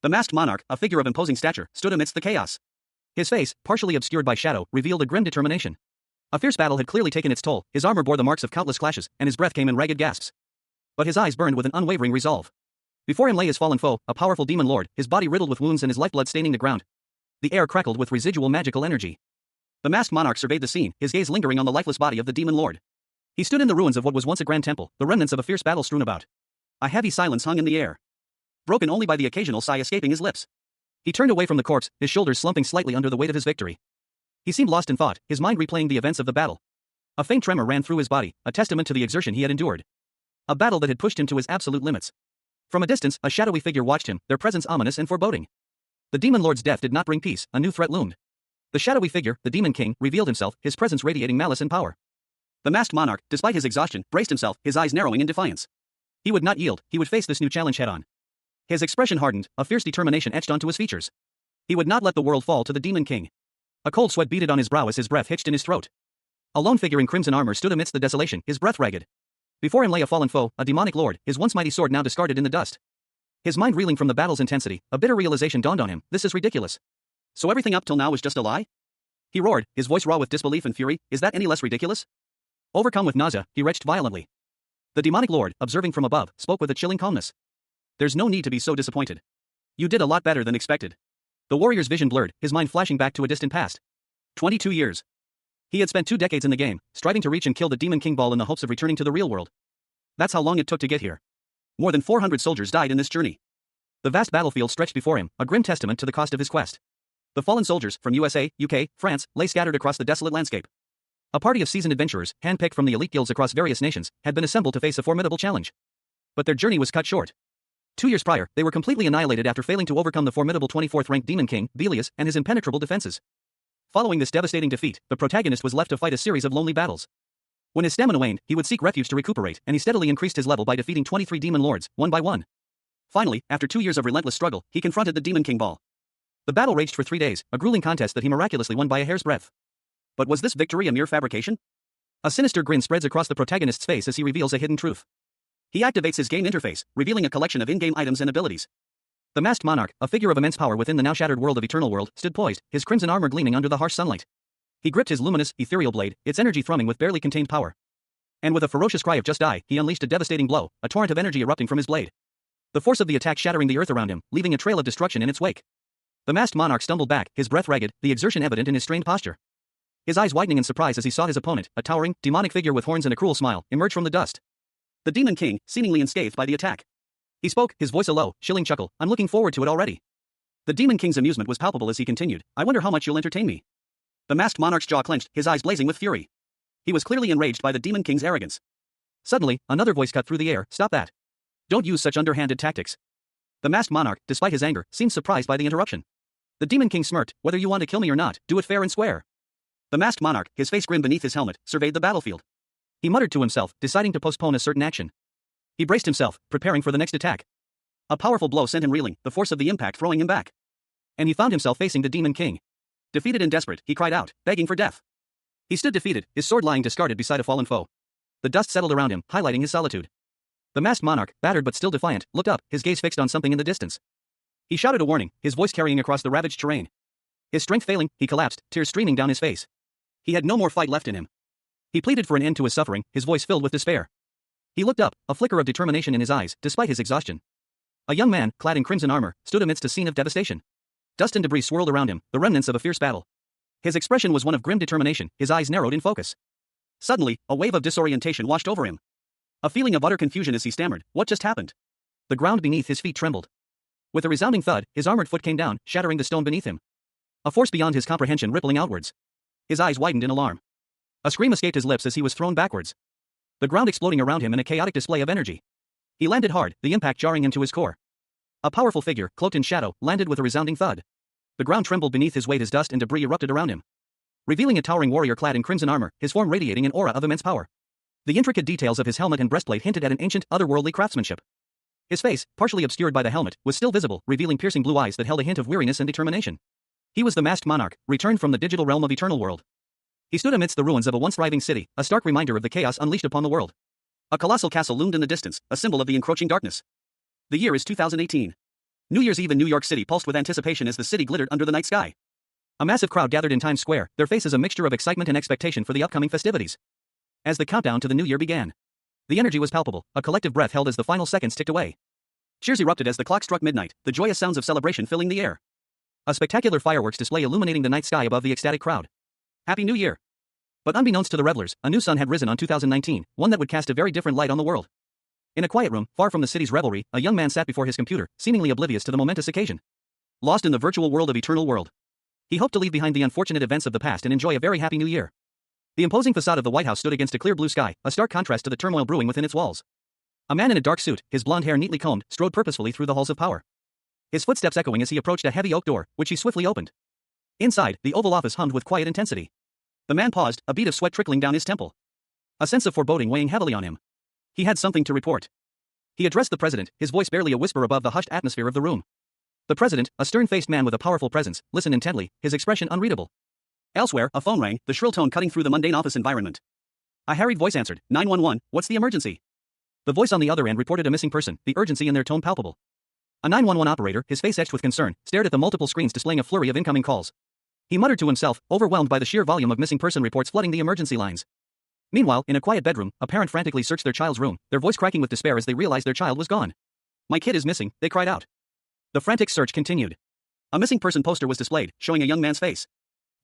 The masked monarch, a figure of imposing stature, stood amidst the chaos. His face, partially obscured by shadow, revealed a grim determination. A fierce battle had clearly taken its toll, his armor bore the marks of countless clashes, and his breath came in ragged gasps. But his eyes burned with an unwavering resolve. Before him lay his fallen foe, a powerful demon lord, his body riddled with wounds and his lifeblood staining the ground. The air crackled with residual magical energy. The masked monarch surveyed the scene, his gaze lingering on the lifeless body of the demon lord. He stood in the ruins of what was once a grand temple, the remnants of a fierce battle strewn about. A heavy silence hung in the air, broken only by the occasional sigh escaping his lips. He turned away from the corpse, his shoulders slumping slightly under the weight of his victory. He seemed lost in thought, his mind replaying the events of the battle. A faint tremor ran through his body, a testament to the exertion he had endured. A battle that had pushed him to his absolute limits. From a distance, a shadowy figure watched him, their presence ominous and foreboding. The demon lord's death did not bring peace, a new threat loomed. The shadowy figure, the demon king, revealed himself, his presence radiating malice and power. The masked monarch, despite his exhaustion, braced himself, his eyes narrowing in defiance. He would not yield, he would face this new challenge head-on. His expression hardened, a fierce determination etched onto his features. He would not let the world fall to the demon king. A cold sweat beaded on his brow as his breath hitched in his throat. A lone figure in crimson armor stood amidst the desolation, his breath ragged. Before him lay a fallen foe, a demonic lord, his once mighty sword now discarded in the dust. His mind reeling from the battle's intensity, a bitter realization dawned on him, this is ridiculous. So everything up till now was just a lie? He roared, his voice raw with disbelief and fury, is that any less ridiculous? Overcome with nausea, he retched violently. The demonic lord, observing from above, spoke with a chilling calmness. There's no need to be so disappointed. You did a lot better than expected. The warrior's vision blurred, his mind flashing back to a distant past. 22 years. He had spent 2 decades in the game, striving to reach and kill the demon king Ball in the hopes of returning to the real world. That's how long it took to get here. More than 400 soldiers died in this journey. The vast battlefield stretched before him, a grim testament to the cost of his quest. The fallen soldiers, from USA, UK, France, lay scattered across the desolate landscape. A party of seasoned adventurers, handpicked from the elite guilds across various nations, had been assembled to face a formidable challenge. But their journey was cut short. 2 years prior, they were completely annihilated after failing to overcome the formidable 24th-ranked demon king, Belius, and his impenetrable defenses. Following this devastating defeat, the protagonist was left to fight a series of lonely battles. When his stamina waned, he would seek refuge to recuperate, and he steadily increased his level by defeating 23 demon lords, one by one. Finally, after 2 years of relentless struggle, he confronted the demon king Ball. The battle raged for 3 days, a grueling contest that he miraculously won by a hair's breadth. But was this victory a mere fabrication? A sinister grin spreads across the protagonist's face as he reveals a hidden truth. He activates his game interface, revealing a collection of in-game items and abilities. The masked monarch, a figure of immense power within the now shattered world of Eternal World, stood poised, his crimson armor gleaming under the harsh sunlight. He gripped his luminous, ethereal blade, its energy thrumming with barely contained power. And with a ferocious cry of just die, he unleashed a devastating blow, a torrent of energy erupting from his blade. The force of the attack shattering the earth around him, leaving a trail of destruction in its wake. The masked monarch stumbled back, his breath ragged, the exertion evident in his strained posture. His eyes widening in surprise as he saw his opponent, a towering, demonic figure with horns and a cruel smile, emerge from the dust. The demon king, seemingly unscathed by the attack. He spoke, his voice a low, chilling chuckle, I'm looking forward to it already. The demon king's amusement was palpable as he continued, I wonder how much you'll entertain me. The masked monarch's jaw clenched, his eyes blazing with fury. He was clearly enraged by the demon king's arrogance. Suddenly, another voice cut through the air, stop that. Don't use such underhanded tactics. The masked monarch, despite his anger, seemed surprised by the interruption. The demon king smirked, whether you want to kill me or not, do it fair and square. The masked monarch, his face grim beneath his helmet, surveyed the battlefield. He muttered to himself, deciding to postpone a certain action. He braced himself, preparing for the next attack. A powerful blow sent him reeling, the force of the impact throwing him back. And he found himself facing the demon king. Defeated and desperate, he cried out, begging for death. He stood defeated, his sword lying discarded beside a fallen foe. The dust settled around him, highlighting his solitude. The masked monarch, battered but still defiant, looked up, his gaze fixed on something in the distance. He shouted a warning, his voice carrying across the ravaged terrain. His strength failing, he collapsed, tears streaming down his face. He had no more fight left in him. He pleaded for an end to his suffering, his voice filled with despair. He looked up, a flicker of determination in his eyes, despite his exhaustion. A young man, clad in crimson armor, stood amidst a scene of devastation. Dust and debris swirled around him, the remnants of a fierce battle. His expression was one of grim determination, his eyes narrowed in focus. Suddenly, a wave of disorientation washed over him. A feeling of utter confusion as he stammered, what just happened? The ground beneath his feet trembled. With a resounding thud, his armored foot came down, shattering the stone beneath him. A force beyond his comprehension rippling outwards. His eyes widened in alarm. A scream escaped his lips as he was thrown backwards. The ground exploding around him in a chaotic display of energy. He landed hard, the impact jarring him to his core. A powerful figure, cloaked in shadow, landed with a resounding thud. The ground trembled beneath his weight as dust and debris erupted around him. Revealing a towering warrior clad in crimson armor, his form radiating an aura of immense power. The intricate details of his helmet and breastplate hinted at an ancient, otherworldly craftsmanship. His face, partially obscured by the helmet, was still visible, revealing piercing blue eyes that held a hint of weariness and determination. He was the masked monarch, returned from the digital realm of Eternal World. He stood amidst the ruins of a once thriving city, a stark reminder of the chaos unleashed upon the world. A colossal castle loomed in the distance, a symbol of the encroaching darkness. The year is 2018. New Year's Eve in New York City pulsed with anticipation as the city glittered under the night sky. A massive crowd gathered in Times Square, their faces a mixture of excitement and expectation for the upcoming festivities. As the countdown to the new year began, the energy was palpable, a collective breath held as the final seconds ticked away. Cheers erupted as the clock struck midnight, the joyous sounds of celebration filling the air. A spectacular fireworks display illuminating the night sky above the ecstatic crowd. Happy New Year! But unbeknownst to the revelers, a new sun had risen on 2019, one that would cast a very different light on the world. In a quiet room, far from the city's revelry, a young man sat before his computer, seemingly oblivious to the momentous occasion. Lost in the virtual world of Eternal World. He hoped to leave behind the unfortunate events of the past and enjoy a very happy new year. The imposing facade of the White House stood against a clear blue sky, a stark contrast to the turmoil brewing within its walls. A man in a dark suit, his blonde hair neatly combed, strode purposefully through the halls of power. His footsteps echoing as he approached a heavy oak door, which he swiftly opened. Inside, the Oval Office hummed with quiet intensity. The man paused, a bead of sweat trickling down his temple. A sense of foreboding weighing heavily on him. He had something to report. He addressed the president, his voice barely a whisper above the hushed atmosphere of the room. The president, a stern-faced man with a powerful presence, listened intently, his expression unreadable. Elsewhere, a phone rang, the shrill tone cutting through the mundane office environment. A harried voice answered, 911, what's the emergency? The voice on the other end reported a missing person, the urgency in their tone palpable. A 911 operator, his face etched with concern, stared at the multiple screens displaying a flurry of incoming calls. He muttered to himself, overwhelmed by the sheer volume of missing person reports flooding the emergency lines. Meanwhile, in a quiet bedroom, a parent frantically searched their child's room, their voice cracking with despair as they realized their child was gone. My kid is missing, they cried out. The frantic search continued. A missing person poster was displayed, showing a young man's face.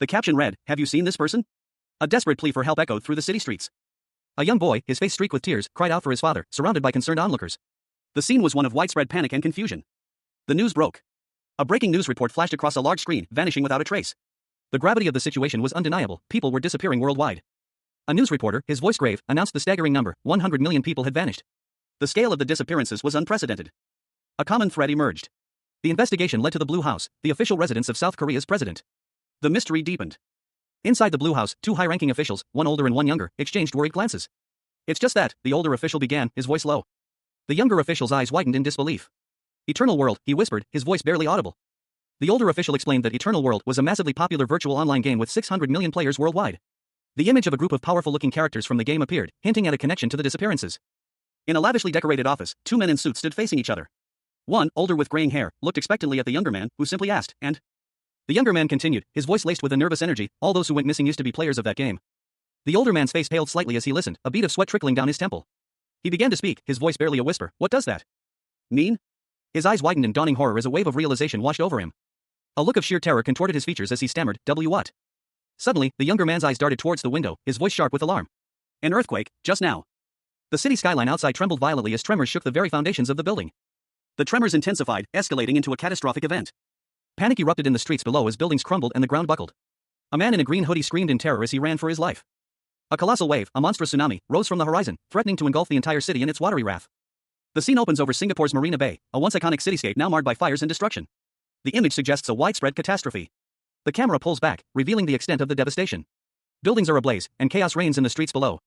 The caption read, have you seen this person? A desperate plea for help echoed through the city streets. A young boy, his face streaked with tears, cried out for his father, surrounded by concerned onlookers. The scene was one of widespread panic and confusion. The news broke. A breaking news report flashed across a large screen, vanishing without a trace. The gravity of the situation was undeniable, people were disappearing worldwide. A news reporter, his voice grave, announced the staggering number, 100 million people had vanished. The scale of the disappearances was unprecedented. A common thread emerged. The investigation led to the Blue House, the official residence of South Korea's president. The mystery deepened. Inside the Blue House, two high-ranking officials, one older and one younger, exchanged worried glances. It's just that, the older official began, his voice low. The younger official's eyes widened in disbelief. Eternal World, he whispered, his voice barely audible. The older official explained that Eternal World was a massively popular virtual online game with 600 million players worldwide. The image of a group of powerful-looking characters from the game appeared, hinting at a connection to the disappearances. In a lavishly decorated office, two men in suits stood facing each other. One, older with graying hair, looked expectantly at the younger man, who simply asked, and? The younger man continued, his voice laced with a nervous energy, all those who went missing used to be players of that game. The older man's face paled slightly as he listened, a bead of sweat trickling down his temple. He began to speak, his voice barely a whisper, what does that mean? His eyes widened in dawning horror as a wave of realization washed over him. A look of sheer terror contorted his features as he stammered, what? Suddenly, the younger man's eyes darted towards the window, his voice sharp with alarm. An earthquake, just now. The city skyline outside trembled violently as tremors shook the very foundations of the building. The tremors intensified, escalating into a catastrophic event. Panic erupted in the streets below as buildings crumbled and the ground buckled. A man in a green hoodie screamed in terror as he ran for his life. A colossal wave, a monstrous tsunami, rose from the horizon, threatening to engulf the entire city in its watery wrath. The scene opens over Singapore's Marina Bay, a once iconic cityscape now marred by fires and destruction. The image suggests a widespread catastrophe. The camera pulls back, revealing the extent of the devastation. Buildings are ablaze, and chaos reigns in the streets below.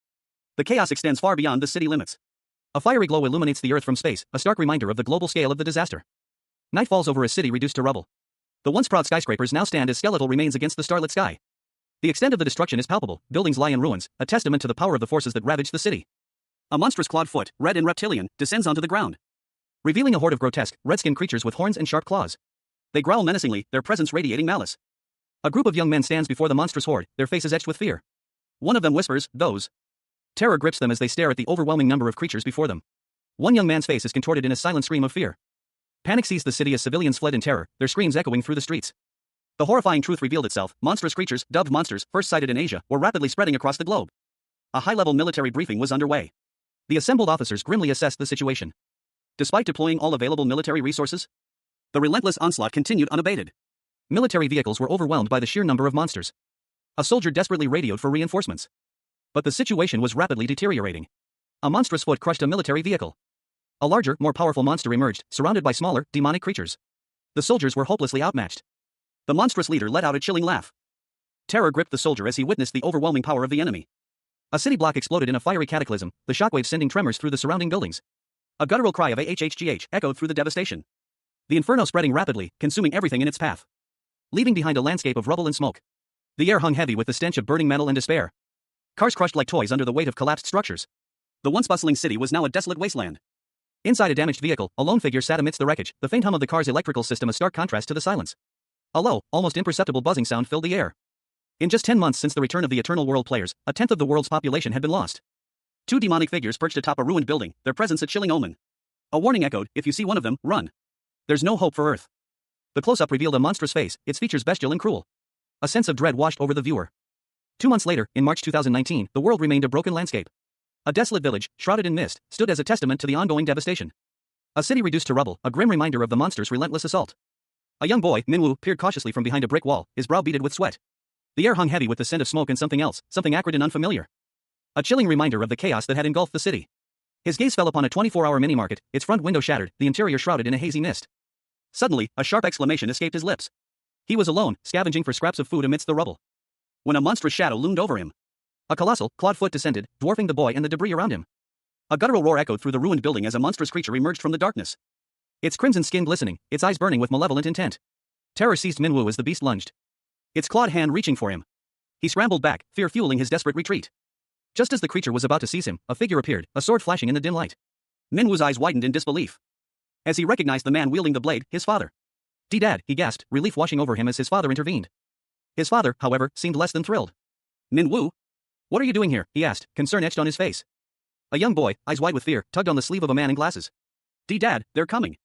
The chaos extends far beyond the city limits. A fiery glow illuminates the earth from space, a stark reminder of the global scale of the disaster. Night falls over a city reduced to rubble. The once proud skyscrapers now stand as skeletal remains against the starlit sky. The extent of the destruction is palpable, buildings lie in ruins, a testament to the power of the forces that ravaged the city. A monstrous clawed foot, red and reptilian, descends onto the ground, revealing a horde of grotesque, red-skinned creatures with horns and sharp claws. They growl menacingly, their presence radiating malice. A group of young men stands before the monstrous horde, their faces etched with fear. One of them whispers, those. Terror grips them as they stare at the overwhelming number of creatures before them. One young man's face is contorted in a silent scream of fear. Panic seized the city as civilians fled in terror, their screams echoing through the streets. The horrifying truth revealed itself, monstrous creatures, dubbed monsters, first sighted in Asia, were rapidly spreading across the globe. A high-level military briefing was underway. The assembled officers grimly assessed the situation. Despite deploying all available military resources, the relentless onslaught continued unabated. Military vehicles were overwhelmed by the sheer number of monsters. A soldier desperately radioed for reinforcements. But the situation was rapidly deteriorating. A monstrous foot crushed a military vehicle. A larger, more powerful monster emerged, surrounded by smaller, demonic creatures. The soldiers were hopelessly outmatched. The monstrous leader let out a chilling laugh. Terror gripped the soldier as he witnessed the overwhelming power of the enemy. A city block exploded in a fiery cataclysm, the shockwaves sending tremors through the surrounding buildings. A guttural cry of ahhgh echoed through the devastation. The inferno spreading rapidly, consuming everything in its path, leaving behind a landscape of rubble and smoke. The air hung heavy with the stench of burning metal and despair. Cars crushed like toys under the weight of collapsed structures. The once bustling city was now a desolate wasteland. Inside a damaged vehicle, a lone figure sat amidst the wreckage, the faint hum of the car's electrical system a stark contrast to the silence. A low, almost imperceptible buzzing sound filled the air. In just 10 months since the return of the Eternal World players, a tenth of the world's population had been lost. Two demonic figures perched atop a ruined building, their presence a chilling omen. A warning echoed, if you see one of them, run. There's no hope for Earth. The close-up revealed a monstrous face, its features bestial and cruel. A sense of dread washed over the viewer. 2 months later, in March 2019, the world remained a broken landscape. A desolate village, shrouded in mist, stood as a testament to the ongoing devastation. A city reduced to rubble, a grim reminder of the monster's relentless assault. A young boy, Manhwa, peered cautiously from behind a brick wall, his brow beaded with sweat. The air hung heavy with the scent of smoke and something else, something acrid and unfamiliar. A chilling reminder of the chaos that had engulfed the city. His gaze fell upon a 24-hour mini-market, its front window shattered, the interior shrouded in a hazy mist. Suddenly, a sharp exclamation escaped his lips. He was alone, scavenging for scraps of food amidst the rubble. When a monstrous shadow loomed over him. A colossal, clawed foot descended, dwarfing the boy and the debris around him. A guttural roar echoed through the ruined building as a monstrous creature emerged from the darkness. Its crimson skin glistening, its eyes burning with malevolent intent. Terror seized Manhwa as the beast lunged. Its clawed hand reaching for him. He scrambled back, fear fueling his desperate retreat. Just as the creature was about to seize him, a figure appeared, a sword flashing in the dim light. Manhwa's eyes widened in disbelief. As he recognized the man wielding the blade, his father. "Dad," he gasped, relief washing over him as his father intervened. His father, however, seemed less than thrilled. "Manhwa? What are you doing here?" he asked, concern etched on his face. A young boy, eyes wide with fear, tugged on the sleeve of a man in glasses. "Dad, they're coming."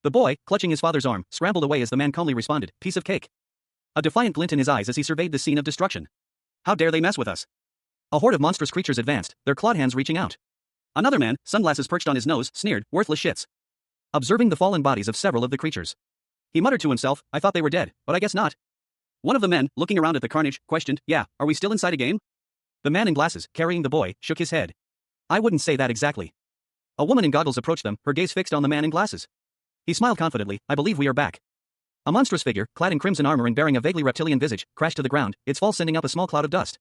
The boy, clutching his father's arm, scrambled away as the man calmly responded, "Piece of cake." A defiant glint in his eyes as he surveyed the scene of destruction. "How dare they mess with us?" A horde of monstrous creatures advanced, their clawed hands reaching out. Another man, sunglasses perched on his nose, sneered, "Worthless shits." Observing the fallen bodies of several of the creatures, he muttered to himself, "I thought they were dead, but I guess not." One of the men, looking around at the carnage, questioned, "Yeah, are we still inside a game?" The man in glasses, carrying the boy, shook his head. "I wouldn't say that exactly." A woman in goggles approached them, her gaze fixed on the man in glasses. He smiled confidently, "I believe we are back." A monstrous figure, clad in crimson armor and bearing a vaguely reptilian visage, crashed to the ground, its fall sending up a small cloud of dust.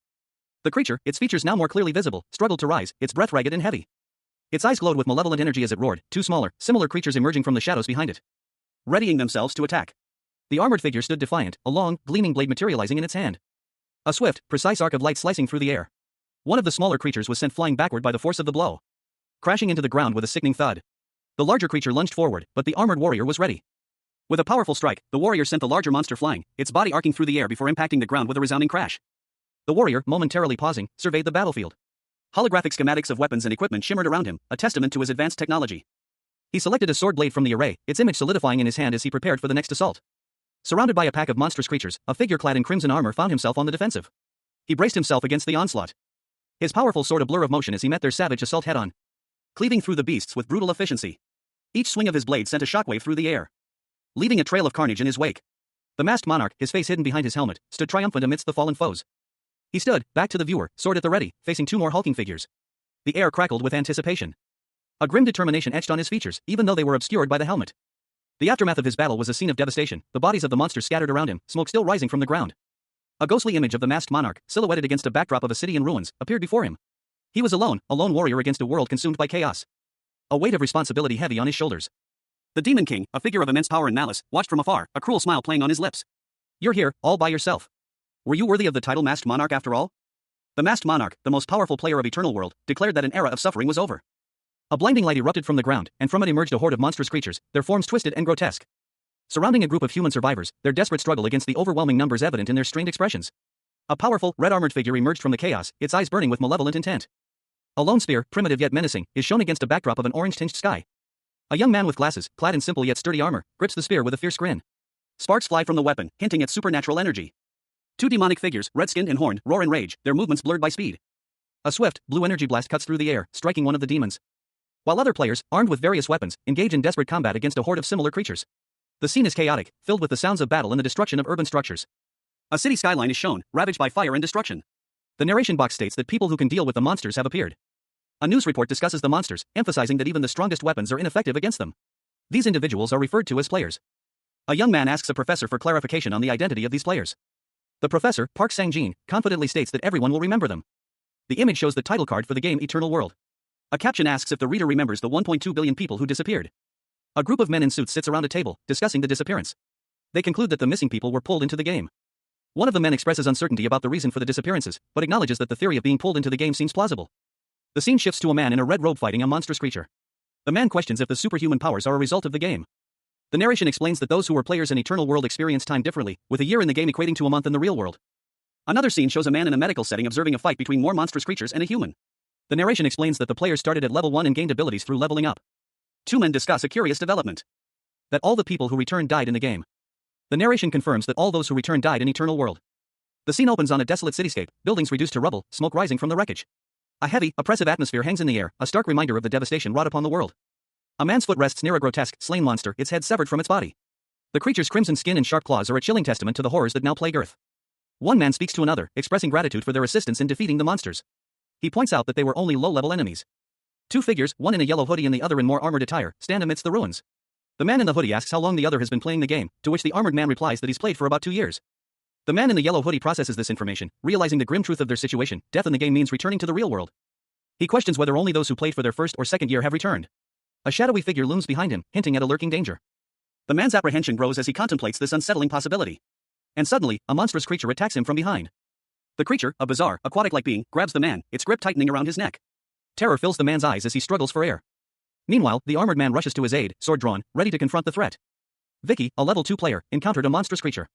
The creature, its features now more clearly visible, struggled to rise, its breath ragged and heavy. Its eyes glowed with malevolent energy as it roared, two smaller, similar creatures emerging from the shadows behind it, readying themselves to attack. The armored figure stood defiant, a long, gleaming blade materializing in its hand. A swift, precise arc of light slicing through the air. One of the smaller creatures was sent flying backward by the force of the blow, crashing into the ground with a sickening thud. The larger creature lunged forward, but the armored warrior was ready. With a powerful strike, the warrior sent the larger monster flying, its body arcing through the air before impacting the ground with a resounding crash. The warrior, momentarily pausing, surveyed the battlefield. Holographic schematics of weapons and equipment shimmered around him, a testament to his advanced technology. He selected a sword blade from the array, its image solidifying in his hand as he prepared for the next assault. Surrounded by a pack of monstrous creatures, a figure clad in crimson armor found himself on the defensive. He braced himself against the onslaught. His powerful sword a blur of motion as he met their savage assault head-on, cleaving through the beasts with brutal efficiency. Each swing of his blade sent a shockwave through the air, leaving a trail of carnage in his wake. The masked monarch, his face hidden behind his helmet, stood triumphant amidst the fallen foes. He stood, back to the viewer, sword at the ready, facing two more hulking figures. The air crackled with anticipation. A grim determination etched on his features, even though they were obscured by the helmet. The aftermath of his battle was a scene of devastation, the bodies of the monsters scattered around him, smoke still rising from the ground. A ghostly image of the masked monarch, silhouetted against a backdrop of a city in ruins, appeared before him. He was alone, a lone warrior against a world consumed by chaos. A weight of responsibility heavy on his shoulders. The Demon King, a figure of immense power and malice, watched from afar, a cruel smile playing on his lips. "You're here, all by yourself. Were you worthy of the title Masked Monarch after all?" The Masked Monarch, the most powerful player of Eternal World, declared that an era of suffering was over. A blinding light erupted from the ground, and from it emerged a horde of monstrous creatures, their forms twisted and grotesque. Surrounding a group of human survivors, their desperate struggle against the overwhelming numbers evident in their strained expressions. A powerful, red-armored figure emerged from the chaos, its eyes burning with malevolent intent. A lone spear, primitive yet menacing, is shown against a backdrop of an orange-tinged sky. A young man with glasses, clad in simple yet sturdy armor, grips the spear with a fierce grin. Sparks fly from the weapon, hinting at supernatural energy. Two demonic figures, red-skinned and horned, roar in rage, their movements blurred by speed. A swift, blue energy blast cuts through the air, striking one of the demons. While other players, armed with various weapons, engage in desperate combat against a horde of similar creatures. The scene is chaotic, filled with the sounds of battle and the destruction of urban structures. A city skyline is shown, ravaged by fire and destruction. The narration box states that people who can deal with the monsters have appeared. A news report discusses the monsters, emphasizing that even the strongest weapons are ineffective against them. These individuals are referred to as players. A young man asks a professor for clarification on the identity of these players. The professor, Park Sang-jin, confidently states that everyone will remember them. The image shows the title card for the game Eternal World. A caption asks if the reader remembers the 1.2 billion people who disappeared. A group of men in suits sits around a table, discussing the disappearance. They conclude that the missing people were pulled into the game. One of the men expresses uncertainty about the reason for the disappearances, but acknowledges that the theory of being pulled into the game seems plausible. The scene shifts to a man in a red robe fighting a monstrous creature. The man questions if the superhuman powers are a result of the game. The narration explains that those who were players in Eternal World experience time differently, with a year in the game equating to a month in the real world. Another scene shows a man in a medical setting observing a fight between more monstrous creatures and a human. The narration explains that the players started at level 1 and gained abilities through leveling up. Two men discuss a curious development. That all the people who returned died in the game. The narration confirms that all those who returned died in Eternal World. The scene opens on a desolate cityscape, buildings reduced to rubble, smoke rising from the wreckage. A heavy, oppressive atmosphere hangs in the air, a stark reminder of the devastation wrought upon the world. A man's foot rests near a grotesque, slain monster, its head severed from its body. The creature's crimson skin and sharp claws are a chilling testament to the horrors that now plague Earth. One man speaks to another, expressing gratitude for their assistance in defeating the monsters. He points out that they were only low-level enemies. Two figures, one in a yellow hoodie and the other in more armored attire, stand amidst the ruins. The man in the hoodie asks how long the other has been playing the game, to which the armored man replies that he's played for about 2 years. The man in the yellow hoodie processes this information, realizing the grim truth of their situation. Death in the game means returning to the real world. He questions whether only those who played for their first or second year have returned. A shadowy figure looms behind him, hinting at a lurking danger. The man's apprehension grows as he contemplates this unsettling possibility. And suddenly, a monstrous creature attacks him from behind. The creature, a bizarre, aquatic-like being, grabs the man, its grip tightening around his neck. Terror fills the man's eyes as he struggles for air. Meanwhile, the armored man rushes to his aid, sword drawn, ready to confront the threat. Vicky, a level 2 player, encountered a monstrous creature.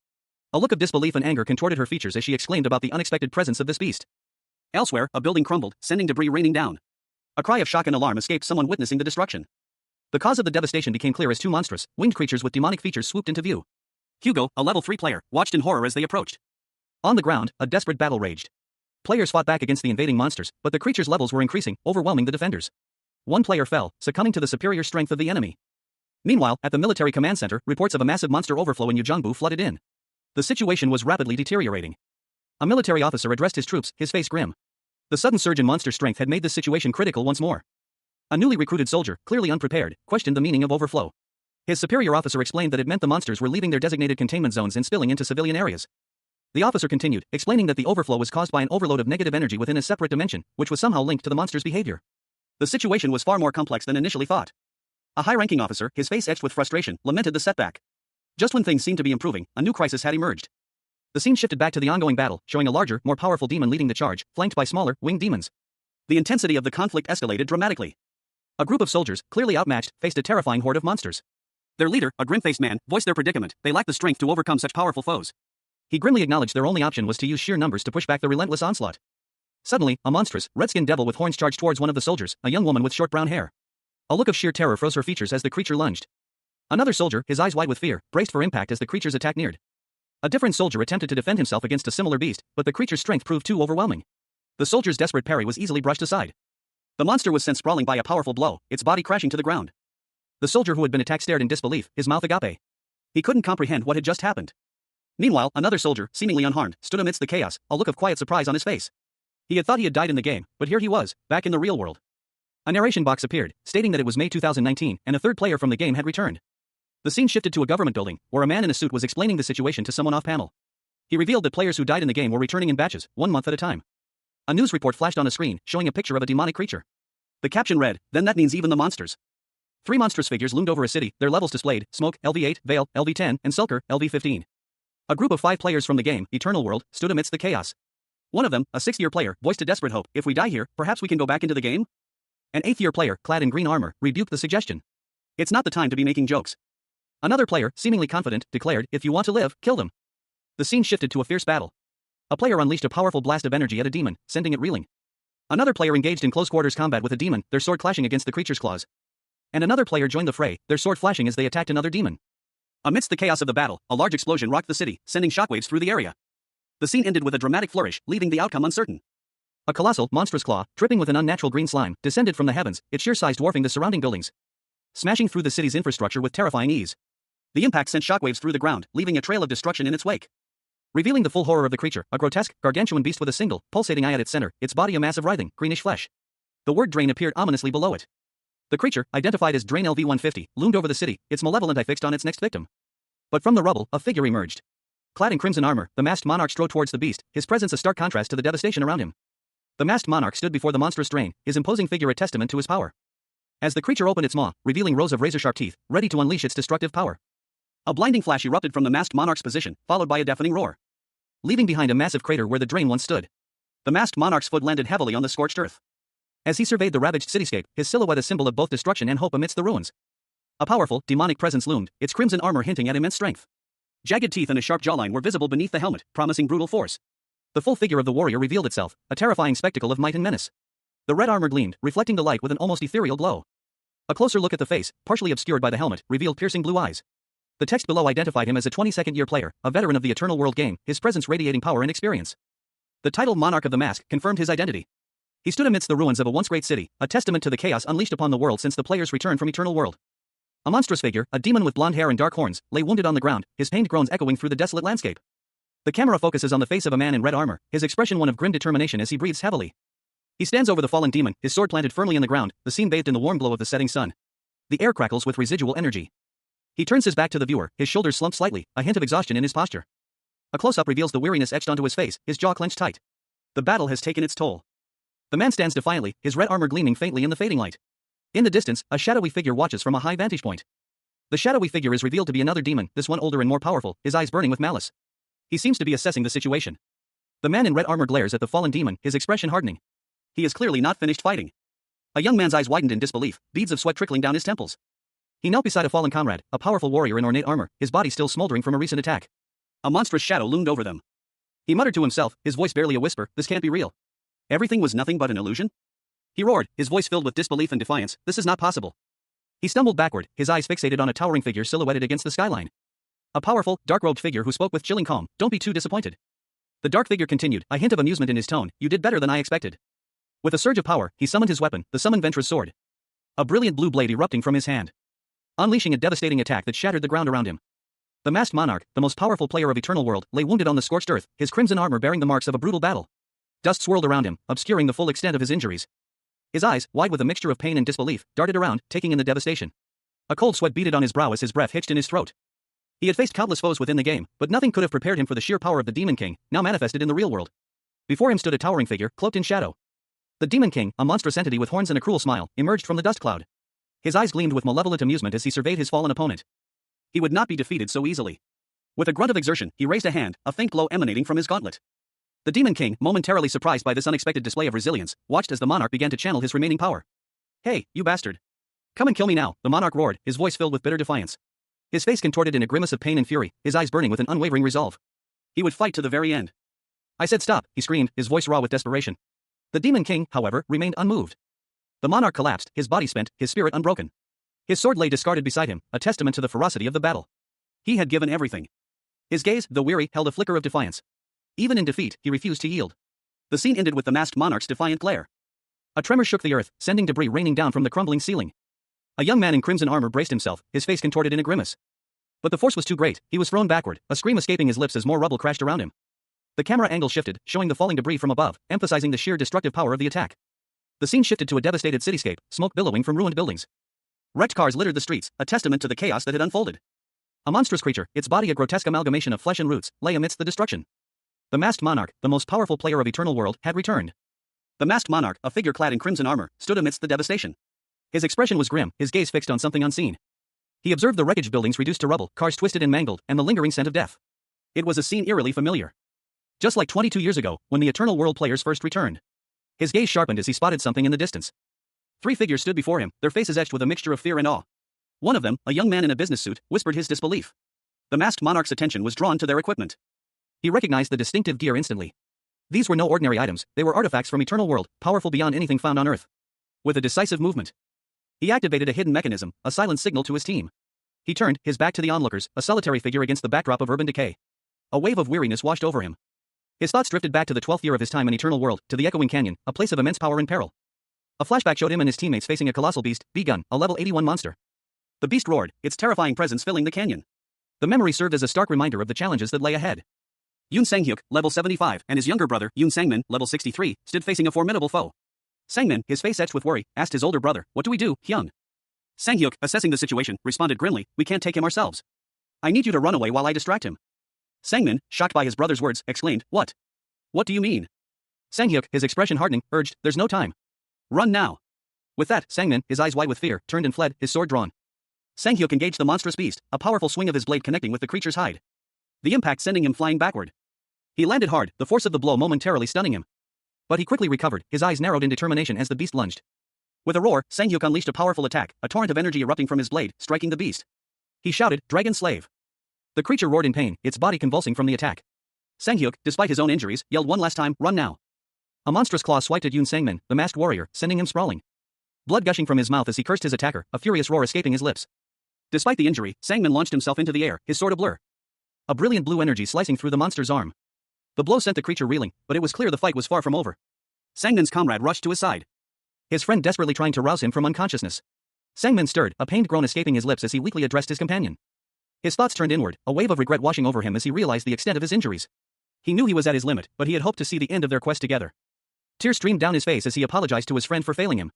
A look of disbelief and anger contorted her features as she exclaimed about the unexpected presence of this beast. Elsewhere, a building crumbled, sending debris raining down. A cry of shock and alarm escaped someone witnessing the destruction. The cause of the devastation became clear as two monstrous, winged creatures with demonic features swooped into view. Hugo, a level 3 player, watched in horror as they approached. On the ground, a desperate battle raged. Players fought back against the invading monsters, but the creatures' levels were increasing, overwhelming the defenders. One player fell, succumbing to the superior strength of the enemy. Meanwhile, at the military command center, reports of a massive monster overflow in Yujongbu flooded in. The situation was rapidly deteriorating. A military officer addressed his troops, his face grim. The sudden surge in monster strength had made this situation critical once more. A newly recruited soldier, clearly unprepared, questioned the meaning of overflow. His superior officer explained that it meant the monsters were leaving their designated containment zones and spilling into civilian areas. The officer continued, explaining that the overflow was caused by an overload of negative energy within a separate dimension, which was somehow linked to the monster's behavior. The situation was far more complex than initially thought. A high-ranking officer, his face etched with frustration, lamented the setback. Just when things seemed to be improving, a new crisis had emerged. The scene shifted back to the ongoing battle, showing a larger, more powerful demon leading the charge, flanked by smaller, winged demons. The intensity of the conflict escalated dramatically. A group of soldiers, clearly outmatched, faced a terrifying horde of monsters. Their leader, a grim-faced man, voiced their predicament. They lacked the strength to overcome such powerful foes. He grimly acknowledged their only option was to use sheer numbers to push back the relentless onslaught. Suddenly, a monstrous, red-skinned devil with horns charged towards one of the soldiers, a young woman with short brown hair. A look of sheer terror froze her features as the creature lunged. Another soldier, his eyes wide with fear, braced for impact as the creature's attack neared. A different soldier attempted to defend himself against a similar beast, but the creature's strength proved too overwhelming. The soldier's desperate parry was easily brushed aside. The monster was sent sprawling by a powerful blow, its body crashing to the ground. The soldier who had been attacked stared in disbelief, his mouth agape. He couldn't comprehend what had just happened. Meanwhile, another soldier, seemingly unharmed, stood amidst the chaos, a look of quiet surprise on his face. He had thought he had died in the game, but here he was, back in the real world. A narration box appeared, stating that it was May 2019, and a third player from the game had returned. The scene shifted to a government building, where a man in a suit was explaining the situation to someone off-panel. He revealed that players who died in the game were returning in batches, 1 month at a time. A news report flashed on a screen, showing a picture of a demonic creature. The caption read, "Then that means even the monsters." 3 monstrous figures loomed over a city, their levels displayed: Smoke, LV8, Veil, LV10, and Sulker, LV15. A group of 5 players from the game, Eternal World, stood amidst the chaos. One of them, a 6th-year player, voiced a desperate hope: "If we die here, perhaps we can go back into the game?" An 8th-year player, clad in green armor, rebuked the suggestion. "It's not the time to be making jokes." Another player, seemingly confident, declared, "If you want to live, kill them." The scene shifted to a fierce battle. A player unleashed a powerful blast of energy at a demon, sending it reeling. Another player engaged in close-quarters combat with a demon, their sword clashing against the creature's claws. And another player joined the fray, their sword flashing as they attacked another demon. Amidst the chaos of the battle, a large explosion rocked the city, sending shockwaves through the area. The scene ended with a dramatic flourish, leaving the outcome uncertain. A colossal, monstrous claw, dripping with an unnatural green slime, descended from the heavens, its sheer size dwarfing the surrounding buildings, smashing through the city's infrastructure with terrifying ease. The impact sent shockwaves through the ground, leaving a trail of destruction in its wake. Revealing the full horror of the creature, a grotesque, gargantuan beast with a single, pulsating eye at its center, its body a mass of writhing, greenish flesh. The word drain appeared ominously below it. The creature, identified as Drain LV-150, loomed over the city, its malevolent eye fixed on its next victim. But from the rubble, a figure emerged. Clad in crimson armor, the masked monarch strode towards the beast, his presence a stark contrast to the devastation around him. The masked monarch stood before the monstrous Drain, his imposing figure a testament to his power. As the creature opened its maw, revealing rows of razor-sharp teeth, ready to unleash its destructive power. A blinding flash erupted from the masked monarch's position, followed by a deafening roar, leaving behind a massive crater where the Drain once stood. The masked monarch's foot landed heavily on the scorched earth. As he surveyed the ravaged cityscape, his silhouette a symbol of both destruction and hope amidst the ruins. A powerful, demonic presence loomed, its crimson armor hinting at immense strength. Jagged teeth and a sharp jawline were visible beneath the helmet, promising brutal force. The full figure of the warrior revealed itself, a terrifying spectacle of might and menace. The red armor gleamed, reflecting the light with an almost ethereal glow. A closer look at the face, partially obscured by the helmet, revealed piercing blue eyes. The text below identified him as a 22nd-year player, a veteran of the Eternal World game, his presence radiating power and experience. The title Monarch of the Mask confirmed his identity. He stood amidst the ruins of a once great city, a testament to the chaos unleashed upon the world since the player's return from Eternal World. A monstrous figure, a demon with blonde hair and dark horns, lay wounded on the ground, his pained groans echoing through the desolate landscape. The camera focuses on the face of a man in red armor, his expression one of grim determination as he breathes heavily. He stands over the fallen demon, his sword planted firmly in the ground, the scene bathed in the warm glow of the setting sun. The air crackles with residual energy. He turns his back to the viewer, his shoulders slumped slightly, a hint of exhaustion in his posture. A close-up reveals the weariness etched onto his face, his jaw clenched tight. The battle has taken its toll. The man stands defiantly, his red armor gleaming faintly in the fading light. In the distance, a shadowy figure watches from a high vantage point. The shadowy figure is revealed to be another demon, this one older and more powerful, his eyes burning with malice. He seems to be assessing the situation. The man in red armor glares at the fallen demon, his expression hardening. He is clearly not finished fighting. A young man's eyes widened in disbelief, beads of sweat trickling down his temples. He knelt beside a fallen comrade, a powerful warrior in ornate armor, his body still smoldering from a recent attack. A monstrous shadow loomed over them. He muttered to himself, his voice barely a whisper, "This can't be real. Everything was nothing but an illusion?" He roared, his voice filled with disbelief and defiance, "This is not possible." He stumbled backward, his eyes fixated on a towering figure silhouetted against the skyline. A powerful, dark-robed figure who spoke with chilling calm, "Don't be too disappointed." The dark figure continued, a hint of amusement in his tone, "You did better than I expected." With a surge of power, he summoned his weapon, the Summon Ventress sword. A brilliant blue blade erupting from his hand, unleashing a devastating attack that shattered the ground around him. The masked monarch, the most powerful player of Eternal World, lay wounded on the scorched earth, his crimson armor bearing the marks of a brutal battle. Dust swirled around him, obscuring the full extent of his injuries. His eyes, wide with a mixture of pain and disbelief, darted around, taking in the devastation. A cold sweat beaded on his brow as his breath hitched in his throat. He had faced countless foes within the game, but nothing could have prepared him for the sheer power of the Demon King, now manifested in the real world. Before him stood a towering figure, cloaked in shadow. The Demon King, a monstrous entity with horns and a cruel smile, emerged from the dust cloud. His eyes gleamed with malevolent amusement as he surveyed his fallen opponent. He would not be defeated so easily. With a grunt of exertion, he raised a hand, a faint glow emanating from his gauntlet. The Demon King, momentarily surprised by this unexpected display of resilience, watched as the monarch began to channel his remaining power. "Hey, you bastard. Come and kill me now," the monarch roared, his voice filled with bitter defiance. His face contorted in a grimace of pain and fury, his eyes burning with an unwavering resolve. He would fight to the very end. "I said stop," he screamed, his voice raw with desperation. The Demon King, however, remained unmoved. The monarch collapsed, his body spent, his spirit unbroken. His sword lay discarded beside him, a testament to the ferocity of the battle. He had given everything. His gaze, though weary, held a flicker of defiance. Even in defeat, he refused to yield. The scene ended with the masked monarch's defiant glare. A tremor shook the earth, sending debris raining down from the crumbling ceiling. A young man in crimson armor braced himself, his face contorted in a grimace. But the force was too great, he was thrown backward, a scream escaping his lips as more rubble crashed around him. The camera angle shifted, showing the falling debris from above, emphasizing the sheer destructive power of the attack. The scene shifted to a devastated cityscape, smoke billowing from ruined buildings. Wrecked cars littered the streets, a testament to the chaos that had unfolded. A monstrous creature, its body a grotesque amalgamation of flesh and roots, lay amidst the destruction. The masked monarch, the most powerful player of Eternal World, had returned. The masked monarch, a figure clad in crimson armor, stood amidst the devastation. His expression was grim, his gaze fixed on something unseen. He observed the wreckage buildings reduced to rubble, cars twisted and mangled, and the lingering scent of death. It was a scene eerily familiar. Just like 22 years ago, when the Eternal World players first returned. His gaze sharpened as he spotted something in the distance. 3 figures stood before him, their faces etched with a mixture of fear and awe. One of them, a young man in a business suit, whispered his disbelief. The masked monarch's attention was drawn to their equipment. He recognized the distinctive gear instantly. These were no ordinary items, they were artifacts from Eternal World, powerful beyond anything found on Earth. With a decisive movement, he activated a hidden mechanism, a silent signal to his team. He turned, his back to the onlookers, a solitary figure against the backdrop of urban decay. A wave of weariness washed over him. His thoughts drifted back to the 12th year of his time in Eternal World, to the echoing canyon, a place of immense power and peril. A flashback showed him and his teammates facing a colossal beast, B-Gun, a level 81 monster. The beast roared, its terrifying presence filling the canyon. The memory served as a stark reminder of the challenges that lay ahead. Yoon Sang-hyuk, level 75, and his younger brother, Yoon Sang-min, level 63, stood facing a formidable foe. Sang-min, his face etched with worry, asked his older brother, "What do we do, Hyun?" Sang-hyuk, assessing the situation, responded grimly, "We can't take him ourselves. I need you to run away while I distract him." Sang-min, shocked by his brother's words, exclaimed, "What? What do you mean?" Sang-hyuk, his expression hardening, urged, "There's no time. Run now." With that, Sang-min, his eyes wide with fear, turned and fled, his sword drawn. Sang-hyuk engaged the monstrous beast, a powerful swing of his blade connecting with the creature's hide. The impact sending him flying backward. He landed hard, the force of the blow momentarily stunning him. But he quickly recovered, his eyes narrowed in determination as the beast lunged. With a roar, Sang-hyuk unleashed a powerful attack, a torrent of energy erupting from his blade, striking the beast. He shouted, "Dragon Slave!" The creature roared in pain, its body convulsing from the attack. Sang-hyuk, despite his own injuries, yelled one last time, "Run now!" A monstrous claw swiped at Yoon Sang-min, the masked warrior, sending him sprawling. Blood gushing from his mouth as he cursed his attacker, a furious roar escaping his lips. Despite the injury, Sang-min launched himself into the air, his sword ablur. A brilliant blue energy slicing through the monster's arm. The blow sent the creature reeling, but it was clear the fight was far from over. Sang-min's comrade rushed to his side, his friend desperately trying to rouse him from unconsciousness. Sang-min stirred, a pained groan escaping his lips as he weakly addressed his companion. His thoughts turned inward, a wave of regret washing over him as he realized the extent of his injuries. He knew he was at his limit, but he had hoped to see the end of their quest together. Tears streamed down his face as he apologized to his friend for failing him.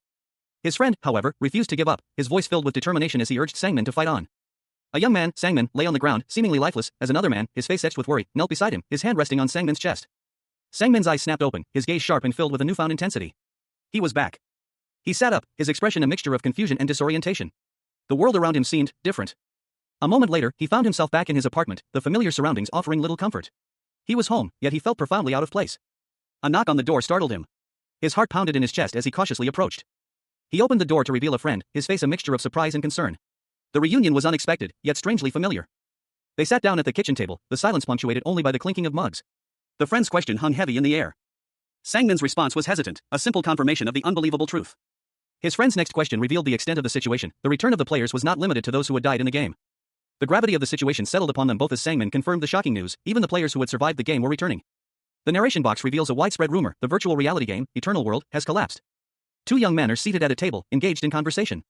His friend, however, refused to give up, his voice filled with determination as he urged Sang-min to fight on. A young man, Sang-min, lay on the ground, seemingly lifeless, as another man, his face etched with worry, knelt beside him, his hand resting on Sang-min's chest. Sang-min's eyes snapped open, his gaze sharp and filled with a newfound intensity. He was back. He sat up, his expression a mixture of confusion and disorientation. The world around him seemed different. A moment later, he found himself back in his apartment, the familiar surroundings offering little comfort. He was home, yet he felt profoundly out of place. A knock on the door startled him. His heart pounded in his chest as he cautiously approached. He opened the door to reveal a friend, his face a mixture of surprise and concern. The reunion was unexpected, yet strangely familiar. They sat down at the kitchen table, the silence punctuated only by the clinking of mugs. The friend's question hung heavy in the air. Sang-min's response was hesitant, a simple confirmation of the unbelievable truth. His friend's next question revealed the extent of the situation. The return of the players was not limited to those who had died in the game. The gravity of the situation settled upon them both as Sang-min confirmed the shocking news, even the players who had survived the game were returning. The narration box reveals a widespread rumor, the virtual reality game, Eternal World, has collapsed. Two young men are seated at a table, engaged in conversation.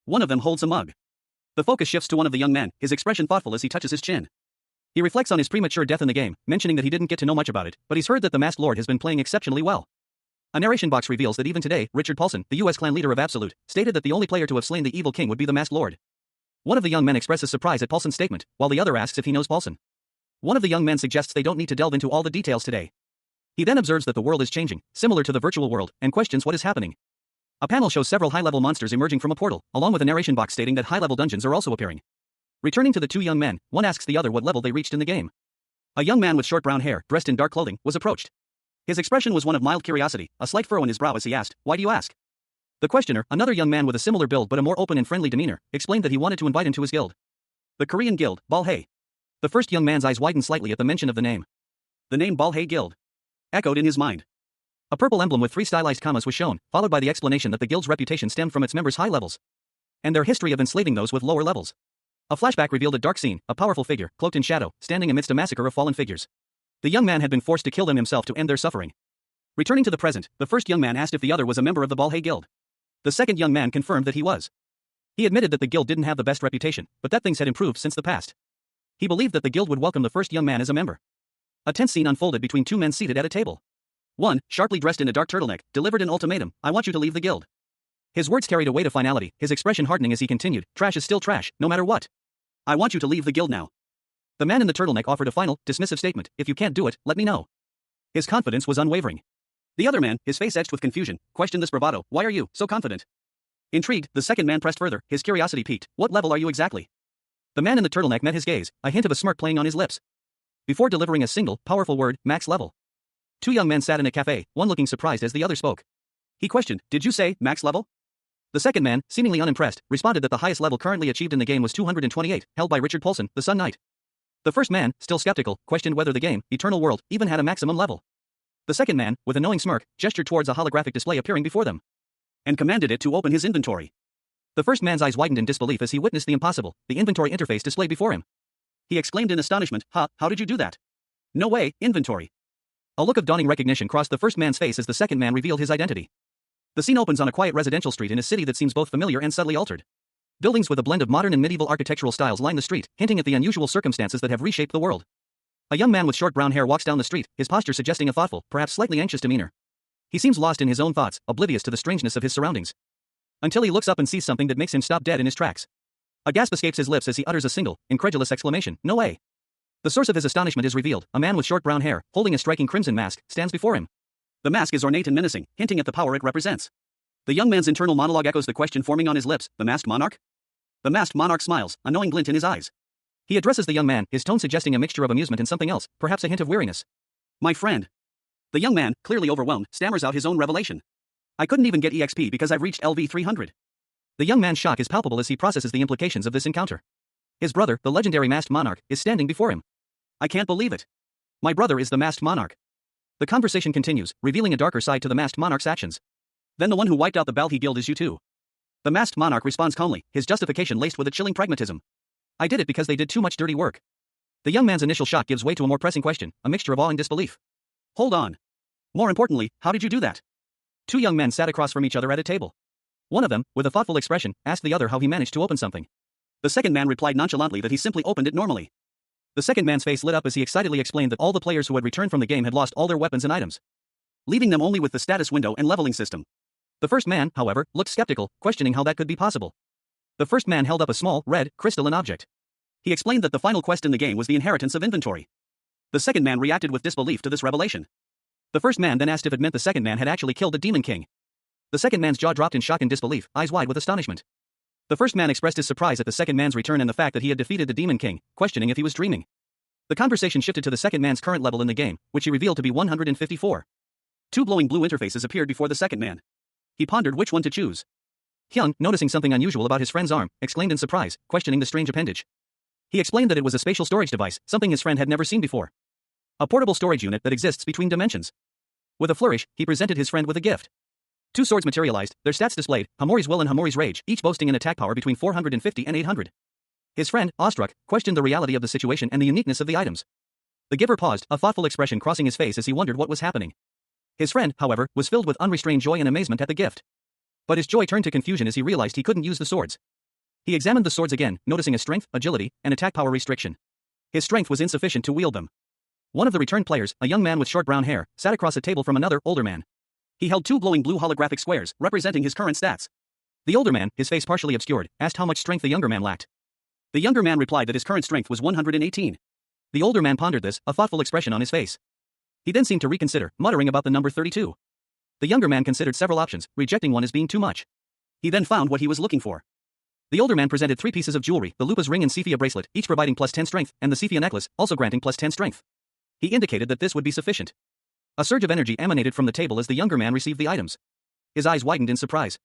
One of them holds a mug. The focus shifts to one of the young men, his expression thoughtful as he touches his chin. He reflects on his premature death in the game, mentioning that he didn't get to know much about it, but he's heard that the Masked Lord has been playing exceptionally well. A narration box reveals that even today, Richard Paulson, the US clan leader of Absolute, stated that the only player to have slain the evil king would be the Masked Lord. One of the young men expresses surprise at Paulson's statement, while the other asks if he knows Paulson. One of the young men suggests they don't need to delve into all the details today. He then observes that the world is changing, similar to the virtual world, and questions what is happening. A panel shows several high-level monsters emerging from a portal, along with a narration box stating that high-level dungeons are also appearing. Returning to the two young men, one asks the other what level they reached in the game. A young man with short brown hair, dressed in dark clothing, was approached. His expression was one of mild curiosity, a slight furrow in his brow as he asked, "Why do you ask?" The questioner, another young man with a similar build but a more open and friendly demeanor, explained that he wanted to invite him to his guild. The Korean guild, Balhae. The first young man's eyes widened slightly at the mention of the name. The name Balhae Guild echoed in his mind. A purple emblem with 3 stylized commas was shown, followed by the explanation that the guild's reputation stemmed from its members' high levels and their history of enslaving those with lower levels. A flashback revealed a dark scene, a powerful figure, cloaked in shadow, standing amidst a massacre of fallen figures. The young man had been forced to kill them himself to end their suffering. Returning to the present, the first young man asked if the other was a member of the Balhae Guild. The second young man confirmed that he was. He admitted that the guild didn't have the best reputation, but that things had improved since the past. He believed that the guild would welcome the first young man as a member. A tense scene unfolded between two men seated at a table. One, sharply dressed in a dark turtleneck, delivered an ultimatum: "I want you to leave the guild." His words carried a weight of finality, his expression hardening as he continued, "Trash is still trash, no matter what. I want you to leave the guild now." The man in the turtleneck offered a final, dismissive statement: "If you can't do it, let me know." His confidence was unwavering. The other man, his face etched with confusion, questioned this bravado: "Why are you so confident?" Intrigued, the second man pressed further, his curiosity piqued: "What level are you exactly?" The man in the turtleneck met his gaze, a hint of a smirk playing on his lips. Before delivering a single, powerful word, "Max level." Two young men sat in a cafe, one looking surprised as the other spoke. He questioned, "Did you say, max level?" The second man, seemingly unimpressed, responded that the highest level currently achieved in the game was 228, held by Richard Paulson, the Sun Knight. The first man, still skeptical, questioned whether the game, Eternal World, even had a maximum level. The second man, with a knowing smirk, gestured towards a holographic display appearing before them and commanded it to open his inventory. The first man's eyes widened in disbelief as he witnessed the impossible, the inventory interface displayed before him. He exclaimed in astonishment, "How did you do that? No way, inventory." A look of dawning recognition crossed the first man's face as the second man revealed his identity. The scene opens on a quiet residential street in a city that seems both familiar and subtly altered. Buildings with a blend of modern and medieval architectural styles line the street, hinting at the unusual circumstances that have reshaped the world. A young man with short brown hair walks down the street, his posture suggesting a thoughtful, perhaps slightly anxious demeanor. He seems lost in his own thoughts, oblivious to the strangeness of his surroundings. Until he looks up and sees something that makes him stop dead in his tracks. A gasp escapes his lips as he utters a single, incredulous exclamation: "No way!" The source of his astonishment is revealed. A man with short brown hair, holding a striking crimson mask, stands before him. The mask is ornate and menacing, hinting at the power it represents. The young man's internal monologue echoes the question forming on his lips: "The masked monarch?" The masked monarch smiles, a knowing glint in his eyes. He addresses the young man, his tone suggesting a mixture of amusement and something else, perhaps a hint of weariness. "My friend." The young man, clearly overwhelmed, stammers out his own revelation. I couldn't even get EXP because I've reached LV 300. The young man's shock is palpable as he processes the implications of this encounter. His brother, the legendary masked monarch, is standing before him. I can't believe it. My brother is the masked monarch. The conversation continues, revealing a darker side to the masked monarch's actions. Then the one who wiped out the Balhi Guild is you too. The masked monarch responds calmly, his justification laced with a chilling pragmatism. I did it because they did too much dirty work. The young man's initial shock gives way to a more pressing question, a mixture of awe and disbelief. Hold on. More importantly, how did you do that? Two young men sat across from each other at a table. One of them, with a thoughtful expression, asked the other how he managed to open something. The second man replied nonchalantly that he simply opened it normally. The second man's face lit up as he excitedly explained that all the players who had returned from the game had lost all their weapons and items, leaving them only with the status window and leveling system. The first man, however, looked skeptical, questioning how that could be possible. The first man held up a small, red, crystalline object. He explained that the final quest in the game was the inheritance of inventory. The second man reacted with disbelief to this revelation. The first man then asked if it meant the second man had actually killed the Demon King. The second man's jaw dropped in shock and disbelief, eyes wide with astonishment. The first man expressed his surprise at the second man's return and the fact that he had defeated the Demon King, questioning if he was dreaming. The conversation shifted to the second man's current level in the game, which he revealed to be 154. Two glowing blue interfaces appeared before the second man. He pondered which one to choose. Hyung, noticing something unusual about his friend's arm, exclaimed in surprise, questioning the strange appendage. He explained that it was a spatial storage device, something his friend had never seen before. A portable storage unit that exists between dimensions. With a flourish, he presented his friend with a gift. Two swords materialized, their stats displayed, Hamori's Will and Hamori's Rage, each boasting an attack power between 450 and 800. His friend, awestruck, questioned the reality of the situation and the uniqueness of the items. The giver paused, a thoughtful expression crossing his face as he wondered what was happening. His friend, however, was filled with unrestrained joy and amazement at the gift. But his joy turned to confusion as he realized he couldn't use the swords. He examined the swords again, noticing a strength, agility, and attack power restriction. His strength was insufficient to wield them. One of the returned players, a young man with short brown hair, sat across a table from another, older man. He held two glowing blue holographic squares, representing his current stats. The older man, his face partially obscured, asked how much strength the younger man lacked. The younger man replied that his current strength was 118. The older man pondered this, a thoughtful expression on his face. He then seemed to reconsider, muttering about the number 32. The younger man considered several options, rejecting one as being too much. He then found what he was looking for. The older man presented 3 pieces of jewelry, the Lupa's ring and Cephia bracelet, each providing plus 10 strength, and the Cephia necklace, also granting plus 10 strength. He indicated that this would be sufficient. A surge of energy emanated from the table as the younger man received the items. His eyes widened in surprise.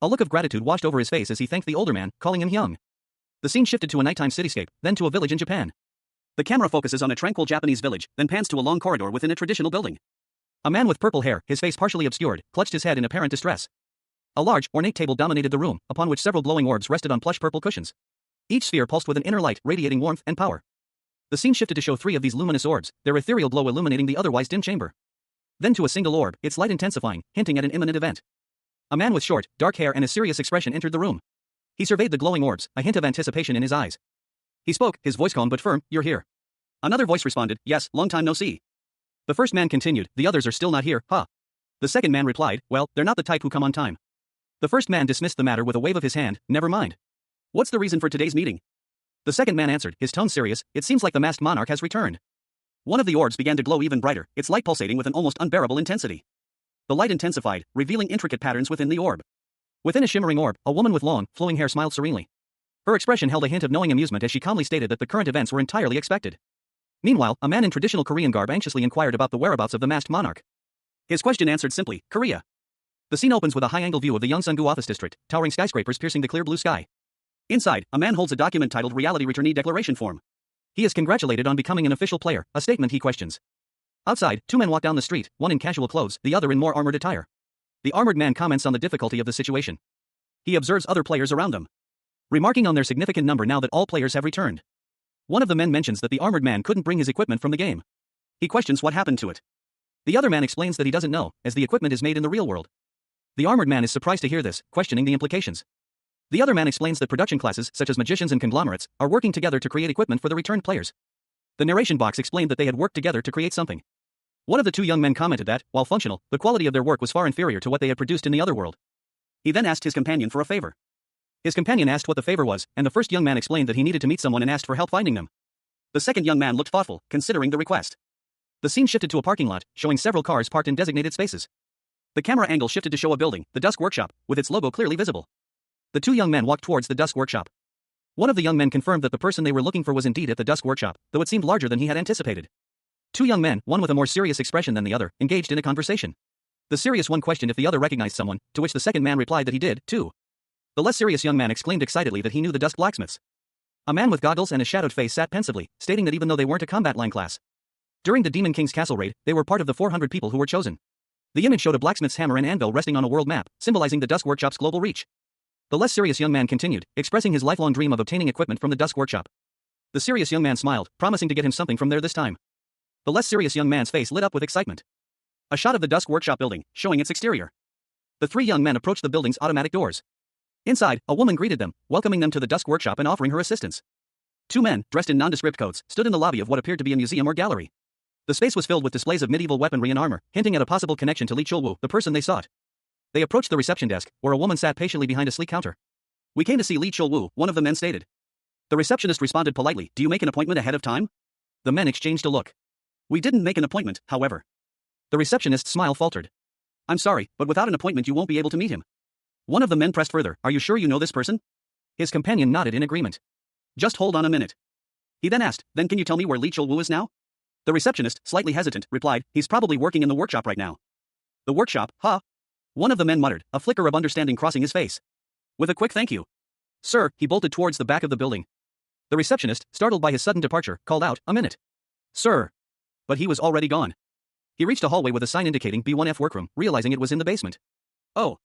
A look of gratitude washed over his face as he thanked the older man, calling him Hyung. The scene shifted to a nighttime cityscape, then to a village in Japan. The camera focuses on a tranquil Japanese village, then pans to a long corridor within a traditional building. A man with purple hair, his face partially obscured, clutched his head in apparent distress. A large, ornate table dominated the room, upon which several glowing orbs rested on plush purple cushions. Each sphere pulsed with an inner light, radiating warmth and power. The scene shifted to show 3 of these luminous orbs, their ethereal glow illuminating the otherwise dim chamber. Then to a single orb, its light intensifying, hinting at an imminent event. A man with short, dark hair and a serious expression entered the room. He surveyed the glowing orbs, a hint of anticipation in his eyes. He spoke, his voice calm but firm, "You're here." Another voice responded, "Yes, long time no see." The first man continued, "The others are still not here, huh?" The second man replied, "Well, they're not the type who come on time." The first man dismissed the matter with a wave of his hand, "Never mind. What's the reason for today's meeting?" The second man answered, his tone serious, "It seems like the masked monarch has returned." One of the orbs began to glow even brighter, its light pulsating with an almost unbearable intensity. The light intensified, revealing intricate patterns within the orb. Within a shimmering orb, a woman with long, flowing hair smiled serenely. Her expression held a hint of knowing amusement as she calmly stated that the current events were entirely expected. Meanwhile, a man in traditional Korean garb anxiously inquired about the whereabouts of the masked monarch. His question answered simply, "Korea." The scene opens with a high-angle view of the Yongsan-gu office district, towering skyscrapers piercing the clear blue sky. Inside, a man holds a document titled Reality Returnee Declaration Form. He is congratulated on becoming an official player, a statement he questions. Outside, 2 men walk down the street, one in casual clothes, the other in more armored attire. The armored man comments on the difficulty of the situation. He observes other players around them, remarking on their significant number now that all players have returned. One of the men mentions that the armored man couldn't bring his equipment from the game. He questions what happened to it. The other man explains that he doesn't know, as the equipment is made in the real world. The armored man is surprised to hear this, questioning the implications. The other man explains that production classes, such as magicians and conglomerates, are working together to create equipment for the returned players. The narration box explained that they had worked together to create something. One of the 2 young men commented that, while functional, the quality of their work was far inferior to what they had produced in the other world. He then asked his companion for a favor. His companion asked what the favor was, and the first young man explained that he needed to meet someone and asked for help finding them. The second young man looked thoughtful, considering the request. The scene shifted to a parking lot, showing several cars parked in designated spaces. The camera angle shifted to show a building, the Dusk Workshop, with its logo clearly visible. The 2 young men walked towards the Dusk Workshop. One of the young men confirmed that the person they were looking for was indeed at the Dusk Workshop, though it seemed larger than he had anticipated. Two young men, one with a more serious expression than the other, engaged in a conversation. The serious one questioned if the other recognized someone, to which the second man replied that he did, too. The less serious young man exclaimed excitedly that he knew the Dusk Blacksmiths. A man with goggles and a shadowed face sat pensively, stating that even though they weren't a combat line class, during the Demon King's castle raid, they were part of the 400 people who were chosen. The image showed a blacksmith's hammer and anvil resting on a world map, symbolizing the Dusk Workshop's global reach. The less serious young man continued, expressing his lifelong dream of obtaining equipment from the Dusk Workshop. The serious young man smiled, promising to get him something from there this time. The less serious young man's face lit up with excitement. A shot of the Dusk Workshop building, showing its exterior. The three young men approached the building's automatic doors. Inside, a woman greeted them, welcoming them to the Dusk Workshop and offering her assistance. Two men, dressed in nondescript coats, stood in the lobby of what appeared to be a museum or gallery. The space was filled with displays of medieval weaponry and armor, hinting at a possible connection to Li Chulwu, the person they sought. They approached the reception desk, where a woman sat patiently behind a sleek counter. "We came to see Li Chulwu," one of the men stated. The receptionist responded politely, "Do you make an appointment ahead of time?" The men exchanged a look. "We didn't make an appointment, however." The receptionist's smile faltered. "I'm sorry, but without an appointment you won't be able to meet him." One of the men pressed further, "Are you sure you know this person?" His companion nodded in agreement. "Just hold on a minute." He then asked, "Then can you tell me where Li Chulwu is now?" The receptionist, slightly hesitant, replied, "He's probably working in the workshop right now." "The workshop, huh?" One of the men muttered, a flicker of understanding crossing his face. With a quick thank you, "Sir," he bolted towards the back of the building. The receptionist, startled by his sudden departure, called out, "A minute." "Sir." But he was already gone. He reached a hallway with a sign indicating B1F workroom, realizing it was in the basement. "Oh.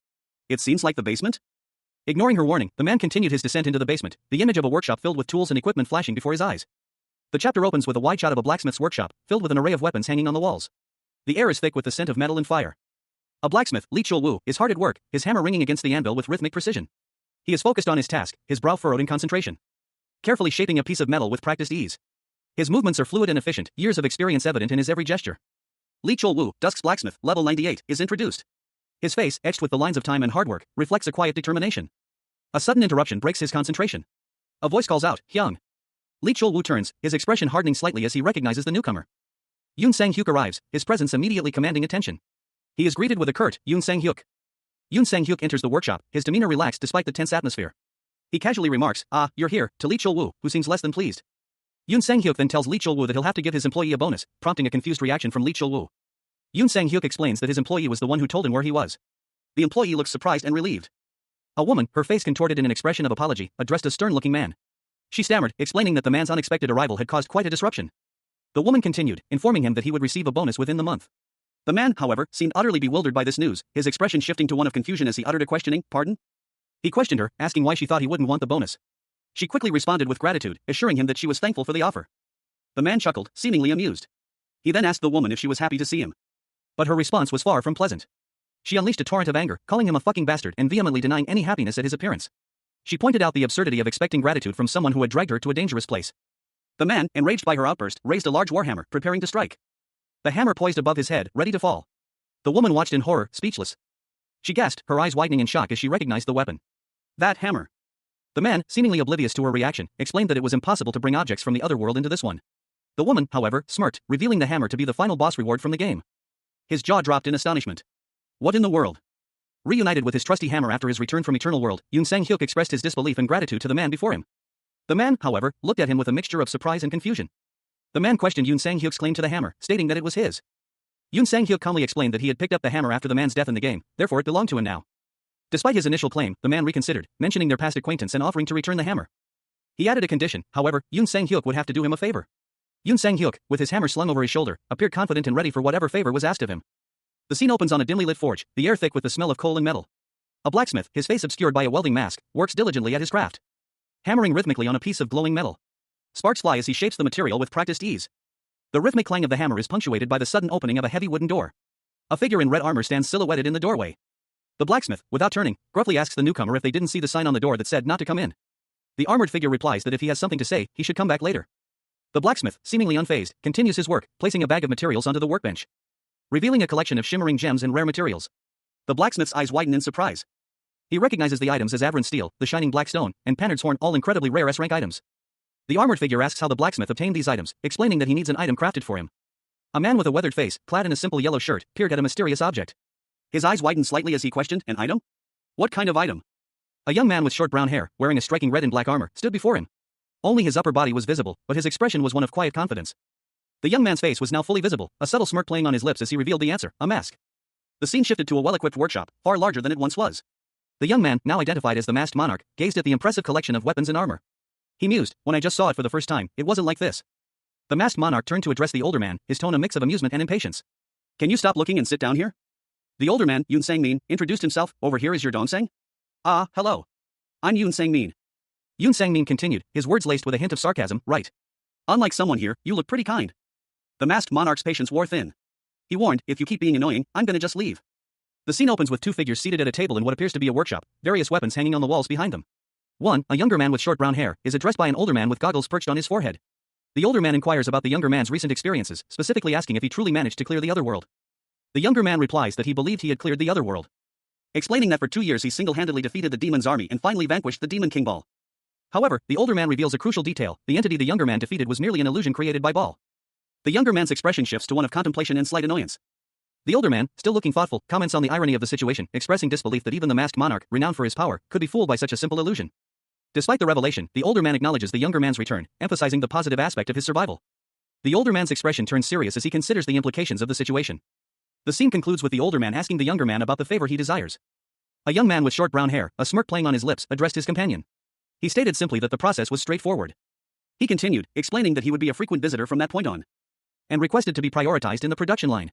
It seems like the basement?" Ignoring her warning, the man continued his descent into the basement, the image of a workshop filled with tools and equipment flashing before his eyes. The chapter opens with a wide shot of a blacksmith's workshop, filled with an array of weapons hanging on the walls. The air is thick with the scent of metal and fire. A blacksmith, Li Chulwu, is hard at work, his hammer ringing against the anvil with rhythmic precision. He is focused on his task, his brow furrowed in concentration. Carefully shaping a piece of metal with practiced ease. His movements are fluid and efficient, years of experience evident in his every gesture. Li Chulwu, Dusk's blacksmith, level 98, is introduced. His face, etched with the lines of time and hard work, reflects a quiet determination. A sudden interruption breaks his concentration. A voice calls out, "Hyung." Li Chulwu turns, his expression hardening slightly as he recognizes the newcomer. Yoon Sang-hyuk arrives, his presence immediately commanding attention. He is greeted with a curt, "Yoon Sang-hyuk." Yoon Sang-hyuk enters the workshop, his demeanor relaxed despite the tense atmosphere. He casually remarks, "Ah, you're here," to Li Chulwu, who seems less than pleased. Yoon Sang-hyuk then tells Li Chulwu that he'll have to give his employee a bonus, prompting a confused reaction from Li Chulwu. Yoon Sang-hyuk explains that his employee was the one who told him where he was. The employee looks surprised and relieved. A woman, her face contorted in an expression of apology, addressed a stern-looking man. She stammered, explaining that the man's unexpected arrival had caused quite a disruption. The woman continued, informing him that he would receive a bonus within the month. The man, however, seemed utterly bewildered by this news, his expression shifting to one of confusion as he uttered a questioning, "Pardon?" He questioned her, asking why she thought he wouldn't want the bonus. She quickly responded with gratitude, assuring him that she was thankful for the offer. The man chuckled, seemingly amused. He then asked the woman if she was happy to see him. But her response was far from pleasant. She unleashed a torrent of anger, calling him a fucking bastard and vehemently denying any happiness at his appearance. She pointed out the absurdity of expecting gratitude from someone who had dragged her to a dangerous place. The man, enraged by her outburst, raised a large warhammer, preparing to strike. The hammer poised above his head, ready to fall. The woman watched in horror, speechless. She gasped, her eyes widening in shock as she recognized the weapon. That hammer. The man, seemingly oblivious to her reaction, explained that it was impossible to bring objects from the other world into this one. The woman, however, smirked, revealing the hammer to be the final boss reward from the game. His jaw dropped in astonishment. What in the world? Reunited with his trusty hammer after his return from Eternal World, Yoon Sang-hyuk expressed his disbelief and gratitude to the man before him. The man, however, looked at him with a mixture of surprise and confusion. The man questioned Yoon Sang-hyuk's claim to the hammer, stating that it was his. Yoon Sang-hyuk calmly explained that he had picked up the hammer after the man's death in the game, therefore it belonged to him now. Despite his initial claim, the man reconsidered, mentioning their past acquaintance and offering to return the hammer. He added a condition, however, Yoon Sang-hyuk would have to do him a favor. Yoon Sang-hyuk, with his hammer slung over his shoulder, appeared confident and ready for whatever favor was asked of him. The scene opens on a dimly lit forge, the air thick with the smell of coal and metal. A blacksmith, his face obscured by a welding mask, works diligently at his craft. Hammering rhythmically on a piece of glowing metal. Sparks fly as he shapes the material with practiced ease. The rhythmic clang of the hammer is punctuated by the sudden opening of a heavy wooden door. A figure in red armor stands silhouetted in the doorway. The blacksmith, without turning, gruffly asks the newcomer if they didn't see the sign on the door that said not to come in. The armored figure replies that if he has something to say, he should come back later. The blacksmith, seemingly unfazed, continues his work, placing a bag of materials onto the workbench, revealing a collection of shimmering gems and rare materials. The blacksmith's eyes widen in surprise. He recognizes the items as Avron steel, the shining black stone, and Panhard's horn, all incredibly rare S-rank items. The armored figure asks how the blacksmith obtained these items, explaining that he needs an item crafted for him. A man with a weathered face, clad in a simple yellow shirt, peered at a mysterious object. His eyes widened slightly as he questioned, "An item? What kind of item?" A young man with short brown hair, wearing a striking red and black armor, stood before him. Only his upper body was visible, but his expression was one of quiet confidence. The young man's face was now fully visible, a subtle smirk playing on his lips as he revealed the answer, a mask. The scene shifted to a well-equipped workshop, far larger than it once was. The young man, now identified as the masked monarch, gazed at the impressive collection of weapons and armor. He mused, when I just saw it for the first time, it wasn't like this. The masked monarch turned to address the older man, his tone a mix of amusement and impatience. Can you stop looking and sit down here? The older man, Yoon Sang-min, introduced himself. Over here is your Dong-sang? Ah, hello. I'm Yoon Sang-min. Yoon Sang-min continued, his words laced with a hint of sarcasm, right. Unlike someone here, you look pretty kind. The masked monarch's patience wore thin. He warned, if you keep being annoying, I'm gonna just leave. The scene opens with two figures seated at a table in what appears to be a workshop, various weapons hanging on the walls behind them. One, a younger man with short brown hair, is addressed by an older man with goggles perched on his forehead. The older man inquires about the younger man's recent experiences, specifically asking if he truly managed to clear the other world. The younger man replies that he believed he had cleared the other world, explaining that for 2 years he single-handedly defeated the demon's army and finally vanquished the demon king Ball. However, the older man reveals a crucial detail: the entity the younger man defeated was merely an illusion created by Ball. The younger man's expression shifts to one of contemplation and slight annoyance. The older man, still looking thoughtful, comments on the irony of the situation, expressing disbelief that even the masked monarch, renowned for his power, could be fooled by such a simple illusion. Despite the revelation, the older man acknowledges the younger man's return, emphasizing the positive aspect of his survival. The older man's expression turns serious as he considers the implications of the situation. The scene concludes with the older man asking the younger man about the favor he desires. A young man with short brown hair, a smirk playing on his lips, addressed his companion. He stated simply that the process was straightforward. He continued, explaining that he would be a frequent visitor from that point on, and requested to be prioritized in the production line.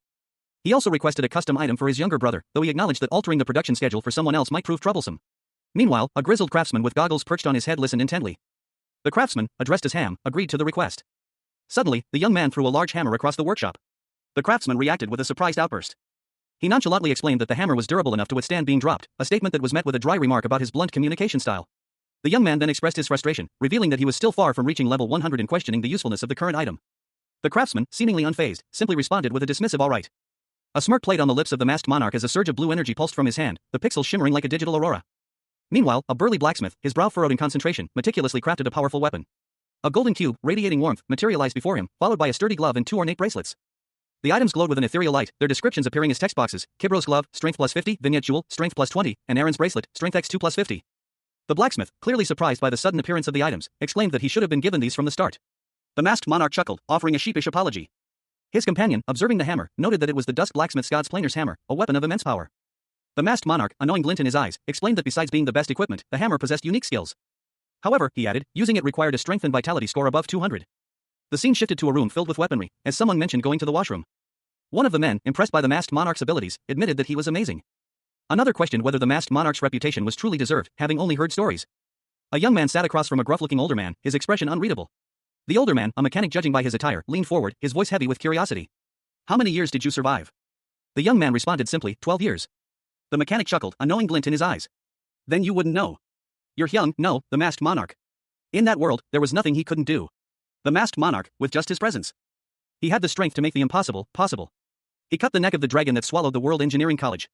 He also requested a custom item for his younger brother, though he acknowledged that altering the production schedule for someone else might prove troublesome. Meanwhile, a grizzled craftsman with goggles perched on his head listened intently. The craftsman, addressed as Ham, agreed to the request. Suddenly, the young man threw a large hammer across the workshop. The craftsman reacted with a surprised outburst. He nonchalantly explained that the hammer was durable enough to withstand being dropped, a statement that was met with a dry remark about his blunt communication style. The young man then expressed his frustration, revealing that he was still far from reaching level 100 and questioning the usefulness of the current item. The craftsman, seemingly unfazed, simply responded with a dismissive all right. A smirk played on the lips of the masked monarch as a surge of blue energy pulsed from his hand, the pixels shimmering like a digital aurora. Meanwhile, a burly blacksmith, his brow furrowed in concentration, meticulously crafted a powerful weapon. A golden cube, radiating warmth, materialized before him, followed by a sturdy glove and 2 ornate bracelets. The items glowed with an ethereal light, their descriptions appearing as text boxes: Kibro's glove, strength plus 50, Vignette jewel, strength plus 20, and Aaron's bracelet, strength x2 plus 50. The blacksmith, clearly surprised by the sudden appearance of the items, exclaimed that he should have been given these from the start. The masked monarch chuckled, offering a sheepish apology. His companion, observing the hammer, noted that it was the Dusk Blacksmith's God's Planer's hammer, a weapon of immense power. The masked monarch, a knowing glint in his eyes, explained that besides being the best equipment, the hammer possessed unique skills. However, he added, using it required a strength and vitality score above 200. The scene shifted to a room filled with weaponry, as someone mentioned going to the washroom. One of the men, impressed by the masked monarch's abilities, admitted that he was amazing. Another questioned whether the masked monarch's reputation was truly deserved, having only heard stories. A young man sat across from a gruff-looking older man, his expression unreadable. The older man, a mechanic judging by his attire, leaned forward, his voice heavy with curiosity. How many years did you survive? The young man responded simply, 12 years. The mechanic chuckled, a knowing glint in his eyes. Then you wouldn't know. You're young, no, the masked monarch. In that world, there was nothing he couldn't do. The masked monarch, with just his presence. He had the strength to make the impossible, possible. He cut the neck of the dragon that swallowed the World Engineering College.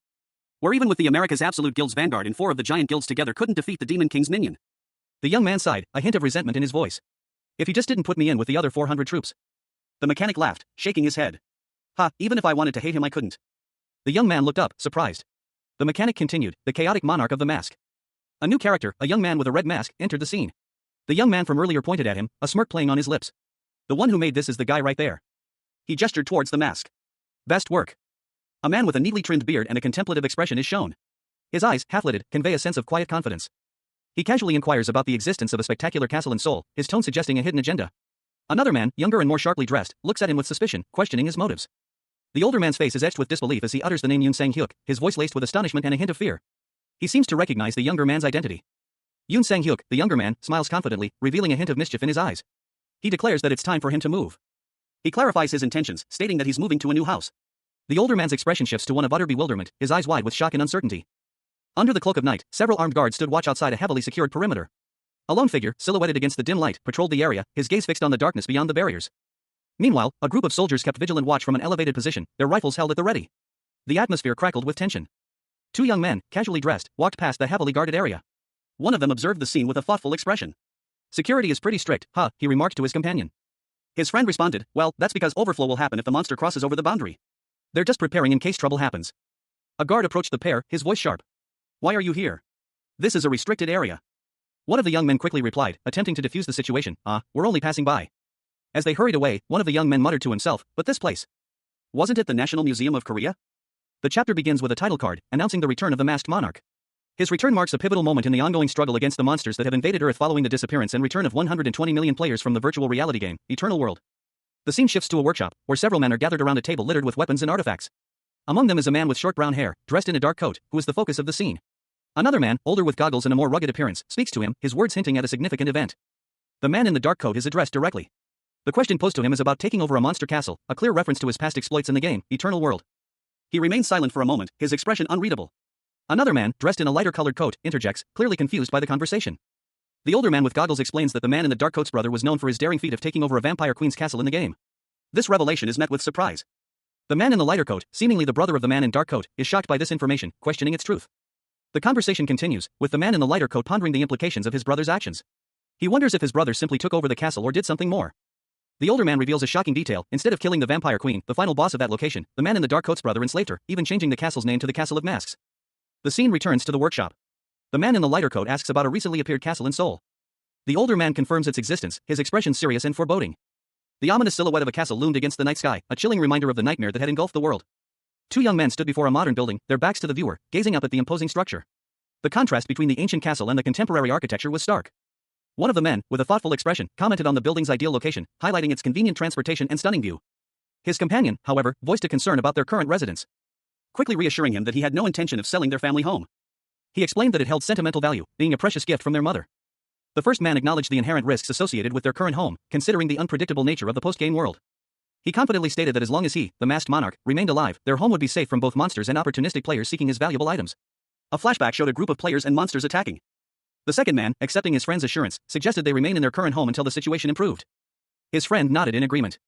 Where even with the America's Absolute Guild's vanguard and 4 of the giant guilds together couldn't defeat the Demon King's minion. The young man sighed, a hint of resentment in his voice. If he just didn't put me in with the other 400 troops. The mechanic laughed, shaking his head. Ha, even if I wanted to hate him I couldn't. The young man looked up, surprised. The mechanic continued, the chaotic monarch of the mask. A new character, a young man with a red mask, entered the scene. The young man from earlier pointed at him, a smirk playing on his lips. The one who made this is the guy right there. He gestured towards the mask. Best work. A man with a neatly trimmed beard and a contemplative expression is shown. His eyes, half-lidded, convey a sense of quiet confidence. He casually inquires about the existence of a spectacular castle in Seoul, his tone suggesting a hidden agenda. Another man, younger and more sharply dressed, looks at him with suspicion, questioning his motives. The older man's face is etched with disbelief as he utters the name Yoon Sang-hyuk, his voice laced with astonishment and a hint of fear. He seems to recognize the younger man's identity. Yoon Sang-hyuk, the younger man, smiles confidently, revealing a hint of mischief in his eyes. He declares that it's time for him to move. He clarifies his intentions, stating that he's moving to a new house. The older man's expression shifts to one of utter bewilderment, his eyes wide with shock and uncertainty. Under the cloak of night, several armed guards stood watch outside a heavily secured perimeter. A lone figure, silhouetted against the dim light, patrolled the area, his gaze fixed on the darkness beyond the barriers. Meanwhile, a group of soldiers kept vigilant watch from an elevated position, their rifles held at the ready. The atmosphere crackled with tension. 2 young men, casually dressed, walked past the heavily guarded area. One of them observed the scene with a thoughtful expression. Security is pretty strict, huh, he remarked to his companion. His friend responded, well, that's because overflow will happen if the monster crosses over the boundary. They're just preparing in case trouble happens. A guard approached the pair, his voice sharp. Why are you here? This is a restricted area. One of the young men quickly replied, attempting to defuse the situation, we're only passing by. As they hurried away, one of the young men muttered to himself, "But this place. Wasn't it the National Museum of Korea?" The chapter begins with a title card, announcing the return of the masked monarch. His return marks a pivotal moment in the ongoing struggle against the monsters that have invaded Earth following the disappearance and return of 120 million players from the virtual reality game, Eternal World. The scene shifts to a workshop, where several men are gathered around a table littered with weapons and artifacts. Among them is a man with short brown hair, dressed in a dark coat, who is the focus of the scene. Another man, older with goggles and a more rugged appearance, speaks to him, his words hinting at a significant event. The man in the dark coat is addressed directly. The question posed to him is about taking over a monster castle, a clear reference to his past exploits in the game, Eternal World. He remains silent for a moment, his expression unreadable. Another man, dressed in a lighter-colored coat, interjects, clearly confused by the conversation. The older man with goggles explains that the man in the dark coat's brother was known for his daring feat of taking over a vampire queen's castle in the game. This revelation is met with surprise. The man in the lighter coat, seemingly the brother of the man in dark coat, is shocked by this information, questioning its truth. The conversation continues, with the man in the lighter coat pondering the implications of his brother's actions. He wonders if his brother simply took over the castle or did something more. The older man reveals a shocking detail: instead of killing the vampire queen, the final boss of that location, the man in the dark coat's brother enslaved her, even changing the castle's name to the Castle of Masks. The scene returns to the workshop. The man in the lighter coat asks about a recently appeared castle in Seoul. The older man confirms its existence, his expression serious and foreboding. The ominous silhouette of a castle loomed against the night sky, a chilling reminder of the nightmare that had engulfed the world. Two young men stood before a modern building, their backs to the viewer, gazing up at the imposing structure. The contrast between the ancient castle and the contemporary architecture was stark. One of the men, with a thoughtful expression, commented on the building's ideal location, highlighting its convenient transportation and stunning view. His companion, however, voiced a concern about their current residence, quickly reassuring him that he had no intention of selling their family home. He explained that it held sentimental value, being a precious gift from their mother. The first man acknowledged the inherent risks associated with their current home, considering the unpredictable nature of the post-game world. He confidently stated that as long as he, the masked monarch, remained alive, their home would be safe from both monsters and opportunistic players seeking his valuable items. A flashback showed a group of players and monsters attacking. The second man, accepting his friend's assurance, suggested they remain in their current home until the situation improved. His friend nodded in agreement.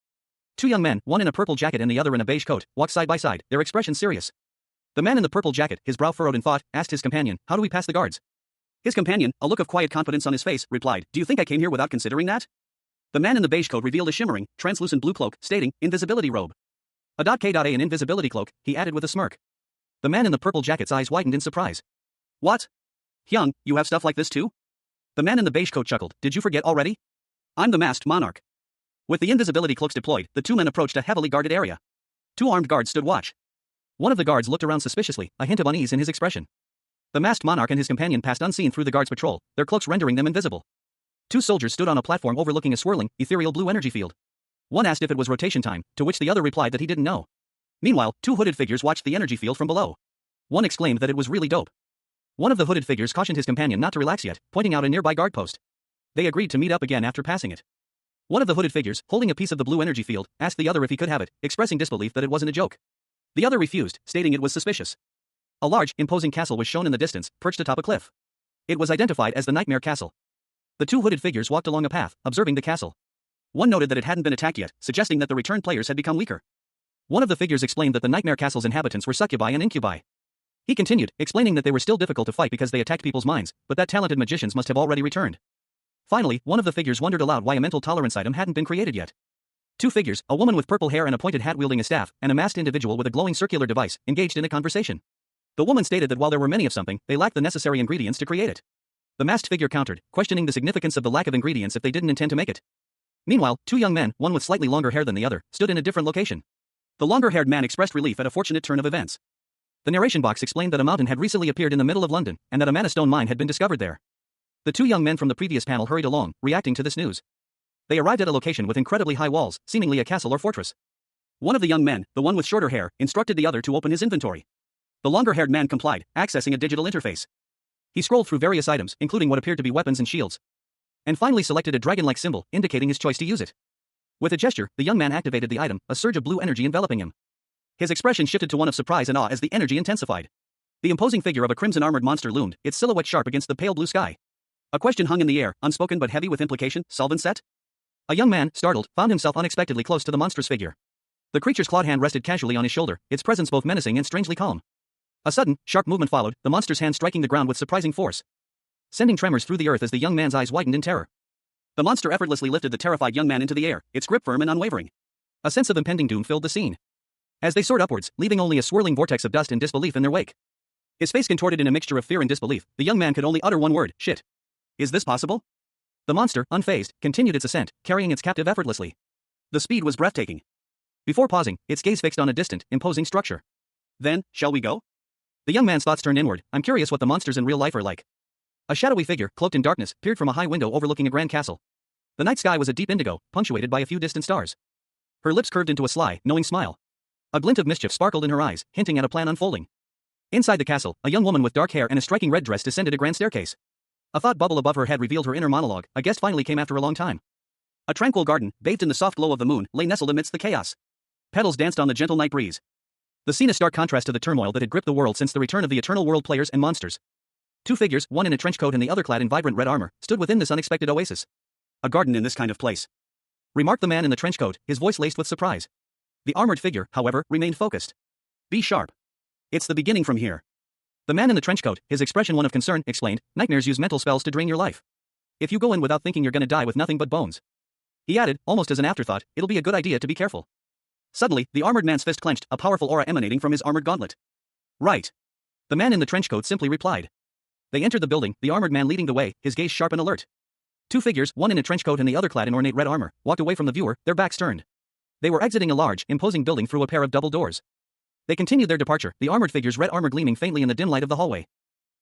Two young men, one in a purple jacket and the other in a beige coat, walked side by side, their expressions serious. The man in the purple jacket, his brow furrowed in thought, asked his companion, "How do we pass the guards?" His companion, a look of quiet confidence on his face, replied, "Do you think I came here without considering that?" The man in the beige coat revealed a shimmering, translucent blue cloak, stating, "Invisibility robe." "A.K.A an invisibility cloak," he added with a smirk. The man in the purple jacket's eyes widened in surprise. "What? Hyung, you have stuff like this too?" The man in the beige coat chuckled, "Did you forget already? I'm the masked monarch." With the invisibility cloaks deployed, the two men approached a heavily guarded area. Two armed guards stood watch. One of the guards looked around suspiciously, a hint of unease in his expression. The masked monarch and his companion passed unseen through the guards' patrol, their cloaks rendering them invisible. Two soldiers stood on a platform overlooking a swirling, ethereal blue energy field. One asked if it was rotation time, to which the other replied that he didn't know. Meanwhile, two hooded figures watched the energy field from below. One exclaimed that it was really dope. One of the hooded figures cautioned his companion not to relax yet, pointing out a nearby guard post. They agreed to meet up again after passing it. One of the hooded figures, holding a piece of the blue energy field, asked the other if he could have it, expressing disbelief that it wasn't a joke. The other refused, stating it was suspicious. A large, imposing castle was shown in the distance, perched atop a cliff. It was identified as the Nightmare Castle. The two hooded figures walked along a path, observing the castle. One noted that it hadn't been attacked yet, suggesting that the returned players had become weaker. One of the figures explained that the Nightmare Castle's inhabitants were succubi and incubi. He continued, explaining that they were still difficult to fight because they attacked people's minds, but that talented magicians must have already returned. Finally, one of the figures wondered aloud why a mental tolerance item hadn't been created yet. Two figures, a woman with purple hair and a pointed hat wielding a staff, and a masked individual with a glowing circular device, engaged in a conversation. The woman stated that while there were many of something, they lacked the necessary ingredients to create it. The masked figure countered, questioning the significance of the lack of ingredients if they didn't intend to make it. Meanwhile, two young men, one with slightly longer hair than the other, stood in a different location. The longer-haired man expressed relief at a fortunate turn of events. The narration box explained that a mountain had recently appeared in the middle of London, and that a mana stone mine had been discovered there. The two young men from the previous panel hurried along, reacting to this news. They arrived at a location with incredibly high walls, seemingly a castle or fortress. One of the young men, the one with shorter hair, instructed the other to open his inventory. The longer-haired man complied, accessing a digital interface. He scrolled through various items, including what appeared to be weapons and shields, and finally selected a dragon-like symbol, indicating his choice to use it. With a gesture, the young man activated the item, a surge of blue energy enveloping him. His expression shifted to one of surprise and awe as the energy intensified. The imposing figure of a crimson-armored monster loomed, its silhouette sharp against the pale blue sky. A question hung in the air, unspoken but heavy with implication: solvent set? A young man, startled, found himself unexpectedly close to the monstrous figure. The creature's clawed hand rested casually on his shoulder, its presence both menacing and strangely calm. A sudden, sharp movement followed, the monster's hand striking the ground with surprising force, sending tremors through the earth as the young man's eyes widened in terror. The monster effortlessly lifted the terrified young man into the air, its grip firm and unwavering. A sense of impending doom filled the scene, as they soared upwards, leaving only a swirling vortex of dust and disbelief in their wake. His face contorted in a mixture of fear and disbelief, the young man could only utter one word: shit. Is this possible? The monster, unfazed, continued its ascent, carrying its captive effortlessly. The speed was breathtaking. Before pausing, its gaze fixed on a distant, imposing structure. Then, shall we go? The young man's thoughts turned inward. I'm curious what the monsters in real life are like. A shadowy figure, cloaked in darkness, peered from a high window overlooking a grand castle. The night sky was a deep indigo, punctuated by a few distant stars. Her lips curved into a sly, knowing smile. A glint of mischief sparkled in her eyes, hinting at a plan unfolding. Inside the castle, a young woman with dark hair and a striking red dress descended a grand staircase. A thought bubble above her head revealed her inner monologue. A guest finally came after a long time. A tranquil garden, bathed in the soft glow of the moon, lay nestled amidst the chaos. Petals danced on the gentle night breeze. The scene is stark contrast to the turmoil that had gripped the world since the return of the Eternal World players and monsters. Two figures, one in a trench coat and the other clad in vibrant red armor, stood within this unexpected oasis. A garden in this kind of place, remarked the man in the trench coat, his voice laced with surprise. The armored figure, however, remained focused. Be sharp. It's the beginning from here. The man in the trench coat, his expression one of concern, explained, nightmares use mental spells to drain your life. If you go in without thinking you're gonna die with nothing but bones. He added, almost as an afterthought, it'll be a good idea to be careful. Suddenly, the armored man's fist clenched, a powerful aura emanating from his armored gauntlet. Right. The man in the trench coat simply replied. They entered the building, the armored man leading the way, his gaze sharp and alert. Two figures, one in a trench coat and the other clad in ornate red armor, walked away from the viewer, their backs turned. They were exiting a large, imposing building through a pair of double doors. They continued their departure, the armored figure's red armor gleaming faintly in the dim light of the hallway.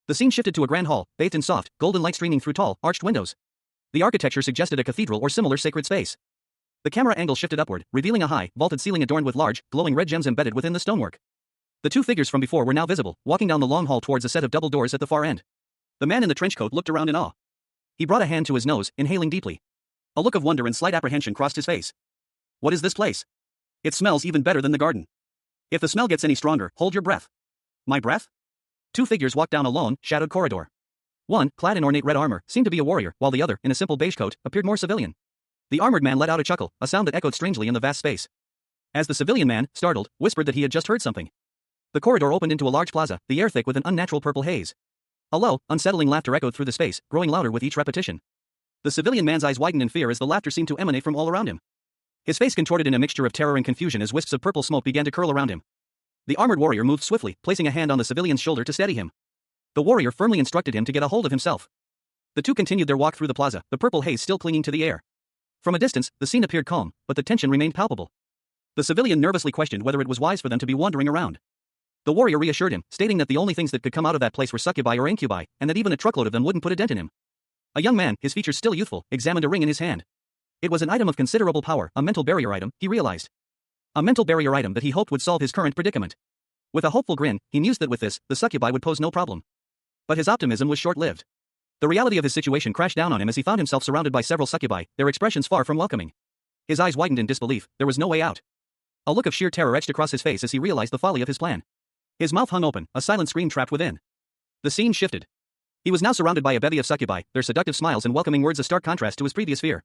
The scene shifted to a grand hall, bathed in soft, golden light streaming through tall, arched windows. The architecture suggested a cathedral or similar sacred space. The camera angle shifted upward, revealing a high, vaulted ceiling adorned with large, glowing red gems embedded within the stonework. The two figures from before were now visible, walking down the long hall towards a set of double doors at the far end. The man in the trench coat looked around in awe. He brought a hand to his nose, inhaling deeply. A look of wonder and slight apprehension crossed his face. What is this place? It smells even better than the garden. If the smell gets any stronger, hold your breath. My breath? Two figures walked down a long, shadowed corridor. One, clad in ornate red armor, seemed to be a warrior, while the other, in a simple beige coat, appeared more civilian. The armored man let out a chuckle, a sound that echoed strangely in the vast space. As the civilian man, startled, whispered that he had just heard something. The corridor opened into a large plaza, the air thick with an unnatural purple haze. A low, unsettling laughter echoed through the space, growing louder with each repetition. The civilian man's eyes widened in fear as the laughter seemed to emanate from all around him. His face contorted in a mixture of terror and confusion as wisps of purple smoke began to curl around him. The armored warrior moved swiftly, placing a hand on the civilian's shoulder to steady him. The warrior firmly instructed him to get a hold of himself. The two continued their walk through the plaza, the purple haze still clinging to the air. From a distance, the scene appeared calm, but the tension remained palpable. The civilian nervously questioned whether it was wise for them to be wandering around. The warrior reassured him, stating that the only things that could come out of that place were succubi or incubi, and that even a truckload of them wouldn't put a dent in him. A young man, his features still youthful, examined a ring in his hand. It was an item of considerable power, a mental barrier item, he realized. A mental barrier item that he hoped would solve his current predicament. With a hopeful grin, he mused that with this, the succubi would pose no problem. But his optimism was short-lived. The reality of his situation crashed down on him as he found himself surrounded by several succubi, their expressions far from welcoming. His eyes widened in disbelief, there was no way out. A look of sheer terror etched across his face as he realized the folly of his plan. His mouth hung open, a silent scream trapped within. The scene shifted. He was now surrounded by a bevy of succubi, their seductive smiles and welcoming words a stark contrast to his previous fear.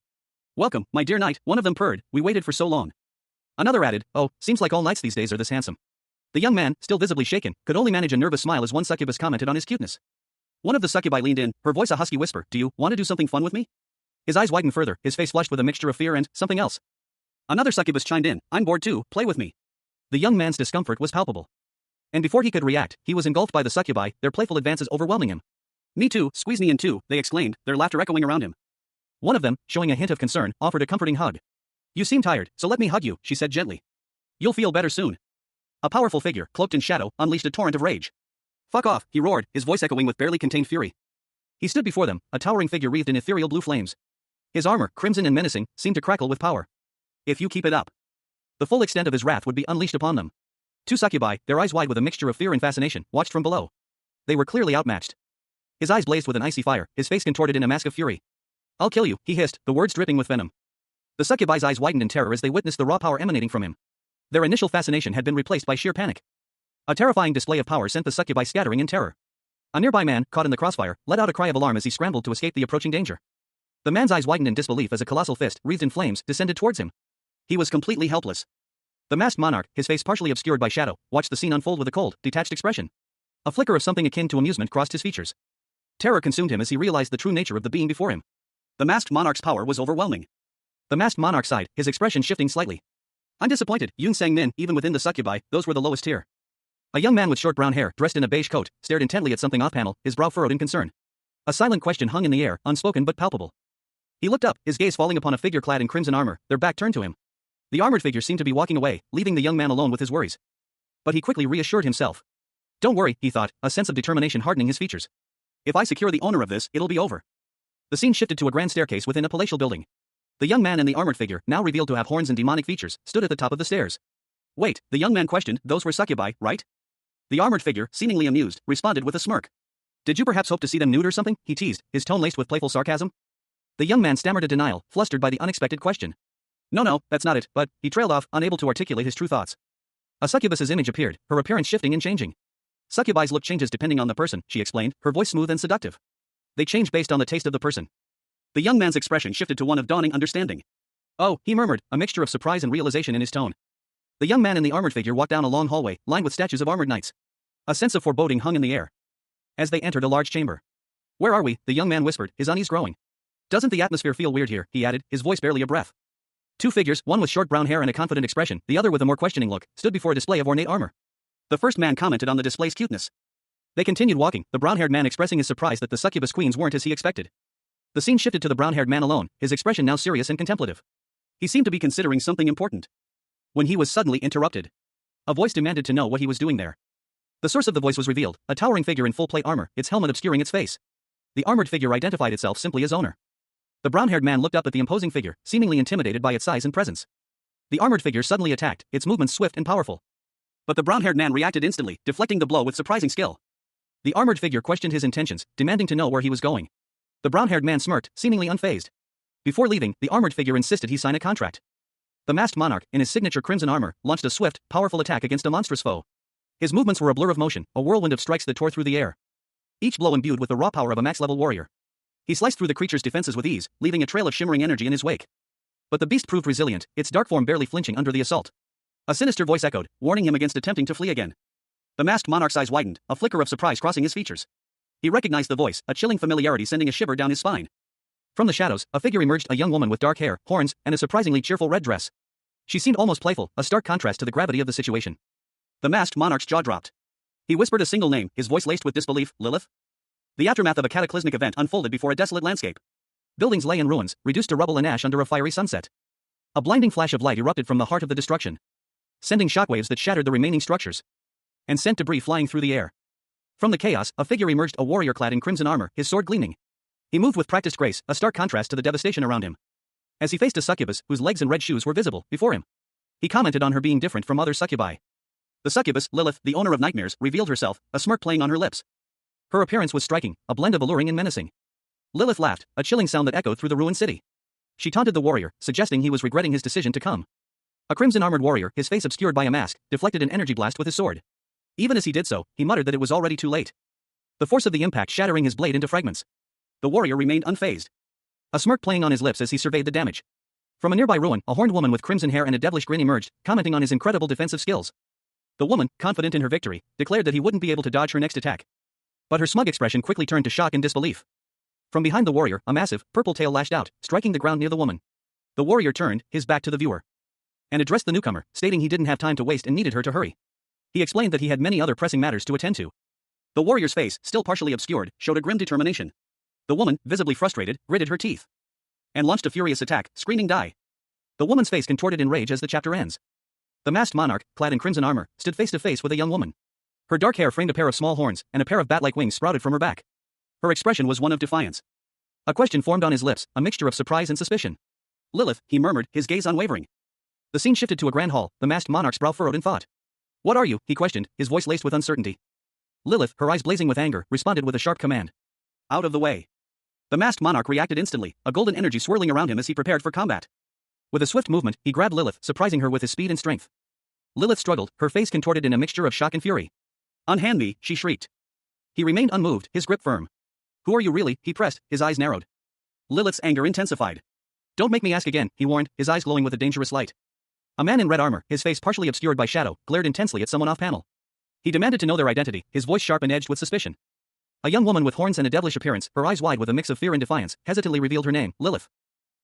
Welcome, my dear knight, one of them purred, we waited for so long. Another added, oh, seems like all knights these days are this handsome. The young man, still visibly shaken, could only manage a nervous smile as one succubus commented on his cuteness. One of the succubi leaned in, her voice a husky whisper, do you want to do something fun with me? His eyes widened further, his face flushed with a mixture of fear and something else. Another succubus chimed in, I'm bored too, play with me. The young man's discomfort was palpable. And before he could react, he was engulfed by the succubi, their playful advances overwhelming him. Me too, squeeze me in too, they exclaimed, their laughter echoing around him. One of them, showing a hint of concern, offered a comforting hug. You seem tired, so let me hug you, she said gently. You'll feel better soon. A powerful figure, cloaked in shadow, unleashed a torrent of rage. Fuck off, he roared, his voice echoing with barely contained fury. He stood before them, a towering figure wreathed in ethereal blue flames. His armor, crimson and menacing, seemed to crackle with power. If you keep it up. The full extent of his wrath would be unleashed upon them. Two succubi, their eyes wide with a mixture of fear and fascination, watched from below. They were clearly outmatched. His eyes blazed with an icy fire, his face contorted in a mask of fury. I'll kill you, he hissed, the words dripping with venom. The succubi's eyes widened in terror as they witnessed the raw power emanating from him. Their initial fascination had been replaced by sheer panic. A terrifying display of power sent the succubi scattering in terror. A nearby man, caught in the crossfire, let out a cry of alarm as he scrambled to escape the approaching danger. The man's eyes widened in disbelief as a colossal fist, wreathed in flames, descended towards him. He was completely helpless. The masked monarch, his face partially obscured by shadow, watched the scene unfold with a cold, detached expression. A flicker of something akin to amusement crossed his features. Terror consumed him as he realized the true nature of the being before him. The masked monarch's power was overwhelming. The masked monarch sighed, his expression shifting slightly. I'm disappointed, Yoon sang Min, even within the succubi, those were the lowest tier. A young man with short brown hair, dressed in a beige coat, stared intently at something off-panel, his brow furrowed in concern. A silent question hung in the air, unspoken but palpable. He looked up, his gaze falling upon a figure clad in crimson armor, their back turned to him. The armored figure seemed to be walking away, leaving the young man alone with his worries. But he quickly reassured himself. Don't worry, he thought, a sense of determination hardening his features. If I secure the owner of this, it'll be over. The scene shifted to a grand staircase within a palatial building. The young man and the armored figure, now revealed to have horns and demonic features, stood at the top of the stairs. Wait, the young man questioned, those were succubi, right? The armored figure, seemingly amused, responded with a smirk. Did you perhaps hope to see them nude or something? He teased, his tone laced with playful sarcasm. The young man stammered a denial, flustered by the unexpected question. No, that's not it, but, he trailed off, unable to articulate his true thoughts. A succubus's image appeared, her appearance shifting and changing. Succubi's look changes depending on the person, she explained, her voice smooth and seductive. They change based on the taste of the person. The young man's expression shifted to one of dawning understanding. Oh, he murmured, a mixture of surprise and realization in his tone. The young man and the armored figure walked down a long hallway, lined with statues of armored knights. A sense of foreboding hung in the air. As they entered a large chamber. Where are we? The young man whispered, his unease growing. Doesn't the atmosphere feel weird here? He added, his voice barely a breath. Two figures, one with short brown hair and a confident expression, the other with a more questioning look, stood before a display of ornate armor. The first man commented on the display's cuteness. They continued walking, the brown-haired man expressing his surprise that the succubus queens weren't as he expected. The scene shifted to the brown-haired man alone, his expression now serious and contemplative. He seemed to be considering something important. When he was suddenly interrupted. A voice demanded to know what he was doing there. The source of the voice was revealed, a towering figure in full plate armor, its helmet obscuring its face. The armored figure identified itself simply as owner. The brown-haired man looked up at the imposing figure, seemingly intimidated by its size and presence. The armored figure suddenly attacked, its movements swift and powerful. But the brown-haired man reacted instantly, deflecting the blow with surprising skill. The armored figure questioned his intentions, demanding to know where he was going. The brown-haired man smirked, seemingly unfazed. Before leaving, the armored figure insisted he sign a contract. The masked monarch, in his signature crimson armor, launched a swift, powerful attack against a monstrous foe. His movements were a blur of motion, a whirlwind of strikes that tore through the air. Each blow imbued with the raw power of a max-level warrior. He sliced through the creature's defenses with ease, leaving a trail of shimmering energy in his wake. But the beast proved resilient, its dark form barely flinching under the assault. A sinister voice echoed, warning him against attempting to flee again. The masked monarch's eyes widened, a flicker of surprise crossing his features. He recognized the voice, a chilling familiarity sending a shiver down his spine. From the shadows, a figure emerged, a young woman with dark hair, horns, and a surprisingly cheerful red dress. She seemed almost playful, a stark contrast to the gravity of the situation. The masked monarch's jaw dropped. He whispered a single name, his voice laced with disbelief, Lilith? The aftermath of a cataclysmic event unfolded before a desolate landscape. Buildings lay in ruins, reduced to rubble and ash under a fiery sunset. A blinding flash of light erupted from the heart of the destruction, sending shockwaves that shattered the remaining structures and sent debris flying through the air. From the chaos, a figure emerged, a warrior clad in crimson armor, his sword gleaming. He moved with practiced grace, a stark contrast to the devastation around him. As he faced a succubus, whose legs and red shoes were visible before him, he commented on her being different from other succubi. The succubus, Lilith, the owner of nightmares, revealed herself, a smirk playing on her lips. Her appearance was striking, a blend of alluring and menacing. Lilith laughed, a chilling sound that echoed through the ruined city. She taunted the warrior, suggesting he was regretting his decision to come. A crimson-armored warrior, his face obscured by a mask, deflected an energy blast with his sword. Even as he did so, he muttered that it was already too late. The force of the impact shattering his blade into fragments. The warrior remained unfazed, a smirk playing on his lips as he surveyed the damage. From a nearby ruin, a horned woman with crimson hair and a devilish grin emerged, commenting on his incredible defensive skills. The woman, confident in her victory, declared that he wouldn't be able to dodge her next attack. But her smug expression quickly turned to shock and disbelief. From behind the warrior, a massive, purple tail lashed out, striking the ground near the woman. The warrior turned, his back to the viewer, and addressed the newcomer, stating he didn't have time to waste and needed her to hurry. He explained that he had many other pressing matters to attend to. The warrior's face, still partially obscured, showed a grim determination. The woman, visibly frustrated, gritted her teeth and launched a furious attack, screaming die. The woman's face contorted in rage as the chapter ends. The masked monarch, clad in crimson armor, stood face to face with a young woman. Her dark hair framed a pair of small horns, and a pair of bat-like wings sprouted from her back. Her expression was one of defiance. A question formed on his lips, a mixture of surprise and suspicion. Lilith, he murmured, his gaze unwavering. The scene shifted to a grand hall, the masked monarch's brow furrowed in thought. What are you? He questioned, his voice laced with uncertainty. Lilith, her eyes blazing with anger, responded with a sharp command. Out of the way. The masked monarch reacted instantly, a golden energy swirling around him as he prepared for combat. With a swift movement, he grabbed Lilith, surprising her with his speed and strength. Lilith struggled, her face contorted in a mixture of shock and fury. Unhand me, she shrieked. He remained unmoved, his grip firm. Who are you really? He pressed, his eyes narrowed. Lilith's anger intensified. Don't make me ask again, he warned, his eyes glowing with a dangerous light. A man in red armor, his face partially obscured by shadow, glared intensely at someone off-panel. He demanded to know their identity, his voice sharp and edged with suspicion. A young woman with horns and a devilish appearance, her eyes wide with a mix of fear and defiance, hesitantly revealed her name, Lilith.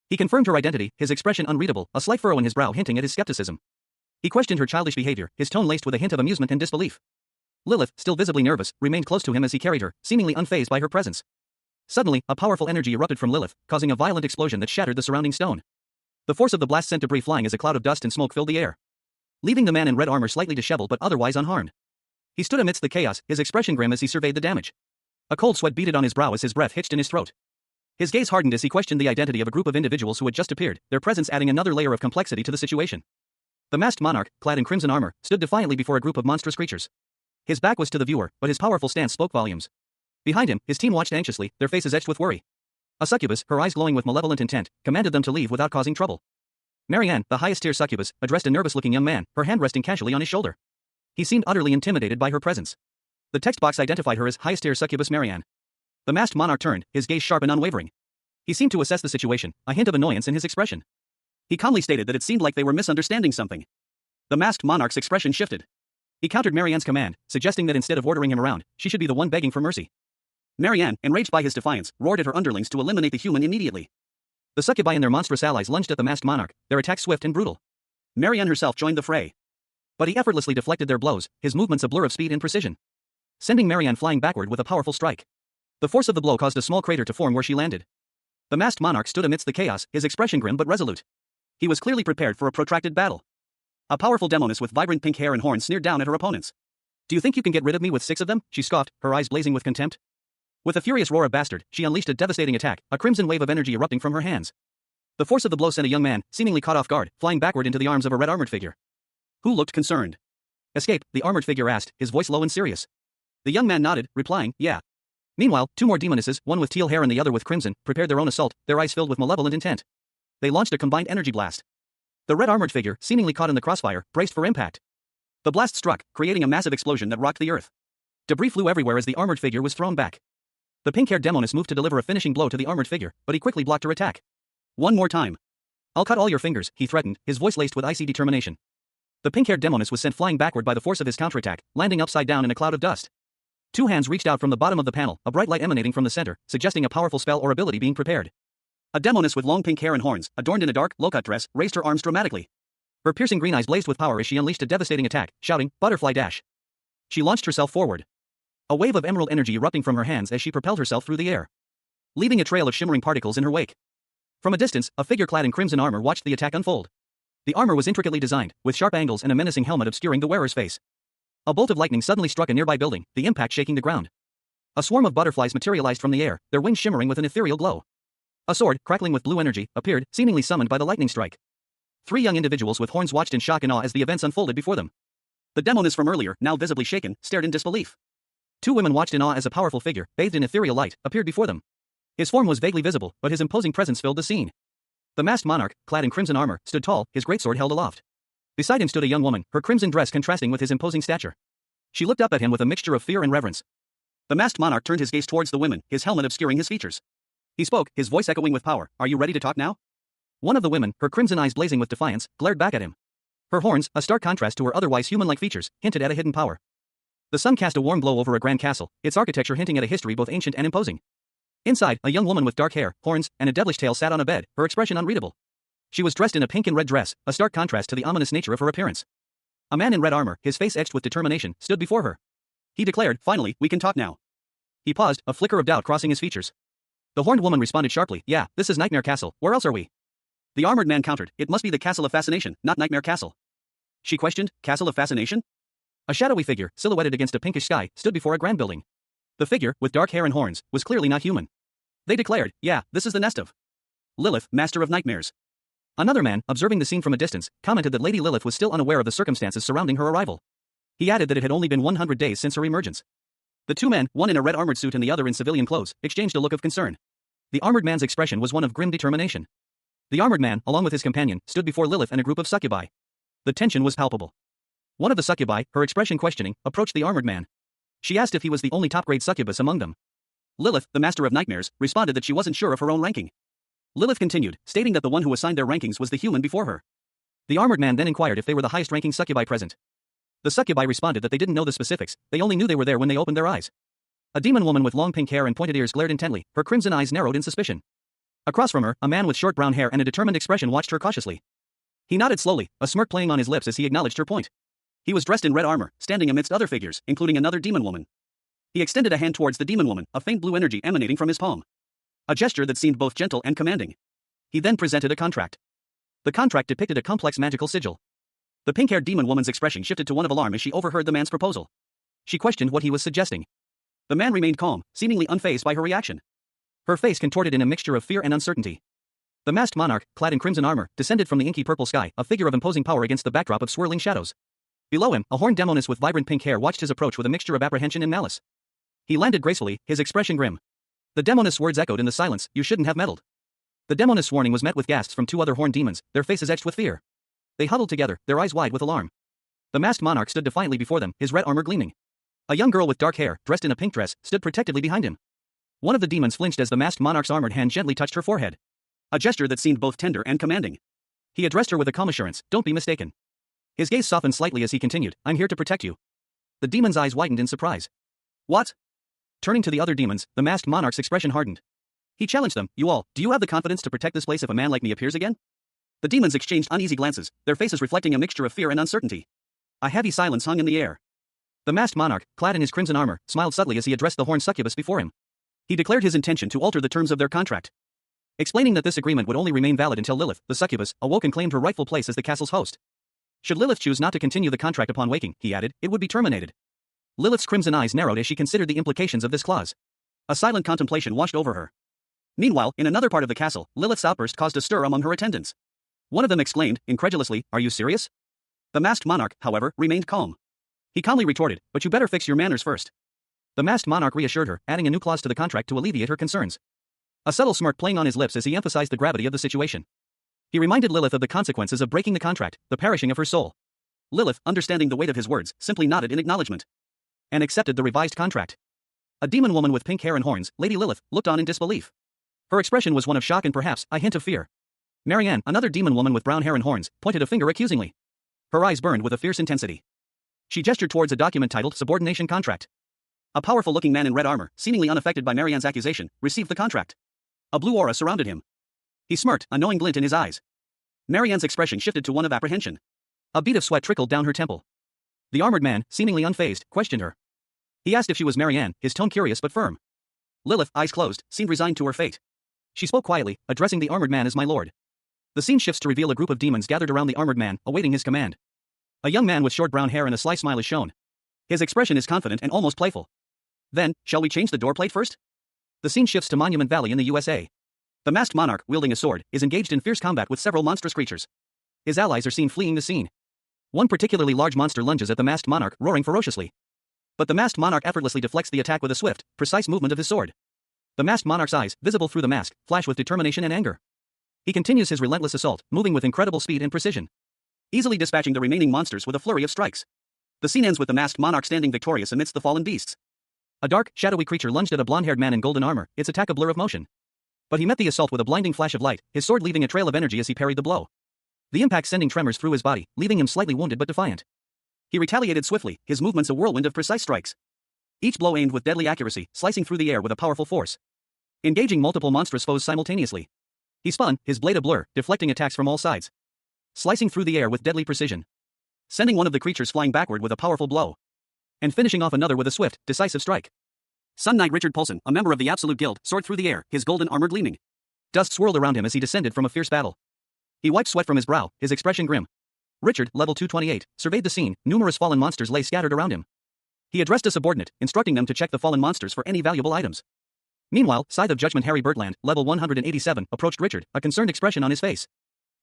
He confirmed her identity, his expression unreadable, a slight furrow in his brow hinting at his skepticism. He questioned her childish behavior, his tone laced with a hint of amusement and disbelief. Lilith, still visibly nervous, remained close to him as he carried her, seemingly unfazed by her presence. Suddenly, a powerful energy erupted from Lilith, causing a violent explosion that shattered the surrounding stone. The force of the blast sent debris flying as a cloud of dust and smoke filled the air, leaving the man in red armor slightly disheveled but otherwise unharmed. He stood amidst the chaos, his expression grim as he surveyed the damage. A cold sweat beaded on his brow as his breath hitched in his throat. His gaze hardened as he questioned the identity of a group of individuals who had just appeared, their presence adding another layer of complexity to the situation. The masked monarch, clad in crimson armor, stood defiantly before a group of monstrous creatures. His back was to the viewer, but his powerful stance spoke volumes. Behind him, his team watched anxiously, their faces etched with worry. A succubus, her eyes glowing with malevolent intent, commanded them to leave without causing trouble. Marianne, the highest-tier succubus, addressed a nervous-looking young man, her hand resting casually on his shoulder. He seemed utterly intimidated by her presence. The text box identified her as highest-tier succubus Marianne. The masked monarch turned, his gaze sharp and unwavering. He seemed to assess the situation, a hint of annoyance in his expression. He calmly stated that it seemed like they were misunderstanding something. The masked monarch's expression shifted. He countered Marianne's command, suggesting that instead of ordering him around, she should be the one begging for mercy. Marianne, enraged by his defiance, roared at her underlings to eliminate the human immediately. The succubi and their monstrous allies lunged at the masked monarch, their attack swift and brutal. Marianne herself joined the fray. But he effortlessly deflected their blows, his movements a blur of speed and precision, sending Marianne flying backward with a powerful strike. The force of the blow caused a small crater to form where she landed. The masked monarch stood amidst the chaos, his expression grim but resolute. He was clearly prepared for a protracted battle. A powerful demoness with vibrant pink hair and horns sneered down at her opponents. "Do you think you can get rid of me with 6 of them?" she scoffed, her eyes blazing with contempt. With a furious roar of bastard, she unleashed a devastating attack, a crimson wave of energy erupting from her hands. The force of the blow sent a young man, seemingly caught off guard, flying backward into the arms of a red armored figure, who looked concerned. "Escape?" the armored figure asked, his voice low and serious. The young man nodded, replying, "Yeah." Meanwhile, 2 more demonesses, one with teal hair and the other with crimson, prepared their own assault, their eyes filled with malevolent intent. They launched a combined energy blast. The red armored figure, seemingly caught in the crossfire, braced for impact. The blast struck, creating a massive explosion that rocked the earth. Debris flew everywhere as the armored figure was thrown back. The pink-haired demoness moved to deliver a finishing blow to the armored figure, but he quickly blocked her attack. "One more time. I'll cut all your fingers," he threatened, his voice laced with icy determination. The pink-haired demoness was sent flying backward by the force of his counterattack, landing upside down in a cloud of dust. 2 hands reached out from the bottom of the panel, a bright light emanating from the center, suggesting a powerful spell or ability being prepared. A demoness with long pink hair and horns, adorned in a dark, low-cut dress, raised her arms dramatically. Her piercing green eyes blazed with power as she unleashed a devastating attack, shouting, "Butterfly dash!" She launched herself forward. A wave of emerald energy erupting from her hands as she propelled herself through the air, leaving a trail of shimmering particles in her wake. From a distance, a figure clad in crimson armor watched the attack unfold. The armor was intricately designed, with sharp angles and a menacing helmet obscuring the wearer's face. A bolt of lightning suddenly struck a nearby building, the impact shaking the ground. A swarm of butterflies materialized from the air, their wings shimmering with an ethereal glow. A sword, crackling with blue energy, appeared, seemingly summoned by the lightning strike. 3 young individuals with horns watched in shock and awe as the events unfolded before them. The demoness from earlier, now visibly shaken, stared in disbelief. 2 women watched in awe as a powerful figure, bathed in ethereal light, appeared before them. His form was vaguely visible, but his imposing presence filled the scene. The masked monarch, clad in crimson armor, stood tall, his greatsword held aloft. Beside him stood a young woman, her crimson dress contrasting with his imposing stature. She looked up at him with a mixture of fear and reverence. The masked monarch turned his gaze towards the women, his helmet obscuring his features. He spoke, his voice echoing with power, "Are you ready to talk now?" One of the women, her crimson eyes blazing with defiance, glared back at him. Her horns, a stark contrast to her otherwise human-like features, hinted at a hidden power. The sun cast a warm glow over a grand castle, its architecture hinting at a history both ancient and imposing. Inside, a young woman with dark hair, horns, and a devilish tail sat on a bed, her expression unreadable. She was dressed in a pink and red dress, a stark contrast to the ominous nature of her appearance. A man in red armor, his face etched with determination, stood before her. He declared, "Finally, we can talk now." He paused, a flicker of doubt crossing his features. The horned woman responded sharply, "Yeah, this is Nightmare Castle, where else are we?" The armored man countered, "It must be the Castle of Fascination, not Nightmare Castle." She questioned, "Castle of Fascination?" A shadowy figure, silhouetted against a pinkish sky, stood before a grand building. The figure, with dark hair and horns, was clearly not human. They declared, "Yeah, this is the nest of Lilith, Master of Nightmares." Another man, observing the scene from a distance, commented that Lady Lilith was still unaware of the circumstances surrounding her arrival. He added that it had only been 100 days since her emergence. The 2 men, one in a red armored suit and the other in civilian clothes, exchanged a look of concern. The armored man's expression was one of grim determination. The armored man, along with his companion, stood before Lilith and a group of succubi. The tension was palpable. One of the succubi, her expression questioning, approached the armored man. She asked if he was the only top-grade succubus among them. Lilith, the Master of Nightmares, responded that she wasn't sure of her own ranking. Lilith continued, stating that the one who assigned their rankings was the human before her. The armored man then inquired if they were the highest-ranking succubi present. The succubi responded that they didn't know the specifics, they only knew they were there when they opened their eyes. A demon woman with long pink hair and pointed ears glared intently, her crimson eyes narrowed in suspicion. Across from her, a man with short brown hair and a determined expression watched her cautiously. He nodded slowly, a smirk playing on his lips as he acknowledged her point. He was dressed in red armor, standing amidst other figures, including another demon woman. He extended a hand towards the demon woman, a faint blue energy emanating from his palm. A gesture that seemed both gentle and commanding. He then presented a contract. The contract depicted a complex magical sigil. The pink-haired demon woman's expression shifted to one of alarm as she overheard the man's proposal. She questioned what he was suggesting. The man remained calm, seemingly unfazed by her reaction. Her face contorted in a mixture of fear and uncertainty. The masked monarch, clad in crimson armor, descended from the inky purple sky, a figure of imposing power against the backdrop of swirling shadows. Below him, a horned demoness with vibrant pink hair watched his approach with a mixture of apprehension and malice. He landed gracefully, his expression grim. The demoness' words echoed in the silence, "You shouldn't have meddled." The demoness' warning was met with gasps from two other horned demons, their faces etched with fear. They huddled together, their eyes wide with alarm. The masked monarch stood defiantly before them, his red armor gleaming. A young girl with dark hair, dressed in a pink dress, stood protectively behind him. One of the demons flinched as the masked monarch's armored hand gently touched her forehead. A gesture that seemed both tender and commanding. He addressed her with a calm assurance, "Don't be mistaken." His gaze softened slightly as he continued, "I'm here to protect you." The demon's eyes widened in surprise. "What?" Turning to the other demons, the masked monarch's expression hardened. He challenged them, do you have the confidence to protect this place if a man like me appears again?" The demons exchanged uneasy glances, their faces reflecting a mixture of fear and uncertainty. A heavy silence hung in the air. The masked monarch, clad in his crimson armor, smiled subtly as he addressed the horned succubus before him. He declared his intention to alter the terms of their contract. Explaining that this agreement would only remain valid until Lilith, the succubus, awoke and claimed her rightful place as the castle's host. Should Lilith choose not to continue the contract upon waking, he added, it would be terminated. Lilith's crimson eyes narrowed as she considered the implications of this clause. A silent contemplation washed over her. Meanwhile, in another part of the castle, Lilith's outburst caused a stir among her attendants. One of them exclaimed, incredulously, "Are you serious?" The masked monarch, however, remained calm. He calmly retorted, "But you better fix your manners first." The masked monarch reassured her, adding a new clause to the contract to alleviate her concerns. A subtle smirk playing on his lips as he emphasized the gravity of the situation. He reminded Lilith of the consequences of breaking the contract, the perishing of her soul. Lilith, understanding the weight of his words, simply nodded in acknowledgement. And accepted the revised contract. A demon woman with pink hair and horns, Lady Lilith, looked on in disbelief. Her expression was one of shock and perhaps a hint of fear. Marianne, another demon woman with brown hair and horns, pointed a finger accusingly. Her eyes burned with a fierce intensity. She gestured towards a document titled Subordination Contract. A powerful-looking man in red armor, seemingly unaffected by Marianne's accusation, received the contract. A blue aura surrounded him. He smirked, a knowing glint in his eyes. Marianne's expression shifted to one of apprehension. A bead of sweat trickled down her temple. The armored man, seemingly unfazed, questioned her. He asked if she was Marianne, his tone curious but firm. Lilith, eyes closed, seemed resigned to her fate. She spoke quietly, addressing the armored man as my lord. The scene shifts to reveal a group of demons gathered around the armored man, awaiting his command. A young man with short brown hair and a sly smile is shown. His expression is confident and almost playful. Then, shall we change the doorplate first? The scene shifts to Monument Valley in the USA. The masked monarch, wielding a sword, is engaged in fierce combat with several monstrous creatures. His allies are seen fleeing the scene. One particularly large monster lunges at the masked monarch, roaring ferociously. But the masked monarch effortlessly deflects the attack with a swift, precise movement of his sword. The masked monarch's eyes, visible through the mask, flash with determination and anger. He continues his relentless assault, moving with incredible speed and precision, easily dispatching the remaining monsters with a flurry of strikes. The scene ends with the masked monarch standing victorious amidst the fallen beasts. A dark, shadowy creature lunged at a blonde-haired man in golden armor, its attack a blur of motion. But he met the assault with a blinding flash of light, his sword leaving a trail of energy as he parried the blow. The impact sending tremors through his body, leaving him slightly wounded but defiant. He retaliated swiftly, his movements a whirlwind of precise strikes. Each blow aimed with deadly accuracy, slicing through the air with a powerful force. Engaging multiple monstrous foes simultaneously. He spun, his blade a blur, deflecting attacks from all sides. Slicing through the air with deadly precision. Sending one of the creatures flying backward with a powerful blow. And finishing off another with a swift, decisive strike. Sun Knight Richard Polson, a member of the Absolute Guild, soared through the air, his golden armor gleaming. Dust swirled around him as he descended from a fierce battle. He wiped sweat from his brow, his expression grim. Richard, level 228, surveyed the scene, numerous fallen monsters lay scattered around him. He addressed a subordinate, instructing them to check the fallen monsters for any valuable items. Meanwhile, Scythe of Judgment Harry Bertland, level 187, approached Richard, a concerned expression on his face.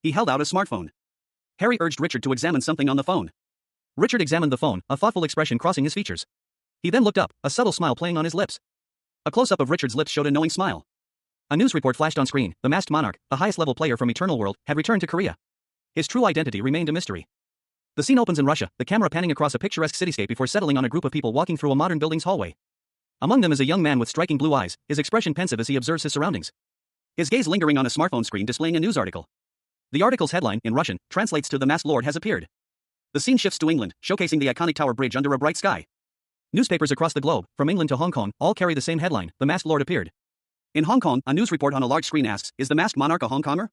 He held out a smartphone. Harry urged Richard to examine something on the phone. Richard examined the phone, a thoughtful expression crossing his features. He then looked up, a subtle smile playing on his lips. A close-up of Richard's lips showed a knowing smile. A news report flashed on screen. The masked monarch, the highest-level player from Eternal World, had returned to Korea. His true identity remained a mystery. The scene opens in Russia, the camera panning across a picturesque cityscape before settling on a group of people walking through a modern building's hallway. Among them is a young man with striking blue eyes, his expression pensive as he observes his surroundings. His gaze lingering on a smartphone screen displaying a news article. The article's headline, in Russian, translates to "The Masked Lord has appeared." The scene shifts to England, showcasing the iconic Tower Bridge under a bright sky. Newspapers across the globe, from England to Hong Kong, all carry the same headline, "The Masked Lord appeared." In Hong Kong, a news report on a large screen asks, "Is the masked monarch a Hong Konger?"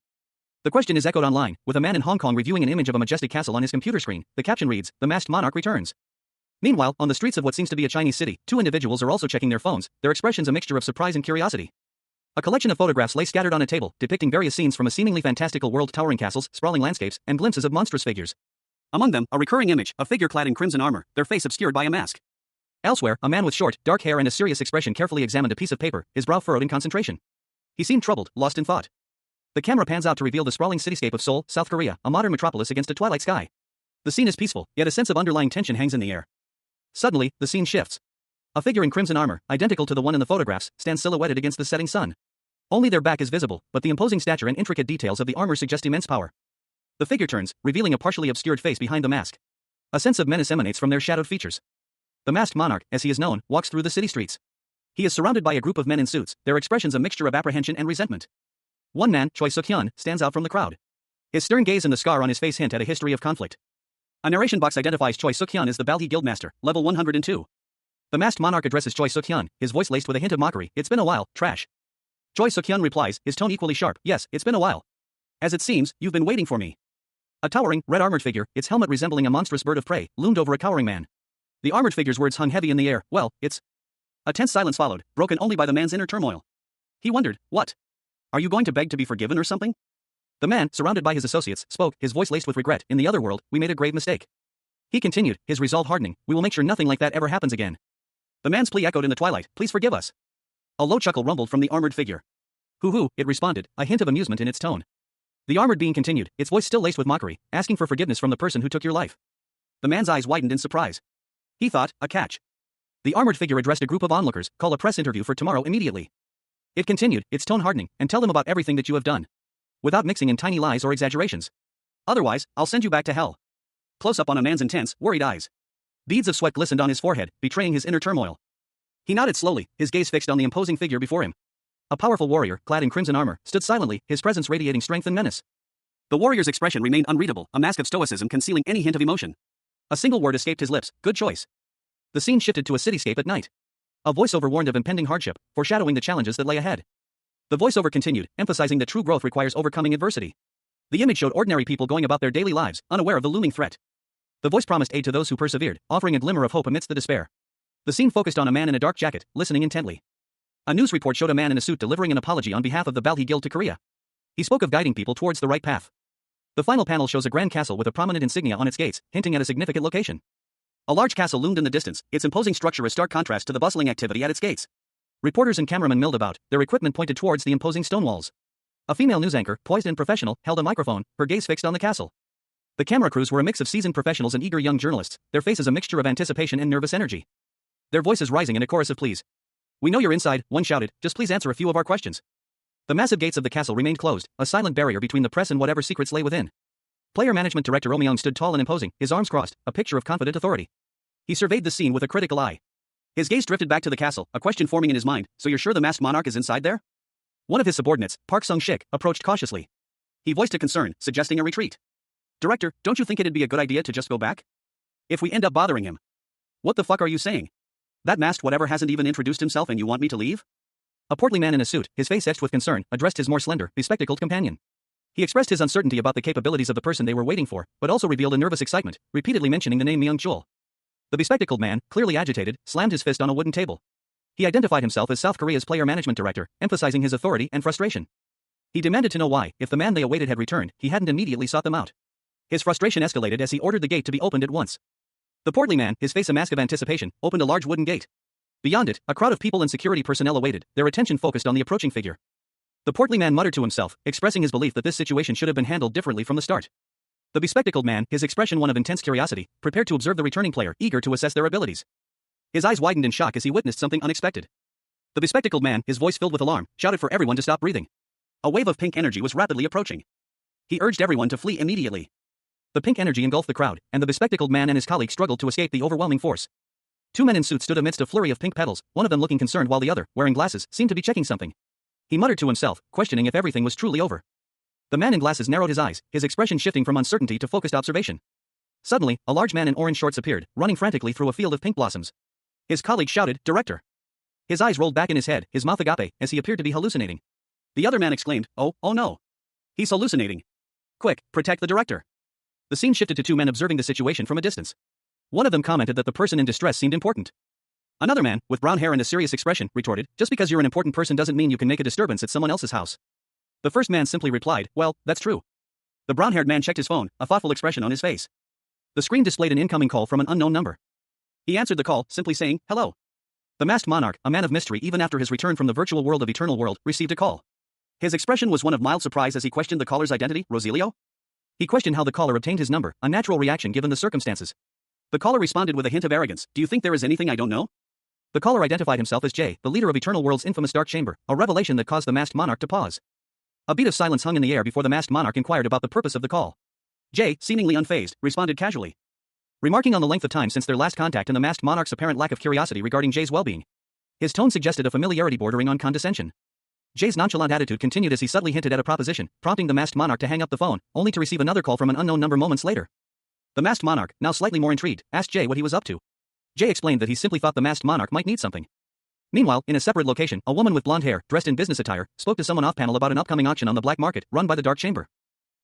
The question is echoed online, with a man in Hong Kong reviewing an image of a majestic castle on his computer screen. The caption reads, "The masked monarch returns." Meanwhile, on the streets of what seems to be a Chinese city, two individuals are also checking their phones, their expressions a mixture of surprise and curiosity. A collection of photographs lay scattered on a table, depicting various scenes from a seemingly fantastical world, towering castles, sprawling landscapes, and glimpses of monstrous figures. Among them, a recurring image, a figure clad in crimson armor, their face obscured by a mask. Elsewhere, a man with short, dark hair and a serious expression carefully examined a piece of paper, his brow furrowed in concentration. He seemed troubled, lost in thought. The camera pans out to reveal the sprawling cityscape of Seoul, South Korea, a modern metropolis against a twilight sky. The scene is peaceful, yet a sense of underlying tension hangs in the air. Suddenly, the scene shifts. A figure in crimson armor, identical to the one in the photographs, stands silhouetted against the setting sun. Only their back is visible, but the imposing stature and intricate details of the armor suggest immense power. The figure turns, revealing a partially obscured face behind the mask. A sense of menace emanates from their shadowed features. The masked monarch, as he is known, walks through the city streets. He is surrounded by a group of men in suits, their expressions a mixture of apprehension and resentment. One man, Choi Suk-hyun, stands out from the crowd. His stern gaze and the scar on his face hint at a history of conflict. A narration box identifies Choi Suk-hyun as the Balgi Guildmaster, level 102. The masked monarch addresses Choi Suk-hyun, his voice laced with a hint of mockery. It's been a while, trash. Choi Suk-hyun replies, his tone equally sharp. Yes, it's been a while. As it seems, you've been waiting for me. A towering, red-armored figure, its helmet resembling a monstrous bird of prey, loomed over a cowering man. The armored figure's words hung heavy in the air. Well, it's... A tense silence followed, broken only by the man's inner turmoil. He wondered, what? Are you going to beg to be forgiven or something? The man, surrounded by his associates, spoke, his voice laced with regret. In the other world, we made a grave mistake. He continued, his resolve hardening. We will make sure nothing like that ever happens again. The man's plea echoed in the twilight. Please forgive us. A low chuckle rumbled from the armored figure. Hoo-hoo, it responded, a hint of amusement in its tone. The armored being continued, its voice still laced with mockery, asking for forgiveness from the person who took your life. The man's eyes widened in surprise. He thought, a catch. The armored figure addressed a group of onlookers, call a press interview for tomorrow immediately. It continued, its tone hardening, and tell them about everything that you have done. Without mixing in tiny lies or exaggerations. Otherwise, I'll send you back to hell. Close up on a man's intense, worried eyes. Beads of sweat glistened on his forehead, betraying his inner turmoil. He nodded slowly, his gaze fixed on the imposing figure before him. A powerful warrior, clad in crimson armor, stood silently, his presence radiating strength and menace. The warrior's expression remained unreadable, a mask of stoicism concealing any hint of emotion. A single word escaped his lips, good choice. The scene shifted to a cityscape at night. A voiceover warned of impending hardship, foreshadowing the challenges that lay ahead. The voiceover continued, emphasizing that true growth requires overcoming adversity. The image showed ordinary people going about their daily lives, unaware of the looming threat. The voice promised aid to those who persevered, offering a glimmer of hope amidst the despair. The scene focused on a man in a dark jacket, listening intently. A news report showed a man in a suit delivering an apology on behalf of the Balgi Guild to Korea. He spoke of guiding people towards the right path. The final panel shows a grand castle with a prominent insignia on its gates, hinting at a significant location. A large castle loomed in the distance, its imposing structure a stark contrast to the bustling activity at its gates. Reporters and cameramen milled about, their equipment pointed towards the imposing stone walls. A female news anchor, poised and professional, held a microphone, her gaze fixed on the castle. The camera crews were a mix of seasoned professionals and eager young journalists, their faces a mixture of anticipation and nervous energy. Their voices rising in a chorus of pleas. We know you're inside, one shouted, just please answer a few of our questions. The massive gates of the castle remained closed, a silent barrier between the press and whatever secrets lay within. Player management director Oh Myung stood tall and imposing, his arms crossed, a picture of confident authority. He surveyed the scene with a critical eye. His gaze drifted back to the castle, a question forming in his mind, so you're sure the masked monarch is inside there? One of his subordinates, Park Sung-shik, approached cautiously. He voiced a concern, suggesting a retreat. Director, don't you think it'd be a good idea to just go back? If we end up bothering him. What the fuck are you saying? That masked whatever hasn't even introduced himself and you want me to leave? A portly man in a suit, his face etched with concern, addressed his more slender, bespectacled companion. He expressed his uncertainty about the capabilities of the person they were waiting for, but also revealed a nervous excitement, repeatedly mentioning the name Myung-chul. The bespectacled man, clearly agitated, slammed his fist on a wooden table. He identified himself as South Korea's player management director, emphasizing his authority and frustration. He demanded to know why, if the man they awaited had returned, he hadn't immediately sought them out. His frustration escalated as he ordered the gate to be opened at once. The portly man, his face a mask of anticipation, opened a large wooden gate. Beyond it, a crowd of people and security personnel awaited, their attention focused on the approaching figure. The portly man muttered to himself, expressing his belief that this situation should have been handled differently from the start. The bespectacled man, his expression one of intense curiosity, prepared to observe the returning player, eager to assess their abilities. His eyes widened in shock as he witnessed something unexpected. The bespectacled man, his voice filled with alarm, shouted for everyone to stop breathing. A wave of pink energy was rapidly approaching. He urged everyone to flee immediately. The pink energy engulfed the crowd, and the bespectacled man and his colleague struggled to escape the overwhelming force. Two men in suits stood amidst a flurry of pink petals, one of them looking concerned while the other, wearing glasses, seemed to be checking something. He muttered to himself, questioning if everything was truly over. The man in glasses narrowed his eyes, his expression shifting from uncertainty to focused observation. Suddenly, a large man in orange shorts appeared, running frantically through a field of pink blossoms. His colleague shouted, "Director!" His eyes rolled back in his head, his mouth agape, as he appeared to be hallucinating. The other man exclaimed, oh no. He's hallucinating. Quick, protect the director. The scene shifted to two men observing the situation from a distance. One of them commented that the person in distress seemed important. Another man, with brown hair and a serious expression, retorted, just because you're an important person doesn't mean you can make a disturbance at someone else's house. The first man simply replied, well, that's true. The brown-haired man checked his phone, a thoughtful expression on his face. The screen displayed an incoming call from an unknown number. He answered the call, simply saying, hello. The masked monarch, a man of mystery even after his return from the virtual world of Eternal World, received a call. His expression was one of mild surprise as he questioned the caller's identity, Rosilio? He questioned how the caller obtained his number, a natural reaction given the circumstances. The caller responded with a hint of arrogance, do you think there is anything I don't know? The caller identified himself as Jay, the leader of Eternal World's infamous Dark Chamber, a revelation that caused the masked monarch to pause. A beat of silence hung in the air before the masked monarch inquired about the purpose of the call. Jay, seemingly unfazed, responded casually. Remarking on the length of time since their last contact and the masked monarch's apparent lack of curiosity regarding Jay's well-being. His tone suggested a familiarity bordering on condescension. Jay's nonchalant attitude continued as he subtly hinted at a proposition, prompting the masked monarch to hang up the phone, only to receive another call from an unknown number moments later. The masked monarch, now slightly more intrigued, asked Jay what he was up to. Jay explained that he simply thought the masked monarch might need something. Meanwhile, in a separate location, a woman with blonde hair, dressed in business attire, spoke to someone off-panel about an upcoming auction on the black market, run by the Dark Chamber.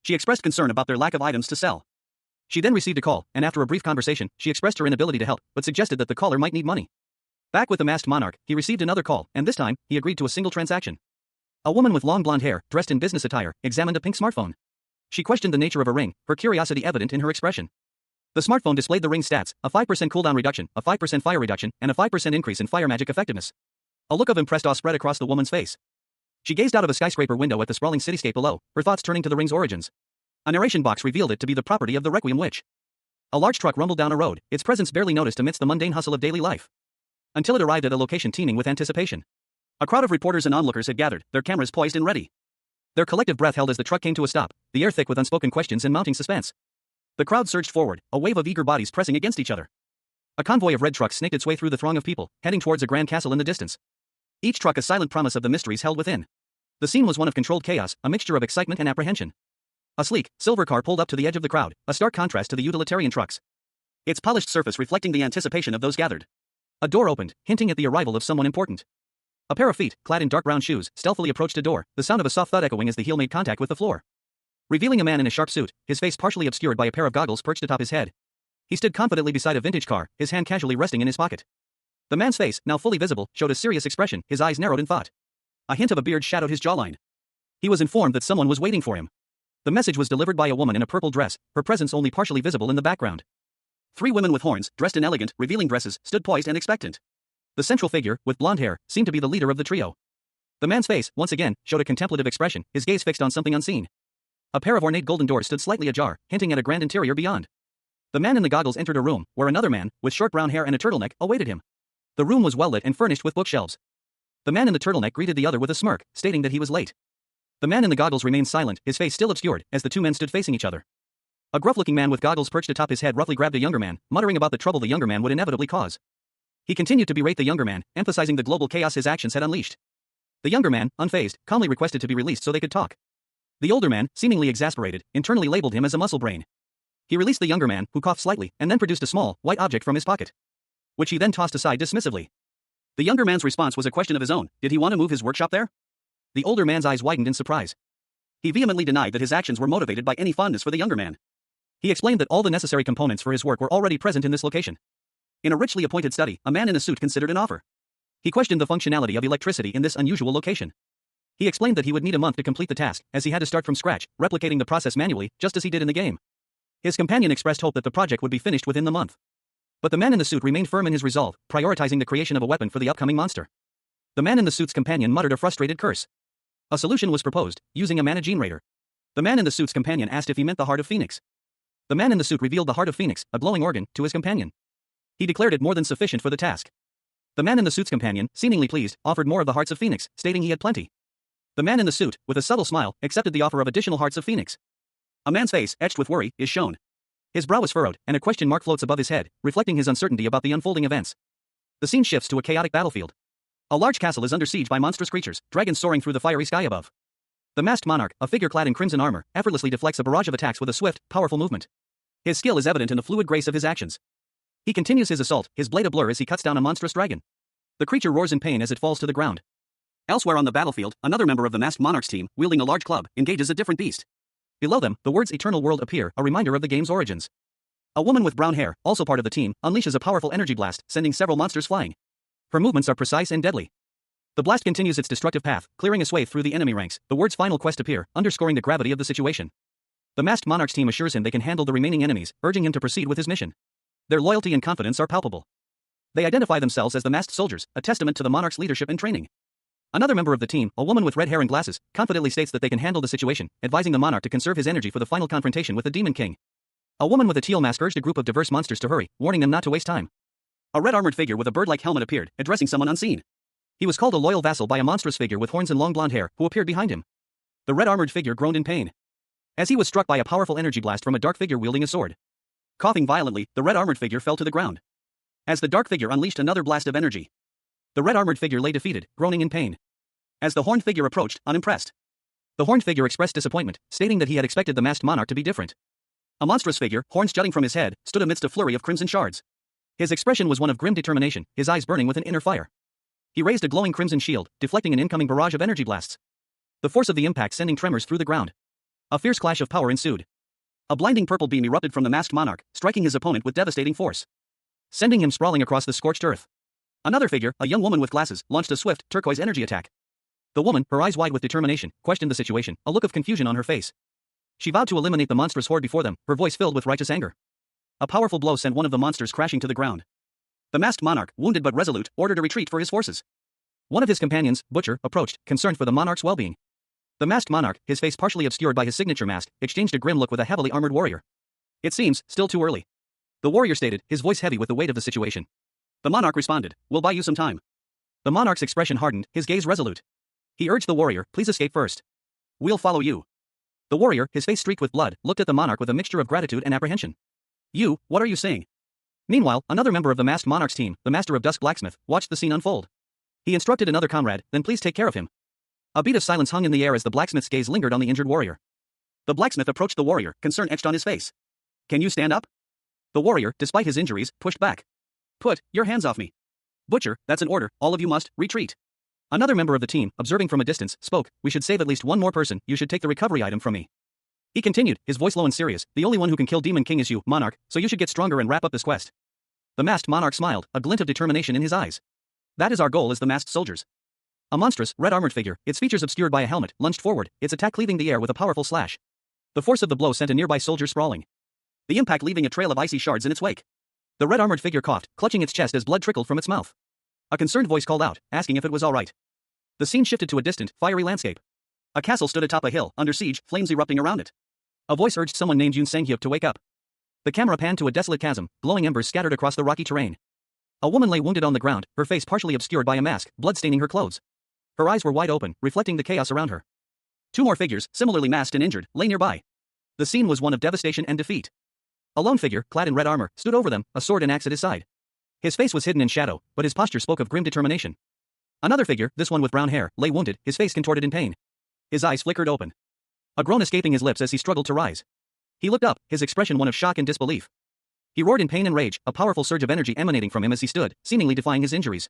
She expressed concern about their lack of items to sell. She then received a call, and after a brief conversation, she expressed her inability to help, but suggested that the caller might need money. Back with the masked monarch, he received another call, and this time, he agreed to a single transaction. A woman with long blonde hair, dressed in business attire, examined a pink smartphone. She questioned the nature of a ring, her curiosity evident in her expression. The smartphone displayed the ring's stats, a 5% cooldown reduction, a 5% fire reduction, and a 5% increase in fire magic effectiveness. A look of impressed awe spread across the woman's face. She gazed out of a skyscraper window at the sprawling cityscape below, her thoughts turning to the ring's origins. A narration box revealed it to be the property of the Requiem Witch. A large truck rumbled down a road, its presence barely noticed amidst the mundane hustle of daily life. Until it arrived at a location teeming with anticipation. A crowd of reporters and onlookers had gathered, their cameras poised and ready. Their collective breath held as the truck came to a stop, the air thick with unspoken questions and mounting suspense. The crowd surged forward, a wave of eager bodies pressing against each other. A convoy of red trucks snaked its way through the throng of people, heading towards a grand castle in the distance. Each truck a silent promise of the mysteries held within. The scene was one of controlled chaos, a mixture of excitement and apprehension. A sleek, silver car pulled up to the edge of the crowd, a stark contrast to the utilitarian trucks. Its polished surface reflecting the anticipation of those gathered. A door opened, hinting at the arrival of someone important. A pair of feet, clad in dark brown shoes, stealthily approached a door, the sound of a soft thud echoing as the heel made contact with the floor. Revealing a man in a sharp suit, his face partially obscured by a pair of goggles perched atop his head. He stood confidently beside a vintage car, his hand casually resting in his pocket. The man's face, now fully visible, showed a serious expression, his eyes narrowed in thought. A hint of a beard shadowed his jawline. He was informed that someone was waiting for him. The message was delivered by a woman in a purple dress, her presence only partially visible in the background. 3 women with horns, dressed in elegant, revealing dresses, stood poised and expectant. The central figure, with blonde hair, seemed to be the leader of the trio. The man's face, once again, showed a contemplative expression, his gaze fixed on something unseen. A pair of ornate golden doors stood slightly ajar, hinting at a grand interior beyond. The man in the goggles entered a room, where another man, with short brown hair and a turtleneck, awaited him. The room was well lit and furnished with bookshelves. The man in the turtleneck greeted the other with a smirk, stating that he was late. The man in the goggles remained silent, his face still obscured, as the two men stood facing each other. A gruff-looking man with goggles perched atop his head roughly grabbed the younger man, muttering about the trouble the younger man would inevitably cause. He continued to berate the younger man, emphasizing the global chaos his actions had unleashed. The younger man, unfazed, calmly requested to be released so they could talk. The older man, seemingly exasperated, internally labeled him as a muscle brain. He released the younger man, who coughed slightly, and then produced a small, white object from his pocket, which he then tossed aside dismissively. The younger man's response was a question of his own. Did he want to move his workshop there? The older man's eyes widened in surprise. He vehemently denied that his actions were motivated by any fondness for the younger man. He explained that all the necessary components for his work were already present in this location. In a richly appointed study, a man in a suit considered an offer. He questioned the functionality of electricity in this unusual location. He explained that he would need a month to complete the task, as he had to start from scratch, replicating the process manually, just as he did in the game. His companion expressed hope that the project would be finished within the month. But the man in the suit remained firm in his resolve, prioritizing the creation of a weapon for the upcoming monster. The man in the suit's companion muttered a frustrated curse. A solution was proposed, using a mana generator. The man in the suit's companion asked if he meant the Heart of Phoenix. The man in the suit revealed the Heart of Phoenix, a glowing organ, to his companion. He declared it more than sufficient for the task. The man in the suit's companion, seemingly pleased, offered more of the Hearts of Phoenix, stating he had plenty. The man in the suit, with a subtle smile, accepted the offer of additional Hearts of Phoenix. A man's face, etched with worry, is shown. His brow is furrowed, and a question mark floats above his head, reflecting his uncertainty about the unfolding events. The scene shifts to a chaotic battlefield. A large castle is under siege by monstrous creatures, dragons soaring through the fiery sky above. The masked monarch, a figure clad in crimson armor, effortlessly deflects a barrage of attacks with a swift, powerful movement. His skill is evident in the fluid grace of his actions. He continues his assault, his blade a blur as he cuts down a monstrous dragon. The creature roars in pain as it falls to the ground. Elsewhere on the battlefield, another member of the masked monarch's team, wielding a large club, engages a different beast. Below them, the words Eternal World appear, a reminder of the game's origins. A woman with brown hair, also part of the team, unleashes a powerful energy blast, sending several monsters flying. Her movements are precise and deadly. The blast continues its destructive path, clearing a swathe through the enemy ranks. The words "final quest" appear, underscoring the gravity of the situation. The masked monarch's team assures him they can handle the remaining enemies, urging him to proceed with his mission. Their loyalty and confidence are palpable. They identify themselves as the masked soldiers, a testament to the monarch's leadership and training. Another member of the team, a woman with red hair and glasses, confidently states that they can handle the situation, advising the monarch to conserve his energy for the final confrontation with the Demon King. A woman with a teal mask urged a group of diverse monsters to hurry, warning them not to waste time. A red-armored figure with a bird-like helmet appeared, addressing someone unseen. He was called a loyal vassal by a monstrous figure with horns and long blonde hair, who appeared behind him. The red-armored figure groaned in pain, as he was struck by a powerful energy blast from a dark figure wielding a sword. Coughing violently, the red-armored figure fell to the ground, as the dark figure unleashed another blast of energy. The red-armored figure lay defeated, groaning in pain. As the horned figure approached, unimpressed, the horned figure expressed disappointment, stating that he had expected the masked monarch to be different. A monstrous figure, horns jutting from his head, stood amidst a flurry of crimson shards. His expression was one of grim determination, his eyes burning with an inner fire. He raised a glowing crimson shield, deflecting an incoming barrage of energy blasts. The force of the impact sending tremors through the ground. A fierce clash of power ensued. A blinding purple beam erupted from the masked monarch, striking his opponent with devastating force, sending him sprawling across the scorched earth. Another figure, a young woman with glasses, launched a swift, turquoise energy attack. The woman, her eyes wide with determination, questioned the situation, a look of confusion on her face. She vowed to eliminate the monstrous horde before them, her voice filled with righteous anger. A powerful blow sent one of the monsters crashing to the ground. The masked monarch, wounded but resolute, ordered a retreat for his forces. One of his companions, Butcher, approached, concerned for the monarch's well-being. The masked monarch, his face partially obscured by his signature mask, exchanged a grim look with a heavily armored warrior. "It seems, still too early," the warrior stated, his voice heavy with the weight of the situation. The monarch responded, "We'll buy you some time." The monarch's expression hardened, his gaze resolute. He urged the warrior, "Please escape first. We'll follow you." The warrior, his face streaked with blood, looked at the monarch with a mixture of gratitude and apprehension. "You, what are you saying?" Meanwhile, another member of the masked monarch's team, the master of Dusk Blacksmith, watched the scene unfold. He instructed another comrade, "Then please take care of him." A beat of silence hung in the air as the blacksmith's gaze lingered on the injured warrior. The blacksmith approached the warrior, concern etched on his face. "Can you stand up?" The warrior, despite his injuries, pushed back. "Put your hands off me." "Butcher, that's an order, all of you must retreat." Another member of the team, observing from a distance, spoke, "We should save at least one more person, you should take the recovery item from me." He continued, his voice low and serious, "The only one who can kill Demon King is you, monarch, so you should get stronger and wrap up this quest." The masked monarch smiled, a glint of determination in his eyes. "That is our goal as the masked soldiers." A monstrous, red-armored figure, its features obscured by a helmet, lunged forward, its attack cleaving the air with a powerful slash. The force of the blow sent a nearby soldier sprawling, the impact leaving a trail of icy shards in its wake. The red-armored figure coughed, clutching its chest as blood trickled from its mouth. A concerned voice called out, asking if it was all right. The scene shifted to a distant, fiery landscape. A castle stood atop a hill, under siege, flames erupting around it. A voice urged someone named Yoon Sang-hyuk to wake up. The camera panned to a desolate chasm, glowing embers scattered across the rocky terrain. A woman lay wounded on the ground, her face partially obscured by a mask, blood staining her clothes. Her eyes were wide open, reflecting the chaos around her. Two more figures, similarly masked and injured, lay nearby. The scene was one of devastation and defeat. A lone figure, clad in red armor, stood over them, a sword and axe at his side. His face was hidden in shadow, but his posture spoke of grim determination. Another figure, this one with brown hair, lay wounded, his face contorted in pain. His eyes flickered open, a groan escaping his lips as he struggled to rise. He looked up, his expression one of shock and disbelief. He roared in pain and rage, a powerful surge of energy emanating from him as he stood, seemingly defying his injuries.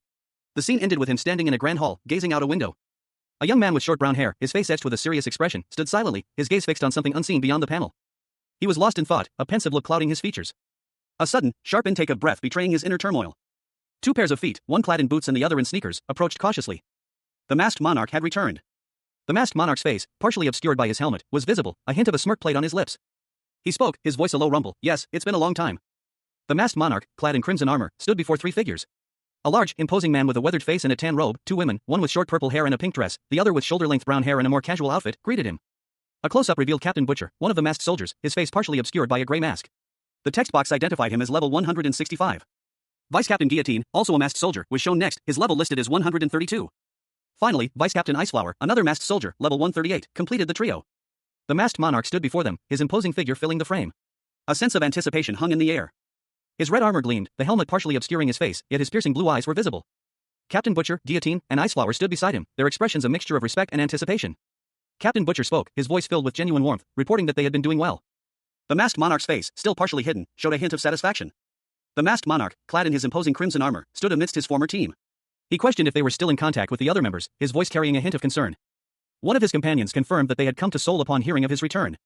The scene ended with him standing in a grand hall, gazing out a window. A young man with short brown hair, his face etched with a serious expression, stood silently, his gaze fixed on something unseen beyond the panel. He was lost in thought, a pensive look clouding his features. A sudden, sharp intake of breath betraying his inner turmoil. Two pairs of feet, one clad in boots and the other in sneakers, approached cautiously. The masked monarch had returned. The masked monarch's face, partially obscured by his helmet, was visible, a hint of a smirk played on his lips. He spoke, his voice a low rumble, "Yes, it's been a long time." The masked monarch, clad in crimson armor, stood before three figures. A large, imposing man with a weathered face and a tan robe, two women, one with short purple hair and a pink dress, the other with shoulder-length brown hair and a more casual outfit, greeted him. A close-up revealed Captain Butcher, one of the masked soldiers, his face partially obscured by a gray mask. The text box identified him as level 165. Vice Captain Guillotine, also a masked soldier, was shown next, his level listed as 132. Finally, Vice Captain Iceflower, another masked soldier, level 138, completed the trio. The masked monarch stood before them, his imposing figure filling the frame. A sense of anticipation hung in the air. His red armor gleamed, the helmet partially obscuring his face, yet his piercing blue eyes were visible. Captain Butcher, Guillotine, and Iceflower stood beside him, their expressions a mixture of respect and anticipation. Captain Butcher spoke, his voice filled with genuine warmth, reporting that they had been doing well. The masked monarch's face, still partially hidden, showed a hint of satisfaction. The masked monarch, clad in his imposing crimson armor, stood amidst his former team. He questioned if they were still in contact with the other members, his voice carrying a hint of concern. One of his companions confirmed that they had come to Seoul upon hearing of his return,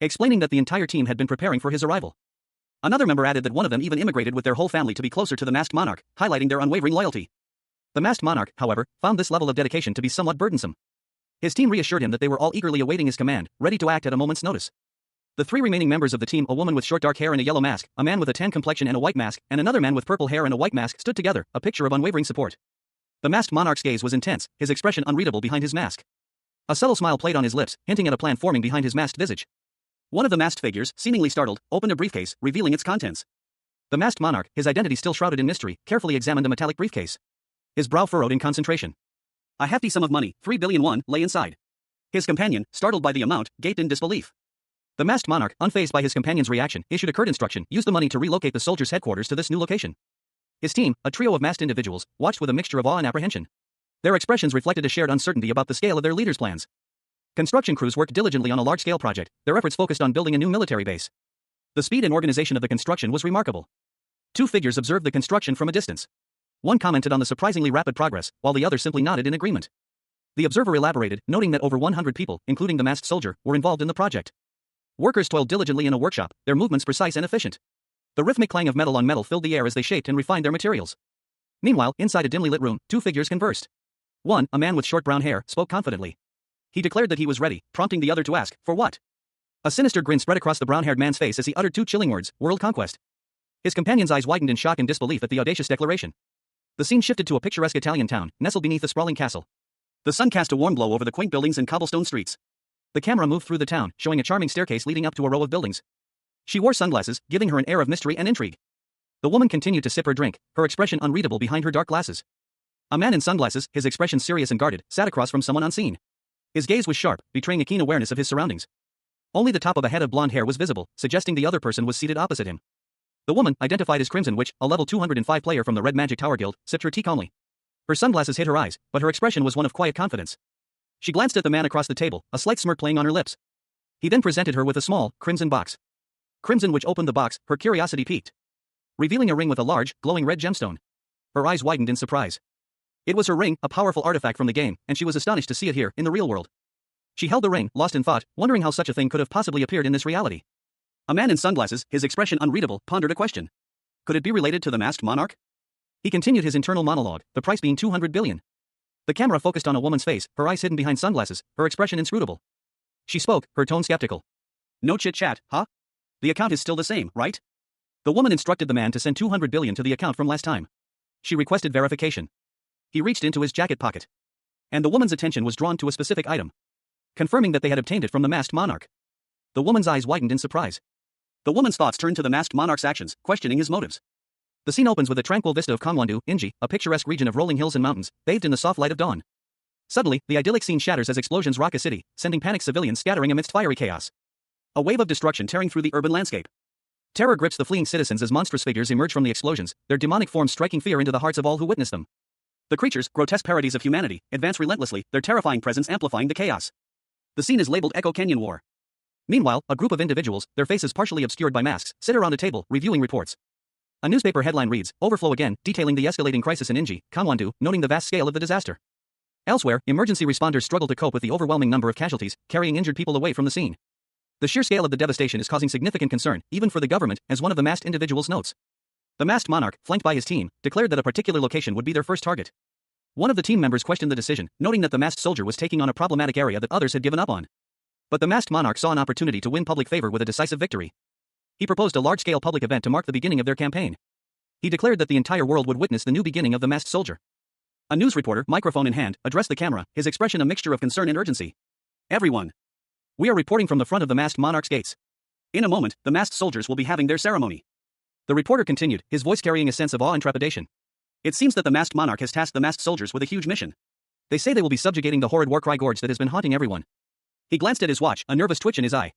explaining that the entire team had been preparing for his arrival. Another member added that one of them even immigrated with their whole family to be closer to the masked monarch, highlighting their unwavering loyalty. The masked monarch, however, found this level of dedication to be somewhat burdensome. His team reassured him that they were all eagerly awaiting his command, ready to act at a moment's notice. The three remaining members of the team, a woman with short dark hair and a yellow mask, a man with a tan complexion and a white mask, and another man with purple hair and a white mask, stood together, a picture of unwavering support. The masked monarch's gaze was intense, his expression unreadable behind his mask. A subtle smile played on his lips, hinting at a plan forming behind his masked visage. One of the masked figures, seemingly startled, opened a briefcase, revealing its contents. The masked monarch, his identity still shrouded in mystery, carefully examined the metallic briefcase. His brow furrowed in concentration. A hefty sum of money, 3 billion won, lay inside. His companion, startled by the amount, gaped in disbelief. The masked monarch, unfazed by his companion's reaction, issued a curt instruction: use the money to relocate the soldiers' headquarters to this new location. His team, a trio of masked individuals, watched with a mixture of awe and apprehension. Their expressions reflected a shared uncertainty about the scale of their leader's plans. Construction crews worked diligently on a large-scale project, their efforts focused on building a new military base. The speed and organization of the construction was remarkable. Two figures observed the construction from a distance. One commented on the surprisingly rapid progress, while the other simply nodded in agreement. The observer elaborated, noting that over 100 people, including the masked soldier, were involved in the project. Workers toiled diligently in a workshop, their movements precise and efficient. The rhythmic clang of metal on metal filled the air as they shaped and refined their materials. Meanwhile, inside a dimly lit room, two figures conversed. One, a man with short brown hair, spoke confidently. He declared that he was ready, prompting the other to ask, for what? A sinister grin spread across the brown-haired man's face as he uttered two chilling words: world conquest. His companion's eyes widened in shock and disbelief at the audacious declaration. The scene shifted to a picturesque Italian town, nestled beneath a sprawling castle. The sun cast a warm glow over the quaint buildings and cobblestone streets. The camera moved through the town, showing a charming staircase leading up to a row of buildings. She wore sunglasses, giving her an air of mystery and intrigue. The woman continued to sip her drink, her expression unreadable behind her dark glasses. A man in sunglasses, his expression serious and guarded, sat across from someone unseen. His gaze was sharp, betraying a keen awareness of his surroundings. Only the top of a head of blonde hair was visible, suggesting the other person was seated opposite him. The woman, identified as Crimson Witch, a level 205 player from the Red Magic Tower Guild, sipped her tea calmly. Her sunglasses hid her eyes, but her expression was one of quiet confidence. She glanced at the man across the table, a slight smirk playing on her lips. He then presented her with a small, crimson box. Crimson Witch opened the box, her curiosity piqued. Revealing a ring with a large, glowing red gemstone. Her eyes widened in surprise. It was her ring, a powerful artifact from the game, and she was astonished to see it here, in the real world. She held the ring, lost in thought, wondering how such a thing could have possibly appeared in this reality. A man in sunglasses, his expression unreadable, pondered a question. Could it be related to the masked monarch? He continued his internal monologue, the price being 200 billion. The camera focused on a woman's face, her eyes hidden behind sunglasses, her expression inscrutable. She spoke, her tone skeptical. No chit-chat, huh? The account is still the same, right? The woman instructed the man to send 200 billion to the account from last time. She requested verification. He reached into his jacket pocket. And the woman's attention was drawn to a specific item, confirming that they had obtained it from the masked monarch. The woman's eyes widened in surprise. The woman's thoughts turned to the masked monarch's actions, questioning his motives. The scene opens with a tranquil vista of Gangwon-do, Inji, a picturesque region of rolling hills and mountains, bathed in the soft light of dawn. Suddenly, the idyllic scene shatters as explosions rock a city, sending panicked civilians scattering amidst fiery chaos. A wave of destruction tearing through the urban landscape. Terror grips the fleeing citizens as monstrous figures emerge from the explosions, their demonic forms striking fear into the hearts of all who witness them. The creatures, grotesque parodies of humanity, advance relentlessly, their terrifying presence amplifying the chaos. The scene is labeled Echo Canyon War. Meanwhile, a group of individuals, their faces partially obscured by masks, sit around a table, reviewing reports. A newspaper headline reads, Overflow again, detailing the escalating crisis in Inji, Gangwon-do, noting the vast scale of the disaster. Elsewhere, emergency responders struggle to cope with the overwhelming number of casualties, carrying injured people away from the scene. The sheer scale of the devastation is causing significant concern, even for the government, as one of the masked individuals notes. The masked monarch, flanked by his team, declared that a particular location would be their first target. One of the team members questioned the decision, noting that the masked soldier was taking on a problematic area that others had given up on. But the masked monarch saw an opportunity to win public favor with a decisive victory. He proposed a large-scale public event to mark the beginning of their campaign. He declared that the entire world would witness the new beginning of the masked soldier. A news reporter, microphone in hand, addressed the camera, his expression a mixture of concern and urgency. Everyone. We are reporting from the front of the masked monarch's gates. In a moment, the masked soldiers will be having their ceremony. The reporter continued, his voice carrying a sense of awe and trepidation. It seems that the masked monarch has tasked the masked soldiers with a huge mission. They say they will be subjugating the horrid Warcry Gorge that has been haunting everyone. He glanced at his watch, a nervous twitch in his eye.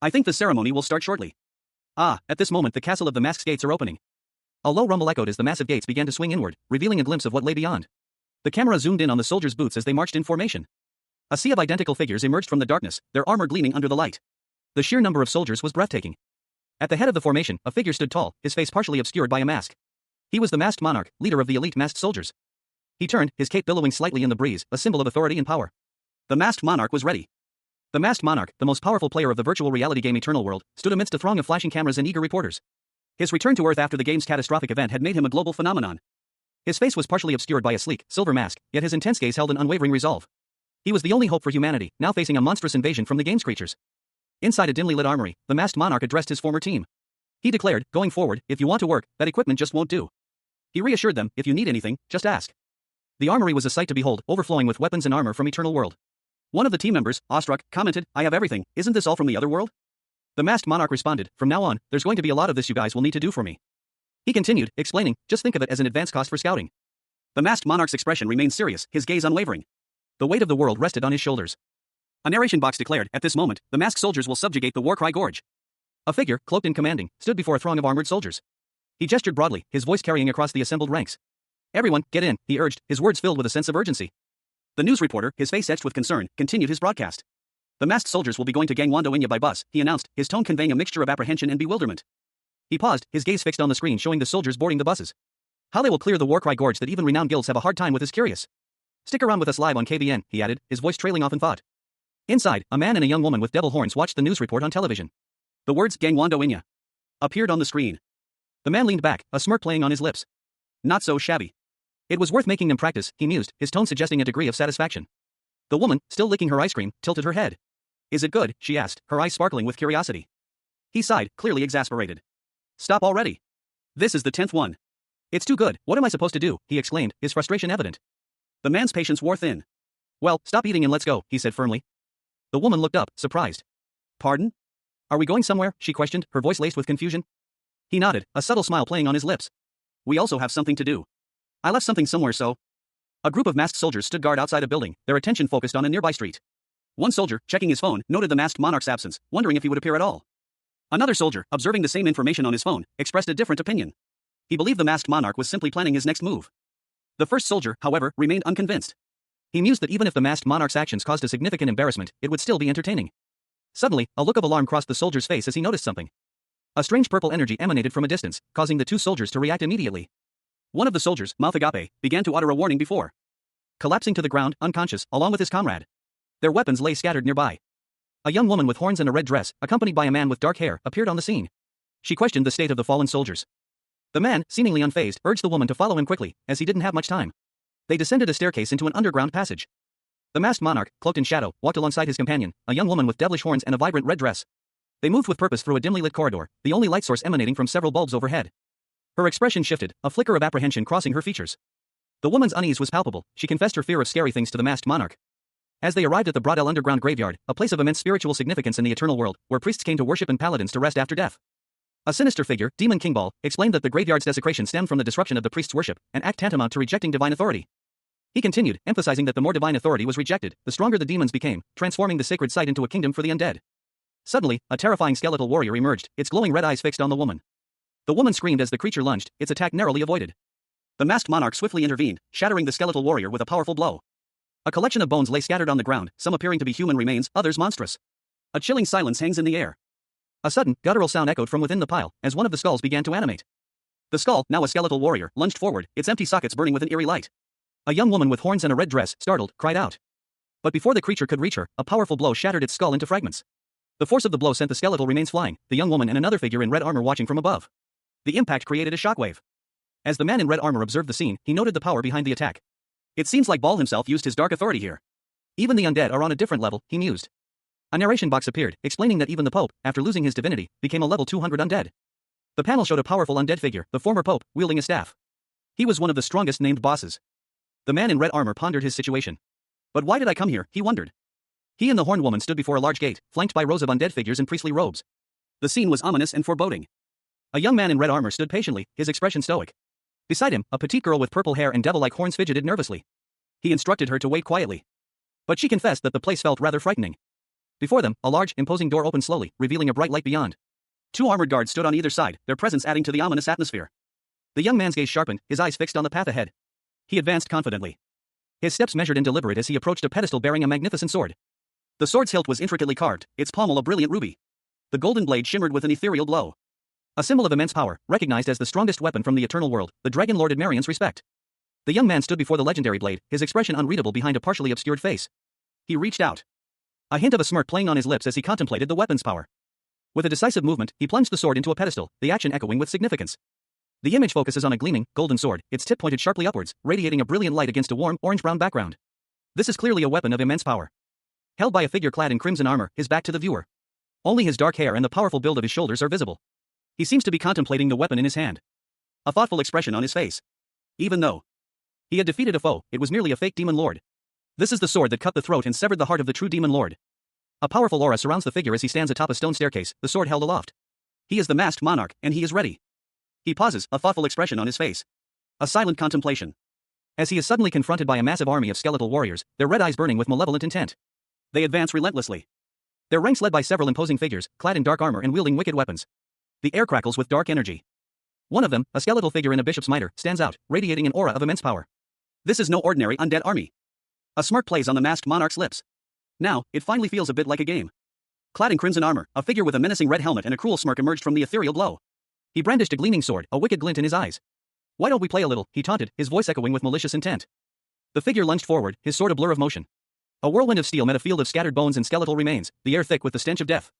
I think the ceremony will start shortly. At this moment the castle of the masked gates are opening. A low rumble echoed as the massive gates began to swing inward, revealing a glimpse of what lay beyond. The camera zoomed in on the soldiers' boots as they marched in formation. A sea of identical figures emerged from the darkness, their armor gleaming under the light. The sheer number of soldiers was breathtaking. At the head of the formation, a figure stood tall, his face partially obscured by a mask. He was the masked monarch, leader of the elite masked soldiers. He turned, his cape billowing slightly in the breeze, a symbol of authority and power. The masked monarch was ready. The masked monarch, the most powerful player of the virtual reality game Eternal World, stood amidst a throng of flashing cameras and eager reporters. His return to Earth after the game's catastrophic event had made him a global phenomenon. His face was partially obscured by a sleek, silver mask, yet his intense gaze held an unwavering resolve. He was the only hope for humanity, now facing a monstrous invasion from the game's creatures. Inside a dimly lit armory, the masked monarch addressed his former team. He declared, going forward, if you want to work, that equipment just won't do. He reassured them, if you need anything, just ask. The armory was a sight to behold, overflowing with weapons and armor from Eternal World. One of the team members, awestruck, commented, I have everything, isn't this all from the other world? The masked monarch responded, from now on, there's going to be a lot of this you guys will need to do for me. He continued, explaining, just think of it as an advance cost for scouting. The masked monarch's expression remained serious, his gaze unwavering. The weight of the world rested on his shoulders. A narration box declared, at this moment, the masked soldiers will subjugate the Warcry Gorge. A figure, cloaked and commanding, stood before a throng of armored soldiers. He gestured broadly, his voice carrying across the assembled ranks. Everyone, get in, he urged, his words filled with a sense of urgency. The news reporter, his face etched with concern, continued his broadcast. The masked soldiers will be going to Gangwon-do Inya by bus, he announced, his tone conveying a mixture of apprehension and bewilderment. He paused, his gaze fixed on the screen showing the soldiers boarding the buses. How they will clear the Warcry Gorge that even renowned guilds have a hard time with is curious. Stick around with us live on KBN, he added, his voice trailing off in thought. Inside, a man and a young woman with devil horns watched the news report on television. The words Gangwon-do Inya appeared on the screen. The man leaned back, a smirk playing on his lips. Not so shabby. It was worth making them practice, he mused, his tone suggesting a degree of satisfaction. The woman, still licking her ice cream, tilted her head. Is it good, she asked, her eyes sparkling with curiosity. He sighed, clearly exasperated. Stop already. This is the 10th one. It's too good, what am I supposed to do, he exclaimed, his frustration evident. The man's patience wore thin. Well, stop eating and let's go, he said firmly. The woman looked up, surprised. Pardon? Are we going somewhere, she questioned, her voice laced with confusion. He nodded, a subtle smile playing on his lips. We also have something to do. I left something somewhere so. A group of masked soldiers stood guard outside a building, their attention focused on a nearby street. One soldier, checking his phone, noted the masked monarch's absence, wondering if he would appear at all. Another soldier, observing the same information on his phone, expressed a different opinion. He believed the masked monarch was simply planning his next move. The first soldier, however, remained unconvinced. He mused that even if the masked monarch's actions caused a significant embarrassment, it would still be entertaining. Suddenly, a look of alarm crossed the soldier's face as he noticed something. A strange purple energy emanated from a distance, causing the two soldiers to react immediately. One of the soldiers, mouth agape, began to utter a warning before collapsing to the ground, unconscious, along with his comrade. Their weapons lay scattered nearby. A young woman with horns and a red dress, accompanied by a man with dark hair, appeared on the scene. She questioned the state of the fallen soldiers. The man, seemingly unfazed, urged the woman to follow him quickly, as he didn't have much time. They descended a staircase into an underground passage. The masked monarch, cloaked in shadow, walked alongside his companion, a young woman with devilish horns and a vibrant red dress. They moved with purpose through a dimly lit corridor, the only light source emanating from several bulbs overhead. Her expression shifted, a flicker of apprehension crossing her features. The woman's unease was palpable, she confessed her fear of scary things to the masked monarch. As they arrived at the Brodel underground graveyard, a place of immense spiritual significance in the Eternal World, where priests came to worship and paladins to rest after death. A sinister figure, Demon Kingball, explained that the graveyard's desecration stemmed from the disruption of the priest's worship, an act tantamount to rejecting divine authority. He continued, emphasizing that the more divine authority was rejected, the stronger the demons became, transforming the sacred site into a kingdom for the undead. Suddenly, a terrifying skeletal warrior emerged, its glowing red eyes fixed on the woman. The woman screamed as the creature lunged, its attack narrowly avoided. The masked monarch swiftly intervened, shattering the skeletal warrior with a powerful blow. A collection of bones lay scattered on the ground, some appearing to be human remains, others monstrous. A chilling silence hangs in the air. A sudden, guttural sound echoed from within the pile, as one of the skulls began to animate. The skull, now a skeletal warrior, lunged forward, its empty sockets burning with an eerie light. A young woman with horns and a red dress, startled, cried out. But before the creature could reach her, a powerful blow shattered its skull into fragments. The force of the blow sent the skeletal remains flying, the young woman and another figure in red armor watching from above. The impact created a shockwave. As the man in red armor observed the scene, he noted the power behind the attack. It seems like Baal himself used his dark authority here. Even the undead are on a different level, he mused. A narration box appeared, explaining that even the Pope, after losing his divinity, became a level 200 undead. The panel showed a powerful undead figure, the former Pope, wielding a staff. He was one of the strongest named bosses. The man in red armor pondered his situation. But why did I come here, he wondered. He and the horned woman stood before a large gate, flanked by rows of undead figures in priestly robes. The scene was ominous and foreboding. A young man in red armor stood patiently, his expression stoic. Beside him, a petite girl with purple hair and devil-like horns fidgeted nervously. He instructed her to wait quietly. But she confessed that the place felt rather frightening. Before them, a large, imposing door opened slowly, revealing a bright light beyond. Two armored guards stood on either side, their presence adding to the ominous atmosphere. The young man's gaze sharpened, his eyes fixed on the path ahead. He advanced confidently. His steps measured and deliberate as he approached a pedestal bearing a magnificent sword. The sword's hilt was intricately carved, its pommel a brilliant ruby. The golden blade shimmered with an ethereal glow. A symbol of immense power, recognized as the strongest weapon from the Eternal World, the Dragon Lord Admarian's respect. The young man stood before the legendary blade, his expression unreadable behind a partially obscured face. He reached out. A hint of a smirk playing on his lips as he contemplated the weapon's power. With a decisive movement, he plunged the sword into a pedestal, the action echoing with significance. The image focuses on a gleaming, golden sword, its tip pointed sharply upwards, radiating a brilliant light against a warm, orange-brown background. This is clearly a weapon of immense power. Held by a figure clad in crimson armor, his back to the viewer. Only his dark hair and the powerful build of his shoulders are visible. He seems to be contemplating the weapon in his hand. A thoughtful expression on his face. Even though he had defeated a foe, it was merely a fake demon lord. This is the sword that cut the throat and severed the heart of the true demon lord. A powerful aura surrounds the figure as he stands atop a stone staircase, the sword held aloft. He is the masked monarch, and he is ready. He pauses, a thoughtful expression on his face. A silent contemplation. As he is suddenly confronted by a massive army of skeletal warriors, their red eyes burning with malevolent intent. They advance relentlessly. Their ranks led by several imposing figures, clad in dark armor and wielding wicked weapons. The air crackles with dark energy. One of them, a skeletal figure in a bishop's mitre, stands out, radiating an aura of immense power. This is no ordinary undead army. A smirk plays on the masked monarch's lips. Now, it finally feels a bit like a game. Clad in crimson armor, a figure with a menacing red helmet and a cruel smirk emerged from the ethereal glow. He brandished a gleaming sword, a wicked glint in his eyes. "Why don't we play a little?" he taunted, his voice echoing with malicious intent. The figure lunged forward, his sword a blur of motion. A whirlwind of steel met a field of scattered bones and skeletal remains, the air thick with the stench of death.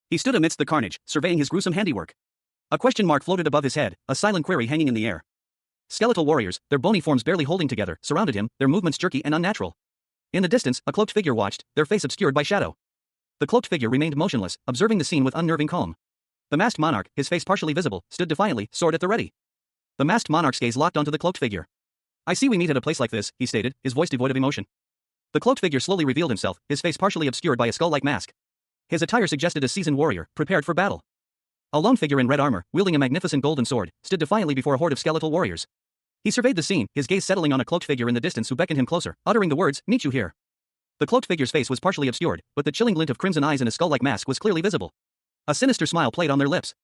He stood amidst the carnage, surveying his gruesome handiwork. A question mark floated above his head, a silent query hanging in the air. Skeletal warriors, their bony forms barely holding together, surrounded him, their movements jerky and unnatural. In the distance, a cloaked figure watched, their face obscured by shadow. The cloaked figure remained motionless, observing the scene with unnerving calm. The masked monarch, his face partially visible, stood defiantly, sword at the ready. The masked monarch's gaze locked onto the cloaked figure. "I see we meet at a place like this," he stated, his voice devoid of emotion. The cloaked figure slowly revealed himself, his face partially obscured by a skull-like mask. His attire suggested a seasoned warrior, prepared for battle. A lone figure in red armor, wielding a magnificent golden sword, stood defiantly before a horde of skeletal warriors. He surveyed the scene, his gaze settling on a cloaked figure in the distance who beckoned him closer, uttering the words, "Meet you here." The cloaked figure's face was partially obscured, but the chilling glint of crimson eyes and a skull-like mask was clearly visible. A sinister smile played on their lips.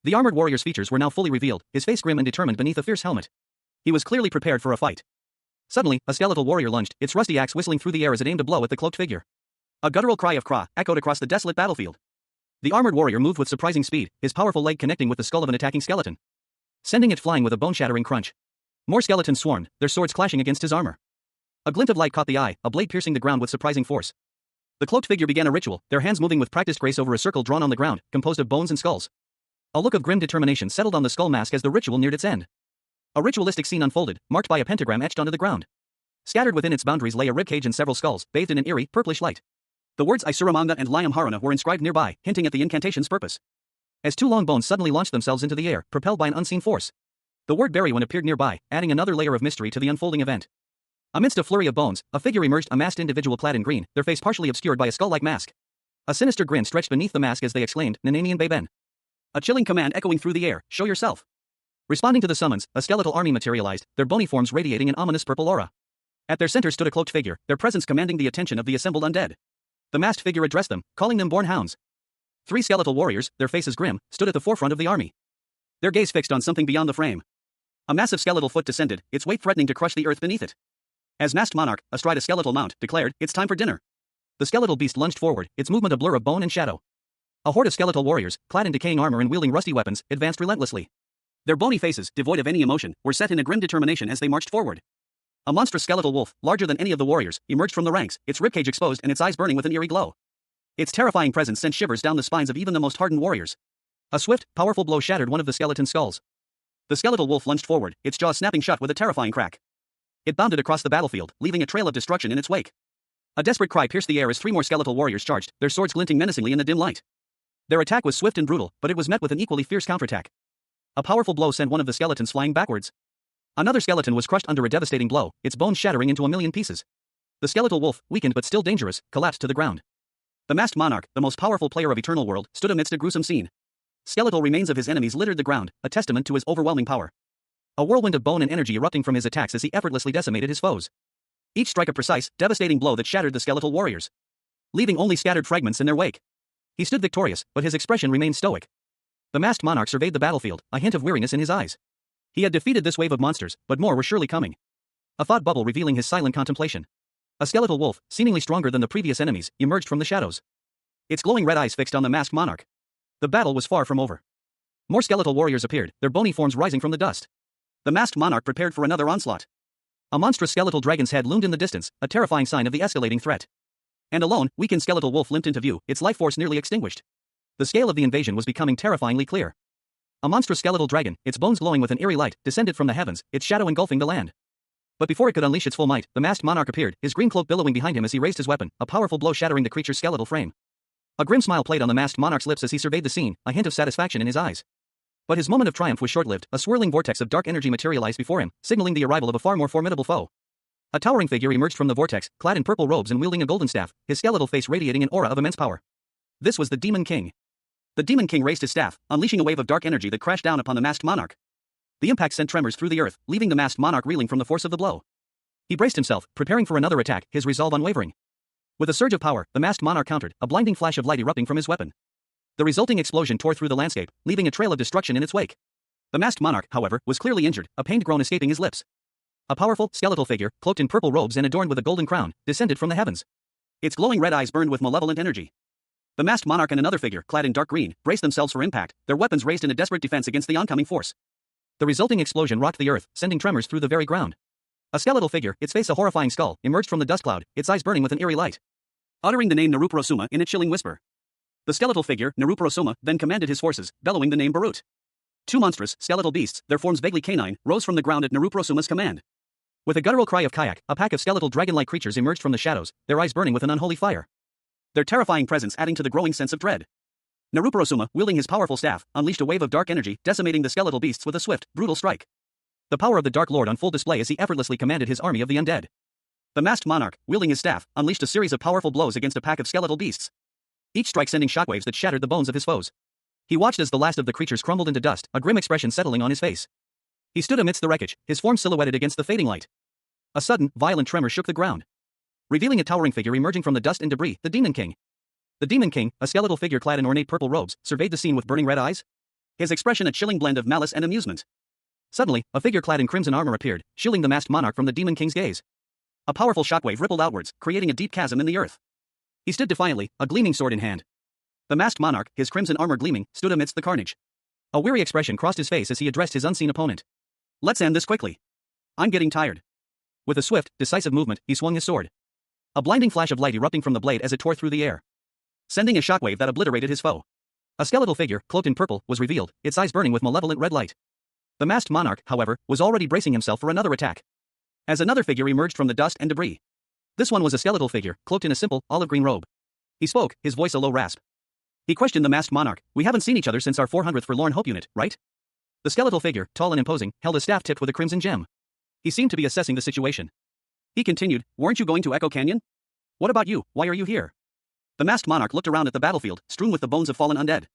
The armored warrior's features were now fully revealed, his face grim and determined beneath a fierce helmet. He was clearly prepared for a fight. Suddenly, a skeletal warrior lunged, its rusty axe whistling through the air as it aimed a blow at the cloaked figure. A guttural cry of "Kra" echoed across the desolate battlefield. The armored warrior moved with surprising speed, his powerful leg connecting with the skull of an attacking skeleton, sending it flying with a bone-shattering crunch. More skeletons swarmed, their swords clashing against his armor. A glint of light caught the eye, a blade piercing the ground with surprising force. The cloaked figure began a ritual, their hands moving with practiced grace over a circle drawn on the ground, composed of bones and skulls. A look of grim determination settled on the skull mask as the ritual neared its end. A ritualistic scene unfolded, marked by a pentagram etched onto the ground. Scattered within its boundaries lay a ribcage and several skulls, bathed in an eerie, purplish light. The words Isuramanga and Liam Harana were inscribed nearby, hinting at the incantation's purpose. As two long bones suddenly launched themselves into the air, propelled by an unseen force. The word Berry one appeared nearby, adding another layer of mystery to the unfolding event. Amidst a flurry of bones, a figure emerged, a masked individual clad in green, their face partially obscured by a skull-like mask. A sinister grin stretched beneath the mask as they exclaimed, "Nananian Beben." A chilling command echoing through the air, "Show yourself." Responding to the summons, a skeletal army materialized, their bony forms radiating an ominous purple aura. At their center stood a cloaked figure, their presence commanding the attention of the assembled undead. The masked figure addressed them, calling them born hounds. Three skeletal warriors, their faces grim, stood at the forefront of the army. Their gaze fixed on something beyond the frame. A massive skeletal foot descended, its weight threatening to crush the earth beneath it. As masked monarch, astride a skeletal mount, declared, "It's time for dinner." The skeletal beast lunged forward, its movement a blur of bone and shadow. A horde of skeletal warriors, clad in decaying armor and wielding rusty weapons, advanced relentlessly. Their bony faces, devoid of any emotion, were set in a grim determination as they marched forward. A monstrous skeletal wolf, larger than any of the warriors, emerged from the ranks, its ribcage exposed and its eyes burning with an eerie glow. Its terrifying presence sent shivers down the spines of even the most hardened warriors. A swift, powerful blow shattered one of the skeleton's skulls. The skeletal wolf lunged forward, its jaws snapping shut with a terrifying crack. It bounded across the battlefield, leaving a trail of destruction in its wake. A desperate cry pierced the air as three more skeletal warriors charged, their swords glinting menacingly in the dim light. Their attack was swift and brutal, but it was met with an equally fierce counterattack. A powerful blow sent one of the skeletons flying backwards. Another skeleton was crushed under a devastating blow, its bones shattering into a million pieces. The skeletal wolf, weakened but still dangerous, collapsed to the ground. The masked monarch, the most powerful player of Eternal World, stood amidst a gruesome scene. Skeletal remains of his enemies littered the ground, a testament to his overwhelming power. A whirlwind of bone and energy erupting from his attacks as he effortlessly decimated his foes. Each strike a precise, devastating blow that shattered the skeletal warriors, leaving only scattered fragments in their wake. He stood victorious, but his expression remained stoic. The masked monarch surveyed the battlefield, a hint of weariness in his eyes. He had defeated this wave of monsters, but more were surely coming. A thought bubble revealing his silent contemplation. A skeletal wolf, seemingly stronger than the previous enemies, emerged from the shadows. Its glowing red eyes fixed on the masked monarch. The battle was far from over. More skeletal warriors appeared, their bony forms rising from the dust. The masked monarch prepared for another onslaught. A monstrous skeletal dragon's head loomed in the distance, a terrifying sign of the escalating threat. And a lone, weakened skeletal wolf limped into view, its life force nearly extinguished. The scale of the invasion was becoming terrifyingly clear. A monstrous skeletal dragon, its bones glowing with an eerie light, descended from the heavens, its shadow engulfing the land. But before it could unleash its full might, the masked monarch appeared, his green cloak billowing behind him as he raised his weapon, a powerful blow shattering the creature's skeletal frame. A grim smile played on the masked monarch's lips as he surveyed the scene, a hint of satisfaction in his eyes. But his moment of triumph was short-lived. A swirling vortex of dark energy materialized before him, signaling the arrival of a far more formidable foe. A towering figure emerged from the vortex, clad in purple robes and wielding a golden staff, his skeletal face radiating an aura of immense power. This was the Demon King. The Demon King raised his staff, unleashing a wave of dark energy that crashed down upon the masked monarch. The impact sent tremors through the earth, leaving the masked monarch reeling from the force of the blow. He braced himself, preparing for another attack, his resolve unwavering. With a surge of power, the masked monarch countered, a blinding flash of light erupting from his weapon. The resulting explosion tore through the landscape, leaving a trail of destruction in its wake. The masked monarch, however, was clearly injured, a pained groan escaping his lips. A powerful, skeletal figure, cloaked in purple robes and adorned with a golden crown, descended from the heavens. Its glowing red eyes burned with malevolent energy. The masked monarch and another figure, clad in dark green, braced themselves for impact, their weapons raised in a desperate defense against the oncoming force. The resulting explosion rocked the earth, sending tremors through the very ground. A skeletal figure, its face a horrifying skull, emerged from the dust cloud, its eyes burning with an eerie light. Uttering the name Naruparosuma in a chilling whisper. The skeletal figure, Naruparosuma, then commanded his forces, bellowing the name Barut. Two monstrous, skeletal beasts, their forms vaguely canine, rose from the ground at Naruparosuma's command. With a guttural cry of kayak, a pack of skeletal dragon-like creatures emerged from the shadows, their eyes burning with an unholy fire. Their terrifying presence adding to the growing sense of dread. Naruparosuma, wielding his powerful staff, unleashed a wave of dark energy, decimating the skeletal beasts with a swift, brutal strike. The power of the Dark Lord on full display as he effortlessly commanded his army of the undead. The masked monarch, wielding his staff, unleashed a series of powerful blows against a pack of skeletal beasts. Each strike sending shockwaves that shattered the bones of his foes. He watched as the last of the creatures crumbled into dust, a grim expression settling on his face. He stood amidst the wreckage, his form silhouetted against the fading light. A sudden, violent tremor shook the ground, revealing a towering figure emerging from the dust and debris, the Demon King. The Demon King, a skeletal figure clad in ornate purple robes, surveyed the scene with burning red eyes, his expression a chilling blend of malice and amusement. Suddenly, a figure clad in crimson armor appeared, shielding the masked monarch from the Demon King's gaze. A powerful shockwave rippled outwards, creating a deep chasm in the earth. He stood defiantly, a gleaming sword in hand. The masked monarch, his crimson armor gleaming, stood amidst the carnage. A weary expression crossed his face as he addressed his unseen opponent. Let's end this quickly. I'm getting tired. With a swift, decisive movement, he swung his sword. A blinding flash of light erupting from the blade as it tore through the air, sending a shockwave that obliterated his foe. A skeletal figure, cloaked in purple, was revealed, its eyes burning with malevolent red light. The masked monarch, however, was already bracing himself for another attack, as another figure emerged from the dust and debris. This one was a skeletal figure, cloaked in a simple, olive-green robe. He spoke, his voice a low rasp. He questioned the masked monarch. We haven't seen each other since our 400th Forlorn Hope unit, right? The skeletal figure, tall and imposing, held a staff tipped with a crimson gem. He seemed to be assessing the situation. He continued, weren't you going to Echo Canyon? What about you, why are you here? The masked monarch looked around at the battlefield, strewn with the bones of fallen undead.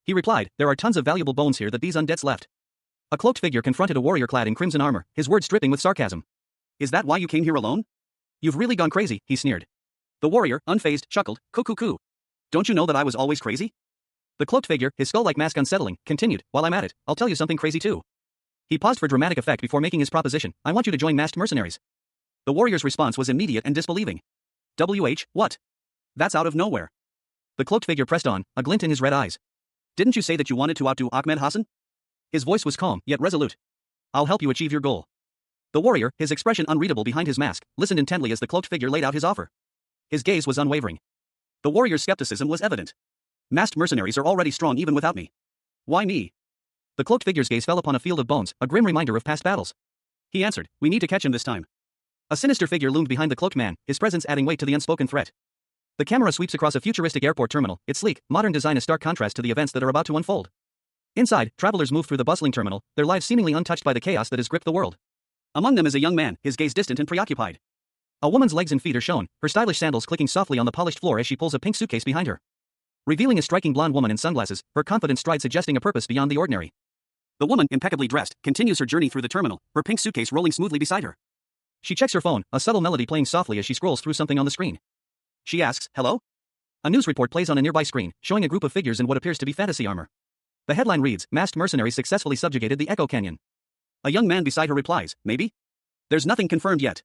He replied, there are tons of valuable bones here that these undeads left. A cloaked figure confronted a warrior clad in crimson armor, his words dripping with sarcasm. Is that why you came here alone? You've really gone crazy, he sneered. The warrior, unfazed, chuckled, coo. Don't you know that I was always crazy? The cloaked figure, his skull-like mask unsettling, continued, while I'm at it, I'll tell you something crazy too. He paused for dramatic effect before making his proposition, I want you to join masked mercenaries. The warrior's response was immediate and disbelieving. What? That's out of nowhere. The cloaked figure pressed on, a glint in his red eyes. Didn't you say that you wanted to outdo Ahmed Hassan? His voice was calm, yet resolute. I'll help you achieve your goal. The warrior, his expression unreadable behind his mask, listened intently as the cloaked figure laid out his offer. His gaze was unwavering. The warrior's skepticism was evident. Masked mercenaries are already strong even without me. Why me? The cloaked figure's gaze fell upon a field of bones, a grim reminder of past battles. He answered, we need to catch him this time. A sinister figure loomed behind the cloaked man, his presence adding weight to the unspoken threat. The camera sweeps across a futuristic airport terminal, its sleek, modern design a stark contrast to the events that are about to unfold. Inside, travelers move through the bustling terminal, their lives seemingly untouched by the chaos that has gripped the world. Among them is a young man, his gaze distant and preoccupied. A woman's legs and feet are shown, her stylish sandals clicking softly on the polished floor as she pulls a pink suitcase behind her. Revealing a striking blonde woman in sunglasses, her confident stride suggesting a purpose beyond the ordinary. The woman, impeccably dressed, continues her journey through the terminal, her pink suitcase rolling smoothly beside her. She checks her phone, a subtle melody playing softly as she scrolls through something on the screen. She asks, hello? A news report plays on a nearby screen, showing a group of figures in what appears to be fantasy armor. The headline reads, Masked mercenaries successfully subjugated the Echo Canyon. A young man beside her replies, maybe? There's nothing confirmed yet.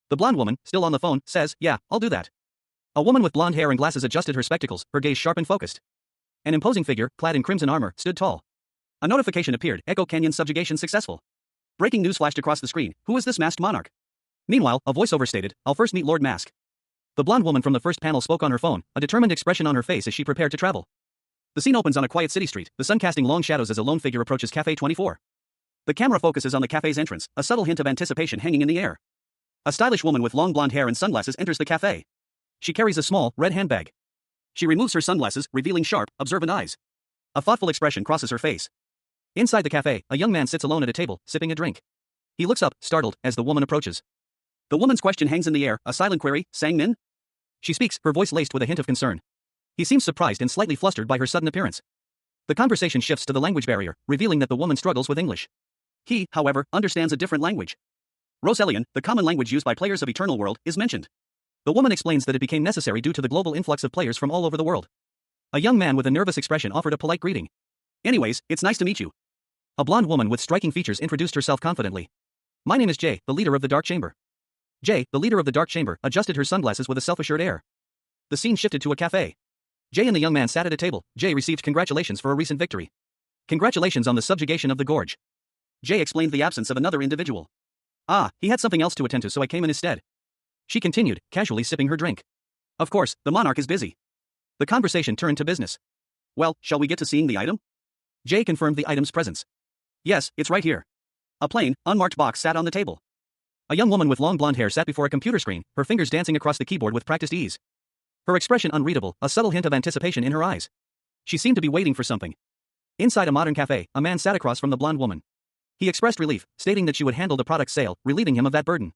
The blonde woman, still on the phone, says, yeah, I'll do that. A woman with blonde hair and glasses adjusted her spectacles, her gaze sharp and focused. An imposing figure, clad in crimson armor, stood tall. A notification appeared, Echo Canyon subjugation successful. Breaking news flashed across the screen, who is this masked monarch? Meanwhile, a voiceover stated, I'll first meet Lord Mask. The blonde woman from the first panel spoke on her phone, a determined expression on her face as she prepared to travel. The scene opens on a quiet city street, the sun casting long shadows as a lone figure approaches Cafe 24. The camera focuses on the cafe's entrance, a subtle hint of anticipation hanging in the air. A stylish woman with long blonde hair and sunglasses enters the cafe. She carries a small, red handbag. She removes her sunglasses, revealing sharp, observant eyes. A thoughtful expression crosses her face. Inside the cafe, a young man sits alone at a table, sipping a drink. He looks up, startled, as the woman approaches. The woman's question hangs in the air, a silent query, "Sang Min?" She speaks, her voice laced with a hint of concern. He seems surprised and slightly flustered by her sudden appearance. The conversation shifts to the language barrier, revealing that the woman struggles with English. He, however, understands a different language. Roselian, the common language used by players of Eternal World, is mentioned. The woman explains that it became necessary due to the global influx of players from all over the world. A young man with a nervous expression offered a polite greeting. "Anyways, it's nice to meet you." A blonde woman with striking features introduced herself confidently. "My name is Jay, the leader of the Dark Chamber." Jay, the leader of the Dark Chamber, adjusted her sunglasses with a self-assured air. The scene shifted to a cafe. Jay and the young man sat at a table. Jay received congratulations for a recent victory. "Congratulations on the subjugation of the gorge." Jay explained the absence of another individual. "Ah, he had something else to attend to, so I came in his stead." She continued, casually sipping her drink. "Of course, the monarch is busy." The conversation turned to business. "Well, shall we get to seeing the item?" Jay confirmed the item's presence. "Yes, it's right here." A plain, unmarked box sat on the table. A young woman with long blonde hair sat before a computer screen, her fingers dancing across the keyboard with practiced ease. Her expression unreadable, a subtle hint of anticipation in her eyes. She seemed to be waiting for something. Inside a modern cafe, a man sat across from the blonde woman. He expressed relief, stating that she would handle the product's sale, relieving him of that burden.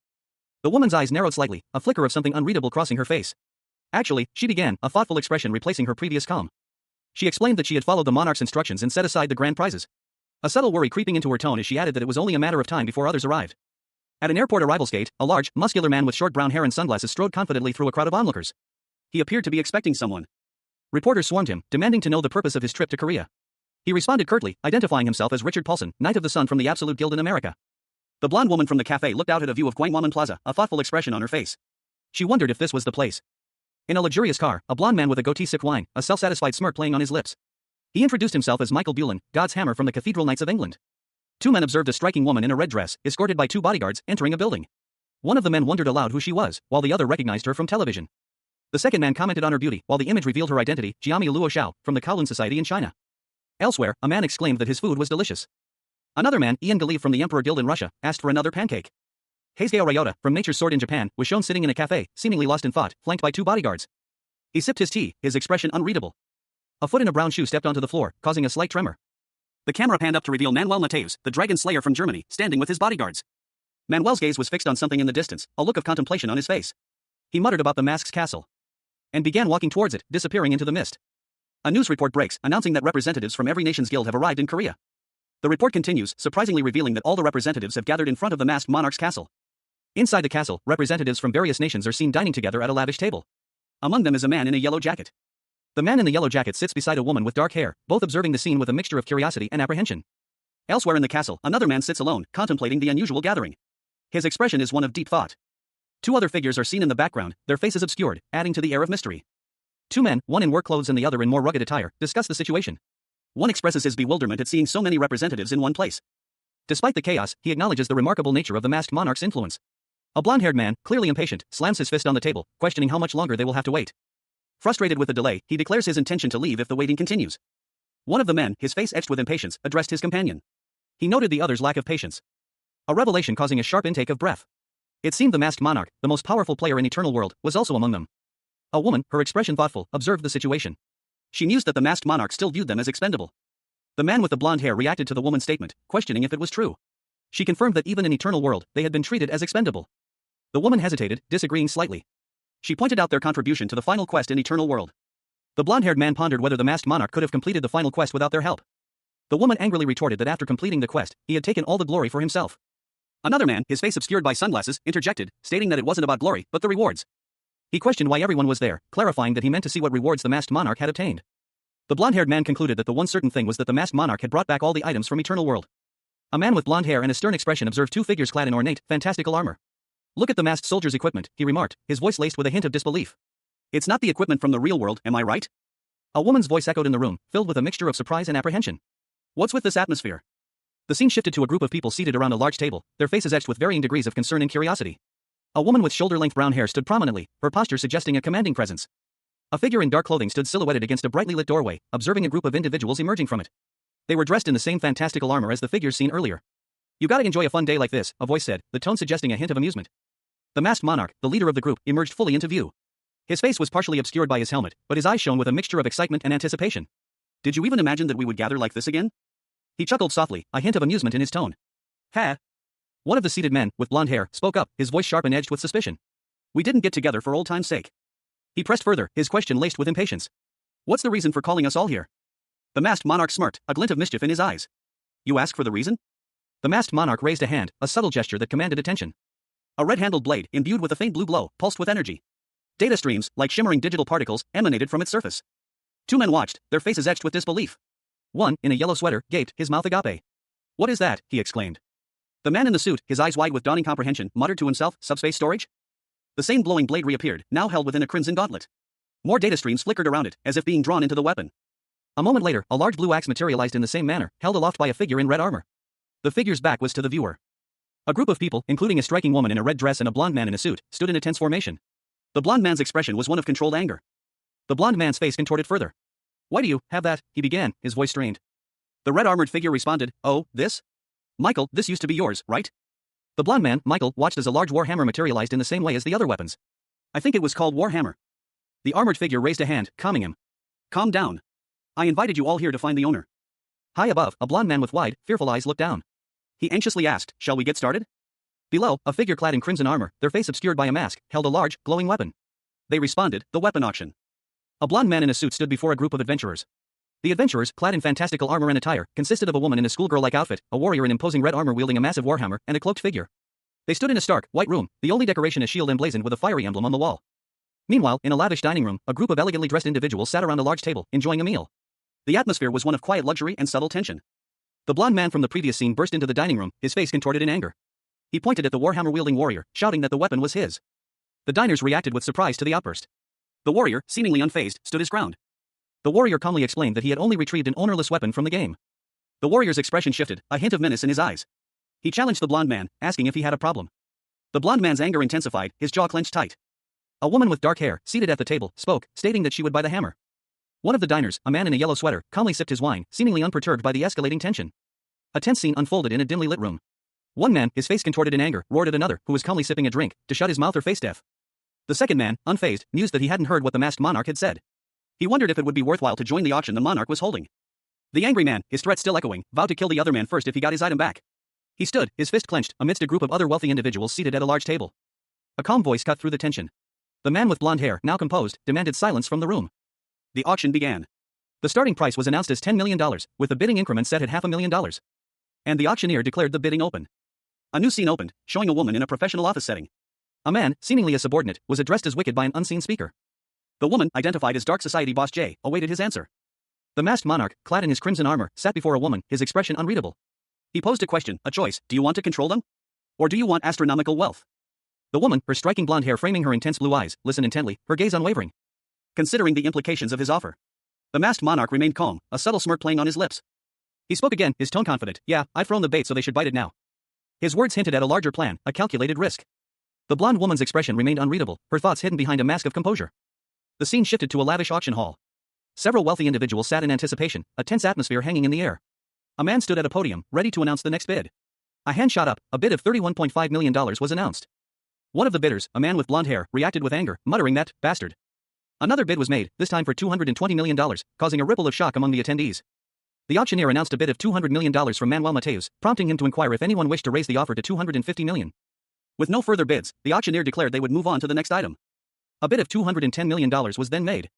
The woman's eyes narrowed slightly, a flicker of something unreadable crossing her face. "Actually," she began, a thoughtful expression replacing her previous calm. She explained that she had followed the monarch's instructions and set aside the grand prizes. A subtle worry creeping into her tone as she added that it was only a matter of time before others arrived. At an airport arrivals gate, a large, muscular man with short brown hair and sunglasses strode confidently through a crowd of onlookers. He appeared to be expecting someone. Reporters swarmed him, demanding to know the purpose of his trip to Korea. He responded curtly, identifying himself as Richard Paulson, Knight of the Sun from the Absolute Guild in America. The blonde woman from the cafe looked out at a view of Gwanghwamun Plaza, a thoughtful expression on her face. She wondered if this was the place. In a luxurious car, a blonde man with a goatee sipped wine, a self-satisfied smirk playing on his lips. He introduced himself as Michael Bullen, God's Hammer from the Cathedral Knights of England. Two men observed a striking woman in a red dress, escorted by two bodyguards, entering a building. One of the men wondered aloud who she was, while the other recognized her from television. The second man commented on her beauty, while the image revealed her identity, Jiami Luo Xiao, from the Kowloon Society in China. Elsewhere, a man exclaimed that his food was delicious. Another man, Ian Galeev from the Emperor Guild in Russia, asked for another pancake. Heisgeo Ryota, from Nature's Sword in Japan, was shown sitting in a cafe, seemingly lost in thought, flanked by two bodyguards. He sipped his tea, his expression unreadable. A foot in a brown shoe stepped onto the floor, causing a slight tremor. The camera panned up to reveal Manuel Mateus, the Dragon Slayer from Germany, standing with his bodyguards. Manuel's gaze was fixed on something in the distance, a look of contemplation on his face. He muttered about the mask's castle and began walking towards it, disappearing into the mist. A news report breaks, announcing that representatives from every nation's guild have arrived in Korea. The report continues, surprisingly revealing that all the representatives have gathered in front of the masked monarch's castle. Inside the castle, representatives from various nations are seen dining together at a lavish table. Among them is a man in a yellow jacket. The man in the yellow jacket sits beside a woman with dark hair, both observing the scene with a mixture of curiosity and apprehension. Elsewhere in the castle, another man sits alone, contemplating the unusual gathering. His expression is one of deep thought. Two other figures are seen in the background, their faces obscured, adding to the air of mystery. Two men, one in work clothes and the other in more rugged attire, discuss the situation. One expresses his bewilderment at seeing so many representatives in one place. Despite the chaos, he acknowledges the remarkable nature of the masked monarch's influence. A blonde-haired man, clearly impatient, slams his fist on the table, questioning how much longer they will have to wait. Frustrated with the delay, he declares his intention to leave if the waiting continues. One of the men, his face etched with impatience, addressed his companion. He noted the other's lack of patience. A revelation causing a sharp intake of breath. It seemed the masked monarch, the most powerful player in Eternal World, was also among them. A woman, her expression thoughtful, observed the situation. She mused that the masked monarch still viewed them as expendable. The man with the blonde hair reacted to the woman's statement, questioning if it was true. She confirmed that even in Eternal World, they had been treated as expendable. The woman hesitated, disagreeing slightly. She pointed out their contribution to the final quest in Eternal World. The blonde-haired man pondered whether the masked monarch could have completed the final quest without their help. The woman angrily retorted that after completing the quest, he had taken all the glory for himself. Another man, his face obscured by sunglasses, interjected, stating that it wasn't about glory, but the rewards. He questioned why everyone was there, clarifying that he meant to see what rewards the masked monarch had obtained. The blonde-haired man concluded that the one certain thing was that the masked monarch had brought back all the items from Eternal World. A man with blonde hair and a stern expression observed two figures clad in ornate, fantastical armor. "Look at the masked soldier's equipment," he remarked, his voice laced with a hint of disbelief. "It's not the equipment from the real world, am I right?" A woman's voice echoed in the room, filled with a mixture of surprise and apprehension. "What's with this atmosphere?" The scene shifted to a group of people seated around a large table, their faces etched with varying degrees of concern and curiosity. A woman with shoulder-length brown hair stood prominently, her posture suggesting a commanding presence. A figure in dark clothing stood silhouetted against a brightly lit doorway, observing a group of individuals emerging from it. They were dressed in the same fantastical armor as the figures seen earlier. "You gotta enjoy a fun day like this," a voice said, the tone suggesting a hint of amusement. The masked monarch, the leader of the group, emerged fully into view. His face was partially obscured by his helmet, but his eyes shone with a mixture of excitement and anticipation. "Did you even imagine that we would gather like this again?" He chuckled softly, a hint of amusement in his tone. "Ha!" One of the seated men, with blonde hair, spoke up, his voice sharp and edged with suspicion. "We didn't get together for old time's sake." He pressed further, his question laced with impatience. "What's the reason for calling us all here?" The masked monarch smirked, a glint of mischief in his eyes. "You ask for the reason?" The masked monarch raised a hand, a subtle gesture that commanded attention. A red-handled blade, imbued with a faint blue glow, pulsed with energy. Data streams, like shimmering digital particles, emanated from its surface. Two men watched, their faces etched with disbelief. One, in a yellow sweater, gaped, his mouth agape. "What is that?" he exclaimed. The man in the suit, his eyes wide with dawning comprehension, muttered to himself, "Subspace storage?" The same glowing blade reappeared, now held within a crimson gauntlet. More data streams flickered around it, as if being drawn into the weapon. A moment later, a large blue axe materialized in the same manner, held aloft by a figure in red armor. The figure's back was to the viewer. A group of people, including a striking woman in a red dress and a blonde man in a suit, stood in a tense formation. The blonde man's expression was one of controlled anger. The blonde man's face contorted further. "Why do you have that?" he began, his voice strained. The red-armored figure responded, "Oh, this? Michael, this used to be yours, right?" The blonde man, Michael, watched as a large war hammer materialized in the same way as the other weapons. "I think it was called war hammer." The armored figure raised a hand, calming him. "Calm down. I invited you all here to find the owner." High above, a blonde man with wide, fearful eyes looked down. He anxiously asked, "Shall we get started?" Below, a figure clad in crimson armor, their face obscured by a mask, held a large, glowing weapon. They responded, "The weapon auction." A blonde man in a suit stood before a group of adventurers. The adventurers, clad in fantastical armor and attire, consisted of a woman in a schoolgirl-like outfit, a warrior in imposing red armor wielding a massive warhammer, and a cloaked figure. They stood in a stark, white room, the only decoration a shield emblazoned with a fiery emblem on the wall. Meanwhile, in a lavish dining room, a group of elegantly dressed individuals sat around a large table, enjoying a meal. The atmosphere was one of quiet luxury and subtle tension. The blonde man from the previous scene burst into the dining room, his face contorted in anger. He pointed at the warhammer-wielding warrior, shouting that the weapon was his. The diners reacted with surprise to the outburst. The warrior, seemingly unfazed, stood his ground. The warrior calmly explained that he had only retrieved an ownerless weapon from the game. The warrior's expression shifted, a hint of menace in his eyes. He challenged the blonde man, asking if he had a problem. The blonde man's anger intensified, his jaw clenched tight. A woman with dark hair, seated at the table, spoke, stating that she would buy the hammer. One of the diners, a man in a yellow sweater, calmly sipped his wine, seemingly unperturbed by the escalating tension. A tense scene unfolded in a dimly lit room. One man, his face contorted in anger, roared at another, who was calmly sipping a drink, to shut his mouth or face deaf. The second man, unfazed, mused that he hadn't heard what the masked monarch had said. He wondered if it would be worthwhile to join the auction the monarch was holding. The angry man, his threat still echoing, vowed to kill the other man first if he got his item back. He stood, his fist clenched, amidst a group of other wealthy individuals seated at a large table. A calm voice cut through the tension. The man with blonde hair, now composed, demanded silence from the room. The auction began. The starting price was announced as $10 million, with the bidding increment set at $500,000. And the auctioneer declared the bidding open. A new scene opened, showing a woman in a professional office setting. A man, seemingly a subordinate, was addressed as wicked by an unseen speaker. The woman, identified as Dark Society Boss J, awaited his answer. The masked monarch, clad in his crimson armor, sat before a woman, his expression unreadable. He posed a question, a choice: do you want to control them? Or do you want astronomical wealth? The woman, her striking blonde hair framing her intense blue eyes, listened intently, her gaze unwavering. Considering the implications of his offer, the masked monarch remained calm, a subtle smirk playing on his lips. He spoke again, his tone confident. "Yeah, I've thrown the bait so they should bite it now." His words hinted at a larger plan, a calculated risk. The blonde woman's expression remained unreadable, her thoughts hidden behind a mask of composure. The scene shifted to a lavish auction hall. Several wealthy individuals sat in anticipation, a tense atmosphere hanging in the air. A man stood at a podium, ready to announce the next bid. A hand shot up, a bid of $31.5 million was announced. One of the bidders, a man with blonde hair, reacted with anger, muttering that, "Bastard." Another bid was made, this time for $220 million, causing a ripple of shock among the attendees. The auctioneer announced a bid of $200 million from Manuel Mateus, prompting him to inquire if anyone wished to raise the offer to $250 million. With no further bids, the auctioneer declared they would move on to the next item. A bid of $210 million was then made.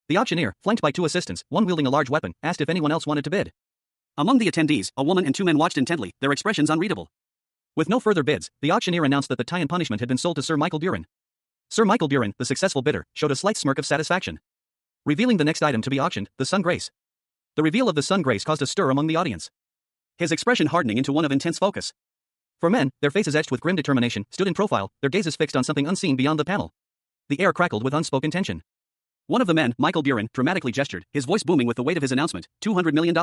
The auctioneer, flanked by two assistants, one wielding a large weapon, asked if anyone else wanted to bid. Among the attendees, a woman and two men watched intently, their expressions unreadable. With no further bids, the auctioneer announced that the tie and punishment had been sold to Sir Michael Buren. Sir Michael Buren, the successful bidder, showed a slight smirk of satisfaction. Revealing the next item to be auctioned, the Sun Grace. The reveal of the Sun Grace caused a stir among the audience. His expression hardening into one of intense focus. For men, their faces etched with grim determination, stood in profile, their gazes fixed on something unseen beyond the panel. The air crackled with unspoken tension. One of the men, Michael Buren, dramatically gestured, his voice booming with the weight of his announcement, $200 million.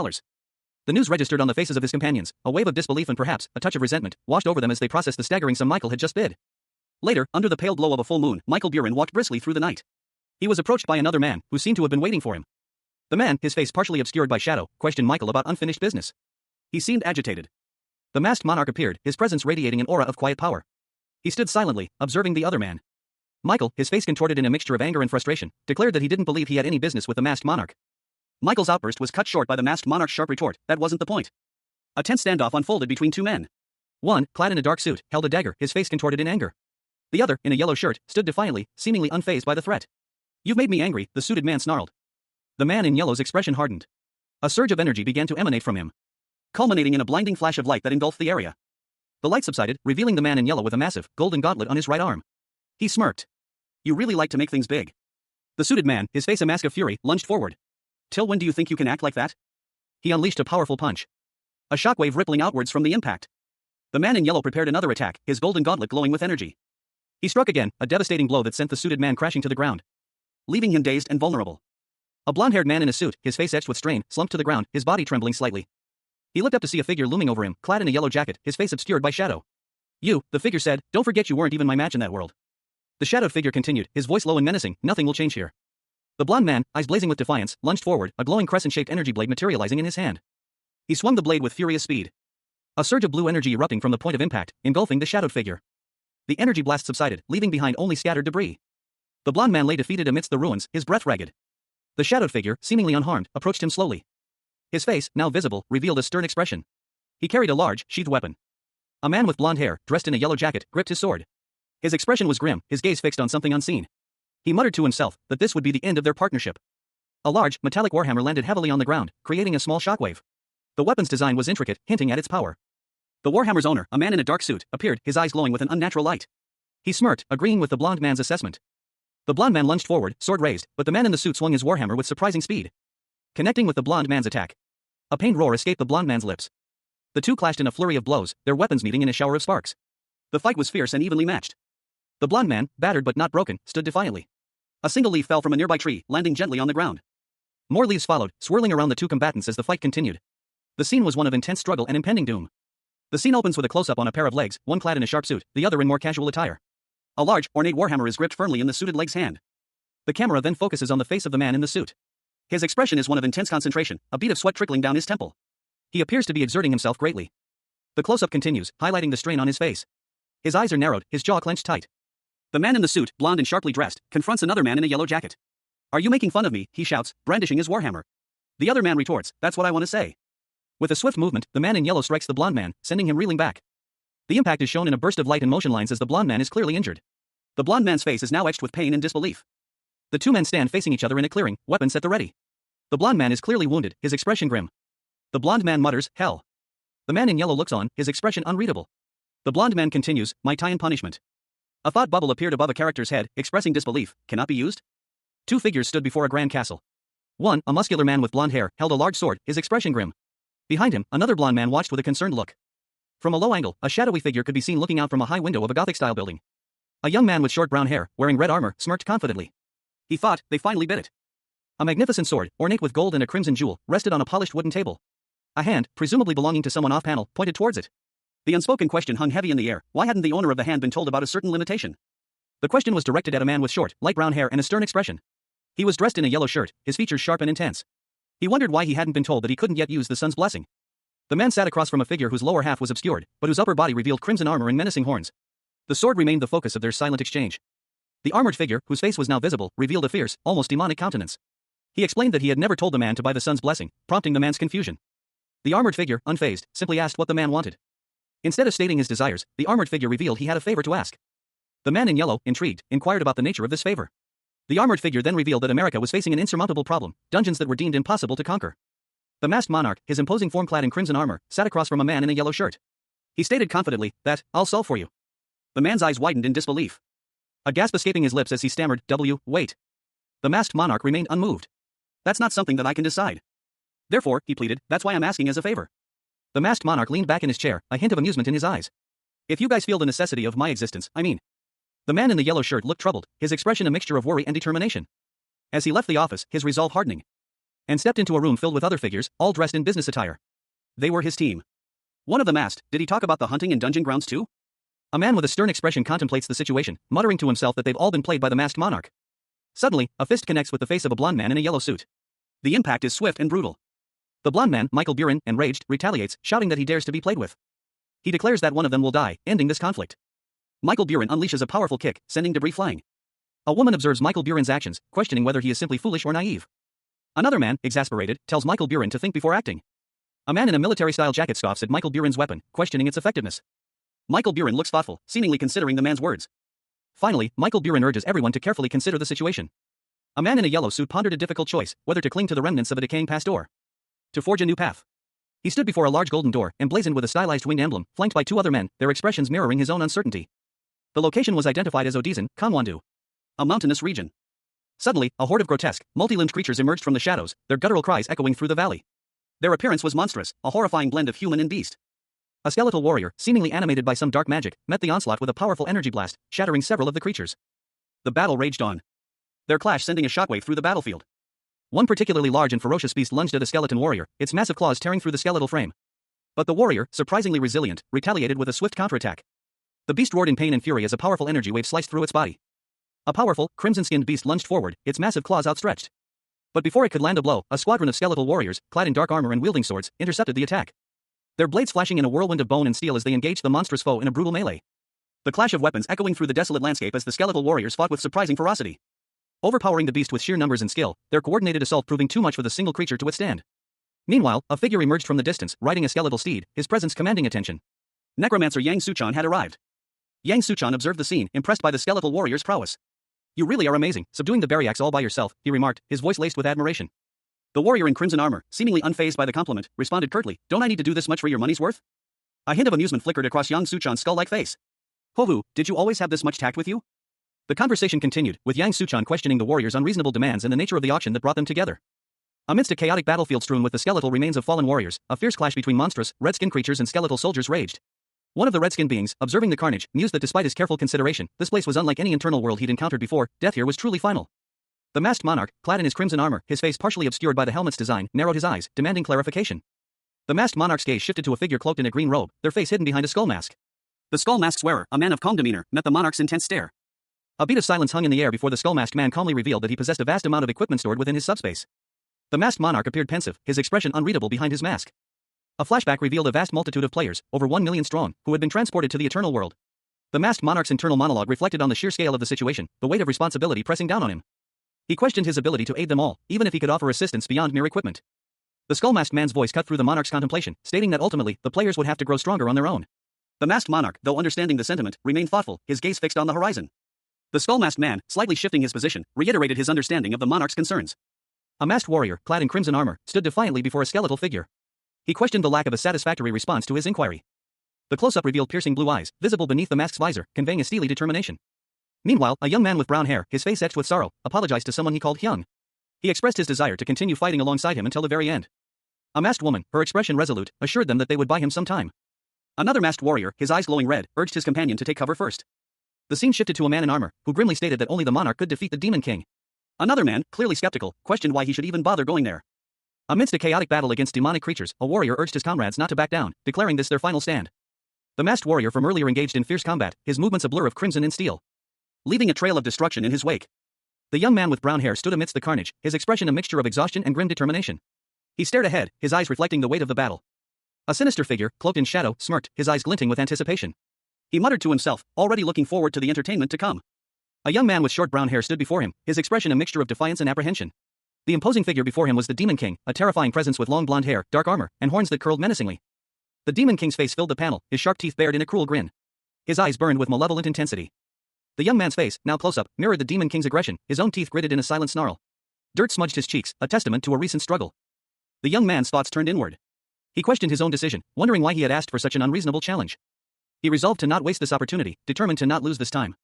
The news registered on the faces of his companions, a wave of disbelief and perhaps a touch of resentment, washed over them as they processed the staggering sum Michael had just bid. Later, under the pale glow of a full moon, Michael Buren walked briskly through the night. He was approached by another man, who seemed to have been waiting for him. The man, his face partially obscured by shadow, questioned Michael about unfinished business. He seemed agitated. The masked monarch appeared, his presence radiating an aura of quiet power. He stood silently, observing the other man. Michael, his face contorted in a mixture of anger and frustration, declared that he didn't believe he had any business with the masked monarch. Michael's outburst was cut short by the masked monarch's sharp retort. That wasn't the point. A tense standoff unfolded between two men. One, clad in a dark suit, held a dagger, his face contorted in anger. The other, in a yellow shirt, stood defiantly, seemingly unfazed by the threat. "You've made me angry," the suited man snarled. The man in yellow's expression hardened. A surge of energy began to emanate from him, culminating in a blinding flash of light that engulfed the area. The light subsided, revealing the man in yellow with a massive, golden gauntlet on his right arm. He smirked. "You really like to make things big." The suited man, his face a mask of fury, lunged forward. "Till when do you think you can act like that?" He unleashed a powerful punch. A shockwave rippling outwards from the impact. The man in yellow prepared another attack, his golden gauntlet glowing with energy. He struck again, a devastating blow that sent the suited man crashing to the ground, leaving him dazed and vulnerable. A blonde-haired man in a suit, his face etched with strain, slumped to the ground, his body trembling slightly. He looked up to see a figure looming over him, clad in a yellow jacket, his face obscured by shadow. "You," the figure said, "don't forget you weren't even my match in that world." The shadowed figure continued, his voice low and menacing, "Nothing will change here." The blonde man, eyes blazing with defiance, lunged forward, a glowing crescent-shaped energy blade materializing in his hand. He swung the blade with furious speed. A surge of blue energy erupting from the point of impact, engulfing the shadowed figure. The energy blast subsided, leaving behind only scattered debris. The blonde man lay defeated amidst the ruins, his breath ragged. The shadowed figure, seemingly unharmed, approached him slowly. His face, now visible, revealed a stern expression. He carried a large, sheathed weapon. A man with blonde hair, dressed in a yellow jacket, gripped his sword. His expression was grim, his gaze fixed on something unseen. He muttered to himself that this would be the end of their partnership. A large, metallic warhammer landed heavily on the ground, creating a small shockwave. The weapon's design was intricate, hinting at its power. The warhammer's owner, a man in a dark suit, appeared, his eyes glowing with an unnatural light. He smirked, agreeing with the blonde man's assessment. The blonde man lunged forward, sword raised, but the man in the suit swung his warhammer with surprising speed, connecting with the blonde man's attack. A pained roar escaped the blonde man's lips. The two clashed in a flurry of blows, their weapons meeting in a shower of sparks. The fight was fierce and evenly matched. The blonde man, battered but not broken, stood defiantly. A single leaf fell from a nearby tree, landing gently on the ground. More leaves followed, swirling around the two combatants as the fight continued. The scene was one of intense struggle and impending doom. The scene opens with a close-up on a pair of legs, one clad in a sharp suit, the other in more casual attire. A large, ornate warhammer is gripped firmly in the suited leg's hand. The camera then focuses on the face of the man in the suit. His expression is one of intense concentration, a bead of sweat trickling down his temple. He appears to be exerting himself greatly. The close-up continues, highlighting the strain on his face. His eyes are narrowed, his jaw clenched tight. The man in the suit, blonde and sharply dressed, confronts another man in a yellow jacket. "Are you making fun of me?" he shouts, brandishing his warhammer. The other man retorts, "That's what I want to say." With a swift movement, the man in yellow strikes the blonde man, sending him reeling back. The impact is shown in a burst of light and motion lines as the blonde man is clearly injured. The blonde man's face is now etched with pain and disbelief. The two men stand facing each other in a clearing, weapons at the ready. The blonde man is clearly wounded, his expression grim. The blonde man mutters, "Hell." The man in yellow looks on, his expression unreadable. The blonde man continues, "My tie and punishment." A thought bubble appeared above a character's head, expressing disbelief. Cannot be used? Two figures stood before a grand castle. One, a muscular man with blonde hair, held a large sword, his expression grim. Behind him, another blonde man watched with a concerned look. From a low angle, a shadowy figure could be seen looking out from a high window of a Gothic-style building. A young man with short brown hair, wearing red armor, smirked confidently. He thought, they finally bit it. A magnificent sword, ornate with gold and a crimson jewel, rested on a polished wooden table. A hand, presumably belonging to someone off-panel, pointed towards it. The unspoken question hung heavy in the air. Why hadn't the owner of the hand been told about a certain limitation? The question was directed at a man with short, light brown hair and a stern expression. He was dressed in a yellow shirt, his features sharp and intense. He wondered why he hadn't been told that he couldn't yet use the sun's blessing. The man sat across from a figure whose lower half was obscured, but whose upper body revealed crimson armor and menacing horns. The sword remained the focus of their silent exchange. The armored figure, whose face was now visible, revealed a fierce, almost demonic countenance. He explained that he had never told the man to buy the sun's blessing, prompting the man's confusion. The armored figure, unfazed, simply asked what the man wanted. Instead of stating his desires, the armored figure revealed he had a favor to ask. The man in yellow, intrigued, inquired about the nature of this favor. The armored figure then revealed that America was facing an insurmountable problem, dungeons that were deemed impossible to conquer. The masked monarch, his imposing form clad in crimson armor, sat across from a man in a yellow shirt. He stated confidently that, "I'll solve for you." The man's eyes widened in disbelief. A gasp escaping his lips as he stammered, "Wait." The masked monarch remained unmoved. "That's not something that I can decide. Therefore," he pleaded, "that's why I'm asking as a favor." The masked monarch leaned back in his chair, a hint of amusement in his eyes. "If you guys feel the necessity of my existence, I mean." The man in the yellow shirt looked troubled, his expression a mixture of worry and determination. As he left the office, his resolve hardening, and stepped into a room filled with other figures, all dressed in business attire. They were his team. One of them asked, "Did he talk about the hunting and dungeon grounds too?" A man with a stern expression contemplates the situation, muttering to himself that they've all been played by the masked monarch. Suddenly, a fist connects with the face of a blonde man in a yellow suit. The impact is swift and brutal. The blonde man, Michael Buren, enraged, retaliates, shouting that he dares to be played with. He declares that one of them will die, ending this conflict. Michael Buren unleashes a powerful kick, sending debris flying. A woman observes Michael Buren's actions, questioning whether he is simply foolish or naive. Another man, exasperated, tells Michael Buren to think before acting. A man in a military-style jacket scoffs at Michael Buren's weapon, questioning its effectiveness. Michael Buren looks thoughtful, seemingly considering the man's words. Finally, Michael Buren urges everyone to carefully consider the situation. A man in a yellow suit pondered a difficult choice, whether to cling to the remnants of a decaying past or to forge a new path. He stood before a large golden door, emblazoned with a stylized winged emblem, flanked by two other men, their expressions mirroring his own uncertainty. The location was identified as Odizan, Kanwandu, a mountainous region. Suddenly, a horde of grotesque, multi-limbed creatures emerged from the shadows, their guttural cries echoing through the valley. Their appearance was monstrous, a horrifying blend of human and beast. A skeletal warrior, seemingly animated by some dark magic, met the onslaught with a powerful energy blast, shattering several of the creatures. The battle raged on, their clash sending a shockwave through the battlefield. One particularly large and ferocious beast lunged at a skeleton warrior, its massive claws tearing through the skeletal frame. But the warrior, surprisingly resilient, retaliated with a swift counterattack. The beast roared in pain and fury as a powerful energy wave sliced through its body. A powerful, crimson-skinned beast lunged forward, its massive claws outstretched. But before it could land a blow, a squadron of skeletal warriors, clad in dark armor and wielding swords, intercepted the attack. Their blades flashing in a whirlwind of bone and steel as they engaged the monstrous foe in a brutal melee. The clash of weapons echoing through the desolate landscape as the skeletal warriors fought with surprising ferocity. Overpowering the beast with sheer numbers and skill, their coordinated assault proving too much for the single creature to withstand. Meanwhile, a figure emerged from the distance, riding a skeletal steed, his presence commanding attention. Necromancer Yang Suchan had arrived. Yang Suchan observed the scene, impressed by the skeletal warrior's prowess. "You really are amazing, subduing the Bariacs all by yourself," he remarked, his voice laced with admiration. The warrior in crimson armor, seemingly unfazed by the compliment, responded curtly, "Don't I need to do this much for your money's worth?" A hint of amusement flickered across Yang Suchan's skull-like face. "Hohu, did you always have this much tact with you?" The conversation continued, with Yang Suchan questioning the warrior's unreasonable demands and the nature of the auction that brought them together. Amidst a chaotic battlefield strewn with the skeletal remains of fallen warriors, a fierce clash between monstrous, red-skinned creatures and skeletal soldiers raged. One of the red-skinned beings, observing the carnage, mused that despite his careful consideration, this place was unlike any internal world he'd encountered before. Death here was truly final. The masked monarch, clad in his crimson armor, his face partially obscured by the helmet's design, narrowed his eyes, demanding clarification. The masked monarch's gaze shifted to a figure cloaked in a green robe, their face hidden behind a skull mask. The skull mask's wearer, a man of calm demeanor, met the monarch's intense stare. A beat of silence hung in the air before the skull-masked man calmly revealed that he possessed a vast amount of equipment stored within his subspace. The masked monarch appeared pensive, his expression unreadable behind his mask. A flashback revealed a vast multitude of players, over 1 million strong, who had been transported to the eternal world. The masked monarch's internal monologue reflected on the sheer scale of the situation, the weight of responsibility pressing down on him. He questioned his ability to aid them all, even if he could offer assistance beyond mere equipment. The skull-masked man's voice cut through the monarch's contemplation, stating that ultimately, the players would have to grow stronger on their own. The masked monarch, though understanding the sentiment, remained thoughtful, his gaze fixed on the horizon. The skull-masked man, slightly shifting his position, reiterated his understanding of the monarch's concerns. A masked warrior, clad in crimson armor, stood defiantly before a skeletal figure. He questioned the lack of a satisfactory response to his inquiry. The close-up revealed piercing blue eyes, visible beneath the mask's visor, conveying a steely determination. Meanwhile, a young man with brown hair, his face etched with sorrow, apologized to someone he called Hyung. He expressed his desire to continue fighting alongside him until the very end. A masked woman, her expression resolute, assured them that they would buy him some time. Another masked warrior, his eyes glowing red, urged his companion to take cover first. The scene shifted to a man in armor, who grimly stated that only the monarch could defeat the Demon King. Another man, clearly skeptical, questioned why he should even bother going there. Amidst a chaotic battle against demonic creatures, a warrior urged his comrades not to back down, declaring this their final stand. The masked warrior from earlier engaged in fierce combat, his movements a blur of crimson and steel, leaving a trail of destruction in his wake. The young man with brown hair stood amidst the carnage, his expression a mixture of exhaustion and grim determination. He stared ahead, his eyes reflecting the weight of the battle. A sinister figure, cloaked in shadow, smirked, his eyes glinting with anticipation. He muttered to himself, already looking forward to the entertainment to come. A young man with short brown hair stood before him, his expression a mixture of defiance and apprehension. The imposing figure before him was the Demon King, a terrifying presence with long blonde hair, dark armor, and horns that curled menacingly. The Demon King's face filled the panel, his sharp teeth bared in a cruel grin. His eyes burned with malevolent intensity. The young man's face, now close up, mirrored the Demon King's aggression, his own teeth gritted in a silent snarl. Dirt smudged his cheeks, a testament to a recent struggle. The young man's thoughts turned inward. He questioned his own decision, wondering why he had asked for such an unreasonable challenge. He resolved to not waste this opportunity, determined to not lose this time.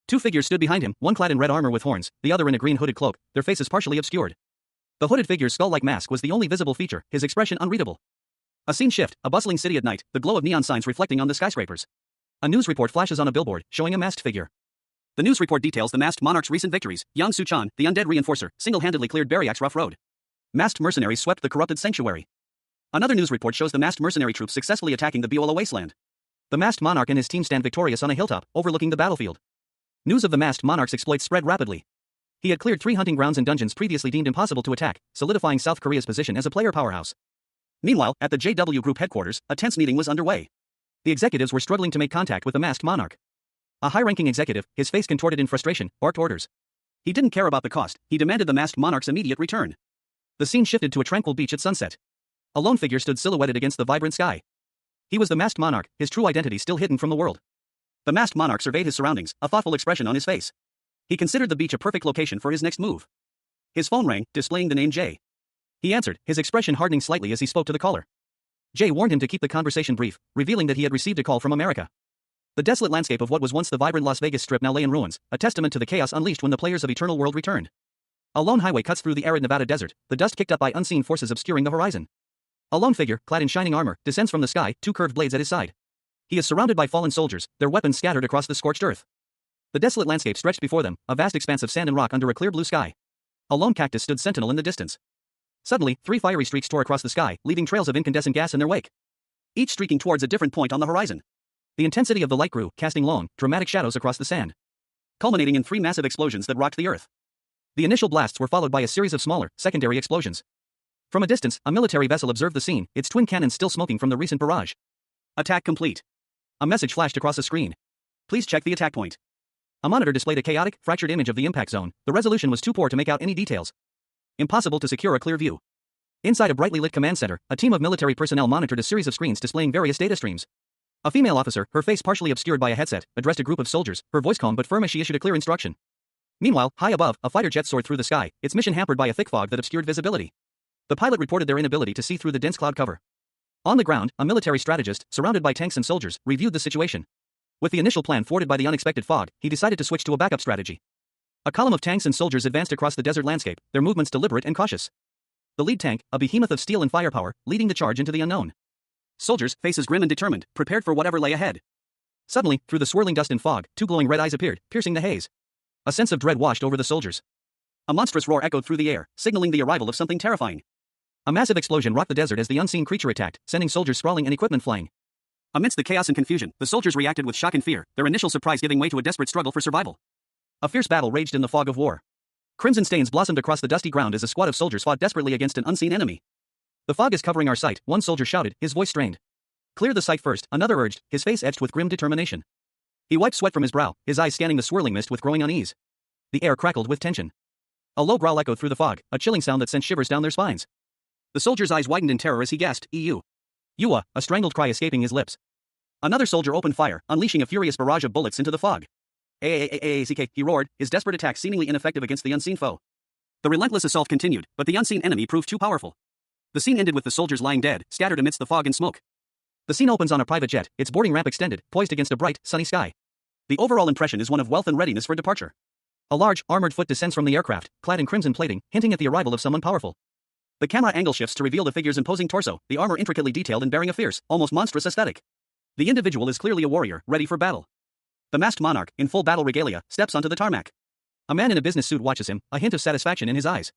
Two figures stood behind him, one clad in red armor with horns, the other in a green hooded cloak, their faces partially obscured. The hooded figure's skull-like mask was the only visible feature, his expression unreadable. A scene shift, a bustling city at night, the glow of neon signs reflecting on the skyscrapers. A news report flashes on a billboard, showing a masked figure. The news report details the masked monarch's recent victories. Yang Suchan, the undead reinforcer, single-handedly cleared Bariak's rough road. Masked mercenaries swept the corrupted sanctuary. Another news report shows the masked mercenary troops successfully attacking the Biola wasteland. The masked monarch and his team stand victorious on a hilltop, overlooking the battlefield. News of the masked monarch's exploits spread rapidly. He had cleared 3 hunting grounds and dungeons previously deemed impossible to attack, solidifying South Korea's position as a player powerhouse. Meanwhile, at the JW Group headquarters, a tense meeting was underway. The executives were struggling to make contact with the masked monarch. A high-ranking executive, his face contorted in frustration, barked orders. He didn't care about the cost, he demanded the masked monarch's immediate return. The scene shifted to a tranquil beach at sunset. A lone figure stood silhouetted against the vibrant sky. He was the masked monarch, his true identity still hidden from the world. The masked monarch surveyed his surroundings, a thoughtful expression on his face. He considered the beach a perfect location for his next move. His phone rang, displaying the name Jay. He answered, his expression hardening slightly as he spoke to the caller. Jay warned him to keep the conversation brief, revealing that he had received a call from America. The desolate landscape of what was once the vibrant Las Vegas Strip now lay in ruins, a testament to the chaos unleashed when the players of Eternal World returned. A lone highway cuts through the arid Nevada desert, the dust kicked up by unseen forces obscuring the horizon. A lone figure, clad in shining armor, descends from the sky, 2 curved blades at his side. He is surrounded by fallen soldiers, their weapons scattered across the scorched earth. The desolate landscape stretched before them, a vast expanse of sand and rock under a clear blue sky. A lone cactus stood sentinel in the distance. Suddenly, 3 fiery streaks tore across the sky, leaving trails of incandescent gas in their wake. Each streaking towards a different point on the horizon. The intensity of the light grew, casting long, dramatic shadows across the sand, culminating in 3 massive explosions that rocked the earth. The initial blasts were followed by a series of smaller, secondary explosions. From a distance, a military vessel observed the scene, its twin cannons still smoking from the recent barrage. Attack complete. A message flashed across the screen. Please check the attack point. A monitor displayed a chaotic, fractured image of the impact zone. The resolution was too poor to make out any details. Impossible to secure a clear view. Inside a brightly lit command center, a team of military personnel monitored a series of screens displaying various data streams. A female officer, her face partially obscured by a headset, addressed a group of soldiers, her voice calm but firm as she issued a clear instruction. Meanwhile, high above, a fighter jet soared through the sky, its mission hampered by a thick fog that obscured visibility. The pilot reported their inability to see through the dense cloud cover. On the ground, a military strategist, surrounded by tanks and soldiers, reviewed the situation. With the initial plan thwarted by the unexpected fog, he decided to switch to a backup strategy. A column of tanks and soldiers advanced across the desert landscape, their movements deliberate and cautious. The lead tank, a behemoth of steel and firepower, leading the charge into the unknown. Soldiers, faces grim and determined, prepared for whatever lay ahead. Suddenly, through the swirling dust and fog, 2 glowing red eyes appeared, piercing the haze. A sense of dread washed over the soldiers. A monstrous roar echoed through the air, signaling the arrival of something terrifying. A massive explosion rocked the desert as the unseen creature attacked, sending soldiers sprawling and equipment flying. Amidst the chaos and confusion, the soldiers reacted with shock and fear, their initial surprise giving way to a desperate struggle for survival. A fierce battle raged in the fog of war. Crimson stains blossomed across the dusty ground as a squad of soldiers fought desperately against an unseen enemy. The fog is covering our sight, one soldier shouted, his voice strained. Clear the sight first, another urged, his face etched with grim determination. He wiped sweat from his brow, his eyes scanning the swirling mist with growing unease. The air crackled with tension. A low growl echoed through the fog, a chilling sound that sent shivers down their spines. The soldier's eyes widened in terror as he gasped, EU. Yua, a strangled cry escaping his lips. Another soldier opened fire, unleashing a furious barrage of bullets into the fog. AAAACK, he roared, his desperate attack seemingly ineffective against the unseen foe. The relentless assault continued, but the unseen enemy proved too powerful. The scene ended with the soldiers lying dead, scattered amidst the fog and smoke. The scene opens on a private jet, its boarding ramp extended, poised against a bright, sunny sky. The overall impression is one of wealth and readiness for departure. A large, armored foot descends from the aircraft, clad in crimson plating, hinting at the arrival of someone powerful. The camera angle shifts to reveal the figure's imposing torso, the armor intricately detailed and bearing a fierce, almost monstrous aesthetic. The individual is clearly a warrior, ready for battle. The masked monarch, in full battle regalia, steps onto the tarmac. A man in a business suit watches him, a hint of satisfaction in his eyes.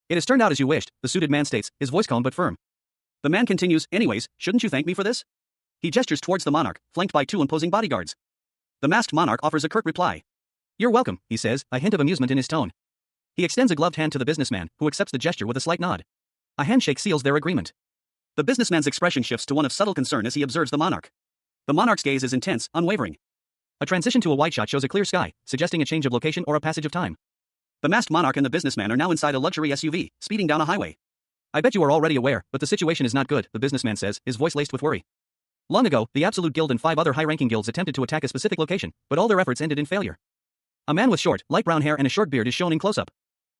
It has turned out as you wished, the suited man states, his voice calm but firm. The man continues, anyways, shouldn't you thank me for this? He gestures towards the monarch, flanked by 2 imposing bodyguards. The masked monarch offers a curt reply. You're welcome, he says, a hint of amusement in his tone. He extends a gloved hand to the businessman, who accepts the gesture with a slight nod. A handshake seals their agreement. The businessman's expression shifts to one of subtle concern as he observes the monarch. The monarch's gaze is intense, unwavering. A transition to a wide shot shows a clear sky, suggesting a change of location or a passage of time. The masked monarch and the businessman are now inside a luxury SUV, speeding down a highway. I bet you are already aware, but the situation is not good, the businessman says, his voice laced with worry. Long ago, the Absolute Guild and 5 other high-ranking guilds attempted to attack a specific location, but all their efforts ended in failure. A man with short, light brown hair and a short beard is shown in close-up.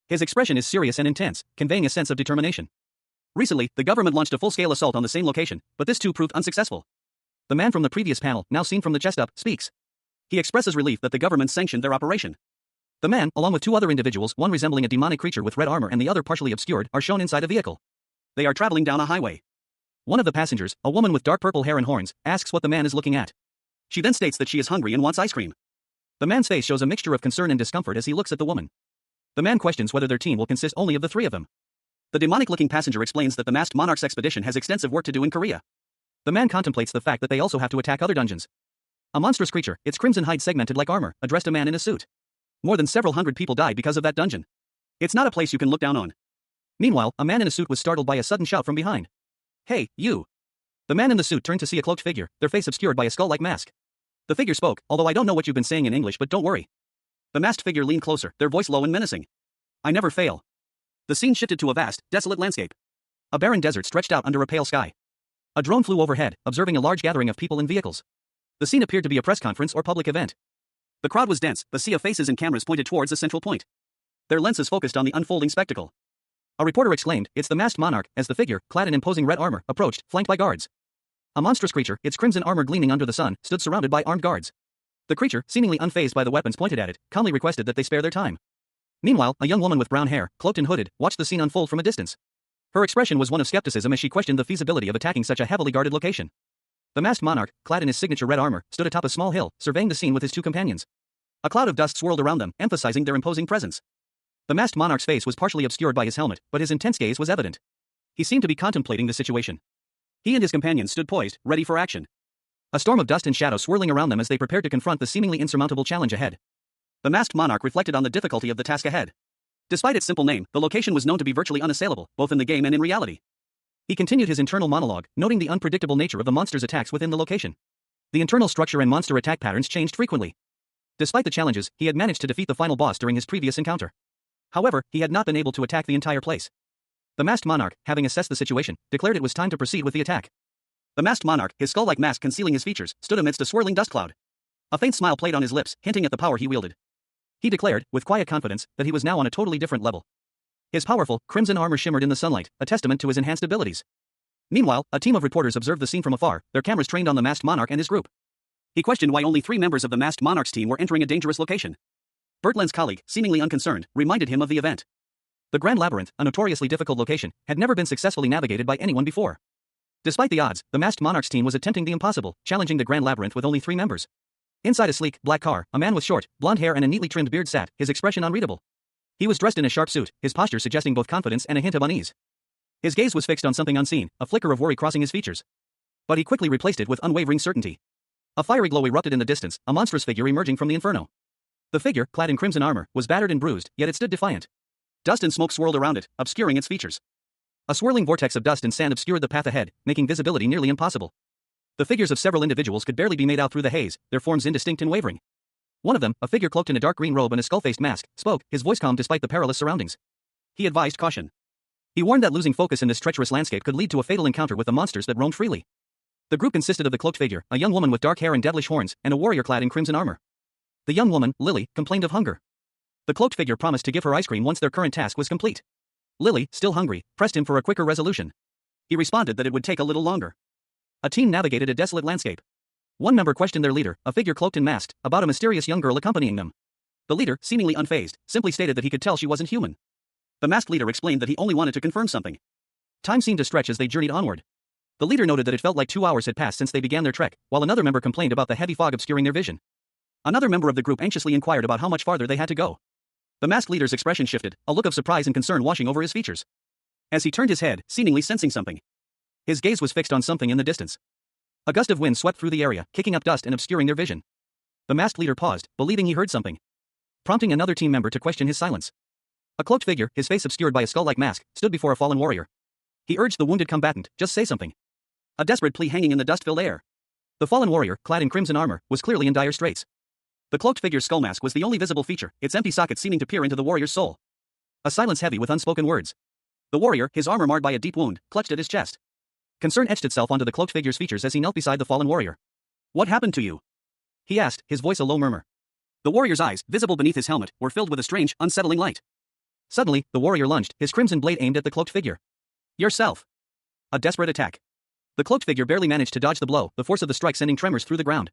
His expression is serious and intense, conveying a sense of determination. Recently, the government launched a full-scale assault on the same location, but this too proved unsuccessful. The man from the previous panel, now seen from the chest up, speaks. He expresses relief that the government sanctioned their operation. The man, along with 2 other individuals, one resembling a demonic creature with red armor and the other partially obscured, are shown inside a vehicle. They are traveling down a highway. One of the passengers, a woman with dark purple hair and horns, asks what the man is looking at. She then states that she is hungry and wants ice cream. The man's face shows a mixture of concern and discomfort as he looks at the woman. The man questions whether their team will consist only of the 3 of them. The demonic-looking passenger explains that the masked monarch's expedition has extensive work to do in Korea. The man contemplates the fact that they also have to attack other dungeons. A monstrous creature, its crimson hide segmented like armor, addressed a man in a suit. More than several hundred people died because of that dungeon. It's not a place you can look down on. Meanwhile, a man in a suit was startled by a sudden shout from behind. Hey, you! The man in the suit turned to see a cloaked figure, their face obscured by a skull-like mask. The figure spoke, although I don't know what you've been saying in English, but don't worry. The masked figure leaned closer, their voice low and menacing. I never fail. The scene shifted to a vast, desolate landscape. A barren desert stretched out under a pale sky. A drone flew overhead, observing a large gathering of people and vehicles. The scene appeared to be a press conference or public event. The crowd was dense, the sea of faces and cameras pointed towards a central point. Their lenses focused on the unfolding spectacle. A reporter exclaimed, "It's the masked monarch," as the figure, clad in imposing red armor, approached, flanked by guards. A monstrous creature, its crimson armor gleaming under the sun, stood surrounded by armed guards. The creature, seemingly unfazed by the weapons pointed at it, calmly requested that they spare their time. Meanwhile, a young woman with brown hair, cloaked and hooded, watched the scene unfold from a distance. Her expression was one of skepticism as she questioned the feasibility of attacking such a heavily guarded location. The masked monarch, clad in his signature red armor, stood atop a small hill, surveying the scene with his two companions. A cloud of dust swirled around them, emphasizing their imposing presence. The masked monarch's face was partially obscured by his helmet, but his intense gaze was evident. He seemed to be contemplating the situation. He and his companions stood poised, ready for action. A storm of dust and shadow swirling around them as they prepared to confront the seemingly insurmountable challenge ahead. The masked monarch reflected on the difficulty of the task ahead. Despite its simple name, the location was known to be virtually unassailable, both in the game and in reality. He continued his internal monologue, noting the unpredictable nature of the monster's attacks within the location. The internal structure and monster attack patterns changed frequently. Despite the challenges, he had managed to defeat the final boss during his previous encounter. However, he had not been able to attack the entire place. The masked monarch, having assessed the situation, declared it was time to proceed with the attack. The masked monarch, his skull-like mask concealing his features, stood amidst a swirling dust cloud. A faint smile played on his lips, hinting at the power he wielded. He declared, with quiet confidence, that he was now on a totally different level. His powerful, crimson armor shimmered in the sunlight, a testament to his enhanced abilities. Meanwhile, a team of reporters observed the scene from afar, their cameras trained on the masked monarch and his group. He questioned why only 3 members of the masked monarch's team were entering a dangerous location. Bertland's colleague, seemingly unconcerned, reminded him of the event. The Grand Labyrinth, a notoriously difficult location, had never been successfully navigated by anyone before. Despite the odds, the masked monarch's team was attempting the impossible, challenging the Grand Labyrinth with only 3 members. Inside a sleek, black car, a man with short, blonde hair and a neatly trimmed beard sat, his expression unreadable. He was dressed in a sharp suit, his posture suggesting both confidence and a hint of unease. His gaze was fixed on something unseen, a flicker of worry crossing his features. But he quickly replaced it with unwavering certainty. A fiery glow erupted in the distance, a monstrous figure emerging from the inferno. The figure, clad in crimson armor, was battered and bruised, yet it stood defiant. Dust and smoke swirled around it, obscuring its features. A swirling vortex of dust and sand obscured the path ahead, making visibility nearly impossible. The figures of several individuals could barely be made out through the haze, their forms indistinct and wavering. One of them, a figure cloaked in a dark green robe and a skull-faced mask, spoke, his voice calm despite the perilous surroundings. He advised caution. He warned that losing focus in this treacherous landscape could lead to a fatal encounter with the monsters that roamed freely. The group consisted of the cloaked figure, a young woman with dark hair and devilish horns, and a warrior clad in crimson armor. The young woman, Lily, complained of hunger. The cloaked figure promised to give her ice cream once their current task was complete. Lily, still hungry, pressed him for a quicker resolution. He responded that it would take a little longer. A team navigated a desolate landscape. One member questioned their leader, a figure cloaked and masked, about a mysterious young girl accompanying them. The leader, seemingly unfazed, simply stated that he could tell she wasn't human. The masked leader explained that he only wanted to confirm something. Time seemed to stretch as they journeyed onward. The leader noted that it felt like 2 hours had passed since they began their trek, while another member complained about the heavy fog obscuring their vision. Another member of the group anxiously inquired about how much farther they had to go. The masked leader's expression shifted, a look of surprise and concern washing over his features. As he turned his head, seemingly sensing something. His gaze was fixed on something in the distance. A gust of wind swept through the area, kicking up dust and obscuring their vision. The masked leader paused, believing he heard something. Prompting another team member to question his silence. A cloaked figure, his face obscured by a skull-like mask, stood before a fallen warrior. He urged the wounded combatant, just say something. A desperate plea hanging in the dust-filled air. The fallen warrior, clad in crimson armor, was clearly in dire straits. The cloaked figure's skull mask was the only visible feature, its empty socket seeming to peer into the warrior's soul. A silence heavy with unspoken words. The warrior, his armor marred by a deep wound, clutched at his chest. Concern etched itself onto the cloaked figure's features as he knelt beside the fallen warrior. What happened to you? He asked, his voice a low murmur. The warrior's eyes, visible beneath his helmet, were filled with a strange, unsettling light. Suddenly, the warrior lunged, his crimson blade aimed at the cloaked figure. Yourself. A desperate attack. The cloaked figure barely managed to dodge the blow, the force of the strike sending tremors through the ground.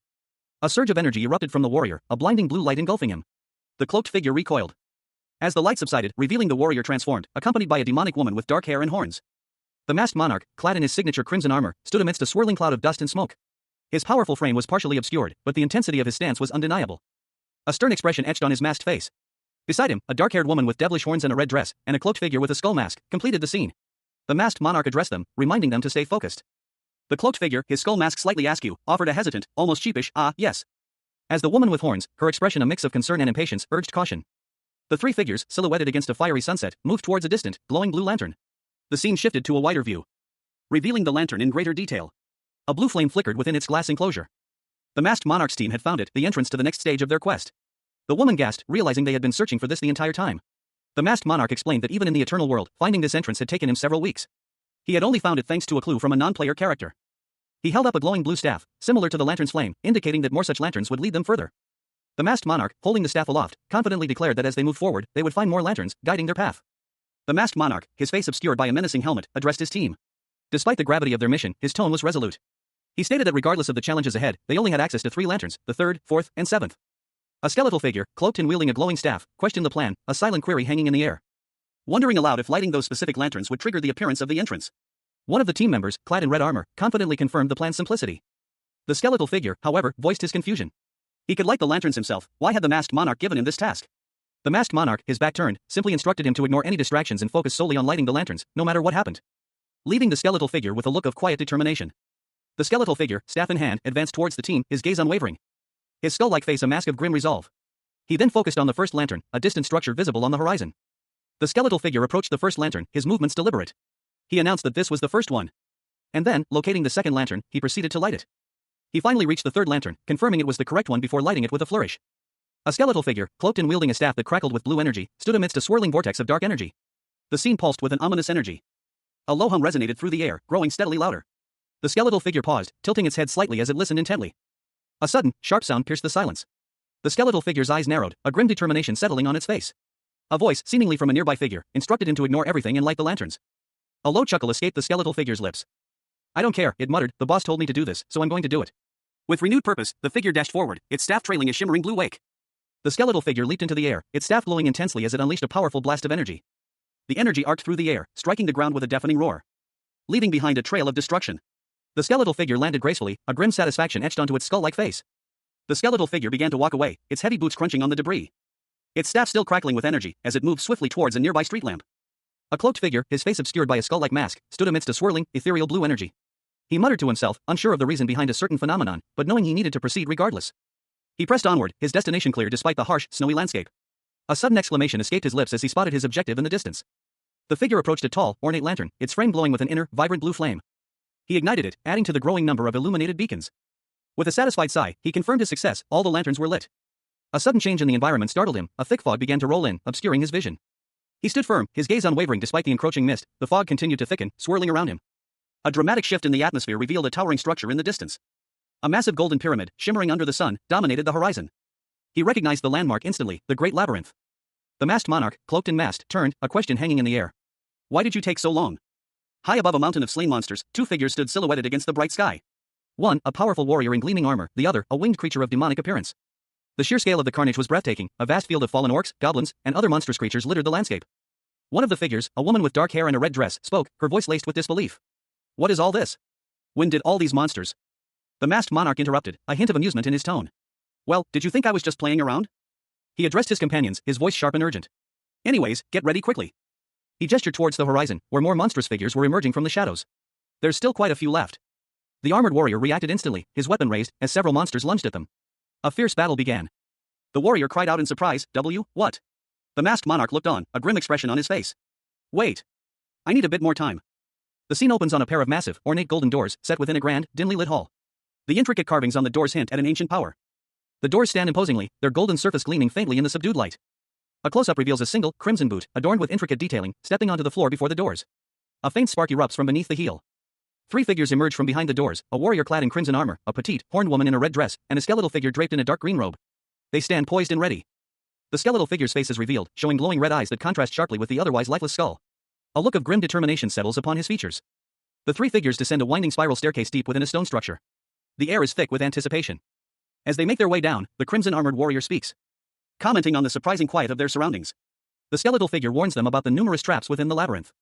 A surge of energy erupted from the warrior, a blinding blue light engulfing him. The cloaked figure recoiled. As the light subsided, revealing the warrior transformed, accompanied by a demonic woman with dark hair and horns. The masked monarch, clad in his signature crimson armor, stood amidst a swirling cloud of dust and smoke. His powerful frame was partially obscured, but the intensity of his stance was undeniable. A stern expression etched on his masked face. Beside him, a dark-haired woman with devilish horns and a red dress, and a cloaked figure with a skull mask, completed the scene. The masked monarch addressed them, reminding them to stay focused. The cloaked figure, his skull mask slightly askew, offered a hesitant, almost sheepish, "Ah, yes." As the woman with horns, her expression a mix of concern and impatience, urged caution. The three figures, silhouetted against a fiery sunset, moved towards a distant, glowing blue lantern. The scene shifted to a wider view, revealing the lantern in greater detail. A blue flame flickered within its glass enclosure. The masked monarch's team had found it, the entrance to the next stage of their quest. The woman gasped, realizing they had been searching for this the entire time. The masked monarch explained that even in the eternal world, finding this entrance had taken him several weeks. He had only found it thanks to a clue from a non-player character. He held up a glowing blue staff, similar to the lantern's flame, indicating that more such lanterns would lead them further. The masked monarch, holding the staff aloft, confidently declared that as they moved forward, they would find more lanterns, guiding their path. The masked monarch, his face obscured by a menacing helmet, addressed his team. Despite the gravity of their mission, his tone was resolute. He stated that regardless of the challenges ahead, they only had access to 3 lanterns, the 3rd, 4th, and 7th. A skeletal figure, cloaked and wielding a glowing staff, questioned the plan, a silent query hanging in the air. Wondering aloud if lighting those specific lanterns would trigger the appearance of the entrance. One of the team members, clad in red armor, confidently confirmed the plan's simplicity. The skeletal figure, however, voiced his confusion. He could light the lanterns himself, why had the masked monarch given him this task? The masked monarch, his back turned, simply instructed him to ignore any distractions and focus solely on lighting the lanterns, no matter what happened. Leaving the skeletal figure with a look of quiet determination. The skeletal figure, staff in hand, advanced towards the team, his gaze unwavering. His skull-like face a mask of grim resolve. He then focused on the first lantern, a distant structure visible on the horizon. The skeletal figure approached the first lantern, his movements deliberate. He announced that this was the first one. And then, locating the second lantern, he proceeded to light it. He finally reached the third lantern, confirming it was the correct one before lighting it with a flourish. A skeletal figure, cloaked and wielding a staff that crackled with blue energy, stood amidst a swirling vortex of dark energy. The scene pulsed with an ominous energy. A low hum resonated through the air, growing steadily louder. The skeletal figure paused, tilting its head slightly as it listened intently. A sudden, sharp sound pierced the silence. The skeletal figure's eyes narrowed, a grim determination settling on its face. A voice, seemingly from a nearby figure, instructed him to ignore everything and light the lanterns. A low chuckle escaped the skeletal figure's lips. "I don't care," it muttered, "the boss told me to do this, so I'm going to do it." With renewed purpose, the figure dashed forward, its staff trailing a shimmering blue wake. The skeletal figure leaped into the air, its staff glowing intensely as it unleashed a powerful blast of energy. The energy arced through the air, striking the ground with a deafening roar, leaving behind a trail of destruction. The skeletal figure landed gracefully, a grim satisfaction etched onto its skull-like face. The skeletal figure began to walk away, its heavy boots crunching on the debris. Its staff still crackling with energy, as it moved swiftly towards a nearby street lamp. A cloaked figure, his face obscured by a skull-like mask, stood amidst a swirling, ethereal blue energy. He muttered to himself, unsure of the reason behind a certain phenomenon, but knowing he needed to proceed regardless. He pressed onward, his destination clear despite the harsh, snowy landscape. A sudden exclamation escaped his lips as he spotted his objective in the distance. The figure approached a tall, ornate lantern, its frame glowing with an inner, vibrant blue flame. He ignited it, adding to the growing number of illuminated beacons. With a satisfied sigh, he confirmed his success, all the lanterns were lit. A sudden change in the environment startled him, a thick fog began to roll in, obscuring his vision. He stood firm, his gaze unwavering despite the encroaching mist, the fog continued to thicken, swirling around him. A dramatic shift in the atmosphere revealed a towering structure in the distance. A massive golden pyramid, shimmering under the sun, dominated the horizon. He recognized the landmark instantly, the Great Labyrinth. The masked monarch, cloaked and masked, turned, a question hanging in the air. "Why did you take so long?" High above a mountain of slain monsters, 2 figures stood silhouetted against the bright sky. One, a powerful warrior in gleaming armor, the other, a winged creature of demonic appearance. The sheer scale of the carnage was breathtaking, a vast field of fallen orcs, goblins, and other monstrous creatures littered the landscape. One of the figures, a woman with dark hair and a red dress, spoke, her voice laced with disbelief. "What is all this? When did all these monsters?" The masked monarch interrupted, a hint of amusement in his tone. "Well, did you think I was just playing around?" He addressed his companions, his voice sharp and urgent. "Anyways, get ready quickly." He gestured towards the horizon, where more monstrous figures were emerging from the shadows. "There's still quite a few left." The armored warrior reacted instantly, his weapon raised, as several monsters lunged at them. A fierce battle began. The warrior cried out in surprise, What?" The masked monarch looked on, a grim expression on his face. "Wait. I need a bit more time." The scene opens on a pair of massive, ornate golden doors, set within a grand, dimly lit hall. The intricate carvings on the doors hint at an ancient power. The doors stand imposingly, their golden surface gleaming faintly in the subdued light. A close-up reveals a single, crimson boot, adorned with intricate detailing, stepping onto the floor before the doors. A faint spark erupts from beneath the heel. 3 figures emerge from behind the doors, a warrior clad in crimson armor, a petite, horned woman in a red dress, and a skeletal figure draped in a dark green robe. They stand poised and ready. The skeletal figure's face is revealed, showing glowing red eyes that contrast sharply with the otherwise lifeless skull. A look of grim determination settles upon his features. The 3 figures descend a winding spiral staircase deep within a stone structure. The air is thick with anticipation. As they make their way down, the crimson-armored warrior speaks, commenting on the surprising quiet of their surroundings. The skeletal figure warns them about the numerous traps within the labyrinth.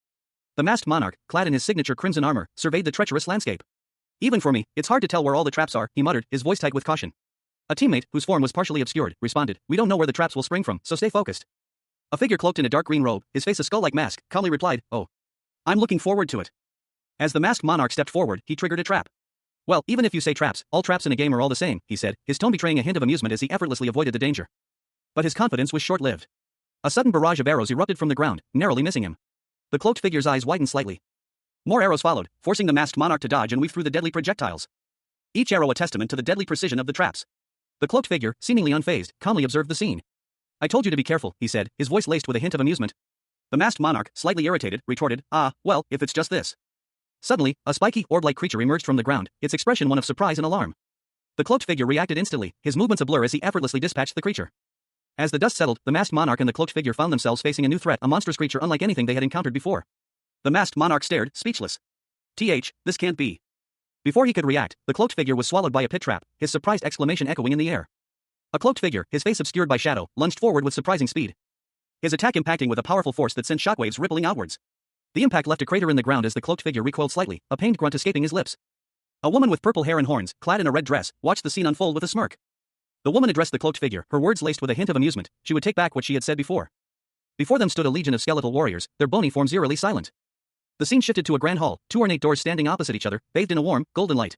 The masked monarch, clad in his signature crimson armor, surveyed the treacherous landscape. "Even for me, it's hard to tell where all the traps are," he muttered, his voice tight with caution. A teammate, whose form was partially obscured, responded, "We don't know where the traps will spring from, so stay focused." A figure cloaked in a dark green robe, his face a skull-like mask, calmly replied, "Oh. I'm looking forward to it." As the masked monarch stepped forward, he triggered a trap. Well, even if you say traps, all traps in a game are all the same, he said, his tone betraying a hint of amusement as he effortlessly avoided the danger. But his confidence was short-lived. A sudden barrage of arrows erupted from the ground, narrowly missing him. The cloaked figure's eyes widened slightly. More arrows followed, forcing the masked monarch to dodge and weave through the deadly projectiles. Each arrow a testament to the deadly precision of the traps. The cloaked figure, seemingly unfazed, calmly observed the scene. I told you to be careful, he said, his voice laced with a hint of amusement. The masked monarch, slightly irritated, retorted, well, if it's just this. Suddenly, a spiky, orb-like creature emerged from the ground, its expression one of surprise and alarm. The cloaked figure reacted instantly, his movements a blur as he effortlessly dispatched the creature. As the dust settled, the masked monarch and the cloaked figure found themselves facing a new threat, a monstrous creature unlike anything they had encountered before. The masked monarch stared, speechless. This can't be. Before he could react, the cloaked figure was swallowed by a pit trap, his surprised exclamation echoing in the air. A cloaked figure, his face obscured by shadow, lunged forward with surprising speed. His attack impacting with a powerful force that sent shockwaves rippling outwards. The impact left a crater in the ground as the cloaked figure recoiled slightly, a pained grunt escaping his lips. A woman with purple hair and horns, clad in a red dress, watched the scene unfold with a smirk. The woman addressed the cloaked figure, her words laced with a hint of amusement. She would take back what she had said before. Before them stood a legion of skeletal warriors, their bony forms eerily silent. The scene shifted to a grand hall, two ornate doors standing opposite each other, bathed in a warm, golden light.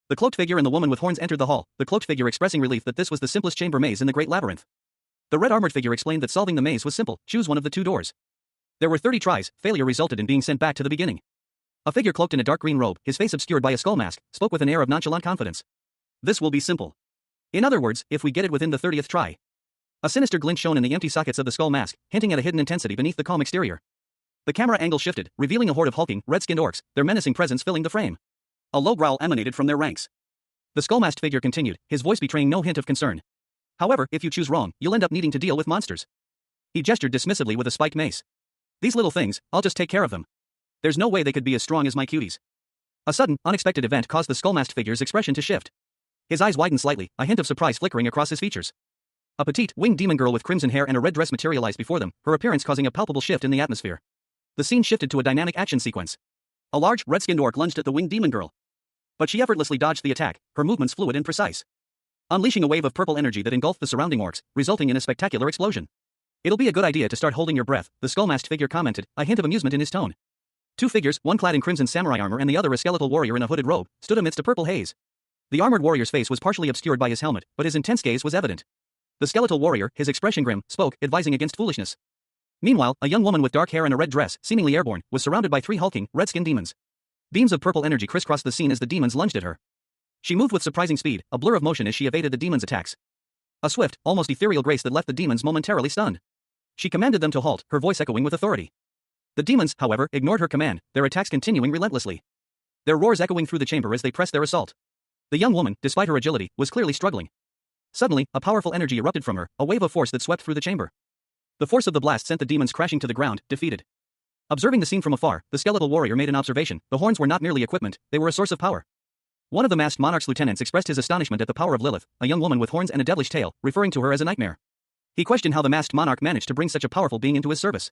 The cloaked figure and the woman with horns entered the hall, the cloaked figure expressing relief that this was the simplest chamber maze in the great labyrinth. The red-armored figure explained that solving the maze was simple, choose one of the two doors. There were 30 tries, failure resulted in being sent back to the beginning. A figure cloaked in a dark green robe, his face obscured by a skull mask, spoke with an air of nonchalant confidence. This will be simple. In other words, if we get it within the 30th try. A sinister glint shone in the empty sockets of the skull mask, hinting at a hidden intensity beneath the calm exterior. The camera angle shifted, revealing a horde of hulking, red-skinned orcs, their menacing presence filling the frame. A low growl emanated from their ranks. The skull-masked figure continued, his voice betraying no hint of concern. However, if you choose wrong, you'll end up needing to deal with monsters. He gestured dismissively with a spiked mace. These little things, I'll just take care of them. There's no way they could be as strong as my cuties. A sudden, unexpected event caused the skull-masked figure's expression to shift. His eyes widened slightly, a hint of surprise flickering across his features. A petite, winged demon girl with crimson hair and a red dress materialized before them, her appearance causing a palpable shift in the atmosphere. The scene shifted to a dynamic action sequence. A large, red-skinned orc lunged at the winged demon girl. But she effortlessly dodged the attack, her movements fluid and precise. Unleashing a wave of purple energy that engulfed the surrounding orcs, resulting in a spectacular explosion. It'll be a good idea to start holding your breath, the skull-masked figure commented, a hint of amusement in his tone. Two figures, one clad in crimson samurai armor and the other a skeletal warrior in a hooded robe, stood amidst a purple haze. The armored warrior's face was partially obscured by his helmet, but his intense gaze was evident. The skeletal warrior, his expression grim, spoke, advising against foolishness. Meanwhile, a young woman with dark hair and a red dress, seemingly airborne, was surrounded by three hulking, red-skinned demons. Beams of purple energy crisscrossed the scene as the demons lunged at her. She moved with surprising speed, a blur of motion as she evaded the demons' attacks. A swift, almost ethereal grace that left the demons momentarily stunned. She commanded them to halt, her voice echoing with authority. The demons, however, ignored her command, their attacks continuing relentlessly. Their roars echoing through the chamber as they pressed their assault. The young woman, despite her agility, was clearly struggling. Suddenly, a powerful energy erupted from her, a wave of force that swept through the chamber. The force of the blast sent the demons crashing to the ground, defeated. Observing the scene from afar, the skeletal warrior made an observation. The horns were not merely equipment, they were a source of power. One of the masked monarch's lieutenants expressed his astonishment at the power of Lilith, a young woman with horns and a devilish tail, referring to her as a nightmare. He questioned how the masked monarch managed to bring such a powerful being into his service.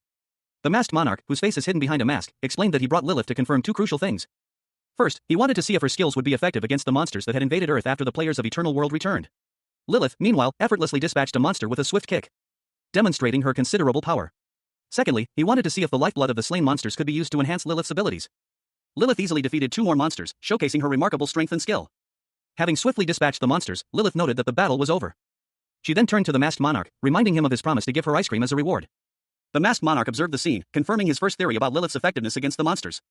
The masked monarch, whose face is hidden behind a mask, explained that he brought Lilith to confirm two crucial things. First, he wanted to see if her skills would be effective against the monsters that had invaded Earth after the players of Eternal World returned. Lilith, meanwhile, effortlessly dispatched a monster with a swift kick, demonstrating her considerable power. Secondly, he wanted to see if the lifeblood of the slain monsters could be used to enhance Lilith's abilities. Lilith easily defeated two more monsters, showcasing her remarkable strength and skill. Having swiftly dispatched the monsters, Lilith noted that the battle was over. She then turned to the masked monarch, reminding him of his promise to give her ice cream as a reward. The masked monarch observed the scene, confirming his first theory about Lilith's effectiveness against the monsters.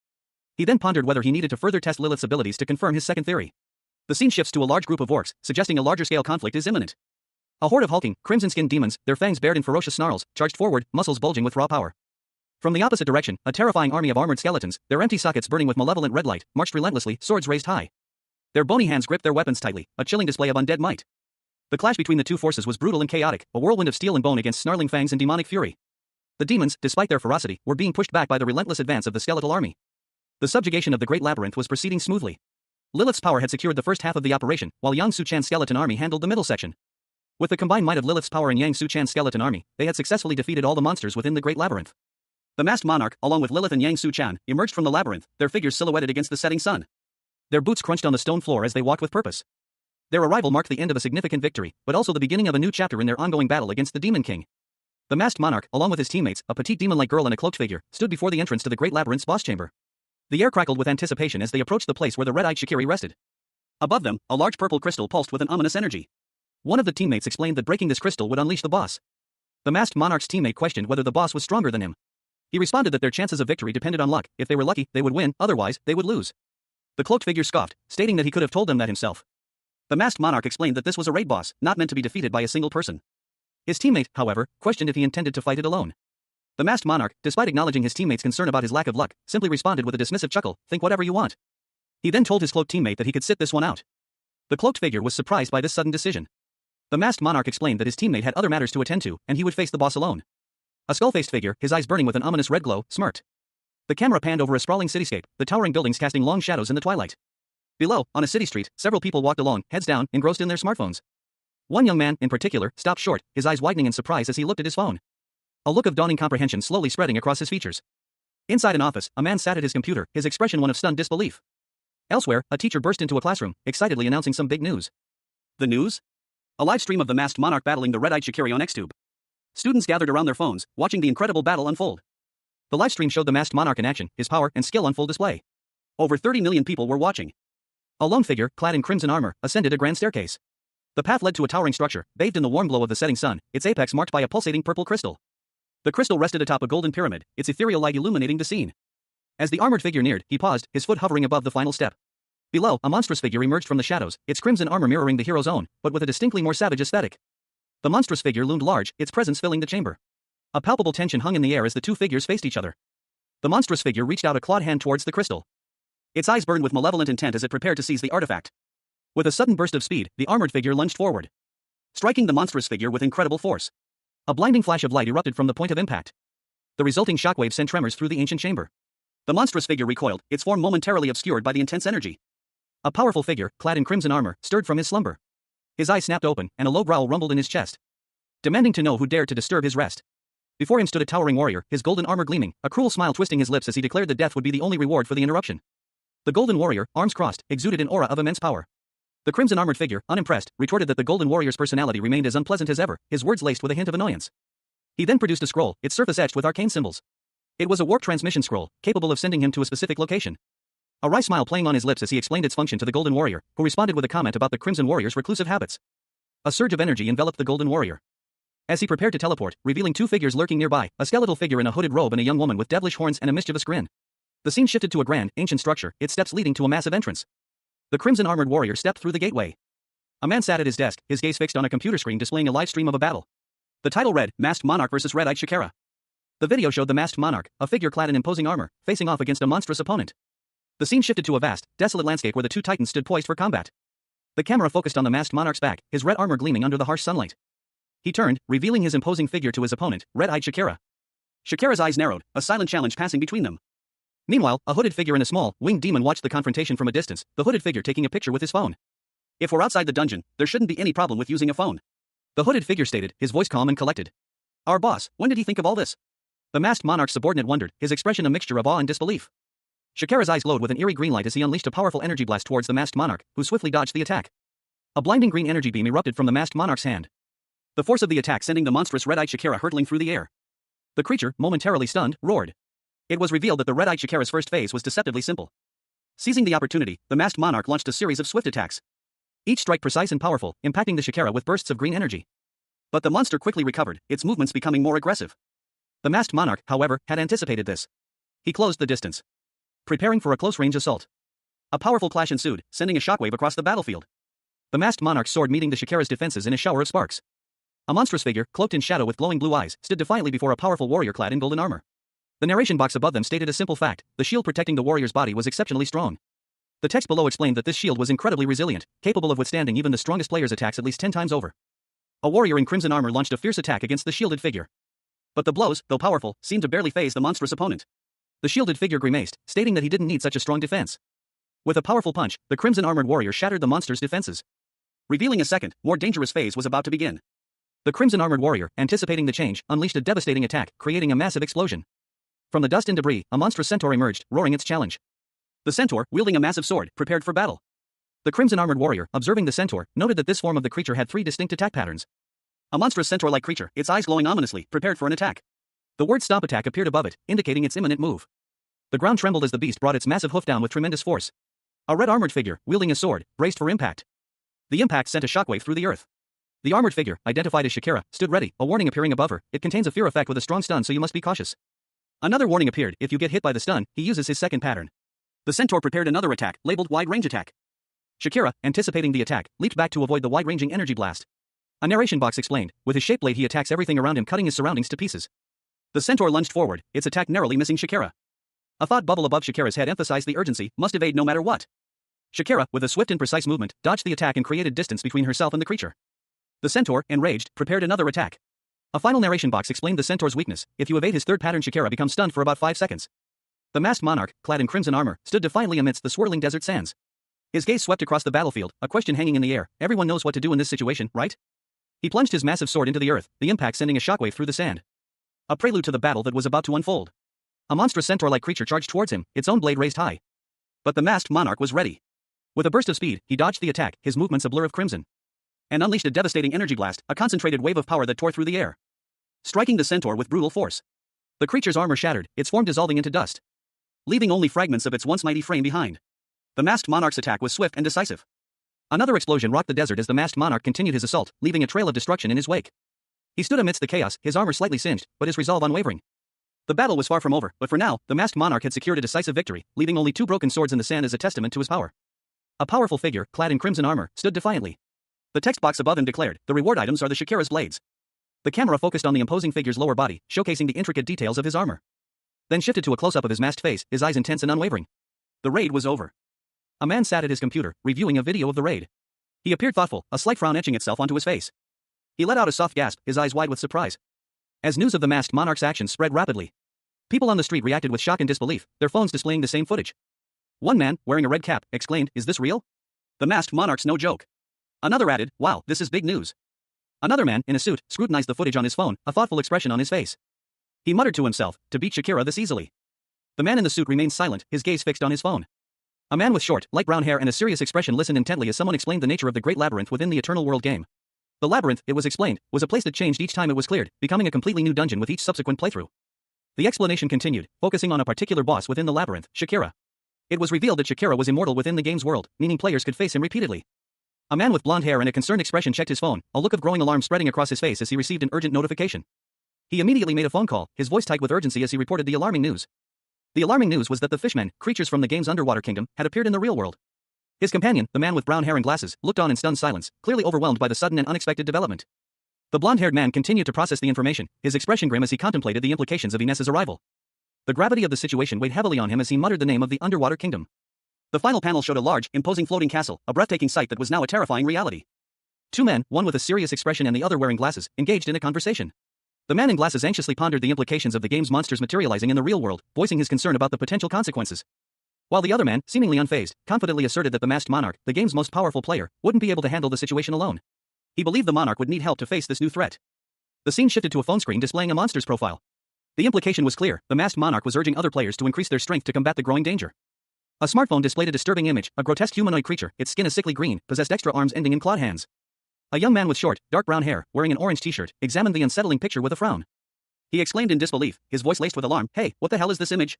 He then pondered whether he needed to further test Lilith's abilities to confirm his second theory. The scene shifts to a large group of orcs, suggesting a larger-scale conflict is imminent. A horde of hulking, crimson-skinned demons, their fangs bared in ferocious snarls, charged forward, muscles bulging with raw power. From the opposite direction, a terrifying army of armored skeletons, their empty sockets burning with malevolent red light, marched relentlessly, swords raised high. Their bony hands gripped their weapons tightly, a chilling display of undead might. The clash between the two forces was brutal and chaotic, a whirlwind of steel and bone against snarling fangs and demonic fury. The demons, despite their ferocity, were being pushed back by the relentless advance of the skeletal army. The subjugation of the Great Labyrinth was proceeding smoothly. Lilith's power had secured the first half of the operation, while Yang Su-chan's skeleton army handled the middle section. With the combined might of Lilith's power and Yang Su-chan's skeleton army, they had successfully defeated all the monsters within the Great Labyrinth. The masked monarch, along with Lilith and Yang Su-chan, emerged from the labyrinth, their figures silhouetted against the setting sun. Their boots crunched on the stone floor as they walked with purpose. Their arrival marked the end of a significant victory, but also the beginning of a new chapter in their ongoing battle against the Demon King. The masked monarch, along with his teammates, a petite demon-like girl and a cloaked figure, stood before the entrance to the Great Labyrinth's boss chamber. The air crackled with anticipation as they approached the place where the red-eyed Shikiri rested. Above them, a large purple crystal pulsed with an ominous energy. One of the teammates explained that breaking this crystal would unleash the boss. The masked monarch's teammate questioned whether the boss was stronger than him. He responded that their chances of victory depended on luck. If they were lucky, they would win, otherwise, they would lose. The cloaked figure scoffed, stating that he could have told them that himself. The masked monarch explained that this was a raid boss, not meant to be defeated by a single person. His teammate, however, questioned if he intended to fight it alone. The masked monarch, despite acknowledging his teammate's concern about his lack of luck, simply responded with a dismissive chuckle, "Think whatever you want." He then told his cloaked teammate that he could sit this one out. The cloaked figure was surprised by this sudden decision. The masked monarch explained that his teammate had other matters to attend to, and he would face the boss alone. A skull-faced figure, his eyes burning with an ominous red glow, smirked. The camera panned over a sprawling cityscape, the towering buildings casting long shadows in the twilight. Below, on a city street, several people walked along, heads down, engrossed in their smartphones. One young man, in particular, stopped short, his eyes widening in surprise as he looked at his phone. A look of dawning comprehension slowly spreading across his features. Inside an office, a man sat at his computer, his expression one of stunned disbelief. Elsewhere, a teacher burst into a classroom, excitedly announcing some big news. The news? A live stream of the masked monarch battling the red-eyed Shikiri on Xtube. Students gathered around their phones, watching the incredible battle unfold. The live stream showed the masked monarch in action, his power and skill on full display. Over 30 million people were watching. A lone figure, clad in crimson armor, ascended a grand staircase. The path led to a towering structure, bathed in the warm glow of the setting sun, its apex marked by a pulsating purple crystal. The crystal rested atop a golden pyramid, its ethereal light illuminating the scene. As the armored figure neared, he paused, his foot hovering above the final step. Below, a monstrous figure emerged from the shadows, its crimson armor mirroring the hero's own, but with a distinctly more savage aesthetic. The monstrous figure loomed large, its presence filling the chamber. A palpable tension hung in the air as the two figures faced each other. The monstrous figure reached out a clawed hand towards the crystal. Its eyes burned with malevolent intent as it prepared to seize the artifact. With a sudden burst of speed, the armored figure lunged forward, striking the monstrous figure with incredible force. A blinding flash of light erupted from the point of impact. The resulting shockwave sent tremors through the ancient chamber. The monstrous figure recoiled, its form momentarily obscured by the intense energy. A powerful figure, clad in crimson armor, stirred from his slumber. His eyes snapped open, and a low growl rumbled in his chest, demanding to know who dared to disturb his rest. Before him stood a towering warrior, his golden armor gleaming, a cruel smile twisting his lips as he declared that death would be the only reward for the interruption. The golden warrior, arms crossed, exuded an aura of immense power. The crimson-armored figure, unimpressed, retorted that the golden warrior's personality remained as unpleasant as ever, his words laced with a hint of annoyance. He then produced a scroll, its surface etched with arcane symbols. It was a warp transmission scroll, capable of sending him to a specific location. A wry smile playing on his lips as he explained its function to the golden warrior, who responded with a comment about the crimson warrior's reclusive habits. A surge of energy enveloped the golden warrior. As he prepared to teleport, revealing two figures lurking nearby, a skeletal figure in a hooded robe and a young woman with devilish horns and a mischievous grin. The scene shifted to a grand, ancient structure, its steps leading to a massive entrance. The crimson-armored warrior stepped through the gateway. A man sat at his desk, his gaze fixed on a computer screen displaying a live stream of a battle. The title read, Masked Monarch vs. Red-Eyed Shikara. The video showed the masked monarch, a figure clad in imposing armor, facing off against a monstrous opponent. The scene shifted to a vast, desolate landscape where the two titans stood poised for combat. The camera focused on the masked monarch's back, his red armor gleaming under the harsh sunlight. He turned, revealing his imposing figure to his opponent, Red-Eyed Shikara. Shikara's eyes narrowed, a silent challenge passing between them. Meanwhile, a hooded figure and a small, winged demon watched the confrontation from a distance, the hooded figure taking a picture with his phone. If we're outside the dungeon, there shouldn't be any problem with using a phone. The hooded figure stated, his voice calm and collected. Our boss, when did he think of all this? The masked monarch's subordinate wondered, his expression a mixture of awe and disbelief. Shikara's eyes glowed with an eerie green light as he unleashed a powerful energy blast towards the masked monarch, who swiftly dodged the attack. A blinding green energy beam erupted from the masked monarch's hand. The force of the attack sending the monstrous red-eyed Shikara hurtling through the air. The creature, momentarily stunned, roared. It was revealed that the red-eyed Shikara's first phase was deceptively simple. Seizing the opportunity, the masked monarch launched a series of swift attacks. Each strike precise and powerful, impacting the Shikara with bursts of green energy. But the monster quickly recovered, its movements becoming more aggressive. The masked monarch, however, had anticipated this. He closed the distance, preparing for a close-range assault. A powerful clash ensued, sending a shockwave across the battlefield. The masked monarch's sword meeting the Shikara's defenses in a shower of sparks. A monstrous figure, cloaked in shadow with glowing blue eyes, stood defiantly before a powerful warrior clad in golden armor. The narration box above them stated a simple fact, the shield protecting the warrior's body was exceptionally strong. The text below explained that this shield was incredibly resilient, capable of withstanding even the strongest player's attacks at least 10 times over. A warrior in crimson armor launched a fierce attack against the shielded figure. But the blows, though powerful, seemed to barely faze the monstrous opponent. The shielded figure grimaced, stating that he didn't need such a strong defense. With a powerful punch, the crimson-armored warrior shattered the monster's defenses, revealing a second, more dangerous phase was about to begin. The crimson-armored warrior, anticipating the change, unleashed a devastating attack, creating a massive explosion. From the dust and debris, a monstrous centaur emerged, roaring its challenge. The centaur, wielding a massive sword, prepared for battle. The crimson-armored warrior, observing the centaur, noted that this form of the creature had 3 distinct attack patterns. A monstrous centaur-like creature, its eyes glowing ominously, prepared for an attack. The word stomp attack appeared above it, indicating its imminent move. The ground trembled as the beast brought its massive hoof down with tremendous force. A red armored figure, wielding a sword, braced for impact. The impact sent a shockwave through the earth. The armored figure, identified as Shakira, stood ready, a warning appearing above her. It contains a fear effect with a strong stun, so you must be cautious. Another warning appeared: if you get hit by the stun, he uses his second pattern. The centaur prepared another attack, labeled wide range attack. Shakira, anticipating the attack, leaped back to avoid the wide-ranging energy blast. A narration box explained: with his shape blade he attacks everything around him, cutting his surroundings to pieces. The centaur lunged forward, its attack narrowly missing Shakira. A thought bubble above Shakira's head emphasized the urgency: must evade no matter what. Shakira, with a swift and precise movement, dodged the attack and created distance between herself and the creature. The centaur, enraged, prepared another attack. A final narration box explained the centaur's weakness: if you evade his third pattern, Shakira becomes stunned for about 5 seconds. The masked monarch, clad in crimson armor, stood defiantly amidst the swirling desert sands. His gaze swept across the battlefield, a question hanging in the air: everyone knows what to do in this situation, right? He plunged his massive sword into the earth, the impact sending a shockwave through the sand. A prelude to the battle that was about to unfold. A monstrous centaur-like creature charged towards him, its own blade raised high. But the masked monarch was ready. With a burst of speed, he dodged the attack, his movements a blur of crimson. And unleashed a devastating energy blast, a concentrated wave of power that tore through the air, striking the centaur with brutal force. The creature's armor shattered, its form dissolving into dust, leaving only fragments of its once mighty frame behind. The masked monarch's attack was swift and decisive. Another explosion rocked the desert as the masked monarch continued his assault, leaving a trail of destruction in his wake. He stood amidst the chaos, his armor slightly singed, but his resolve unwavering. The battle was far from over, but for now, the masked monarch had secured a decisive victory, leaving only 2 broken swords in the sand as a testament to his power. A powerful figure, clad in crimson armor, stood defiantly. The text box above him declared: the reward items are the Shakira's blades. The camera focused on the imposing figure's lower body, showcasing the intricate details of his armor. Then shifted to a close-up of his masked face, his eyes intense and unwavering. The raid was over. A man sat at his computer, reviewing a video of the raid. He appeared thoughtful, a slight frown etching itself onto his face. He let out a soft gasp, his eyes wide with surprise. As news of the masked monarch's actions spread rapidly, people on the street reacted with shock and disbelief, their phones displaying the same footage. One man, wearing a red cap, exclaimed: "Is this real? The masked monarch's no joke." Another added: "Wow, this is big news." Another man, in a suit, scrutinized the footage on his phone, a thoughtful expression on his face. He muttered to himself: to beat Shakira this easily. The man in the suit remained silent, his gaze fixed on his phone. A man with short, light brown hair and a serious expression listened intently as someone explained the nature of the great labyrinth within the Eternal World game. The labyrinth, it was explained, was a place that changed each time it was cleared, becoming a completely new dungeon with each subsequent playthrough. The explanation continued, focusing on a particular boss within the labyrinth, Shakira. It was revealed that Shakira was immortal within the game's world, meaning players could face him repeatedly. A man with blonde hair and a concerned expression checked his phone, a look of growing alarm spreading across his face as he received an urgent notification. He immediately made a phone call, his voice tight with urgency as he reported the alarming news. The alarming news was that the fishmen, creatures from the game's underwater kingdom, had appeared in the real world. His companion, the man with brown hair and glasses, looked on in stunned silence, clearly overwhelmed by the sudden and unexpected development. The blonde-haired man continued to process the information, his expression grim as he contemplated the implications of Inez's arrival. The gravity of the situation weighed heavily on him as he muttered the name of the underwater kingdom. The final panel showed a large, imposing floating castle, a breathtaking sight that was now a terrifying reality. 2 men, one with a serious expression and the other wearing glasses, engaged in a conversation. The man in glasses anxiously pondered the implications of the game's monsters materializing in the real world, voicing his concern about the potential consequences. While the other man, seemingly unfazed, confidently asserted that the masked monarch, the game's most powerful player, wouldn't be able to handle the situation alone. He believed the monarch would need help to face this new threat. The scene shifted to a phone screen displaying a monster's profile. The implication was clear: the masked monarch was urging other players to increase their strength to combat the growing danger. A smartphone displayed a disturbing image: a grotesque humanoid creature, its skin a sickly green, possessed extra arms ending in clawed hands. A young man with short, dark brown hair, wearing an orange t-shirt, examined the unsettling picture with a frown. He exclaimed in disbelief, his voice laced with alarm: "Hey, what the hell is this image?"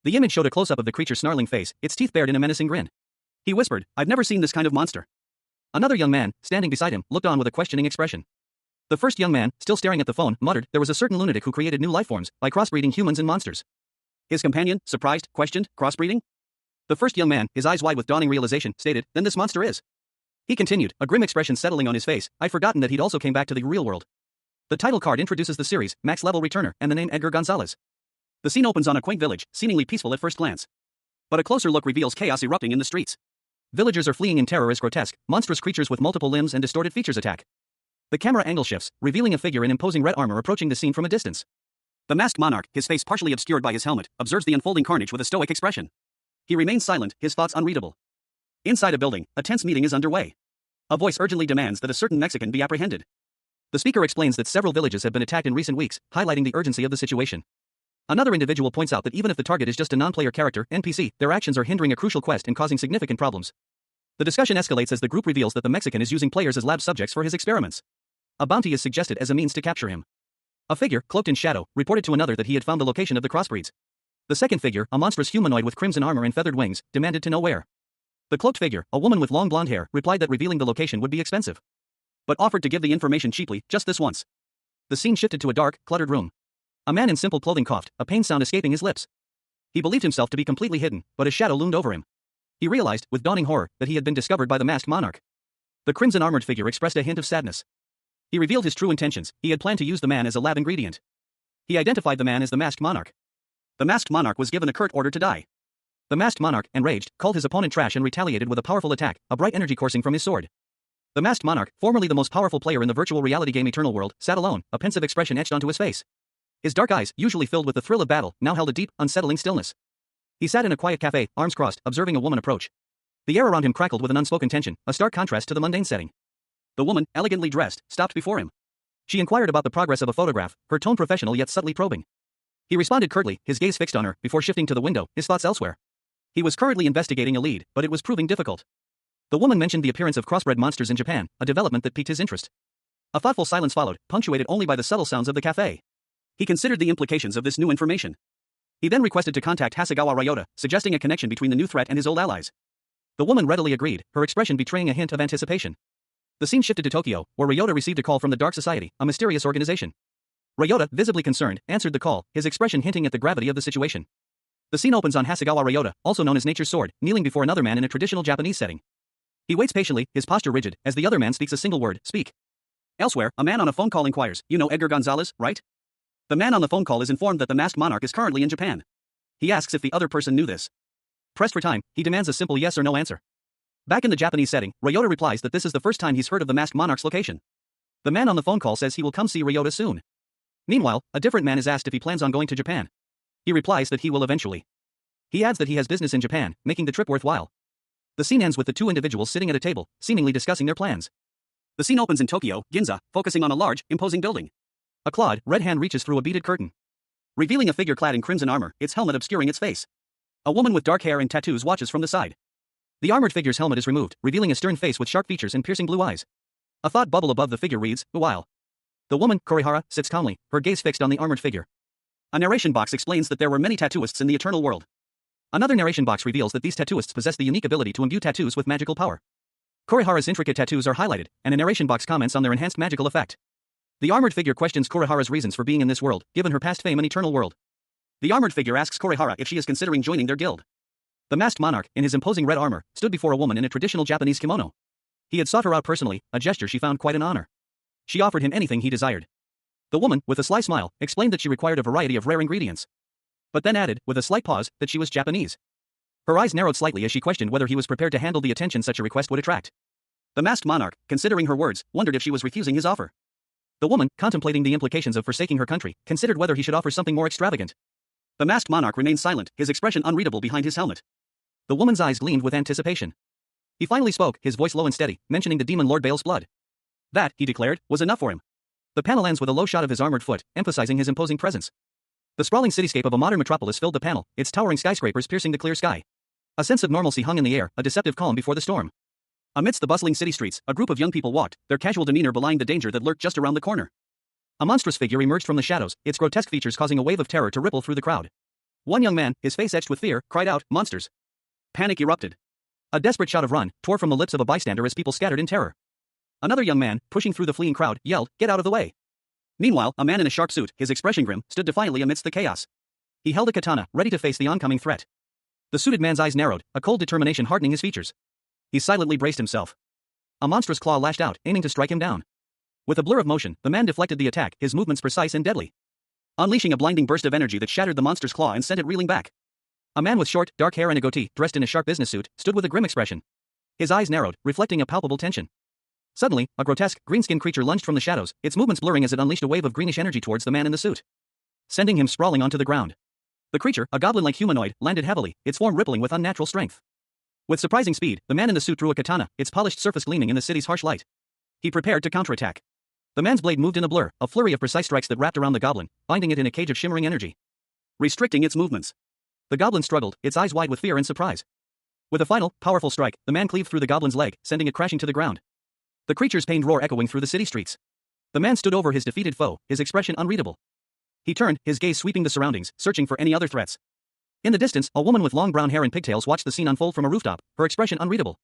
The image showed a close-up of the creature's snarling face, its teeth bared in a menacing grin. He whispered, "I've never seen this kind of monster." Another young man, standing beside him, looked on with a questioning expression. The first young man, still staring at the phone, muttered, "There was a certain lunatic who created new lifeforms, by crossbreeding humans and monsters." His companion, surprised, questioned, "Crossbreeding?" The first young man, his eyes wide with dawning realization, stated, "Then this monster is." He continued, a grim expression settling on his face, "I'd forgotten that he'd also came back to the real world." The title card introduces the series, Max Level Returner, and the name Edgar Gonzalez. The scene opens on a quaint village, seemingly peaceful at first glance. But a closer look reveals chaos erupting in the streets. Villagers are fleeing in terror as grotesque, monstrous creatures with multiple limbs and distorted features attack. The camera angle shifts, revealing a figure in imposing red armor approaching the scene from a distance. The masked monarch, his face partially obscured by his helmet, observes the unfolding carnage with a stoic expression. He remains silent, his thoughts unreadable. Inside a building, a tense meeting is underway. A voice urgently demands that a certain Mexican be apprehended. The speaker explains that several villages have been attacked in recent weeks, highlighting the urgency of the situation. Another individual points out that even if the target is just a non-player character, NPC, their actions are hindering a crucial quest and causing significant problems. The discussion escalates as the group reveals that the Mexican is using players as lab subjects for his experiments. A bounty is suggested as a means to capture him. A figure, cloaked in shadow, reported to another that he had found the location of the crossbreeds. The second figure, a monstrous humanoid with crimson armor and feathered wings, demanded to know where. The cloaked figure, a woman with long blonde hair, replied that revealing the location would be expensive, but offered to give the information cheaply, just this once. The scene shifted to a dark, cluttered room. A man in simple clothing coughed, a pain sound escaping his lips. He believed himself to be completely hidden, but a shadow loomed over him. He realized, with dawning horror, that he had been discovered by the masked monarch. The crimson-armored figure expressed a hint of sadness. He revealed his true intentions. He had planned to use the man as a lab ingredient. He identified the man as the masked monarch. The masked monarch was given a curt order to die. The masked monarch, enraged, called his opponent trash and retaliated with a powerful attack, a bright energy coursing from his sword. The masked monarch, formerly the most powerful player in the virtual reality game Eternal World, sat alone, a pensive expression etched onto his face. His dark eyes, usually filled with the thrill of battle, now held a deep, unsettling stillness. He sat in a quiet cafe, arms crossed, observing a woman approach. The air around him crackled with an unspoken tension, a stark contrast to the mundane setting. The woman, elegantly dressed, stopped before him. She inquired about the progress of a photograph, her tone professional yet subtly probing. He responded curtly, his gaze fixed on her, before shifting to the window, his thoughts elsewhere. He was currently investigating a lead, but it was proving difficult. The woman mentioned the appearance of crossbred monsters in Japan, a development that piqued his interest. A thoughtful silence followed, punctuated only by the subtle sounds of the cafe. He considered the implications of this new information. He then requested to contact Hasegawa Ryota, suggesting a connection between the new threat and his old allies. The woman readily agreed, her expression betraying a hint of anticipation. The scene shifted to Tokyo, where Ryota received a call from the Dark Society, a mysterious organization. Ryota, visibly concerned, answered the call, his expression hinting at the gravity of the situation. The scene opens on Hasegawa Ryota, also known as Nature's Sword, kneeling before another man in a traditional Japanese setting. He waits patiently, his posture rigid, as the other man speaks a single word, speak. Elsewhere, a man on a phone call inquires, "You know Edgar Gonzalez, right?" The man on the phone call is informed that the masked monarch is currently in Japan. He asks if the other person knew this. Pressed for time, he demands a simple yes or no answer. Back in the Japanese setting, Ryota replies that this is the first time he's heard of the masked monarch's location. The man on the phone call says he will come see Ryota soon. Meanwhile, a different man is asked if he plans on going to Japan. He replies that he will eventually. He adds that he has business in Japan, making the trip worthwhile. The scene ends with the two individuals sitting at a table, seemingly discussing their plans. The scene opens in Tokyo, Ginza, focusing on a large, imposing building. A clawed, red hand reaches through a beaded curtain, revealing a figure clad in crimson armor, its helmet obscuring its face. A woman with dark hair and tattoos watches from the side. The armored figure's helmet is removed, revealing a stern face with sharp features and piercing blue eyes. A thought bubble above the figure reads, "While." The woman, Kurihara, sits calmly, her gaze fixed on the armored figure. A narration box explains that there were many tattooists in the Eternal World. Another narration box reveals that these tattooists possess the unique ability to imbue tattoos with magical power. Kurihara's intricate tattoos are highlighted, and a narration box comments on their enhanced magical effect. The armored figure questions Kurihara's reasons for being in this world, given her past fame in Eternal World. The armored figure asks Kurihara if she is considering joining their guild. The masked monarch, in his imposing red armor, stood before a woman in a traditional Japanese kimono. He had sought her out personally, a gesture she found quite an honor. She offered him anything he desired. The woman, with a sly smile, explained that she required a variety of rare ingredients, but then added, with a slight pause, that she was Japanese. Her eyes narrowed slightly as she questioned whether he was prepared to handle the attention such a request would attract. The masked monarch, considering her words, wondered if she was refusing his offer. The woman, contemplating the implications of forsaking her country, considered whether he should offer something more extravagant. The masked monarch remained silent, his expression unreadable behind his helmet. The woman's eyes gleamed with anticipation. He finally spoke, his voice low and steady, mentioning the demon Lord Baal's blood. That, he declared, was enough for him. The panel ends with a low shot of his armored foot, emphasizing his imposing presence. The sprawling cityscape of a modern metropolis filled the panel, its towering skyscrapers piercing the clear sky. A sense of normalcy hung in the air, a deceptive calm before the storm. Amidst the bustling city streets, a group of young people walked, their casual demeanor belying the danger that lurked just around the corner. A monstrous figure emerged from the shadows, its grotesque features causing a wave of terror to ripple through the crowd. One young man, his face etched with fear, cried out, "Monsters!" Panic erupted. A desperate shout of "Run!" tore from the lips of a bystander as people scattered in terror. Another young man, pushing through the fleeing crowd, yelled, "Get out of the way!" Meanwhile, a man in a sharp suit, his expression grim, stood defiantly amidst the chaos. He held a katana, ready to face the oncoming threat. The suited man's eyes narrowed, a cold determination hardening his features. He silently braced himself. A monstrous claw lashed out, aiming to strike him down. With a blur of motion, the man deflected the attack, his movements precise and deadly, unleashing a blinding burst of energy that shattered the monster's claw and sent it reeling back. A man with short, dark hair and a goatee, dressed in a sharp business suit, stood with a grim expression. His eyes narrowed, reflecting a palpable tension. Suddenly, a grotesque, green-skinned creature lunged from the shadows, its movements blurring as it unleashed a wave of greenish energy towards the man in the suit, sending him sprawling onto the ground. The creature, a goblin-like humanoid, landed heavily, its form rippling with unnatural strength. With surprising speed, the man in the suit drew a katana, its polished surface gleaming in the city's harsh light. He prepared to counterattack. The man's blade moved in a blur, a flurry of precise strikes that wrapped around the goblin, binding it in a cage of shimmering energy, restricting its movements. The goblin struggled, its eyes wide with fear and surprise. With a final, powerful strike, the man cleaved through the goblin's leg, sending it crashing to the ground. The creature's pained roar echoing through the city streets. The man stood over his defeated foe, his expression unreadable. He turned, his gaze sweeping the surroundings, searching for any other threats. In the distance, a woman with long brown hair and pigtails watched the scene unfold from a rooftop, her expression unreadable.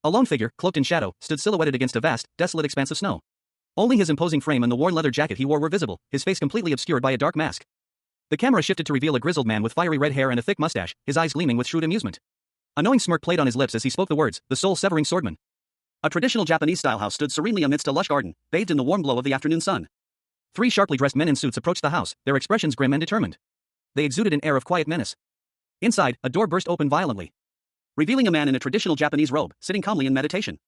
A lone figure, cloaked in shadow, stood silhouetted against a vast, desolate expanse of snow. Only his imposing frame and the worn leather jacket he wore were visible, his face completely obscured by a dark mask. The camera shifted to reveal a grizzled man with fiery red hair and a thick mustache, his eyes gleaming with shrewd amusement. A knowing smirk played on his lips as he spoke the words, "The soul-severing swordman." A traditional Japanese-style house stood serenely amidst a lush garden, bathed in the warm glow of the afternoon sun. 3 sharply dressed men in suits approached the house, their expressions grim and determined. They exuded an air of quiet menace. Inside, a door burst open violently, revealing a man in a traditional Japanese robe, sitting calmly in meditation.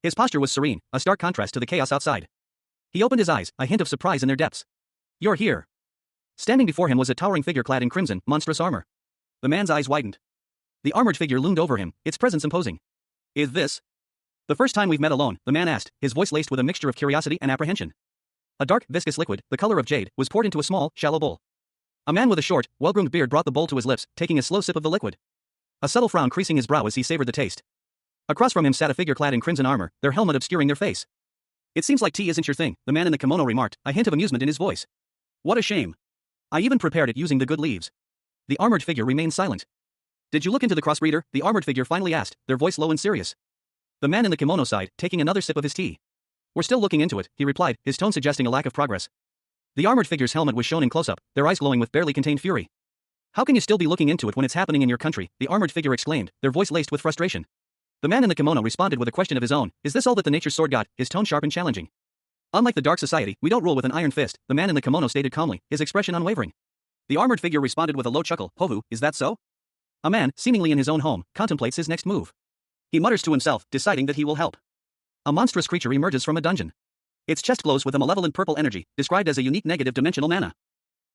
His posture was serene, a stark contrast to the chaos outside. He opened his eyes, a hint of surprise in their depths. "You're here." Standing before him was a towering figure clad in crimson, monstrous armor. The man's eyes widened. The armored figure loomed over him, its presence imposing. "Is this the first time we've met alone?" the man asked, his voice laced with a mixture of curiosity and apprehension. A dark, viscous liquid, the color of jade, was poured into a small, shallow bowl. A man with a short, well-groomed beard brought the bowl to his lips, taking a slow sip of the liquid. A subtle frown creasing his brow as he savored the taste. Across from him sat a figure clad in crimson armor, their helmet obscuring their face. "It seems like tea isn't your thing," the man in the kimono remarked, a hint of amusement in his voice. "What a shame. I even prepared it using the good leaves." The armored figure remained silent. "Did you look into the crossbreeder?" the armored figure finally asked, their voice low and serious. The man in the kimono sighed, taking another sip of his tea. "We're still looking into it," he replied, his tone suggesting a lack of progress. The armored figure's helmet was shown in close-up, their eyes glowing with barely contained fury. "How can you still be looking into it when it's happening in your country?" the armored figure exclaimed, their voice laced with frustration. The man in the kimono responded with a question of his own, "Is this all that the nature's sword got?" his tone sharp and challenging. "Unlike the dark society, we don't rule with an iron fist," the man in the kimono stated calmly, his expression unwavering. The armored figure responded with a low chuckle, "Hovu, is that so?" A man, seemingly in his own home, contemplates his next move. He mutters to himself, deciding that he will help. A monstrous creature emerges from a dungeon. Its chest glows with a malevolent purple energy, described as a unique negative dimensional mana.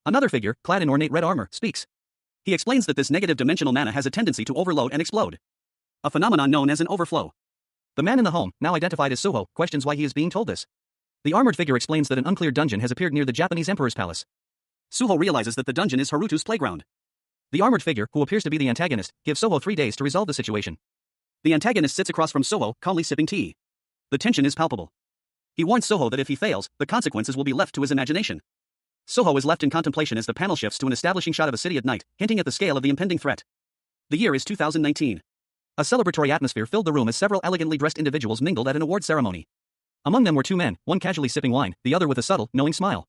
Another figure, clad in ornate red armor, speaks. He explains that this negative dimensional mana has a tendency to overload and explode. A phenomenon known as an overflow. The man in the home, now identified as Suho, questions why he is being told this. The armored figure explains that an unclear dungeon has appeared near the Japanese emperor's palace. Suho realizes that the dungeon is Haruto's playground. The armored figure, who appears to be the antagonist, gives Suho 3 days to resolve the situation. The antagonist sits across from Suho, calmly sipping tea. The tension is palpable. He warns Suho that if he fails, the consequences will be left to his imagination. Suho is left in contemplation as the panel shifts to an establishing shot of a city at night, hinting at the scale of the impending threat. The year is 2019. A celebratory atmosphere filled the room as several elegantly dressed individuals mingled at an award ceremony. Among them were 2 men, one casually sipping wine, the other with a subtle, knowing smile.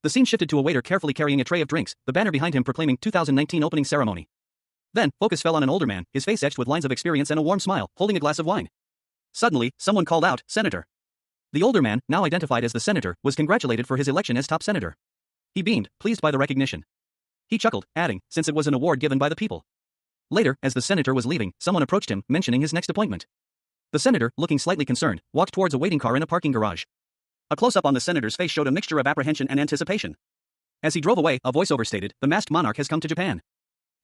The scene shifted to a waiter carefully carrying a tray of drinks, the banner behind him proclaiming 2019 opening ceremony. Then, focus fell on an older man, his face etched with lines of experience and a warm smile, holding a glass of wine. Suddenly, someone called out, "Senator." The older man, now identified as the senator, was congratulated for his election as top senator. He beamed, pleased by the recognition. He chuckled, adding, since it was an award given by the people. Later, as the senator was leaving, someone approached him, mentioning his next appointment. The senator, looking slightly concerned, walked towards a waiting car in a parking garage. A close-up on the senator's face showed a mixture of apprehension and anticipation. As he drove away, a voiceover stated, "The masked monarch has come to Japan."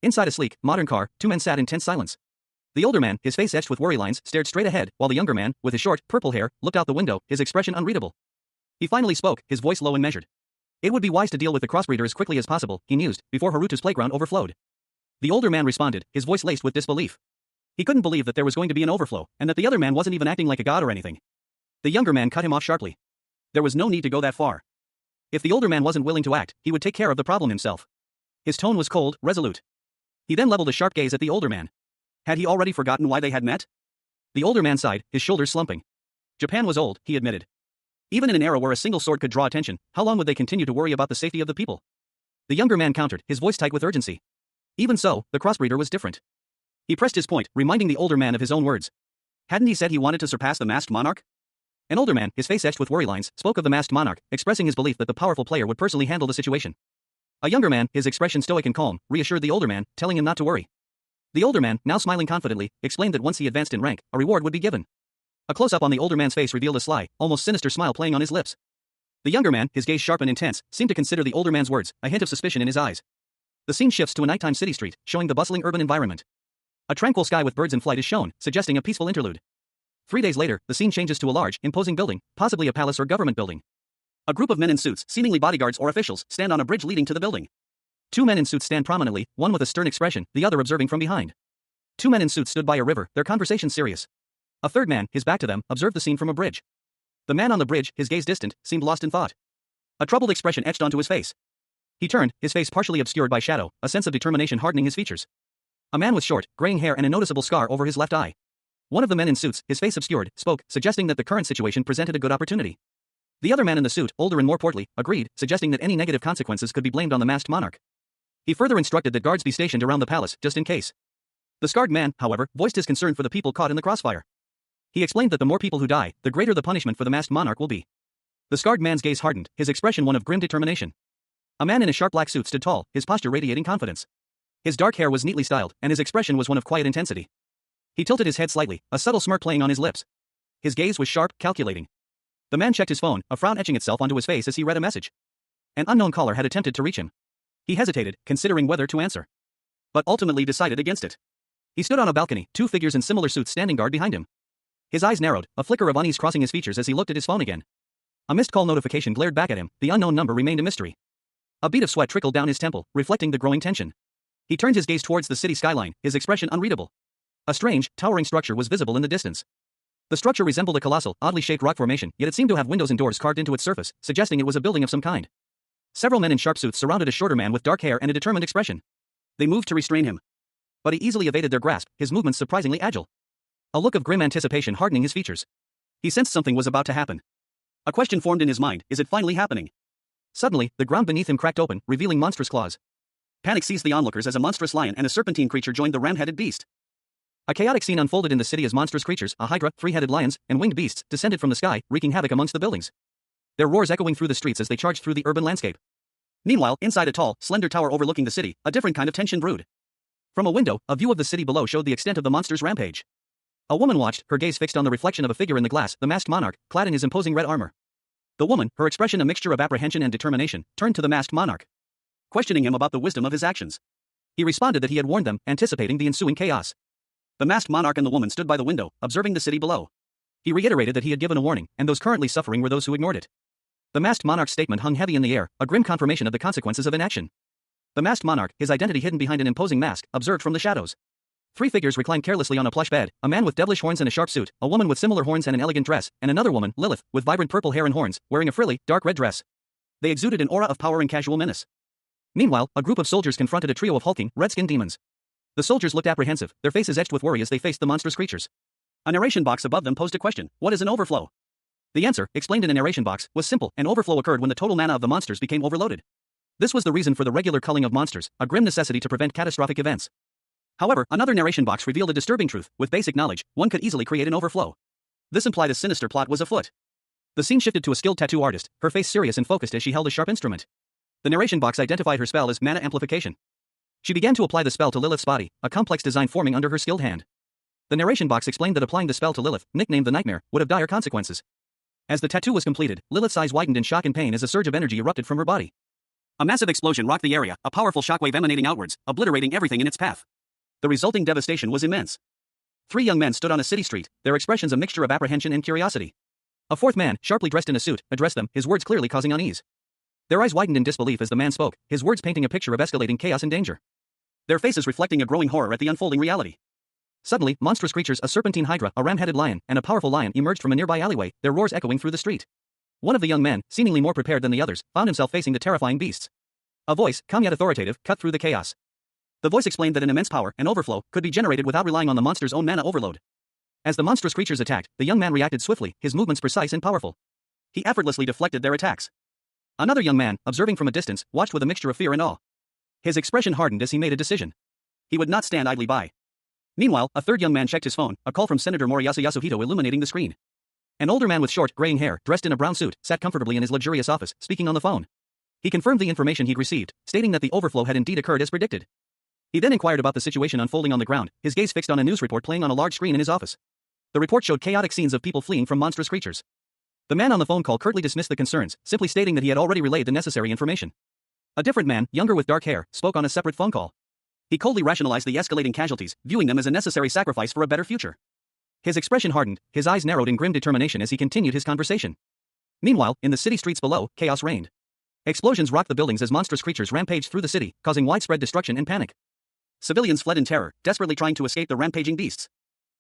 Inside a sleek, modern car, 2 men sat in tense silence. The older man, his face etched with worry lines, stared straight ahead, while the younger man, with his short, purple hair, looked out the window, his expression unreadable. He finally spoke, his voice low and measured. "It would be wise to deal with the crossbreeder as quickly as possible," he mused, before Haruto's playground overflowed. The older man responded, his voice laced with disbelief. He couldn't believe that there was going to be an overflow, and that the other man wasn't even acting like a god or anything. The younger man cut him off sharply. There was no need to go that far. If the older man wasn't willing to act, he would take care of the problem himself. His tone was cold, resolute. He then leveled a sharp gaze at the older man. Had he already forgotten why they had met? The older man sighed, his shoulders slumping. Japan was old, he admitted. Even in an era where a single sword could draw attention, how long would they continue to worry about the safety of the people? The younger man countered, his voice tight with urgency. Even so, the crossbreeder was different. He pressed his point, reminding the older man of his own words. Hadn't he said he wanted to surpass the masked monarch? An older man, his face etched with worry lines, spoke of the masked monarch, expressing his belief that the powerful player would personally handle the situation. A younger man, his expression stoic and calm, reassured the older man, telling him not to worry. The older man, now smiling confidently, explained that once he advanced in rank, a reward would be given. A close-up on the older man's face revealed a sly, almost sinister smile playing on his lips. The younger man, his gaze sharp and intense, seemed to consider the older man's words, a hint of suspicion in his eyes. The scene shifts to a nighttime city street, showing the bustling urban environment. A tranquil sky with birds in flight is shown, suggesting a peaceful interlude. 3 days later, the scene changes to a large, imposing building, possibly a palace or government building. A group of men in suits, seemingly bodyguards or officials, stand on a bridge leading to the building. 2 men in suits stand prominently, one with a stern expression, the other observing from behind. 2 men in suits stood by a river, their conversation serious. A third man, his back to them, observed the scene from a bridge. The man on the bridge, his gaze distant, seemed lost in thought. A troubled expression etched onto his face. He turned, his face partially obscured by shadow, a sense of determination hardening his features. A man with short, graying hair and a noticeable scar over his left eye. One of the men in suits, his face obscured, spoke, suggesting that the current situation presented a good opportunity. The other man in the suit, older and more portly, agreed, suggesting that any negative consequences could be blamed on the masked monarch. He further instructed that guards be stationed around the palace, just in case. The scarred man, however, voiced his concern for the people caught in the crossfire. He explained that the more people who die, the greater the punishment for the masked monarch will be. The scarred man's gaze hardened, his expression one of grim determination. A man in a sharp black suit stood tall, his posture radiating confidence. His dark hair was neatly styled, and his expression was one of quiet intensity. He tilted his head slightly, a subtle smirk playing on his lips. His gaze was sharp, calculating. The man checked his phone, a frown etching itself onto his face as he read a message. An unknown caller had attempted to reach him. He hesitated, considering whether to answer. But ultimately decided against it. He stood on a balcony, two figures in similar suits standing guard behind him. His eyes narrowed, a flicker of unease crossing his features as he looked at his phone again. A missed call notification glared back at him, the unknown number remained a mystery. A bead of sweat trickled down his temple, reflecting the growing tension. He turned his gaze towards the city skyline, his expression unreadable. A strange, towering structure was visible in the distance. The structure resembled a colossal, oddly shaped rock formation, yet it seemed to have windows and doors carved into its surface, suggesting it was a building of some kind. Several men in sharp suits surrounded a shorter man with dark hair and a determined expression. They moved to restrain him. But he easily evaded their grasp, his movements surprisingly agile. A look of grim anticipation hardening his features. He sensed something was about to happen. A question formed in his mind, is it finally happening? Suddenly, the ground beneath him cracked open, revealing monstrous claws. Panic seized the onlookers as a monstrous lion and a serpentine creature joined the ram-headed beast. A chaotic scene unfolded in the city as monstrous creatures, a hydra, three-headed lions, and winged beasts, descended from the sky, wreaking havoc amongst the buildings. Their roars echoing through the streets as they charged through the urban landscape. Meanwhile, inside a tall, slender tower overlooking the city, a different kind of tension brewed. From a window, a view of the city below showed the extent of the monster's rampage. A woman watched, her gaze fixed on the reflection of a figure in the glass, the masked monarch, clad in his imposing red armor. The woman, her expression a mixture of apprehension and determination, turned to the masked monarch, questioning him about the wisdom of his actions. He responded that he had warned them, anticipating the ensuing chaos. The masked monarch and the woman stood by the window, observing the city below. He reiterated that he had given a warning, and those currently suffering were those who ignored it. The masked monarch's statement hung heavy in the air, a grim confirmation of the consequences of inaction. The masked monarch, his identity hidden behind an imposing mask, observed from the shadows. Three figures reclined carelessly on a plush bed, a man with devilish horns and a sharp suit, a woman with similar horns and an elegant dress, and another woman, Lilith, with vibrant purple hair and horns, wearing a frilly, dark red dress. They exuded an aura of power and casual menace. Meanwhile, a group of soldiers confronted a trio of hulking, red-skinned demons. The soldiers looked apprehensive, their faces etched with worry as they faced the monstrous creatures. A narration box above them posed a question: what is an overflow? The answer, explained in a narration box, was simple: an overflow occurred when the total mana of the monsters became overloaded. This was the reason for the regular culling of monsters, a grim necessity to prevent catastrophic events. However, another narration box revealed a disturbing truth: with basic knowledge, one could easily create an overflow. This implied a sinister plot was afoot. The scene shifted to a skilled tattoo artist, her face serious and focused as she held a sharp instrument. The narration box identified her spell as mana amplification. She began to apply the spell to Lilith's body, a complex design forming under her skilled hand. The narration box explained that applying the spell to Lilith, nicknamed the Nightmare, would have dire consequences. As the tattoo was completed, Lilith's eyes widened in shock and pain as a surge of energy erupted from her body. A massive explosion rocked the area, a powerful shockwave emanating outwards, obliterating everything in its path. The resulting devastation was immense. Three young men stood on a city street, their expressions a mixture of apprehension and curiosity. A fourth man, sharply dressed in a suit, addressed them, his words clearly causing unease. Their eyes widened in disbelief as the man spoke, his words painting a picture of escalating chaos and danger. Their faces reflecting a growing horror at the unfolding reality. Suddenly, monstrous creatures, a serpentine hydra, a ram-headed lion, and a powerful lion emerged from a nearby alleyway, their roars echoing through the street. One of the young men, seemingly more prepared than the others, found himself facing the terrifying beasts. A voice, calm yet authoritative, cut through the chaos. The voice explained that an immense power, an overflow, could be generated without relying on the monster's own mana overload. As the monstrous creatures attacked, the young man reacted swiftly, his movements precise and powerful. He effortlessly deflected their attacks. Another young man, observing from a distance, watched with a mixture of fear and awe. His expression hardened as he made a decision. He would not stand idly by. Meanwhile, a third young man checked his phone, a call from Senator Moriyasu Yasuhito illuminating the screen. An older man with short, graying hair, dressed in a brown suit, sat comfortably in his luxurious office, speaking on the phone. He confirmed the information he'd received, stating that the overflow had indeed occurred as predicted. He then inquired about the situation unfolding on the ground, his gaze fixed on a news report playing on a large screen in his office. The report showed chaotic scenes of people fleeing from monstrous creatures. The man on the phone call curtly dismissed the concerns, simply stating that he had already relayed the necessary information. A different man, younger with dark hair, spoke on a separate phone call. He coldly rationalized the escalating casualties, viewing them as a necessary sacrifice for a better future. His expression hardened, his eyes narrowed in grim determination as he continued his conversation. Meanwhile, in the city streets below, chaos reigned. Explosions rocked the buildings as monstrous creatures rampaged through the city, causing widespread destruction and panic. Civilians fled in terror, desperately trying to escape the rampaging beasts.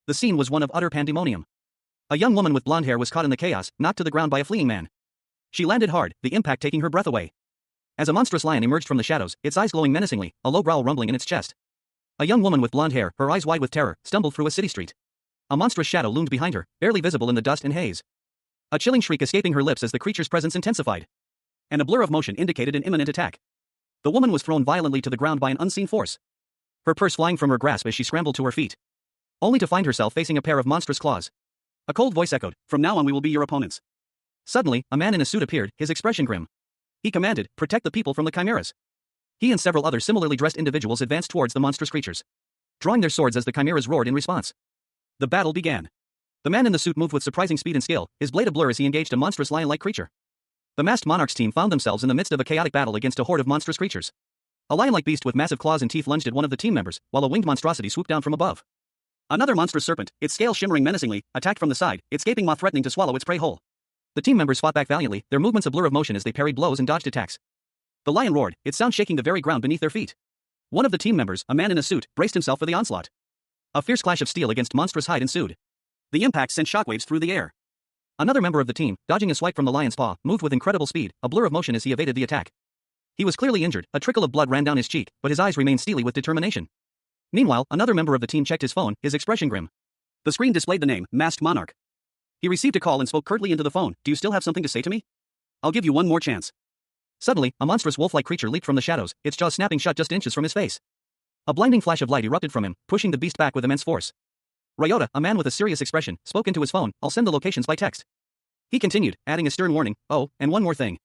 The scene was one of utter pandemonium. A young woman with blonde hair was caught in the chaos, knocked to the ground by a fleeing man. She landed hard, the impact taking her breath away. As a monstrous lion emerged from the shadows, its eyes glowing menacingly, a low growl rumbling in its chest. A young woman with blonde hair, her eyes wide with terror, stumbled through a city street. A monstrous shadow loomed behind her, barely visible in the dust and haze. A chilling shriek escaping her lips as the creature's presence intensified. And a blur of motion indicated an imminent attack. The woman was thrown violently to the ground by an unseen force. Her purse flying from her grasp as she scrambled to her feet. Only to find herself facing a pair of monstrous claws. A cold voice echoed, "From now on we will be your opponents." Suddenly, a man in a suit appeared, his expression grim. He commanded, "Protect the people from the chimeras." He and several other similarly dressed individuals advanced towards the monstrous creatures, drawing their swords as the chimeras roared in response. The battle began. The man in the suit moved with surprising speed and skill, his blade ablur as he engaged a monstrous lion-like creature. The masked monarch's team found themselves in the midst of a chaotic battle against a horde of monstrous creatures. A lion-like beast with massive claws and teeth lunged at one of the team members, while a winged monstrosity swooped down from above. Another monstrous serpent, its scales shimmering menacingly, attacked from the side, its gaping maw threatening to swallow its prey whole. The team members fought back valiantly, their movements a blur of motion as they parried blows and dodged attacks. The lion roared, its sound shaking the very ground beneath their feet. One of the team members, a man in a suit, braced himself for the onslaught. A fierce clash of steel against monstrous hide ensued. The impact sent shockwaves through the air. Another member of the team, dodging a swipe from the lion's paw, moved with incredible speed, a blur of motion as he evaded the attack. He was clearly injured, a trickle of blood ran down his cheek, but his eyes remained steely with determination. Meanwhile, another member of the team checked his phone, his expression grim. The screen displayed the name, Masked Monarch. He received a call and spoke curtly into the phone, "Do you still have something to say to me? I'll give you one more chance." Suddenly, a monstrous wolf-like creature leaped from the shadows, its jaws snapping shut just inches from his face. A blinding flash of light erupted from him, pushing the beast back with immense force. Ryota, a man with a serious expression, spoke into his phone, "I'll send the locations by text." He continued, adding a stern warning, "Oh, and one more thing.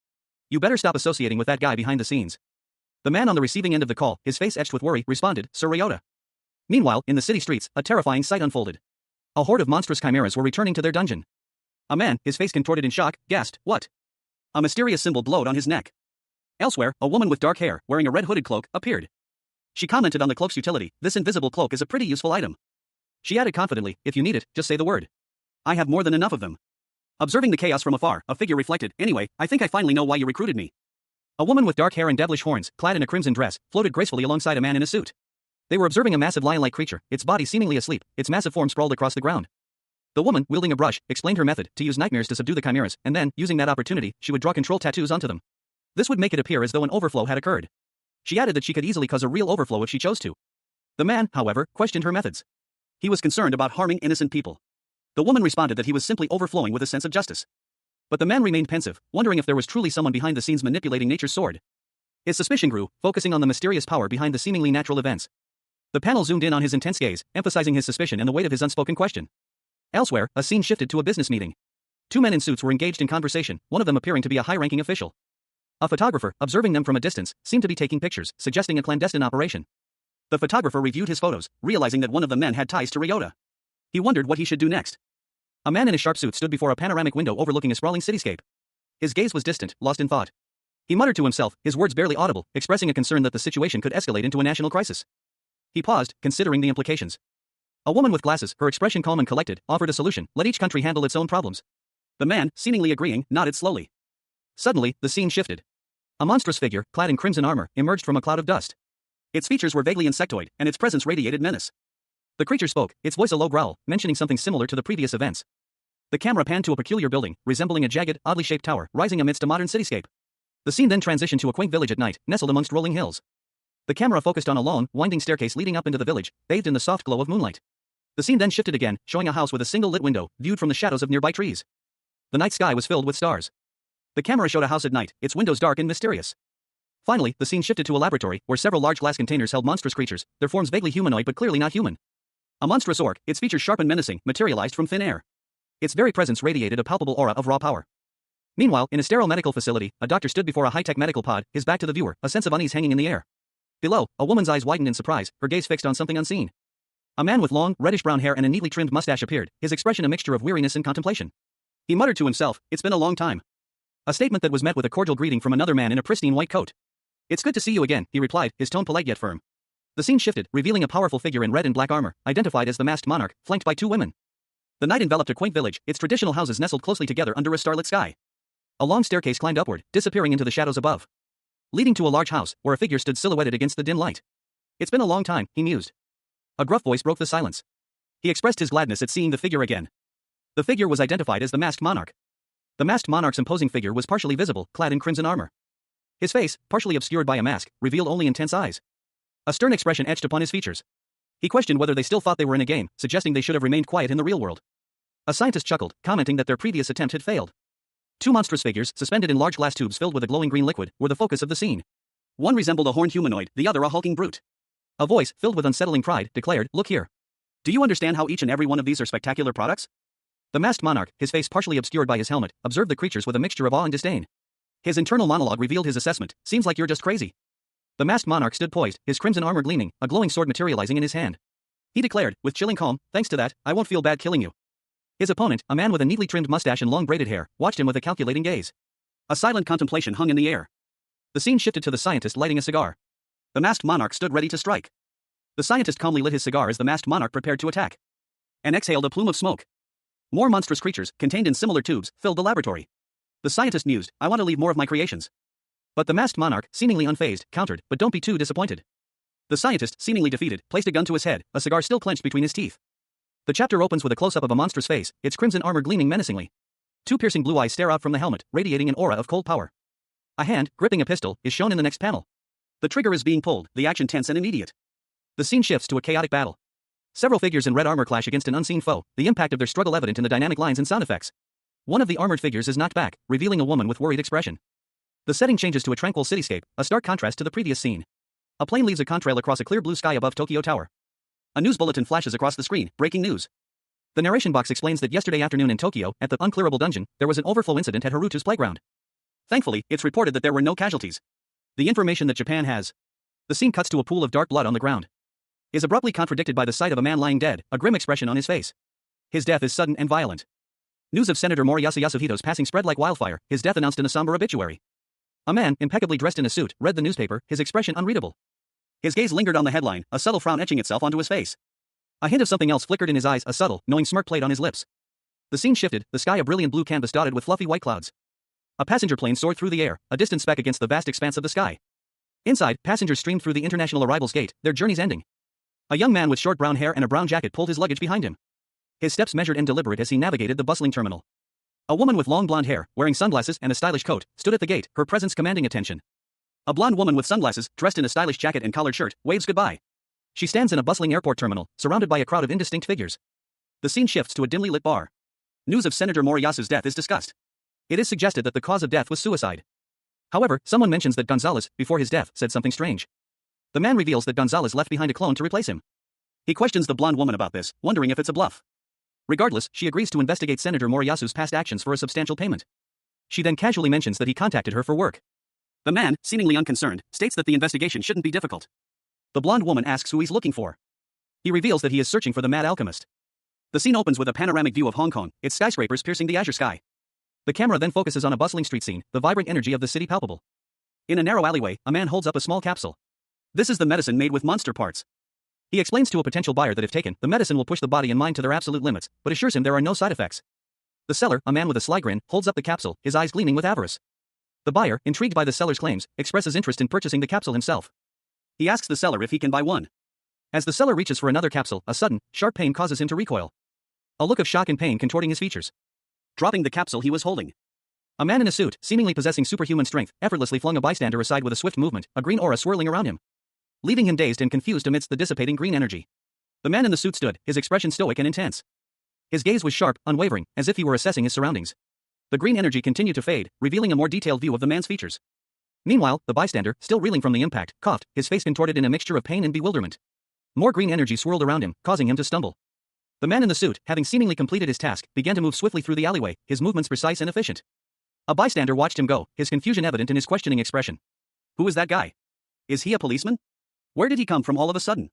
You better stop associating with that guy behind the scenes." The man on the receiving end of the call, his face etched with worry, responded, "Sir Ryota." Meanwhile, in the city streets, a terrifying sight unfolded. A horde of monstrous chimeras were returning to their dungeon. A man, his face contorted in shock, gasped, "What?" A mysterious symbol glowed on his neck. Elsewhere, a woman with dark hair, wearing a red hooded cloak, appeared. She commented on the cloak's utility, "This invisible cloak is a pretty useful item." She added confidently, "If you need it, just say the word. I have more than enough of them." Observing the chaos from afar, a figure reflected, "Anyway, I think I finally know why you recruited me." A woman with dark hair and devilish horns, clad in a crimson dress, floated gracefully alongside a man in a suit. They were observing a massive lion-like creature, its body seemingly asleep, its massive form sprawled across the ground. The woman, wielding a brush, explained her method, to use nightmares to subdue the chimeras, and then, using that opportunity, she would draw control tattoos onto them. This would make it appear as though an overflow had occurred. She added that she could easily cause a real overflow if she chose to. The man, however, questioned her methods. He was concerned about harming innocent people. The woman responded that he was simply overflowing with a sense of justice. But the man remained pensive, wondering if there was truly someone behind the scenes manipulating nature's sword. His suspicion grew, focusing on the mysterious power behind the seemingly natural events. The panel zoomed in on his intense gaze, emphasizing his suspicion and the weight of his unspoken question. Elsewhere, a scene shifted to a business meeting. Two men in suits were engaged in conversation, one of them appearing to be a high-ranking official. A photographer, observing them from a distance, seemed to be taking pictures, suggesting a clandestine operation. The photographer reviewed his photos, realizing that one of the men had ties to Ryota. He wondered what he should do next. A man in a sharp suit stood before a panoramic window overlooking a sprawling cityscape. His gaze was distant, lost in thought. He muttered to himself, his words barely audible, expressing a concern that the situation could escalate into a national crisis. He paused, considering the implications. A woman with glasses, her expression calm and collected, offered a solution, "Let each country handle its own problems." The man, seemingly agreeing, nodded slowly. Suddenly, the scene shifted. A monstrous figure, clad in crimson armor, emerged from a cloud of dust. Its features were vaguely insectoid, and its presence radiated menace. The creature spoke, its voice a low growl, mentioning something similar to the previous events. The camera panned to a peculiar building, resembling a jagged, oddly shaped tower, rising amidst a modern cityscape. The scene then transitioned to a quaint village at night, nestled amongst rolling hills. The camera focused on a long, winding staircase leading up into the village, bathed in the soft glow of moonlight. The scene then shifted again, showing a house with a single lit window, viewed from the shadows of nearby trees. The night sky was filled with stars. The camera showed a house at night, its windows dark and mysterious. Finally, the scene shifted to a laboratory, where several large glass containers held monstrous creatures, their forms vaguely humanoid but clearly not human. A monstrous orc, its features sharp and menacing, materialized from thin air. Its very presence radiated a palpable aura of raw power. Meanwhile, in a sterile medical facility, a doctor stood before a high-tech medical pod, his back to the viewer, a sense of unease hanging in the air. Below, a woman's eyes widened in surprise, her gaze fixed on something unseen. A man with long, reddish-brown hair and a neatly trimmed mustache appeared, his expression a mixture of weariness and contemplation. He muttered to himself, "It's been a long time." A statement that was met with a cordial greeting from another man in a pristine white coat. "It's good to see you again," he replied, his tone polite yet firm. The scene shifted, revealing a powerful figure in red and black armor, identified as the masked monarch, flanked by two women. The night enveloped a quaint village, its traditional houses nestled closely together under a starlit sky. A long staircase climbed upward, disappearing into the shadows above. Leading to a large house, where a figure stood silhouetted against the dim light. "It's been a long time," he mused. A gruff voice broke the silence. He expressed his gladness at seeing the figure again. The figure was identified as the masked monarch. The masked monarch's imposing figure was partially visible, clad in crimson armor. His face, partially obscured by a mask, revealed only intense eyes. A stern expression etched upon his features. He questioned whether they still thought they were in a game, suggesting they should have remained quiet in the real world. A scientist chuckled, commenting that their previous attempt had failed. Two monstrous figures, suspended in large glass tubes filled with a glowing green liquid, were the focus of the scene. One resembled a horned humanoid, the other a hulking brute. A voice, filled with unsettling pride, declared, "Look here. Do you understand how each and every one of these are spectacular products?" The masked monarch, his face partially obscured by his helmet, observed the creatures with a mixture of awe and disdain. His internal monologue revealed his assessment. "Seems like you're just crazy." The masked monarch stood poised, his crimson armor gleaming, a glowing sword materializing in his hand. He declared, with chilling calm, "Thanks to that, I won't feel bad killing you." His opponent, a man with a neatly trimmed mustache and long braided hair, watched him with a calculating gaze. A silent contemplation hung in the air. The scene shifted to the scientist lighting a cigar. The masked monarch stood ready to strike. The scientist calmly lit his cigar as the masked monarch prepared to attack. And exhaled a plume of smoke. More monstrous creatures, contained in similar tubes, filled the laboratory. The scientist mused, "I want to leave more of my creations." But the masked monarch, seemingly unfazed, countered, "But don't be too disappointed." The scientist, seemingly defeated, placed a gun to his head, a cigar still clenched between his teeth. The chapter opens with a close-up of a monstrous face, its crimson armor gleaming menacingly. Two piercing blue eyes stare out from the helmet, radiating an aura of cold power. A hand, gripping a pistol, is shown in the next panel. The trigger is being pulled, the action tense and immediate. The scene shifts to a chaotic battle. Several figures in red armor clash against an unseen foe, the impact of their struggle evident in the dynamic lines and sound effects. One of the armored figures is knocked back, revealing a woman with worried expression. The setting changes to a tranquil cityscape, a stark contrast to the previous scene. A plane leaves a contrail across a clear blue sky above Tokyo Tower. A news bulletin flashes across the screen, breaking news. The narration box explains that yesterday afternoon in Tokyo, at the unclearable dungeon, there was an overflow incident at Haruto's playground. Thankfully, it's reported that there were no casualties. The information that Japan has. The scene cuts to a pool of dark blood on the ground. Is abruptly contradicted by the sight of a man lying dead, a grim expression on his face. His death is sudden and violent. News of Senator Moriyasu Yasuhito's passing spread like wildfire, his death announced in a somber obituary. A man, impeccably dressed in a suit, read the newspaper, his expression unreadable. His gaze lingered on the headline, a subtle frown etching itself onto his face. A hint of something else flickered in his eyes, a subtle, knowing smirk played on his lips. The scene shifted, the sky a brilliant blue canvas dotted with fluffy white clouds. A passenger plane soared through the air, a distant speck against the vast expanse of the sky. Inside, passengers streamed through the international arrivals gate, their journeys ending. A young man with short brown hair and a brown jacket pulled his luggage behind him. His steps measured and deliberate as he navigated the bustling terminal. A woman with long blonde hair, wearing sunglasses and a stylish coat, stood at the gate, her presence commanding attention. A blonde woman with sunglasses, dressed in a stylish jacket and collared shirt, waves goodbye. She stands in a bustling airport terminal, surrounded by a crowd of indistinct figures. The scene shifts to a dimly lit bar. News of Senator Moriyasu's death is discussed. It is suggested that the cause of death was suicide. However, someone mentions that Gonzalez, before his death, said something strange. The man reveals that Gonzalez left behind a clone to replace him. He questions the blonde woman about this, wondering if it's a bluff. Regardless, she agrees to investigate Senator Moriyasu's past actions for a substantial payment. She then casually mentions that he contacted her for work. The man, seemingly unconcerned, states that the investigation shouldn't be difficult. The blonde woman asks who he's looking for. He reveals that he is searching for the mad alchemist. The scene opens with a panoramic view of Hong Kong, its skyscrapers piercing the azure sky. The camera then focuses on a bustling street scene, the vibrant energy of the city palpable. In a narrow alleyway, a man holds up a small capsule. This is the medicine made with monster parts. He explains to a potential buyer that if taken, the medicine will push the body and mind to their absolute limits, but assures him there are no side effects. The seller, a man with a sly grin, holds up the capsule, his eyes gleaming with avarice. The buyer, intrigued by the seller's claims, expresses interest in purchasing the capsule himself. He asks the seller if he can buy one. As the seller reaches for another capsule, a sudden, sharp pain causes him to recoil. A look of shock and pain contorting his features. Dropping the capsule he was holding. A man in a suit, seemingly possessing superhuman strength, effortlessly flung a bystander aside with a swift movement, a green aura swirling around him, leaving him dazed and confused amidst the dissipating green energy. The man in the suit stood, his expression stoic and intense. His gaze was sharp, unwavering, as if he were assessing his surroundings. The green energy continued to fade, revealing a more detailed view of the man's features. Meanwhile, the bystander, still reeling from the impact, coughed, his face contorted in a mixture of pain and bewilderment. More green energy swirled around him, causing him to stumble. The man in the suit, having seemingly completed his task, began to move swiftly through the alleyway, his movements precise and efficient. A bystander watched him go, his confusion evident in his questioning expression. Who is that guy? Is he a policeman? Where did he come from all of a sudden?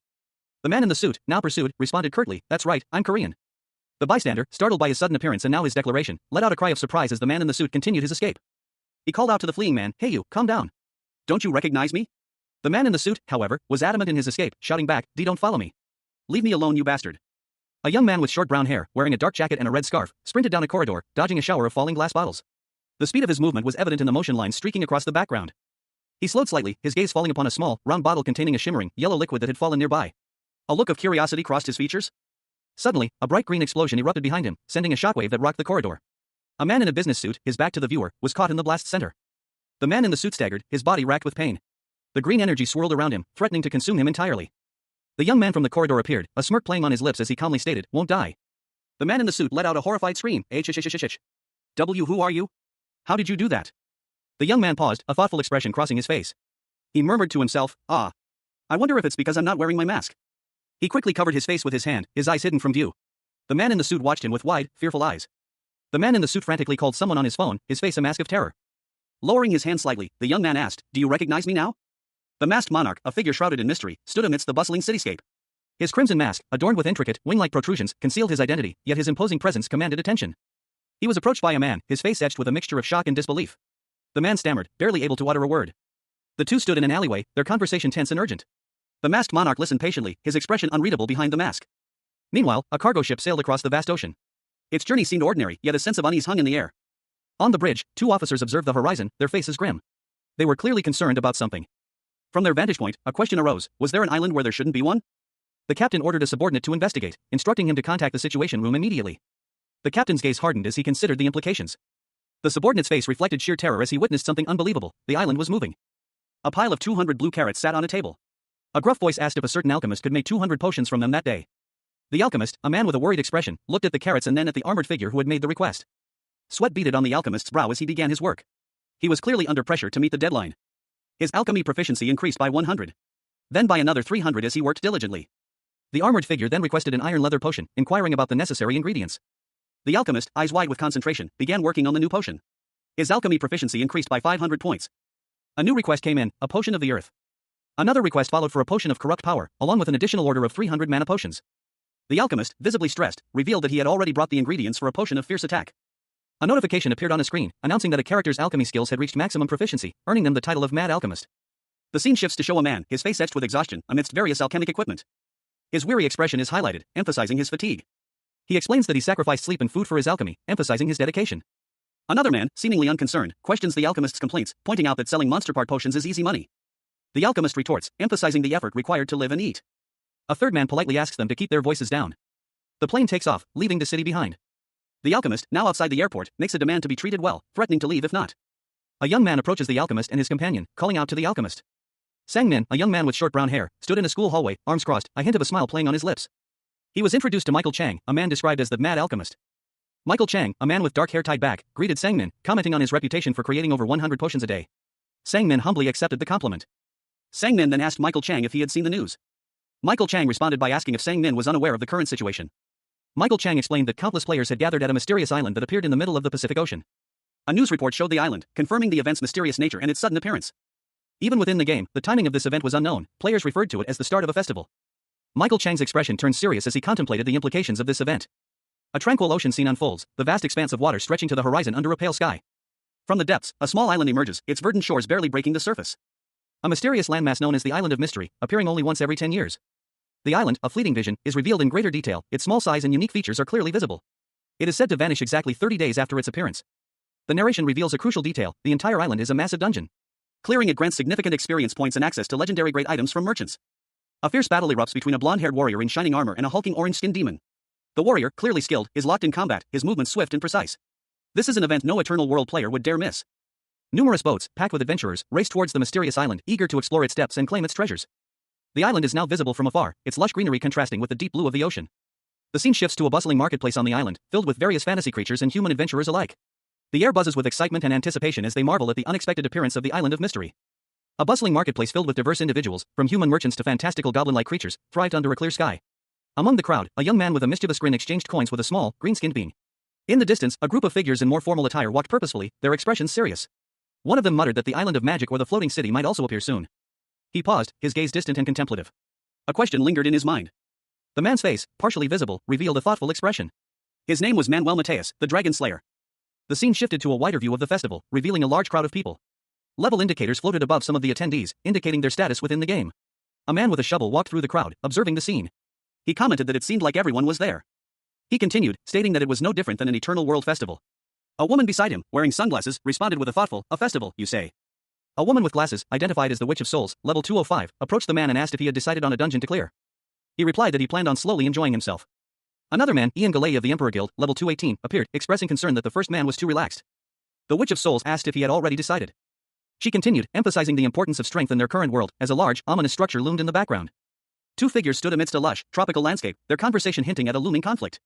The man in the suit, now pursued, responded curtly, "That's right, I'm Korean." The bystander, startled by his sudden appearance and now his declaration, let out a cry of surprise as the man in the suit continued his escape. He called out to the fleeing man, "Hey you, calm down. Don't you recognize me?" The man in the suit, however, was adamant in his escape, shouting back, "Don't follow me. Leave me alone, you bastard." A young man with short brown hair, wearing a dark jacket and a red scarf, sprinted down a corridor, dodging a shower of falling glass bottles. The speed of his movement was evident in the motion lines streaking across the background. He slowed slightly, his gaze falling upon a small, round bottle containing a shimmering, yellow liquid that had fallen nearby. A look of curiosity crossed his features. Suddenly, a bright green explosion erupted behind him, sending a shockwave that rocked the corridor. A man in a business suit, his back to the viewer, was caught in the blast center. The man in the suit staggered, his body racked with pain. The green energy swirled around him, threatening to consume him entirely. The young man from the corridor appeared, a smirk playing on his lips as he calmly stated, "Won't die." The man in the suit let out a horrified scream. Who are you? How did you do that? The young man paused, a thoughtful expression crossing his face. He murmured to himself, "Ah. I wonder if it's because I'm not wearing my mask." He quickly covered his face with his hand, his eyes hidden from view. The man in the suit watched him with wide, fearful eyes. The man in the suit frantically called someone on his phone, his face a mask of terror. Lowering his hand slightly, the young man asked, "Do you recognize me now?" The masked monarch, a figure shrouded in mystery, stood amidst the bustling cityscape. His crimson mask, adorned with intricate, wing-like protrusions, concealed his identity, yet his imposing presence commanded attention. He was approached by a man, his face etched with a mixture of shock and disbelief. The man stammered, barely able to utter a word. The two stood in an alleyway, their conversation tense and urgent. The masked monarch listened patiently, his expression unreadable behind the mask. Meanwhile, a cargo ship sailed across the vast ocean. Its journey seemed ordinary, yet a sense of unease hung in the air. On the bridge, two officers observed the horizon, their faces grim. They were clearly concerned about something. From their vantage point, a question arose: was there an island where there shouldn't be one? The captain ordered a subordinate to investigate, instructing him to contact the situation room immediately. The captain's gaze hardened as he considered the implications. The subordinate's face reflected sheer terror as he witnessed something unbelievable. The island was moving. A pile of 200 blue carrots sat on a table. A gruff voice asked if a certain alchemist could make 200 potions from them that day. The alchemist, a man with a worried expression, looked at the carrots and then at the armored figure who had made the request. Sweat beaded on the alchemist's brow as he began his work. He was clearly under pressure to meet the deadline. His alchemy proficiency increased by 100. Then by another 300 as he worked diligently. The armored figure then requested an iron leather potion, inquiring about the necessary ingredients. The alchemist, eyes wide with concentration, began working on the new potion. His alchemy proficiency increased by 500 points. A new request came in, a potion of the earth. Another request followed for a potion of corrupt power, along with an additional order of 300 mana potions. The alchemist, visibly stressed, revealed that he had already brought the ingredients for a potion of fierce attack. A notification appeared on a screen, announcing that a character's alchemy skills had reached maximum proficiency, earning them the title of Mad Alchemist. The scene shifts to show a man, his face etched with exhaustion, amidst various alchemic equipment. His weary expression is highlighted, emphasizing his fatigue. He explains that he sacrificed sleep and food for his alchemy, emphasizing his dedication. Another man, seemingly unconcerned, questions the alchemist's complaints, pointing out that selling monster part potions is easy money. The alchemist retorts, emphasizing the effort required to live and eat. A third man politely asks them to keep their voices down. The plane takes off, leaving the city behind. The alchemist, now outside the airport, makes a demand to be treated well, threatening to leave if not. A young man approaches the alchemist and his companion, calling out to the alchemist. Sang-min, a young man with short brown hair, stood in a school hallway, arms crossed, a hint of a smile playing on his lips. He was introduced to Michael Chang, a man described as the Mad Alchemist. Michael Chang, a man with dark hair tied back, greeted Sang-min, commenting on his reputation for creating over 100 potions a day. Sang-min humbly accepted the compliment. Sang-min then asked Michael Chang if he had seen the news. Michael Chang responded by asking if Sang-min was unaware of the current situation. Michael Chang explained that countless players had gathered at a mysterious island that appeared in the middle of the Pacific Ocean. A news report showed the island, confirming the event's mysterious nature and its sudden appearance. Even within the game, the timing of this event was unknown. Players referred to it as the start of a festival. Michael Chang's expression turned serious as he contemplated the implications of this event. A tranquil ocean scene unfolds, the vast expanse of water stretching to the horizon under a pale sky. From the depths, a small island emerges, its verdant shores barely breaking the surface. A mysterious landmass known as the Island of Mystery, appearing only once every 10 years. The island, a fleeting vision, is revealed in greater detail, its small size and unique features are clearly visible. It is said to vanish exactly 30 days after its appearance. The narration reveals a crucial detail: the entire island is a massive dungeon. Clearing it grants significant experience points and access to legendary great items from merchants. A fierce battle erupts between a blonde-haired warrior in shining armor and a hulking orange-skinned demon. The warrior, clearly skilled, is locked in combat, his movements swift and precise. This is an event no Eternal World player would dare miss. Numerous boats, packed with adventurers, race towards the mysterious island, eager to explore its depths and claim its treasures. The island is now visible from afar, its lush greenery contrasting with the deep blue of the ocean. The scene shifts to a bustling marketplace on the island, filled with various fantasy creatures and human adventurers alike. The air buzzes with excitement and anticipation as they marvel at the unexpected appearance of the Island of Mystery. A bustling marketplace filled with diverse individuals, from human merchants to fantastical goblin-like creatures, thrived under a clear sky. Among the crowd, a young man with a mischievous grin exchanged coins with a small, green-skinned being. In the distance, a group of figures in more formal attire walked purposefully, their expressions serious. One of them muttered that the Island of Magic or the Floating City might also appear soon. He paused, his gaze distant and contemplative. A question lingered in his mind. The man's face, partially visible, revealed a thoughtful expression. His name was Manuel Mateus, the Dragon Slayer. The scene shifted to a wider view of the festival, revealing a large crowd of people. Level indicators floated above some of the attendees, indicating their status within the game. A man with a shovel walked through the crowd, observing the scene. He commented that it seemed like everyone was there. He continued, stating that it was no different than an Eternal World festival. A woman beside him, wearing sunglasses, responded with a thoughtful, "A festival, you say?" A woman with glasses, identified as the Witch of Souls, level 205, approached the man and asked if he had decided on a dungeon to clear. He replied that he planned on slowly enjoying himself. Another man, Ian Galay of the Emperor Guild, level 218, appeared, expressing concern that the first man was too relaxed. The Witch of Souls asked if he had already decided. She continued, emphasizing the importance of strength in their current world, as a large, ominous structure loomed in the background. Two figures stood amidst a lush, tropical landscape, their conversation hinting at a looming conflict.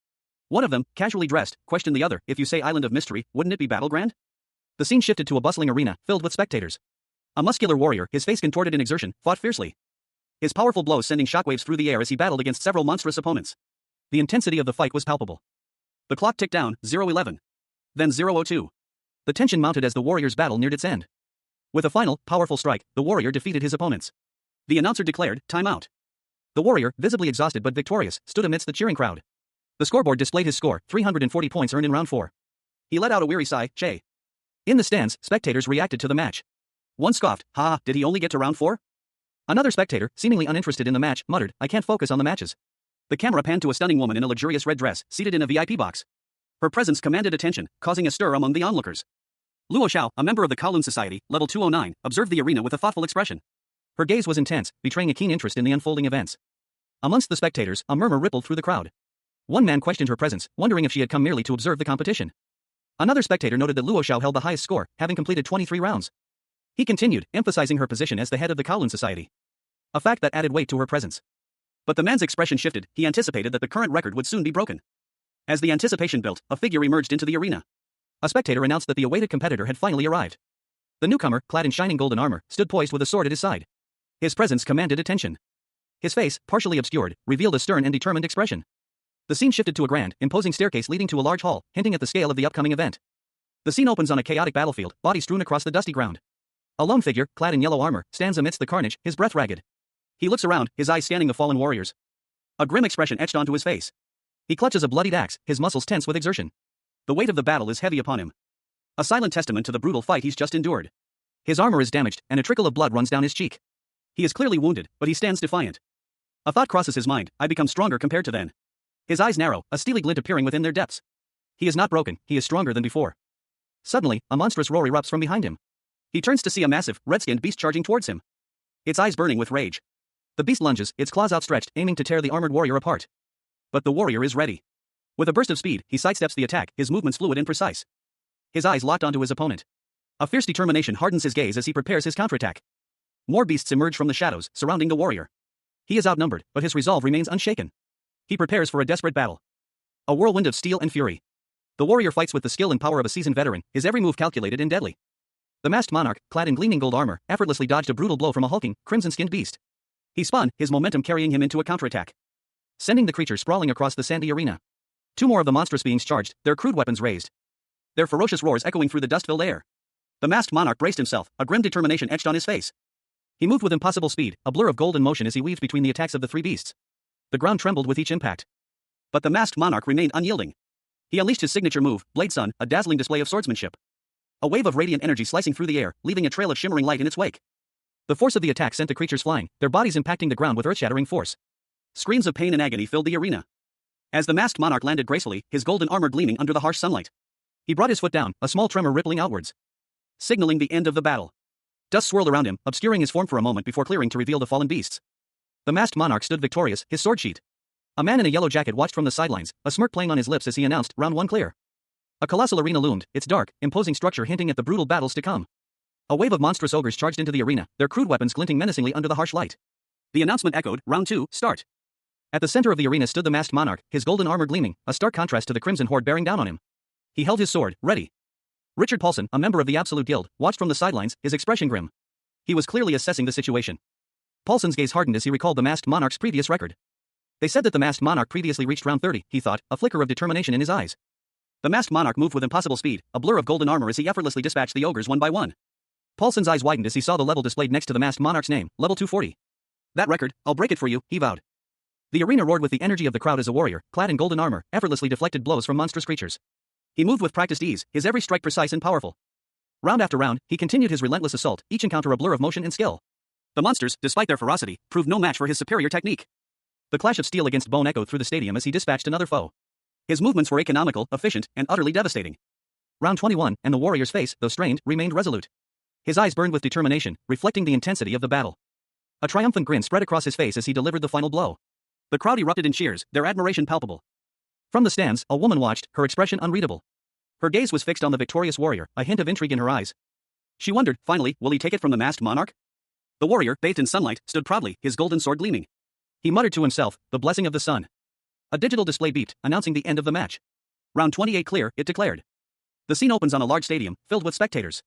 One of them, casually dressed, questioned the other, if you say island of mystery, wouldn't it be battleground? The scene shifted to a bustling arena, filled with spectators. A muscular warrior, his face contorted in exertion, fought fiercely. His powerful blows sending shockwaves through the air as he battled against several monstrous opponents. The intensity of the fight was palpable. The clock ticked down, 0:11. Then 0:02. The tension mounted as the warrior's battle neared its end. With a final, powerful strike, the warrior defeated his opponents. The announcer declared, time out. The warrior, visibly exhausted but victorious, stood amidst the cheering crowd. The scoreboard displayed his score, 340 points earned in round 4. He let out a weary sigh, Che. In the stands, spectators reacted to the match. One scoffed, ha, did he only get to round 4? Another spectator, seemingly uninterested in the match, muttered, I can't focus on the matches. The camera panned to a stunning woman in a luxurious red dress, seated in a VIP box. Her presence commanded attention, causing a stir among the onlookers. Luo Xiao, a member of the Kowloon Society, level 209, observed the arena with a thoughtful expression. Her gaze was intense, betraying a keen interest in the unfolding events. Amongst the spectators, a murmur rippled through the crowd. One man questioned her presence, wondering if she had come merely to observe the competition. Another spectator noted that Luo Xiao held the highest score, having completed 23 rounds. He continued, emphasizing her position as the head of the Kowloon Society. A fact that added weight to her presence. But the man's expression shifted, he anticipated that the current record would soon be broken. As the anticipation built, a figure emerged into the arena. A spectator announced that the awaited competitor had finally arrived. The newcomer, clad in shining golden armor, stood poised with a sword at his side. His presence commanded attention. His face, partially obscured, revealed a stern and determined expression. The scene shifted to a grand, imposing staircase leading to a large hall, hinting at the scale of the upcoming event. The scene opens on a chaotic battlefield, bodies strewn across the dusty ground. A lone figure, clad in yellow armor, stands amidst the carnage, his breath ragged. He looks around, his eyes scanning the fallen warriors. A grim expression etched onto his face. He clutches a bloodied axe, his muscles tense with exertion. The weight of the battle is heavy upon him. A silent testament to the brutal fight he's just endured. His armor is damaged, and a trickle of blood runs down his cheek. He is clearly wounded, but he stands defiant. A thought crosses his mind, I become stronger compared to then. His eyes narrow, a steely glint appearing within their depths. He is not broken, he is stronger than before. Suddenly, a monstrous roar erupts from behind him. He turns to see a massive, red-skinned beast charging towards him. Its eyes burning with rage. The beast lunges, its claws outstretched, aiming to tear the armored warrior apart. But the warrior is ready. With a burst of speed, he sidesteps the attack, his movements fluid and precise. His eyes locked onto his opponent. A fierce determination hardens his gaze as he prepares his counterattack. More beasts emerge from the shadows, surrounding the warrior. He is outnumbered, but his resolve remains unshaken. He prepares for a desperate battle. A whirlwind of steel and fury. The warrior fights with the skill and power of a seasoned veteran, his every move calculated and deadly. The masked monarch, clad in gleaming gold armor, effortlessly dodged a brutal blow from a hulking, crimson-skinned beast. He spun, his momentum carrying him into a counterattack, sending the creature sprawling across the sandy arena. Two more of the monstrous beings charged, their crude weapons raised. Their ferocious roars echoing through the dust-filled air. The masked monarch braced himself, a grim determination etched on his face. He moved with impossible speed, a blur of golden motion as he weaved between the attacks of the three beasts. The ground trembled with each impact. But the masked monarch remained unyielding. He unleashed his signature move, Blade Sun, a dazzling display of swordsmanship. A wave of radiant energy slicing through the air, leaving a trail of shimmering light in its wake. The force of the attack sent the creatures flying, their bodies impacting the ground with earth-shattering force. Screams of pain and agony filled the arena. As the masked monarch landed gracefully, his golden armor gleaming under the harsh sunlight. He brought his foot down, a small tremor rippling outwards, signaling the end of the battle. Dust swirled around him, obscuring his form for a moment before clearing to reveal the fallen beasts. The masked monarch stood victorious, his sword sheathed. A man in a yellow jacket watched from the sidelines, a smirk playing on his lips as he announced, round 1 clear. A colossal arena loomed, its dark, imposing structure hinting at the brutal battles to come. A wave of monstrous ogres charged into the arena, their crude weapons glinting menacingly under the harsh light. The announcement echoed, round 2, start. At the center of the arena stood the masked monarch, his golden armor gleaming, a stark contrast to the crimson horde bearing down on him. He held his sword, ready. Richard Paulson, a member of the Absolute Guild, watched from the sidelines, his expression grim. He was clearly assessing the situation. Paulson's gaze hardened as he recalled the masked monarch's previous record. They said that the masked monarch previously reached round 30, he thought, a flicker of determination in his eyes. The masked monarch moved with impossible speed, a blur of golden armor as he effortlessly dispatched the ogres one by one. Paulson's eyes widened as he saw the level displayed next to the masked monarch's name, level 240. That record, I'll break it for you, he vowed. The arena roared with the energy of the crowd as a warrior, clad in golden armor, effortlessly deflected blows from monstrous creatures. He moved with practiced ease, his every strike precise and powerful. Round after round, he continued his relentless assault, each encounter a blur of motion and skill. The monsters, despite their ferocity, proved no match for his superior technique. The clash of steel against bone echoed through the stadium as he dispatched another foe. His movements were economical, efficient, and utterly devastating. Round 21, and the warrior's face, though strained, remained resolute. His eyes burned with determination, reflecting the intensity of the battle. A triumphant grin spread across his face as he delivered the final blow. The crowd erupted in cheers, their admiration palpable. From the stands, a woman watched, her expression unreadable. Her gaze was fixed on the victorious warrior, a hint of intrigue in her eyes. She wondered, finally, will he take it from the masked monarch? The warrior, bathed in sunlight, stood proudly, his golden sword gleaming. He muttered to himself, the blessing of the sun. A digital display beeped, announcing the end of the match. Round 28 clear, it declared. The scene opens on a large stadium, filled with spectators.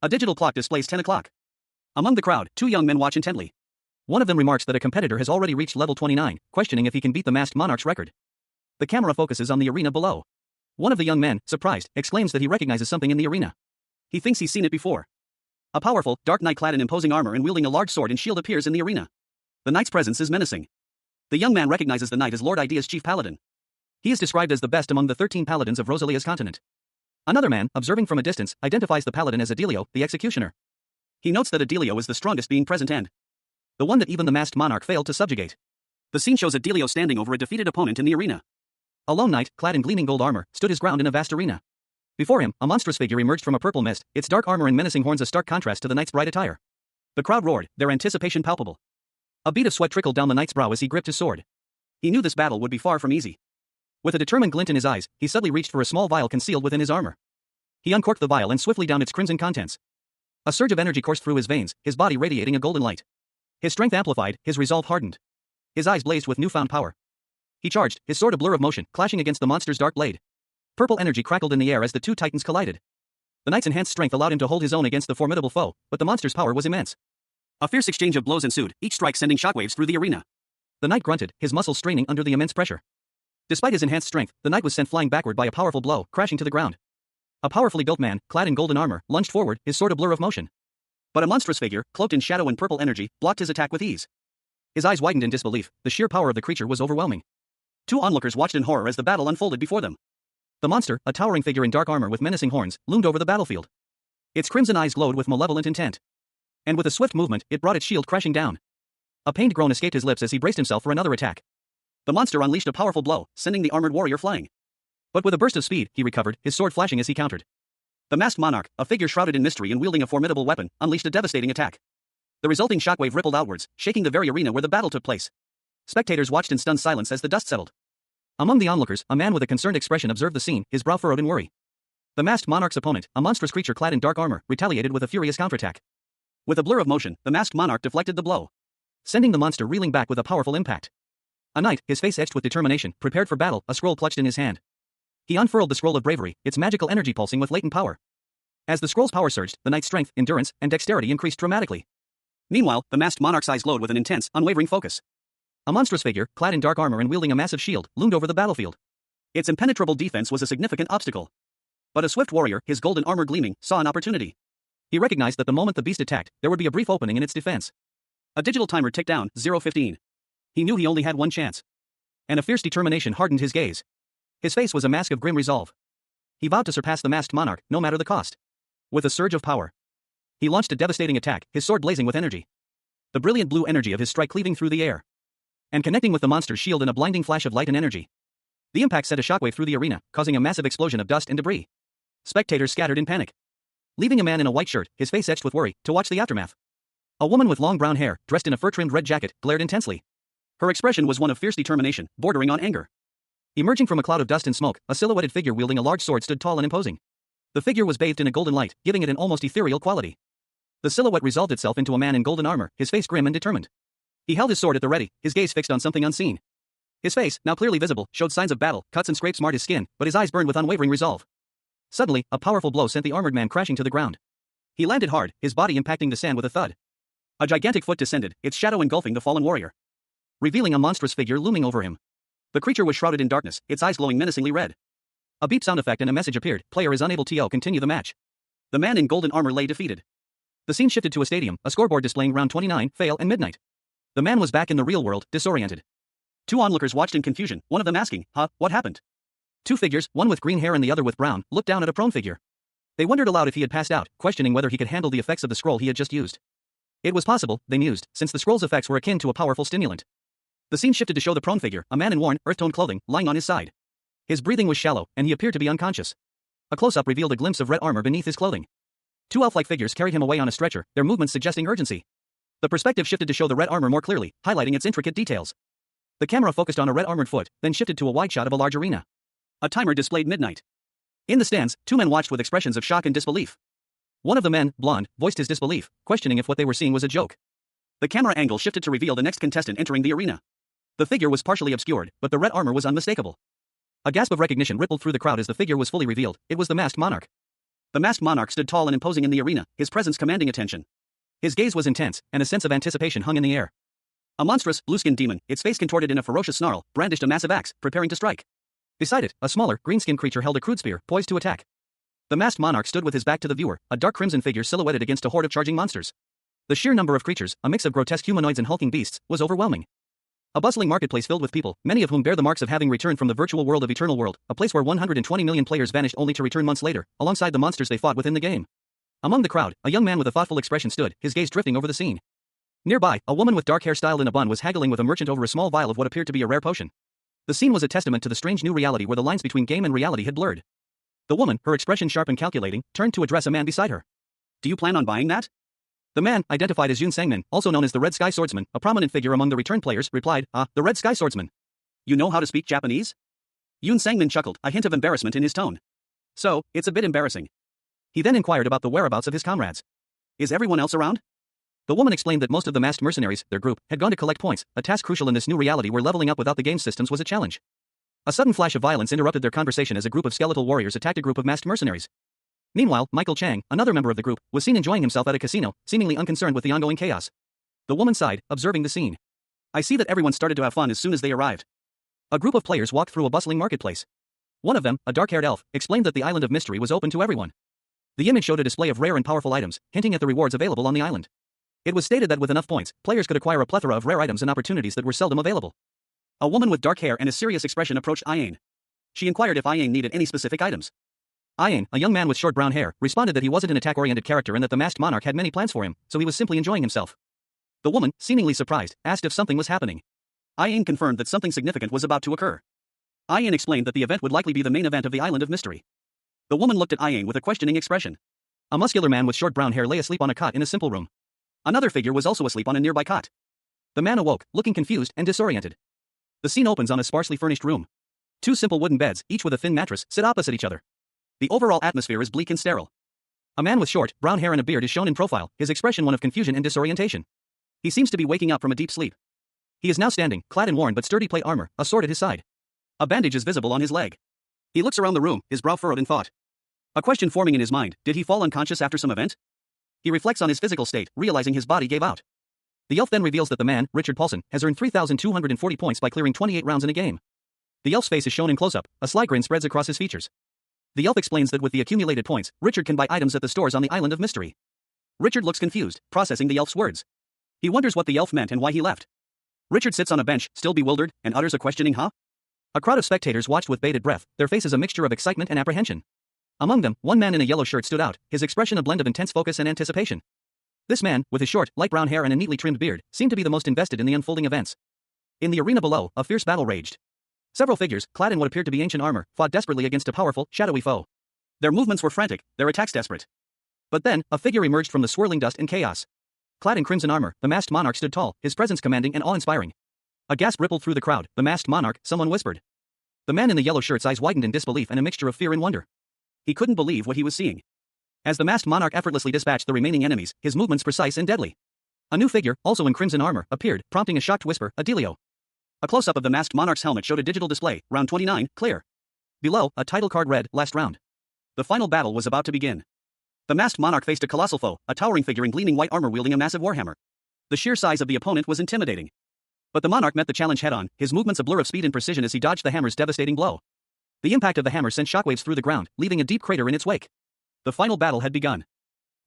A digital clock displays 10 o'clock. Among the crowd, two young men watch intently. One of them remarks that a competitor has already reached level 29, questioning if he can beat the masked monarch's record. The camera focuses on the arena below. One of the young men, surprised, exclaims that he recognizes something in the arena. He thinks he's seen it before. A powerful, dark knight clad in imposing armor and wielding a large sword and shield appears in the arena. The knight's presence is menacing. The young man recognizes the knight as Lord Idea's chief paladin. He is described as the best among the 13 paladins of Rosalia's continent. Another man, observing from a distance, identifies the paladin as Adelio, the executioner. He notes that Adelio is the strongest being present and the one that even the masked monarch failed to subjugate. The scene shows Adelio standing over a defeated opponent in the arena. A lone knight, clad in gleaming gold armor, stood his ground in a vast arena. Before him, a monstrous figure emerged from a purple mist, its dark armor and menacing horns a stark contrast to the knight's bright attire. The crowd roared, their anticipation palpable. A bead of sweat trickled down the knight's brow as he gripped his sword. He knew this battle would be far from easy. With a determined glint in his eyes, he suddenly reached for a small vial concealed within his armor. He uncorked the vial and swiftly downed its crimson contents. A surge of energy coursed through his veins, his body radiating a golden light. His strength amplified, his resolve hardened. His eyes blazed with newfound power. He charged, his sword a blur of motion, clashing against the monster's dark blade. Purple energy crackled in the air as the two titans collided. The knight's enhanced strength allowed him to hold his own against the formidable foe, but the monster's power was immense. A fierce exchange of blows ensued, each strike sending shockwaves through the arena. The knight grunted, his muscles straining under the immense pressure. Despite his enhanced strength, the knight was sent flying backward by a powerful blow, crashing to the ground. A powerfully built man, clad in golden armor, lunged forward, his sword a blur of motion. But a monstrous figure, cloaked in shadow and purple energy, blocked his attack with ease. His eyes widened in disbelief, the sheer power of the creature was overwhelming. Two onlookers watched in horror as the battle unfolded before them. The monster, a towering figure in dark armor with menacing horns, loomed over the battlefield. Its crimson eyes glowed with malevolent intent. And with a swift movement, it brought its shield crashing down. A pained groan escaped his lips as he braced himself for another attack. The monster unleashed a powerful blow, sending the armored warrior flying. But with a burst of speed, he recovered, his sword flashing as he countered. The masked monarch, a figure shrouded in mystery and wielding a formidable weapon, unleashed a devastating attack. The resulting shockwave rippled outwards, shaking the very arena where the battle took place. Spectators watched in stunned silence as the dust settled. Among the onlookers, a man with a concerned expression observed the scene, his brow furrowed in worry. The masked monarch's opponent, a monstrous creature clad in dark armor, retaliated with a furious counterattack. With a blur of motion, the masked monarch deflected the blow, sending the monster reeling back with a powerful impact. A knight, his face etched with determination, prepared for battle, a scroll clutched in his hand. He unfurled the scroll of bravery, its magical energy pulsing with latent power. As the scroll's power surged, the knight's strength, endurance, and dexterity increased dramatically. Meanwhile, the masked monarch's eyes glowed with an intense, unwavering focus. A monstrous figure, clad in dark armor and wielding a massive shield, loomed over the battlefield. Its impenetrable defense was a significant obstacle. But a swift warrior, his golden armor gleaming, saw an opportunity. He recognized that the moment the beast attacked, there would be a brief opening in its defense. A digital timer ticked down, 0:15. He knew he only had one chance. And a fierce determination hardened his gaze. His face was a mask of grim resolve. He vowed to surpass the masked monarch, no matter the cost. With a surge of power, he launched a devastating attack, his sword blazing with energy. The brilliant blue energy of his strike cleaving through the air and connecting with the monster's shield in a blinding flash of light and energy. The impact sent a shockwave through the arena, causing a massive explosion of dust and debris. Spectators scattered in panic, leaving a man in a white shirt, his face etched with worry, to watch the aftermath. A woman with long brown hair, dressed in a fur-trimmed red jacket, glared intensely. Her expression was one of fierce determination, bordering on anger. Emerging from a cloud of dust and smoke, a silhouetted figure wielding a large sword stood tall and imposing. The figure was bathed in a golden light, giving it an almost ethereal quality. The silhouette resolved itself into a man in golden armor, his face grim and determined. He held his sword at the ready, his gaze fixed on something unseen. His face, now clearly visible, showed signs of battle, cuts and scrapes marred his skin, but his eyes burned with unwavering resolve. Suddenly, a powerful blow sent the armored man crashing to the ground. He landed hard, his body impacting the sand with a thud. A gigantic foot descended, its shadow engulfing the fallen warrior, revealing a monstrous figure looming over him. The creature was shrouded in darkness, its eyes glowing menacingly red. A beep sound effect and a message appeared, player is unable to continue the match. The man in golden armor lay defeated. The scene shifted to a stadium, a scoreboard displaying round 29, fail and midnight. The man was back in the real world, disoriented. Two onlookers watched in confusion, one of them asking, what happened? Two figures, one with green hair and the other with brown, looked down at a prone figure. They wondered aloud if he had passed out, questioning whether he could handle the effects of the scroll he had just used. It was possible, they mused, since the scroll's effects were akin to a powerful stimulant. The scene shifted to show the prone figure, a man in worn, earth-toned clothing, lying on his side. His breathing was shallow, and he appeared to be unconscious. A close-up revealed a glimpse of red armor beneath his clothing. Two elf-like figures carried him away on a stretcher, their movements suggesting urgency. The perspective shifted to show the red armor more clearly, highlighting its intricate details. The camera focused on a red-armored foot, then shifted to a wide shot of a large arena. A timer displayed midnight. In the stands, two men watched with expressions of shock and disbelief. One of the men, blonde, voiced his disbelief, questioning if what they were seeing was a joke. The camera angle shifted to reveal the next contestant entering the arena. The figure was partially obscured, but the red armor was unmistakable. A gasp of recognition rippled through the crowd as the figure was fully revealed. It was the masked monarch. The masked monarch stood tall and imposing in the arena, his presence commanding attention. His gaze was intense, and a sense of anticipation hung in the air. A monstrous, blue-skinned demon, its face contorted in a ferocious snarl, brandished a massive axe, preparing to strike. Beside it, a smaller, green-skinned creature held a crude spear, poised to attack. The masked monarch stood with his back to the viewer, a dark crimson figure silhouetted against a horde of charging monsters. The sheer number of creatures, a mix of grotesque humanoids and hulking beasts, was overwhelming. A bustling marketplace filled with people, many of whom bear the marks of having returned from the virtual world of Eternal World, a place where 120 million players vanished only to return months later, alongside the monsters they fought within the game. Among the crowd, a young man with a thoughtful expression stood, his gaze drifting over the scene. Nearby, a woman with dark hair styled in a bun was haggling with a merchant over a small vial of what appeared to be a rare potion. The scene was a testament to the strange new reality where the lines between game and reality had blurred. The woman, her expression sharp and calculating, turned to address a man beside her. "Do you plan on buying that?" The man, identified as Yoon Sangmin, also known as the Red Sky Swordsman, a prominent figure among the return players, replied, the Red Sky Swordsman. You know how to speak Japanese?" Yoon Sangmin chuckled, a hint of embarrassment in his tone. "So, it's a bit embarrassing." He then inquired about the whereabouts of his comrades. "Is everyone else around?" The woman explained that most of the masked mercenaries, their group, had gone to collect points, a task crucial in this new reality where leveling up without the game systems was a challenge. A sudden flash of violence interrupted their conversation as a group of skeletal warriors attacked a group of masked mercenaries. Meanwhile, Michael Chang, another member of the group, was seen enjoying himself at a casino, seemingly unconcerned with the ongoing chaos. The woman sighed, observing the scene. "I see that everyone started to have fun as soon as they arrived." A group of players walked through a bustling marketplace. One of them, a dark-haired elf, explained that the island of mystery was open to everyone. The image showed a display of rare and powerful items, hinting at the rewards available on the island. It was stated that with enough points, players could acquire a plethora of rare items and opportunities that were seldom available. A woman with dark hair and a serious expression approached Ian. She inquired if Ian needed any specific items. Ian, a young man with short brown hair, responded that he wasn't an attack-oriented character and that the masked monarch had many plans for him, so he was simply enjoying himself. The woman, seemingly surprised, asked if something was happening. Ian confirmed that something significant was about to occur. Ian explained that the event would likely be the main event of the Island of Mystery. The woman looked at Ian with a questioning expression. A muscular man with short brown hair lay asleep on a cot in a simple room. Another figure was also asleep on a nearby cot. The man awoke, looking confused and disoriented. The scene opens on a sparsely furnished room. Two simple wooden beds, each with a thin mattress, sit opposite each other. The overall atmosphere is bleak and sterile. A man with short, brown hair and a beard is shown in profile, his expression one of confusion and disorientation. He seems to be waking up from a deep sleep. He is now standing, clad in worn but sturdy plate armor, a sword at his side. A bandage is visible on his leg. He looks around the room, his brow furrowed in thought. A question forming in his mind: did he fall unconscious after some event? He reflects on his physical state, realizing his body gave out. The elf then reveals that the man, Richard Paulson, has earned 3,240 points by clearing 28 rounds in a game. The elf's face is shown in close-up, a sly grin spreads across his features. The elf explains that with the accumulated points, Richard can buy items at the stores on the Island of Mystery. Richard looks confused, processing the elf's words. He wonders what the elf meant and why he left. Richard sits on a bench, still bewildered, and utters a questioning "huh?" A crowd of spectators watched with bated breath, their faces a mixture of excitement and apprehension. Among them, one man in a yellow shirt stood out, his expression a blend of intense focus and anticipation. This man, with his short, light brown hair and a neatly trimmed beard, seemed to be the most invested in the unfolding events. In the arena below, a fierce battle raged. Several figures, clad in what appeared to be ancient armor, fought desperately against a powerful, shadowy foe. Their movements were frantic, their attacks desperate. But then, a figure emerged from the swirling dust and chaos. Clad in crimson armor, the masked monarch stood tall, his presence commanding and awe-inspiring. A gasp rippled through the crowd. "The masked monarch," someone whispered. The man in the yellow shirt's eyes widened in disbelief and a mixture of fear and wonder. He couldn't believe what he was seeing. As the masked monarch effortlessly dispatched the remaining enemies, his movements precise and deadly. A new figure, also in crimson armor, appeared, prompting a shocked whisper, "Adelio." A close-up of the masked monarch's helmet showed a digital display, round 29, clear. Below, a title card read, "Last round." The final battle was about to begin. The masked monarch faced a colossal foe, a towering figure in gleaming white armor wielding a massive warhammer. The sheer size of the opponent was intimidating. But the monarch met the challenge head-on, his movements a blur of speed and precision as he dodged the hammer's devastating blow. The impact of the hammer sent shockwaves through the ground, leaving a deep crater in its wake. The final battle had begun.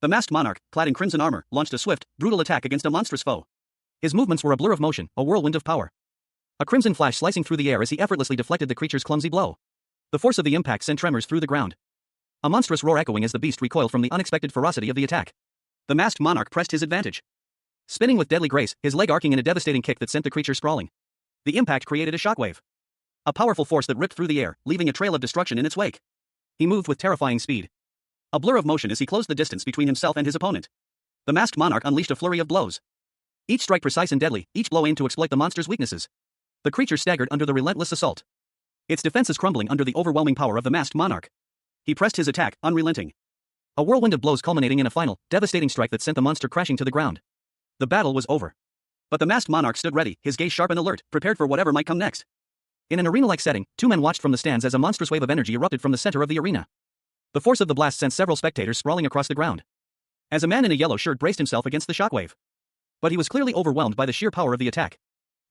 The masked monarch, clad in crimson armor, launched a swift, brutal attack against a monstrous foe. His movements were a blur of motion, a whirlwind of power. A crimson flash slicing through the air as he effortlessly deflected the creature's clumsy blow. The force of the impact sent tremors through the ground. A monstrous roar echoing as the beast recoiled from the unexpected ferocity of the attack. The masked monarch pressed his advantage. Spinning with deadly grace, his leg arcing in a devastating kick that sent the creature sprawling. The impact created a shockwave. A powerful force that ripped through the air, leaving a trail of destruction in its wake. He moved with terrifying speed. A blur of motion as he closed the distance between himself and his opponent. The masked monarch unleashed a flurry of blows. Each strike precise and deadly, each blow aimed to exploit the monster's weaknesses. The creature staggered under the relentless assault. Its defenses crumbling under the overwhelming power of the masked monarch. He pressed his attack, unrelenting. A whirlwind of blows culminating in a final, devastating strike that sent the monster crashing to the ground. The battle was over. But the masked monarch stood ready, his gaze sharp and alert, prepared for whatever might come next. In an arena-like setting, two men watched from the stands as a monstrous wave of energy erupted from the center of the arena. The force of the blast sent several spectators sprawling across the ground. As a man in a yellow shirt braced himself against the shockwave. But he was clearly overwhelmed by the sheer power of the attack.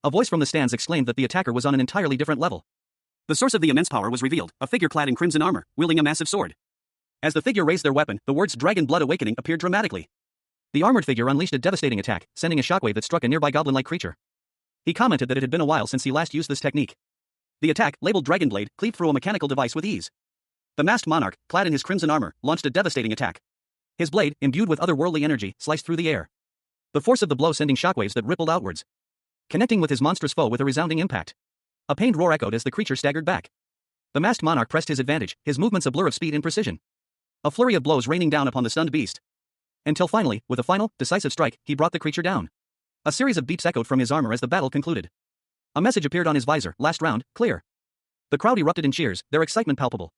A voice from the stands exclaimed that the attacker was on an entirely different level. The source of the immense power was revealed, a figure clad in crimson armor, wielding a massive sword. As the figure raised their weapon, the words "Dragon Blood Awakening" appeared dramatically. The armored figure unleashed a devastating attack, sending a shockwave that struck a nearby goblin-like creature. He commented that it had been a while since he last used this technique. The attack, labeled Dragon Blade, cleaved through a mechanical device with ease. The masked monarch, clad in his crimson armor, launched a devastating attack. His blade, imbued with otherworldly energy, sliced through the air. The force of the blow sending shockwaves that rippled outwards, connecting with his monstrous foe with a resounding impact. A pained roar echoed as the creature staggered back. The masked monarch pressed his advantage, his movements a blur of speed and precision. A flurry of blows raining down upon the stunned beast. Until finally, with a final, decisive strike, he brought the creature down. A series of beeps echoed from his armor as the battle concluded. A message appeared on his visor, "Last round, clear." The crowd erupted in cheers, their excitement palpable.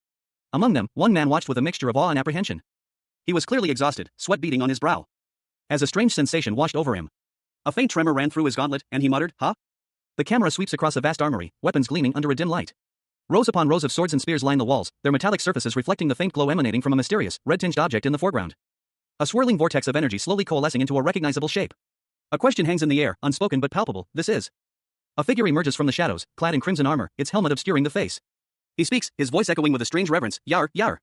Among them, one man watched with a mixture of awe and apprehension. He was clearly exhausted, sweat beading on his brow. As a strange sensation washed over him. A faint tremor ran through his gauntlet, and he muttered, "Huh?" The camera sweeps across a vast armory, weapons gleaming under a dim light. Rows upon rows of swords and spears line the walls, their metallic surfaces reflecting the faint glow emanating from a mysterious, red-tinged object in the foreground. A swirling vortex of energy slowly coalescing into a recognizable shape. A question hangs in the air, unspoken but palpable, "This is?" A figure emerges from the shadows, clad in crimson armor, its helmet obscuring the face. He speaks, his voice echoing with a strange reverence, "Yar, Yar.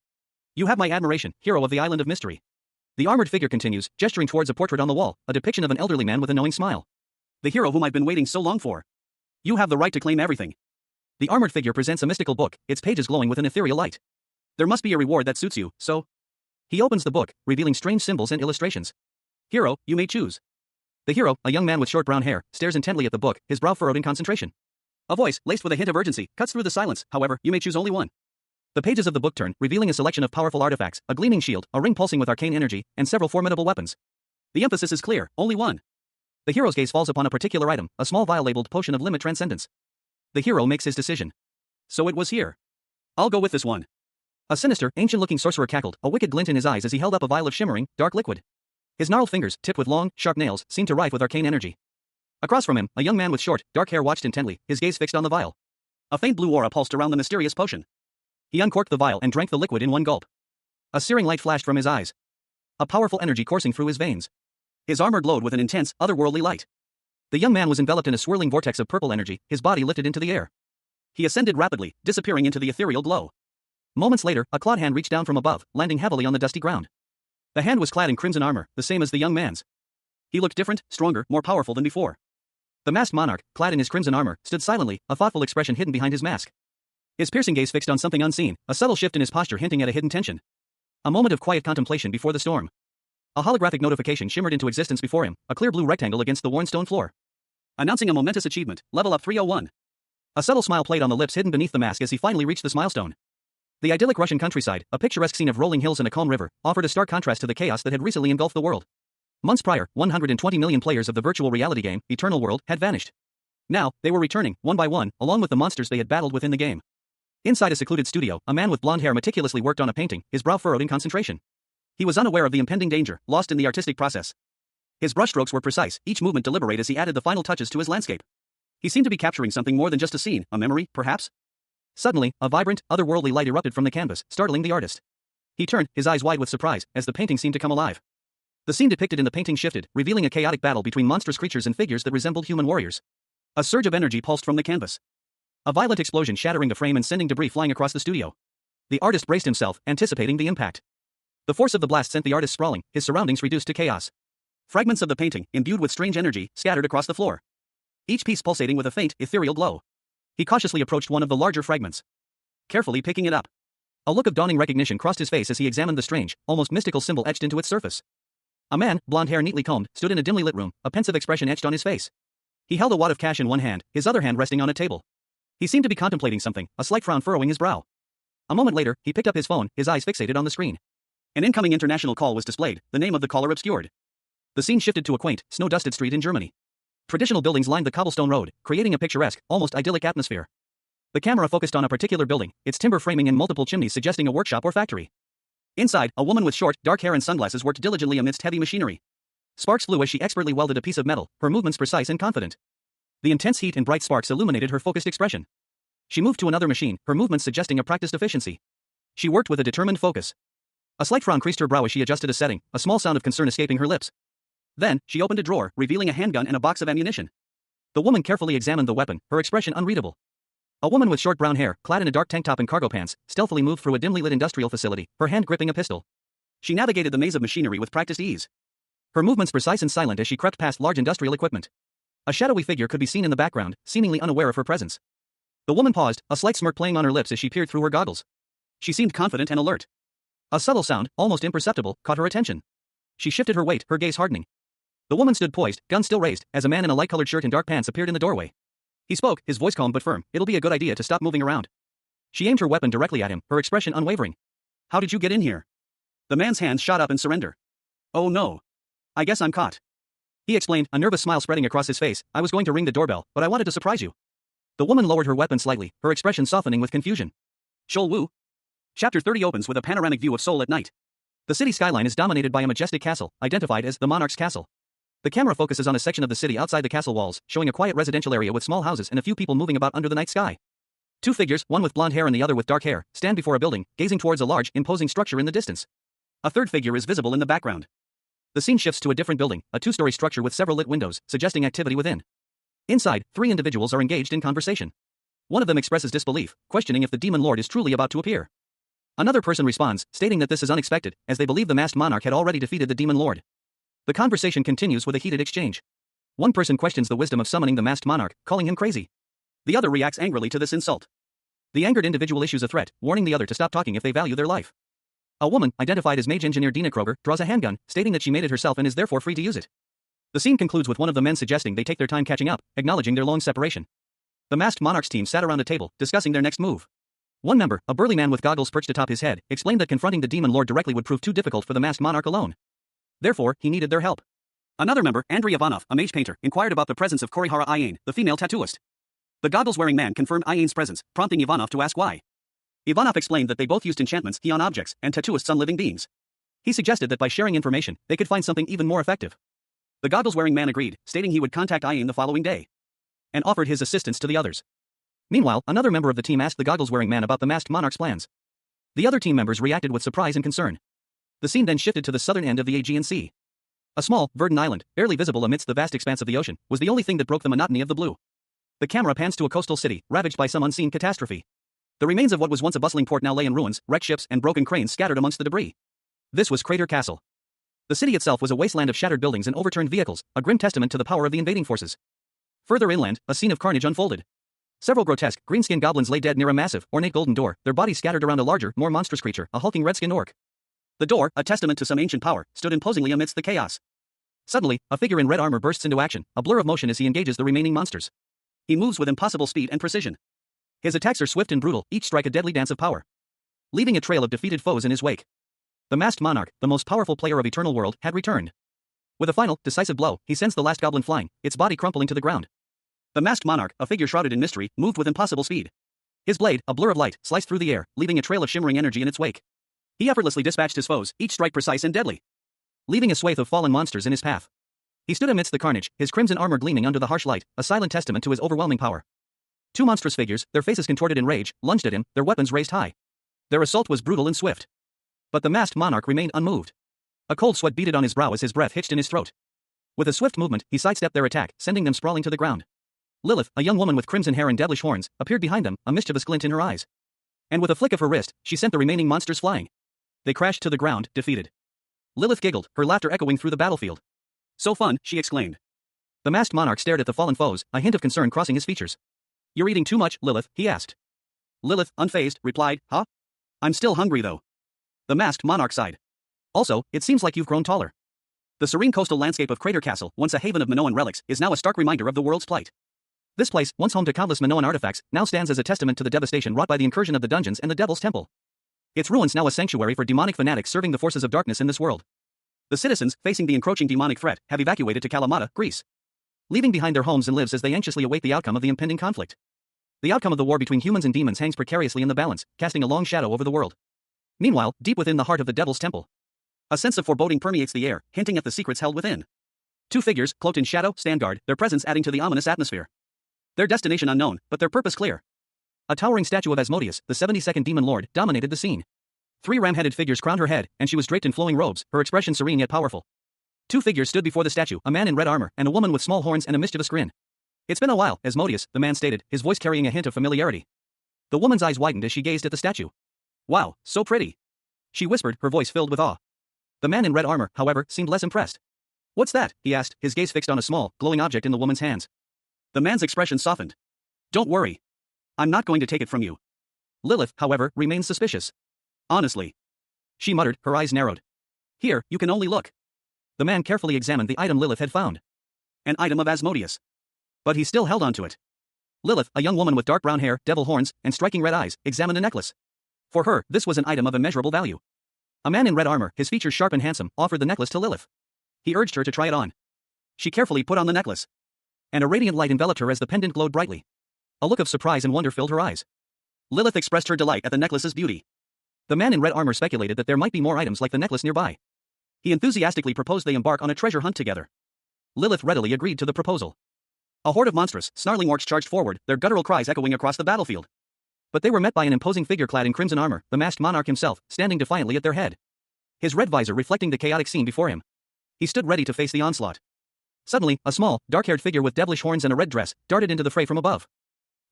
You have my admiration, hero of the Island of Mystery." The armored figure continues, gesturing towards a portrait on the wall, a depiction of an elderly man with a knowing smile. "The hero whom I've been waiting so long for. You have the right to claim everything." The armored figure presents a mystical book, its pages glowing with an ethereal light. "There must be a reward that suits you, so..." He opens the book, revealing strange symbols and illustrations. "Hero, you may choose." The hero, a young man with short brown hair, stares intently at the book, his brow furrowed in concentration. A voice, laced with a hint of urgency, cuts through the silence. "However, you may choose only one." The pages of the book turn, revealing a selection of powerful artifacts, a gleaming shield, a ring pulsing with arcane energy, and several formidable weapons. The emphasis is clear, only one. The hero's gaze falls upon a particular item, a small vial labeled Potion of Limit Transcendence. The hero makes his decision. "So it was here. I'll go with this one." A sinister, ancient-looking sorcerer cackled, a wicked glint in his eyes as he held up a vial of shimmering, dark liquid. His gnarled fingers, tipped with long, sharp nails, seemed to rife with arcane energy. Across from him, a young man with short, dark hair watched intently, his gaze fixed on the vial. A faint blue aura pulsed around the mysterious potion. He uncorked the vial and drank the liquid in one gulp. A searing light flashed from his eyes. A powerful energy coursing through his veins. His armor glowed with an intense, otherworldly light. The young man was enveloped in a swirling vortex of purple energy, his body lifted into the air. He ascended rapidly, disappearing into the ethereal glow. Moments later, a clawed hand reached down from above, landing heavily on the dusty ground. The hand was clad in crimson armor, the same as the young man's. He looked different, stronger, more powerful than before. The masked monarch, clad in his crimson armor, stood silently, a thoughtful expression hidden behind his mask. His piercing gaze fixed on something unseen, a subtle shift in his posture hinting at a hidden tension. A moment of quiet contemplation before the storm. A holographic notification shimmered into existence before him, a clear blue rectangle against the worn stone floor. Announcing a momentous achievement, level up 301. A subtle smile played on the lips hidden beneath the mask as he finally reached this milestone. The idyllic Russian countryside, a picturesque scene of rolling hills and a calm river, offered a stark contrast to the chaos that had recently engulfed the world. Months prior, 120 million players of the virtual reality game, Eternal World, had vanished. Now, they were returning, one by one, along with the monsters they had battled within the game. Inside a secluded studio, a man with blonde hair meticulously worked on a painting, his brow furrowed in concentration. He was unaware of the impending danger, lost in the artistic process. His brushstrokes were precise, each movement deliberate as he added the final touches to his landscape. He seemed to be capturing something more than just a scene, a memory, perhaps? Suddenly, a vibrant, otherworldly light erupted from the canvas, startling the artist. He turned, his eyes wide with surprise, as the painting seemed to come alive. The scene depicted in the painting shifted, revealing a chaotic battle between monstrous creatures and figures that resembled human warriors. A surge of energy pulsed from the canvas. A violent explosion shattering the frame and sending debris flying across the studio. The artist braced himself, anticipating the impact. The force of the blast sent the artist sprawling, his surroundings reduced to chaos. Fragments of the painting, imbued with strange energy, scattered across the floor. Each piece pulsating with a faint, ethereal glow. He cautiously approached one of the larger fragments. Carefully picking it up. A look of dawning recognition crossed his face as he examined the strange, almost mystical symbol etched into its surface. A man, blonde hair neatly combed, stood in a dimly lit room, a pensive expression etched on his face. He held a wad of cash in one hand, his other hand resting on a table. He seemed to be contemplating something, a slight frown furrowing his brow. A moment later, he picked up his phone, his eyes fixated on the screen. An incoming international call was displayed, the name of the caller obscured. The scene shifted to a quaint, snow-dusted street in Germany. Traditional buildings lined the cobblestone road, creating a picturesque, almost idyllic atmosphere. The camera focused on a particular building, its timber framing and multiple chimneys suggesting a workshop or factory. Inside, a woman with short, dark hair and sunglasses worked diligently amidst heavy machinery. Sparks flew as she expertly welded a piece of metal, her movements precise and confident. The intense heat and bright sparks illuminated her focused expression. She moved to another machine, her movements suggesting a practiced efficiency. She worked with a determined focus. A slight frown creased her brow as she adjusted a setting, a small sound of concern escaping her lips. Then, she opened a drawer, revealing a handgun and a box of ammunition. The woman carefully examined the weapon, her expression unreadable. A woman with short brown hair, clad in a dark tank top and cargo pants, stealthily moved through a dimly lit industrial facility, her hand gripping a pistol. She navigated the maze of machinery with practiced ease. Her movements precise and silent as she crept past large industrial equipment. A shadowy figure could be seen in the background, seemingly unaware of her presence. The woman paused, a slight smirk playing on her lips as she peered through her goggles. She seemed confident and alert. A subtle sound, almost imperceptible, caught her attention. She shifted her weight, her gaze hardening. The woman stood poised, gun still raised, as a man in a light-colored shirt and dark pants appeared in the doorway. He spoke, his voice calm but firm. "It'll be a good idea to stop moving around." She aimed her weapon directly at him, her expression unwavering. "How did you get in here?" The man's hands shot up in surrender. "Oh no. I guess I'm caught." He explained, a nervous smile spreading across his face. "I was going to ring the doorbell, but I wanted to surprise you." The woman lowered her weapon slightly, her expression softening with confusion. Shoal Wu. Chapter 30 opens with a panoramic view of Seoul at night. The city skyline is dominated by a majestic castle, identified as the Monarch's Castle. The camera focuses on a section of the city outside the castle walls, showing a quiet residential area with small houses and a few people moving about under the night sky. Two figures, one with blonde hair and the other with dark hair, stand before a building, gazing towards a large, imposing structure in the distance. A third figure is visible in the background. The scene shifts to a different building, a two-story structure with several lit windows, suggesting activity within. Inside, three individuals are engaged in conversation. One of them expresses disbelief, questioning if the demon lord is truly about to appear. Another person responds, stating that this is unexpected, as they believe the masked monarch had already defeated the demon lord. The conversation continues with a heated exchange. One person questions the wisdom of summoning the masked monarch, calling him crazy. The other reacts angrily to this insult. The angered individual issues a threat, warning the other to stop talking if they value their life. A woman, identified as mage engineer Dina Kroger, draws a handgun, stating that she made it herself and is therefore free to use it. The scene concludes with one of the men suggesting they take their time catching up, acknowledging their long separation. The masked monarch's team sat around a table, discussing their next move. One member, a burly man with goggles perched atop his head, explained that confronting the demon lord directly would prove too difficult for the masked monarch alone. Therefore, he needed their help. Another member, Andrei Ivanov, a mage painter, inquired about the presence of Korihara Ayane, the female tattooist. The goggles-wearing man confirmed Ayane's presence, prompting Ivanov to ask why. Ivanov explained that they both used enchantments on objects and tattooists on living beings. He suggested that by sharing information, they could find something even more effective. The goggles-wearing man agreed, stating he would contact Ayane the following day, and offered his assistance to the others. Meanwhile, another member of the team asked the goggles-wearing man about the masked monarch's plans. The other team members reacted with surprise and concern. The scene then shifted to the southern end of the Aegean Sea. A small, verdant island, barely visible amidst the vast expanse of the ocean, was the only thing that broke the monotony of the blue. The camera pans to a coastal city, ravaged by some unseen catastrophe. The remains of what was once a bustling port now lay in ruins, wrecked ships and broken cranes scattered amongst the debris. This was Crater Castle. The city itself was a wasteland of shattered buildings and overturned vehicles, a grim testament to the power of the invading forces. Further inland, a scene of carnage unfolded. Several grotesque, green-skinned goblins lay dead near a massive, ornate golden door, their bodies scattered around a larger, more monstrous creature, a hulking red-skinned orc. The door, a testament to some ancient power, stood imposingly amidst the chaos. Suddenly, a figure in red armor bursts into action, a blur of motion as he engages the remaining monsters. He moves with impossible speed and precision. His attacks are swift and brutal, each strike a deadly dance of power, leaving a trail of defeated foes in his wake. The masked monarch, the most powerful player of Eternal World, had returned. With a final, decisive blow, he sends the last goblin flying, its body crumpling to the ground. The masked monarch, a figure shrouded in mystery, moved with impossible speed. His blade, a blur of light, sliced through the air, leaving a trail of shimmering energy in its wake. He effortlessly dispatched his foes, each strike precise and deadly, leaving a swathe of fallen monsters in his path. He stood amidst the carnage, his crimson armor gleaming under the harsh light, a silent testament to his overwhelming power. Two monstrous figures, their faces contorted in rage, lunged at him, their weapons raised high. Their assault was brutal and swift. But the masked monarch remained unmoved. A cold sweat beaded on his brow as his breath hitched in his throat. With a swift movement, he sidestepped their attack, sending them sprawling to the ground. Lilith, a young woman with crimson hair and devilish horns, appeared behind them, a mischievous glint in her eyes. And with a flick of her wrist, she sent the remaining monsters flying. They crashed to the ground, defeated. Lilith giggled, her laughter echoing through the battlefield. "So fun," she exclaimed. The masked monarch stared at the fallen foes, a hint of concern crossing his features. "You're eating too much, Lilith," he asked. Lilith, unfazed, replied, "Huh? I'm still hungry though." The masked monarch sighed. "Also, it seems like you've grown taller." The serene coastal landscape of Crater Castle, once a haven of Minoan relics, is now a stark reminder of the world's plight. This place, once home to countless Minoan artifacts, now stands as a testament to the devastation wrought by the incursion of the dungeons and the Devil's Temple. Its ruins now a sanctuary for demonic fanatics serving the forces of darkness in this world. The citizens, facing the encroaching demonic threat, have evacuated to Kalamata, Greece, leaving behind their homes and lives as they anxiously await the outcome of the impending conflict. The outcome of the war between humans and demons hangs precariously in the balance, casting a long shadow over the world. Meanwhile, deep within the heart of the Devil's Temple, a sense of foreboding permeates the air, hinting at the secrets held within. Two figures, cloaked in shadow, stand guard, their presence adding to the ominous atmosphere. Their destination unknown, but their purpose clear. A towering statue of Asmodeus, the 72nd Demon Lord, dominated the scene. Three ram-headed figures crowned her head, and she was draped in flowing robes, her expression serene yet powerful. Two figures stood before the statue, a man in red armor, and a woman with small horns and a mischievous grin. "It's been a while, Asmodeus," the man stated, his voice carrying a hint of familiarity. The woman's eyes widened as she gazed at the statue. "Wow, so pretty," she whispered, her voice filled with awe. The man in red armor, however, seemed less impressed. "What's that?" he asked, his gaze fixed on a small, glowing object in the woman's hands. The man's expression softened. "Don't worry. I'm not going to take it from you." Lilith, however, remained suspicious. "Honestly," she muttered, her eyes narrowed. "Here, you can only look." The man carefully examined the item Lilith had found. An item of Asmodeus. But he still held on to it. Lilith, a young woman with dark brown hair, devil horns, and striking red eyes, examined the necklace. For her, this was an item of immeasurable value. A man in red armor, his features sharp and handsome, offered the necklace to Lilith. He urged her to try it on. She carefully put on the necklace. And a radiant light enveloped her as the pendant glowed brightly. A look of surprise and wonder filled her eyes. Lilith expressed her delight at the necklace's beauty. The man in red armor speculated that there might be more items like the necklace nearby. He enthusiastically proposed they embark on a treasure hunt together. Lilith readily agreed to the proposal. A horde of monstrous, snarling orcs charged forward, their guttural cries echoing across the battlefield. But they were met by an imposing figure clad in crimson armor, the masked monarch himself, standing defiantly at their head. His red visor reflecting the chaotic scene before him. He stood ready to face the onslaught. Suddenly, a small, dark-haired figure with devilish horns and a red dress darted into the fray from above,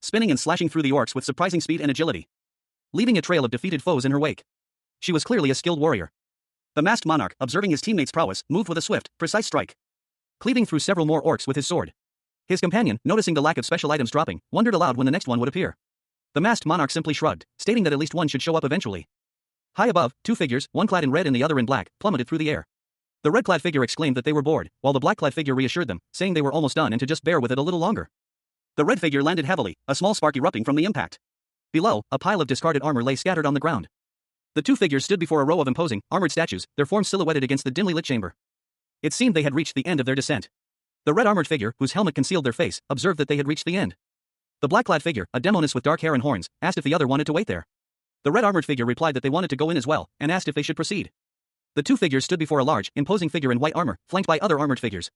spinning and slashing through the orcs with surprising speed and agility, leaving a trail of defeated foes in her wake. She was clearly a skilled warrior. The masked monarch, observing his teammates' prowess, moved with a swift, precise strike, cleaving through several more orcs with his sword. His companion, noticing the lack of special items dropping, wondered aloud when the next one would appear. The masked monarch simply shrugged, stating that at least one should show up eventually. High above, two figures, one clad in red and the other in black, plummeted through the air. The red-clad figure exclaimed that they were bored, while the black-clad figure reassured them, saying they were almost done and to just bear with it a little longer. The red figure landed heavily, a small spark erupting from the impact. Below, a pile of discarded armor lay scattered on the ground. The two figures stood before a row of imposing, armored statues, their forms silhouetted against the dimly lit chamber. It seemed they had reached the end of their descent. The red-armored figure, whose helmet concealed their face, observed that they had reached the end. The black-clad figure, a demoness with dark hair and horns, asked if the other wanted to wait there. The red-armored figure replied that they wanted to go in as well, and asked if they should proceed. The two figures stood before a large, imposing figure in white armor, flanked by other armored figures.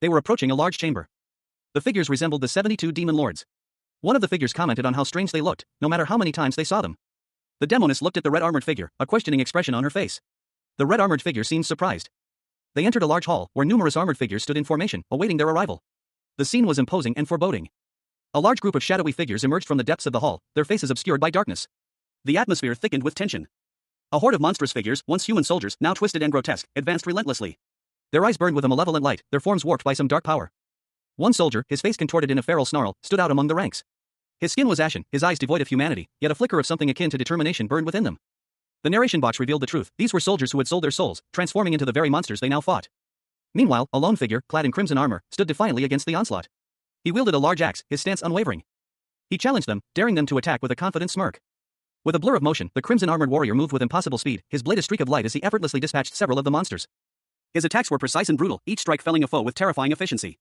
They were approaching a large chamber. The figures resembled the 72 demon lords. One of the figures commented on how strange they looked, no matter how many times they saw them. The demoness looked at the red-armored figure, a questioning expression on her face. The red-armored figure seemed surprised. They entered a large hall, where numerous armored figures stood in formation, awaiting their arrival. The scene was imposing and foreboding. A large group of shadowy figures emerged from the depths of the hall, their faces obscured by darkness. The atmosphere thickened with tension. A horde of monstrous figures, once human soldiers, now twisted and grotesque, advanced relentlessly. Their eyes burned with a malevolent light, their forms warped by some dark power. One soldier, his face contorted in a feral snarl, stood out among the ranks. His skin was ashen, his eyes devoid of humanity, yet a flicker of something akin to determination burned within them. The narration box revealed the truth. These were soldiers who had sold their souls, transforming into the very monsters they now fought. Meanwhile, a lone figure, clad in crimson armor, stood defiantly against the onslaught. He wielded a large axe, his stance unwavering. He challenged them, daring them to attack with a confident smirk. With a blur of motion, the crimson-armored warrior moved with impossible speed, his blade a streak of light as he effortlessly dispatched several of the monsters. His attacks were precise and brutal, each strike felling a foe with terrifying efficiency.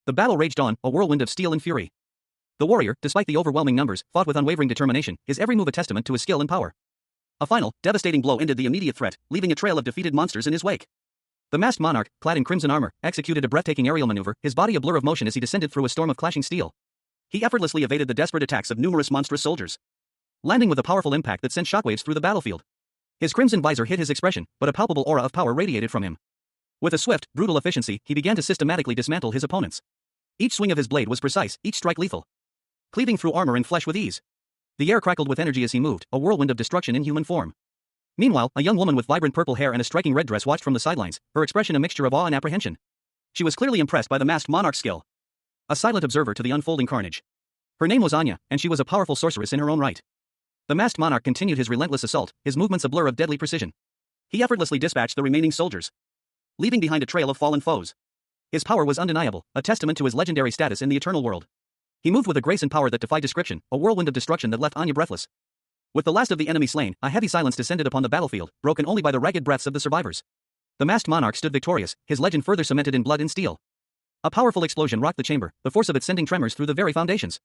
The battle raged on, a whirlwind of steel and fury. The warrior, despite the overwhelming numbers, fought with unwavering determination, his every move a testament to his skill and power. A final, devastating blow ended the immediate threat, leaving a trail of defeated monsters in his wake. The masked monarch, clad in crimson armor, executed a breathtaking aerial maneuver, his body a blur of motion as he descended through a storm of clashing steel. He effortlessly evaded the desperate attacks of numerous monstrous soldiers, landing with a powerful impact that sent shockwaves through the battlefield. His crimson visor hid his expression, but a palpable aura of power radiated from him. With a swift, brutal efficiency, he began to systematically dismantle his opponents. Each swing of his blade was precise, each strike lethal, cleaving through armor and flesh with ease. The air crackled with energy as he moved, a whirlwind of destruction in human form. Meanwhile, a young woman with vibrant purple hair and a striking red dress watched from the sidelines, her expression a mixture of awe and apprehension. She was clearly impressed by the masked monarch's skill, a silent observer to the unfolding carnage. Her name was Anya, and she was a powerful sorceress in her own right. The masked monarch continued his relentless assault, his movements a blur of deadly precision. He effortlessly dispatched the remaining soldiers, leaving behind a trail of fallen foes. His power was undeniable, a testament to his legendary status in the eternal world. He moved with a grace and power that defied description, a whirlwind of destruction that left Anya breathless. With the last of the enemy slain, a heavy silence descended upon the battlefield, broken only by the ragged breaths of the survivors. The masked monarch stood victorious, his legend further cemented in blood and steel. A powerful explosion rocked the chamber, the force of it sending tremors through the very foundations.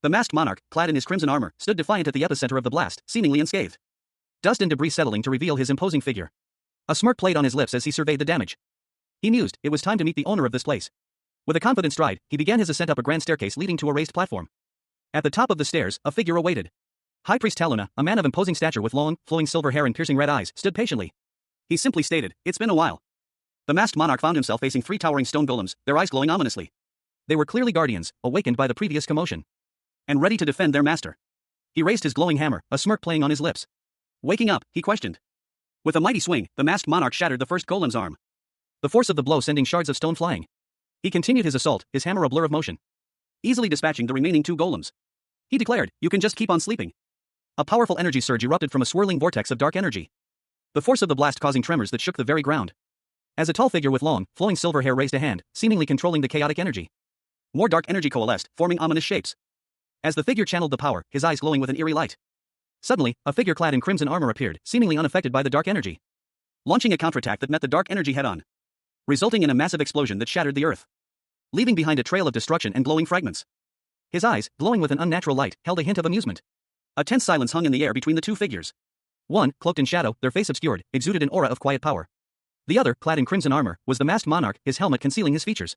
The masked monarch, clad in his crimson armor, stood defiant at the epicenter of the blast, seemingly unscathed. dust and debris settling to reveal his imposing figure. A smirk played on his lips as he surveyed the damage. He mused, it was time to meet the owner of this place. With a confident stride, he began his ascent up a grand staircase leading to a raised platform. At the top of the stairs, a figure awaited. High Priest Taluna, a man of imposing stature with long, flowing silver hair and piercing red eyes, stood patiently. He simply stated, "It's been a while." The masked monarch found himself facing 3 towering stone golems, their eyes glowing ominously. They were clearly guardians, awakened by the previous commotion, and ready to defend their master. He raised his glowing hammer, a smirk playing on his lips. Waking up, he questioned. With a mighty swing, the masked monarch shattered the first golem's arm, the force of the blow sending shards of stone flying. He continued his assault, his hammer a blur of motion, easily dispatching the remaining 2 golems. He declared, "You can just keep on sleeping." A powerful energy surge erupted from a swirling vortex of dark energy, the force of the blast causing tremors that shook the very ground. As a tall figure with long, flowing silver hair raised a hand, seemingly controlling the chaotic energy, more dark energy coalesced, forming ominous shapes. As the figure channeled the power, his eyes glowing with an eerie light. Suddenly, a figure clad in crimson armor appeared, seemingly unaffected by the dark energy, launching a counterattack that met the dark energy head-on, resulting in a massive explosion that shattered the earth, leaving behind a trail of destruction and glowing fragments. His eyes, glowing with an unnatural light, held a hint of amusement. A tense silence hung in the air between the 2 figures. One, cloaked in shadow, their face obscured, exuded an aura of quiet power. The other, clad in crimson armor, was the masked monarch, his helmet concealing his features.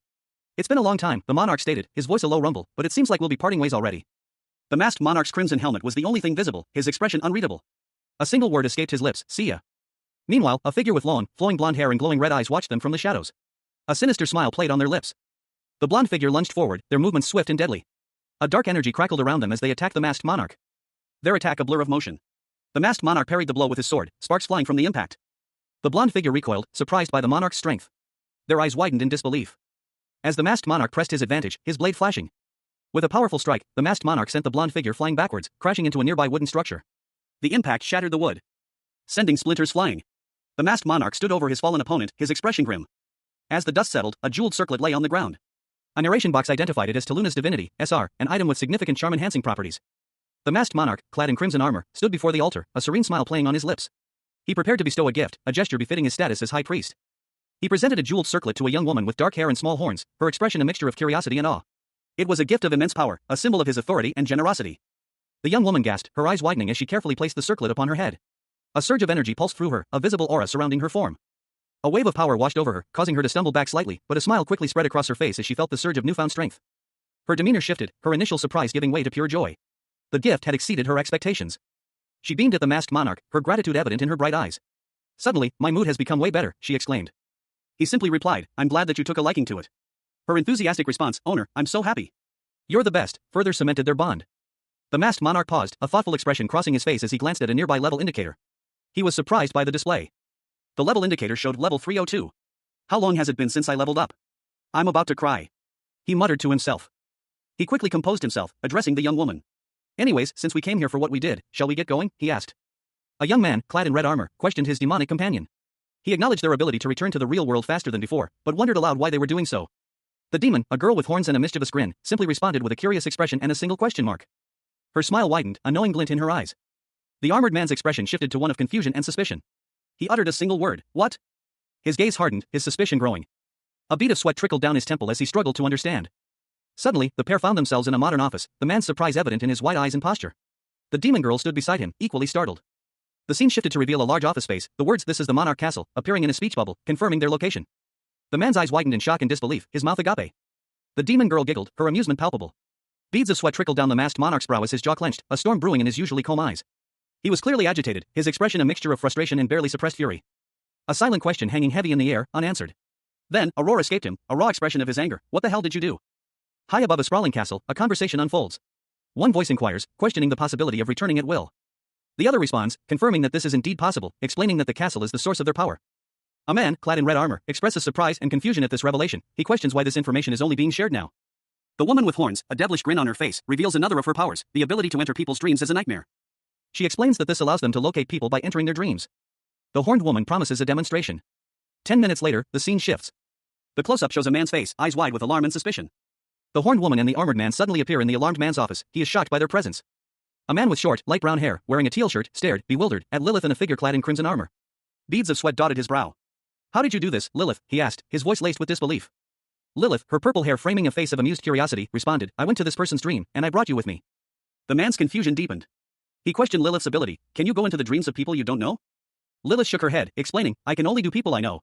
"It's been a long time," the monarch stated, his voice a low rumble, "but it seems like we'll be parting ways already." The masked monarch's crimson helmet was the only thing visible, his expression unreadable. A single word escaped his lips, "See ya." Meanwhile, a figure with long, flowing blonde hair and glowing red eyes watched them from the shadows. A sinister smile played on their lips. The blonde figure lunged forward, their movements swift and deadly. A dark energy crackled around them as they attacked the masked monarch. Their attack a blur of motion. The masked monarch parried the blow with his sword, sparks flying from the impact. The blonde figure recoiled, surprised by the monarch's strength. Their eyes widened in disbelief. As the masked monarch pressed his advantage, his blade flashing. With a powerful strike, the masked monarch sent the blonde figure flying backwards, crashing into a nearby wooden structure. The impact shattered the wood, sending splinters flying. The masked monarch stood over his fallen opponent, his expression grim. As the dust settled, a jeweled circlet lay on the ground. A narration box identified it as Taluna's divinity, SR, an item with significant charm-enhancing properties. The masked monarch, clad in crimson armor, stood before the altar, a serene smile playing on his lips. He prepared to bestow a gift, a gesture befitting his status as high priest. He presented a jeweled circlet to a young woman with dark hair and small horns, her expression a mixture of curiosity and awe. It was a gift of immense power, a symbol of his authority and generosity. The young woman gasped, her eyes widening as she carefully placed the circlet upon her head. A surge of energy pulsed through her, a visible aura surrounding her form. A wave of power washed over her, causing her to stumble back slightly, but a smile quickly spread across her face as she felt the surge of newfound strength. Her demeanor shifted, her initial surprise giving way to pure joy. The gift had exceeded her expectations. She beamed at the masked monarch, her gratitude evident in her bright eyes. "Suddenly, my mood has become way better," she exclaimed. He simply replied, "I'm glad that you took a liking to it." Her enthusiastic response, "Owner, I'm so happy. You're the best," further cemented their bond. The masked monarch paused, a thoughtful expression crossing his face as he glanced at a nearby level indicator. He was surprised by the display. The level indicator showed level 302. "How long has it been since I leveled up? I'm about to cry," he muttered to himself. He quickly composed himself, addressing the young woman. "Anyways, since we came here for what we did, shall we get going?" he asked. A young man, clad in red armor, questioned his demonic companion. He acknowledged their ability to return to the real world faster than before, but wondered aloud why they were doing so. The demon, a girl with horns and a mischievous grin, simply responded with a curious expression and a single question mark. Her smile widened, a knowing glint in her eyes. The armored man's expression shifted to one of confusion and suspicion. He uttered a single word, "What?" His gaze hardened, his suspicion growing. A bead of sweat trickled down his temple as he struggled to understand. Suddenly, the pair found themselves in a modern office, the man's surprise evident in his wide eyes and posture. The demon girl stood beside him, equally startled. The scene shifted to reveal a large office space, the words "This is the Monarch Castle" appearing in a speech bubble, confirming their location. The man's eyes widened in shock and disbelief, his mouth agape. The demon girl giggled, her amusement palpable. Beads of sweat trickled down the masked monarch's brow as his jaw clenched, a storm brewing in his usually calm eyes. He was clearly agitated, his expression a mixture of frustration and barely suppressed fury. A silent question hanging heavy in the air, unanswered. Then, a roar escaped him, a raw expression of his anger. "What the hell did you do?" High above a sprawling castle, a conversation unfolds. One voice inquires, questioning the possibility of returning at will. The other responds, confirming that this is indeed possible, explaining that the castle is the source of their power. A man, clad in red armor, expresses surprise and confusion at this revelation. He questions why this information is only being shared now. The woman with horns, a devilish grin on her face, reveals another of her powers, the ability to enter people's dreams as a nightmare. She explains that this allows them to locate people by entering their dreams. The horned woman promises a demonstration. 10 minutes later, the scene shifts. The close-up shows a man's face, eyes wide with alarm and suspicion. The horned woman and the armored man suddenly appear in the alarmed man's office. He is shocked by their presence. A man with short, light brown hair, wearing a teal shirt, stared, bewildered, at Lilith and a figure clad in crimson armor. Beads of sweat dotted his brow. "How did you do this, Lilith?" he asked, his voice laced with disbelief. Lilith, her purple hair framing a face of amused curiosity, responded, "I went to this person's dream, and I brought you with me." The man's confusion deepened. He questioned Lilith's ability. Can you go into the dreams of people you don't know? Lilith shook her head, explaining, I can only do people I know.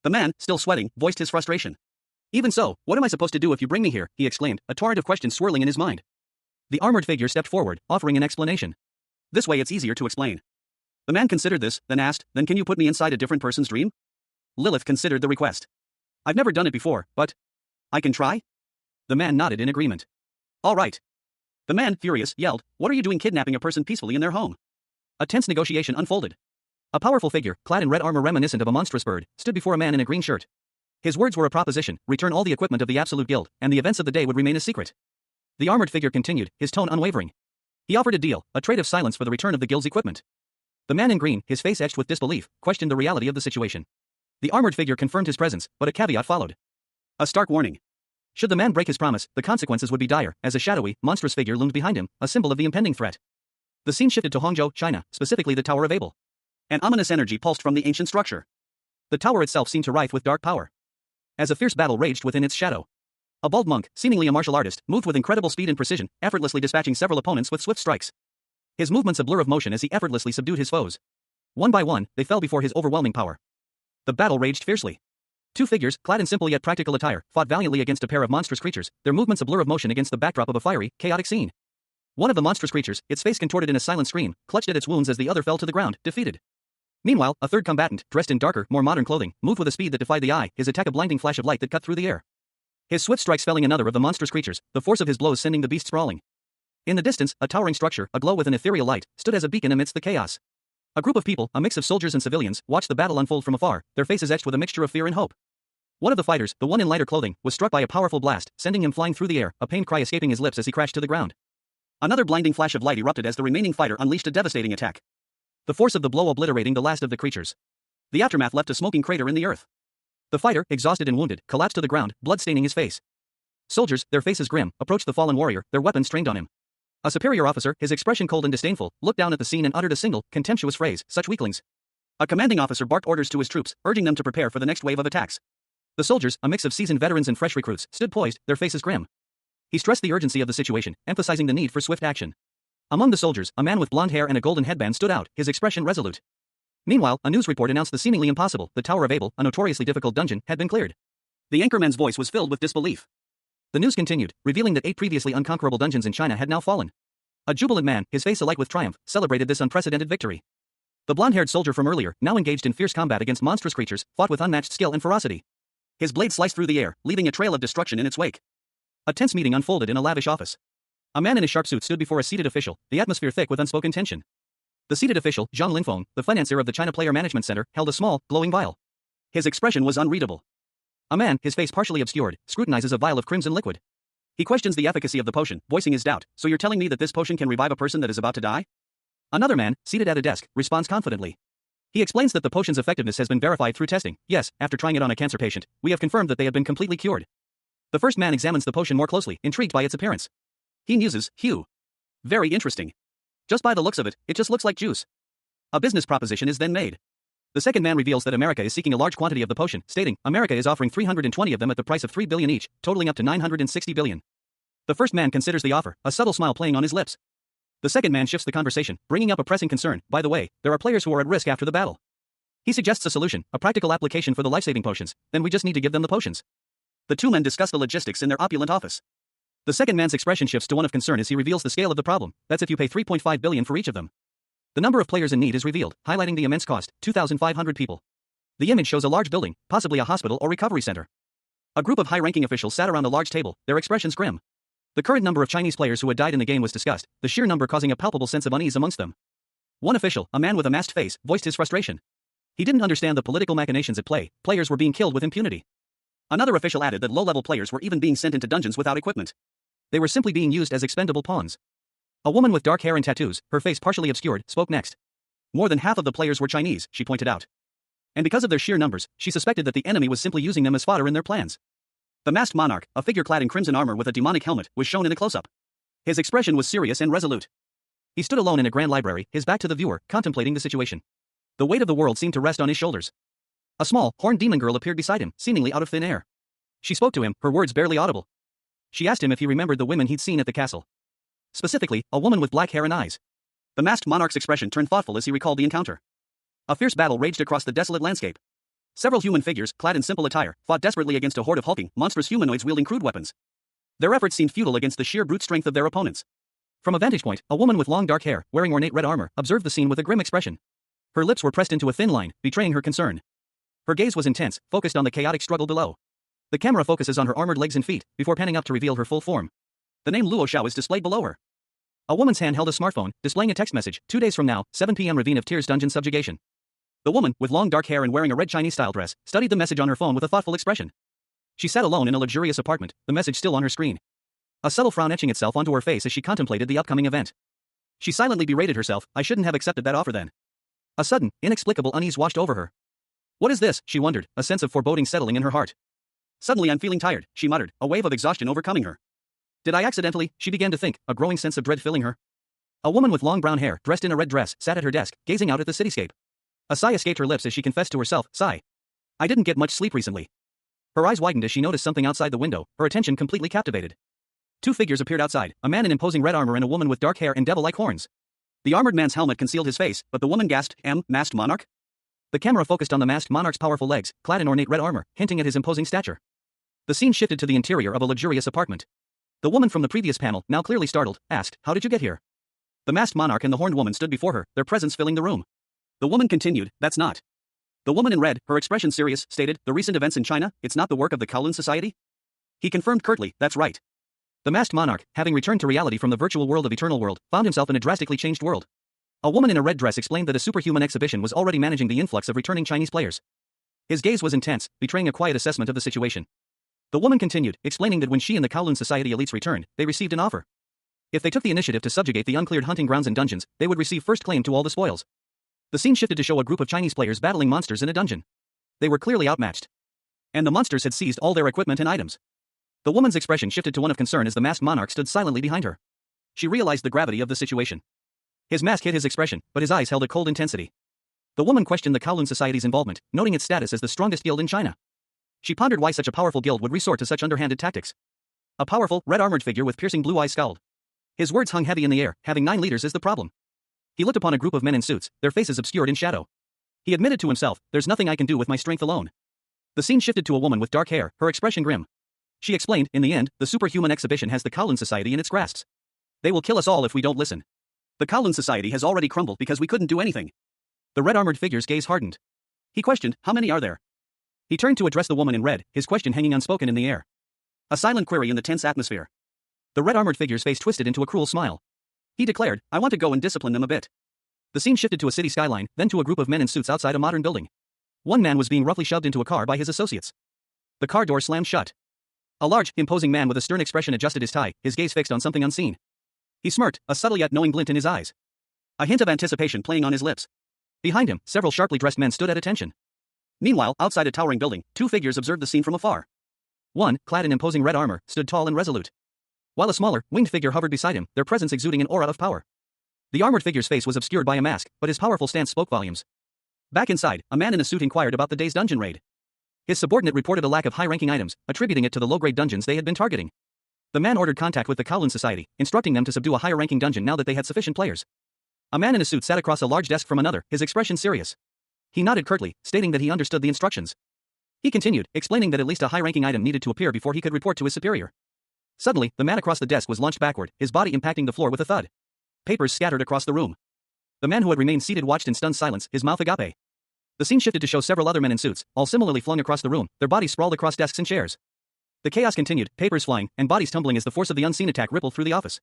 The man, still sweating, voiced his frustration. Even so, what am I supposed to do if you bring me here? He exclaimed, a torrent of questions swirling in his mind. The armored figure stepped forward, offering an explanation. This way it's easier to explain. The man considered this, then asked, then can you put me inside a different person's dream? Lilith considered the request. I've never done it before, but I can try? The man nodded in agreement. All right. The man, furious, yelled, what are you doing kidnapping a person peacefully in their home? A tense negotiation unfolded. A powerful figure, clad in red armor reminiscent of a monstrous bird, stood before a man in a green shirt. His words were a proposition, return all the equipment of the Absolute Guild, and the events of the day would remain a secret. The armored figure continued, his tone unwavering. He offered a deal, a trade of silence for the return of the guild's equipment. The man in green, his face etched with disbelief, questioned the reality of the situation. The armored figure confirmed his presence, but a caveat followed. A stark warning. Should the man break his promise, the consequences would be dire, as a shadowy, monstrous figure loomed behind him, a symbol of the impending threat. The scene shifted to Hangzhou, China, specifically the Tower of Abel. An ominous energy pulsed from the ancient structure. The tower itself seemed to writhe with dark power. As a fierce battle raged within its shadow. A bald monk, seemingly a martial artist, moved with incredible speed and precision, effortlessly dispatching several opponents with swift strikes. His movements a blur of motion as he effortlessly subdued his foes. One by one, they fell before his overwhelming power. The battle raged fiercely. Two figures, clad in simple yet practical attire, fought valiantly against a pair of monstrous creatures, their movements a blur of motion against the backdrop of a fiery, chaotic scene. One of the monstrous creatures, its face contorted in a silent scream, clutched at its wounds as the other fell to the ground, defeated. Meanwhile, a third combatant, dressed in darker, more modern clothing, moved with a speed that defied the eye, his attack a blinding flash of light that cut through the air. His swift strikes felling another of the monstrous creatures, the force of his blows sending the beast sprawling. In the distance, a towering structure, aglow with an ethereal light, stood as a beacon amidst the chaos. A group of people, a mix of soldiers and civilians, watched the battle unfold from afar, their faces etched with a mixture of fear and hope. One of the fighters, the one in lighter clothing, was struck by a powerful blast, sending him flying through the air, a pained cry escaping his lips as he crashed to the ground. Another blinding flash of light erupted as the remaining fighter unleashed a devastating attack. The force of the blow obliterating the last of the creatures. The aftermath left a smoking crater in the earth. The fighter, exhausted and wounded, collapsed to the ground, blood staining his face. Soldiers, their faces grim, approached the fallen warrior, their weapons trained on him. A superior officer, his expression cold and disdainful, looked down at the scene and uttered a single, contemptuous phrase, such weaklings. A commanding officer barked orders to his troops, urging them to prepare for the next wave of attacks. The soldiers, a mix of seasoned veterans and fresh recruits, stood poised, their faces grim. He stressed the urgency of the situation, emphasizing the need for swift action. Among the soldiers, a man with blonde hair and a golden headband stood out, his expression resolute. Meanwhile, a news report announced the seemingly impossible, the Tower of Abel, a notoriously difficult dungeon, had been cleared. The anchorman's voice was filled with disbelief. The news continued, revealing that 8 previously unconquerable dungeons in China had now fallen. A jubilant man, his face alight with triumph, celebrated this unprecedented victory. The blonde-haired soldier from earlier, now engaged in fierce combat against monstrous creatures, fought with unmatched skill and ferocity. His blade sliced through the air, leaving a trail of destruction in its wake. A tense meeting unfolded in a lavish office. A man in a sharp suit stood before a seated official, the atmosphere thick with unspoken tension. The seated official, Zhang Linfeng, the financier of the China Player Management Center, held a small, glowing vial. His expression was unreadable. A man, his face partially obscured, scrutinizes a vial of crimson liquid. He questions the efficacy of the potion, voicing his doubt. So you're telling me that this potion can revive a person that is about to die? Another man, seated at a desk, responds confidently. He explains that the potion's effectiveness has been verified through testing. Yes, after trying it on a cancer patient, we have confirmed that they have been completely cured. The first man examines the potion more closely, intrigued by its appearance. He muses, Hugh. Very interesting. Just by the looks of it, it just looks like juice. A business proposition is then made. The second man reveals that America is seeking a large quantity of the potion, stating, America is offering 320 of them at the price of 3 billion each, totaling up to 960 billion. The first man considers the offer, a subtle smile playing on his lips. The second man shifts the conversation, bringing up a pressing concern. By the way, there are players who are at risk after the battle. He suggests a solution, a practical application for the life-saving potions, then we just need to give them the potions. The two men discuss the logistics in their opulent office. The second man's expression shifts to one of concern as he reveals the scale of the problem. That's if you pay 3.5 billion for each of them. The number of players in need is revealed, highlighting the immense cost, 2,500 people. The image shows a large building, possibly a hospital or recovery center. A group of high-ranking officials sat around a large table, their expressions grim. The current number of Chinese players who had died in the game was discussed, the sheer number causing a palpable sense of unease amongst them. One official, a man with a masked face, voiced his frustration. He didn't understand the political machinations at play, players were being killed with impunity. Another official added that low-level players were even being sent into dungeons without equipment. They were simply being used as expendable pawns. A woman with dark hair and tattoos, her face partially obscured, spoke next. More than half of the players were Chinese, she pointed out. And because of their sheer numbers, she suspected that the enemy was simply using them as fodder in their plans. The masked monarch, a figure clad in crimson armor with a demonic helmet, was shown in a close-up. His expression was serious and resolute. He stood alone in a grand library, his back to the viewer, contemplating the situation. The weight of the world seemed to rest on his shoulders. A small, horned demon girl appeared beside him, seemingly out of thin air. She spoke to him, her words barely audible. She asked him if he remembered the women he'd seen at the castle. Specifically, a woman with black hair and eyes. The masked monarch's expression turned thoughtful as he recalled the encounter. A fierce battle raged across the desolate landscape. Several human figures, clad in simple attire, fought desperately against a horde of hulking, monstrous humanoids wielding crude weapons. Their efforts seemed futile against the sheer brute strength of their opponents. From a vantage point, a woman with long dark hair, wearing ornate red armor, observed the scene with a grim expression. Her lips were pressed into a thin line, betraying her concern. Her gaze was intense, focused on the chaotic struggle below. The camera focuses on her armored legs and feet, before panning up to reveal her full form. The name Luo Xiao is displayed below her. A woman's hand held a smartphone, displaying a text message, 2 days from now, 7 p.m. Ravine of Tears Dungeon Subjugation. The woman, with long dark hair and wearing a red Chinese-style dress, studied the message on her phone with a thoughtful expression. She sat alone in a luxurious apartment, the message still on her screen. A subtle frown etching itself onto her face as she contemplated the upcoming event. She silently berated herself, I shouldn't have accepted that offer then. A sudden, inexplicable unease washed over her. What is this, she wondered, a sense of foreboding settling in her heart. Suddenly I'm feeling tired, she muttered, a wave of exhaustion overcoming her. Did I accidentally, she began to think, a growing sense of dread filling her. A woman with long brown hair, dressed in a red dress, sat at her desk, gazing out at the cityscape. A sigh escaped her lips as she confessed to herself, sigh. I didn't get much sleep recently. Her eyes widened as she noticed something outside the window, her attention completely captivated. 2 figures appeared outside, a man in imposing red armor and a woman with dark hair and devil-like horns. The armored man's helmet concealed his face, but the woman gasped, masked monarch? The camera focused on the masked monarch's powerful legs, clad in ornate red armor, hinting at his imposing stature. The scene shifted to the interior of a luxurious apartment. The woman from the previous panel, now clearly startled, asked, how did you get here? The masked monarch and the horned woman stood before her, their presence filling the room. The woman continued, that's not. The woman in red, her expression serious, stated, the recent events in China, it's not the work of the Kowloon Society? He confirmed curtly, that's right. The masked monarch, having returned to reality from the virtual world of Eternal World, found himself in a drastically changed world. A woman in a red dress explained that a superhuman exhibition was already managing the influx of returning Chinese players. His gaze was intense, betraying a quiet assessment of the situation. The woman continued, explaining that when she and the Kowloon Society elites returned, they received an offer. If they took the initiative to subjugate the uncleared hunting grounds and dungeons, they would receive first claim to all the spoils. The scene shifted to show a group of Chinese players battling monsters in a dungeon. They were clearly outmatched. And the monsters had seized all their equipment and items. The woman's expression shifted to one of concern as the masked monarch stood silently behind her. She realized the gravity of the situation. His mask hid his expression, but his eyes held a cold intensity. The woman questioned the Kowloon Society's involvement, noting its status as the strongest guild in China. She pondered why such a powerful guild would resort to such underhanded tactics. A powerful, red-armored figure with piercing blue eyes scowled. His words hung heavy in the air, having 9 leaders is the problem. He looked upon a group of men in suits, their faces obscured in shadow. He admitted to himself, there's nothing I can do with my strength alone. The scene shifted to a woman with dark hair, her expression grim. She explained, in the end, the superhuman exhibition has the Kowloon Society in its grasps. They will kill us all if we don't listen. The Kowloon Society has already crumbled because we couldn't do anything. The red-armored figure's gaze hardened. He questioned, how many are there? He turned to address the woman in red, his question hanging unspoken in the air. A silent query in the tense atmosphere. The red-armored figure's face twisted into a cruel smile. He declared, I want to go and discipline them a bit. The scene shifted to a city skyline, then to a group of men in suits outside a modern building. One man was being roughly shoved into a car by his associates. The car door slammed shut. A large, imposing man with a stern expression adjusted his tie, his gaze fixed on something unseen. He smirked, a subtle yet knowing glint in his eyes. A hint of anticipation playing on his lips. Behind him, several sharply dressed men stood at attention. Meanwhile, outside a towering building, 2 figures observed the scene from afar. One, clad in imposing red armor, stood tall and resolute. While a smaller, winged figure hovered beside him, their presence exuding an aura of power. The armored figure's face was obscured by a mask, but his powerful stance spoke volumes. Back inside, a man in a suit inquired about the day's dungeon raid. His subordinate reported a lack of high-ranking items, attributing it to the low-grade dungeons they had been targeting. The man ordered contact with the Kowloon Society, instructing them to subdue a higher-ranking dungeon now that they had sufficient players. A man in a suit sat across a large desk from another, his expression serious. He nodded curtly, stating that he understood the instructions. He continued, explaining that at least a high-ranking item needed to appear before he could report to his superior. Suddenly, the man across the desk was launched backward, his body impacting the floor with a thud. Papers scattered across the room. The man who had remained seated watched in stunned silence, his mouth agape. The scene shifted to show several other men in suits, all similarly flung across the room, their bodies sprawled across desks and chairs. The chaos continued, papers flying, and bodies tumbling as the force of the unseen attack rippled through the office.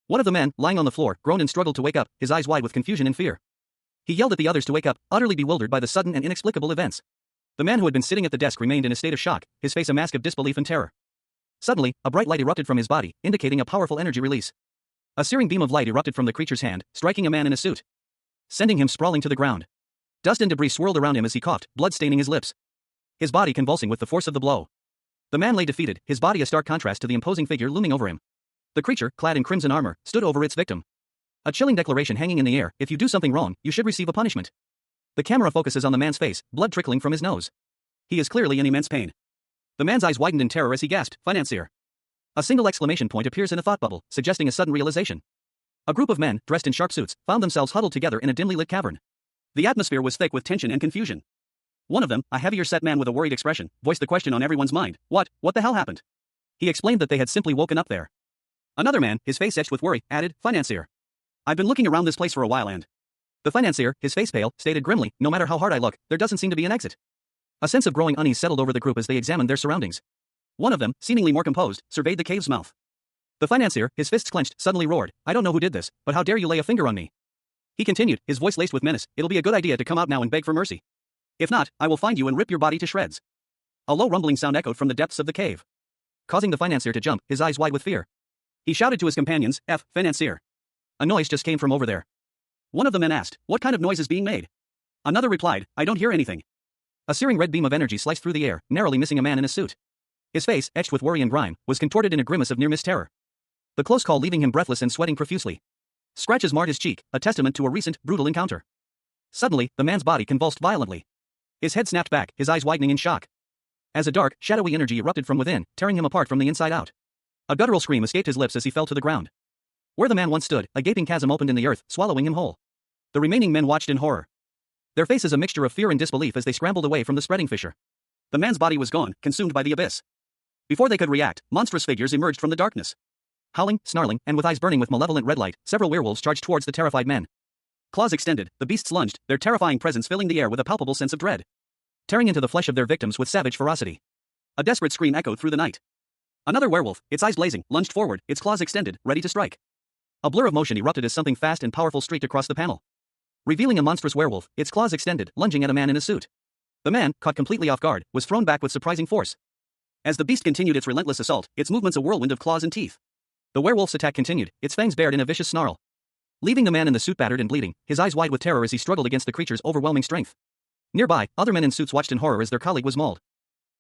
One of the men, lying on the floor, groaned and struggled to wake up, his eyes wide with confusion and fear. He yelled at the others to wake up, utterly bewildered by the sudden and inexplicable events. The man who had been sitting at the desk remained in a state of shock, his face a mask of disbelief and terror. Suddenly, a bright light erupted from his body, indicating a powerful energy release. A searing beam of light erupted from the creature's hand, striking a man in a suit, sending him sprawling to the ground. Dust and debris swirled around him as he coughed, blood staining his lips. His body convulsing with the force of the blow. The man lay defeated, his body a stark contrast to the imposing figure looming over him. The creature, clad in crimson armor, stood over its victim. A chilling declaration hanging in the air, if you do something wrong, you should receive a punishment. The camera focuses on the man's face, blood trickling from his nose. He is clearly in immense pain. The man's eyes widened in terror as he gasped, financier. A single exclamation point appears in a thought bubble, suggesting a sudden realization. A group of men, dressed in sharp suits, found themselves huddled together in a dimly lit cavern. The atmosphere was thick with tension and confusion. One of them, a heavier-set man with a worried expression, voiced the question on everyone's mind: What the hell happened? He explained that they had simply woken up there. Another man, his face etched with worry, added, Financier. I've been looking around this place for a while and... The financier, his face pale, stated grimly, no matter how hard I look, there doesn't seem to be an exit. A sense of growing unease settled over the group as they examined their surroundings. One of them, seemingly more composed, surveyed the cave's mouth. The financier, his fists clenched, suddenly roared, I don't know who did this, but how dare you lay a finger on me? He continued, his voice laced with menace, it'll be a good idea to come out now and beg for mercy. If not, I will find you and rip your body to shreds. A low rumbling sound echoed from the depths of the cave, causing the financier to jump, his eyes wide with fear. He shouted to his companions, Financier. A noise just came from over there. One of the men asked, what kind of noise is being made? Another replied, I don't hear anything. A searing red beam of energy sliced through the air, narrowly missing a man in a suit. His face, etched with worry and grime, was contorted in a grimace of near-miss terror. The close call leaving him breathless and sweating profusely. Scratches marred his cheek, a testament to a recent, brutal encounter. Suddenly, the man's body convulsed violently. His head snapped back, his eyes widening in shock. As a dark, shadowy energy erupted from within, tearing him apart from the inside out. A guttural scream escaped his lips as he fell to the ground. Where the man once stood, a gaping chasm opened in the earth, swallowing him whole. The remaining men watched in horror. Their faces a mixture of fear and disbelief as they scrambled away from the spreading fissure. The man's body was gone, consumed by the abyss. Before they could react, monstrous figures emerged from the darkness. Howling, snarling, and with eyes burning with malevolent red light, several werewolves charged towards the terrified men. Claws extended, the beasts lunged, their terrifying presence filling the air with a palpable sense of dread. Tearing into the flesh of their victims with savage ferocity. A desperate scream echoed through the night. Another werewolf, its eyes blazing, lunged forward, its claws extended, ready to strike. A blur of motion erupted as something fast and powerful streaked across the panel, revealing a monstrous werewolf, its claws extended, lunging at a man in a suit. The man, caught completely off guard, was thrown back with surprising force. As the beast continued its relentless assault, its movements a whirlwind of claws and teeth. The werewolf's attack continued, its fangs bared in a vicious snarl, leaving the man in the suit battered and bleeding, his eyes wide with terror as he struggled against the creature's overwhelming strength. Nearby, other men in suits watched in horror as their colleague was mauled.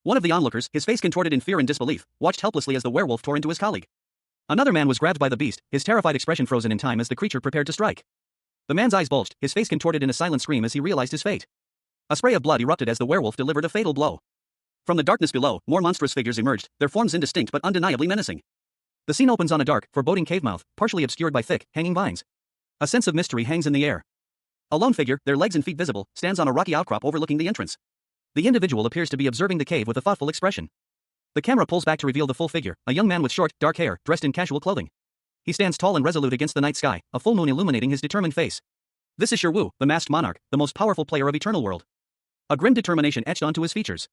One of the onlookers, his face contorted in fear and disbelief, watched helplessly as the werewolf tore into his colleague. Another man was grabbed by the beast, his terrified expression frozen in time as the creature prepared to strike. The man's eyes bulged, his face contorted in a silent scream as he realized his fate. A spray of blood erupted as the werewolf delivered a fatal blow. From the darkness below, more monstrous figures emerged, their forms indistinct but undeniably menacing. The scene opens on a dark, foreboding cave mouth, partially obscured by thick, hanging vines. A sense of mystery hangs in the air. A lone figure, their legs and feet visible, stands on a rocky outcrop overlooking the entrance. The individual appears to be observing the cave with a thoughtful expression. The camera pulls back to reveal the full figure, a young man with short, dark hair, dressed in casual clothing. He stands tall and resolute against the night sky, a full moon illuminating his determined face. This is Wu, the masked monarch, the most powerful player of Eternal World. A grim determination etched onto his features.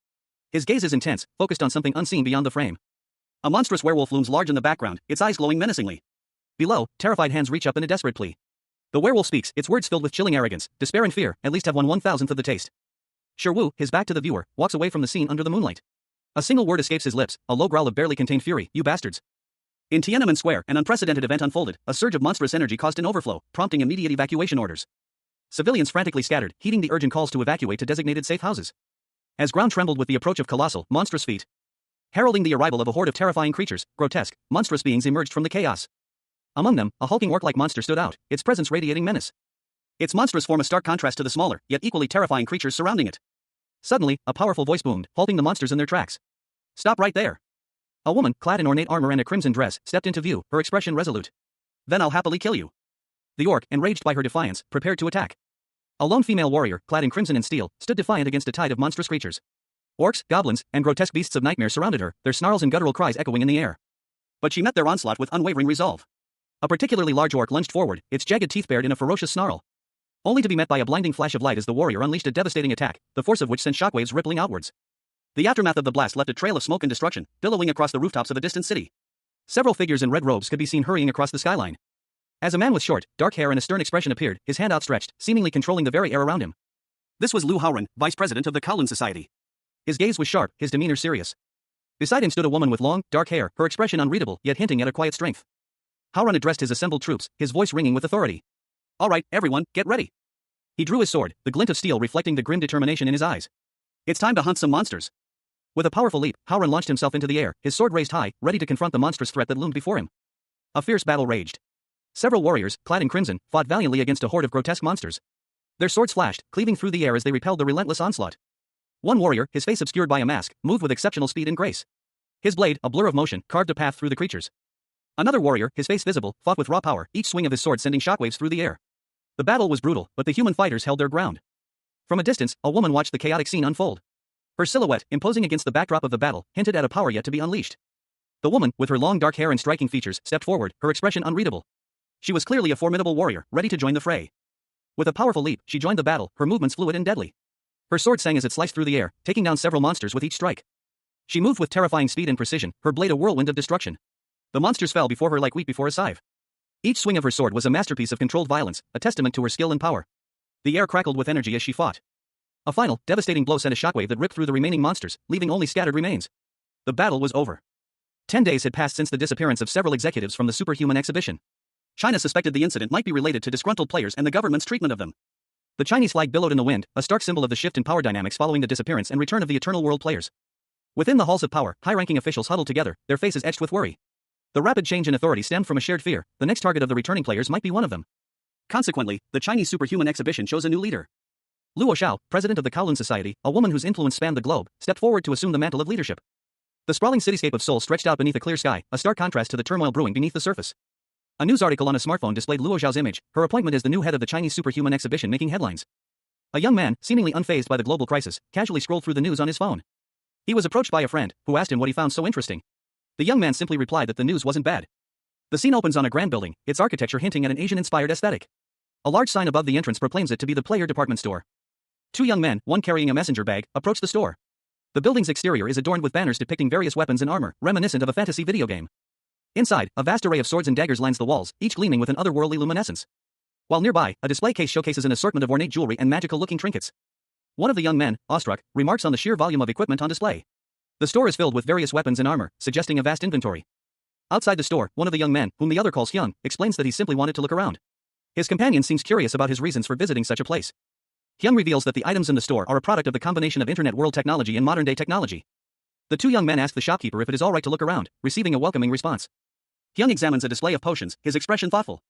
His gaze is intense, focused on something unseen beyond the frame. A monstrous werewolf looms large in the background, its eyes glowing menacingly. Below, terrified hands reach up in a desperate plea. The werewolf speaks, its words filled with chilling arrogance, despair and fear, at least have won 1,000th of the taste. Wu, his back to the viewer, walks away from the scene under the moonlight. A single word escapes his lips, a low growl of barely contained fury, you bastards. In Tiananmen Square, an unprecedented event unfolded, a surge of monstrous energy caused an overflow, prompting immediate evacuation orders. Civilians frantically scattered, heeding the urgent calls to evacuate to designated safe houses. As ground trembled with the approach of colossal, monstrous feet, heralding the arrival of a horde of terrifying creatures, grotesque, monstrous beings emerged from the chaos. Among them, a hulking orc-like monster stood out, its presence radiating menace. Its monstrous form a stark contrast to the smaller, yet equally terrifying creatures surrounding it. Suddenly, a powerful voice boomed, halting the monsters in their tracks. Stop right there. A woman, clad in ornate armor and a crimson dress, stepped into view, her expression resolute. Then I'll happily kill you. The orc, enraged by her defiance, prepared to attack. A lone female warrior, clad in crimson and steel, stood defiant against a tide of monstrous creatures. Orcs, goblins, and grotesque beasts of nightmare surrounded her, their snarls and guttural cries echoing in the air. But she met their onslaught with unwavering resolve. A particularly large orc lunged forward, its jagged teeth bared in a ferocious snarl, only to be met by a blinding flash of light as the warrior unleashed a devastating attack, the force of which sent shockwaves rippling outwards. The aftermath of the blast left a trail of smoke and destruction, billowing across the rooftops of a distant city. Several figures in red robes could be seen hurrying across the skyline. As a man with short, dark hair and a stern expression appeared, his hand outstretched, seemingly controlling the very air around him. This was Liu Haoren, vice president of the Kowloon Society. His gaze was sharp, his demeanor serious. Beside him stood a woman with long, dark hair, her expression unreadable, yet hinting at a quiet strength. Haoren addressed his assembled troops, his voice ringing with authority. All right, everyone, get ready. He drew his sword, the glint of steel reflecting the grim determination in his eyes. It's time to hunt some monsters. With a powerful leap, Haoren launched himself into the air, his sword raised high, ready to confront the monstrous threat that loomed before him. A fierce battle raged. Several warriors, clad in crimson, fought valiantly against a horde of grotesque monsters. Their swords flashed, cleaving through the air as they repelled the relentless onslaught. One warrior, his face obscured by a mask, moved with exceptional speed and grace. His blade, a blur of motion, carved a path through the creatures. Another warrior, his face visible, fought with raw power, each swing of his sword sending shockwaves through the air. The battle was brutal, but the human fighters held their ground. From a distance, a woman watched the chaotic scene unfold. Her silhouette, imposing against the backdrop of the battle, hinted at a power yet to be unleashed. The woman, with her long dark hair and striking features, stepped forward, her expression unreadable. She was clearly a formidable warrior, ready to join the fray. With a powerful leap, she joined the battle, her movements fluid and deadly. Her sword sang as it sliced through the air, taking down several monsters with each strike. She moved with terrifying speed and precision, her blade a whirlwind of destruction. The monsters fell before her like wheat before a scythe. Each swing of her sword was a masterpiece of controlled violence, a testament to her skill and power. The air crackled with energy as she fought. A final, devastating blow sent a shockwave that ripped through the remaining monsters, leaving only scattered remains. The battle was over. 10 days had passed since the disappearance of several executives from the superhuman exhibition. China suspected the incident might be related to disgruntled players and the government's treatment of them. The Chinese flag billowed in the wind, a stark symbol of the shift in power dynamics following the disappearance and return of the Eternal World players. Within the halls of power, high-ranking officials huddled together, their faces etched with worry. The rapid change in authority stemmed from a shared fear: the next target of the returning players might be one of them. Consequently, the Chinese superhuman exhibition chose a new leader. Luo Xiao, president of the Kowloon Society, a woman whose influence spanned the globe, stepped forward to assume the mantle of leadership. The sprawling cityscape of Seoul stretched out beneath a clear sky, a stark contrast to the turmoil brewing beneath the surface. A news article on a smartphone displayed Luo Xiao's image, her appointment as the new head of the Chinese superhuman exhibition making headlines. A young man, seemingly unfazed by the global crisis, casually scrolled through the news on his phone. He was approached by a friend, who asked him what he found so interesting. The young man simply replied that the news wasn't bad. The scene opens on a grand building, its architecture hinting at an Asian-inspired aesthetic. A large sign above the entrance proclaims it to be the Player Department Store. Two young men, one carrying a messenger bag, approach the store. The building's exterior is adorned with banners depicting various weapons and armor, reminiscent of a fantasy video game. Inside, a vast array of swords and daggers lines the walls, each gleaming with an otherworldly luminescence. While nearby, a display case showcases an assortment of ornate jewelry and magical-looking trinkets. One of the young men, awestruck, remarks on the sheer volume of equipment on display. The store is filled with various weapons and armor, suggesting a vast inventory. Outside the store, one of the young men, whom the other calls Hyung, explains that he simply wanted to look around. His companion seems curious about his reasons for visiting such a place. Hyung reveals that the items in the store are a product of the combination of internet world technology and modern-day technology. The two young men ask the shopkeeper if it is all right to look around, receiving a welcoming response. Hyung examines a display of potions, his expression thoughtful.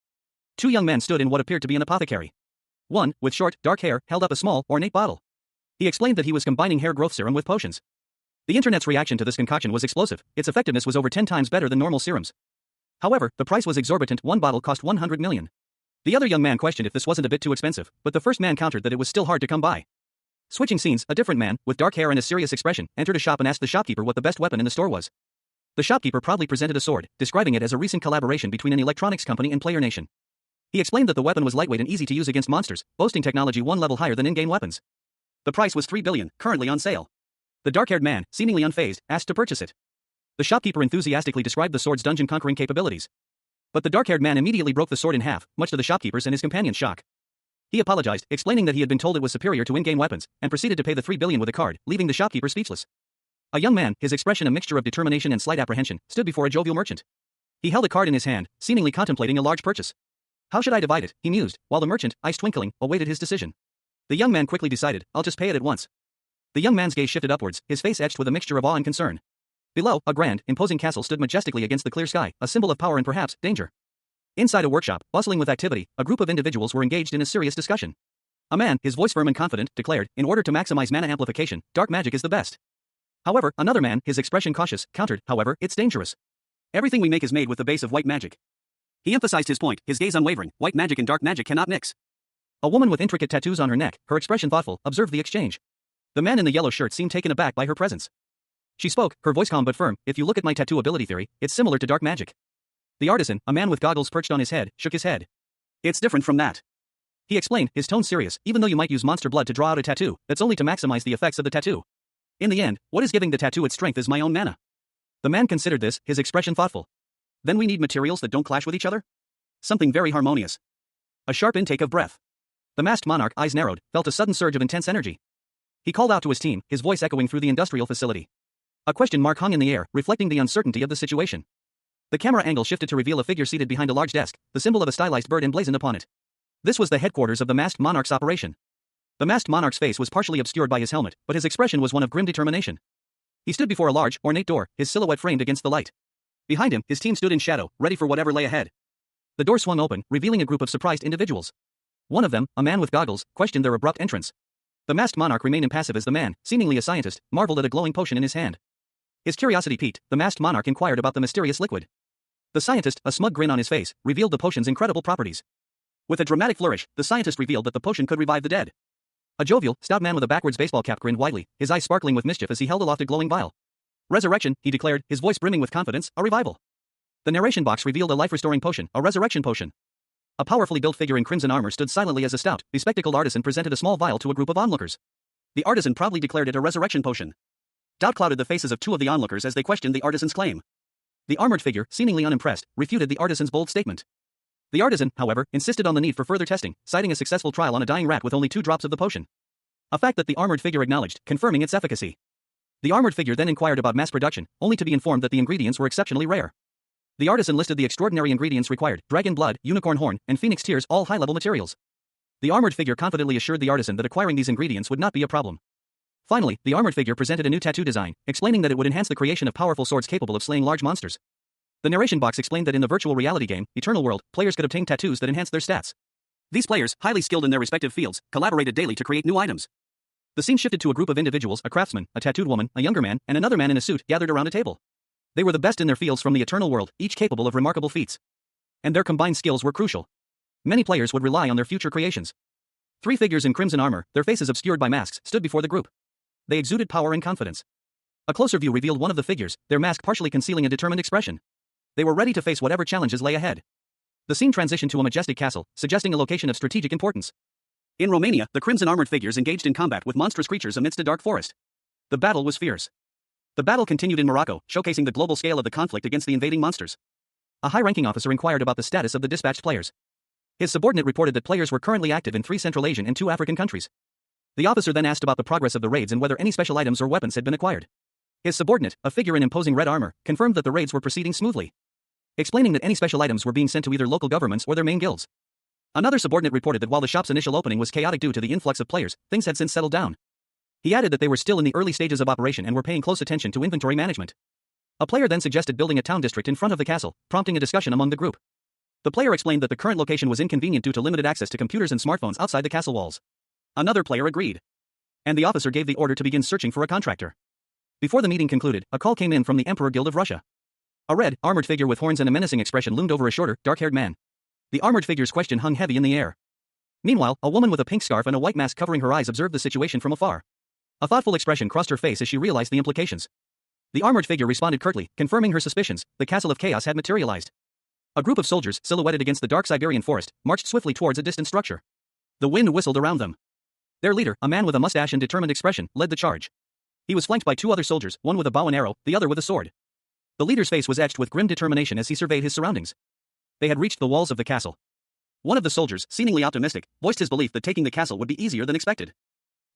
Two young men stood in what appeared to be an apothecary. One, with short, dark hair, held up a small, ornate bottle. He explained that he was combining hair growth serum with potions. The internet's reaction to this concoction was explosive. Its effectiveness was over 10 times better than normal serums. However, the price was exorbitant. One bottle cost 100 million. The other young man questioned if this wasn't a bit too expensive, but the first man countered that it was still hard to come by. Switching scenes, a different man, with dark hair and a serious expression, entered a shop and asked the shopkeeper what the best weapon in the store was. The shopkeeper proudly presented a sword, describing it as a recent collaboration between an electronics company and Player Nation. He explained that the weapon was lightweight and easy to use against monsters, boasting technology one level higher than in-game weapons. The price was 3 billion, currently on sale. The dark-haired man, seemingly unfazed, asked to purchase it. The shopkeeper enthusiastically described the sword's dungeon-conquering capabilities. But the dark-haired man immediately broke the sword in half, much to the shopkeeper's and his companion's shock. He apologized, explaining that he had been told it was superior to in-game weapons, and proceeded to pay the 3 billion with a card, leaving the shopkeeper speechless. A young man, his expression a mixture of determination and slight apprehension, stood before a jovial merchant. He held a card in his hand, seemingly contemplating a large purchase. How should I divide it, he mused, while the merchant, eyes twinkling, awaited his decision. The young man quickly decided, I'll just pay it at once. The young man's gaze shifted upwards, his face etched with a mixture of awe and concern. Below, a grand, imposing castle stood majestically against the clear sky, a symbol of power and perhaps, danger. Inside a workshop, bustling with activity, a group of individuals were engaged in a serious discussion. A man, his voice firm and confident, declared, in order to maximize mana amplification, dark magic is the best. However, another man, his expression cautious, countered, however, it's dangerous. Everything we make is made with the base of white magic. He emphasized his point, his gaze unwavering, white magic and dark magic cannot mix. A woman with intricate tattoos on her neck, her expression thoughtful, observed the exchange. The man in the yellow shirt seemed taken aback by her presence. She spoke, her voice calm but firm, if you look at my tattoo ability theory, it's similar to dark magic. The artisan, a man with goggles perched on his head, shook his head. It's different from that. He explained, his tone serious, even though you might use monster blood to draw out a tattoo, that's only to maximize the effects of the tattoo. In the end, what is giving the tattoo its strength is my own mana. The man considered this, his expression thoughtful. Then we need materials that don't clash with each other? Something very harmonious. A sharp intake of breath. The masked monarch, eyes narrowed, felt a sudden surge of intense energy. He called out to his team, his voice echoing through the industrial facility. A question mark hung in the air, reflecting the uncertainty of the situation. The camera angle shifted to reveal a figure seated behind a large desk, the symbol of a stylized bird emblazoned upon it. This was the headquarters of the masked monarch's operation. The masked monarch's face was partially obscured by his helmet, but his expression was one of grim determination. He stood before a large, ornate door, his silhouette framed against the light. Behind him, his team stood in shadow, ready for whatever lay ahead. The door swung open, revealing a group of surprised individuals. One of them, a man with goggles, questioned their abrupt entrance. The masked monarch remained impassive as the man, seemingly a scientist, marveled at a glowing potion in his hand. His curiosity piqued, the masked monarch inquired about the mysterious liquid. The scientist, a smug grin on his face, revealed the potion's incredible properties. With a dramatic flourish, the scientist revealed that the potion could revive the dead. A jovial, stout man with a backwards baseball cap grinned widely, his eyes sparkling with mischief as he held aloft a glowing vial. Resurrection, he declared, his voice brimming with confidence, a revival. The narration box revealed a life-restoring potion, a resurrection potion. A powerfully built figure in crimson armor stood silently as a stout, bespectacled artisan presented a small vial to a group of onlookers. The artisan proudly declared it a resurrection potion. Doubt clouded the faces of two of the onlookers as they questioned the artisan's claim. The armored figure, seemingly unimpressed, refuted the artisan's bold statement. The artisan, however, insisted on the need for further testing, citing a successful trial on a dying rat with only 2 drops of the potion. A fact that the armored figure acknowledged, confirming its efficacy. The armored figure then inquired about mass production, only to be informed that the ingredients were exceptionally rare. The artisan listed the extraordinary ingredients required: dragon blood, unicorn horn, and phoenix tears, all high-level materials. The armored figure confidently assured the artisan that acquiring these ingredients would not be a problem. Finally, the armored figure presented a new tattoo design, explaining that it would enhance the creation of powerful swords capable of slaying large monsters. The narration box explained that in the virtual reality game, Eternal World, players could obtain tattoos that enhanced their stats. These players, highly skilled in their respective fields, collaborated daily to create new items. The scene shifted to a group of individuals: a craftsman, a tattooed woman, a younger man, and another man in a suit, gathered around a table. They were the best in their fields from the Eternal World, each capable of remarkable feats. And their combined skills were crucial. Many players would rely on their future creations. 3 figures in crimson armor, their faces obscured by masks, stood before the group. They exuded power and confidence. A closer view revealed one of the figures, their mask partially concealing a determined expression. They were ready to face whatever challenges lay ahead. The scene transitioned to a majestic castle, suggesting a location of strategic importance. In Romania, the crimson armored figures engaged in combat with monstrous creatures amidst a dark forest. The battle was fierce. The battle continued in Morocco, showcasing the global scale of the conflict against the invading monsters. A high-ranking officer inquired about the status of the dispatched players. His subordinate reported that players were currently active in 3 Central Asian and 2 African countries. The officer then asked about the progress of the raids and whether any special items or weapons had been acquired. His subordinate, a figure in imposing red armor, confirmed that the raids were proceeding smoothly, explaining that any special items were being sent to either local governments or their main guilds. Another subordinate reported that while the shop's initial opening was chaotic due to the influx of players, things had since settled down. He added that they were still in the early stages of operation and were paying close attention to inventory management. A player then suggested building a town district in front of the castle, prompting a discussion among the group. The player explained that the current location was inconvenient due to limited access to computers and smartphones outside the castle walls. Another player agreed. And the officer gave the order to begin searching for a contractor. Before the meeting concluded, a call came in from the Emperor Guild of Russia. A red, armored figure with horns and a menacing expression loomed over a shorter, dark-haired man. The armored figure's question hung heavy in the air. Meanwhile, a woman with a pink scarf and a white mask covering her eyes observed the situation from afar. A thoughtful expression crossed her face as she realized the implications. The armored figure responded curtly, confirming her suspicions: the Castle of Chaos had materialized. A group of soldiers, silhouetted against the dark Siberian forest, marched swiftly towards a distant structure. The wind whistled around them. Their leader, a man with a mustache and determined expression, led the charge. He was flanked by 2 other soldiers, one with a bow and arrow, the other with a sword. The leader's face was etched with grim determination as he surveyed his surroundings. They had reached the walls of the castle. One of the soldiers, seemingly optimistic, voiced his belief that taking the castle would be easier than expected.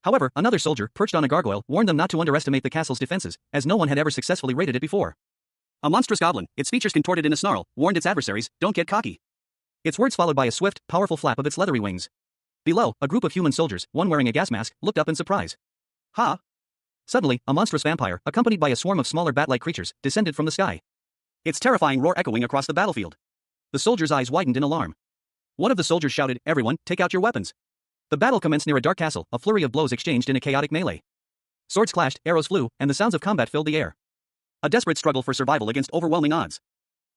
However, another soldier, perched on a gargoyle, warned them not to underestimate the castle's defenses, as no one had ever successfully raided it before. A monstrous goblin, its features contorted in a snarl, warned its adversaries, "Don't get cocky." Its words followed by a swift, powerful flap of its leathery wings. Below, a group of human soldiers, one wearing a gas mask, looked up in surprise. Ha! Suddenly, a monstrous vampire, accompanied by a swarm of smaller bat-like creatures, descended from the sky. Its terrifying roar echoing across the battlefield. The soldiers' eyes widened in alarm. One of the soldiers shouted, "Everyone, take out your weapons." The battle commenced near a dark castle, a flurry of blows exchanged in a chaotic melee. Swords clashed, arrows flew, and the sounds of combat filled the air. A desperate struggle for survival against overwhelming odds.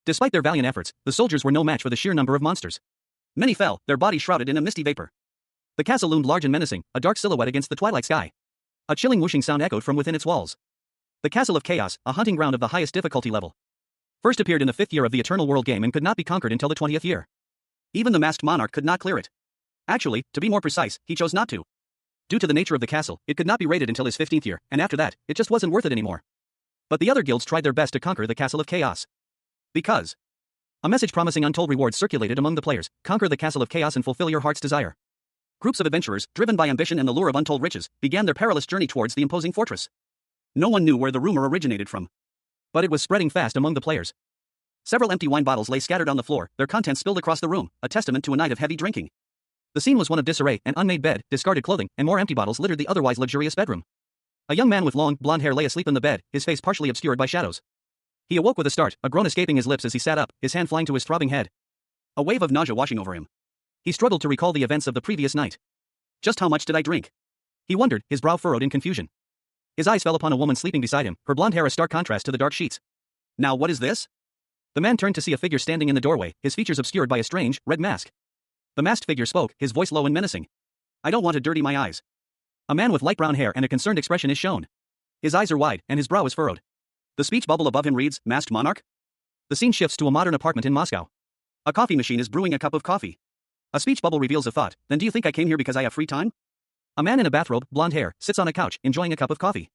Despite their valiant efforts, the soldiers were no match for the sheer number of monsters. Many fell, their bodies shrouded in a misty vapor. The castle loomed large and menacing, a dark silhouette against the twilight sky. A chilling whooshing sound echoed from within its walls. The Castle of Chaos, a hunting ground of the highest difficulty level. First appeared in the 5th year of the Eternal World game and could not be conquered until the 20th year. Even the masked monarch could not clear it. Actually, to be more precise, he chose not to. Due to the nature of the castle, it could not be raided until his 15th year, and after that, it just wasn't worth it anymore. But the other guilds tried their best to conquer the Castle of Chaos. Because a message promising untold rewards circulated among the players: conquer the Castle of Chaos and fulfill your heart's desire. Groups of adventurers, driven by ambition and the lure of untold riches, began their perilous journey towards the imposing fortress. No one knew where the rumor originated from, but it was spreading fast among the players. Several empty wine bottles lay scattered on the floor, their contents spilled across the room, a testament to a night of heavy drinking. The scene was one of disarray: an unmade bed, discarded clothing, and more empty bottles littered the otherwise luxurious bedroom. A young man with long, blonde hair lay asleep in the bed, his face partially obscured by shadows. He awoke with a start, a groan escaping his lips as he sat up, his hand flying to his throbbing head. A wave of nausea washing over him. He struggled to recall the events of the previous night. Just how much did I drink? He wondered, his brow furrowed in confusion. His eyes fell upon a woman sleeping beside him, her blonde hair a stark contrast to the dark sheets. Now what is this? The man turned to see a figure standing in the doorway, his features obscured by a strange, red mask. The masked figure spoke, his voice low and menacing. I don't want to dirty my eyes. A man with light brown hair and a concerned expression is shown. His eyes are wide, and his brow is furrowed. The speech bubble above him reads, Masked Monarch? The scene shifts to a modern apartment in Moscow. A coffee machine is brewing a cup of coffee. A speech bubble reveals a thought, then do you think I came here because I have free time? A man in a bathrobe, blonde hair, sits on a couch, enjoying a cup of coffee.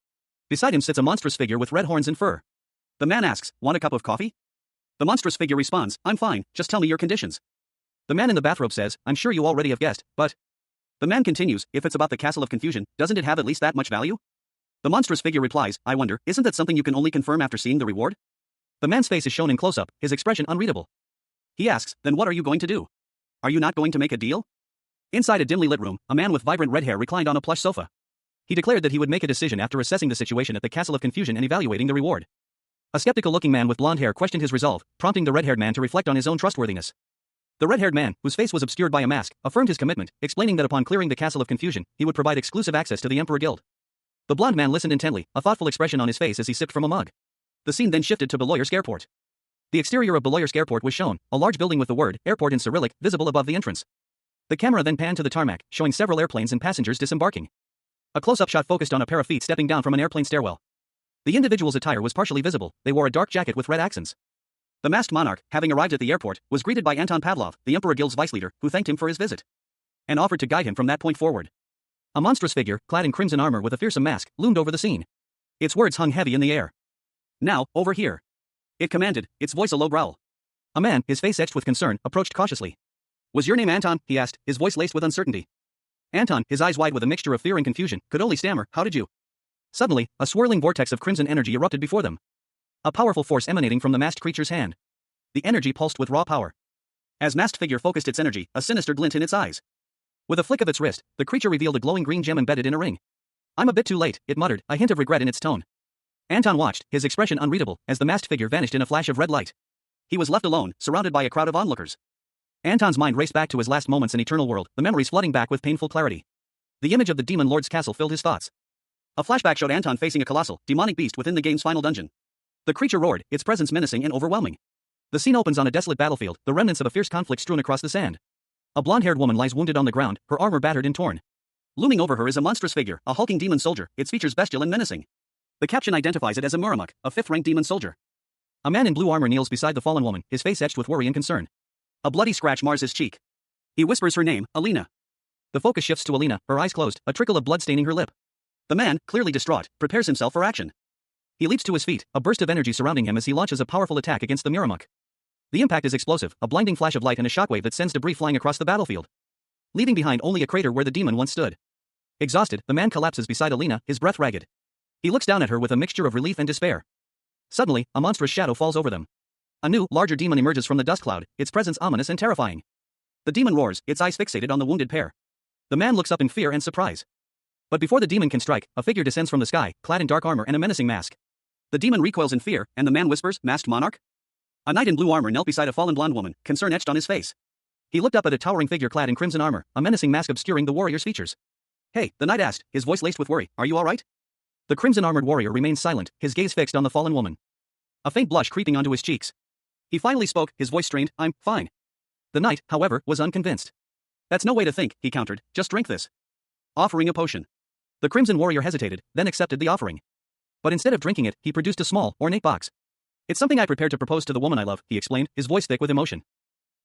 Beside him sits a monstrous figure with red horns and fur. The man asks, want a cup of coffee? The monstrous figure responds, I'm fine, just tell me your conditions. The man in the bathrobe says, I'm sure you already have guessed, but... The man continues, if it's about the Castle of Confusion, doesn't it have at least that much value? The monstrous figure replies, I wonder, isn't that something you can only confirm after seeing the reward? The man's face is shown in close-up, his expression unreadable. He asks, then what are you going to do? Are you not going to make a deal? Inside a dimly lit room, a man with vibrant red hair reclined on a plush sofa. He declared that he would make a decision after assessing the situation at the Castle of Confusion and evaluating the reward. A skeptical-looking man with blonde hair questioned his resolve, prompting the red-haired man to reflect on his own trustworthiness. The red-haired man, whose face was obscured by a mask, affirmed his commitment, explaining that upon clearing the Castle of Confusion, he would provide exclusive access to the Emperor Guild. The blonde man listened intently, a thoughtful expression on his face as he sipped from a mug. The scene then shifted to Beloyersk Airport. The exterior of Beloyersk Airport was shown, a large building with the word airport in Cyrillic visible above the entrance. The camera then panned to the tarmac, showing several airplanes and passengers disembarking. A close-up shot focused on a pair of feet stepping down from an airplane stairwell. The individual's attire was partially visible, they wore a dark jacket with red accents. The masked monarch, having arrived at the airport, was greeted by Anton Pavlov, the Emperor Guild's vice leader, who thanked him for his visit. And offered to guide him from that point forward. A monstrous figure, clad in crimson armor with a fearsome mask, loomed over the scene. Its words hung heavy in the air. Now, over here. It commanded, its voice a low growl. A man, his face etched with concern, approached cautiously. Was your name Anton? He asked, his voice laced with uncertainty. Anton, his eyes wide with a mixture of fear and confusion, could only stammer, how did you? Suddenly, a swirling vortex of crimson energy erupted before them. A powerful force emanating from the masked creature's hand. The energy pulsed with raw power. As masked figure focused its energy, a sinister glint in its eyes. With a flick of its wrist, the creature revealed a glowing green gem embedded in a ring. I'm a bit too late, it muttered, a hint of regret in its tone. Anton watched, his expression unreadable, as the masked figure vanished in a flash of red light. He was left alone, surrounded by a crowd of onlookers. Anton's mind raced back to his last moments in Eternal World, the memories flooding back with painful clarity. The image of the Demon Lord's castle filled his thoughts. A flashback showed Anton facing a colossal, demonic beast within the game's final dungeon. The creature roared, its presence menacing and overwhelming. The scene opens on a desolate battlefield, the remnants of a fierce conflict strewn across the sand. A blonde-haired woman lies wounded on the ground, her armor battered and torn. Looming over her is a monstrous figure, a hulking demon soldier, its features bestial and menacing. The caption identifies it as a Muramuk, a 5th-rank demon soldier. A man in blue armor kneels beside the fallen woman, his face etched with worry and concern. A bloody scratch mars his cheek. He whispers her name, Alina. The focus shifts to Alina, her eyes closed, a trickle of blood staining her lip. The man, clearly distraught, prepares himself for action. He leaps to his feet, a burst of energy surrounding him as he launches a powerful attack against the Muramuk. The impact is explosive, a blinding flash of light and a shockwave that sends debris flying across the battlefield, leaving behind only a crater where the demon once stood. Exhausted, the man collapses beside Alina, his breath ragged. He looks down at her with a mixture of relief and despair. Suddenly, a monstrous shadow falls over them. A new, larger demon emerges from the dust cloud, its presence ominous and terrifying. The demon roars, its eyes fixated on the wounded pair. The man looks up in fear and surprise. But before the demon can strike, a figure descends from the sky, clad in dark armor and a menacing mask. The demon recoils in fear, and the man whispers, Masked Monarch? A knight in blue armor knelt beside a fallen blonde woman, concern etched on his face. He looked up at a towering figure clad in crimson armor, a menacing mask obscuring the warrior's features. Hey, the knight asked, his voice laced with worry, are you alright? The crimson-armored warrior remained silent, his gaze fixed on the fallen woman. A faint blush creeping onto his cheeks. He finally spoke, his voice strained, I'm fine. The knight, however, was unconvinced. That's no way to think, he countered, just drink this. Offering a potion. The crimson warrior hesitated, then accepted the offering. But instead of drinking it, he produced a small, ornate box. It's something I prepared to propose to the woman I love, he explained, his voice thick with emotion.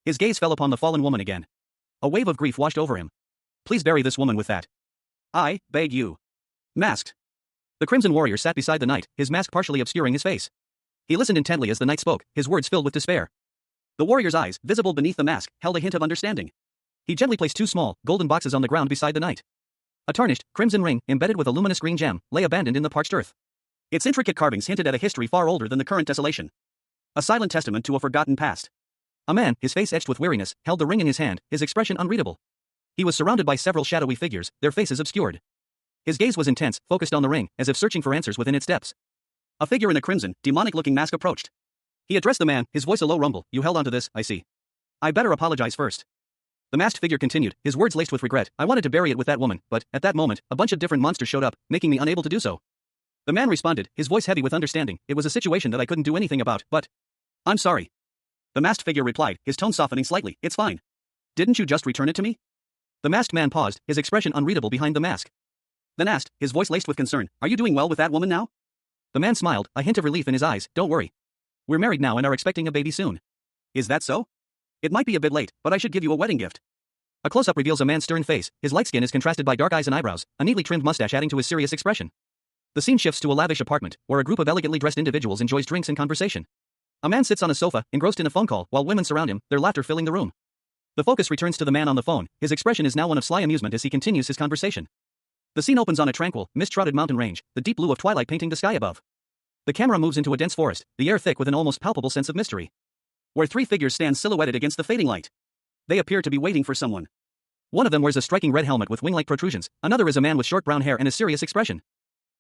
His gaze fell upon the fallen woman again. A wave of grief washed over him. Please bury this woman with that. I beg you. Masked. The crimson warrior sat beside the knight, his mask partially obscuring his face. He listened intently as the knight spoke, his words filled with despair. The warrior's eyes, visible beneath the mask, held a hint of understanding. He gently placed two small, golden boxes on the ground beside the knight. A tarnished, crimson ring, embedded with a luminous green gem, lay abandoned in the parched earth. Its intricate carvings hinted at a history far older than the current desolation. A silent testament to a forgotten past. A man, his face etched with weariness, held the ring in his hand, his expression unreadable. He was surrounded by several shadowy figures, their faces obscured. His gaze was intense, focused on the ring, as if searching for answers within its depths. A figure in a crimson, demonic-looking mask approached. He addressed the man, his voice a low rumble, you held onto this, I see. I better apologize first. The masked figure continued, his words laced with regret, I wanted to bury it with that woman, but, at that moment, a bunch of different monsters showed up, making me unable to do so. The man responded, his voice heavy with understanding, it was a situation that I couldn't do anything about, but... I'm sorry. The masked figure replied, his tone softening slightly, it's fine. Didn't you just return it to me? The masked man paused, his expression unreadable behind the mask. Then asked, his voice laced with concern, are you doing well with that woman now? The man smiled, a hint of relief in his eyes, don't worry. We're married now and are expecting a baby soon. Is that so? It might be a bit late, but I should give you a wedding gift. A close-up reveals a man's stern face, his light skin is contrasted by dark eyes and eyebrows, a neatly trimmed mustache adding to his serious expression. The scene shifts to a lavish apartment, where a group of elegantly dressed individuals enjoys drinks and conversation. A man sits on a sofa, engrossed in a phone call, while women surround him, their laughter filling the room. The focus returns to the man on the phone, his expression is now one of sly amusement as he continues his conversation. The scene opens on a tranquil, mist-shrouded mountain range, the deep blue of twilight painting the sky above. The camera moves into a dense forest, the air thick with an almost palpable sense of mystery. Where three figures stand silhouetted against the fading light. They appear to be waiting for someone. One of them wears a striking red helmet with wing-like protrusions, another is a man with short brown hair and a serious expression.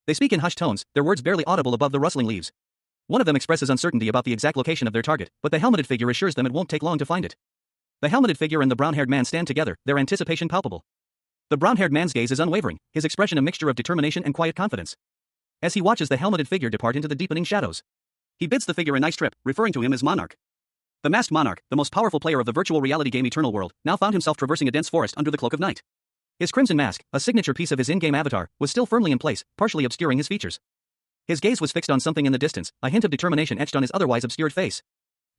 They speak in hushed tones, their words barely audible above the rustling leaves. One of them expresses uncertainty about the exact location of their target, but the helmeted figure assures them it won't take long to find it. The helmeted figure and the brown-haired man stand together, their anticipation palpable. The brown-haired man's gaze is unwavering, his expression a mixture of determination and quiet confidence. As he watches the helmeted figure depart into the deepening shadows, he bids the figure a nice trip, referring to him as Monarch. The masked monarch, the most powerful player of the virtual reality game Eternal World, now found himself traversing a dense forest under the cloak of night. His crimson mask, a signature piece of his in-game avatar, was still firmly in place, partially obscuring his features. His gaze was fixed on something in the distance, a hint of determination etched on his otherwise obscured face.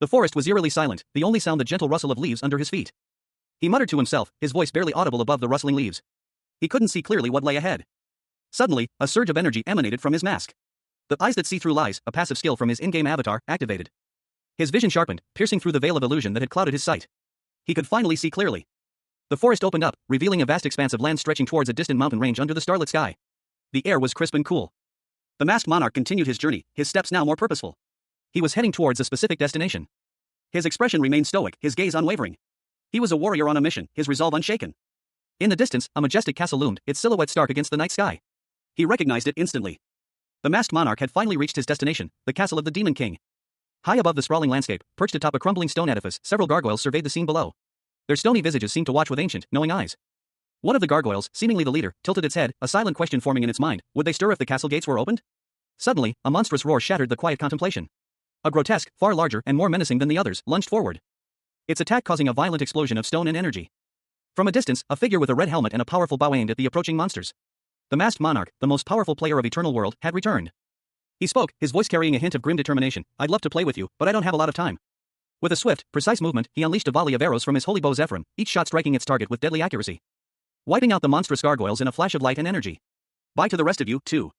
The forest was eerily silent, the only sound the gentle rustle of leaves under his feet. He muttered to himself, his voice barely audible above the rustling leaves. He couldn't see clearly what lay ahead. Suddenly, a surge of energy emanated from his mask. The eyes that see through lies, a passive skill from his in-game avatar, activated. His vision sharpened, piercing through the veil of illusion that had clouded his sight. He could finally see clearly. The forest opened up, revealing a vast expanse of land stretching towards a distant mountain range under the starlit sky. The air was crisp and cool. The masked monarch continued his journey, his steps now more purposeful. He was heading towards a specific destination. His expression remained stoic, his gaze unwavering. He was a warrior on a mission, his resolve unshaken. In the distance, a majestic castle loomed, its silhouette stark against the night sky. He recognized it instantly. The masked monarch had finally reached his destination, the castle of the Demon King. High above the sprawling landscape, perched atop a crumbling stone edifice, several gargoyles surveyed the scene below. Their stony visages seemed to watch with ancient, knowing eyes. One of the gargoyles, seemingly the leader, tilted its head, a silent question forming in its mind, would they stir if the castle gates were opened? Suddenly, a monstrous roar shattered the quiet contemplation. A grotesque, far larger and more menacing than the others, lunged forward. Its attack causing a violent explosion of stone and energy. From a distance, a figure with a red helmet and a powerful bow aimed at the approaching monsters. The masked monarch, the most powerful player of Eternal World, had returned. He spoke, his voice carrying a hint of grim determination. I'd love to play with you, but I don't have a lot of time. With a swift, precise movement, he unleashed a volley of arrows from his holy bow Zephyrim, each shot striking its target with deadly accuracy. Wiping out the monstrous gargoyles in a flash of light and energy. Bye to the rest of you, too.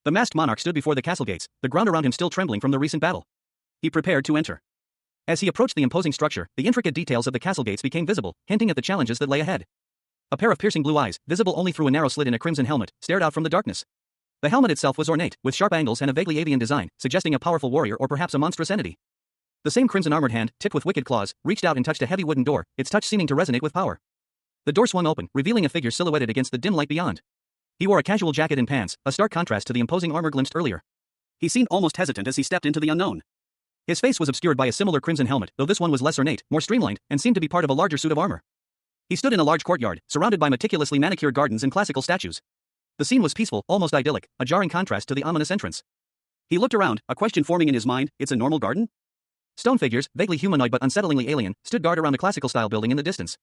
The masked monarch stood before the castle gates, the ground around him still trembling from the recent battle. He prepared to enter. As he approached the imposing structure, the intricate details of the castle gates became visible, hinting at the challenges that lay ahead. A pair of piercing blue eyes, visible only through a narrow slit in a crimson helmet, stared out from the darkness. The helmet itself was ornate, with sharp angles and a vaguely avian design, suggesting a powerful warrior or perhaps a monstrous entity. The same crimson armored hand, tipped with wicked claws, reached out and touched a heavy wooden door, its touch seeming to resonate with power. The door swung open, revealing a figure silhouetted against the dim light beyond. He wore a casual jacket and pants, a stark contrast to the imposing armor glimpsed earlier. He seemed almost hesitant as he stepped into the unknown. His face was obscured by a similar crimson helmet, though this one was less ornate, more streamlined, and seemed to be part of a larger suit of armor. He stood in a large courtyard, surrounded by meticulously manicured gardens and classical statues. The scene was peaceful, almost idyllic, a jarring contrast to the ominous entrance. He looked around, a question forming in his mind, it's a normal garden? Stone figures, vaguely humanoid but unsettlingly alien, stood guard around a classical-style building in the distance.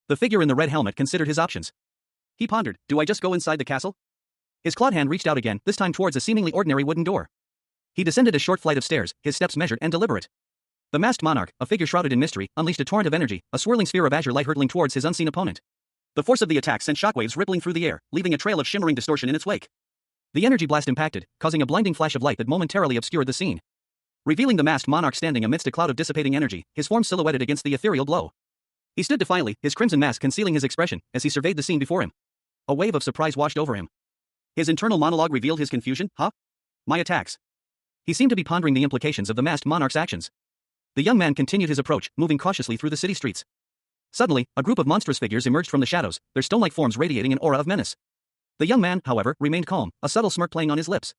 The figure in the red helmet considered his options. He pondered, do I just go inside the castle? His clawed hand reached out again, this time towards a seemingly ordinary wooden door. He descended a short flight of stairs, his steps measured and deliberate. The masked monarch, a figure shrouded in mystery, unleashed a torrent of energy, a swirling sphere of azure light hurtling towards his unseen opponent. The force of the attack sent shockwaves rippling through the air, leaving a trail of shimmering distortion in its wake. The energy blast impacted, causing a blinding flash of light that momentarily obscured the scene. Revealing the masked monarch standing amidst a cloud of dissipating energy, his form silhouetted against the ethereal glow. He stood defiantly, his crimson mask concealing his expression, as he surveyed the scene before him. A wave of surprise washed over him. His internal monologue revealed his confusion. Huh? My attacks. He seemed to be pondering the implications of the masked monarch's actions. The young man continued his approach, moving cautiously through the city streets. Suddenly, a group of monstrous figures emerged from the shadows, their stone-like forms radiating an aura of menace. The young man, however, remained calm, a subtle smirk playing on his lips.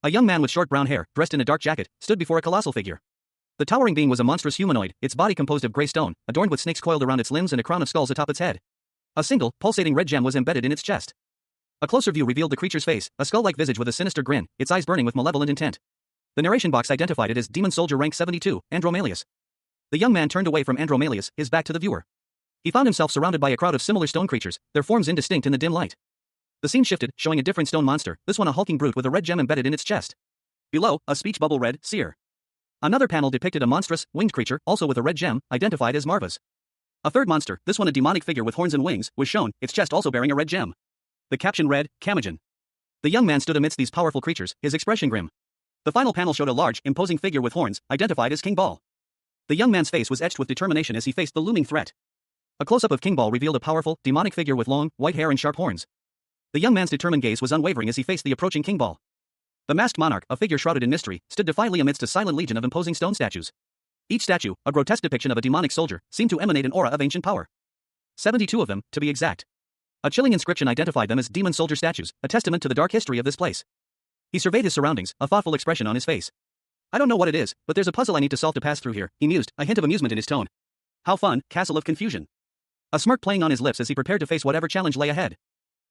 A young man with short brown hair, dressed in a dark jacket, stood before a colossal figure. The towering being was a monstrous humanoid, its body composed of gray stone, adorned with snakes coiled around its limbs and a crown of skulls atop its head. A single, pulsating red gem was embedded in its chest. A closer view revealed the creature's face, a skull-like visage with a sinister grin, its eyes burning with malevolent intent. The narration box identified it as Demon Soldier Rank 72, Andromalius. The young man turned away from Andromalius, his back to the viewer. He found himself surrounded by a crowd of similar stone creatures, their forms indistinct in the dim light. The scene shifted, showing a different stone monster, this one a hulking brute with a red gem embedded in its chest. Below, a speech bubble read, Seer. Another panel depicted a monstrous, winged creature, also with a red gem, identified as Marva's. A third monster, this one a demonic figure with horns and wings, was shown, its chest also bearing a red gem. The caption read, Kamajan. The young man stood amidst these powerful creatures, his expression grim. The final panel showed a large, imposing figure with horns, identified as King Ball. The young man's face was etched with determination as he faced the looming threat. A close-up of King Ball revealed a powerful, demonic figure with long, white hair and sharp horns. The young man's determined gaze was unwavering as he faced the approaching King Ball. The masked monarch, a figure shrouded in mystery, stood defiantly amidst a silent legion of imposing stone statues. Each statue, a grotesque depiction of a demonic soldier, seemed to emanate an aura of ancient power. 72 of them, to be exact. A chilling inscription identified them as demon soldier statues, a testament to the dark history of this place. He surveyed his surroundings, a thoughtful expression on his face. I don't know what it is, but there's a puzzle I need to solve to pass through here, he mused, a hint of amusement in his tone. How fun, Castle of Confusion. A smirk playing on his lips as he prepared to face whatever challenge lay ahead.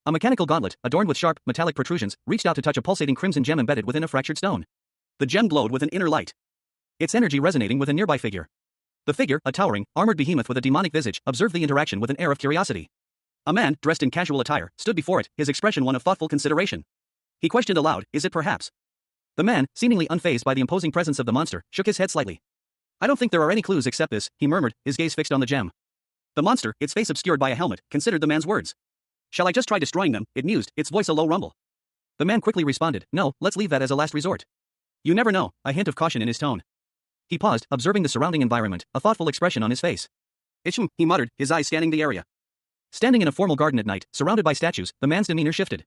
A mechanical gauntlet, adorned with sharp, metallic protrusions, reached out to touch a pulsating crimson gem embedded within a fractured stone. The gem glowed with an inner light, its energy resonating with a nearby figure. The figure, a towering, armored behemoth with a demonic visage, observed the interaction with an air of curiosity. A man, dressed in casual attire, stood before it, his expression one of thoughtful consideration. He questioned aloud, is it perhaps? The man, seemingly unfazed by the imposing presence of the monster, shook his head slightly. I don't think there are any clues except this, he murmured, his gaze fixed on the gem. The monster, its face obscured by a helmet, considered the man's words. Shall I just try destroying them? It mused, its voice a low rumble. The man quickly responded, no, let's leave that as a last resort. You never know, a hint of caution in his tone. He paused, observing the surrounding environment, a thoughtful expression on his face. Isham, he muttered, his eyes scanning the area. Standing in a formal garden at night, surrounded by statues, the man's demeanor shifted.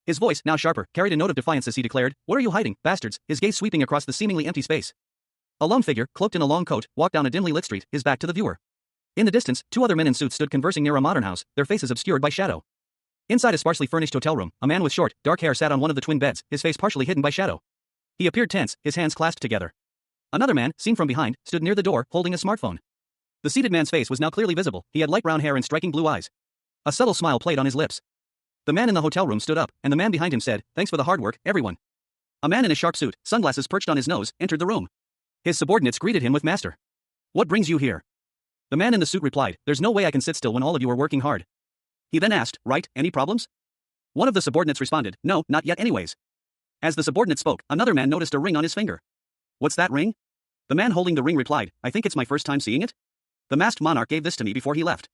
His voice, now sharper, carried a note of defiance as he declared, what are you hiding, bastards, his gaze sweeping across the seemingly empty space. A lone figure, cloaked in a long coat, walked down a dimly lit street, his back to the viewer. In the distance, two other men in suits stood conversing near a modern house, their faces obscured by shadow. Inside a sparsely furnished hotel room, a man with short, dark hair sat on one of the twin beds, his face partially hidden by shadow. He appeared tense, his hands clasped together. Another man, seen from behind, stood near the door, holding a smartphone. The seated man's face was now clearly visible, he had light brown hair and striking blue eyes. A subtle smile played on his lips. The man in the hotel room stood up, and the man behind him said, thanks for the hard work, everyone. A man in a sharp suit, sunglasses perched on his nose, entered the room. His subordinates greeted him with master. What brings you here? The man in the suit replied, there's no way I can sit still when all of you are working hard. He then asked, right, any problems? One of the subordinates responded, no, not yet anyways. As the subordinate spoke, another man noticed a ring on his finger. What's that ring? The man holding the ring replied, I think it's my first time seeing it. The masked monarch gave this to me before he left.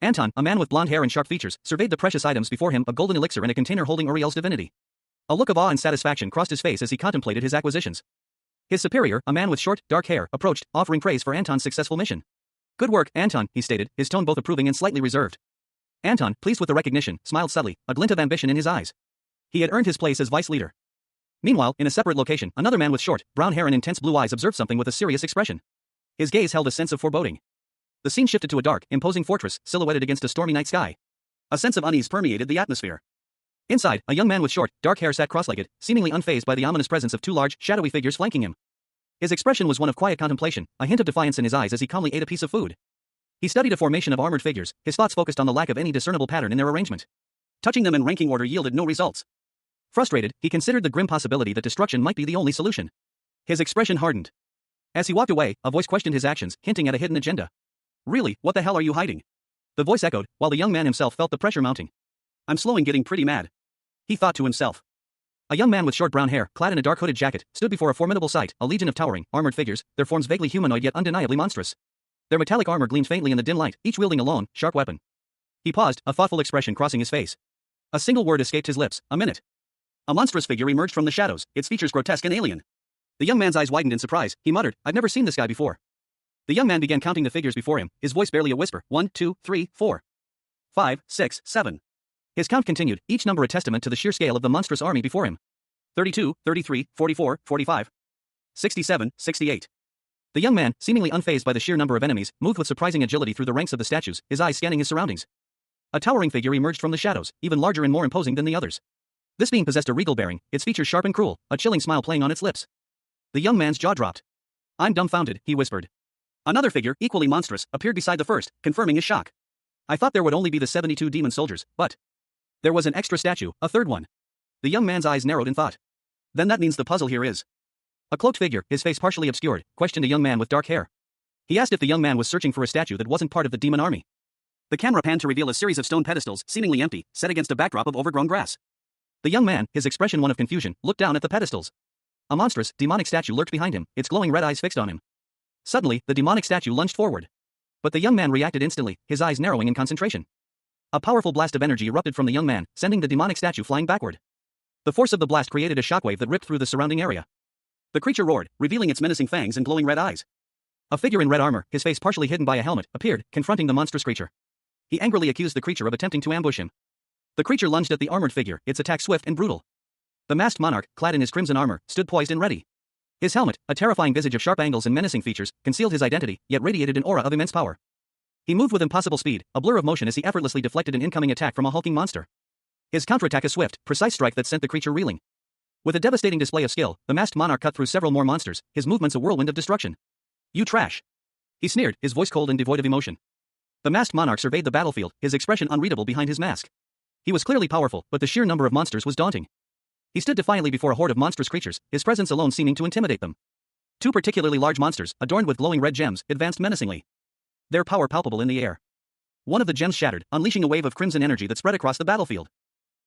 Anton, a man with blonde hair and sharp features, surveyed the precious items before him, a golden elixir and a container holding Uriel's divinity. A look of awe and satisfaction crossed his face as he contemplated his acquisitions. His superior, a man with short, dark hair, approached, offering praise for Anton's successful mission. Good work, Anton, he stated, his tone both approving and slightly reserved. Anton, pleased with the recognition, smiled subtly, a glint of ambition in his eyes. He had earned his place as vice leader. Meanwhile, in a separate location, another man with short, brown hair and intense blue eyes observed something with a serious expression. His gaze held a sense of foreboding. The scene shifted to a dark, imposing fortress, silhouetted against a stormy night sky. A sense of unease permeated the atmosphere. Inside, a young man with short, dark hair sat cross-legged, seemingly unfazed by the ominous presence of two large, shadowy figures flanking him. His expression was one of quiet contemplation, a hint of defiance in his eyes as he calmly ate a piece of food. He studied a formation of armored figures, his thoughts focused on the lack of any discernible pattern in their arrangement. Touching them in ranking order yielded no results. Frustrated, he considered the grim possibility that destruction might be the only solution. His expression hardened. As he walked away, a voice questioned his actions, hinting at a hidden agenda. Really, what the hell are you hiding? The voice echoed, while the young man himself felt the pressure mounting. I'm slowing getting pretty mad. He thought to himself. A young man with short brown hair, clad in a dark hooded jacket, stood before a formidable sight, a legion of towering, armored figures, their forms vaguely humanoid yet undeniably monstrous. Their metallic armor gleamed faintly in the dim light, each wielding a lone, sharp weapon. He paused, a thoughtful expression crossing his face. A single word escaped his lips, a minute. A monstrous figure emerged from the shadows, its features grotesque and alien. The young man's eyes widened in surprise, he muttered, I've never seen this guy before. The young man began counting the figures before him, his voice barely a whisper, 1, 2, 3, 4, 5, 6, 7. His count continued, each number a testament to the sheer scale of the monstrous army before him. 32, 33, 44, 45, 67, 68. The young man, seemingly unfazed by the sheer number of enemies, moved with surprising agility through the ranks of the statues, his eyes scanning his surroundings. A towering figure emerged from the shadows, even larger and more imposing than the others. This being possessed a regal bearing, its features sharp and cruel, a chilling smile playing on its lips. The young man's jaw dropped. I'm dumbfounded, he whispered. Another figure, equally monstrous, appeared beside the first, confirming his shock. I thought there would only be the 72 demon soldiers, but there was an extra statue, a third one. The young man's eyes narrowed in thought. Then that means the puzzle here is. A cloaked figure, his face partially obscured, questioned a young man with dark hair. He asked if the young man was searching for a statue that wasn't part of the demon army. The camera panned to reveal a series of stone pedestals, seemingly empty, set against a backdrop of overgrown grass. The young man, his expression one of confusion, looked down at the pedestals. A monstrous, demonic statue lurked behind him, its glowing red eyes fixed on him. Suddenly, the demonic statue lunged forward. But the young man reacted instantly, his eyes narrowing in concentration. A powerful blast of energy erupted from the young man, sending the demonic statue flying backward. The force of the blast created a shockwave that ripped through the surrounding area. The creature roared, revealing its menacing fangs and glowing red eyes. A figure in red armor, his face partially hidden by a helmet, appeared, confronting the monstrous creature. He angrily accused the creature of attempting to ambush him. The creature lunged at the armored figure, its attack swift and brutal. The masked monarch, clad in his crimson armor, stood poised and ready. His helmet, a terrifying visage of sharp angles and menacing features, concealed his identity, yet radiated an aura of immense power. He moved with impossible speed, a blur of motion as he effortlessly deflected an incoming attack from a hulking monster. His counterattack a swift, precise strike that sent the creature reeling. With a devastating display of skill, the masked monarch cut through several more monsters, his movements a whirlwind of destruction. "You trash!" he sneered, his voice cold and devoid of emotion. The masked monarch surveyed the battlefield, his expression unreadable behind his mask. He was clearly powerful, but the sheer number of monsters was daunting. He stood defiantly before a horde of monstrous creatures, his presence alone seeming to intimidate them. Two particularly large monsters, adorned with glowing red gems, advanced menacingly. Their power palpable in the air. One of the gems shattered, unleashing a wave of crimson energy that spread across the battlefield.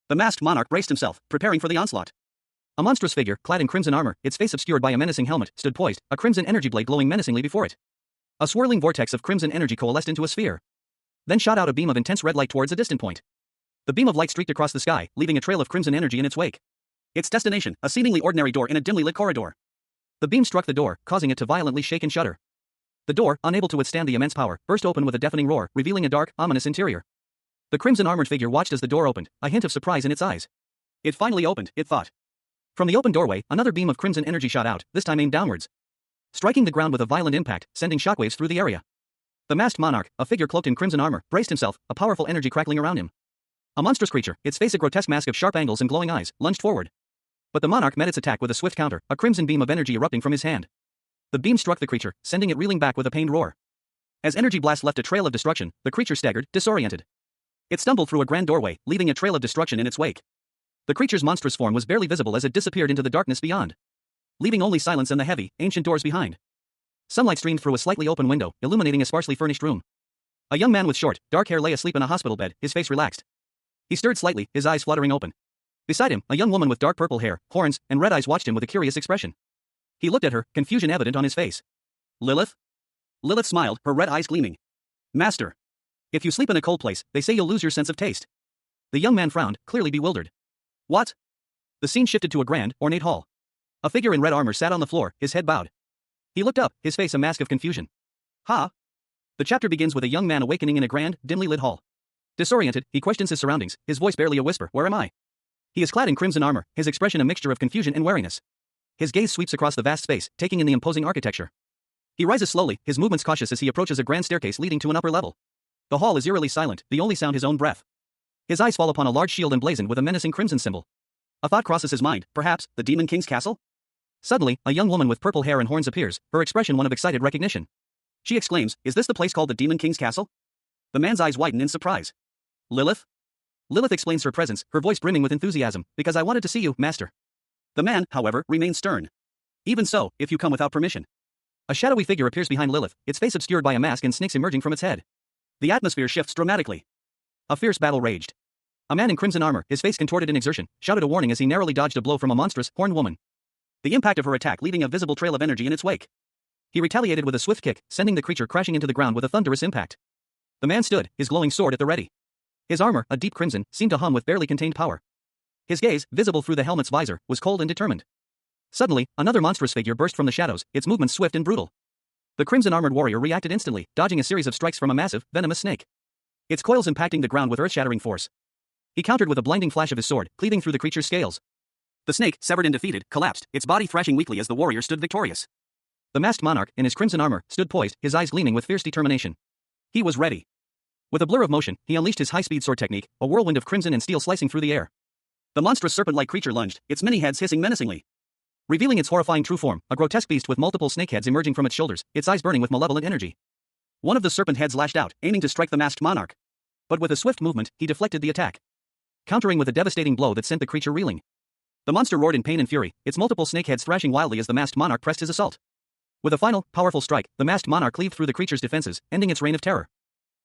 The masked monarch braced himself, preparing for the onslaught. A monstrous figure, clad in crimson armor, its face obscured by a menacing helmet, stood poised, a crimson energy blade glowing menacingly before it. A swirling vortex of crimson energy coalesced into a sphere. Then shot out a beam of intense red light towards a distant point. The beam of light streaked across the sky, leaving a trail of crimson energy in its wake. Its destination, a seemingly ordinary door in a dimly lit corridor. The beam struck the door, causing it to violently shake and shudder. The door, unable to withstand the immense power, burst open with a deafening roar, revealing a dark, ominous interior. The crimson armored figure watched as the door opened, a hint of surprise in its eyes. It finally opened, it thought. From the open doorway, another beam of crimson energy shot out, this time aimed downwards, striking the ground with a violent impact, sending shockwaves through the area. The masked monarch, a figure cloaked in crimson armor, braced himself, a powerful energy crackling around him. A monstrous creature, its face a grotesque mask of sharp angles and glowing eyes, lunged forward. But the monarch met its attack with a swift counter, a crimson beam of energy erupting from his hand. The beam struck the creature, sending it reeling back with a pained roar. As energy blast left a trail of destruction, the creature staggered, disoriented. It stumbled through a grand doorway, leaving a trail of destruction in its wake. The creature's monstrous form was barely visible as it disappeared into the darkness beyond, leaving only silence and the heavy, ancient doors behind. Sunlight streamed through a slightly open window, illuminating a sparsely furnished room. A young man with short, dark hair lay asleep in a hospital bed, his face relaxed. He stirred slightly, his eyes fluttering open. Beside him, a young woman with dark purple hair, horns, and red eyes watched him with a curious expression. He looked at her, confusion evident on his face. "Lilith?" Lilith smiled, her red eyes gleaming. "Master. If you sleep in a cold place, they say you'll lose your sense of taste." The young man frowned, clearly bewildered. "What?" The scene shifted to a grand, ornate hall. A figure in red armor sat on the floor, his head bowed. He looked up, his face a mask of confusion. "Ha?" The chapter begins with a young man awakening in a grand, dimly lit hall. Disoriented, he questions his surroundings, his voice barely a whisper, "Where am I?" He is clad in crimson armor, his expression a mixture of confusion and wariness. His gaze sweeps across the vast space, taking in the imposing architecture. He rises slowly, his movements cautious as he approaches a grand staircase leading to an upper level. The hall is eerily silent, the only sound his own breath. His eyes fall upon a large shield emblazoned with a menacing crimson symbol. A thought crosses his mind, perhaps, the Demon King's castle? Suddenly, a young woman with purple hair and horns appears, her expression one of excited recognition. She exclaims, "Is this the place called the Demon King's castle?" The man's eyes widen in surprise. "Lilith?" Lilith explains her presence, her voice brimming with enthusiasm, "Because I wanted to see you, master." The man, however, remains stern. "Even so, if you come without permission." A shadowy figure appears behind Lilith, its face obscured by a mask and snakes emerging from its head. The atmosphere shifts dramatically. A fierce battle raged. A man in crimson armor, his face contorted in exertion, shouted a warning as he narrowly dodged a blow from a monstrous, horned woman. The impact of her attack leaving a visible trail of energy in its wake. He retaliated with a swift kick, sending the creature crashing into the ground with a thunderous impact. The man stood, his glowing sword at the ready. His armor, a deep crimson, seemed to hum with barely contained power. His gaze, visible through the helmet's visor, was cold and determined. Suddenly, another monstrous figure burst from the shadows, its movements swift and brutal. The crimson-armored warrior reacted instantly, dodging a series of strikes from a massive, venomous snake. Its coils impacting the ground with earth-shattering force. He countered with a blinding flash of his sword, cleaving through the creature's scales. The snake, severed and defeated, collapsed, its body thrashing weakly as the warrior stood victorious. The masked monarch, in his crimson armor, stood poised, his eyes gleaming with fierce determination. He was ready. With a blur of motion, he unleashed his high-speed sword technique, a whirlwind of crimson and steel slicing through the air. The monstrous serpent-like creature lunged, its many heads hissing menacingly. Revealing its horrifying true form, a grotesque beast with multiple snake heads emerging from its shoulders, its eyes burning with malevolent energy. One of the serpent heads lashed out, aiming to strike the masked monarch. But with a swift movement, he deflected the attack, countering with a devastating blow that sent the creature reeling. The monster roared in pain and fury, its multiple snake heads thrashing wildly as the masked monarch pressed his assault. With a final, powerful strike, the masked monarch cleaved through the creature's defenses, ending its reign of terror.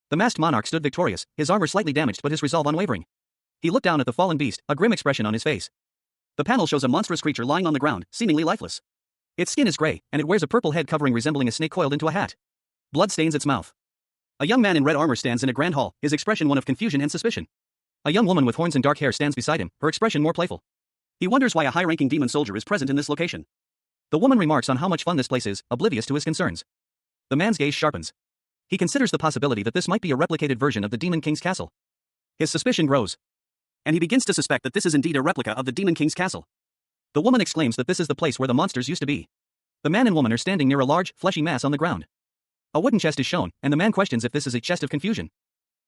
The masked monarch stood victorious, his armor slightly damaged but his resolve unwavering. He looked down at the fallen beast, a grim expression on his face. The panel shows a monstrous creature lying on the ground, seemingly lifeless. Its skin is gray, and it wears a purple head covering resembling a snake coiled into a hat. Blood stains its mouth. A young man in red armor stands in a grand hall, his expression one of confusion and suspicion. A young woman with horns and dark hair stands beside him, her expression more playful. He wonders why a high-ranking demon soldier is present in this location. The woman remarks on how much fun this place is, oblivious to his concerns. The man's gaze sharpens. He considers the possibility that this might be a replicated version of the Demon King's castle. His suspicion grows. And he begins to suspect that this is indeed a replica of the Demon King's castle. The woman exclaims that this is the place where the monsters used to be. The man and woman are standing near a large, fleshy mass on the ground. A wooden chest is shown, and the man questions if this is a chest of confusion.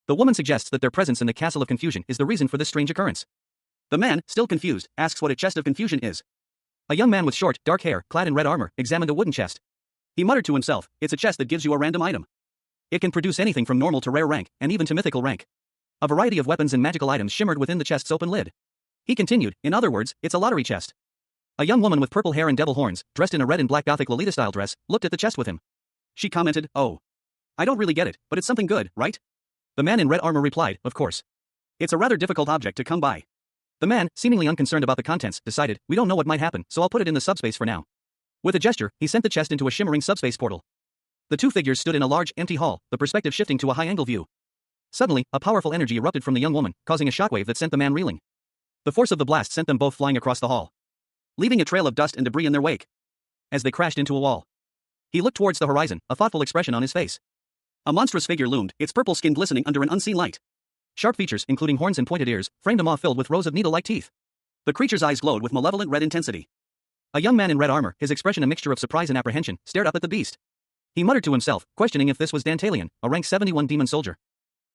The woman suggests that their presence in the castle of confusion is the reason for this strange occurrence. The man, still confused, asks what a chest of confusion is. A young man with short, dark hair, clad in red armor, examined a wooden chest. He muttered to himself, "It's a chest that gives you a random item. It can produce anything from normal to rare rank, and even to mythical rank." A variety of weapons and magical items shimmered within the chest's open lid. He continued, "In other words, it's a lottery chest." A young woman with purple hair and devil horns, dressed in a red and black gothic Lolita-style dress, looked at the chest with him. She commented, "Oh. I don't really get it, but it's something good, right?" The man in red armor replied, "Of course. It's a rather difficult object to come by." The man, seemingly unconcerned about the contents, decided, "We don't know what might happen, so I'll put it in the subspace for now." With a gesture, he sent the chest into a shimmering subspace portal. The two figures stood in a large, empty hall, the perspective shifting to a high-angle view. Suddenly, a powerful energy erupted from the young woman, causing a shockwave that sent the man reeling. The force of the blast sent them both flying across the hall, leaving a trail of dust and debris in their wake. As they crashed into a wall, he looked towards the horizon, a thoughtful expression on his face. A monstrous figure loomed, its purple skin glistening under an unseen light. Sharp features, including horns and pointed ears, framed a maw filled with rows of needle-like teeth. The creature's eyes glowed with malevolent red intensity. A young man in red armor, his expression a mixture of surprise and apprehension, stared up at the beast. He muttered to himself, questioning if this was Dantalion, a rank 71 demon soldier.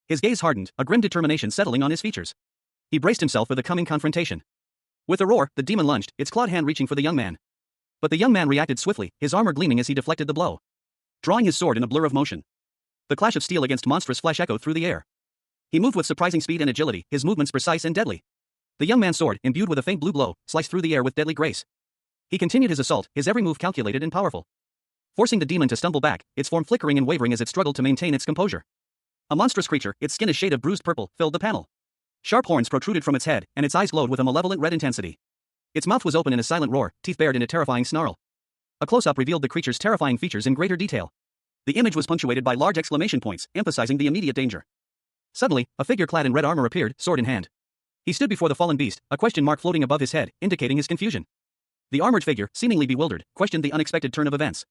His gaze hardened, a grim determination settling on his features. He braced himself for the coming confrontation. With a roar, the demon lunged, its clawed hand reaching for the young man. But the young man reacted swiftly, his armor gleaming as he deflected the blow, drawing his sword in a blur of motion. The clash of steel against monstrous flesh echoed through the air. He moved with surprising speed and agility, his movements precise and deadly. The young man's sword, imbued with a faint blue glow, sliced through the air with deadly grace. He continued his assault, his every move calculated and powerful, forcing the demon to stumble back, its form flickering and wavering as it struggled to maintain its composure. A monstrous creature, its skin a shade of bruised purple, filled the panel. Sharp horns protruded from its head, and its eyes glowed with a malevolent red intensity. Its mouth was open in a silent roar, teeth bared in a terrifying snarl. A close-up revealed the creature's terrifying features in greater detail. The image was punctuated by large exclamation points, emphasizing the immediate danger. Suddenly, a figure clad in red armor appeared, sword in hand. He stood before the fallen beast, a question mark floating above his head, indicating his confusion. The armored figure, seemingly bewildered, questioned the unexpected turn of events.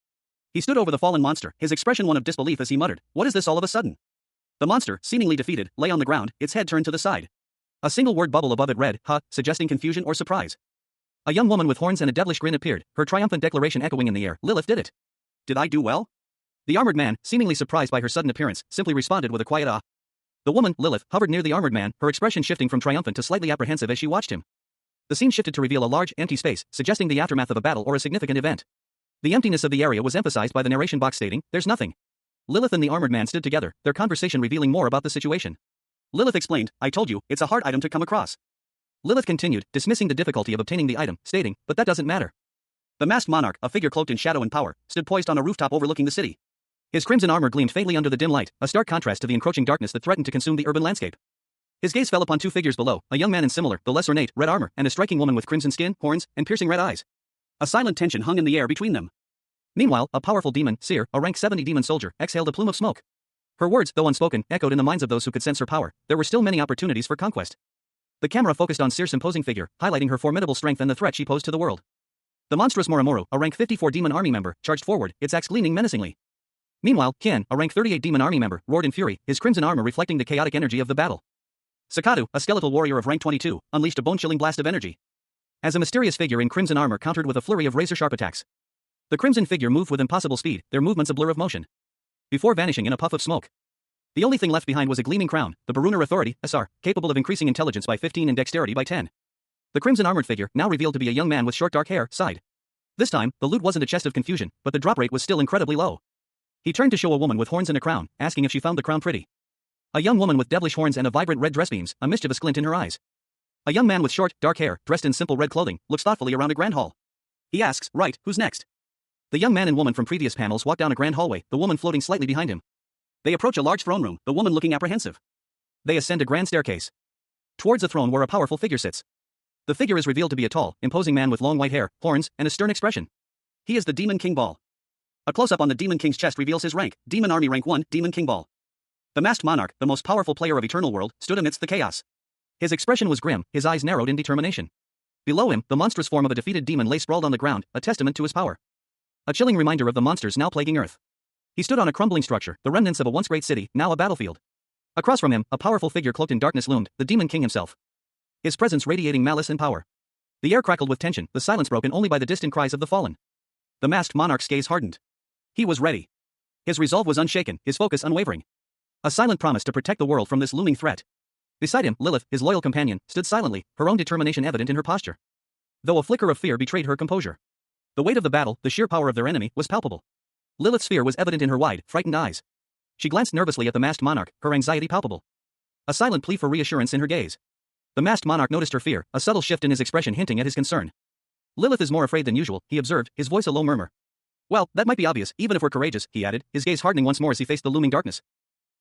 He stood over the fallen monster, his expression one of disbelief as he muttered, "What is this all of a sudden?" The monster, seemingly defeated, lay on the ground, its head turned to the side. A single word bubble above it read, "Huh," suggesting confusion or surprise. A young woman with horns and a devilish grin appeared, her triumphant declaration echoing in the air, "Lilith did it. Did I do well?" The armored man, seemingly surprised by her sudden appearance, simply responded with a quiet ah. The woman, Lilith, hovered near the armored man, her expression shifting from triumphant to slightly apprehensive as she watched him. The scene shifted to reveal a large, empty space, suggesting the aftermath of a battle or a significant event. The emptiness of the area was emphasized by the narration box stating, "There's nothing." Lilith and the armored man stood together, their conversation revealing more about the situation. Lilith explained, "I told you, it's a hard item to come across." Lilith continued, dismissing the difficulty of obtaining the item, stating, "But that doesn't matter." The masked monarch, a figure cloaked in shadow and power, stood poised on a rooftop overlooking the city. His crimson armor gleamed faintly under the dim light, a stark contrast to the encroaching darkness that threatened to consume the urban landscape. His gaze fell upon two figures below, a young man in similar, though less ornate, red armor, and a striking woman with crimson skin, horns, and piercing red eyes. A silent tension hung in the air between them. Meanwhile, a powerful demon, Seer, a rank 70 demon soldier, exhaled a plume of smoke. Her words, though unspoken, echoed in the minds of those who could sense her power. There were still many opportunities for conquest. The camera focused on Seer's imposing figure, highlighting her formidable strength and the threat she posed to the world. The monstrous Moromoru, a rank 54 demon army member, charged forward, its axe gleaming menacingly. Meanwhile, Ken, a rank 38 demon army member, roared in fury, his crimson armor reflecting the chaotic energy of the battle. Sakatu, a skeletal warrior of rank 22, unleashed a bone-chilling blast of energy, as a mysterious figure in crimson armor countered with a flurry of razor-sharp attacks. The crimson figure moved with impossible speed, their movements a blur of motion, before vanishing in a puff of smoke. The only thing left behind was a gleaming crown, the Baruner Authority, SR, capable of increasing intelligence by 15 and dexterity by 10. The crimson armored figure, now revealed to be a young man with short dark hair, sighed. This time, the loot wasn't a chest of confusion, but the drop rate was still incredibly low. He turned to show a woman with horns and a crown, asking if she found the crown pretty. A young woman with devilish horns and a vibrant red dress beams, a mischievous glint in her eyes. A young man with short, dark hair, dressed in simple red clothing, looks thoughtfully around a grand hall. He asks, "Right, who's next?" The young man and woman from previous panels walk down a grand hallway, the woman floating slightly behind him. They approach a large throne room, the woman looking apprehensive. They ascend a grand staircase. Towards the throne where a powerful figure sits. The figure is revealed to be a tall, imposing man with long white hair, horns, and a stern expression. He is the Demon King Ball. A close-up on the Demon King's chest reveals his rank, Demon Army Rank 1, Demon King Ball. The masked monarch, the most powerful player of Eternal World, stood amidst the chaos. His expression was grim, his eyes narrowed in determination. Below him, the monstrous form of a defeated demon lay sprawled on the ground, a testament to his power. A chilling reminder of the monsters now plaguing Earth. He stood on a crumbling structure, the remnants of a once great city, now a battlefield. Across from him, a powerful figure cloaked in darkness loomed, the Demon King himself. His presence radiating malice and power. The air crackled with tension, the silence broken only by the distant cries of the fallen. The masked monarch's gaze hardened. He was ready. His resolve was unshaken, his focus unwavering. A silent promise to protect the world from this looming threat. Beside him, Lilith, his loyal companion, stood silently, her own determination evident in her posture. Though a flicker of fear betrayed her composure. The weight of the battle, the sheer power of their enemy, was palpable. Lilith's fear was evident in her wide, frightened eyes. She glanced nervously at the masked monarch, her anxiety palpable. A silent plea for reassurance in her gaze. The masked monarch noticed her fear, a subtle shift in his expression hinting at his concern. Lilith is more afraid than usual, he observed, his voice a low murmur. Well, that might be obvious, even if we're courageous, he added, his gaze hardening once more as he faced the looming darkness.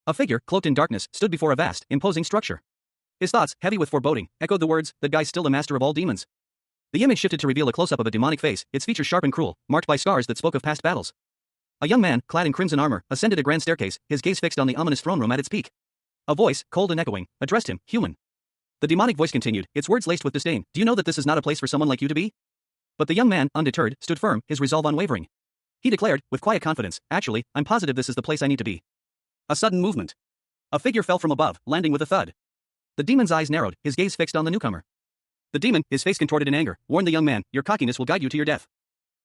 A figure, cloaked in darkness, stood before a vast, imposing structure. His thoughts, heavy with foreboding, echoed the words, "The guy's still the master of all demons." The image shifted to reveal a close-up of a demonic face, its features sharp and cruel, marked by scars that spoke of past battles. A young man, clad in crimson armor, ascended a grand staircase, his gaze fixed on the ominous throne room at its peak. A voice, cold and echoing, addressed him, "Human." The demonic voice continued, its words laced with disdain, "Do you know that this is not a place for someone like you to be?" But the young man, undeterred, stood firm, his resolve unwavering. He declared, with quiet confidence, "Actually, I'm positive this is the place I need to be." A sudden movement. A figure fell from above, landing with a thud. The demon's eyes narrowed, his gaze fixed on the newcomer. The demon, his face contorted in anger, warned the young man, "Your cockiness will guide you to your death."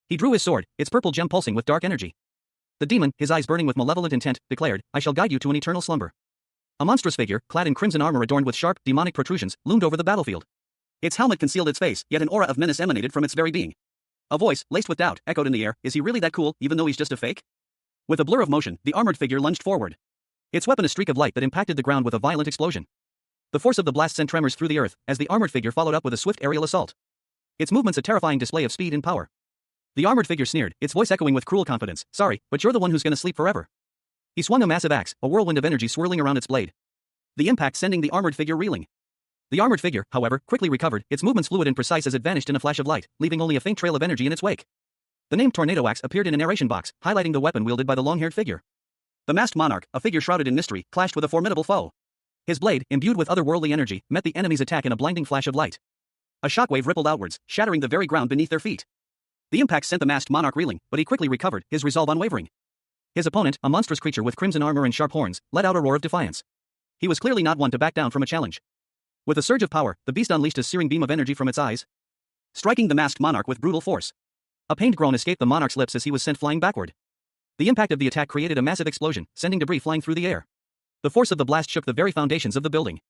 He drew his sword, its purple gem pulsing with dark energy. The demon, his eyes burning with malevolent intent, declared, "I shall guide you to an eternal slumber." A monstrous figure, clad in crimson armor adorned with sharp, demonic protrusions, loomed over the battlefield. Its helmet concealed its face, yet an aura of menace emanated from its very being. A voice, laced with doubt, echoed in the air, "Is he really that cool, even though he's just a fake?" With a blur of motion, the armored figure lunged forward. Its weapon a streak of light that impacted the ground with a violent explosion. The force of the blast sent tremors through the earth, as the armored figure followed up with a swift aerial assault. Its movements a terrifying display of speed and power. The armored figure sneered, its voice echoing with cruel confidence, "Sorry, but you're the one who's gonna sleep forever." He swung a massive axe, a whirlwind of energy swirling around its blade. The impact sending the armored figure reeling. The armored figure, however, quickly recovered, its movements fluid and precise as it vanished in a flash of light, leaving only a faint trail of energy in its wake. The name Tornado Axe appeared in a narration box, highlighting the weapon wielded by the long-haired figure. The masked monarch, a figure shrouded in mystery, clashed with a formidable foe. His blade, imbued with otherworldly energy, met the enemy's attack in a blinding flash of light. A shockwave rippled outwards, shattering the very ground beneath their feet. The impact sent the masked monarch reeling, but he quickly recovered, his resolve unwavering. His opponent, a monstrous creature with crimson armor and sharp horns, let out a roar of defiance. He was clearly not one to back down from a challenge. With a surge of power, the beast unleashed a searing beam of energy from its eyes, striking the masked monarch with brutal force. A pained groan escaped the monarch's lips as he was sent flying backward. The impact of the attack created a massive explosion, sending debris flying through the air. The force of the blast shook the very foundations of the building.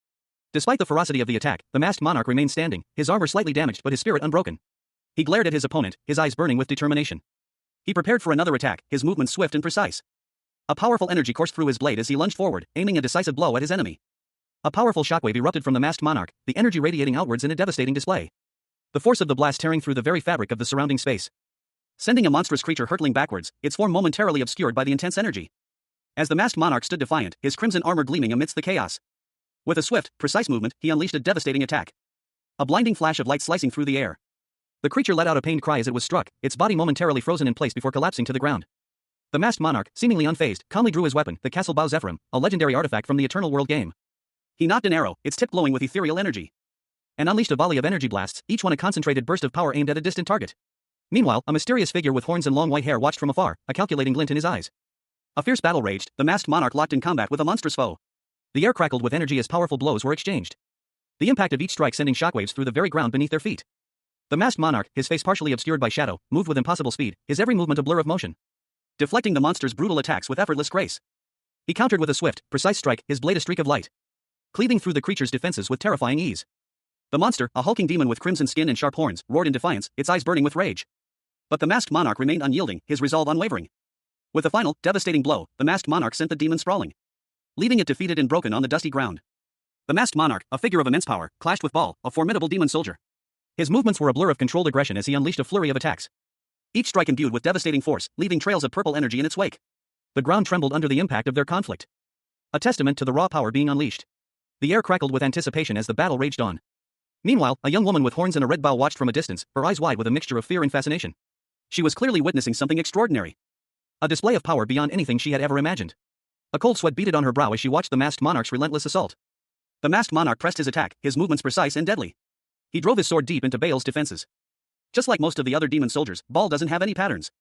Despite the ferocity of the attack, the masked monarch remained standing, his armor slightly damaged but his spirit unbroken. He glared at his opponent, his eyes burning with determination. He prepared for another attack, his movements swift and precise. A powerful energy coursed through his blade as he lunged forward, aiming a decisive blow at his enemy. A powerful shockwave erupted from the masked monarch, the energy radiating outwards in a devastating display. The force of the blast tearing through the very fabric of the surrounding space, sending a monstrous creature hurtling backwards, its form momentarily obscured by the intense energy. As the masked monarch stood defiant, his crimson armor gleaming amidst the chaos. With a swift, precise movement, he unleashed a devastating attack. A blinding flash of light slicing through the air. The creature let out a pained cry as it was struck, its body momentarily frozen in place before collapsing to the ground. The masked monarch, seemingly unfazed, calmly drew his weapon, the Castle Bao Zephyrim, a legendary artifact from the Eternal World game. He nocked an arrow, its tip glowing with ethereal energy, and unleashed a volley of energy blasts, each one a concentrated burst of power aimed at a distant target. Meanwhile, a mysterious figure with horns and long white hair watched from afar, a calculating glint in his eyes. A fierce battle raged, the masked monarch locked in combat with a monstrous foe. The air crackled with energy as powerful blows were exchanged. The impact of each strike sending shockwaves through the very ground beneath their feet. The masked monarch, his face partially obscured by shadow, moved with impossible speed, his every movement a blur of motion, deflecting the monster's brutal attacks with effortless grace. He countered with a swift, precise strike, his blade a streak of light, cleaving through the creature's defenses with terrifying ease. The monster, a hulking demon with crimson skin and sharp horns, roared in defiance, its eyes burning with rage. But the masked monarch remained unyielding, his resolve unwavering. With a final, devastating blow, the masked monarch sent the demon sprawling, leaving it defeated and broken on the dusty ground. The masked monarch, a figure of immense power, clashed with Baal, a formidable demon soldier. His movements were a blur of controlled aggression as he unleashed a flurry of attacks. each strike imbued with devastating force, leaving trails of purple energy in its wake. The ground trembled under the impact of their conflict, a testament to the raw power being unleashed. The air crackled with anticipation as the battle raged on. Meanwhile, a young woman with horns and a red bow watched from a distance, her eyes wide with a mixture of fear and fascination. She was clearly witnessing something extraordinary. A display of power beyond anything she had ever imagined. A cold sweat beaded on her brow as she watched the masked monarch's relentless assault. The masked monarch pressed his attack, his movements precise and deadly. He drove his sword deep into Baal's defenses. Just like most of the other demon soldiers, Baal doesn't have any patterns.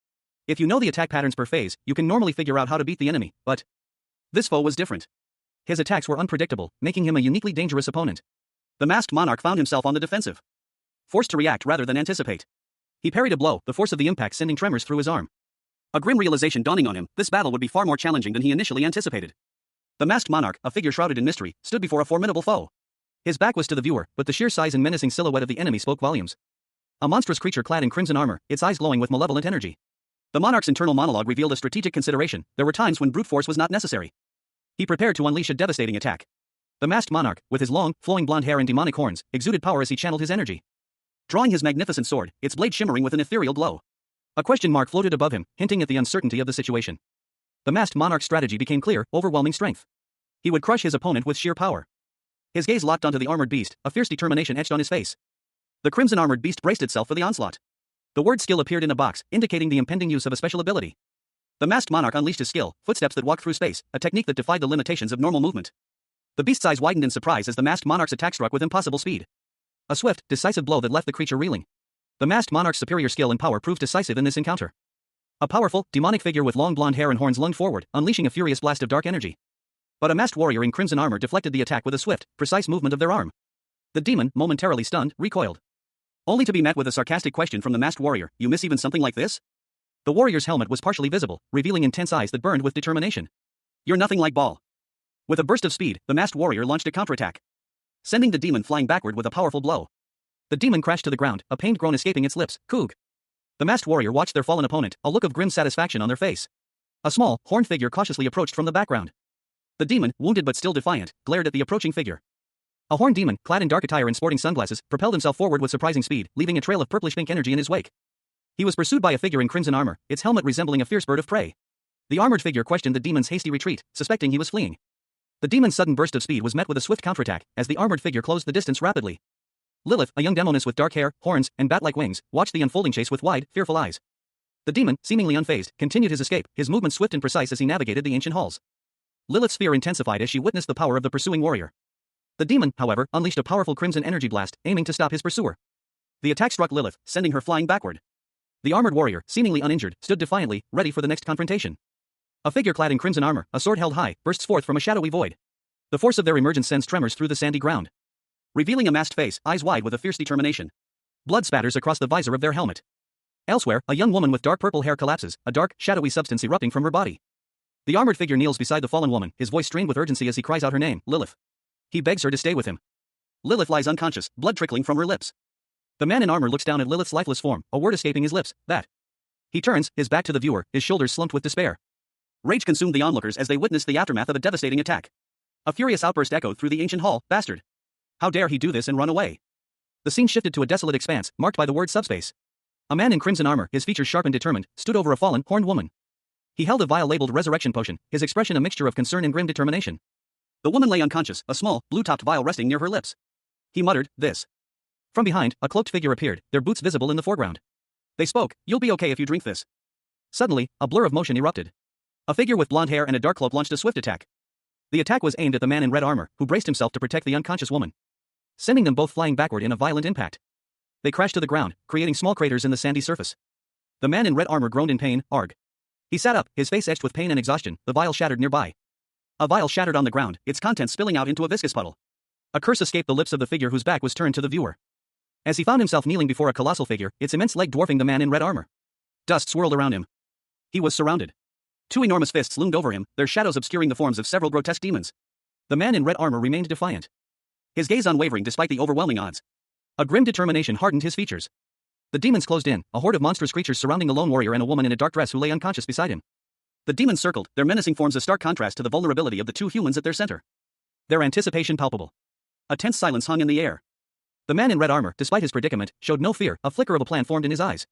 If you know the attack patterns per phase, you can normally figure out how to beat the enemy, but this foe was different. His attacks were unpredictable, making him a uniquely dangerous opponent. The masked monarch found himself on the defensive, forced to react rather than anticipate. He parried a blow, the force of the impact sending tremors through his arm. A grim realization dawning on him, this battle would be far more challenging than he initially anticipated. The masked monarch, a figure shrouded in mystery, stood before a formidable foe. His back was to the viewer, but the sheer size and menacing silhouette of the enemy spoke volumes. A monstrous creature clad in crimson armor, its eyes glowing with malevolent energy. The monarch's internal monologue revealed a strategic consideration. There were times when brute force was not necessary. He prepared to unleash a devastating attack. The masked monarch, with his long, flowing blonde hair and demonic horns, exuded power as he channeled his energy. Drawing his magnificent sword, its blade shimmering with an ethereal glow. A question mark floated above him, hinting at the uncertainty of the situation. The masked monarch's strategy became clear, overwhelming strength. He would crush his opponent with sheer power. His gaze locked onto the armored beast, a fierce determination etched on his face. The crimson armored beast braced itself for the onslaught. The word skill appeared in a box, indicating the impending use of a special ability. The masked monarch unleashed his skill, footsteps that walked through space, a technique that defied the limitations of normal movement. The beast's eyes widened in surprise as the masked monarch's attack struck with impossible speed. A swift, decisive blow that left the creature reeling. The masked monarch's superior skill and power proved decisive in this encounter. A powerful, demonic figure with long blonde hair and horns lunged forward, unleashing a furious blast of dark energy. But a masked warrior in crimson armor deflected the attack with a swift, precise movement of their arm. The demon, momentarily stunned, recoiled. Only to be met with a sarcastic question from the masked warrior, "You miss even something like this?" The warrior's helmet was partially visible, revealing intense eyes that burned with determination. "You're nothing like Baal." With a burst of speed, the masked warrior launched a counterattack, sending the demon flying backward with a powerful blow. The demon crashed to the ground, a pained groan escaping its lips. "Koog." The masked warrior watched their fallen opponent, a look of grim satisfaction on their face. A small, horned figure cautiously approached from the background. The demon, wounded but still defiant, glared at the approaching figure. A horned demon, clad in dark attire and sporting sunglasses, propelled himself forward with surprising speed, leaving a trail of purplish-pink energy in his wake. He was pursued by a figure in crimson armor, its helmet resembling a fierce bird of prey. The armored figure questioned the demon's hasty retreat, suspecting he was fleeing. The demon's sudden burst of speed was met with a swift counterattack, as the armored figure closed the distance rapidly. Lilith, a young demoness with dark hair, horns, and bat-like wings, watched the unfolding chase with wide, fearful eyes. The demon, seemingly unfazed, continued his escape, his movements swift and precise as he navigated the ancient halls. Lilith's fear intensified as she witnessed the power of the pursuing warrior. The demon, however, unleashed a powerful crimson energy blast, aiming to stop his pursuer. The attack struck Lilith, sending her flying backward. The armored warrior, seemingly uninjured, stood defiantly, ready for the next confrontation. A figure clad in crimson armor, a sword held high, bursts forth from a shadowy void. The force of their emergence sends tremors through the sandy ground, revealing a masked face, eyes wide with a fierce determination. Blood spatters across the visor of their helmet. Elsewhere, a young woman with dark purple hair collapses, a dark, shadowy substance erupting from her body. The armored figure kneels beside the fallen woman, his voice strained with urgency as he cries out her name, Lilith. He begs her to stay with him. Lilith lies unconscious, blood trickling from her lips. The man in armor looks down at Lilith's lifeless form, a word escaping his lips, that. He turns, his back to the viewer, his shoulders slumped with despair. Rage consumed the onlookers as they witnessed the aftermath of a devastating attack. A furious outburst echoed through the ancient hall, "Bastard! How dare he do this and run away?" The scene shifted to a desolate expanse, marked by the word subspace. A man in crimson armor, his features sharp and determined, stood over a fallen, horned woman. He held a vial labeled resurrection potion, his expression a mixture of concern and grim determination. The woman lay unconscious, a small, blue-topped vial resting near her lips. He muttered, "This." From behind, a cloaked figure appeared, their boots visible in the foreground. They spoke, "You'll be okay if you drink this." Suddenly, a blur of motion erupted. A figure with blonde hair and a dark cloak launched a swift attack. The attack was aimed at the man in red armor, who braced himself to protect the unconscious woman, sending them both flying backward in a violent impact. They crashed to the ground, creating small craters in the sandy surface. The man in red armor groaned in pain, "Arg." He sat up, his face etched with pain and exhaustion, the vial shattered nearby. A vial shattered on the ground, its contents spilling out into a viscous puddle. A curse escaped the lips of the figure whose back was turned to the viewer, as he found himself kneeling before a colossal figure, its immense leg dwarfing the man in red armor. Dust swirled around him. He was surrounded. Two enormous fists loomed over him, their shadows obscuring the forms of several grotesque demons. The man in red armor remained defiant, his gaze unwavering despite the overwhelming odds. A grim determination hardened his features. The demons closed in, a horde of monstrous creatures surrounding the lone warrior and a woman in a dark dress who lay unconscious beside him. The demons circled, their menacing forms a stark contrast to the vulnerability of the two humans at their center. Their anticipation palpable. A tense silence hung in the air. The man in red armor, despite his predicament, showed no fear, a flicker of a plan formed in his eyes.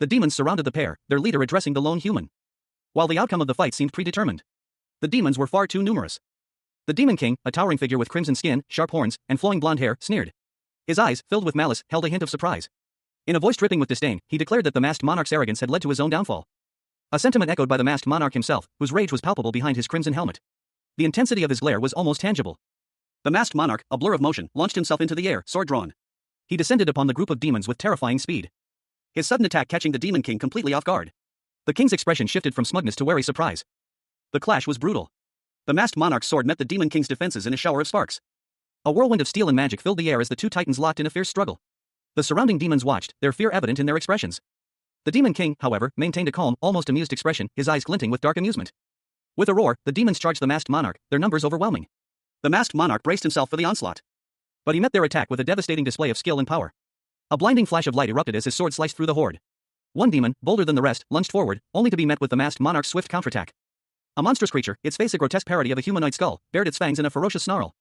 The demons surrounded the pair, their leader addressing the lone human. While the outcome of the fight seemed predetermined, the demons were far too numerous. The Demon King, a towering figure with crimson skin, sharp horns, and flowing blonde hair, sneered. His eyes, filled with malice, held a hint of surprise. In a voice dripping with disdain, he declared that the masked monarch's arrogance had led to his own downfall. A sentiment echoed by the masked monarch himself, whose rage was palpable behind his crimson helmet. The intensity of his glare was almost tangible. The masked monarch, a blur of motion, launched himself into the air, sword drawn. He descended upon the group of demons with terrifying speed. His sudden attack catching the Demon King completely off guard. The king's expression shifted from smugness to wary surprise. The clash was brutal. The masked monarch's sword met the Demon King's defenses in a shower of sparks. A whirlwind of steel and magic filled the air as the two titans locked in a fierce struggle. The surrounding demons watched, their fear evident in their expressions. The Demon King, however, maintained a calm, almost amused expression, his eyes glinting with dark amusement. With a roar, the demons charged the masked monarch, their numbers overwhelming. The masked monarch braced himself for the onslaught. But he met their attack with a devastating display of skill and power. A blinding flash of light erupted as his sword sliced through the horde. One demon, bolder than the rest, lunged forward, only to be met with the masked monarch's swift counterattack. A monstrous creature, its face a grotesque parody of a humanoid skull, bared its fangs in a ferocious snarl.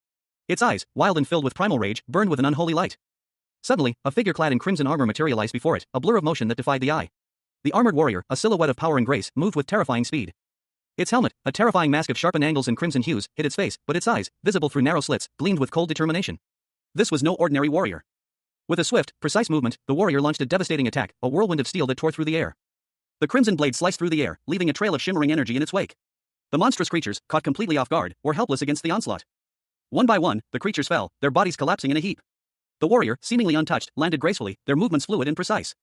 Its eyes, wild and filled with primal rage, burned with an unholy light. Suddenly, a figure clad in crimson armor materialized before it, a blur of motion that defied the eye. The armored warrior, a silhouette of power and grace, moved with terrifying speed. Its helmet, a terrifying mask of sharpened angles and crimson hues, hid its face, but its eyes, visible through narrow slits, gleamed with cold determination. This was no ordinary warrior. With a swift, precise movement, the warrior launched a devastating attack, a whirlwind of steel that tore through the air. The crimson blade sliced through the air, leaving a trail of shimmering energy in its wake. The monstrous creatures, caught completely off guard, were helpless against the onslaught. One by one, the creatures fell, their bodies collapsing in a heap. The warrior, seemingly untouched, landed gracefully, their movements fluid and precise.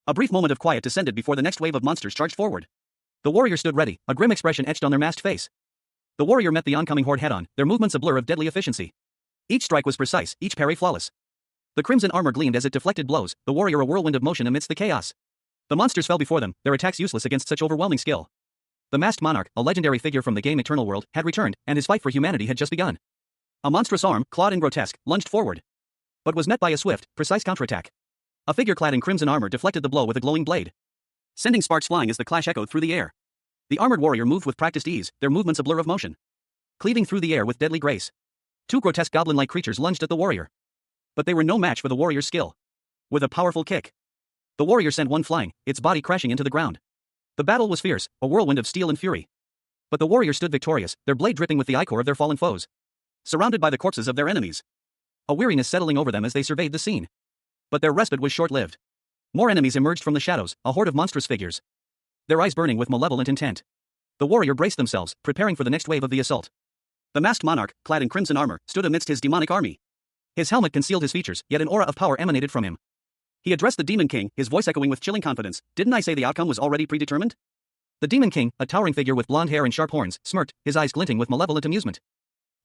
A brief moment of quiet descended before the next wave of monsters charged forward. The warrior stood ready, a grim expression etched on their masked face. The warrior met the oncoming horde head-on, their movements a blur of deadly efficiency. Each strike was precise, each parry flawless. The crimson armor gleamed as it deflected blows, the warrior a whirlwind of motion amidst the chaos. The monsters fell before them, their attacks useless against such overwhelming skill. The masked monarch, a legendary figure from the game Eternal World, had returned, and his fight for humanity had just begun. A monstrous arm, clawed and grotesque, lunged forward, but was met by a swift, precise counterattack. A figure clad in crimson armor deflected the blow with a glowing blade, sending sparks flying as the clash echoed through the air. The armored warrior moved with practiced ease, their movements a blur of motion, cleaving through the air with deadly grace. Two grotesque goblin-like creatures lunged at the warrior, but they were no match for the warrior's skill. With a powerful kick, the warrior sent one flying, its body crashing into the ground. The battle was fierce, a whirlwind of steel and fury. But the warrior stood victorious, their blade dripping with the ichor of their fallen foes. Surrounded by the corpses of their enemies, a weariness settling over them as they surveyed the scene. But their respite was short-lived. More enemies emerged from the shadows, a horde of monstrous figures, their eyes burning with malevolent intent. The warrior braced themselves, preparing for the next wave of the assault. The masked monarch, clad in crimson armor, stood amidst his demonic army. His helmet concealed his features, yet an aura of power emanated from him. He addressed the Demon King, his voice echoing with chilling confidence. Didn't I say the outcome was already predetermined? The Demon King, a towering figure with blonde hair and sharp horns, smirked, his eyes glinting with malevolent amusement.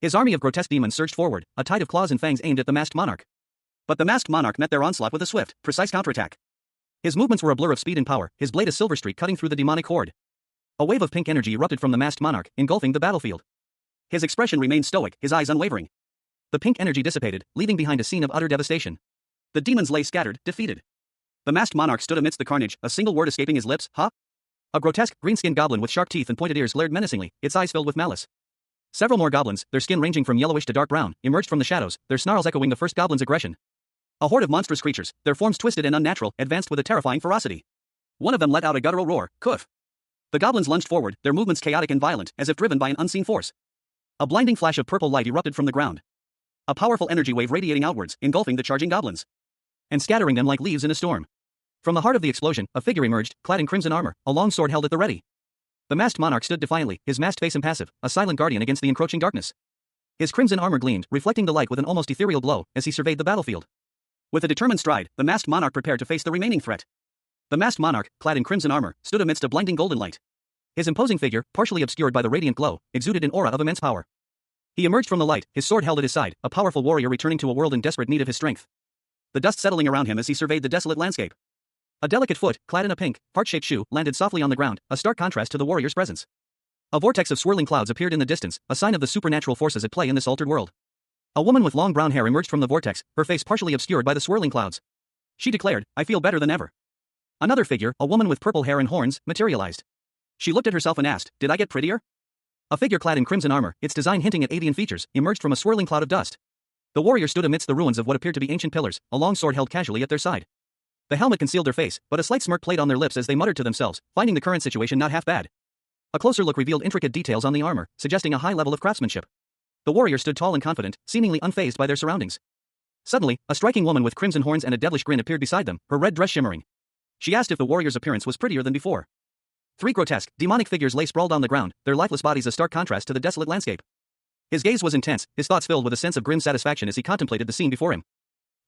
His army of grotesque demons surged forward, a tide of claws and fangs aimed at the masked monarch. But the masked monarch met their onslaught with a swift, precise counterattack. His movements were a blur of speed and power, his blade a silver streak cutting through the demonic horde. A wave of pink energy erupted from the masked monarch, engulfing the battlefield. His expression remained stoic, his eyes unwavering. The pink energy dissipated, leaving behind a scene of utter devastation. The demons lay scattered, defeated. The masked monarch stood amidst the carnage, a single word escaping his lips, "Ha?" A grotesque, green-skinned goblin with sharp teeth and pointed ears glared menacingly, its eyes filled with malice. Several more goblins, their skin ranging from yellowish to dark brown, emerged from the shadows, their snarls echoing the first goblin's aggression. A horde of monstrous creatures, their forms twisted and unnatural, advanced with a terrifying ferocity. One of them let out a guttural roar, "Kuf!" The goblins lunged forward, their movements chaotic and violent, as if driven by an unseen force. A blinding flash of purple light erupted from the ground. A powerful energy wave radiating outwards, engulfing the charging goblins, and scattering them like leaves in a storm. From the heart of the explosion, a figure emerged, clad in crimson armor, a long sword held at the ready. The masked monarch stood defiantly, his masked face impassive, a silent guardian against the encroaching darkness. His crimson armor gleamed, reflecting the light with an almost ethereal glow, as he surveyed the battlefield. With a determined stride, the masked monarch prepared to face the remaining threat. The masked monarch, clad in crimson armor, stood amidst a blinding golden light. His imposing figure, partially obscured by the radiant glow, exuded an aura of immense power. He emerged from the light, his sword held at his side, a powerful warrior returning to a world in desperate need of his strength. The dust settling around him as he surveyed the desolate landscape. A delicate foot, clad in a pink, heart-shaped shoe, landed softly on the ground, a stark contrast to the warrior's presence. A vortex of swirling clouds appeared in the distance, a sign of the supernatural forces at play in this altered world. A woman with long brown hair emerged from the vortex, her face partially obscured by the swirling clouds. She declared, "I feel better than ever." Another figure, a woman with purple hair and horns, materialized. She looked at herself and asked, "Did I get prettier?" A figure clad in crimson armor, its design hinting at alien features, emerged from a swirling cloud of dust. The warrior stood amidst the ruins of what appeared to be ancient pillars, a long sword held casually at their side. The helmet concealed their face, but a slight smirk played on their lips as they muttered to themselves, finding the current situation not half bad. A closer look revealed intricate details on the armor, suggesting a high level of craftsmanship. The warrior stood tall and confident, seemingly unfazed by their surroundings. Suddenly, a striking woman with crimson horns and a devilish grin appeared beside them, her red dress shimmering. She asked if the warrior's appearance was prettier than before. Three grotesque, demonic figures lay sprawled on the ground, their lifeless bodies a stark contrast to the desolate landscape. His gaze was intense, his thoughts filled with a sense of grim satisfaction as he contemplated the scene before him.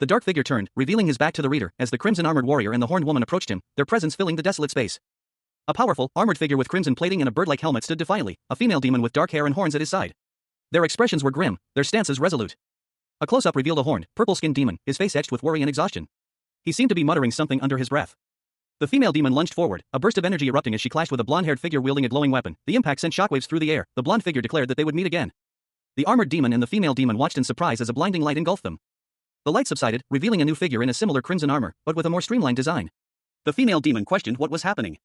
The dark figure turned, revealing his back to the reader, as the crimson-armored warrior and the horned woman approached him, their presence filling the desolate space. A powerful, armored figure with crimson plating and a bird-like helmet stood defiantly, a female demon with dark hair and horns at his side. Their expressions were grim, their stances resolute. A close-up revealed a horned, purple-skinned demon, his face etched with worry and exhaustion. He seemed to be muttering something under his breath. The female demon lunged forward, a burst of energy erupting as she clashed with a blonde-haired figure wielding a glowing weapon. The impact sent shockwaves through the air. The blonde figure declared that they would meet again. The armored demon and the female demon watched in surprise as a blinding light engulfed them. The light subsided, revealing a new figure in a similar crimson armor, but with a more streamlined design. The female demon questioned what was happening.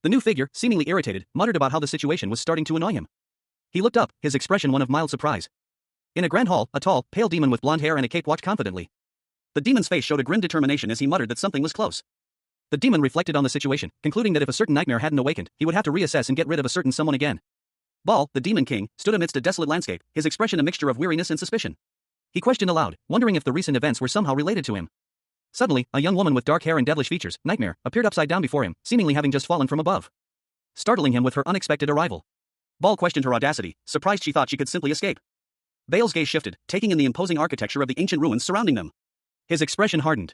The new figure, seemingly irritated, muttered about how the situation was starting to annoy him. He looked up, his expression one of mild surprise. In a grand hall, a tall, pale demon with blonde hair and a cape walked confidently. The demon's face showed a grim determination as he muttered that something was close. The demon reflected on the situation, concluding that if a certain nightmare hadn't awakened, he would have to reassess and get rid of a certain someone again. Baal, the demon king, stood amidst a desolate landscape, his expression a mixture of weariness and suspicion. He questioned aloud, wondering if the recent events were somehow related to him. Suddenly, a young woman with dark hair and devilish features, Nightmare, appeared upside down before him, seemingly having just fallen from above, startling him with her unexpected arrival. Baal questioned her audacity, surprised she thought she could simply escape. Baal's gaze shifted, taking in the imposing architecture of the ancient ruins surrounding them. His expression hardened.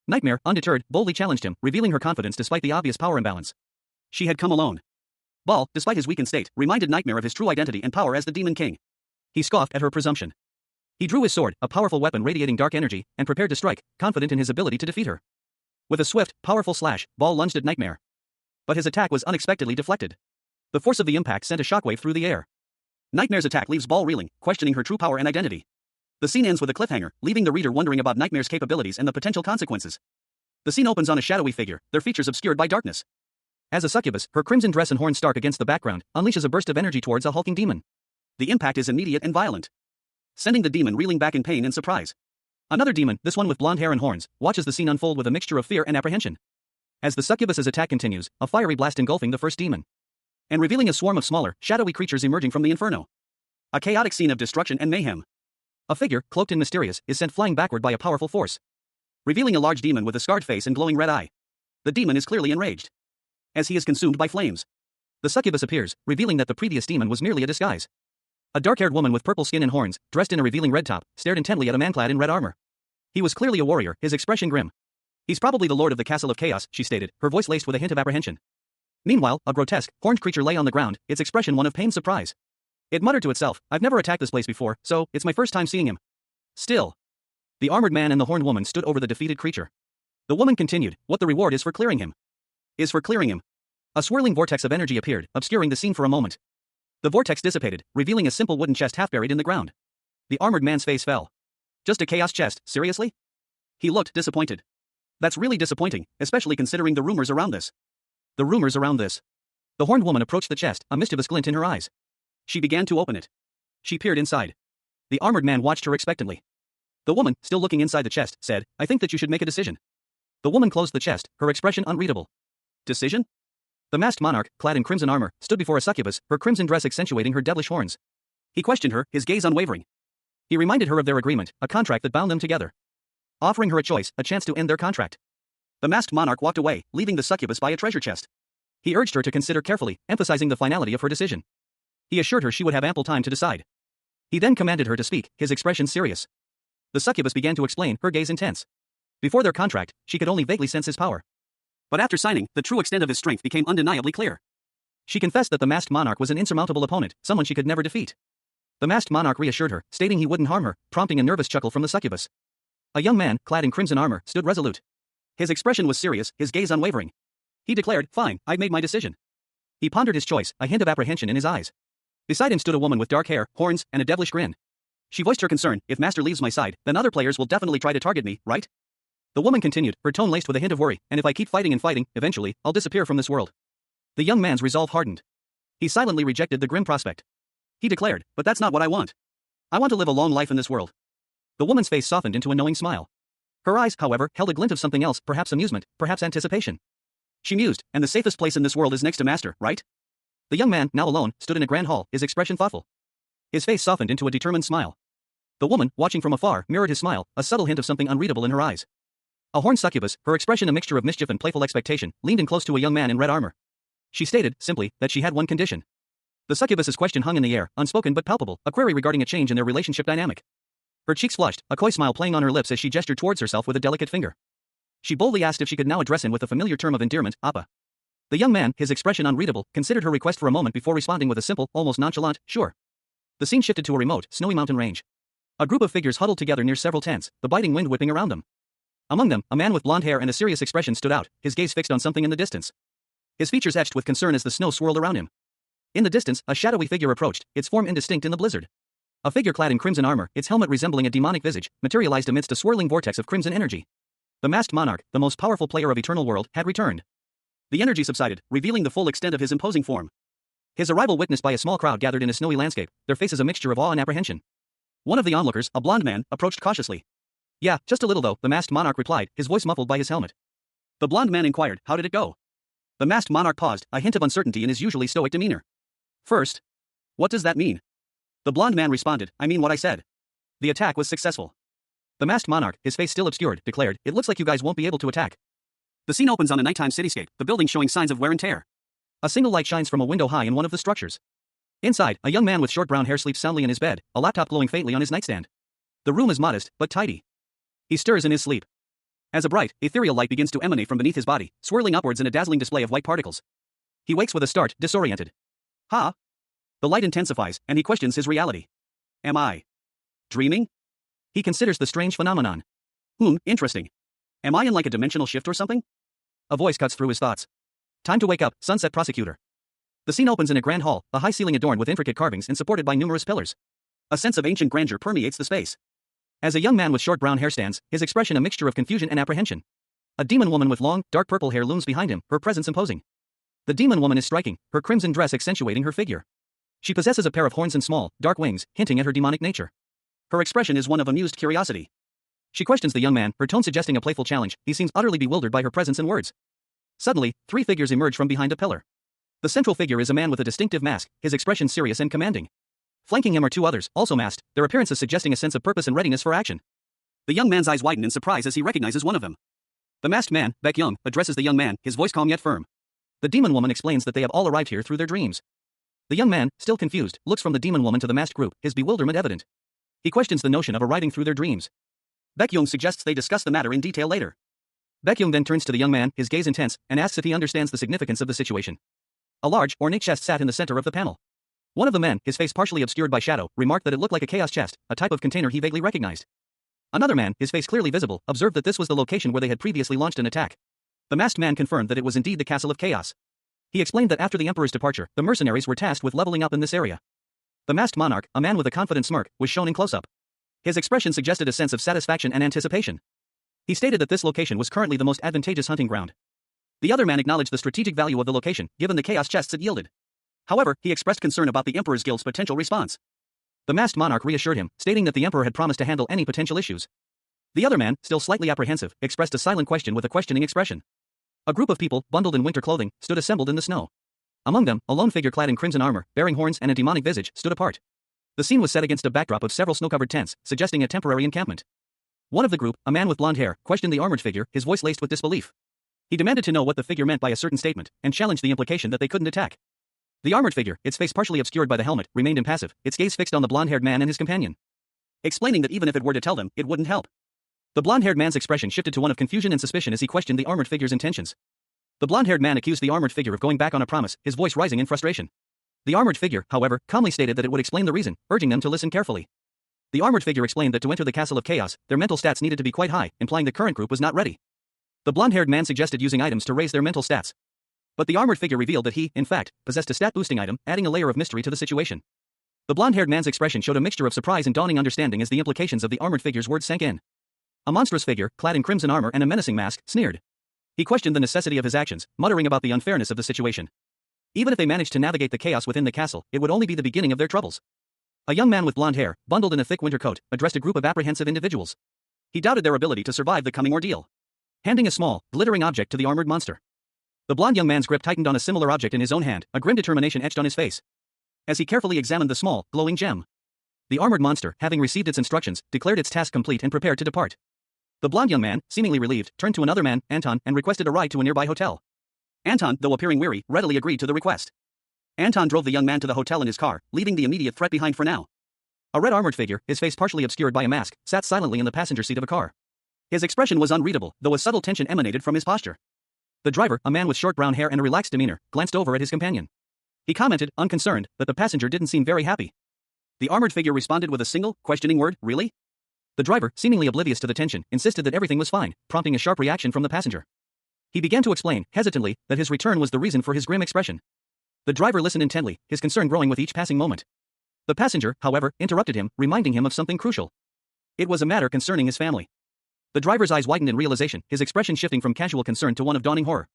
Nightmare, undeterred, boldly challenged him, revealing her confidence despite the obvious power imbalance. She had come alone. Baal, despite his weakened state, reminded Nightmare of his true identity and power as the Demon King. He scoffed at her presumption. He drew his sword, a powerful weapon radiating dark energy, and prepared to strike, confident in his ability to defeat her. With a swift, powerful slash, Baal lunged at Nightmare. But his attack was unexpectedly deflected. The force of the impact sent a shockwave through the air. Nightmare's attack leaves Baal reeling, questioning her true power and identity. The scene ends with a cliffhanger, leaving the reader wondering about Nightmare's capabilities and the potential consequences. The scene opens on a shadowy figure, their features obscured by darkness. As a succubus, her crimson dress and horns stark against the background, unleashes a burst of energy towards a hulking demon. The impact is immediate and violent, sending the demon reeling back in pain and surprise. Another demon, this one with blonde hair and horns, watches the scene unfold with a mixture of fear and apprehension. As the succubus's attack continues, a fiery blast engulfing the first demon, and revealing a swarm of smaller, shadowy creatures emerging from the inferno. A chaotic scene of destruction and mayhem. A figure, cloaked and mysterious, is sent flying backward by a powerful force, revealing a large demon with a scarred face and glowing red eye. The demon is clearly enraged, as he is consumed by flames. The succubus appears, revealing that the previous demon was merely a disguise. A dark-haired woman with purple skin and horns, dressed in a revealing red top, stared intently at a man clad in red armor. He was clearly a warrior, his expression grim. He's probably the lord of the Castle of Chaos, she stated, her voice laced with a hint of apprehension. Meanwhile, a grotesque, horned creature lay on the ground, its expression one of pained surprise. It muttered to itself, I've never attacked this place before, so, it's my first time seeing him. Still. The armored man and the horned woman stood over the defeated creature. The woman continued, what the reward is for clearing him. Is for clearing him. A swirling vortex of energy appeared, obscuring the scene for a moment. The vortex dissipated, revealing a simple wooden chest half buried in the ground. The armored man's face fell. Just a chaos chest, seriously? He looked disappointed. That's really disappointing, especially considering the rumors around this. The rumors around this. The horned woman approached the chest, a mischievous glint in her eyes. She began to open it. She peered inside. The armored man watched her expectantly. The woman, still looking inside the chest, said, I think that you should make a decision. The woman closed the chest, her expression unreadable. Decision? The masked monarch, clad in crimson armor, stood before a succubus, her crimson dress accentuating her devilish horns. He questioned her, his gaze unwavering. He reminded her of their agreement, a contract that bound them together, offering her a choice, a chance to end their contract. The masked monarch walked away, leaving the succubus by a treasure chest. He urged her to consider carefully, emphasizing the finality of her decision. He assured her she would have ample time to decide. He then commanded her to speak, his expression serious. The succubus began to explain, her gaze intense. Before their contract, she could only vaguely sense his power. But after signing, the true extent of his strength became undeniably clear. She confessed that the masked monarch was an insurmountable opponent, someone she could never defeat. The masked monarch reassured her, stating he wouldn't harm her, prompting a nervous chuckle from the succubus. A young man, clad in crimson armor, stood resolute. His expression was serious, his gaze unwavering. He declared, fine, I've made my decision. He pondered his choice, a hint of apprehension in his eyes. Beside him stood a woman with dark hair, horns, and a devilish grin. She voiced her concern, if Master leaves my side, then other players will definitely try to target me, right? The woman continued, her tone laced with a hint of worry, and if I keep fighting and fighting, eventually, I'll disappear from this world. The young man's resolve hardened. He silently rejected the grim prospect. He declared, but that's not what I want. I want to live a long life in this world. The woman's face softened into a knowing smile. Her eyes, however, held a glint of something else, perhaps amusement, perhaps anticipation. She mused, and the safest place in this world is next to master, right? The young man, now alone, stood in a grand hall, his expression thoughtful. His face softened into a determined smile. The woman, watching from afar, mirrored his smile, a subtle hint of something unreadable in her eyes. A horned succubus, her expression a mixture of mischief and playful expectation, leaned in close to a young man in red armor. She stated, simply, that she had one condition. The succubus's question hung in the air, unspoken but palpable, a query regarding a change in their relationship dynamic. Her cheeks flushed, a coy smile playing on her lips as she gestured towards herself with a delicate finger. She boldly asked if she could now address him with the familiar term of endearment, Appa. The young man, his expression unreadable, considered her request for a moment before responding with a simple, almost nonchalant, sure. The scene shifted to a remote, snowy mountain range. A group of figures huddled together near several tents, the biting wind whipping around them. Among them, a man with blonde hair and a serious expression stood out, his gaze fixed on something in the distance. His features etched with concern as the snow swirled around him. In the distance, a shadowy figure approached, its form indistinct in the blizzard. A figure clad in crimson armor, its helmet resembling a demonic visage, materialized amidst a swirling vortex of crimson energy. The masked monarch, the most powerful player of Eternal World, had returned. The energy subsided, revealing the full extent of his imposing form. His arrival witnessed by a small crowd gathered in a snowy landscape, their faces a mixture of awe and apprehension. One of the onlookers, a blond man, approached cautiously. Yeah, just a little though, the masked monarch replied, his voice muffled by his helmet. The blond man inquired, how did it go? The masked monarch paused, a hint of uncertainty in his usually stoic demeanor. First. What does that mean? The blond man responded, I mean what I said. The attack was successful. The masked monarch, his face still obscured, declared, it looks like you guys won't be able to attack. The scene opens on a nighttime cityscape, the building showing signs of wear and tear. A single light shines from a window high in one of the structures. Inside, a young man with short brown hair sleeps soundly in his bed, a laptop glowing faintly on his nightstand. The room is modest, but tidy. He stirs in his sleep. As a bright, ethereal light begins to emanate from beneath his body, swirling upwards in a dazzling display of white particles. He wakes with a start, disoriented. Ha! The light intensifies, and he questions his reality. Am I dreaming? He considers the strange phenomenon. Interesting. Am I in like a dimensional shift or something? A voice cuts through his thoughts. Time to wake up, Sunset Prosecutor. The scene opens in a grand hall, a high ceiling adorned with intricate carvings and supported by numerous pillars. A sense of ancient grandeur permeates the space. As a young man with short brown hair stands, his expression a mixture of confusion and apprehension. A demon woman with long, dark purple hair looms behind him, her presence imposing. The demon woman is striking, her crimson dress accentuating her figure. She possesses a pair of horns and small, dark wings, hinting at her demonic nature. Her expression is one of amused curiosity. She questions the young man, her tone suggesting a playful challenge. He seems utterly bewildered by her presence and words. Suddenly, three figures emerge from behind a pillar. The central figure is a man with a distinctive mask, his expression serious and commanding. Flanking him are two others, also masked, their appearances suggesting a sense of purpose and readiness for action. The young man's eyes widen in surprise as he recognizes one of them. The masked man, Baek Young, addresses the young man, his voice calm yet firm. The demon woman explains that they have all arrived here through their dreams. The young man, still confused, looks from the demon woman to the masked group, his bewilderment evident. He questions the notion of arriving through their dreams. Baek Young suggests they discuss the matter in detail later. Baek Young then turns to the young man, his gaze intense, and asks if he understands the significance of the situation. A large, ornate chest sat in the center of the panel. One of the men, his face partially obscured by shadow, remarked that it looked like a chaos chest, a type of container he vaguely recognized. Another man, his face clearly visible, observed that this was the location where they had previously launched an attack. The masked man confirmed that it was indeed the Castle of Chaos. He explained that after the Emperor's departure, the mercenaries were tasked with leveling up in this area. The masked monarch, a man with a confident smirk, was shown in close-up. His expression suggested a sense of satisfaction and anticipation. He stated that this location was currently the most advantageous hunting ground. The other man acknowledged the strategic value of the location, given the chaos chests it yielded. However, he expressed concern about the Emperor's Guild's potential response. The masked monarch reassured him, stating that the Emperor had promised to handle any potential issues. The other man, still slightly apprehensive, expressed a silent question with a questioning expression. A group of people, bundled in winter clothing, stood assembled in the snow. Among them, a lone figure clad in crimson armor, bearing horns and a demonic visage, stood apart. The scene was set against a backdrop of several snow-covered tents, suggesting a temporary encampment. One of the group, a man with blonde hair, questioned the armored figure, his voice laced with disbelief. He demanded to know what the figure meant by a certain statement, and challenged the implication that they couldn't attack. The armored figure, its face partially obscured by the helmet, remained impassive, its gaze fixed on the blonde-haired man and his companion, explaining that even if it were to tell them, it wouldn't help. The blonde-haired man's expression shifted to one of confusion and suspicion as he questioned the armored figure's intentions. The blonde-haired man accused the armored figure of going back on a promise, his voice rising in frustration. The armored figure, however, calmly stated that it would explain the reason, urging them to listen carefully. The armored figure explained that to enter the Castle of Chaos, their mental stats needed to be quite high, implying the current group was not ready. The blonde-haired man suggested using items to raise their mental stats. But the armored figure revealed that he, in fact, possessed a stat-boosting item, adding a layer of mystery to the situation. The blonde-haired man's expression showed a mixture of surprise and dawning understanding as the implications of the armored figure's words sank in. A monstrous figure, clad in crimson armor and a menacing mask, sneered. He questioned the necessity of his actions, muttering about the unfairness of the situation. Even if they managed to navigate the chaos within the castle, it would only be the beginning of their troubles. A young man with blonde hair, bundled in a thick winter coat, addressed a group of apprehensive individuals. He doubted their ability to survive the coming ordeal. Handing a small, glittering object to the armored monster. The blond young man's grip tightened on a similar object in his own hand, a grim determination etched on his face. As he carefully examined the small, glowing gem. The armored monster, having received its instructions, declared its task complete and prepared to depart. The blond young man, seemingly relieved, turned to another man, Anton, and requested a ride to a nearby hotel. Anton, though appearing weary, readily agreed to the request. Anton drove the young man to the hotel in his car, leaving the immediate threat behind for now. A red armored figure, his face partially obscured by a mask, sat silently in the passenger seat of a car. His expression was unreadable, though a subtle tension emanated from his posture. The driver, a man with short brown hair and a relaxed demeanor, glanced over at his companion. He commented, unconcerned, that the passenger didn't seem very happy. The armored figure responded with a single, questioning word, really? The driver, seemingly oblivious to the tension, insisted that everything was fine, prompting a sharp reaction from the passenger. He began to explain, hesitantly, that his return was the reason for his grim expression. The driver listened intently, his concern growing with each passing moment. The passenger, however, interrupted him, reminding him of something crucial. It was a matter concerning his family. The driver's eyes widened in realization, his expression shifting from casual concern to one of dawning horror.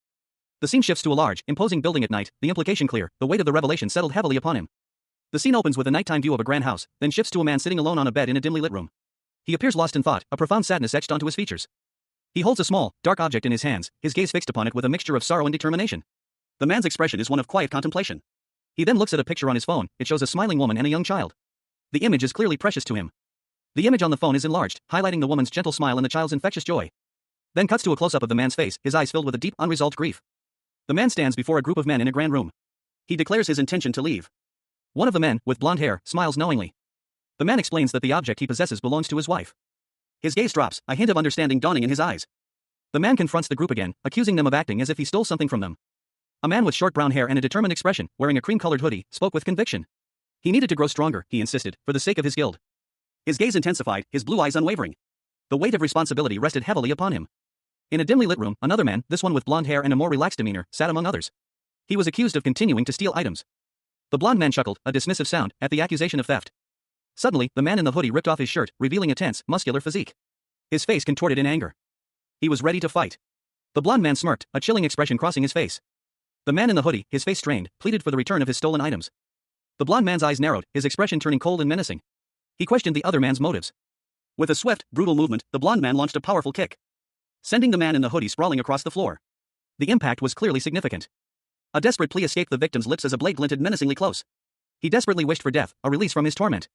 The scene shifts to a large, imposing building at night, the implication clear, the weight of the revelation settled heavily upon him. The scene opens with a nighttime view of a grand house, then shifts to a man sitting alone on a bed in a dimly lit room. He appears lost in thought, a profound sadness etched onto his features. He holds a small, dark object in his hands, his gaze fixed upon it with a mixture of sorrow and determination. The man's expression is one of quiet contemplation. He then looks at a picture on his phone. It shows a smiling woman and a young child. The image is clearly precious to him. The image on the phone is enlarged, highlighting the woman's gentle smile and the child's infectious joy. Then cuts to a close-up of the man's face, his eyes filled with a deep, unresolved grief. The man stands before a group of men in a grand room. He declares his intention to leave. One of the men, with blonde hair, smiles knowingly. The man explains that the object he possesses belongs to his wife. His gaze drops, a hint of understanding dawning in his eyes. The man confronts the group again, accusing them of acting as if he stole something from them. A man with short brown hair and a determined expression, wearing a cream-colored hoodie, spoke with conviction. He needed to grow stronger, he insisted, for the sake of his guild. His gaze intensified, his blue eyes unwavering. The weight of responsibility rested heavily upon him. In a dimly lit room, another man, this one with blonde hair and a more relaxed demeanor, sat among others. He was accused of continuing to steal items. The blonde man chuckled, a dismissive sound, at the accusation of theft. Suddenly, the man in the hoodie ripped off his shirt, revealing a tense, muscular physique. His face contorted in anger. He was ready to fight. The blonde man smirked, a chilling expression crossing his face. The man in the hoodie, his face strained, pleaded for the return of his stolen items. The blonde man's eyes narrowed, his expression turning cold and menacing. He questioned the other man's motives. With a swift, brutal movement, the blonde man launched a powerful kick, sending the man in the hoodie sprawling across the floor. The impact was clearly significant. A desperate plea escaped the victim's lips as a blade glinted menacingly close. He desperately wished for death, a release from his torment.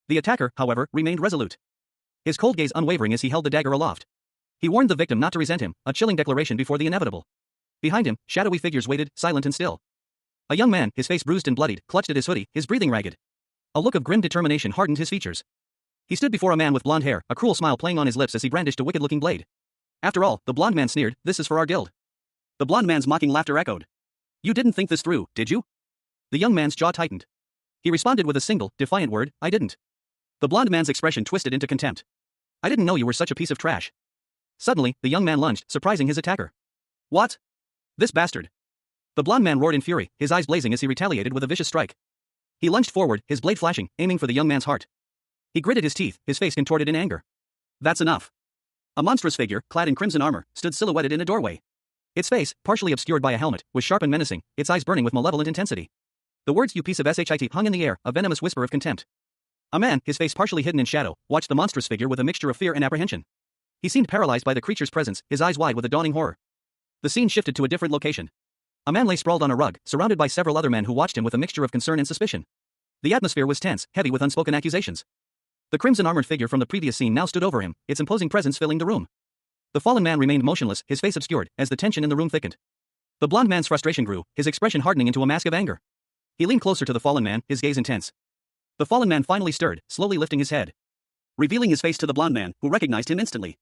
The attacker, however, remained resolute. His cold gaze unwavering as he held the dagger aloft. He warned the victim not to resent him, a chilling declaration before the inevitable. Behind him, shadowy figures waited, silent and still. A young man, his face bruised and bloodied, clutched at his hoodie, his breathing ragged. A look of grim determination hardened his features. He stood before a man with blonde hair, a cruel smile playing on his lips as he brandished a wicked-looking blade. After all, the blonde man sneered, this is for our guild. The blonde man's mocking laughter echoed. You didn't think this through, did you? The young man's jaw tightened. He responded with a single, defiant word, I didn't. The blonde man's expression twisted into contempt. I didn't know you were such a piece of trash. Suddenly, the young man lunged, surprising his attacker. What? This bastard. The blonde man roared in fury, his eyes blazing as he retaliated with a vicious strike. He lunged forward, his blade flashing, aiming for the young man's heart. He gritted his teeth, his face contorted in anger. That's enough. A monstrous figure, clad in crimson armor, stood silhouetted in a doorway. Its face, partially obscured by a helmet, was sharp and menacing, its eyes burning with malevolent intensity. The words "you piece of shit" hung in the air, a venomous whisper of contempt. A man, his face partially hidden in shadow, watched the monstrous figure with a mixture of fear and apprehension. He seemed paralyzed by the creature's presence, his eyes wide with a dawning horror. The scene shifted to a different location. A man lay sprawled on a rug, surrounded by several other men who watched him with a mixture of concern and suspicion. The atmosphere was tense, heavy with unspoken accusations. The crimson armored figure from the previous scene now stood over him, its imposing presence filling the room. The fallen man remained motionless, his face obscured, as the tension in the room thickened. The blonde man's frustration grew, his expression hardening into a mask of anger. He leaned closer to the fallen man, his gaze intense. The fallen man finally stirred, slowly lifting his head, revealing his face to the blonde man, who recognized him instantly.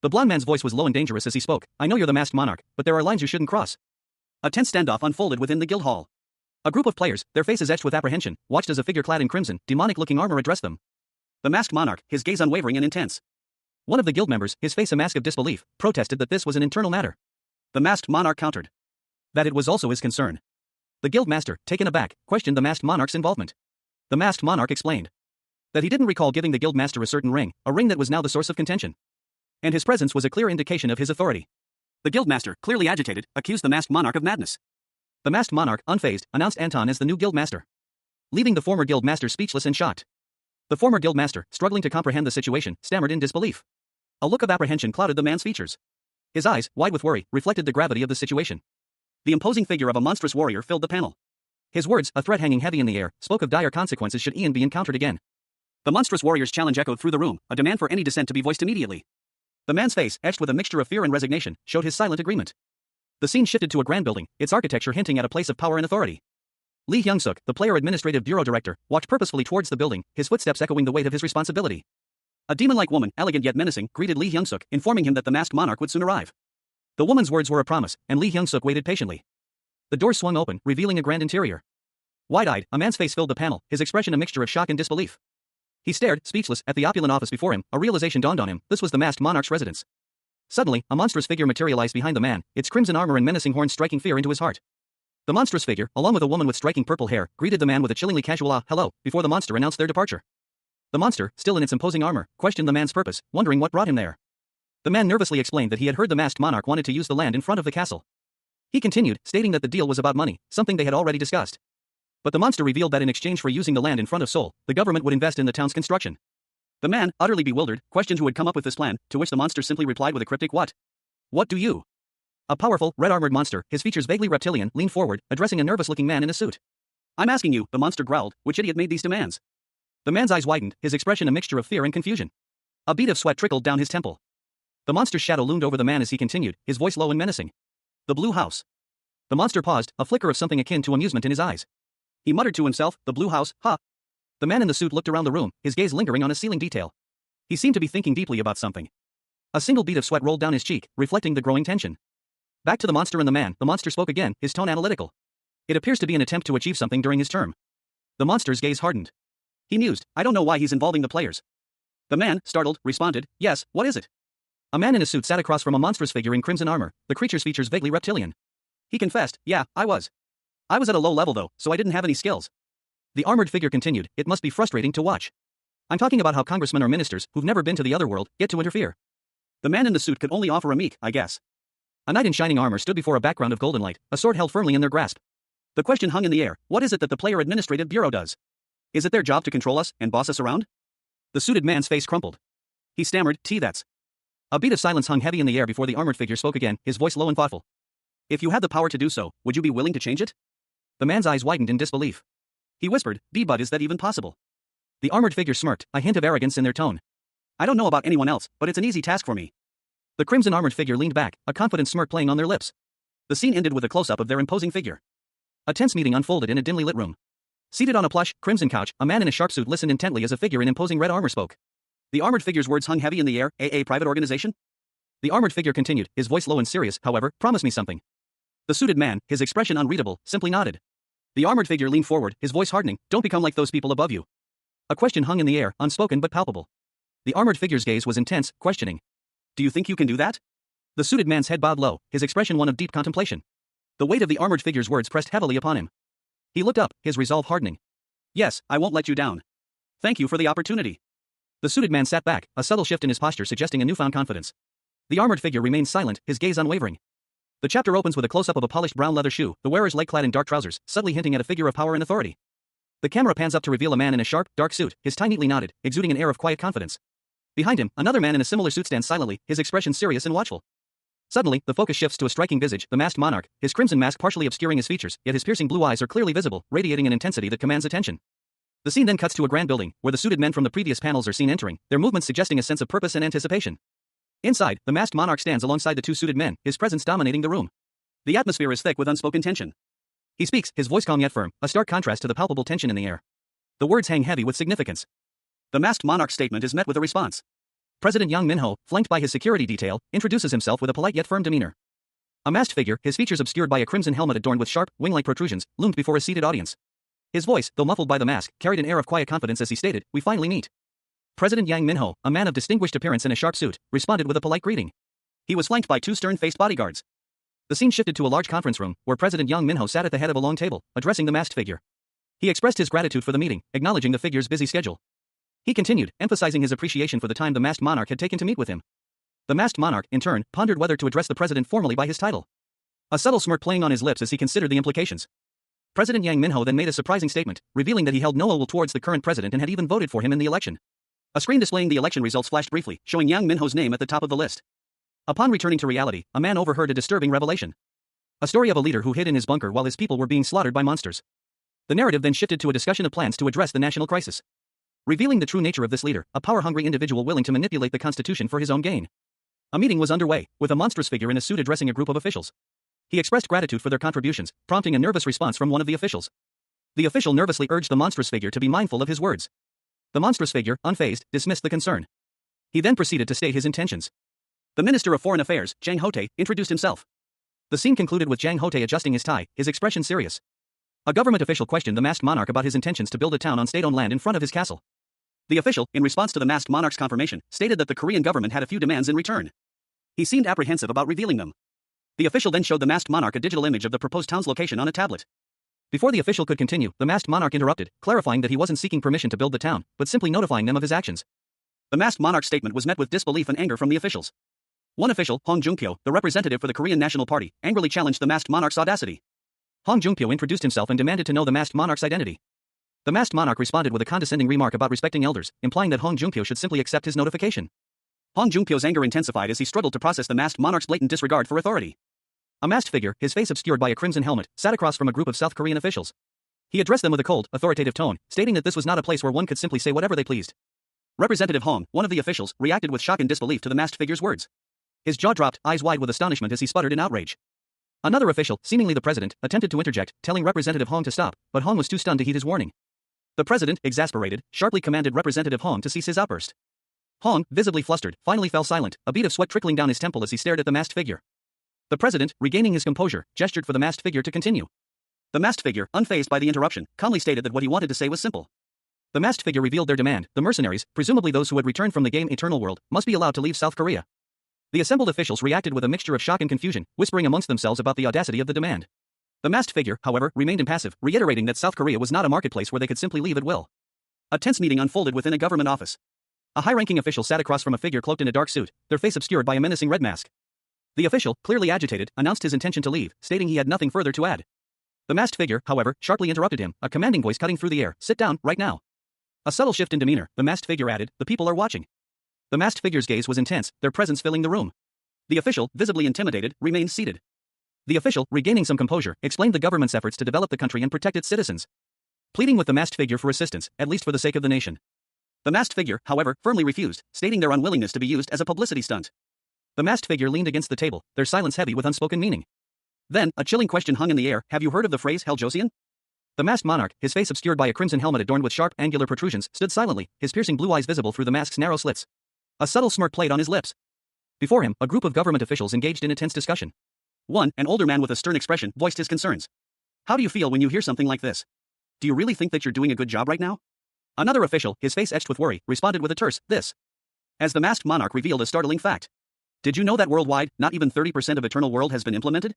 The blonde man's voice was low and dangerous as he spoke. I know you're the masked monarch, but there are lines you shouldn't cross. A tense standoff unfolded within the guild hall. A group of players, their faces etched with apprehension, watched as a figure clad in crimson, demonic-looking armor addressed them. The masked monarch, his gaze unwavering and intense. One of the guild members, his face a mask of disbelief, protested that this was an internal matter. The masked monarch countered that it was also his concern. The guild master, taken aback, questioned the masked monarch's involvement. The masked monarch explained that he didn't recall giving the guild master a certain ring, a ring that was now the source of contention. And his presence was a clear indication of his authority. The guild master, clearly agitated, accused the masked monarch of madness. The masked monarch, unfazed, announced Anton as the new guild master, leaving the former guild master speechless and shocked. The former guild master, struggling to comprehend the situation, stammered in disbelief. A look of apprehension clouded the man's features. His eyes, wide with worry, reflected the gravity of the situation. The imposing figure of a monstrous warrior filled the panel. His words, a threat hanging heavy in the air, spoke of dire consequences should Ian be encountered again. The monstrous warrior's challenge echoed through the room, a demand for any dissent to be voiced immediately. The man's face, etched with a mixture of fear and resignation, showed his silent agreement. The scene shifted to a grand building, its architecture hinting at a place of power and authority. Lee Hyung-suk, the player administrative bureau director, walked purposefully towards the building, his footsteps echoing the weight of his responsibility. A demon-like woman, elegant yet menacing, greeted Lee Hyung-suk, informing him that the masked monarch would soon arrive. The woman's words were a promise, and Lee Hyung-suk waited patiently. The doors swung open, revealing a grand interior. Wide-eyed, a man's face filled the panel, his expression a mixture of shock and disbelief. He stared, speechless, at the opulent office before him. A realization dawned on him: this was the masked monarch's residence. Suddenly, a monstrous figure materialized behind the man, its crimson armor and menacing horns striking fear into his heart. The monstrous figure, along with a woman with striking purple hair, greeted the man with a chillingly casual hello, before the monster announced their departure. The monster, still in its imposing armor, questioned the man's purpose, wondering what brought him there. The man nervously explained that he had heard the masked monarch wanted to use the land in front of the castle. He continued, stating that the deal was about money, something they had already discussed. But the monster revealed that in exchange for using the land in front of Seoul, the government would invest in the town's construction. The man, utterly bewildered, questioned who had come up with this plan, to which the monster simply replied with a cryptic "What? What do you?" A powerful, red-armored monster, his features vaguely reptilian, leaned forward, addressing a nervous-looking man in a suit. "I'm asking you," the monster growled, "which idiot made these demands?" The man's eyes widened, his expression a mixture of fear and confusion. A bead of sweat trickled down his temple. The monster's shadow loomed over the man as he continued, his voice low and menacing. "The Blue House." The monster paused, a flicker of something akin to amusement in his eyes. He muttered to himself, "The Blue House, huh?" The man in the suit looked around the room, his gaze lingering on a ceiling detail. He seemed to be thinking deeply about something. A single bead of sweat rolled down his cheek, reflecting the growing tension. Back to the monster and the man, the monster spoke again, his tone analytical. "It appears to be an attempt to achieve something during his term." The monster's gaze hardened. He mused, "I don't know why he's involving the players." The man, startled, responded, "Yes, what is it?" A man in a suit sat across from a monstrous figure in crimson armor, the creature's features vaguely reptilian. He confessed, "Yeah, I was at a low level though, so I didn't have any skills." The armored figure continued, "It must be frustrating to watch. I'm talking about how congressmen or ministers, who've never been to the other world, get to interfere." The man in the suit could only offer a meek, "I guess." A knight in shining armor stood before a background of golden light, a sword held firmly in their grasp. The question hung in the air: what is it that the player administrative bureau does? Is it their job to control us and boss us around? The suited man's face crumpled. He stammered, "That's." A beat of silence hung heavy in the air before the armored figure spoke again, his voice low and thoughtful. "If you had the power to do so, would you be willing to change it?" The man's eyes widened in disbelief. He whispered, "But is that even possible?" The armored figure smirked, a hint of arrogance in their tone. "I don't know about anyone else, but it's an easy task for me." The crimson armored figure leaned back, a confident smirk playing on their lips. The scene ended with a close-up of their imposing figure. A tense meeting unfolded in a dimly lit room. Seated on a plush, crimson couch, a man in a sharp suit listened intently as a figure in imposing red armor spoke. The armored figure's words hung heavy in the air. "A private organization?" The armored figure continued, his voice low and serious, however, "Promise me something." The suited man, his expression unreadable, simply nodded. The armored figure leaned forward, his voice hardening, "Don't become like those people above you." A question hung in the air, unspoken but palpable. The armored figure's gaze was intense, questioning. "Do you think you can do that?" The suited man's head bowed low, his expression one of deep contemplation. The weight of the armored figure's words pressed heavily upon him. He looked up, his resolve hardening. "Yes, I won't let you down. Thank you for the opportunity." The suited man sat back, a subtle shift in his posture suggesting a newfound confidence. The armored figure remained silent, his gaze unwavering. The chapter opens with a close-up of a polished brown leather shoe, the wearer's leg clad in dark trousers, subtly hinting at a figure of power and authority. The camera pans up to reveal a man in a sharp, dark suit, his tie neatly knotted, exuding an air of quiet confidence. Behind him, another man in a similar suit stands silently, his expression serious and watchful. Suddenly, the focus shifts to a striking visage, the masked monarch, his crimson mask partially obscuring his features, yet his piercing blue eyes are clearly visible, radiating an intensity that commands attention. The scene then cuts to a grand building, where the suited men from the previous panels are seen entering, their movements suggesting a sense of purpose and anticipation. Inside, the masked monarch stands alongside the two suited men, his presence dominating the room. The atmosphere is thick with unspoken tension. He speaks, his voice calm yet firm, a stark contrast to the palpable tension in the air. The words hang heavy with significance. The masked monarch's statement is met with a response. President Yang Minho, flanked by his security detail, introduces himself with a polite yet firm demeanor. A masked figure, his features obscured by a crimson helmet adorned with sharp, wing-like protrusions, loomed before a seated audience. His voice, though muffled by the mask, carried an air of quiet confidence as he stated, "We finally meet." President Yang Minho, a man of distinguished appearance in a sharp suit, responded with a polite greeting. He was flanked by two stern-faced bodyguards. The scene shifted to a large conference room, where President Yang Minho sat at the head of a long table, addressing the masked figure. He expressed his gratitude for the meeting, acknowledging the figure's busy schedule. He continued, emphasizing his appreciation for the time the masked monarch had taken to meet with him. The masked monarch, in turn, pondered whether to address the president formally by his title. A subtle smirk playing on his lips as he considered the implications. President Yang Minho then made a surprising statement, revealing that he held no ill will towards the current president and had even voted for him in the election. A screen displaying the election results flashed briefly, showing Yang Minho's name at the top of the list. Upon returning to reality, a man overheard a disturbing revelation. A story of a leader who hid in his bunker while his people were being slaughtered by monsters. The narrative then shifted to a discussion of plans to address the national crisis. Revealing the true nature of this leader, a power-hungry individual willing to manipulate the constitution for his own gain. A meeting was underway, with a monstrous figure in a suit addressing a group of officials. He expressed gratitude for their contributions, prompting a nervous response from one of the officials. The official nervously urged the monstrous figure to be mindful of his words. The monstrous figure, unfazed, dismissed the concern. He then proceeded to state his intentions. The Minister of Foreign Affairs, Jang Hote, introduced himself. The scene concluded with Jang Hote adjusting his tie, his expression serious. A government official questioned the masked monarch about his intentions to build a town on state-owned land in front of his castle. The official, in response to the masked monarch's confirmation, stated that the Korean government had a few demands in return. He seemed apprehensive about revealing them. The official then showed the masked monarch a digital image of the proposed town's location on a tablet. Before the official could continue, the masked monarch interrupted, clarifying that he wasn't seeking permission to build the town, but simply notifying them of his actions. The masked monarch's statement was met with disbelief and anger from the officials. One official, Hong Jung-pyo, the representative for the Korean National Party, angrily challenged the masked monarch's audacity. Hong Jung-pyo introduced himself and demanded to know the masked monarch's identity. The masked monarch responded with a condescending remark about respecting elders, implying that Hong Jung-pyo should simply accept his notification. Hong Jung-pyo's anger intensified as he struggled to process the masked monarch's blatant disregard for authority. A masked figure, his face obscured by a crimson helmet, sat across from a group of South Korean officials. He addressed them with a cold, authoritative tone, stating that this was not a place where one could simply say whatever they pleased. Representative Hong, one of the officials, reacted with shock and disbelief to the masked figure's words. His jaw dropped, eyes wide with astonishment as he sputtered in outrage. Another official, seemingly the president, attempted to interject, telling Representative Hong to stop, but Hong was too stunned to heed his warning. The president, exasperated, sharply commanded Representative Hong to cease his outburst. Hong, visibly flustered, finally fell silent, a bead of sweat trickling down his temple as he stared at the masked figure. The president, regaining his composure, gestured for the masked figure to continue. The masked figure, unfazed by the interruption, calmly stated that what he wanted to say was simple. The masked figure revealed their demand: the mercenaries, presumably those who had returned from the game Eternal World, must be allowed to leave South Korea. The assembled officials reacted with a mixture of shock and confusion, whispering amongst themselves about the audacity of the demand. The masked figure, however, remained impassive, reiterating that South Korea was not a marketplace where they could simply leave at will. A tense meeting unfolded within a government office. A high-ranking official sat across from a figure cloaked in a dark suit, their face obscured by a menacing red mask. The official, clearly agitated, announced his intention to leave, stating he had nothing further to add. The masked figure, however, sharply interrupted him, a commanding voice cutting through the air: "Sit down, right now." A subtle shift in demeanor, the masked figure added, "The people are watching." The masked figure's gaze was intense, their presence filling the room. The official, visibly intimidated, remained seated. The official, regaining some composure, explained the government's efforts to develop the country and protect its citizens, pleading with the masked figure for assistance, at least for the sake of the nation. The masked figure, however, firmly refused, stating their unwillingness to be used as a publicity stunt. The masked figure leaned against the table, their silence heavy with unspoken meaning. Then, a chilling question hung in the air: "Have you heard of the phrase Hell Joseon?" The masked monarch, his face obscured by a crimson helmet adorned with sharp, angular protrusions, stood silently, his piercing blue eyes visible through the mask's narrow slits. A subtle smirk played on his lips. Before him, a group of government officials engaged in a tense discussion. One, an older man with a stern expression, voiced his concerns. "How do you feel when you hear something like this? Do you really think that you're doing a good job right now?" Another official, his face etched with worry, responded with a terse "this," as the masked monarch revealed a startling fact. "Did you know that worldwide, not even 30% of Eternal World has been implemented?"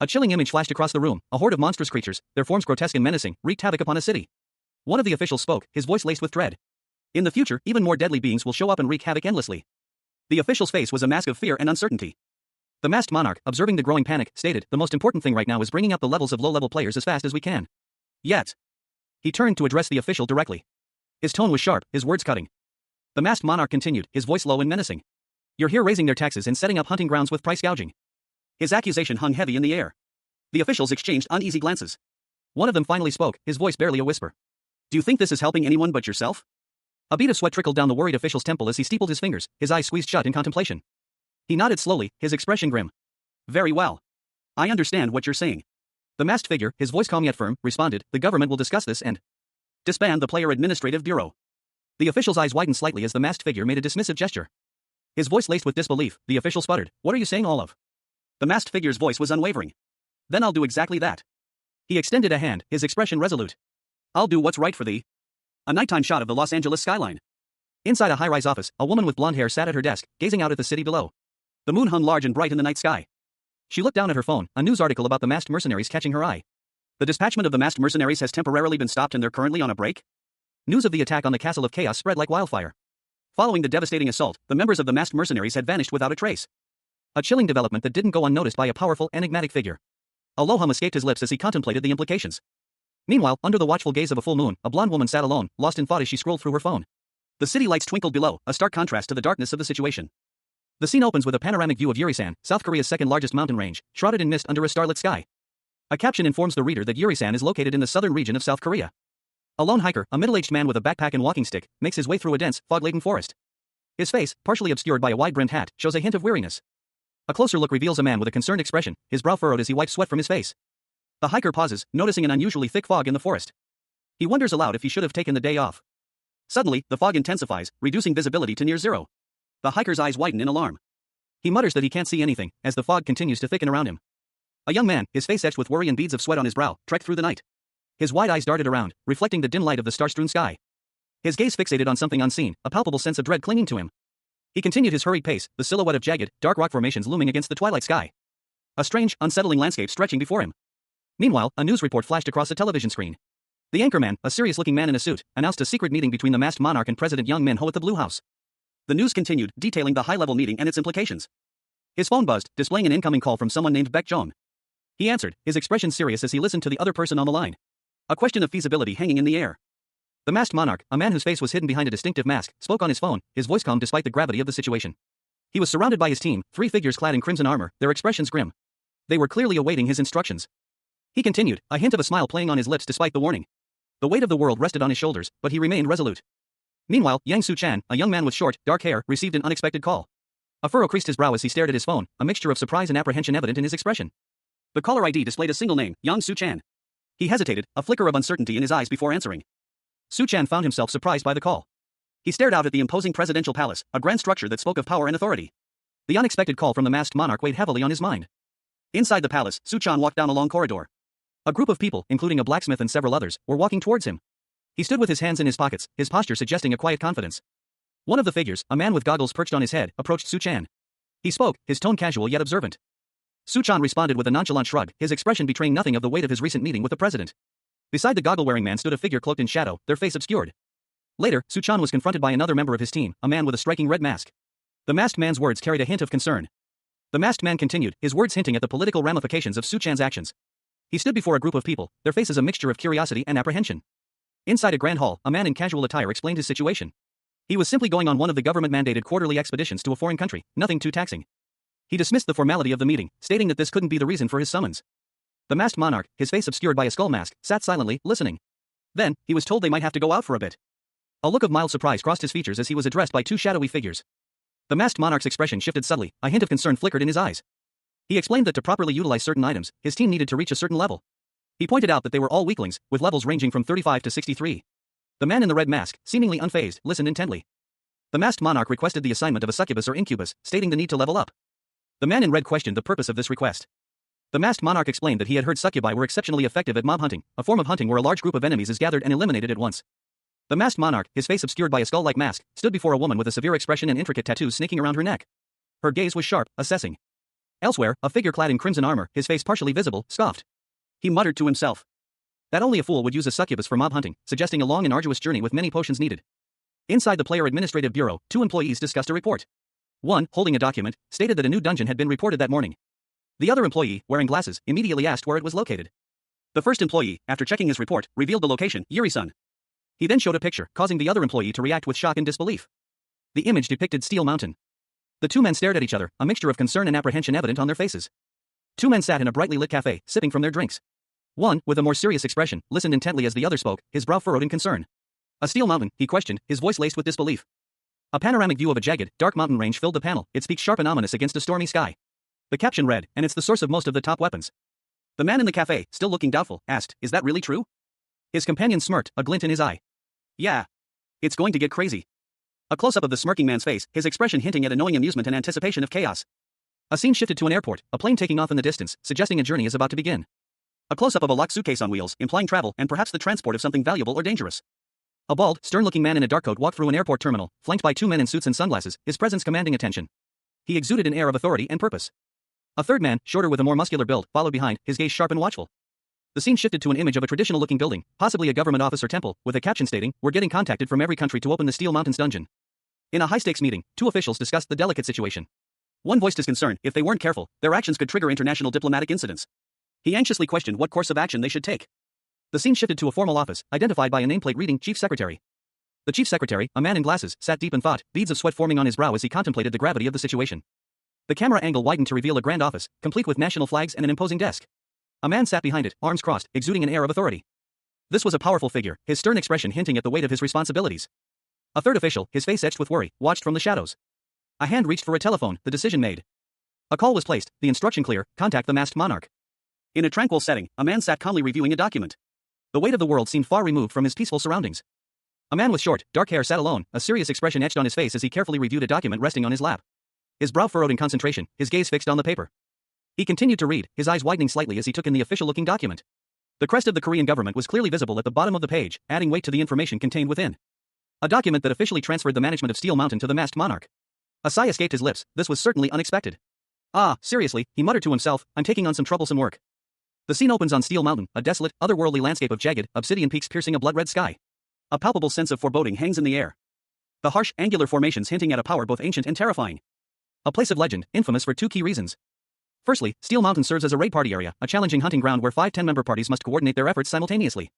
A chilling image flashed across the room: a horde of monstrous creatures, their forms grotesque and menacing, wreaked havoc upon a city. One of the officials spoke, his voice laced with dread. "In the future, even more deadly beings will show up and wreak havoc endlessly." The official's face was a mask of fear and uncertainty. The masked monarch, observing the growing panic, stated, "The most important thing right now is bringing up the levels of low-level players as fast as we can." Yet, he turned to address the official directly. His tone was sharp, his words cutting. The masked monarch continued, his voice low and menacing. "You're here raising their taxes and setting up hunting grounds with price gouging." His accusation hung heavy in the air. The officials exchanged uneasy glances. One of them finally spoke, his voice barely a whisper. "Do you think this is helping anyone but yourself?" A bead of sweat trickled down the worried official's temple as he steepled his fingers, his eyes squeezed shut in contemplation. He nodded slowly, his expression grim. "Very well. I understand what you're saying." The masked figure, his voice calm yet firm, responded, "The government will discuss this and disband the Player Administrative Bureau." The official's eyes widened slightly as the masked figure made a dismissive gesture. His voice laced with disbelief, the official sputtered, "What are you saying all of?" The masked figure's voice was unwavering. "Then I'll do exactly that." He extended a hand, his expression resolute. "I'll do what's right for thee." A nighttime shot of the Los Angeles skyline. Inside a high-rise office, a woman with blonde hair sat at her desk, gazing out at the city below. The moon hung large and bright in the night sky. She looked down at her phone, a news article about the masked mercenaries catching her eye. The dispatchment of the masked mercenaries has temporarily been stopped and they're currently on a break. News of the attack on the Castle of Chaos spread like wildfire. Following the devastating assault, the members of the masked mercenaries had vanished without a trace. A chilling development that didn't go unnoticed by a powerful, enigmatic figure. A low hum escaped his lips as he contemplated the implications. Meanwhile, under the watchful gaze of a full moon, a blonde woman sat alone, lost in thought as she scrolled through her phone. The city lights twinkled below, a stark contrast to the darkness of the situation. The scene opens with a panoramic view of Yurisan, South Korea's second-largest mountain range, shrouded in mist under a starlit sky. A caption informs the reader that Yurisan is located in the southern region of South Korea. A lone hiker, a middle-aged man with a backpack and walking stick, makes his way through a dense, fog-laden forest. His face, partially obscured by a wide-brimmed hat, shows a hint of weariness. A closer look reveals a man with a concerned expression, his brow furrowed as he wipes sweat from his face. The hiker pauses, noticing an unusually thick fog in the forest. He wonders aloud if he should have taken the day off. Suddenly, the fog intensifies, reducing visibility to near zero. The hiker's eyes widen in alarm. He mutters that he can't see anything, as the fog continues to thicken around him. A young man, his face etched with worry and beads of sweat on his brow, trekked through the night. His wide eyes darted around, reflecting the dim light of the star-strewn sky. His gaze fixated on something unseen, a palpable sense of dread clinging to him. He continued his hurried pace, the silhouette of jagged, dark rock formations looming against the twilight sky. A strange, unsettling landscape stretching before him. Meanwhile, a news report flashed across a television screen. The anchorman, a serious-looking man in a suit, announced a secret meeting between the masked monarch and President Young Min-ho at the Blue House. The news continued, detailing the high-level meeting and its implications. His phone buzzed, displaying an incoming call from someone named Baek Jong. He answered, his expression serious as he listened to the other person on the line. A question of feasibility hanging in the air. The masked monarch, a man whose face was hidden behind a distinctive mask, spoke on his phone, his voice calm despite the gravity of the situation. He was surrounded by his team, 3 figures clad in crimson armor, their expressions grim. They were clearly awaiting his instructions. He continued, a hint of a smile playing on his lips despite the warning. The weight of the world rested on his shoulders, but he remained resolute. Meanwhile, Yang Soo-chan, a young man with short, dark hair, received an unexpected call. A furrow creased his brow as he stared at his phone, a mixture of surprise and apprehension evident in his expression. The caller ID displayed a single name, Yang Soo-chan. He hesitated, a flicker of uncertainty in his eyes before answering. Soo-chan found himself surprised by the call. He stared out at the imposing presidential palace, a grand structure that spoke of power and authority. The unexpected call from the masked monarch weighed heavily on his mind. Inside the palace, Soo-chan walked down a long corridor. A group of people, including a blacksmith and several others, were walking towards him. He stood with his hands in his pockets, his posture suggesting a quiet confidence. One of the figures, a man with goggles perched on his head, approached Soo-chan. He spoke, his tone casual yet observant. Soo-chan responded with a nonchalant shrug, his expression betraying nothing of the weight of his recent meeting with the president. Beside the goggle-wearing man stood a figure cloaked in shadow, their face obscured. Later, Soo-chan was confronted by another member of his team, a man with a striking red mask. The masked man's words carried a hint of concern. The masked man continued, his words hinting at the political ramifications of Soo-chan's actions. He stood before a group of people, their faces a mixture of curiosity and apprehension. Inside a grand hall, a man in casual attire explained his situation. He was simply going on one of the government-mandated quarterly expeditions to a foreign country, nothing too taxing. He dismissed the formality of the meeting, stating that this couldn't be the reason for his summons. The masked monarch, his face obscured by a skull mask, sat silently, listening. Then, he was told they might have to go out for a bit. A look of mild surprise crossed his features as he was addressed by 2 shadowy figures. The masked monarch's expression shifted subtly, a hint of concern flickered in his eyes. He explained that to properly utilize certain items, his team needed to reach a certain level. He pointed out that they were all weaklings, with levels ranging from 35 to 63. The man in the red mask, seemingly unfazed, listened intently. The masked monarch requested the assignment of a succubus or incubus, stating the need to level up. The man in red questioned the purpose of this request. The masked monarch explained that he had heard succubi were exceptionally effective at mob hunting, a form of hunting where a large group of enemies is gathered and eliminated at once. The masked monarch, his face obscured by a skull-like mask, stood before a woman with a severe expression and intricate tattoos snaking around her neck. Her gaze was sharp, assessing. Elsewhere, a figure clad in crimson armor, his face partially visible, scoffed. He muttered to himself. That only a fool would use a succubus for mob hunting, suggesting a long and arduous journey with many potions needed. Inside the player administrative bureau, 2 employees discussed a report. One, holding a document, stated that a new dungeon had been reported that morning. The other employee, wearing glasses, immediately asked where it was located. The first employee, after checking his report, revealed the location, Yuri-sun. He then showed a picture, causing the other employee to react with shock and disbelief. The image depicted Steel Mountain. The 2 men stared at each other, a mixture of concern and apprehension evident on their faces. 2 men sat in a brightly lit cafe, sipping from their drinks. One, with a more serious expression, listened intently as the other spoke, his brow furrowed in concern. A steel mountain, he questioned, his voice laced with disbelief. A panoramic view of a jagged, dark mountain range filled the panel, its peak sharp and ominous against a stormy sky. The caption read, and it's the source of most of the top weapons. The man in the cafe, still looking doubtful, asked, is that really true? His companion smirked, a glint in his eye. Yeah. It's going to get crazy. A close-up of the smirking man's face, his expression hinting at annoying amusement and anticipation of chaos. A scene shifted to an airport, a plane taking off in the distance, suggesting a journey is about to begin. A close-up of a locked suitcase on wheels, implying travel and perhaps the transport of something valuable or dangerous. A bald, stern-looking man in a dark coat walked through an airport terminal, flanked by 2 men in suits and sunglasses, his presence commanding attention. He exuded an air of authority and purpose. A third man, shorter with a more muscular build, followed behind, his gaze sharp and watchful. The scene shifted to an image of a traditional-looking building, possibly a government office or temple, with a caption stating, "We're getting contacted from every country to open the Steel Mountains dungeon." In a high-stakes meeting, 2 officials discussed the delicate situation. One voiced his concern, if they weren't careful, their actions could trigger international diplomatic incidents. He anxiously questioned what course of action they should take. The scene shifted to a formal office, identified by a nameplate reading Chief Secretary. The chief secretary, a man in glasses, sat deep in thought, beads of sweat forming on his brow as he contemplated the gravity of the situation. The camera angle widened to reveal a grand office, complete with national flags and an imposing desk. A man sat behind it, arms crossed, exuding an air of authority. This was a powerful figure, his stern expression hinting at the weight of his responsibilities. A third official, his face etched with worry, watched from the shadows. A hand reached for a telephone, the decision made. A call was placed, the instruction clear: contact the masked monarch. In a tranquil setting, a man sat calmly reviewing a document. The weight of the world seemed far removed from his peaceful surroundings. A man with short, dark hair sat alone, a serious expression etched on his face as he carefully reviewed a document resting on his lap. His brow furrowed in concentration, his gaze fixed on the paper. He continued to read, his eyes widening slightly as he took in the official-looking document. The crest of the Korean government was clearly visible at the bottom of the page, adding weight to the information contained within. A document that officially transferred the management of Steel Mountain to the masked monarch. A sigh escaped his lips, this was certainly unexpected. Ah, seriously, he muttered to himself, I'm taking on some troublesome work. The scene opens on Steel Mountain, a desolate, otherworldly landscape of jagged, obsidian peaks piercing a blood-red sky. A palpable sense of foreboding hangs in the air. The harsh, angular formations hinting at a power both ancient and terrifying. A place of legend, infamous for two key reasons. Firstly, Steel Mountain serves as a raid party area, a challenging hunting ground where 5 10-member parties must coordinate their efforts simultaneously.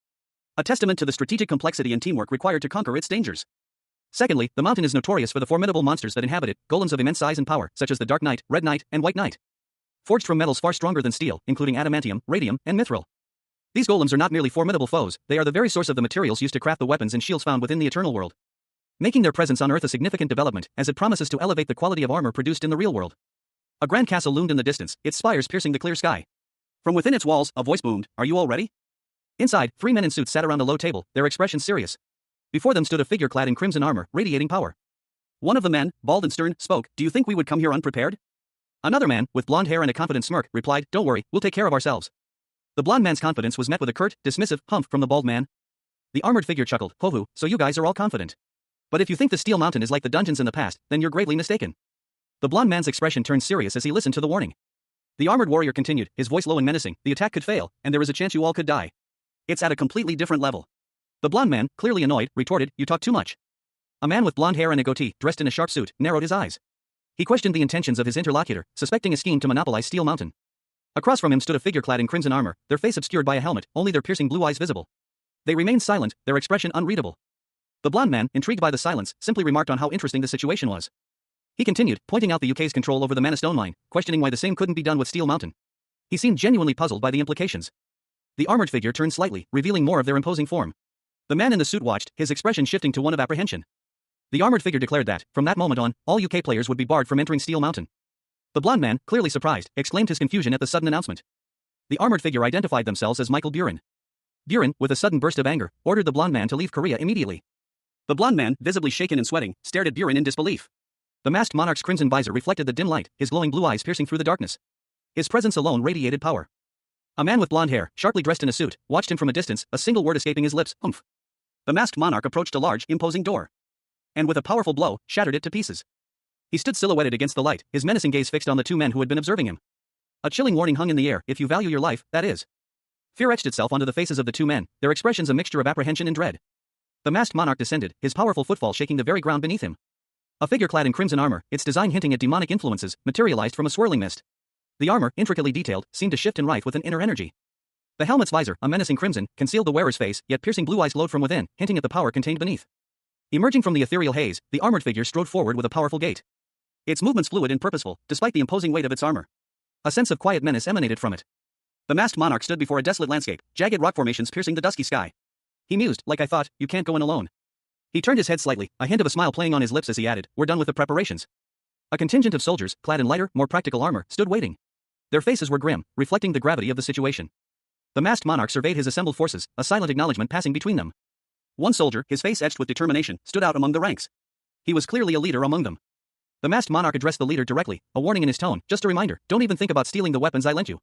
A testament to the strategic complexity and teamwork required to conquer its dangers. Secondly, the mountain is notorious for the formidable monsters that inhabit it, golems of immense size and power, such as the Dark Knight, Red Knight, and White Knight. Forged from metals far stronger than steel, including adamantium, radium, and mithril. These golems are not merely formidable foes, they are the very source of the materials used to craft the weapons and shields found within the eternal world. Making their presence on Earth a significant development, as it promises to elevate the quality of armor produced in the real world. A grand castle loomed in the distance, its spires piercing the clear sky. From within its walls, a voice boomed, "Are you all ready?" Inside, 3 men in suits sat around a low table, their expressions serious. Before them stood a figure clad in crimson armor, radiating power. One of the men, bald and stern, spoke, "Do you think we would come here unprepared?" Another man, with blonde hair and a confident smirk, replied, "Don't worry, we'll take care of ourselves." The blonde man's confidence was met with a curt, dismissive humph from the bald man. The armored figure chuckled, "Hohu, so you guys are all confident. But if you think the Steel Mountain is like the dungeons in the past, then you're gravely mistaken." The blonde man's expression turned serious as he listened to the warning. The armored warrior continued, his voice low and menacing, "The attack could fail, and there is a chance you all could die. It's at a completely different level." The blonde man, clearly annoyed, retorted, "You talk too much." A man with blonde hair and a goatee, dressed in a sharp suit, narrowed his eyes. He questioned the intentions of his interlocutor, suspecting a scheme to monopolize Steel Mountain. Across from him stood a figure clad in crimson armor, their face obscured by a helmet, only their piercing blue eyes visible. They remained silent, their expression unreadable. The blonde man, intrigued by the silence, simply remarked on how interesting the situation was. He continued, pointing out the UK's control over the Mana Stone mine, questioning why the same couldn't be done with Steel Mountain. He seemed genuinely puzzled by the implications. The armored figure turned slightly, revealing more of their imposing form. The man in the suit watched, his expression shifting to one of apprehension. The armored figure declared that, from that moment on, all UK players would be barred from entering Steel Mountain. The blonde man, clearly surprised, exclaimed his confusion at the sudden announcement. The armored figure identified themselves as Michael Buren. Buren, with a sudden burst of anger, ordered the blonde man to leave Korea immediately. The blonde man, visibly shaken and sweating, stared at Buren in disbelief. The masked monarch's crimson visor reflected the dim light, his glowing blue eyes piercing through the darkness. His presence alone radiated power. A man with blonde hair, sharply dressed in a suit, watched him from a distance, a single word escaping his lips, "Oomph." The masked monarch approached a large, imposing door. And with a powerful blow, shattered it to pieces. He stood silhouetted against the light, his menacing gaze fixed on the 2 men who had been observing him. A chilling warning hung in the air, if you value your life, that is. Fear etched itself onto the faces of the 2 men, their expressions a mixture of apprehension and dread. The masked monarch descended, his powerful footfall shaking the very ground beneath him. A figure clad in crimson armor, its design hinting at demonic influences, materialized from a swirling mist. The armor, intricately detailed, seemed to shift and writhe with an inner energy. The helmet's visor, a menacing crimson, concealed the wearer's face, yet piercing blue eyes glowed from within, hinting at the power contained beneath. Emerging from the ethereal haze, the armored figure strode forward with a powerful gait. Its movements fluid and purposeful, despite the imposing weight of its armor. A sense of quiet menace emanated from it. The masked monarch stood before a desolate landscape, jagged rock formations piercing the dusky sky. He mused, "Like I thought, you can't go in alone." He turned his head slightly, a hint of a smile playing on his lips as he added, "We're done with the preparations." A contingent of soldiers, clad in lighter, more practical armor, stood waiting. Their faces were grim, reflecting the gravity of the situation. The masked monarch surveyed his assembled forces, a silent acknowledgement passing between them. One soldier, his face etched with determination, stood out among the ranks. He was clearly a leader among them. The masked monarch addressed the leader directly, a warning in his tone, "Just a reminder, don't even think about stealing the weapons I lent you."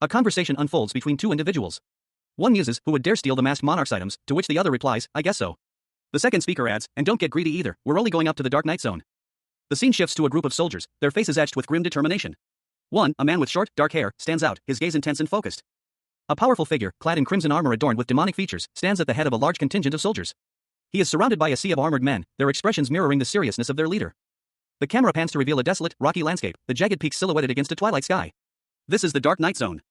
A conversation unfolds between 2 individuals. One muses, "Who would dare steal the masked monarch's items?" to which the other replies, "I guess so." The second speaker adds, "And don't get greedy either, we're only going up to the Dark Knight Zone." The scene shifts to a group of soldiers, their faces etched with grim determination. One, a man with short, dark hair, stands out, his gaze intense and focused. A powerful figure, clad in crimson armor adorned with demonic features, stands at the head of a large contingent of soldiers. He is surrounded by a sea of armored men, their expressions mirroring the seriousness of their leader. The camera pans to reveal a desolate, rocky landscape, the jagged peaks silhouetted against a twilight sky. This is the Dark Knight Zone.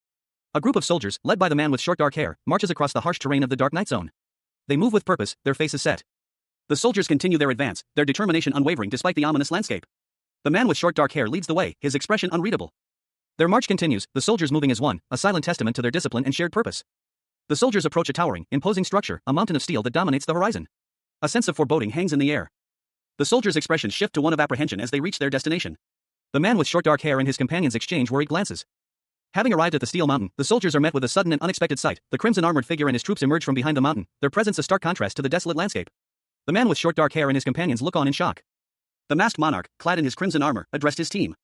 A group of soldiers, led by the man with short dark hair, marches across the harsh terrain of the Dark Knight Zone. They move with purpose, their faces set. The soldiers continue their advance, their determination unwavering despite the ominous landscape. The man with short dark hair leads the way, his expression unreadable. Their march continues, the soldiers moving as one, a silent testament to their discipline and shared purpose. The soldiers approach a towering, imposing structure, a mountain of steel that dominates the horizon. A sense of foreboding hangs in the air. The soldiers' expressions shift to one of apprehension as they reach their destination. The man with short dark hair and his companions exchange worried glances. Having arrived at the steel mountain, the soldiers are met with a sudden and unexpected sight. The crimson armored figure and his troops emerge from behind the mountain, their presence a stark contrast to the desolate landscape. The man with short dark hair and his companions look on in shock. The masked monarch, clad in his crimson armor, addressed his team.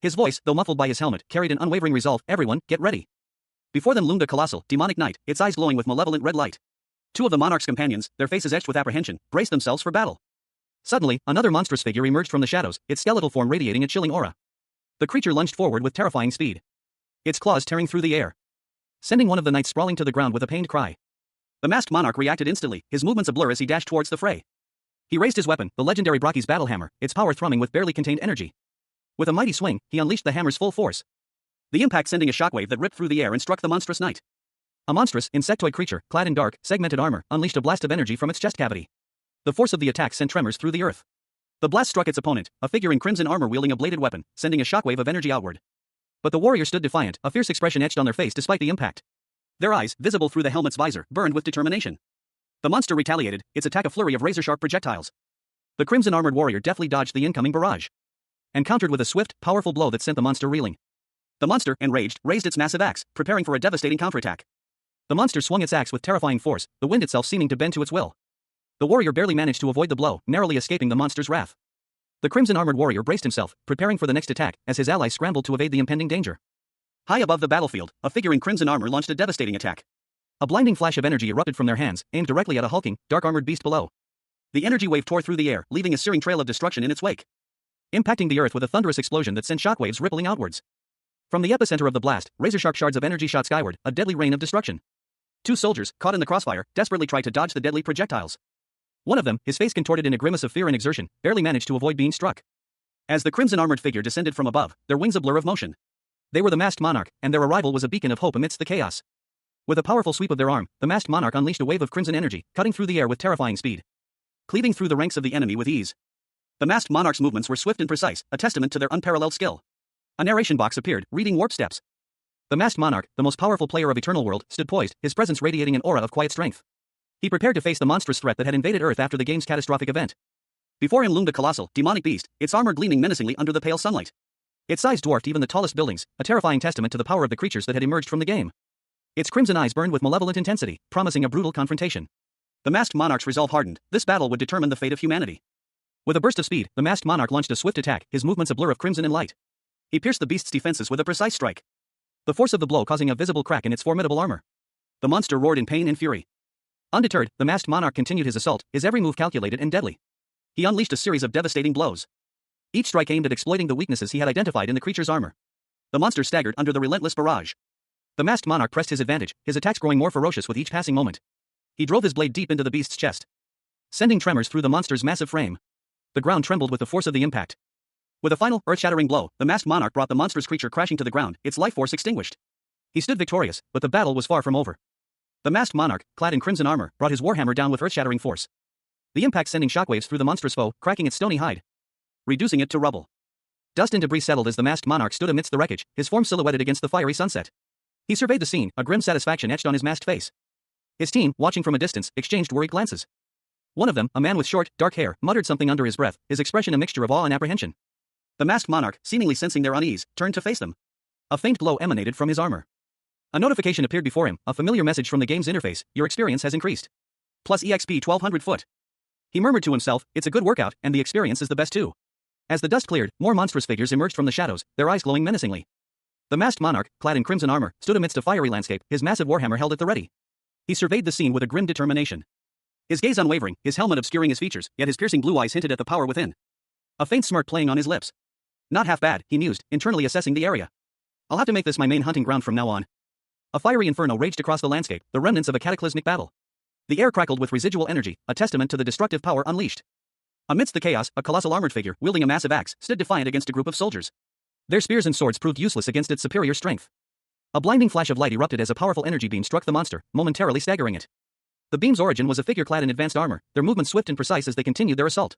His voice, though muffled by his helmet, carried an unwavering resolve. Everyone, get ready. Before them loomed a colossal, demonic knight, its eyes glowing with malevolent red light. Two of the monarch's companions, their faces etched with apprehension, braced themselves for battle. Suddenly, another monstrous figure emerged from the shadows, its skeletal form radiating a chilling aura. The creature lunged forward with terrifying speed, its claws tearing through the air, sending one of the knights sprawling to the ground with a pained cry. The masked monarch reacted instantly, his movements a blur as he dashed towards the fray. He raised his weapon, the legendary Brocky's battle hammer, its power thrumming with barely contained energy. With a mighty swing, he unleashed the hammer's full force. The impact sending a shockwave that ripped through the air and struck the monstrous knight. A monstrous, insectoid creature, clad in dark, segmented armor, unleashed a blast of energy from its chest cavity. The force of the attack sent tremors through the earth. The blast struck its opponent, a figure in crimson armor wielding a bladed weapon, sending a shockwave of energy outward. But the warrior stood defiant, a fierce expression etched on their face despite the impact. Their eyes, visible through the helmet's visor, burned with determination. The monster retaliated, its attack a flurry of razor-sharp projectiles. The crimson-armored warrior deftly dodged the incoming barrage and countered with a swift, powerful blow that sent the monster reeling. The monster, enraged, raised its massive axe, preparing for a devastating counterattack. The monster swung its axe with terrifying force, the wind itself seeming to bend to its will. The warrior barely managed to avoid the blow, narrowly escaping the monster's wrath. The crimson-armored warrior braced himself, preparing for the next attack, as his allies scrambled to evade the impending danger. High above the battlefield, a figure in crimson armor launched a devastating attack. A blinding flash of energy erupted from their hands, aimed directly at a hulking, dark-armored beast below. The energy wave tore through the air, leaving a searing trail of destruction in its wake, impacting the earth with a thunderous explosion that sent shockwaves rippling outwards. From the epicenter of the blast, razor-sharp shards of energy shot skyward, a deadly rain of destruction. Two soldiers, caught in the crossfire, desperately tried to dodge the deadly projectiles. One of them, his face contorted in a grimace of fear and exertion, barely managed to avoid being struck. As the crimson-armored figure descended from above, their wings a blur of motion. They were the masked monarch, and their arrival was a beacon of hope amidst the chaos. With a powerful sweep of their arm, the masked monarch unleashed a wave of crimson energy, cutting through the air with terrifying speed, cleaving through the ranks of the enemy with ease. The masked monarch's movements were swift and precise, a testament to their unparalleled skill. A narration box appeared, reading warp steps. The masked monarch, the most powerful player of Eternal World, stood poised, his presence radiating an aura of quiet strength. He prepared to face the monstrous threat that had invaded Earth after the game's catastrophic event. Before him loomed a colossal, demonic beast, its armor gleaming menacingly under the pale sunlight. Its size dwarfed even the tallest buildings, a terrifying testament to the power of the creatures that had emerged from the game. Its crimson eyes burned with malevolent intensity, promising a brutal confrontation. The masked monarch's resolve hardened, this battle would determine the fate of humanity. With a burst of speed, the masked monarch launched a swift attack, his movements a blur of crimson and light. He pierced the beast's defenses with a precise strike, the force of the blow causing a visible crack in its formidable armor. The monster roared in pain and fury. Undeterred, the masked monarch continued his assault, his every move calculated and deadly. He unleashed a series of devastating blows, each strike aimed at exploiting the weaknesses he had identified in the creature's armor. The monster staggered under the relentless barrage. The masked monarch pressed his advantage, his attacks growing more ferocious with each passing moment. He drove his blade deep into the beast's chest, sending tremors through the monster's massive frame. The ground trembled with the force of the impact. With a final, earth-shattering blow, the masked monarch brought the monstrous creature crashing to the ground, its life force extinguished. He stood victorious, but the battle was far from over. The masked monarch, clad in crimson armor, brought his warhammer down with earth-shattering force. The impact sending shockwaves through the monstrous foe, cracking its stony hide, reducing it to rubble. Dust and debris settled as the masked monarch stood amidst the wreckage, his form silhouetted against the fiery sunset. He surveyed the scene, a grim satisfaction etched on his masked face. His team, watching from a distance, exchanged worried glances. One of them, a man with short, dark hair, muttered something under his breath, his expression a mixture of awe and apprehension. The masked monarch, seemingly sensing their unease, turned to face them. A faint glow emanated from his armor. A notification appeared before him, a familiar message from the game's interface: your experience has increased. Plus EXP 1200 foot. He murmured to himself, it's a good workout, and the experience is the best too. As the dust cleared, more monstrous figures emerged from the shadows, their eyes glowing menacingly. The masked monarch, clad in crimson armor, stood amidst a fiery landscape, his massive warhammer held at the ready. He surveyed the scene with a grim determination. His gaze unwavering, his helmet obscuring his features, yet his piercing blue eyes hinted at the power within. A faint smirk playing on his lips. Not half bad, he mused, internally assessing the area. I'll have to make this my main hunting ground from now on. A fiery inferno raged across the landscape, the remnants of a cataclysmic battle. The air crackled with residual energy, a testament to the destructive power unleashed. Amidst the chaos, a colossal armored figure, wielding a massive axe, stood defiant against a group of soldiers. Their spears and swords proved useless against its superior strength. A blinding flash of light erupted as a powerful energy beam struck the monster, momentarily staggering it. The beam's origin was a figure clad in advanced armor, their movements swift and precise as they continued their assault.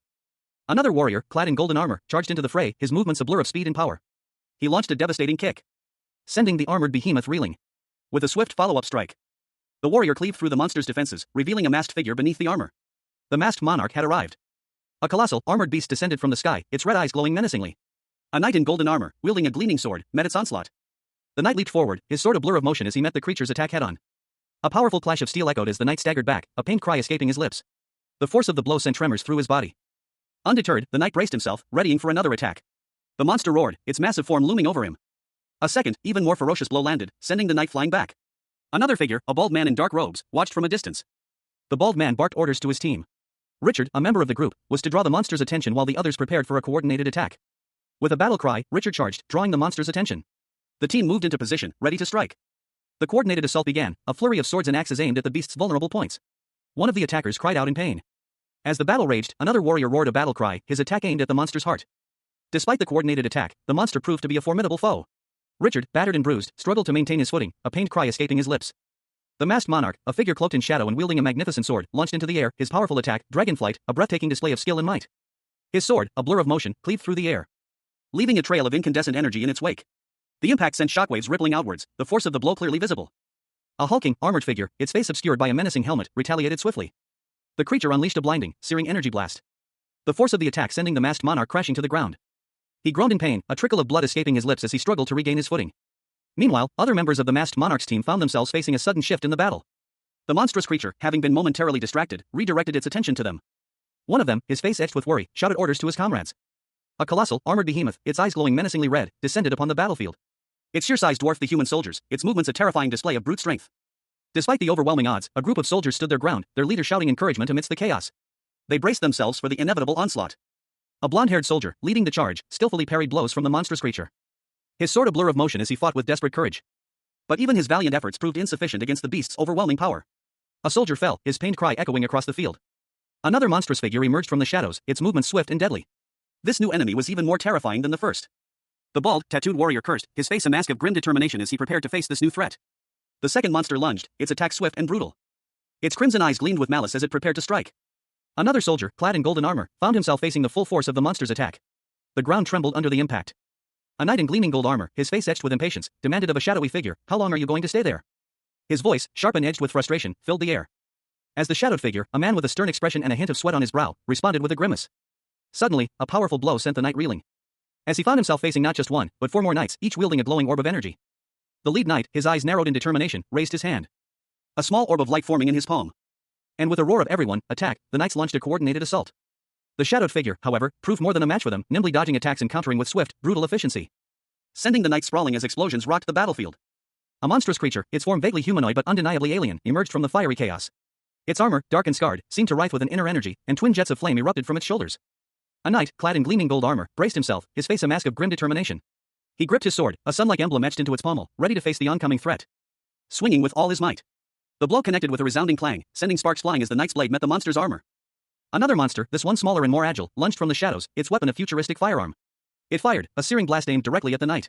Another warrior, clad in golden armor, charged into the fray, his movements a blur of speed and power. He launched a devastating kick, sending the armored behemoth reeling. With a swift follow-up strike, the warrior cleaved through the monster's defenses, revealing a masked figure beneath the armor. The masked monarch had arrived. A colossal, armored beast descended from the sky, its red eyes glowing menacingly. A knight in golden armor, wielding a gleaming sword, met its onslaught. The knight leaped forward, his sword a blur of motion as he met the creature's attack head-on. A powerful clash of steel echoed as the knight staggered back, a pained cry escaping his lips. The force of the blow sent tremors through his body. Undeterred, the knight braced himself, readying for another attack. The monster roared, its massive form looming over him. A second, even more ferocious blow landed, sending the knight flying back. Another figure, a bald man in dark robes, watched from a distance. The bald man barked orders to his team. Richard, a member of the group, was to draw the monster's attention while the others prepared for a coordinated attack. With a battle cry, Richard charged, drawing the monster's attention. The team moved into position, ready to strike. The coordinated assault began, a flurry of swords and axes aimed at the beast's vulnerable points. One of the attackers cried out in pain. As the battle raged, another warrior roared a battle cry, his attack aimed at the monster's heart. Despite the coordinated attack, the monster proved to be a formidable foe. Richard, battered and bruised, struggled to maintain his footing, a pained cry escaping his lips. The masked monarch, a figure cloaked in shadow and wielding a magnificent sword, launched into the air, his powerful attack, dragonflight, a breathtaking display of skill and might. His sword, a blur of motion, cleaved through the air, leaving a trail of incandescent energy in its wake. The impact sent shockwaves rippling outwards, the force of the blow clearly visible. A hulking, armored figure, its face obscured by a menacing helmet, retaliated swiftly. The creature unleashed a blinding, searing energy blast. The force of the attack sending the masked monarch crashing to the ground. He groaned in pain, a trickle of blood escaping his lips as he struggled to regain his footing. Meanwhile, other members of the masked monarch's team found themselves facing a sudden shift in the battle. The monstrous creature, having been momentarily distracted, redirected its attention to them. One of them, his face etched with worry, shouted orders to his comrades. A colossal, armored behemoth, its eyes glowing menacingly red, descended upon the battlefield. Its sheer size dwarfed the human soldiers, its movements a terrifying display of brute strength. Despite the overwhelming odds, a group of soldiers stood their ground, their leader shouting encouragement amidst the chaos. They braced themselves for the inevitable onslaught. A blonde-haired soldier, leading the charge, skillfully parried blows from the monstrous creature. His sword a blur of motion as he fought with desperate courage. But even his valiant efforts proved insufficient against the beast's overwhelming power. A soldier fell, his pained cry echoing across the field. Another monstrous figure emerged from the shadows, its movements swift and deadly. This new enemy was even more terrifying than the first. The bald, tattooed warrior cursed, his face a mask of grim determination as he prepared to face this new threat. The second monster lunged, its attack swift and brutal. Its crimson eyes gleamed with malice as it prepared to strike. Another soldier, clad in golden armor, found himself facing the full force of the monster's attack. The ground trembled under the impact. A knight in gleaming gold armor, his face etched with impatience, demanded of a shadowy figure, "How long are you going to stay there?" His voice, sharp and edged with frustration, filled the air. As the shadowed figure, a man with a stern expression and a hint of sweat on his brow, responded with a grimace. Suddenly, a powerful blow sent the knight reeling. As he found himself facing not just one, but 4 more knights, each wielding a glowing orb of energy. The lead knight, his eyes narrowed in determination, raised his hand. A small orb of light forming in his palm. And with a roar of "Everyone, attack!" the knights launched a coordinated assault. The shadowed figure, however, proved more than a match for them, nimbly dodging attacks and countering with swift, brutal efficiency, sending the knights sprawling as explosions rocked the battlefield. A monstrous creature, its form vaguely humanoid but undeniably alien, emerged from the fiery chaos. Its armor, dark and scarred, seemed to writhe with an inner energy, and twin jets of flame erupted from its shoulders. A knight, clad in gleaming gold armor, braced himself, his face a mask of grim determination. He gripped his sword, a sun-like emblem etched into its pommel, ready to face the oncoming threat. Swinging with all his might. The blow connected with a resounding clang, sending sparks flying as the knight's blade met the monster's armor. Another monster, this one smaller and more agile, lunged from the shadows, its weapon a futuristic firearm. It fired, a searing blast aimed directly at the knight.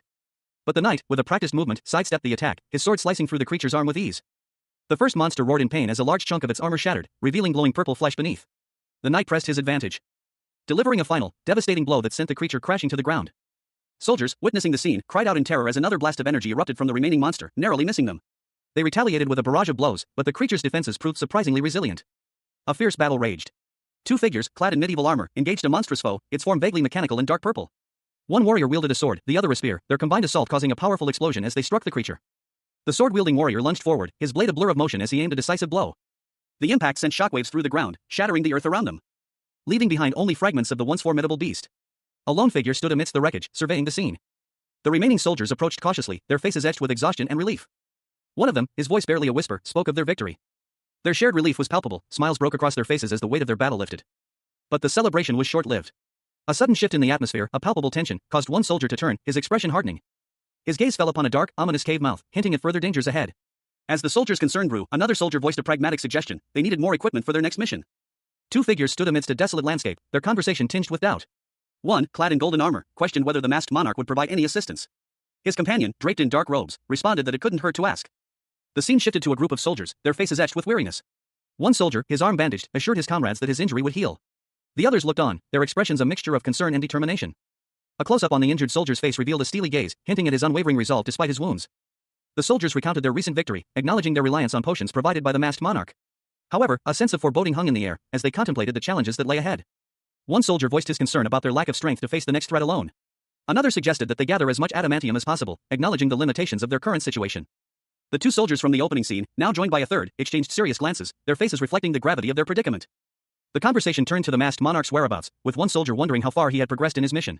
But the knight, with a practiced movement, sidestepped the attack, his sword slicing through the creature's arm with ease. The first monster roared in pain as a large chunk of its armor shattered, revealing glowing purple flesh beneath. The knight pressed his advantage, delivering a final, devastating blow that sent the creature crashing to the ground. Soldiers, witnessing the scene, cried out in terror as another blast of energy erupted from the remaining monster, narrowly missing them. They retaliated with a barrage of blows, but the creature's defenses proved surprisingly resilient. A fierce battle raged. 2 figures, clad in medieval armor, engaged a monstrous foe, its form vaguely mechanical and dark purple. One warrior wielded a sword, the other a spear, their combined assault causing a powerful explosion as they struck the creature. The sword-wielding warrior lunged forward, his blade a blur of motion as he aimed a decisive blow. The impact sent shockwaves through the ground, shattering the earth around them, leaving behind only fragments of the once formidable beast. A lone figure stood amidst the wreckage, surveying the scene. The remaining soldiers approached cautiously, their faces etched with exhaustion and relief. One of them, his voice barely a whisper, spoke of their victory. Their shared relief was palpable, smiles broke across their faces as the weight of their battle lifted. But the celebration was short-lived. A sudden shift in the atmosphere, a palpable tension, caused one soldier to turn, his expression hardening. His gaze fell upon a dark, ominous cave mouth, hinting at further dangers ahead. As the soldier's concern grew, another soldier voiced a pragmatic suggestion: they needed more equipment for their next mission. 2 figures stood amidst a desolate landscape, their conversation tinged with doubt. One, clad in golden armor, questioned whether the masked monarch would provide any assistance. His companion, draped in dark robes, responded that it couldn't hurt to ask. The scene shifted to a group of soldiers, their faces etched with weariness. One soldier, his arm bandaged, assured his comrades that his injury would heal. The others looked on, their expressions a mixture of concern and determination. A close-up on the injured soldier's face revealed a steely gaze, hinting at his unwavering resolve despite his wounds. The soldiers recounted their recent victory, acknowledging their reliance on potions provided by the masked monarch. However, a sense of foreboding hung in the air, as they contemplated the challenges that lay ahead. One soldier voiced his concern about their lack of strength to face the next threat alone. Another suggested that they gather as much adamantium as possible, acknowledging the limitations of their current situation. The two soldiers from the opening scene, now joined by a third, exchanged serious glances, their faces reflecting the gravity of their predicament. The conversation turned to the masked monarch's whereabouts, with one soldier wondering how far he had progressed in his mission.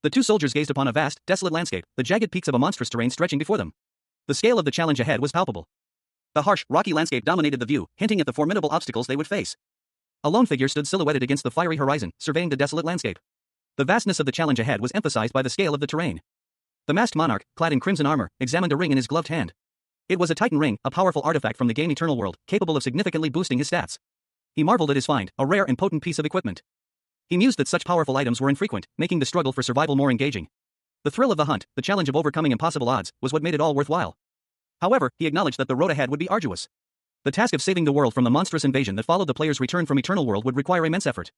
The two soldiers gazed upon a vast, desolate landscape, the jagged peaks of a monstrous terrain stretching before them. The scale of the challenge ahead was palpable. The harsh, rocky landscape dominated the view, hinting at the formidable obstacles they would face. A lone figure stood silhouetted against the fiery horizon, surveying the desolate landscape. The vastness of the challenge ahead was emphasized by the scale of the terrain. The masked monarch, clad in crimson armor, examined a ring in his gloved hand. It was a Titan ring, a powerful artifact from the game Eternal World, capable of significantly boosting his stats. He marveled at his find, a rare and potent piece of equipment. He mused that such powerful items were infrequent, making the struggle for survival more engaging. The thrill of the hunt, the challenge of overcoming impossible odds, was what made it all worthwhile. However, he acknowledged that the road ahead would be arduous. The task of saving the world from the monstrous invasion that followed the player's return from Eternal World would require immense effort.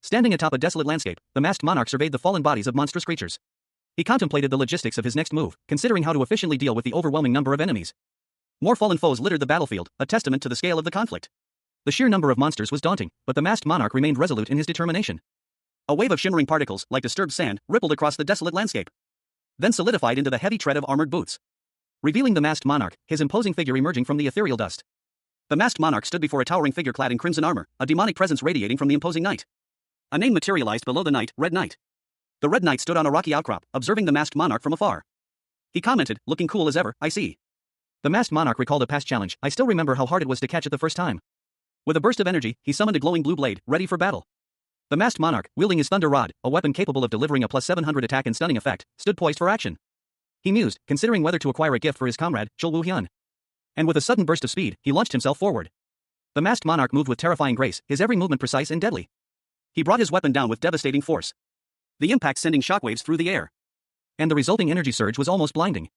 Standing atop a desolate landscape, the masked monarch surveyed the fallen bodies of monstrous creatures. He contemplated the logistics of his next move, considering how to efficiently deal with the overwhelming number of enemies. More fallen foes littered the battlefield, a testament to the scale of the conflict. The sheer number of monsters was daunting, but the masked monarch remained resolute in his determination. A wave of shimmering particles, like disturbed sand, rippled across the desolate landscape. Then solidified into the heavy tread of armored boots. Revealing the masked monarch, his imposing figure emerging from the ethereal dust. The masked monarch stood before a towering figure clad in crimson armor, a demonic presence radiating from the imposing knight. A name materialized below the knight, Red Knight. The Red Knight stood on a rocky outcrop, observing the masked monarch from afar. He commented, looking cool as ever, I see. The masked monarch recalled a past challenge. I still remember how hard it was to catch it the first time. With a burst of energy, he summoned a glowing blue blade, ready for battle. The masked monarch, wielding his thunder rod, a weapon capable of delivering a plus 700 attack and stunning effect, stood poised for action. He mused, considering whether to acquire a gift for his comrade, Chul Woo-hyun. And with a sudden burst of speed, he launched himself forward. The masked monarch moved with terrifying grace, his every movement precise and deadly. He brought his weapon down with devastating force. The impact sending shockwaves through the air. And the resulting energy surge was almost blinding.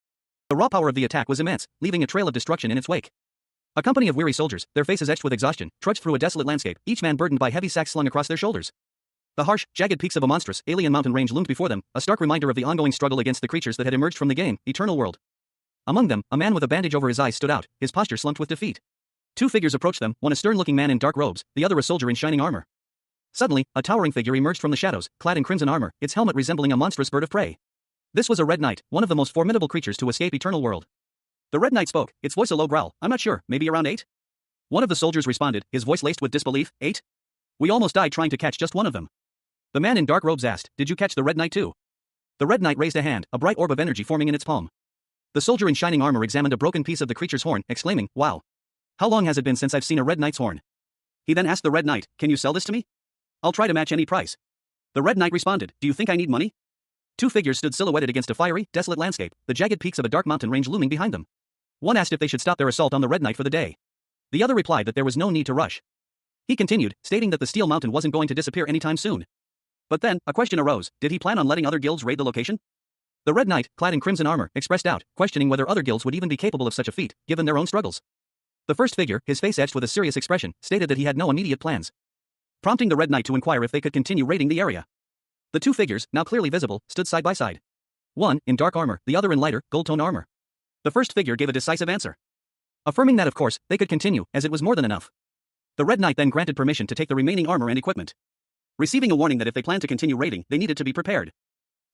The raw power of the attack was immense, leaving a trail of destruction in its wake. A company of weary soldiers, their faces etched with exhaustion, trudged through a desolate landscape, each man burdened by heavy sacks slung across their shoulders. The harsh, jagged peaks of a monstrous, alien mountain range loomed before them, a stark reminder of the ongoing struggle against the creatures that had emerged from the game, Eternal World. Among them, a man with a bandage over his eyes stood out, his posture slumped with defeat. Two figures approached them, one a stern-looking man in dark robes, the other a soldier in shining armor. Suddenly, a towering figure emerged from the shadows, clad in crimson armor, its helmet resembling a monstrous bird of prey. This was a Red Knight, one of the most formidable creatures to escape Eternal World. The Red Knight spoke, its voice a low growl, I'm not sure, maybe around 8? One of the soldiers responded, his voice laced with disbelief, 8? We almost died trying to catch just one of them. The man in dark robes asked, did you catch the Red Knight too? The Red Knight raised a hand, a bright orb of energy forming in its palm. The soldier in shining armor examined a broken piece of the creature's horn, exclaiming, wow. How long has it been since I've seen a Red Knight's horn? He then asked the Red Knight, can you sell this to me? I'll try to match any price. The Red Knight responded, do you think I need money? Two figures stood silhouetted against a fiery, desolate landscape, the jagged peaks of a dark mountain range looming behind them. One asked if they should stop their assault on the Red Knight for the day. The other replied that there was no need to rush. He continued, stating that the Steel Mountain wasn't going to disappear anytime soon. But then, a question arose, did he plan on letting other guilds raid the location? The Red Knight, clad in crimson armor, expressed doubt, questioning whether other guilds would even be capable of such a feat, given their own struggles. The first figure, his face etched with a serious expression, stated that he had no immediate plans, prompting the Red Knight to inquire if they could continue raiding the area. The two figures, now clearly visible, stood side by side. One, in dark armor, the other in lighter, gold-tone armor. The first figure gave a decisive answer, affirming that of course, they could continue, as it was more than enough. The Red Knight then granted permission to take the remaining armor and equipment, receiving a warning that if they planned to continue raiding, they needed to be prepared.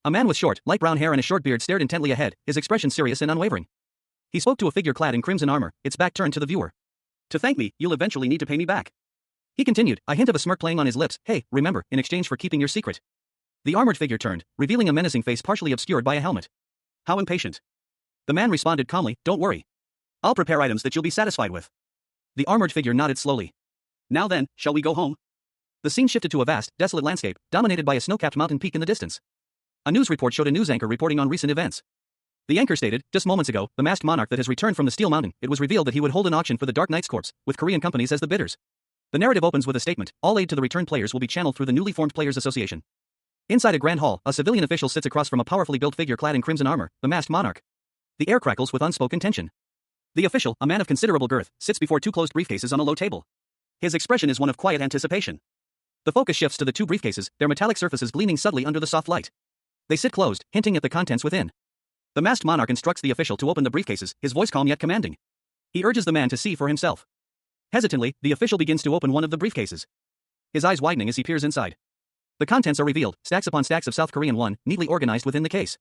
A man with short, light brown hair and a short beard stared intently ahead, his expression serious and unwavering. He spoke to a figure clad in crimson armor, its back turned to the viewer. To thank me, you'll eventually need to pay me back. He continued, a hint of a smirk playing on his lips, hey, remember, in exchange for keeping your secret. The armored figure turned, revealing a menacing face partially obscured by a helmet. How impatient. The man responded calmly, don't worry. I'll prepare items that you'll be satisfied with. The armored figure nodded slowly. Now then, shall we go home? The scene shifted to a vast, desolate landscape, dominated by a snow-capped mountain peak in the distance. A news report showed a news anchor reporting on recent events. The anchor stated, just moments ago, the masked monarch that has returned from the Steel Mountain, it was revealed that he would hold an auction for the Dark Knight's corpse, with Korean companies as the bidders. The narrative opens with a statement, all aid to the returned players will be channeled through the newly formed Players Association. Inside a grand hall, a civilian official sits across from a powerfully built figure clad in crimson armor, the masked monarch. The air crackles with unspoken tension. The official, a man of considerable girth, sits before two closed briefcases on a low table. His expression is one of quiet anticipation. The focus shifts to the two briefcases, their metallic surfaces gleaming subtly under the soft light. They sit closed, hinting at the contents within. The masked monarch instructs the official to open the briefcases, his voice calm yet commanding. He urges the man to see for himself. Hesitantly, the official begins to open one of the briefcases. His eyes widening as he peers inside. The contents are revealed, stacks upon stacks of South Korean won, neatly organized within the case.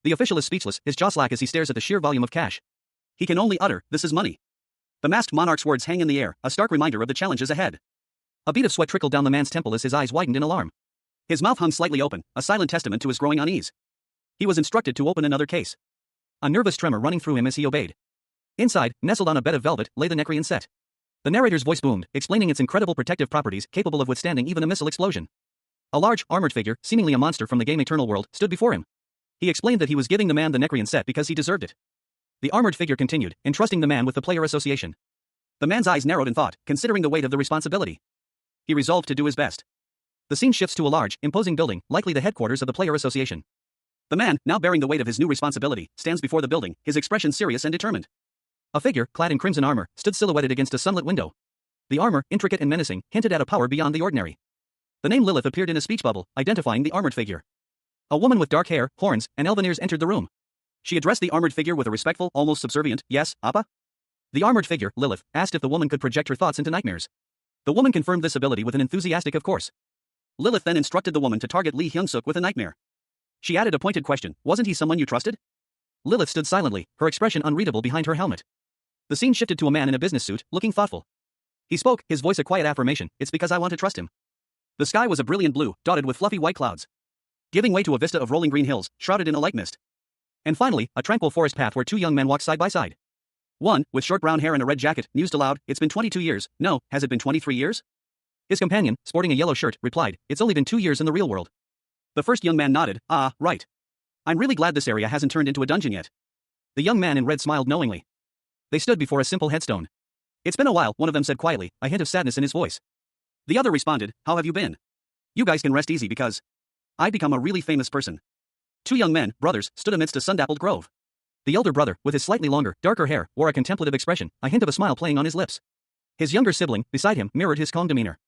The official is speechless, his jaw slack as he stares at the sheer volume of cash. He can only utter, "This is money." The masked monarch's words hang in the air, a stark reminder of the challenges ahead. A bead of sweat trickled down the man's temple as his eyes widened in alarm. His mouth hung slightly open, a silent testament to his growing unease. He was instructed to open another case. A nervous tremor running through him as he obeyed. Inside, nestled on a bed of velvet, lay the Necrean set. The narrator's voice boomed, explaining its incredible protective properties capable of withstanding even a missile explosion. A large, armored figure, seemingly a monster from the game Eternal World, stood before him. He explained that he was giving the man the Necrean set because he deserved it. The armored figure continued, entrusting the man with the player association. The man's eyes narrowed in thought, considering the weight of the responsibility. He resolved to do his best. The scene shifts to a large, imposing building, likely the headquarters of the player association. The man, now bearing the weight of his new responsibility, stands before the building, his expression serious and determined. A figure, clad in crimson armor, stood silhouetted against a sunlit window. The armor, intricate and menacing, hinted at a power beyond the ordinary. The name Lilith appeared in a speech bubble, identifying the armored figure. A woman with dark hair, horns, and elven ears entered the room. She addressed the armored figure with a respectful, almost subservient, "Yes, Appa?" The armored figure, Lilith, asked if the woman could project her thoughts into nightmares. The woman confirmed this ability with an enthusiastic "of course." Lilith then instructed the woman to target Lee Hyung-suk with a nightmare. She added a pointed question, "Wasn't he someone you trusted?" Lilith stood silently, her expression unreadable behind her helmet. The scene shifted to a man in a business suit, looking thoughtful. He spoke, his voice a quiet affirmation, "It's because I want to trust him." The sky was a brilliant blue, dotted with fluffy white clouds, giving way to a vista of rolling green hills, shrouded in a light mist. And finally, a tranquil forest path where two young men walked side by side. One, with short brown hair and a red jacket, mused aloud, "It's been 22 years, no, has it been 23 years? His companion, sporting a yellow shirt, replied, "It's only been 2 years in the real world." The first young man nodded, "Ah, right. I'm really glad this area hasn't turned into a dungeon yet." The young man in red smiled knowingly. They stood before a simple headstone. "It's been a while," one of them said quietly, a hint of sadness in his voice. The other responded, "How have you been? You guys can rest easy because I've become a really famous person." Two young men, brothers, stood amidst a sun-dappled grove. The elder brother, with his slightly longer, darker hair, wore a contemplative expression, a hint of a smile playing on his lips. His younger sibling, beside him, mirrored his calm demeanor.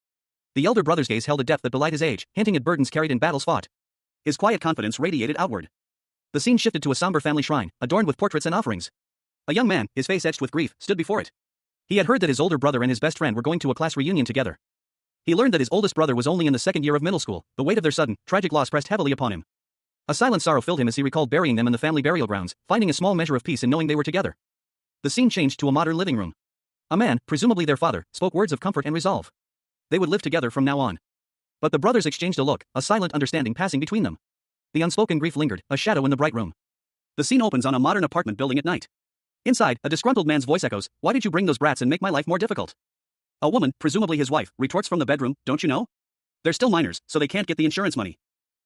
The elder brother's gaze held a depth that belied his age, hinting at burdens carried in battles fought. His quiet confidence radiated outward. The scene shifted to a somber family shrine, adorned with portraits and offerings. A young man, his face etched with grief, stood before it. He had heard that his older brother and his best friend were going to a class reunion together. He learned that his oldest brother was only in the second year of middle school. The weight of their sudden, tragic loss pressed heavily upon him. A silent sorrow filled him as he recalled burying them in the family burial grounds, finding a small measure of peace in knowing they were together. The scene changed to a modern living room. A man, presumably their father, spoke words of comfort and resolve. They would live together from now on. But the brothers exchanged a look, a silent understanding passing between them. The unspoken grief lingered, a shadow in the bright room. The scene opens on a modern apartment building at night. Inside, a disgruntled man's voice echoes, "Why did you bring those brats and make my life more difficult?" A woman, presumably his wife, retorts from the bedroom, "Don't you know? They're still minors, so they can't get the insurance money.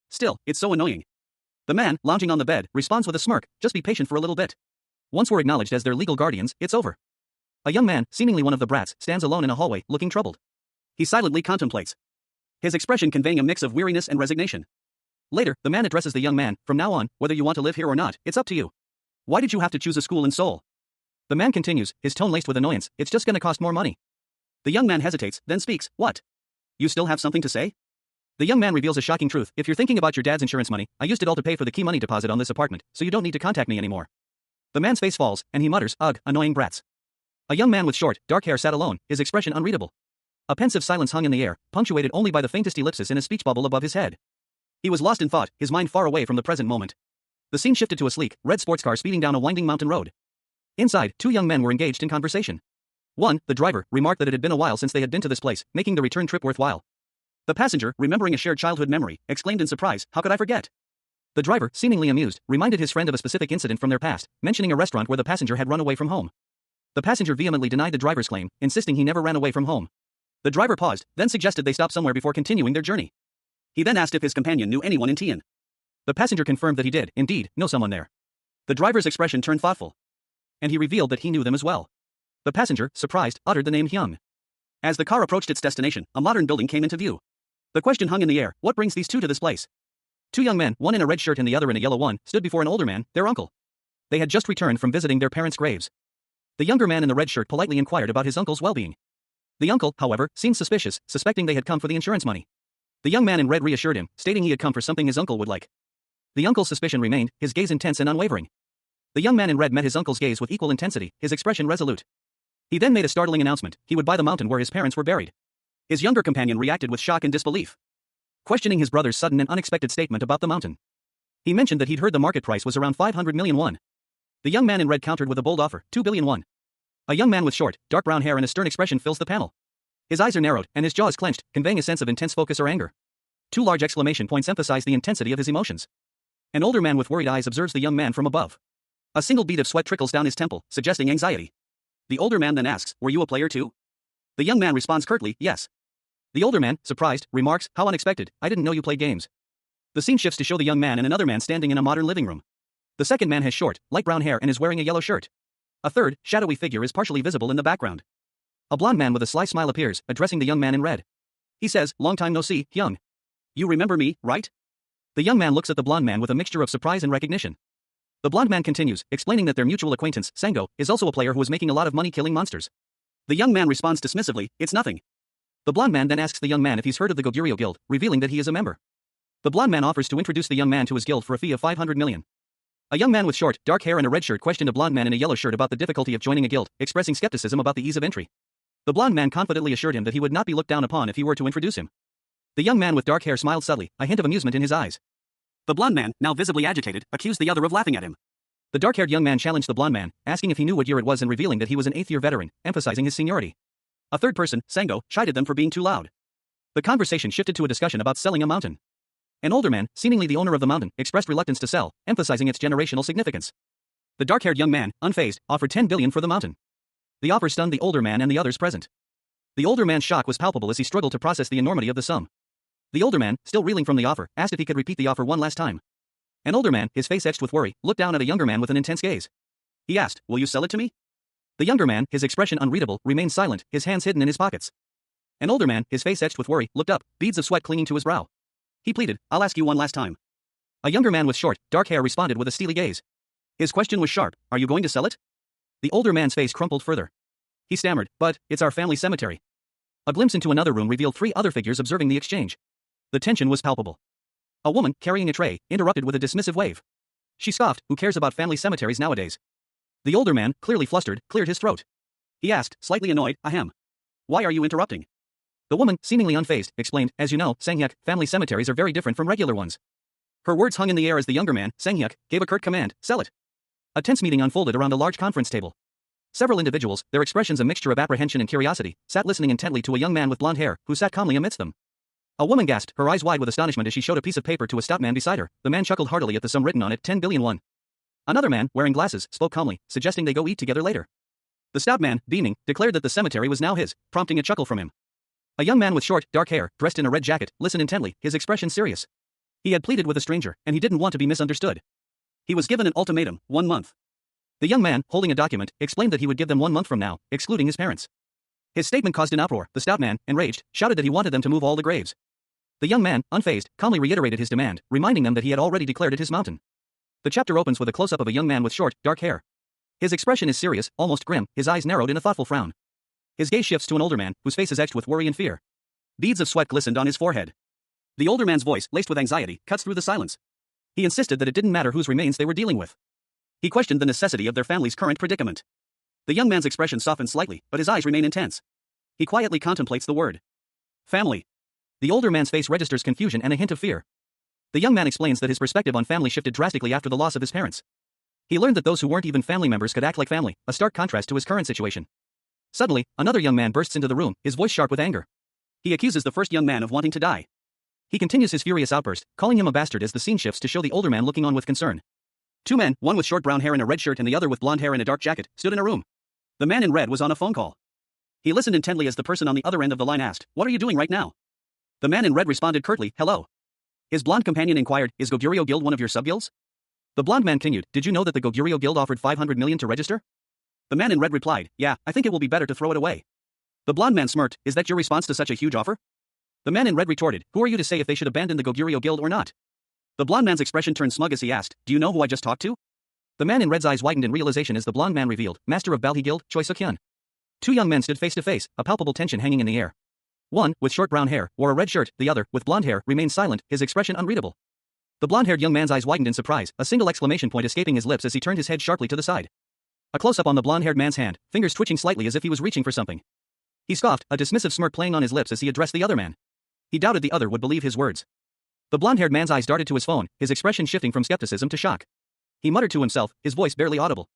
Still, it's so annoying." The man, lounging on the bed, responds with a smirk, "Just be patient for a little bit. Once we're acknowledged as their legal guardians, it's over." A young man, seemingly one of the brats, stands alone in a hallway, looking troubled. He silently contemplates, his expression conveying a mix of weariness and resignation. Later, the man addresses the young man, "From now on, whether you want to live here or not, it's up to you. Why did you have to choose a school in Seoul?" The man continues, his tone laced with annoyance, "It's just gonna cost more money." The young man hesitates, then speaks, "What? You still have something to say?" The young man reveals a shocking truth, "If you're thinking about your dad's insurance money, I used it all to pay for the key money deposit on this apartment, so you don't need to contact me anymore." The man's face falls, and he mutters, "Ugh, annoying brats." A young man with short, dark hair sat alone, his expression unreadable. A pensive silence hung in the air, punctuated only by the faintest ellipsis in a speech bubble above his head. He was lost in thought, his mind far away from the present moment. The scene shifted to a sleek, red sports car speeding down a winding mountain road. Inside, two young men were engaged in conversation. One, the driver, remarked that it had been a while since they had been to this place, making the return trip worthwhile. The passenger, remembering a shared childhood memory, exclaimed in surprise, "How could I forget?" The driver, seemingly amused, reminded his friend of a specific incident from their past, mentioning a restaurant where the passenger had run away from home. The passenger vehemently denied the driver's claim, insisting he never ran away from home. The driver paused, then suggested they stop somewhere before continuing their journey. He then asked if his companion knew anyone in Tian. The passenger confirmed that he did, indeed, know someone there. The driver's expression turned thoughtful. And he revealed that he knew them as well. The passenger, surprised, uttered the name Hyung. As the car approached its destination, a modern building came into view. The question hung in the air, what brings these two to this place? Two young men, one in a red shirt and the other in a yellow one, stood before an older man, their uncle. They had just returned from visiting their parents' graves. The younger man in the red shirt politely inquired about his uncle's well-being. The uncle, however, seemed suspicious, suspecting they had come for the insurance money. The young man in red reassured him, stating he had come for something his uncle would like. The uncle's suspicion remained, his gaze intense and unwavering. The young man in red met his uncle's gaze with equal intensity, his expression resolute. He then made a startling announcement: he would buy the mountain where his parents were buried. His younger companion reacted with shock and disbelief, questioning his brother's sudden and unexpected statement about the mountain. He mentioned that he'd heard the market price was around 500 million won. The young man in red countered with a bold offer: 2 billion won. A young man with short, dark brown hair and a stern expression fills the panel. His eyes are narrowed, and his jaws clenched, conveying a sense of intense focus or anger. Two large exclamation points emphasize the intensity of his emotions. An older man with worried eyes observes the young man from above. A single bead of sweat trickles down his temple, suggesting anxiety. The older man then asks, "Were you a player too?" The young man responds curtly, "Yes." The older man, surprised, remarks, "How unexpected, I didn't know you played games." The scene shifts to show the young man and another man standing in a modern living room. The second man has short, light brown hair and is wearing a yellow shirt. A third, shadowy figure is partially visible in the background. A blond man with a sly smile appears, addressing the young man in red. He says, "Long time no see, Hyung. You remember me, right?" The young man looks at the blond man with a mixture of surprise and recognition. The blond man continues, explaining that their mutual acquaintance, Sango, is also a player who is making a lot of money killing monsters. The young man responds dismissively, "It's nothing." The blond man then asks the young man if he's heard of the Goguryeo Guild, revealing that he is a member. The blond man offers to introduce the young man to his guild for a fee of 500 million. A young man with short, dark hair and a red shirt questioned a blond man in a yellow shirt about the difficulty of joining a guild, expressing skepticism about the ease of entry. The blond man confidently assured him that he would not be looked down upon if he were to introduce him. The young man with dark hair smiled subtly, a hint of amusement in his eyes. The blond man, now visibly agitated, accused the other of laughing at him. The dark-haired young man challenged the blond man, asking if he knew what year it was and revealing that he was an 8th-year veteran, emphasizing his seniority. A third person, Sango, chided them for being too loud. The conversation shifted to a discussion about selling a mountain. An older man, seemingly the owner of the mountain, expressed reluctance to sell, emphasizing its generational significance. The dark-haired young man, unfazed, offered 10 billion for the mountain. The offer stunned the older man and the others present. The older man's shock was palpable as he struggled to process the enormity of the sum. The older man, still reeling from the offer, asked if he could repeat the offer one last time. An older man, his face etched with worry, looked down at a younger man with an intense gaze. He asked, "Will you sell it to me?" The younger man, his expression unreadable, remained silent, his hands hidden in his pockets. An older man, his face etched with worry, looked up, beads of sweat clinging to his brow. He pleaded, "I'll ask you one last time." A younger man with short, dark hair responded with a steely gaze. His question was sharp, "Are you going to sell it?" The older man's face crumpled further. He stammered, "But, it's our family cemetery." A glimpse into another room revealed 3 other figures observing the exchange. The tension was palpable. A woman, carrying a tray, interrupted with a dismissive wave. She scoffed, "Who cares about family cemeteries nowadays?" The older man, clearly flustered, cleared his throat. He asked, slightly annoyed, "Ahem. Why are you interrupting?" The woman, seemingly unfazed, explained, "As you know, Sanghyuk, family cemeteries are very different from regular ones." Her words hung in the air as the younger man, Sanghyuk, gave a curt command, "Sell it." A tense meeting unfolded around a large conference table. Several individuals, their expressions a mixture of apprehension and curiosity, sat listening intently to a young man with blonde hair, who sat calmly amidst them. A woman gasped, her eyes wide with astonishment as she showed a piece of paper to a stout man beside her. The man chuckled heartily at the sum written on it, 10 billion won. Another man, wearing glasses, spoke calmly, suggesting they go eat together later. The stout man, beaming, declared that the cemetery was now his, prompting a chuckle from him. A young man with short, dark hair, dressed in a red jacket, listened intently, his expression serious. He had pleaded with a stranger, and he didn't want to be misunderstood. He was given an ultimatum, 1 month. The young man, holding a document, explained that he would give them 1 month from now, excluding his parents. His statement caused an uproar. The stout man, enraged, shouted that he wanted them to move all the graves. The young man, unfazed, calmly reiterated his demand, reminding them that he had already declared it his mountain. The chapter opens with a close-up of a young man with short, dark hair. His expression is serious, almost grim, his eyes narrowed in a thoughtful frown. His gaze shifts to an older man, whose face is etched with worry and fear. Beads of sweat glistened on his forehead. The older man's voice, laced with anxiety, cuts through the silence. He insisted that it didn't matter whose remains they were dealing with. He questioned the necessity of their family's current predicament. The young man's expression softened slightly, but his eyes remain intense. He quietly contemplates the word family. The older man's face registers confusion and a hint of fear. The young man explains that his perspective on family shifted drastically after the loss of his parents. He learned that those who weren't even family members could act like family, a stark contrast to his current situation. Suddenly, another young man bursts into the room, his voice sharp with anger. He accuses the first young man of wanting to die. He continues his furious outburst, calling him a bastard as the scene shifts to show the older man looking on with concern. 2 men, one with short brown hair and a red shirt and the other with blonde hair and a dark jacket, stood in a room. The man in red was on a phone call. He listened intently as the person on the other end of the line asked, "What are you doing right now?" The man in red responded curtly, "Hello." His blonde companion inquired, "Is Goguryeo Guild one of your subguilds?" The blonde man continued, "Did you know that the Goguryeo Guild offered 500 million to register?" The man in red replied, "Yeah, I think it will be better to throw it away." The blonde man smirked, "Is that your response to such a huge offer?" The man in red retorted, "Who are you to say if they should abandon the Goguryeo Guild or not?" The blonde man's expression turned smug as he asked, "Do you know who I just talked to?" The man in red's eyes widened in realization as the blonde man revealed, "Master of Balhi Guild, Choi Suk-hyun." Two young men stood face to face, a palpable tension hanging in the air. One, with short brown hair, wore a red shirt, the other, with blonde hair, remained silent, his expression unreadable. The blonde-haired young man's eyes widened in surprise, a single exclamation point escaping his lips as he turned his head sharply to the side. A close-up on the blonde-haired man's hand, fingers twitching slightly as if he was reaching for something. He scoffed, a dismissive smirk playing on his lips as he addressed the other man. He doubted the other would believe his words. The blonde-haired man's eyes darted to his phone, his expression shifting from skepticism to shock. He muttered to himself, his voice barely audible.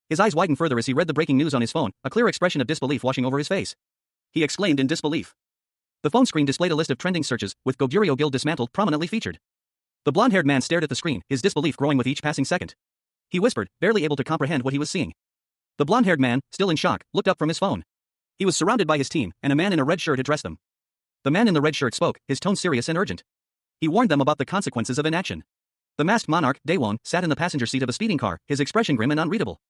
His eyes widened further as he read the breaking news on his phone, a clear expression of disbelief washing over his face. He exclaimed in disbelief. The phone screen displayed a list of trending searches, with Goguryeo Guild dismantled prominently featured. The blonde-haired man stared at the screen, his disbelief growing with each passing second. He whispered, barely able to comprehend what he was seeing. The blonde-haired man, still in shock, looked up from his phone. He was surrounded by his team, and a man in a red shirt addressed them. The man in the red shirt spoke, his tone serious and urgent. He warned them about the consequences of inaction. The masked monarch, Daewon, sat in the passenger seat of a speeding car, his expression grim and unreadable.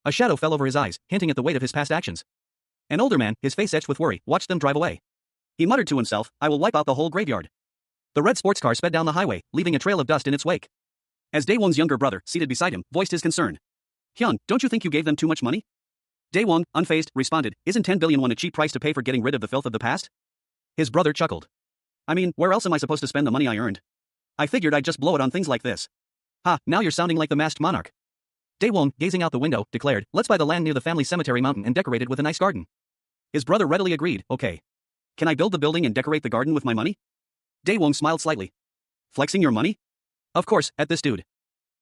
A shadow fell over his eyes, hinting at the weight of his past actions. An older man, his face etched with worry, watched them drive away. He muttered to himself, I will wipe out the whole graveyard. The red sports car sped down the highway, leaving a trail of dust in its wake. As Daewon's younger brother, seated beside him, voiced his concern. Hyun, don't you think you gave them too much money? Daewon, unfazed, responded, isn't 10 billion won a cheap price to pay for getting rid of the filth of the past? His brother chuckled. I mean, where else am I supposed to spend the money I earned? I figured I'd just blow it on things like this. Ha, now you're sounding like the masked monarch. Daewon, gazing out the window, declared, let's buy the land near the family cemetery mountain and decorate it with a nice garden. His brother readily agreed, okay. Can I build the building and decorate the garden with my money? Daewon smiled slightly. Flexing your money? Of course, at this dude.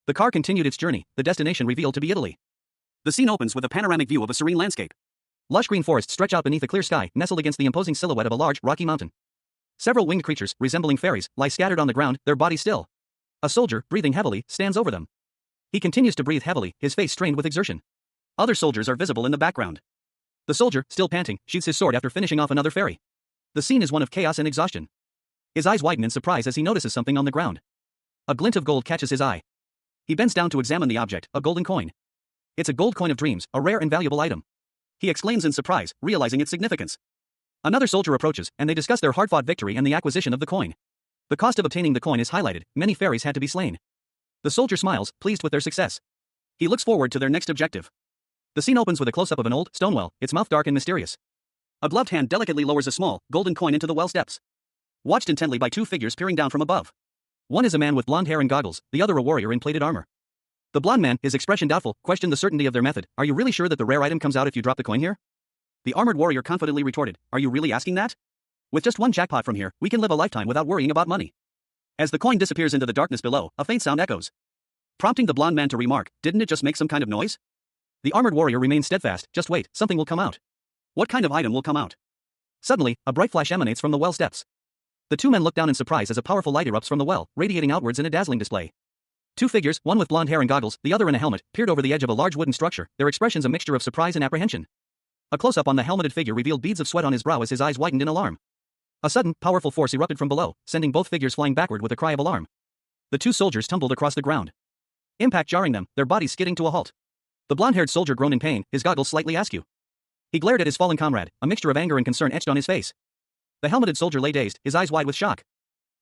The car continued its journey, the destination revealed to be Italy. The scene opens with a panoramic view of a serene landscape. Lush green forests stretch out beneath a clear sky, nestled against the imposing silhouette of a large, rocky mountain. Several winged creatures, resembling fairies, lie scattered on the ground, their bodies still. A soldier, breathing heavily, stands over them. He continues to breathe heavily, his face strained with exertion. Other soldiers are visible in the background. The soldier, still panting, sheathes his sword after finishing off another fairy. The scene is one of chaos and exhaustion. His eyes widen in surprise as he notices something on the ground. A glint of gold catches his eye. He bends down to examine the object, a golden coin. It's a gold coin of dreams, a rare and valuable item. He exclaims in surprise, realizing its significance. Another soldier approaches, and they discuss their hard-fought victory and the acquisition of the coin. The cost of obtaining the coin is highlighted, many fairies had to be slain. The soldier smiles, pleased with their success. He looks forward to their next objective. The scene opens with a close-up of an old, stone well, its mouth dark and mysterious. A gloved hand delicately lowers a small, golden coin into the well's depths. Watched intently by two figures peering down from above. One is a man with blonde hair and goggles, the other a warrior in plated armor. The blonde man, his expression doubtful, questioned the certainty of their method. Are you really sure that the rare item comes out if you drop the coin here? The armored warrior confidently retorted, are you really asking that? With just one jackpot from here, we can live a lifetime without worrying about money. As the coin disappears into the darkness below, a faint sound echoes, prompting the blonde man to remark, didn't it just make some kind of noise? The armored warrior remains steadfast, just wait, something will come out. What kind of item will come out? Suddenly, a bright flash emanates from the well steps. The two men look down in surprise as a powerful light erupts from the well, radiating outwards in a dazzling display. Two figures, one with blonde hair and goggles, the other in a helmet, peered over the edge of a large wooden structure, their expressions a mixture of surprise and apprehension. A close-up on the helmeted figure revealed beads of sweat on his brow as his eyes widened in alarm. A sudden, powerful force erupted from below, sending both figures flying backward with a cry of alarm. The two soldiers tumbled across the ground. Impact jarring them, their bodies skidding to a halt. The blonde-haired soldier groaned in pain, his goggles slightly askew. He glared at his fallen comrade, a mixture of anger and concern etched on his face. The helmeted soldier lay dazed, his eyes wide with shock.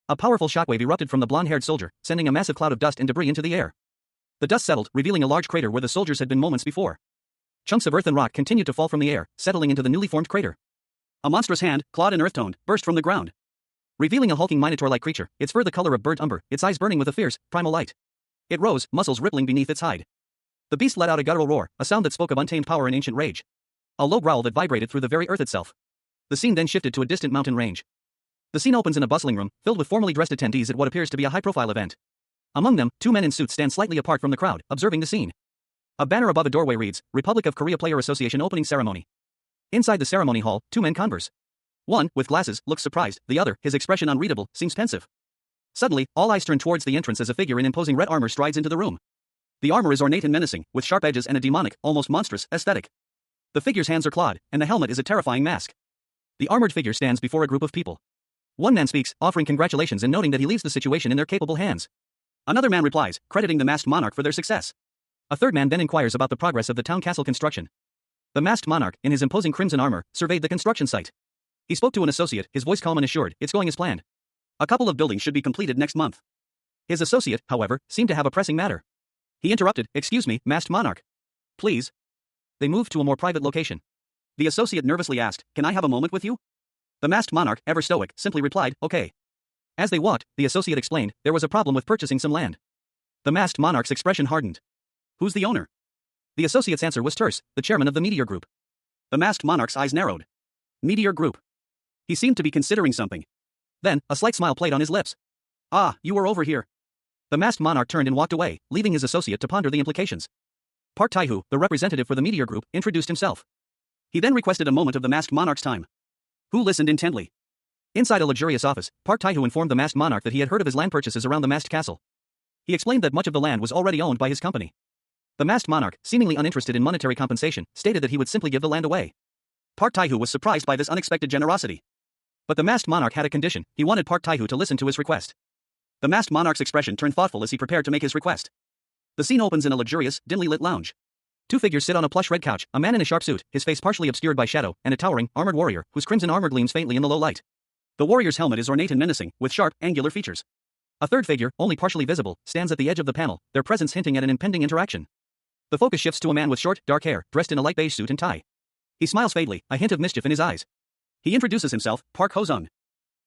A powerful shockwave erupted from the blonde-haired soldier, sending a massive cloud of dust and debris into the air. The dust settled, revealing a large crater where the soldiers had been moments before. Chunks of earth and rock continued to fall from the air, settling into the newly formed crater. A monstrous hand, clawed and earth-toned, burst from the ground, revealing a hulking minotaur-like creature, its fur the color of burnt umber, its eyes burning with a fierce, primal light. It rose, muscles rippling beneath its hide. The beast let out a guttural roar, a sound that spoke of untamed power and ancient rage. A low growl that vibrated through the very earth itself. The scene then shifted to a distant mountain range. The scene opens in a bustling room, filled with formally dressed attendees at what appears to be a high-profile event. Among them, two men in suits stand slightly apart from the crowd, observing the scene. A banner above a doorway reads, Republic of Korea Player Association Opening Ceremony. Inside the ceremony hall, two men converse. One, with glasses, looks surprised, the other, his expression unreadable, seems pensive. Suddenly, all eyes turn towards the entrance as a figure in imposing red armor strides into the room. The armor is ornate and menacing, with sharp edges and a demonic, almost monstrous, aesthetic. The figure's hands are clawed, and the helmet is a terrifying mask. The armored figure stands before a group of people. One man speaks, offering congratulations and noting that he leaves the situation in their capable hands. Another man replies, crediting the masked monarch for their success. A third man then inquires about the progress of the town castle construction. The masked monarch, in his imposing crimson armor, surveyed the construction site. He spoke to an associate, his voice calm and assured, it's going as planned. A couple of buildings should be completed next month. His associate, however, seemed to have a pressing matter. He interrupted, excuse me, masked monarch. Please. They moved to a more private location. The associate nervously asked, "Can I have a moment with you?" The masked monarch, ever stoic, simply replied, "Okay." As they walked, the associate explained, there was a problem with purchasing some land. The masked monarch's expression hardened. "Who's the owner?" The associate's answer was terse, "The chairman of the Meteor Group." The masked monarch's eyes narrowed. Meteor Group. He seemed to be considering something. Then, a slight smile played on his lips. "Ah, you were over here." The masked monarch turned and walked away, leaving his associate to ponder the implications. Park Tae-hoo, the representative for the Meteor Group, introduced himself. He then requested a moment of the masked monarch's time. Who listened intently. Inside a luxurious office, Park Tae-hoo informed the masked monarch that he had heard of his land purchases around the masked castle. He explained that much of the land was already owned by his company. The masked monarch, seemingly uninterested in monetary compensation, stated that he would simply give the land away. Park Tae-hoo was surprised by this unexpected generosity. But the masked monarch had a condition. He wanted Park Tae-hoo to listen to his request. The masked monarch's expression turned thoughtful as he prepared to make his request. The scene opens in a luxurious, dimly lit lounge. Two figures sit on a plush red couch, a man in a sharp suit, his face partially obscured by shadow, and a towering, armored warrior, whose crimson armor gleams faintly in the low light. The warrior's helmet is ornate and menacing, with sharp, angular features. A third figure, only partially visible, stands at the edge of the panel, their presence hinting at an impending interaction. The focus shifts to a man with short, dark hair, dressed in a light beige suit and tie. He smiles faintly, a hint of mischief in his eyes. He introduces himself, Park Ho-sung.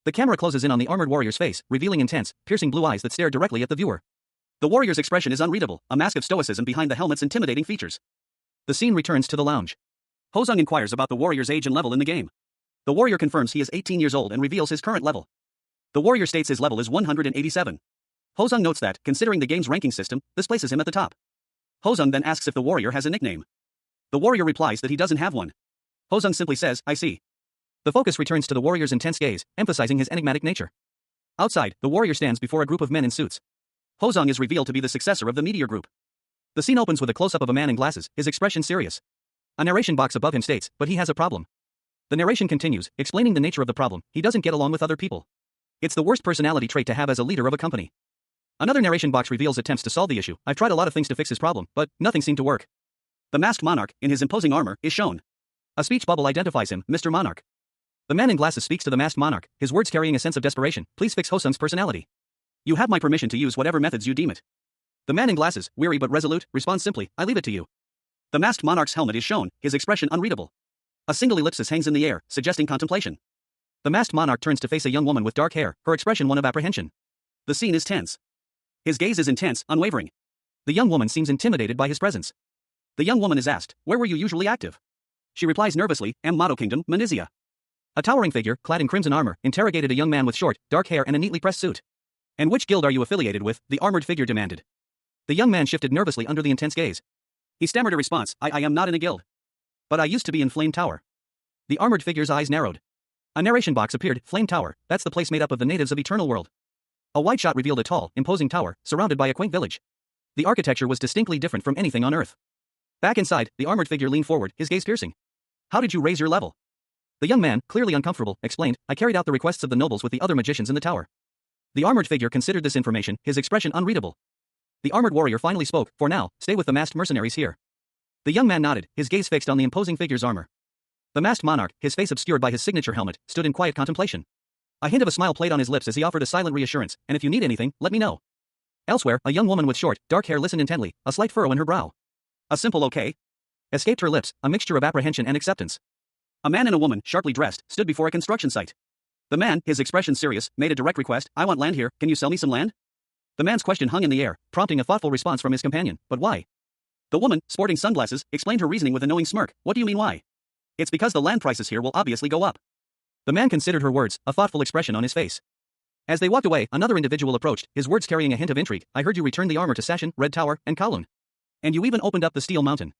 The camera closes in on the armored warrior's face, revealing intense, piercing blue eyes that stare directly at the viewer. The warrior's expression is unreadable, a mask of stoicism behind the helmet's intimidating features. The scene returns to the lounge. Ho-sung inquires about the warrior's age and level in the game. The warrior confirms he is 18 years old and reveals his current level. The warrior states his level is 187. Ho-sung notes that, considering the game's ranking system, this places him at the top. Ho-sung then asks if the warrior has a nickname. The warrior replies that he doesn't have one. Ho-sung simply says, "I see." The focus returns to the warrior's intense gaze, emphasizing his enigmatic nature. Outside, the warrior stands before a group of men in suits. Ho-sung is revealed to be the successor of the Meteor Group. The scene opens with a close-up of a man in glasses, his expression serious. A narration box above him states, "But he has a problem." The narration continues, explaining the nature of the problem. He doesn't get along with other people. It's the worst personality trait to have as a leader of a company. Another narration box reveals attempts to solve the issue. "I've tried a lot of things to fix his problem, but nothing seemed to work." The masked monarch, in his imposing armor, is shown. A speech bubble identifies him, Mr. Monarch. The man in glasses speaks to the masked monarch, his words carrying a sense of desperation. "Please fix Ho-sung's personality. You have my permission to use whatever methods you deem it." The man in glasses, weary but resolute, responds simply, "I leave it to you." The masked monarch's helmet is shown, his expression unreadable. A single ellipsis hangs in the air, suggesting contemplation. The masked monarch turns to face a young woman with dark hair, her expression one of apprehension. The scene is tense. His gaze is intense, unwavering. The young woman seems intimidated by his presence. The young woman is asked, "Where were you usually active?" She replies nervously, "Mado Kingdom, Manizia." A towering figure, clad in crimson armor, interrogated a young man with short, dark hair and a neatly pressed suit. "And which guild are you affiliated with?" the armored figure demanded. The young man shifted nervously under the intense gaze. He stammered a response, I am not in a guild. But I used to be in Flame Tower." The armored figure's eyes narrowed. A narration box appeared, "Flame Tower, that's the place made up of the natives of Eternal World." A wide shot revealed a tall, imposing tower, surrounded by a quaint village. The architecture was distinctly different from anything on Earth. Back inside, the armored figure leaned forward, his gaze piercing. "How did you raise your level?" The young man, clearly uncomfortable, explained, "I carried out the requests of the nobles with the other magicians in the tower." The armored figure considered this information, his expression unreadable. The armored warrior finally spoke, "For now, stay with the masked mercenaries here." The young man nodded, his gaze fixed on the imposing figure's armor. The masked monarch, his face obscured by his signature helmet, stood in quiet contemplation. A hint of a smile played on his lips as he offered a silent reassurance, "And if you need anything, let me know." Elsewhere, a young woman with short, dark hair listened intently, a slight furrow in her brow. "A simple okay?" escaped her lips, a mixture of apprehension and acceptance. A man and a woman, sharply dressed, stood before a construction site. The man, his expression serious, made a direct request, "I want land here, can you sell me some land?" The man's question hung in the air, prompting a thoughtful response from his companion, "But why?" The woman, sporting sunglasses, explained her reasoning with a knowing smirk, "What do you mean why?" "It's because the land prices here will obviously go up." The man considered her words, a thoughtful expression on his face. As they walked away, another individual approached, his words carrying a hint of intrigue, "I heard you returned the armor to Sashin, Red Tower, and Kowloon. And you even opened up the Steel Mountain."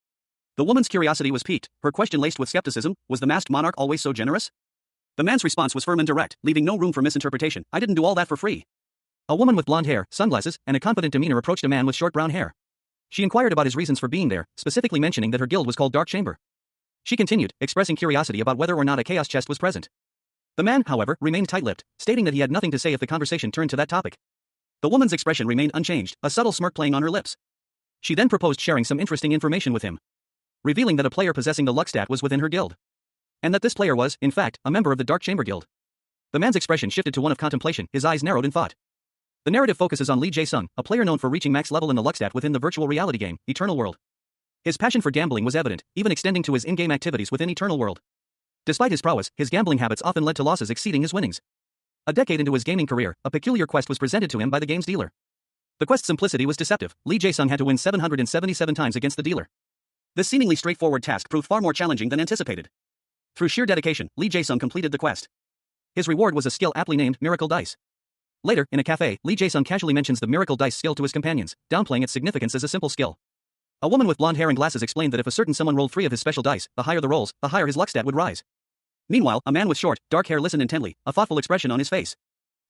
The woman's curiosity was piqued, her question laced with skepticism, was the masked monarch always so generous? The man's response was firm and direct, leaving no room for misinterpretation, "I didn't do all that for free." A woman with blonde hair, sunglasses, and a confident demeanor approached a man with short brown hair. She inquired about his reasons for being there, specifically mentioning that her guild was called Dark Chamber. She continued, expressing curiosity about whether or not a chaos chest was present. The man, however, remained tight-lipped, stating that he had nothing to say if the conversation turned to that topic. The woman's expression remained unchanged, a subtle smirk playing on her lips. She then proposed sharing some interesting information with him, revealing that a player possessing the luck stat was within her guild. And that this player was, in fact, a member of the Dark Chamber Guild. The man's expression shifted to one of contemplation, his eyes narrowed in thought. The narrative focuses on Lee Jae-sung, a player known for reaching max level in the luck stat within the virtual reality game, Eternal World. His passion for gambling was evident, even extending to his in-game activities within Eternal World. Despite his prowess, his gambling habits often led to losses exceeding his winnings. A decade into his gaming career, a peculiar quest was presented to him by the game's dealer. The quest's simplicity was deceptive. Lee Jae-sung had to win 777 times against the dealer. This seemingly straightforward task proved far more challenging than anticipated. Through sheer dedication, Lee Jae-sung completed the quest. His reward was a skill aptly named Miracle Dice. Later, in a cafe, Lee Jae-sung casually mentions the Miracle Dice skill to his companions, downplaying its significance as a simple skill. A woman with blonde hair and glasses explained that if a certain someone rolled 3 of his special dice, the higher the rolls, the higher his luck stat would rise. Meanwhile, a man with short, dark hair listened intently, a thoughtful expression on his face.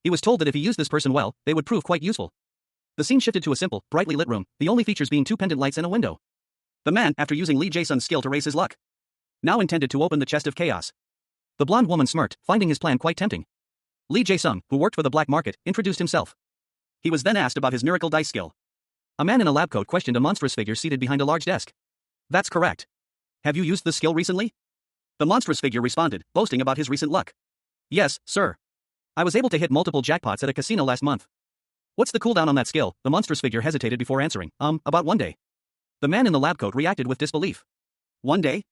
He was told that if he used this person well, they would prove quite useful. The scene shifted to a simple, brightly lit room, the only features being 2 pendant lights and a window. The man, after using Lee Jae-sung's skill to raise his luck, now intended to open the chest of chaos. The blonde woman smirked, finding his plan quite tempting. Lee Jae-sung, who worked for the black market, introduced himself. He was then asked about his miracle dice skill. A man in a lab coat questioned a monstrous figure seated behind a large desk. That's correct. Have you used this skill recently? The monstrous figure responded, boasting about his recent luck. Yes, sir. I was able to hit multiple jackpots at a casino last month. What's the cooldown on that skill? The monstrous figure hesitated before answering. About 1 day. The man in the lab coat reacted with disbelief. 1 day?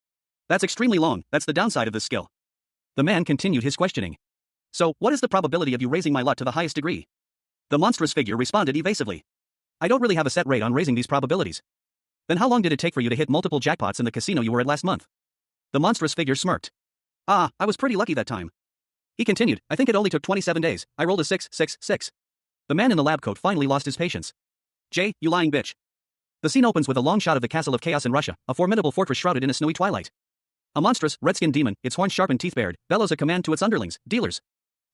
That's extremely long, that's the downside of this skill. The man continued his questioning. So, what is the probability of you raising my luck to the highest degree? The monstrous figure responded evasively. I don't really have a set rate on raising these probabilities. Then how long did it take for you to hit multiple jackpots in the casino you were at last month? The monstrous figure smirked. I was pretty lucky that time. He continued, I think it only took 27 days, I rolled a 666. The man in the lab coat finally lost his patience. Jay, you lying bitch. The scene opens with a long shot of the Castle of Chaos in Russia, a formidable fortress shrouded in a snowy twilight. A monstrous, red-skinned demon, its horns sharpened teeth bared, bellows a command to its underlings, dealers.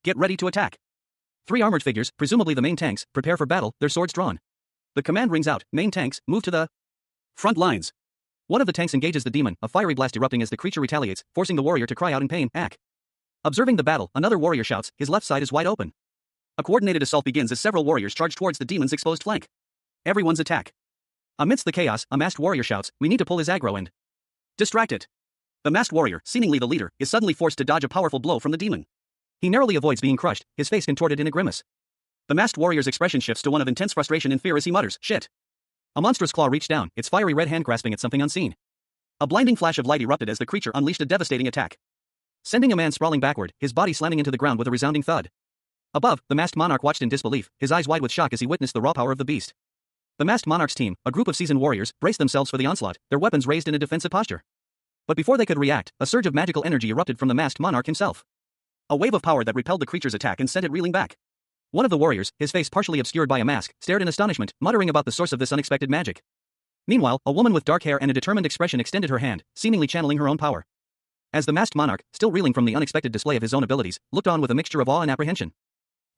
Get ready to attack. 3 armored figures, presumably the main tanks, prepare for battle, their swords drawn. The command rings out, main tanks, move to the front lines. One of the tanks engages the demon, a fiery blast erupting as the creature retaliates, forcing the warrior to cry out in pain, ack. Observing the battle, another warrior shouts, his left side is wide open. A coordinated assault begins as several warriors charge towards the demon's exposed flank. Everyone's attack. Amidst the chaos, a masked warrior shouts, we need to pull his aggro and distract it. The masked warrior, seemingly the leader, is suddenly forced to dodge a powerful blow from the demon. He narrowly avoids being crushed, his face contorted in a grimace. The masked warrior's expression shifts to one of intense frustration and fear as he mutters, shit. A monstrous claw reached down, its fiery red hand grasping at something unseen. A blinding flash of light erupted as the creature unleashed a devastating attack, sending a man sprawling backward, his body slamming into the ground with a resounding thud. Above, the masked monarch watched in disbelief, his eyes wide with shock as he witnessed the raw power of the beast. The masked monarch's team, a group of seasoned warriors, braced themselves for the onslaught, their weapons raised in a defensive posture. But before they could react, a surge of magical energy erupted from the masked monarch himself. A wave of power that repelled the creature's attack and sent it reeling back. One of the warriors, his face partially obscured by a mask, stared in astonishment, muttering about the source of this unexpected magic. Meanwhile, a woman with dark hair and a determined expression extended her hand, seemingly channeling her own power. As the masked monarch, still reeling from the unexpected display of his own abilities, looked on with a mixture of awe and apprehension.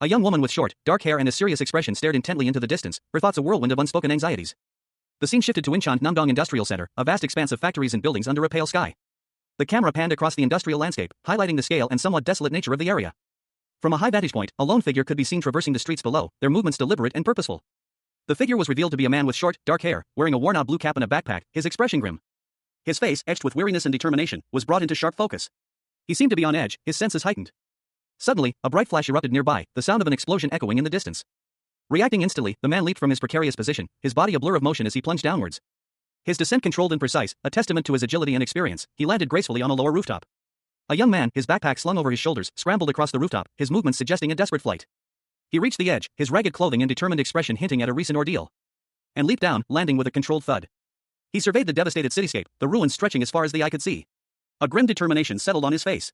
A young woman with short, dark hair and a serious expression stared intently into the distance, her thoughts a whirlwind of unspoken anxieties. The scene shifted to Incheon Namdong Industrial Center, a vast expanse of factories and buildings under a pale sky. The camera panned across the industrial landscape, highlighting the scale and somewhat desolate nature of the area. From a high vantage point, a lone figure could be seen traversing the streets below, their movements deliberate and purposeful. The figure was revealed to be a man with short, dark hair, wearing a worn-out blue cap and a backpack, his expression grim. His face, etched with weariness and determination, was brought into sharp focus. He seemed to be on edge, his senses heightened. Suddenly, a bright flash erupted nearby, the sound of an explosion echoing in the distance. Reacting instantly, the man leaped from his precarious position, his body a blur of motion as he plunged downwards. His descent controlled and precise, a testament to his agility and experience, he landed gracefully on a lower rooftop. A young man, his backpack slung over his shoulders, scrambled across the rooftop, his movements suggesting a desperate flight. He reached the edge, his ragged clothing and determined expression hinting at a recent ordeal, and leaped down, landing with a controlled thud. He surveyed the devastated cityscape, the ruins stretching as far as the eye could see. A grim determination settled on his face.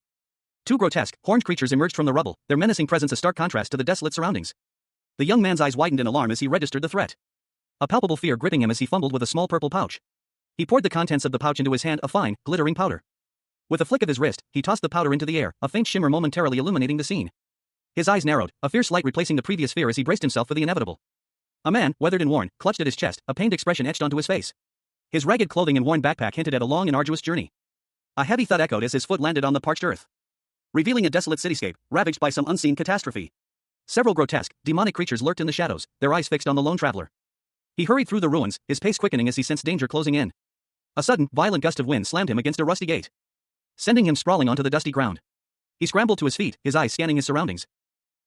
2 grotesque, horned creatures emerged from the rubble, their menacing presence a stark contrast to the desolate surroundings. The young man's eyes widened in alarm as he registered the threat. A palpable fear gripping him as he fumbled with a small purple pouch. He poured the contents of the pouch into his hand, a fine, glittering powder. With a flick of his wrist, he tossed the powder into the air, a faint shimmer momentarily illuminating the scene. His eyes narrowed, a fierce light replacing the previous fear as he braced himself for the inevitable. A man, weathered and worn, clutched at his chest, a pained expression etched onto his face. His ragged clothing and worn backpack hinted at a long and arduous journey. A heavy thud echoed as his foot landed on the parched earth, revealing a desolate cityscape, ravaged by some unseen catastrophe. Several grotesque, demonic creatures lurked in the shadows, their eyes fixed on the lone traveler. He hurried through the ruins, his pace quickening as he sensed danger closing in. A sudden, violent gust of wind slammed him against a rusty gate, sending him sprawling onto the dusty ground. He scrambled to his feet, his eyes scanning his surroundings,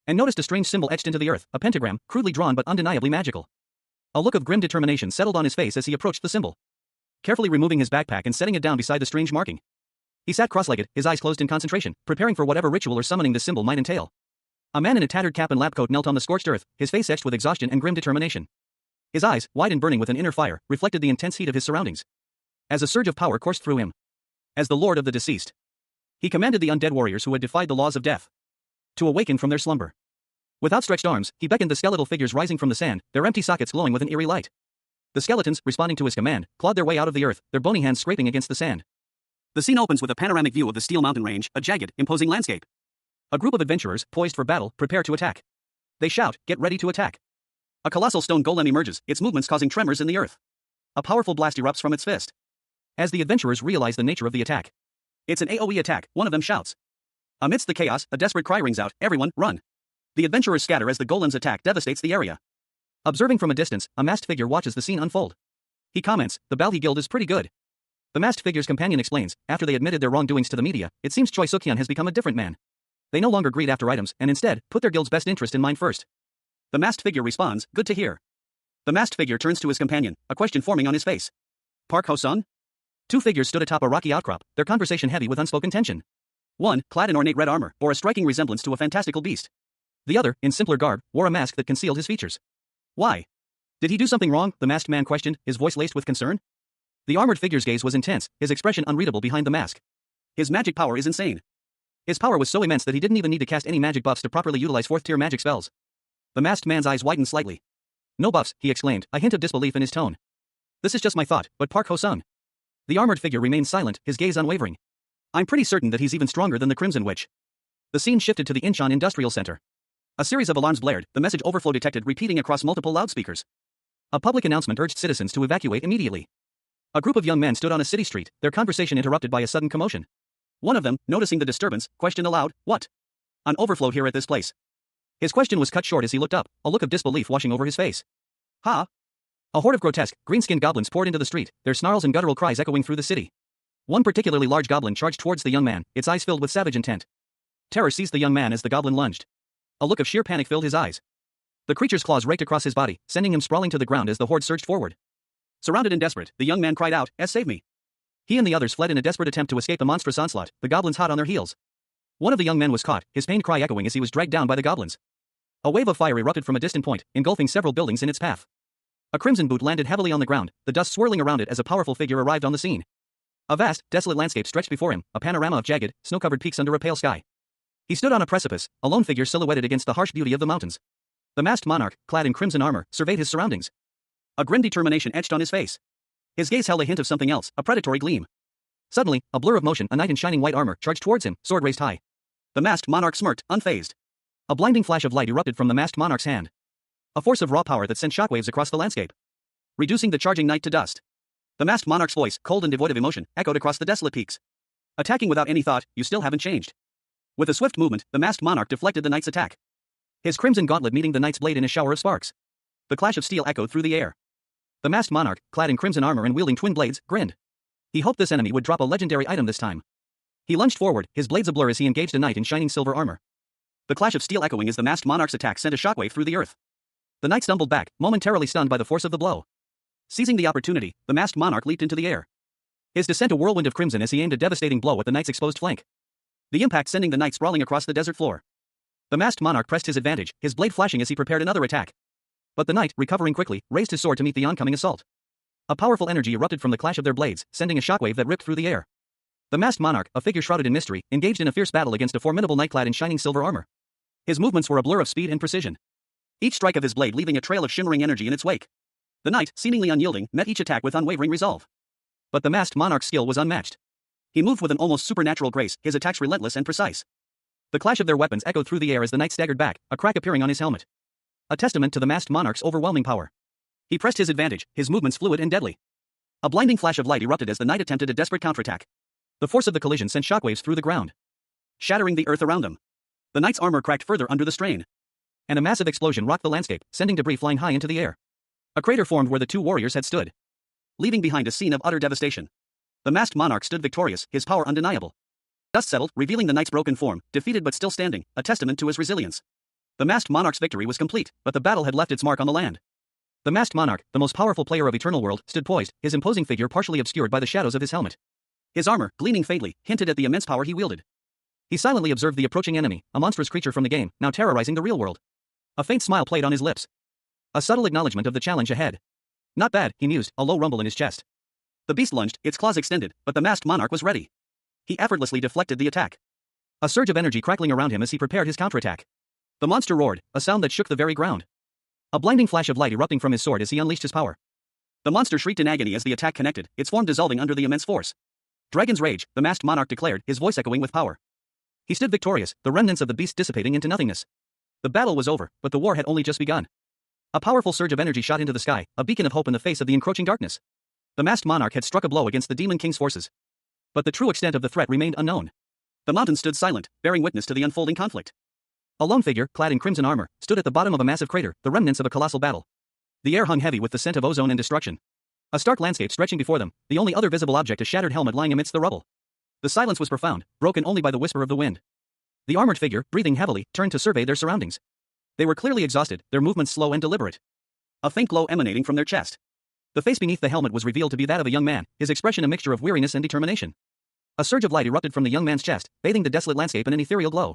and noticed a strange symbol etched into the earth, a pentagram, crudely drawn but undeniably magical. A look of grim determination settled on his face as he approached the symbol. carefully removing his backpack and setting it down beside the strange marking. He sat cross-legged, his eyes closed in concentration, preparing for whatever ritual or summoning this symbol might entail. A man in a tattered cap and lab coat knelt on the scorched earth, his face etched with exhaustion and grim determination. His eyes, wide and burning with an inner fire, reflected the intense heat of his surroundings. As a surge of power coursed through him. As the lord of the deceased, he commanded the undead warriors who had defied the laws of death to awaken from their slumber. With outstretched arms, he beckoned the skeletal figures rising from the sand, their empty sockets glowing with an eerie light. The skeletons, responding to his command, clawed their way out of the earth, their bony hands scraping against the sand. The scene opens with a panoramic view of the Steel Mountain Range, a jagged, imposing landscape. A group of adventurers, poised for battle, prepare to attack. They shout, "Get ready to attack." A colossal stone golem emerges, its movements causing tremors in the earth. A powerful blast erupts from its fist. As the adventurers realize the nature of the attack. It's an AoE attack, one of them shouts. Amidst the chaos, a desperate cry rings out, "Everyone, run!" The adventurers scatter as the golem's attack devastates the area. Observing from a distance, a masked figure watches the scene unfold. He comments, "The Balhi Guild is pretty good." The masked figure's companion explains, after they admitted their wrongdoings to the media, it seems Choi Suk-hyun has become a different man. They no longer greed after items and instead, put their guild's best interest in mind first. The masked figure responds, "Good to hear." The masked figure turns to his companion, a question forming on his face. "Park Ho-sung?" Two figures stood atop a rocky outcrop, their conversation heavy with unspoken tension. One, clad in ornate red armor, bore a striking resemblance to a fantastical beast. The other, in simpler garb, wore a mask that concealed his features. Why? Did he do something wrong? The masked man questioned, his voice laced with concern. The armored figure's gaze was intense, his expression unreadable behind the mask. His magic power is insane. His power was so immense that he didn't even need to cast any magic buffs to properly utilize fourth-tier magic spells. The masked man's eyes widened slightly. "No buffs," he exclaimed, a hint of disbelief in his tone. "This is just my thought, but Park Ho-sung." The armored figure remained silent, his gaze unwavering. "I'm pretty certain that he's even stronger than the Crimson Witch." The scene shifted to the Incheon Industrial Center. A series of alarms blared, the message overflow detected repeating across multiple loudspeakers. A public announcement urged citizens to evacuate immediately. A group of young men stood on a city street, their conversation interrupted by a sudden commotion. One of them, noticing the disturbance, questioned aloud, "What? An overflow here at this place?" His question was cut short as he looked up, a look of disbelief washing over his face. "Ha!" A horde of grotesque, green-skinned goblins poured into the street, their snarls and guttural cries echoing through the city. One particularly large goblin charged towards the young man, its eyes filled with savage intent. Terror seized the young man as the goblin lunged. A look of sheer panic filled his eyes. The creature's claws raked across his body, sending him sprawling to the ground as the horde surged forward. Surrounded and desperate, the young man cried out, "Save me!" He and the others fled in a desperate attempt to escape the monstrous onslaught, the goblins hot on their heels. One of the young men was caught, his pained cry echoing as he was dragged down by the goblins. A wave of fire erupted from a distant point, engulfing several buildings in its path. A crimson boot landed heavily on the ground, the dust swirling around it as a powerful figure arrived on the scene. A vast, desolate landscape stretched before him, a panorama of jagged, snow-covered peaks under a pale sky. He stood on a precipice, a lone figure silhouetted against the harsh beauty of the mountains. The masked monarch, clad in crimson armor, surveyed his surroundings. A grim determination etched on his face. His gaze held a hint of something else, a predatory gleam. Suddenly, a blur of motion, a knight in shining white armor, charged towards him, sword raised high. The masked monarch smirked, unfazed. A blinding flash of light erupted from the masked monarch's hand. A force of raw power that sent shockwaves across the landscape, reducing the charging knight to dust. The masked monarch's voice, cold and devoid of emotion, echoed across the desolate peaks. Attacking without any thought, you still haven't changed. With a swift movement, the masked monarch deflected the knight's attack. His crimson gauntlet meeting the knight's blade in a shower of sparks. The clash of steel echoed through the air. The masked monarch, clad in crimson armor and wielding twin blades, grinned. He hoped this enemy would drop a legendary item this time. He lunged forward, his blades ablur as he engaged a knight in shining silver armor. The clash of steel echoing as the masked monarch's attack sent a shockwave through the earth. The knight stumbled back, momentarily stunned by the force of the blow. Seizing the opportunity, the masked monarch leaped into the air. His descent a whirlwind of crimson as he aimed a devastating blow at the knight's exposed flank. The impact sending the knight sprawling across the desert floor. The masked monarch pressed his advantage, his blade flashing as he prepared another attack. But the knight, recovering quickly, raised his sword to meet the oncoming assault. A powerful energy erupted from the clash of their blades, sending a shockwave that ripped through the air. The masked monarch, a figure shrouded in mystery, engaged in a fierce battle against a formidable knight clad in shining silver armor. His movements were a blur of speed and precision. Each strike of his blade leaving a trail of shimmering energy in its wake. The knight, seemingly unyielding, met each attack with unwavering resolve. But the masked monarch's skill was unmatched. He moved with an almost supernatural grace, his attacks relentless and precise. The clash of their weapons echoed through the air as the knight staggered back, a crack appearing on his helmet. A testament to the masked monarch's overwhelming power. He pressed his advantage, his movements fluid and deadly. A blinding flash of light erupted as the knight attempted a desperate counterattack. The force of the collision sent shockwaves through the ground, shattering the earth around them. The knight's armor cracked further under the strain. And a massive explosion rocked the landscape, sending debris flying high into the air. A crater formed where the two warriors had stood, leaving behind a scene of utter devastation. The masked monarch stood victorious, his power undeniable. Dust settled, revealing the knight's broken form, defeated but still standing, a testament to his resilience. The masked monarch's victory was complete, but the battle had left its mark on the land. The masked monarch, the most powerful player of Eternal World, stood poised, his imposing figure partially obscured by the shadows of his helmet. His armor, gleaming faintly, hinted at the immense power he wielded. He silently observed the approaching enemy, a monstrous creature from the game, now terrorizing the real world. A faint smile played on his lips. A subtle acknowledgement of the challenge ahead. Not bad, he mused, a low rumble in his chest. The beast lunged, its claws extended, but the masked monarch was ready. He effortlessly deflected the attack. A surge of energy crackling around him as he prepared his counterattack. The monster roared, a sound that shook the very ground. A blinding flash of light erupting from his sword as he unleashed his power. The monster shrieked in agony as the attack connected, its form dissolving under the immense force. Dragon's rage, the masked monarch declared, his voice echoing with power. He stood victorious, the remnants of the beast dissipating into nothingness. The battle was over, but the war had only just begun. A powerful surge of energy shot into the sky, a beacon of hope in the face of the encroaching darkness. The masked monarch had struck a blow against the Demon King's forces. But the true extent of the threat remained unknown. The mountains stood silent, bearing witness to the unfolding conflict. A lone figure, clad in crimson armor, stood at the bottom of a massive crater, the remnants of a colossal battle. The air hung heavy with the scent of ozone and destruction. A stark landscape stretching before them, the only other visible object a shattered helmet lying amidst the rubble. The silence was profound, broken only by the whisper of the wind. The armored figure, breathing heavily, turned to survey their surroundings. They were clearly exhausted, their movements slow and deliberate. A faint glow emanating from their chest. The face beneath the helmet was revealed to be that of a young man, his expression a mixture of weariness and determination. A surge of light erupted from the young man's chest, bathing the desolate landscape in an ethereal glow.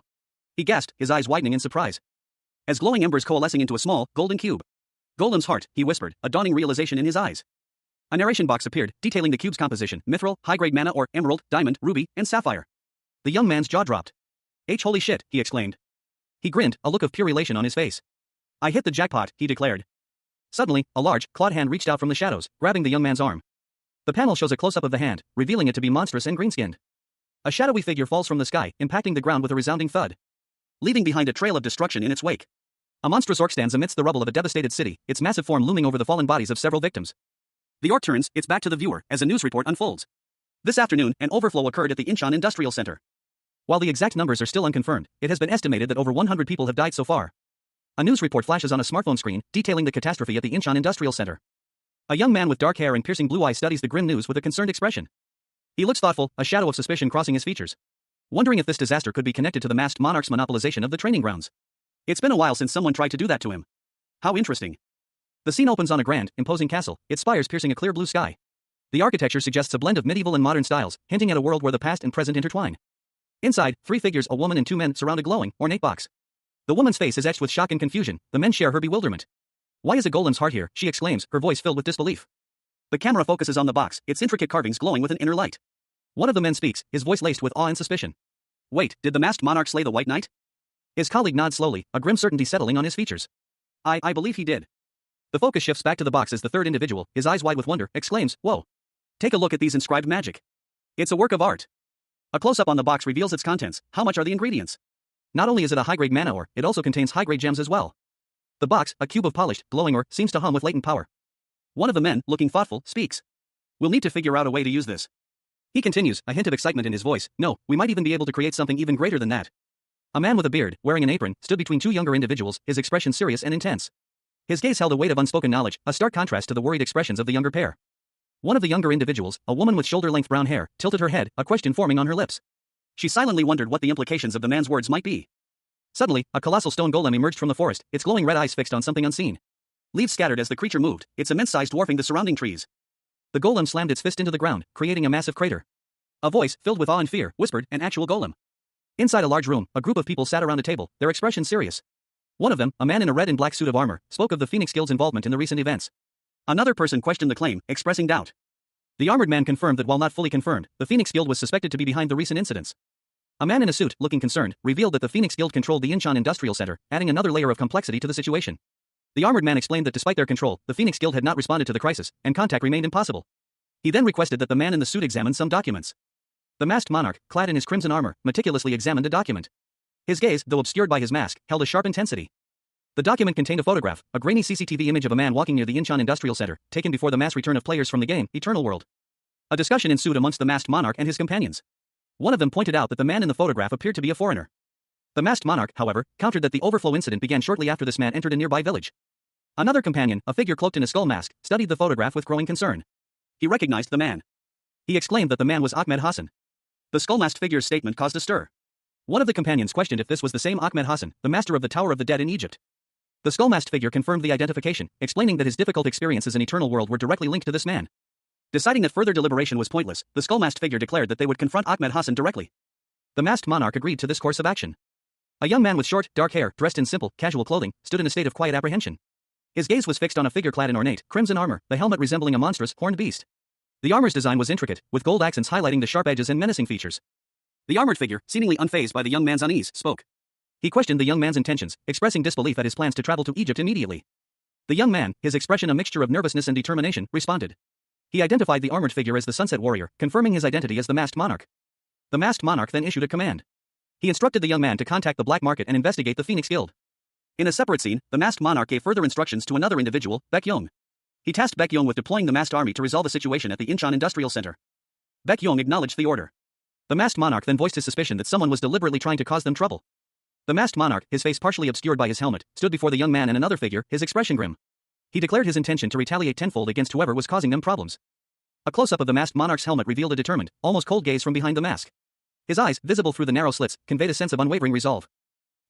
He gasped, his eyes widening in surprise. As glowing embers coalescing into a small, golden cube. Golem's heart, he whispered, a dawning realization in his eyes. A narration box appeared, detailing the cube's composition, mithril, high-grade mana ore, emerald, diamond, ruby, and sapphire. The young man's jaw dropped. Holy shit, he exclaimed. He grinned, a look of pure elation on his face. I hit the jackpot, he declared. Suddenly, a large, clawed hand reached out from the shadows, grabbing the young man's arm. The panel shows a close-up of the hand, revealing it to be monstrous and green-skinned. A shadowy figure falls from the sky, impacting the ground with a resounding thud, leaving behind a trail of destruction in its wake. A monstrous orc stands amidst the rubble of a devastated city, its massive form looming over the fallen bodies of several victims. The orc turns, its back to the viewer, as a news report unfolds. This afternoon, an overflow occurred at the Incheon Industrial Center. While the exact numbers are still unconfirmed, it has been estimated that over 100 people have died so far. A news report flashes on a smartphone screen, detailing the catastrophe at the Incheon Industrial Center. A young man with dark hair and piercing blue eyes studies the grim news with a concerned expression. He looks thoughtful, a shadow of suspicion crossing his features. Wondering if this disaster could be connected to the masked monarch's monopolization of the training grounds. It's been a while since someone tried to do that to him. How interesting. The scene opens on a grand, imposing castle, its spires piercing a clear blue sky. The architecture suggests a blend of medieval and modern styles, hinting at a world where the past and present intertwine. Inside, 3 figures, a woman and 2 men, surround a glowing, ornate box. The woman's face is etched with shock and confusion, the men share her bewilderment. Why is a golem's heart here, she exclaims, her voice filled with disbelief. The camera focuses on the box, its intricate carvings glowing with an inner light. One of the men speaks, his voice laced with awe and suspicion. Wait, did the masked monarch slay the White Knight? His colleague nods slowly, a grim certainty settling on his features. I believe he did. The focus shifts back to the box as the third individual, his eyes wide with wonder, exclaims, whoa. Take a look at these inscribed magic. It's a work of art. A close-up on the box reveals its contents. How much are the ingredients? Not only is it a high-grade mana ore, it also contains high-grade gems as well. The box, a cube of polished, glowing ore, seems to hum with latent power. One of the men, looking thoughtful, speaks. We'll need to figure out a way to use this. He continues, a hint of excitement in his voice. No, we might even be able to create something even greater than that. A man with a beard, wearing an apron, stood between 2 younger individuals, his expression serious and intense. His gaze held a weight of unspoken knowledge, a stark contrast to the worried expressions of the younger pair. One of the younger individuals, a woman with shoulder-length brown hair, tilted her head, a question forming on her lips. She silently wondered what the implications of the man's words might be. Suddenly, a colossal stone golem emerged from the forest, its glowing red eyes fixed on something unseen. Leaves scattered as the creature moved, its immense size dwarfing the surrounding trees. The golem slammed its fist into the ground, creating a massive crater. A voice, filled with awe and fear, whispered, an actual golem. Inside a large room, a group of people sat around a table, their expression serious. One of them, a man in a red and black suit of armor, spoke of the Phoenix Guild's involvement in the recent events. Another person questioned the claim, expressing doubt. The armored man confirmed that while not fully confirmed, the Phoenix Guild was suspected to be behind the recent incidents. A man in a suit, looking concerned, revealed that the Phoenix Guild controlled the Incheon Industrial Center, adding another layer of complexity to the situation. The armored man explained that despite their control, the Phoenix Guild had not responded to the crisis, and contact remained impossible. He then requested that the man in the suit examine some documents. The masked monarch, clad in his crimson armor, meticulously examined a document. His gaze, though obscured by his mask, held a sharp intensity. The document contained a photograph, a grainy CCTV image of a man walking near the Incheon Industrial Center, taken before the mass return of players from the game, Eternal World. A discussion ensued amongst the masked monarch and his companions. One of them pointed out that the man in the photograph appeared to be a foreigner. The masked monarch, however, countered that the overflow incident began shortly after this man entered a nearby village. Another companion, a figure cloaked in a skull mask, studied the photograph with growing concern. He recognized the man. He exclaimed that the man was Ahmed Hassan. The skull-masked figure's statement caused a stir. One of the companions questioned if this was the same Ahmed Hassan, the master of the Tower of the Dead in Egypt. The skull-masked figure confirmed the identification, explaining that his difficult experiences in Eternal World were directly linked to this man. Deciding that further deliberation was pointless, the skull-masked figure declared that they would confront Ahmed Hassan directly. The masked monarch agreed to this course of action. A young man with short, dark hair, dressed in simple, casual clothing, stood in a state of quiet apprehension. His gaze was fixed on a figure clad in ornate, crimson armor, the helmet resembling a monstrous, horned beast. The armor's design was intricate, with gold accents highlighting the sharp edges and menacing features. The armored figure, seemingly unfazed by the young man's unease, spoke. He questioned the young man's intentions, expressing disbelief at his plans to travel to Egypt immediately. The young man, his expression a mixture of nervousness and determination, responded. He identified the armored figure as the Sunset Warrior, confirming his identity as the masked monarch. The masked monarch then issued a command. He instructed the young man to contact the black market and investigate the Phoenix Guild. In a separate scene, the masked monarch gave further instructions to another individual, Baek-young. He tasked Baek-young with deploying the masked army to resolve a situation at the Incheon Industrial Center. Baek-young acknowledged the order. The masked monarch then voiced his suspicion that someone was deliberately trying to cause them trouble. The masked monarch, his face partially obscured by his helmet, stood before the young man and another figure, his expression grim. He declared his intention to retaliate tenfold against whoever was causing them problems. A close-up of the masked monarch's helmet revealed a determined, almost cold gaze from behind the mask. His eyes, visible through the narrow slits, conveyed a sense of unwavering resolve.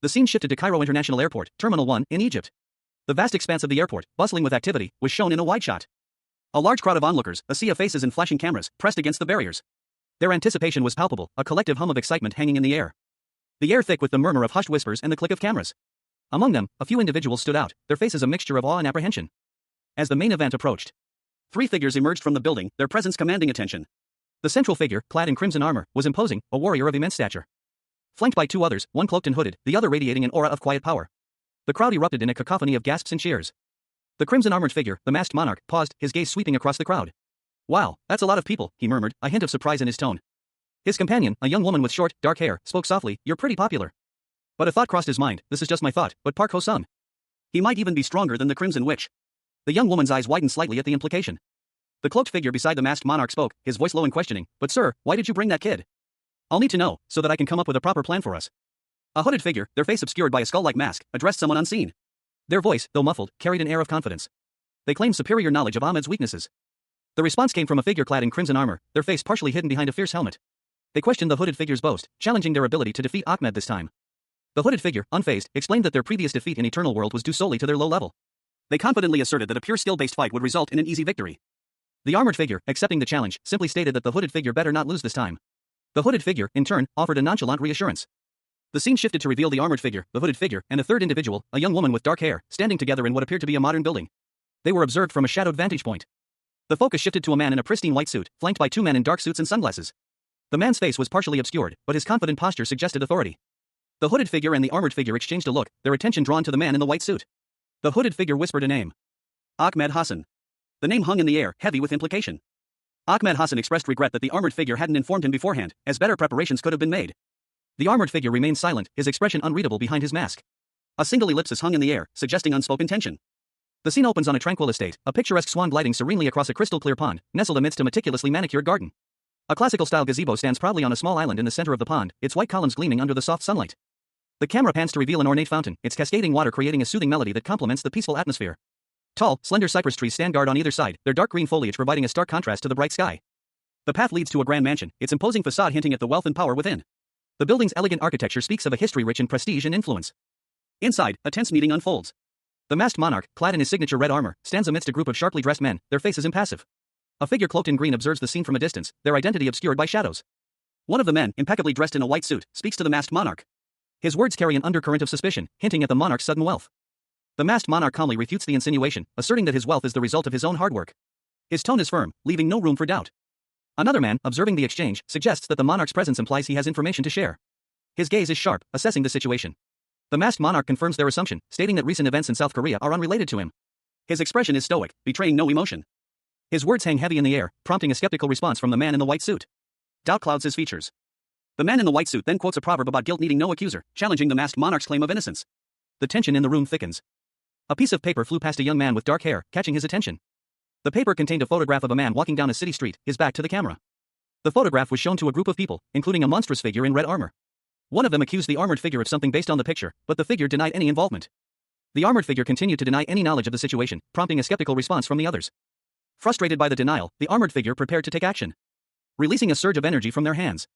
The scene shifted to Cairo International Airport, Terminal 1, in Egypt. The vast expanse of the airport, bustling with activity, was shown in a wide shot. A large crowd of onlookers, a sea of faces and flashing cameras, pressed against the barriers. Their anticipation was palpable, a collective hum of excitement hanging in the air. The air thick with the murmur of hushed whispers and the click of cameras. Among them, a few individuals stood out, their faces a mixture of awe and apprehension. As the main event approached, 3 figures emerged from the building, their presence commanding attention. The central figure, clad in crimson armor, was imposing, a warrior of immense stature. Flanked by 2 others, one cloaked and hooded, the other radiating an aura of quiet power. The crowd erupted in a cacophony of gasps and cheers. The crimson-armored figure, the masked monarch, paused, his gaze sweeping across the crowd. "Wow, that's a lot of people," he murmured, a hint of surprise in his tone. His companion, a young woman with short, dark hair, spoke softly, "You're pretty popular." But a thought crossed his mind, "This is just my thought, but Park Ho-sung. He might even be stronger than the Crimson Witch." The young woman's eyes widened slightly at the implication. The cloaked figure beside the masked monarch spoke, his voice low and questioning, "But sir, why did you bring that kid?" "I'll need to know, so that I can come up with a proper plan for us." A hooded figure, their face obscured by a skull-like mask, addressed someone unseen. Their voice, though muffled, carried an air of confidence. They claimed superior knowledge of Ahmed's weaknesses. The response came from a figure clad in crimson armor, their face partially hidden behind a fierce helmet. They questioned the hooded figure's boast, challenging their ability to defeat Ahmed this time. The hooded figure, unfazed, explained that their previous defeat in Eternal World was due solely to their low level. They confidently asserted that a pure skill-based fight would result in an easy victory. The armored figure, accepting the challenge, simply stated that the hooded figure better not lose this time. The hooded figure, in turn, offered a nonchalant reassurance. The scene shifted to reveal the armored figure, the hooded figure, and a third individual, a young woman with dark hair, standing together in what appeared to be a modern building. They were observed from a shadowed vantage point. The focus shifted to a man in a pristine white suit, flanked by 2 men in dark suits and sunglasses. The man's face was partially obscured, but his confident posture suggested authority. The hooded figure and the armored figure exchanged a look, their attention drawn to the man in the white suit. The hooded figure whispered a name. Ahmed Hassan. The name hung in the air, heavy with implication. Ahmed Hassan expressed regret that the armored figure hadn't informed him beforehand, as better preparations could have been made. The armored figure remained silent, his expression unreadable behind his mask. A single ellipsis hung in the air, suggesting unspoken tension. The scene opens on a tranquil estate, a picturesque swan gliding serenely across a crystal-clear pond, nestled amidst a meticulously manicured garden. A classical-style gazebo stands proudly on a small island in the center of the pond, its white columns gleaming under the soft sunlight. The camera pans to reveal an ornate fountain, its cascading water creating a soothing melody that complements the peaceful atmosphere. Tall, slender cypress trees stand guard on either side, their dark green foliage providing a stark contrast to the bright sky. The path leads to a grand mansion, its imposing facade hinting at the wealth and power within. The building's elegant architecture speaks of a history rich in prestige and influence. Inside, a tense meeting unfolds. The masked monarch, clad in his signature red armor, stands amidst a group of sharply dressed men, their faces impassive. A figure cloaked in green observes the scene from a distance, their identity obscured by shadows. One of the men, impeccably dressed in a white suit, speaks to the masked monarch. His words carry an undercurrent of suspicion, hinting at the monarch's sudden wealth. The masked monarch calmly refutes the insinuation, asserting that his wealth is the result of his own hard work. His tone is firm, leaving no room for doubt. Another man, observing the exchange, suggests that the monarch's presence implies he has information to share. His gaze is sharp, assessing the situation. The masked monarch confirms their assumption, stating that recent events in South Korea are unrelated to him. His expression is stoic, betraying no emotion. His words hang heavy in the air, prompting a skeptical response from the man in the white suit. Doubt clouds his features. The man in the white suit then quotes a proverb about guilt needing no accuser, challenging the masked monarch's claim of innocence. The tension in the room thickens. A piece of paper flew past a young man with dark hair, catching his attention. The paper contained a photograph of a man walking down a city street, his back to the camera. The photograph was shown to a group of people, including a monstrous figure in red armor. One of them accused the armored figure of something based on the picture, but the figure denied any involvement. The armored figure continued to deny any knowledge of the situation, prompting a skeptical response from the others. Frustrated by the denial, the armored figure prepared to take action. Releasing a surge of energy from their hands.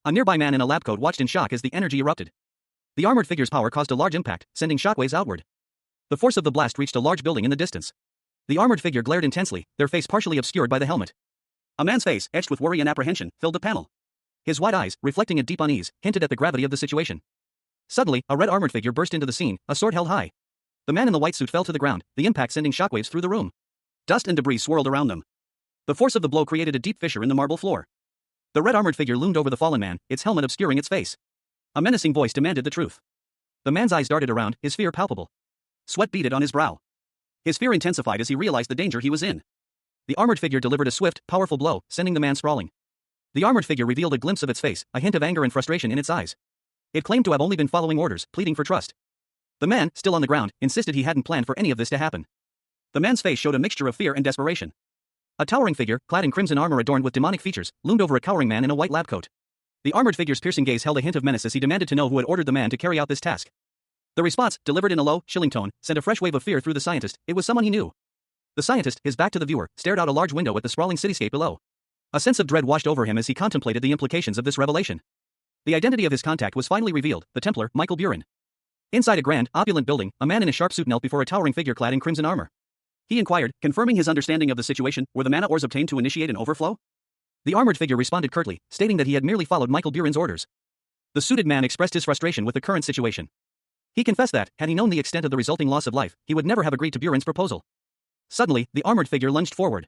A nearby man in a lab coat watched in shock as the energy erupted. The armored figure's power caused a large impact, sending shockwaves outward. The force of the blast reached a large building in the distance. The armored figure glared intensely, their face partially obscured by the helmet. A man's face, etched with worry and apprehension, filled the panel. His wide eyes, reflecting a deep unease, hinted at the gravity of the situation. Suddenly, a red armored figure burst into the scene, a sword held high. The man in the white suit fell to the ground, the impact sending shockwaves through the room. Dust and debris swirled around them. The force of the blow created a deep fissure in the marble floor. The red armored figure loomed over the fallen man, its helmet obscuring its face. A menacing voice demanded the truth. The man's eyes darted around, his fear palpable. Sweat beaded on his brow. His fear intensified as he realized the danger he was in. The armored figure delivered a swift, powerful blow, sending the man sprawling. The armored figure revealed a glimpse of its face, a hint of anger and frustration in its eyes. It claimed to have only been following orders, pleading for trust. The man, still on the ground, insisted he hadn't planned for any of this to happen. The man's face showed a mixture of fear and desperation. A towering figure, clad in crimson armor adorned with demonic features, loomed over a cowering man in a white lab coat. The armored figure's piercing gaze held a hint of menace as he demanded to know who had ordered the man to carry out this task. The response, delivered in a low, chilling tone, sent a fresh wave of fear through the scientist. It was someone he knew. The scientist, his back to the viewer, stared out a large window at the sprawling cityscape below. A sense of dread washed over him as he contemplated the implications of this revelation. The identity of his contact was finally revealed, the Templar, Michael Buren. Inside a grand, opulent building, a man in a sharp suit knelt before a towering figure clad in crimson armor. He inquired, confirming his understanding of the situation, were the mana ores obtained to initiate an overflow? The armored figure responded curtly, stating that he had merely followed Michael Buren's orders. The suited man expressed his frustration with the current situation. He confessed that, had he known the extent of the resulting loss of life, he would never have agreed to Buren's proposal. Suddenly, the armored figure lunged forward,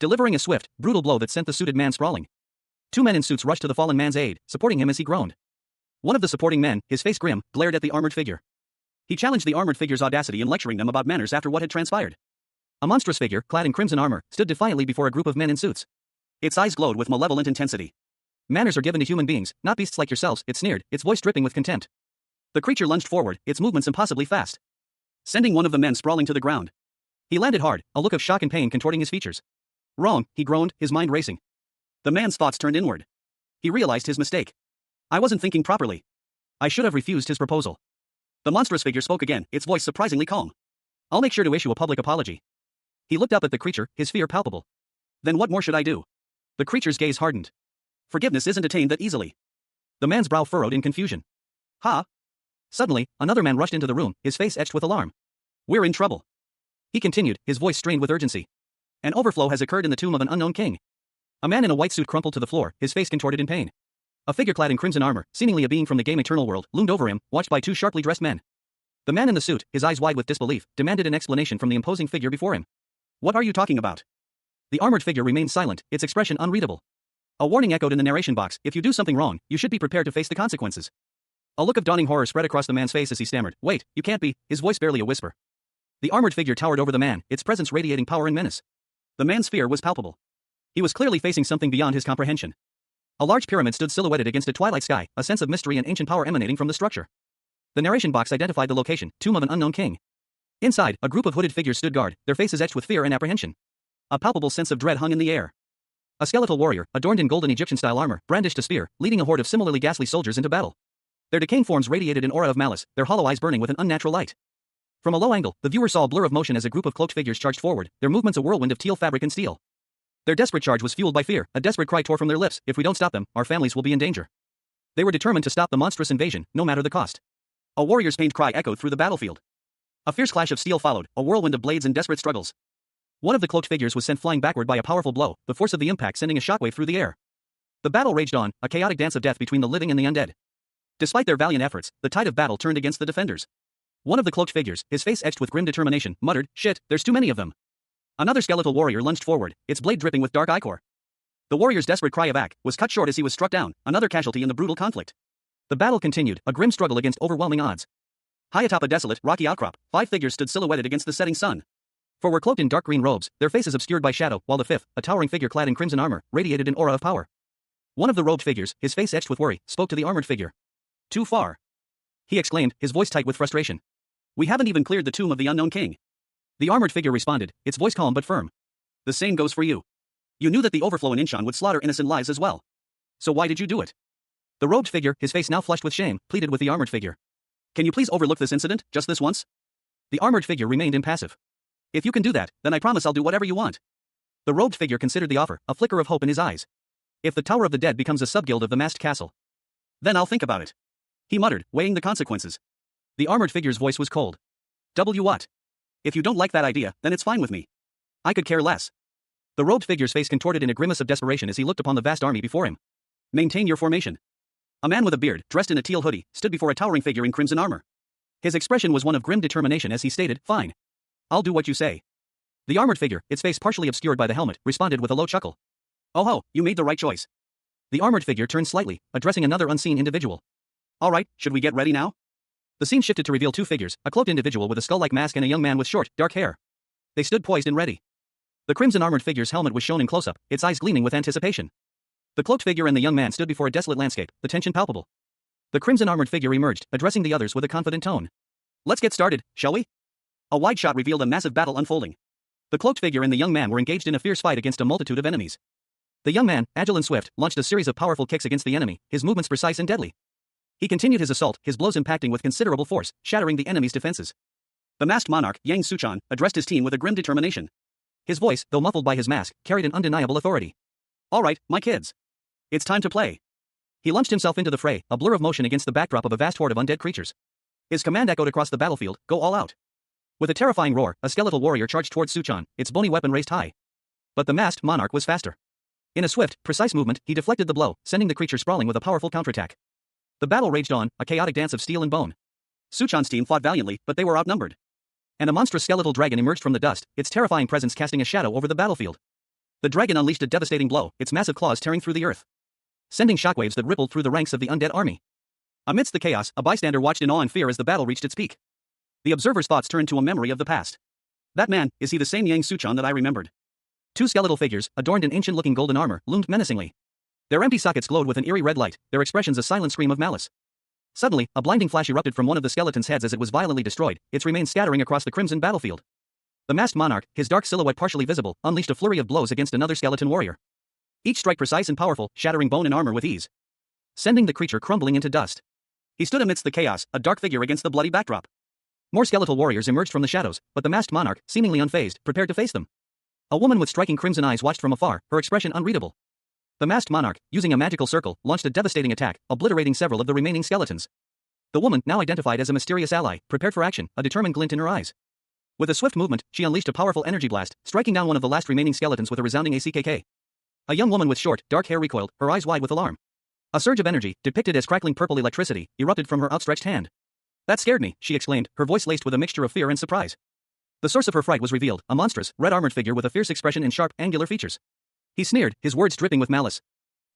delivering a swift, brutal blow that sent the suited man sprawling. Two men in suits rushed to the fallen man's aid, supporting him as he groaned. One of the supporting men, his face grim, glared at the armored figure. He challenged the armored figure's audacity in lecturing them about manners after what had transpired. A monstrous figure, clad in crimson armor, stood defiantly before a group of men in suits. Its eyes glowed with malevolent intensity. Manners are given to human beings, not beasts like yourselves, it sneered, its voice dripping with contempt. The creature lunged forward, its movements impossibly fast, sending one of the men sprawling to the ground. He landed hard, a look of shock and pain contorting his features. Wrong, he groaned, his mind racing. The man's thoughts turned inward. He realized his mistake. I wasn't thinking properly. I should have refused his proposal. The monstrous figure spoke again, its voice surprisingly calm. I'll make sure to issue a public apology. He looked up at the creature, his fear palpable. Then what more should I do? The creature's gaze hardened. Forgiveness isn't attained that easily. The man's brow furrowed in confusion. Ha! Suddenly, another man rushed into the room, his face etched with alarm. We're in trouble. He continued, his voice strained with urgency. An overflow has occurred in the tomb of an unknown king. A man in a white suit crumpled to the floor, his face contorted in pain. A figure clad in crimson armor, seemingly a being from the game Eternal World, loomed over him, watched by two sharply dressed men. The man in the suit, his eyes wide with disbelief, demanded an explanation from the imposing figure before him. What are you talking about? The armored figure remained silent, its expression unreadable. A warning echoed in the narration box, if you do something wrong, you should be prepared to face the consequences. A look of dawning horror spread across the man's face as he stammered, wait, you can't be, his voice barely a whisper. The armored figure towered over the man, its presence radiating power and menace. The man's fear was palpable. He was clearly facing something beyond his comprehension. A large pyramid stood silhouetted against a twilight sky, a sense of mystery and ancient power emanating from the structure. The narration box identified the location, tomb of an unknown king. Inside, a group of hooded figures stood guard, their faces etched with fear and apprehension. A palpable sense of dread hung in the air. A skeletal warrior, adorned in golden Egyptian-style armor, brandished a spear, leading a horde of similarly ghastly soldiers into battle. Their decaying forms radiated an aura of malice, their hollow eyes burning with an unnatural light. From a low angle, the viewer saw a blur of motion as a group of cloaked figures charged forward, their movements a whirlwind of teal fabric and steel. Their desperate charge was fueled by fear, a desperate cry tore from their lips, if we don't stop them, our families will be in danger. They were determined to stop the monstrous invasion, no matter the cost. A warrior's pained cry echoed through the battlefield. A fierce clash of steel followed, a whirlwind of blades and desperate struggles. One of the cloaked figures was sent flying backward by a powerful blow, the force of the impact sending a shockwave through the air. The battle raged on, a chaotic dance of death between the living and the undead. Despite their valiant efforts, the tide of battle turned against the defenders. One of the cloaked figures, his face etched with grim determination, muttered, shit, there's too many of them. Another skeletal warrior lunged forward, its blade dripping with dark ichor. The warrior's desperate cry of "Ack" was cut short as he was struck down, another casualty in the brutal conflict. The battle continued, a grim struggle against overwhelming odds. High atop a desolate, rocky outcrop, 5 figures stood silhouetted against the setting sun. 4 were cloaked in dark green robes, their faces obscured by shadow, while the 5th, a towering figure clad in crimson armor, radiated an aura of power. One of the robed figures, his face etched with worry, spoke to the armored figure. Too far. He exclaimed, his voice tight with frustration. We haven't even cleared the tomb of the unknown king. The armored figure responded, its voice calm but firm. The same goes for you. You knew that the overflow in Incheon would slaughter innocent lives as well. So why did you do it? The robed figure, his face now flushed with shame, pleaded with the armored figure. Can you please overlook this incident, just this once? The armored figure remained impassive. If you can do that, then I promise I'll do whatever you want. The robed figure considered the offer, a flicker of hope in his eyes. If the Tower of the Dead becomes a subguild of the masked castle, then I'll think about it. He muttered, weighing the consequences. The armored figure's voice was cold. What? If you don't like that idea, then it's fine with me. I could care less. The robed figure's face contorted in a grimace of desperation as he looked upon the vast army before him. Maintain your formation. A man with a beard, dressed in a teal hoodie, stood before a towering figure in crimson armor. His expression was one of grim determination as he stated, "Fine. I'll do what you say." The armored figure, its face partially obscured by the helmet, responded with a low chuckle. "Oh ho, you made the right choice." The armored figure turned slightly, addressing another unseen individual. "All right, should we get ready now?" The scene shifted to reveal two figures, a cloaked individual with a skull-like mask and a young man with short, dark hair. They stood poised and ready. The crimson armored figure's helmet was shown in close-up, its eyes gleaming with anticipation. The cloaked figure and the young man stood before a desolate landscape, the tension palpable. The crimson armored figure emerged, addressing the others with a confident tone. "Let's get started, shall we?" A wide shot revealed a massive battle unfolding. The cloaked figure and the young man were engaged in a fierce fight against a multitude of enemies. The young man, agile and swift, launched a series of powerful kicks against the enemy, his movements precise and deadly. He continued his assault, his blows impacting with considerable force, shattering the enemy's defenses. The masked monarch, Yang Suchan, addressed his team with a grim determination. His voice, though muffled by his mask, carried an undeniable authority. "All right, my kids. It's time to play." He launched himself into the fray, a blur of motion against the backdrop of a vast horde of undead creatures. His command echoed across the battlefield, "Go all out." With a terrifying roar, a skeletal warrior charged towards Suchan, its bony weapon raised high. But the masked monarch was faster. In a swift, precise movement, he deflected the blow, sending the creature sprawling with a powerful counterattack. The battle raged on, a chaotic dance of steel and bone. Suchan's team fought valiantly, but they were outnumbered. And a monstrous skeletal dragon emerged from the dust, its terrifying presence casting a shadow over the battlefield. The dragon unleashed a devastating blow, its massive claws tearing through the earth, sending shockwaves that rippled through the ranks of the undead army. Amidst the chaos, a bystander watched in awe and fear as the battle reached its peak. The observer's thoughts turned to a memory of the past. That man, is he the same Yang Suchan that I remembered? Two skeletal figures, adorned in ancient-looking golden armor, loomed menacingly. Their empty sockets glowed with an eerie red light, their expressions a silent scream of malice. Suddenly, a blinding flash erupted from one of the skeleton's heads as it was violently destroyed, its remains scattering across the crimson battlefield. The masked monarch, his dark silhouette partially visible, unleashed a flurry of blows against another skeleton warrior. Each strike precise and powerful, shattering bone and armor with ease, sending the creature crumbling into dust. He stood amidst the chaos, a dark figure against the bloody backdrop. More skeletal warriors emerged from the shadows, but the masked monarch, seemingly unfazed, prepared to face them. A woman with striking crimson eyes watched from afar, her expression unreadable. The masked monarch, using a magical circle, launched a devastating attack, obliterating several of the remaining skeletons. The woman, now identified as a mysterious ally, prepared for action, a determined glint in her eyes. With a swift movement, she unleashed a powerful energy blast, striking down one of the last remaining skeletons with a resounding ACKK. A young woman with short, dark hair recoiled, her eyes wide with alarm. A surge of energy, depicted as crackling purple electricity, erupted from her outstretched hand. "That scared me," she exclaimed, her voice laced with a mixture of fear and surprise. The source of her fright was revealed, a monstrous, red-armored figure with a fierce expression and sharp, angular features. He sneered, his words dripping with malice.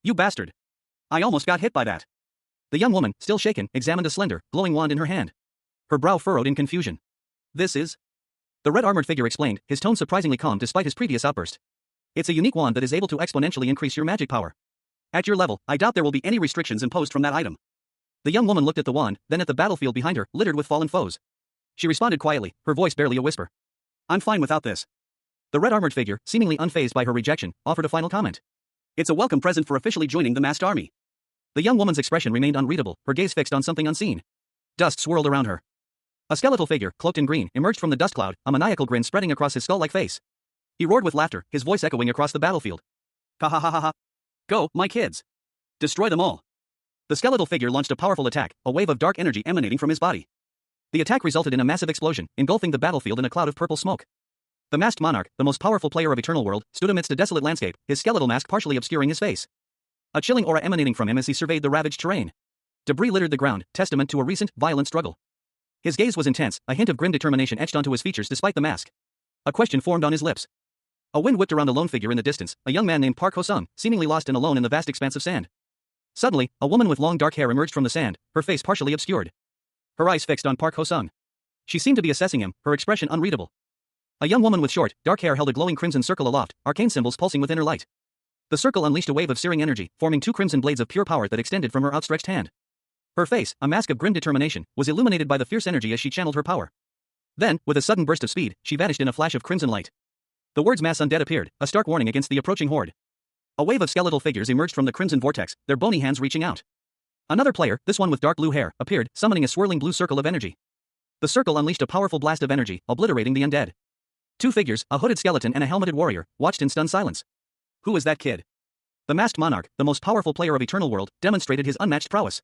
"You bastard. I almost got hit by that." The young woman, still shaken, examined a slender, glowing wand in her hand. Her brow furrowed in confusion. "This is..." The red-armored figure explained, his tone surprisingly calm despite his previous outburst. "It's a unique wand that is able to exponentially increase your magic power. At your level, I doubt there will be any restrictions imposed from that item." The young woman looked at the wand, then at the battlefield behind her, littered with fallen foes. She responded quietly, her voice barely a whisper. "I'm fine without this." The red-armored figure, seemingly unfazed by her rejection, offered a final comment. "It's a welcome present for officially joining the masked army." The young woman's expression remained unreadable, her gaze fixed on something unseen. Dust swirled around her. A skeletal figure, cloaked in green, emerged from the dust cloud, a maniacal grin spreading across his skull-like face. He roared with laughter, his voice echoing across the battlefield. "Ha ha ha ha ha! Go, my kids! Destroy them all!" The skeletal figure launched a powerful attack, a wave of dark energy emanating from his body. The attack resulted in a massive explosion, engulfing the battlefield in a cloud of purple smoke. The masked monarch, the most powerful player of Eternal World, stood amidst a desolate landscape, his skeletal mask partially obscuring his face. A chilling aura emanating from him as he surveyed the ravaged terrain. Debris littered the ground, testament to a recent, violent struggle. His gaze was intense, a hint of grim determination etched onto his features despite the mask. A question formed on his lips. A wind whipped around a lone figure in the distance, a young man named Park Ho-sung, seemingly lost and alone in the vast expanse of sand. Suddenly, a woman with long dark hair emerged from the sand, her face partially obscured. Her eyes fixed on Park Ho-sung. She seemed to be assessing him, her expression unreadable. A young woman with short, dark hair held a glowing crimson circle aloft, arcane symbols pulsing with inner light. The circle unleashed a wave of searing energy, forming two crimson blades of pure power that extended from her outstretched hand. Her face, a mask of grim determination, was illuminated by the fierce energy as she channeled her power. Then, with a sudden burst of speed, she vanished in a flash of crimson light. The words "mass undead" appeared, a stark warning against the approaching horde. A wave of skeletal figures emerged from the crimson vortex, their bony hands reaching out. Another player, this one with dark blue hair, appeared, summoning a swirling blue circle of energy. The circle unleashed a powerful blast of energy, obliterating the undead. Two figures, a hooded skeleton and a helmeted warrior, watched in stunned silence. Who was that kid? The masked monarch, the most powerful player of Eternal World, demonstrated his unmatched prowess.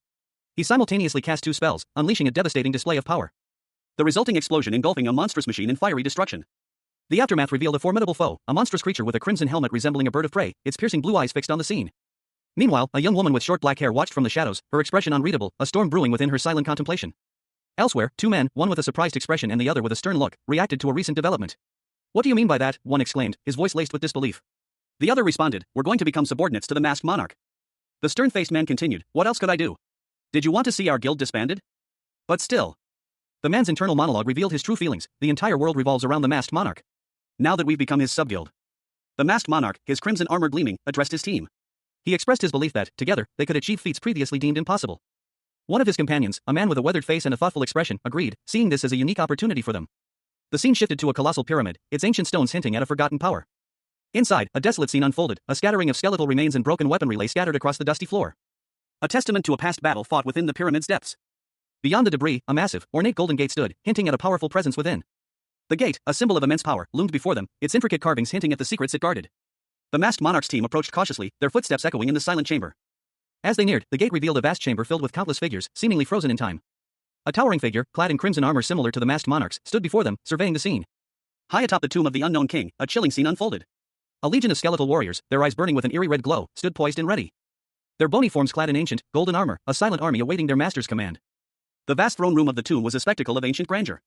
He simultaneously cast two spells, unleashing a devastating display of power. the resulting explosion engulfing a monstrous machine in fiery destruction. The aftermath revealed a formidable foe, a monstrous creature with a crimson helmet resembling a bird of prey, its piercing blue eyes fixed on the scene. Meanwhile, a young woman with short black hair watched from the shadows, her expression unreadable, a storm brewing within her silent contemplation. Elsewhere, two men, one with a surprised expression and the other with a stern look, reacted to a recent development. "What do you mean by that?" one exclaimed, his voice laced with disbelief. The other responded, "We're going to become subordinates to the masked monarch." The stern-faced man continued, "What else could I do? Did you want to see our guild disbanded?" But still. The man's internal monologue revealed his true feelings. The entire world revolves around the masked monarch. Now that we've become his subguild. The masked monarch, his crimson armor gleaming, addressed his team. He expressed his belief that, together, they could achieve feats previously deemed impossible. One of his companions, a man with a weathered face and a thoughtful expression, agreed, seeing this as a unique opportunity for them. The scene shifted to a colossal pyramid, its ancient stones hinting at a forgotten power. Inside, a desolate scene unfolded, a scattering of skeletal remains and broken weaponry lay scattered across the dusty floor. A testament to a past battle fought within the pyramid's depths. Beyond the debris, a massive, ornate golden gate stood, hinting at a powerful presence within. The gate, a symbol of immense power, loomed before them, its intricate carvings hinting at the secrets it guarded. The masked monarch's team approached cautiously, their footsteps echoing in the silent chamber. As they neared, the gate revealed a vast chamber filled with countless figures, seemingly frozen in time. A towering figure, clad in crimson armor similar to the masked monarch's, stood before them, surveying the scene. High atop the tomb of the unknown king, a chilling scene unfolded. A legion of skeletal warriors, their eyes burning with an eerie red glow, stood poised and ready. Their bony forms clad in ancient, golden armor, a silent army awaiting their master's command. The vast throne room of the tomb was a spectacle of ancient grandeur.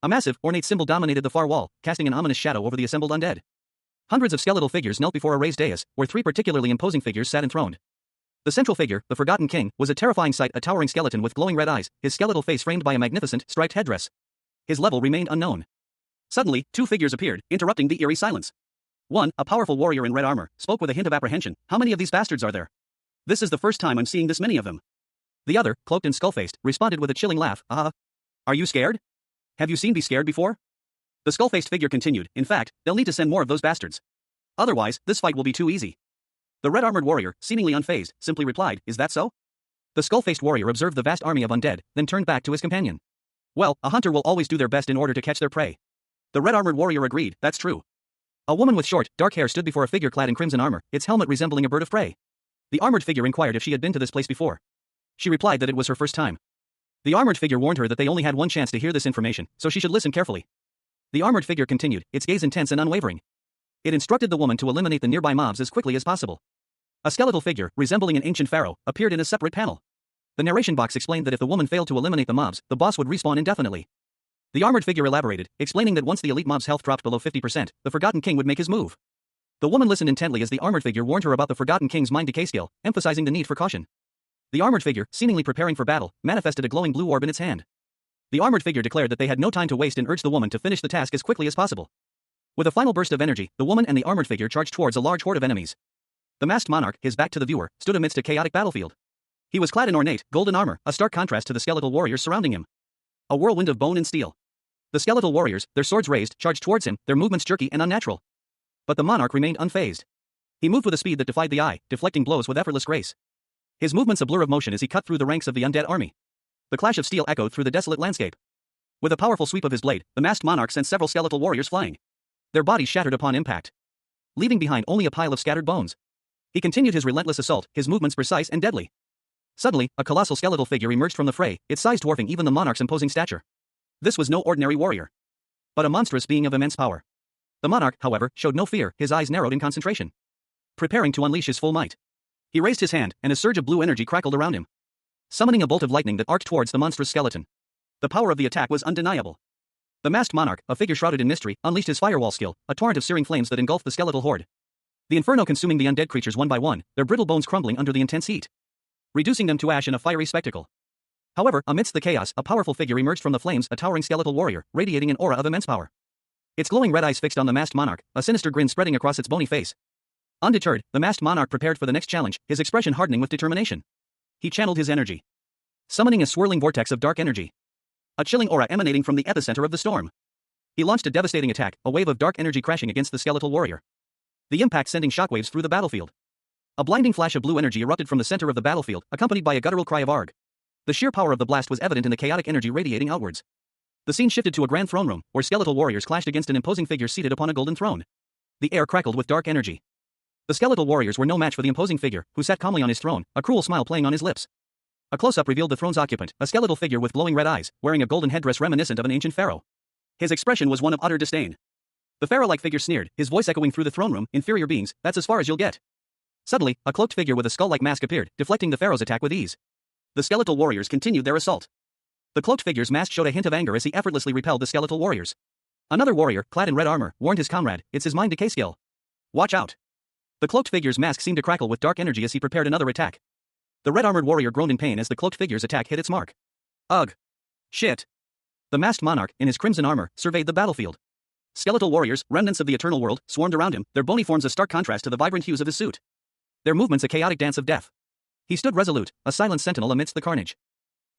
A massive, ornate symbol dominated the far wall, casting an ominous shadow over the assembled undead. Hundreds of skeletal figures knelt before a raised dais, where three particularly imposing figures sat enthroned. The central figure, the Forgotten King, was a terrifying sight, a towering skeleton with glowing red eyes, his skeletal face framed by a magnificent, striped headdress. His level remained unknown. Suddenly, two figures appeared, interrupting the eerie silence. One, a powerful warrior in red armor, spoke with a hint of apprehension. "How many of these bastards are there? This is the first time I'm seeing this many of them." The other, cloaked and skull-faced, responded with a chilling laugh. Are you scared? Have you seen me scared before?" The skull-faced figure continued, "In fact, they'll need to send more of those bastards. Otherwise, this fight will be too easy." The red-armored warrior, seemingly unfazed, simply replied, "Is that so?" The skull-faced warrior observed the vast army of undead, then turned back to his companion. "Well, a hunter will always do their best in order to catch their prey." The red-armored warrior agreed, "That's true." A woman with short, dark hair stood before a figure clad in crimson armor, its helmet resembling a bird of prey. The armored figure inquired if she had been to this place before. She replied that it was her first time. The armored figure warned her that they only had one chance to hear this information, so she should listen carefully. The armored figure continued, its gaze intense and unwavering. It instructed the woman to eliminate the nearby mobs as quickly as possible. A skeletal figure, resembling an ancient pharaoh, appeared in a separate panel. The narration box explained that if the woman failed to eliminate the mobs, the boss would respawn indefinitely. The armored figure elaborated, explaining that once the elite mob's health dropped below 50%, the Forgotten King would make his move. The woman listened intently as the armored figure warned her about the Forgotten King's mind decay skill, emphasizing the need for caution. The armored figure, seemingly preparing for battle, manifested a glowing blue orb in its hand. The armored figure declared that they had no time to waste and urged the woman to finish the task as quickly as possible. With a final burst of energy, the woman and the armored figure charged towards a large horde of enemies. The masked monarch, his back to the viewer, stood amidst a chaotic battlefield. He was clad in ornate, golden armor, a stark contrast to the skeletal warriors surrounding him. A whirlwind of bone and steel. The skeletal warriors, their swords raised, charged towards him, their movements jerky and unnatural. But the monarch remained unfazed. He moved with a speed that defied the eye, deflecting blows with effortless grace. His movements a blur of motion as he cut through the ranks of the undead army. The clash of steel echoed through the desolate landscape. With a powerful sweep of his blade, the masked monarch sent several skeletal warriors flying. Their bodies shattered upon impact, leaving behind only a pile of scattered bones. He continued his relentless assault, his movements precise and deadly. Suddenly, a colossal skeletal figure emerged from the fray, its size dwarfing even the monarch's imposing stature. This was no ordinary warrior, but a monstrous being of immense power. The monarch, however, showed no fear, his eyes narrowed in concentration, preparing to unleash his full might. He raised his hand, and a surge of blue energy crackled around him, summoning a bolt of lightning that arced towards the monstrous skeleton. The power of the attack was undeniable. The masked monarch, a figure shrouded in mystery, unleashed his firewall skill, a torrent of searing flames that engulfed the skeletal horde. The inferno consuming the undead creatures one by one, their brittle bones crumbling under the intense heat, reducing them to ash in a fiery spectacle. However, amidst the chaos, a powerful figure emerged from the flames, a towering skeletal warrior, radiating an aura of immense power. Its glowing red eyes fixed on the masked monarch, a sinister grin spreading across its bony face. Undeterred, the masked monarch prepared for the next challenge, his expression hardening with determination. He channeled his energy, summoning a swirling vortex of dark energy, a chilling aura emanating from the epicenter of the storm. He launched a devastating attack, a wave of dark energy crashing against the skeletal warrior, the impact sending shockwaves through the battlefield. A blinding flash of blue energy erupted from the center of the battlefield, accompanied by a guttural cry of "Arg!" The sheer power of the blast was evident in the chaotic energy radiating outwards. The scene shifted to a grand throne room, where skeletal warriors clashed against an imposing figure seated upon a golden throne. The air crackled with dark energy. The skeletal warriors were no match for the imposing figure, who sat calmly on his throne, a cruel smile playing on his lips. A close-up revealed the throne's occupant, a skeletal figure with glowing red eyes, wearing a golden headdress reminiscent of an ancient pharaoh. His expression was one of utter disdain. The pharaoh-like figure sneered, his voice echoing through the throne room, "Inferior beings, that's as far as you'll get." Suddenly, a cloaked figure with a skull-like mask appeared, deflecting the pharaoh's attack with ease. The skeletal warriors continued their assault. The cloaked figure's mask showed a hint of anger as he effortlessly repelled the skeletal warriors. Another warrior, clad in red armor, warned his comrade, "It's his mind decay skill. Watch out." The cloaked figure's mask seemed to crackle with dark energy as he prepared another attack. The red-armored warrior groaned in pain as the cloaked figure's attack hit its mark. Ugh. Shit. The masked monarch, in his crimson armor, surveyed the battlefield. Skeletal warriors, remnants of the eternal world, swarmed around him, their bony forms a stark contrast to the vibrant hues of his suit. Their movements a chaotic dance of death. He stood resolute, a silent sentinel amidst the carnage.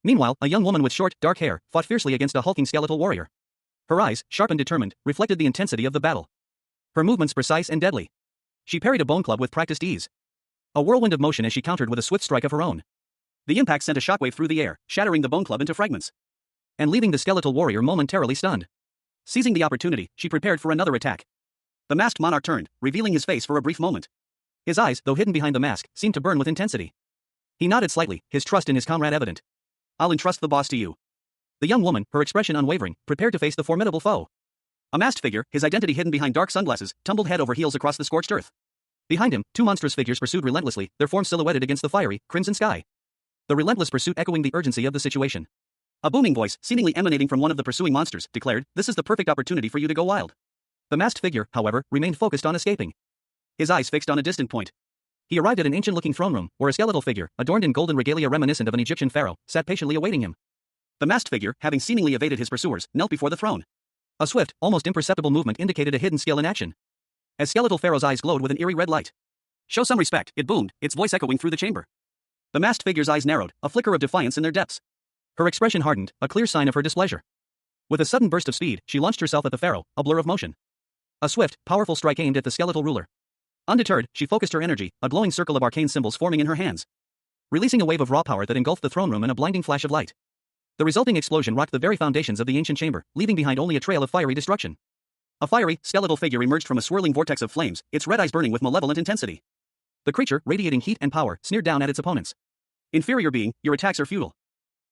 Meanwhile, a young woman with short, dark hair, fought fiercely against a hulking skeletal warrior. Her eyes, sharp and determined, reflected the intensity of the battle. Her movements precise and deadly. She parried a bone club with practiced ease. A whirlwind of motion as she countered with a swift strike of her own. The impact sent a shockwave through the air, shattering the bone club into fragments. And leaving the skeletal warrior momentarily stunned. Seizing the opportunity, she prepared for another attack. The masked monarch turned, revealing his face for a brief moment. His eyes, though hidden behind the mask, seemed to burn with intensity. He nodded slightly, his trust in his comrade evident. "I'll entrust the boss to you." The young woman, her expression unwavering, prepared to face the formidable foe. A masked figure, his identity hidden behind dark sunglasses, tumbled head over heels across the scorched earth. Behind him, two monstrous figures pursued relentlessly, their forms silhouetted against the fiery, crimson sky. The relentless pursuit echoing the urgency of the situation. A booming voice, seemingly emanating from one of the pursuing monsters, declared, "This is the perfect opportunity for you to go wild." The masked figure, however, remained focused on escaping. His eyes fixed on a distant point. He arrived at an ancient-looking throne room, where a skeletal figure, adorned in golden regalia reminiscent of an Egyptian pharaoh, sat patiently awaiting him. The masked figure, having seemingly evaded his pursuers, knelt before the throne. A swift, almost imperceptible movement indicated a hidden skill in action. As skeletal pharaoh's eyes glowed with an eerie red light. "Show some respect," it boomed, its voice echoing through the chamber. The masked figure's eyes narrowed, a flicker of defiance in their depths. Her expression hardened, a clear sign of her displeasure. With a sudden burst of speed, she launched herself at the pharaoh, a blur of motion. A swift, powerful strike aimed at the skeletal ruler. Undeterred, she focused her energy, a glowing circle of arcane symbols forming in her hands. Releasing a wave of raw power that engulfed the throne room in a blinding flash of light. The resulting explosion rocked the very foundations of the ancient chamber, leaving behind only a trail of fiery destruction. A fiery, skeletal figure emerged from a swirling vortex of flames, its red eyes burning with malevolent intensity. The creature, radiating heat and power, sneered down at its opponents. "Inferior being, your attacks are futile."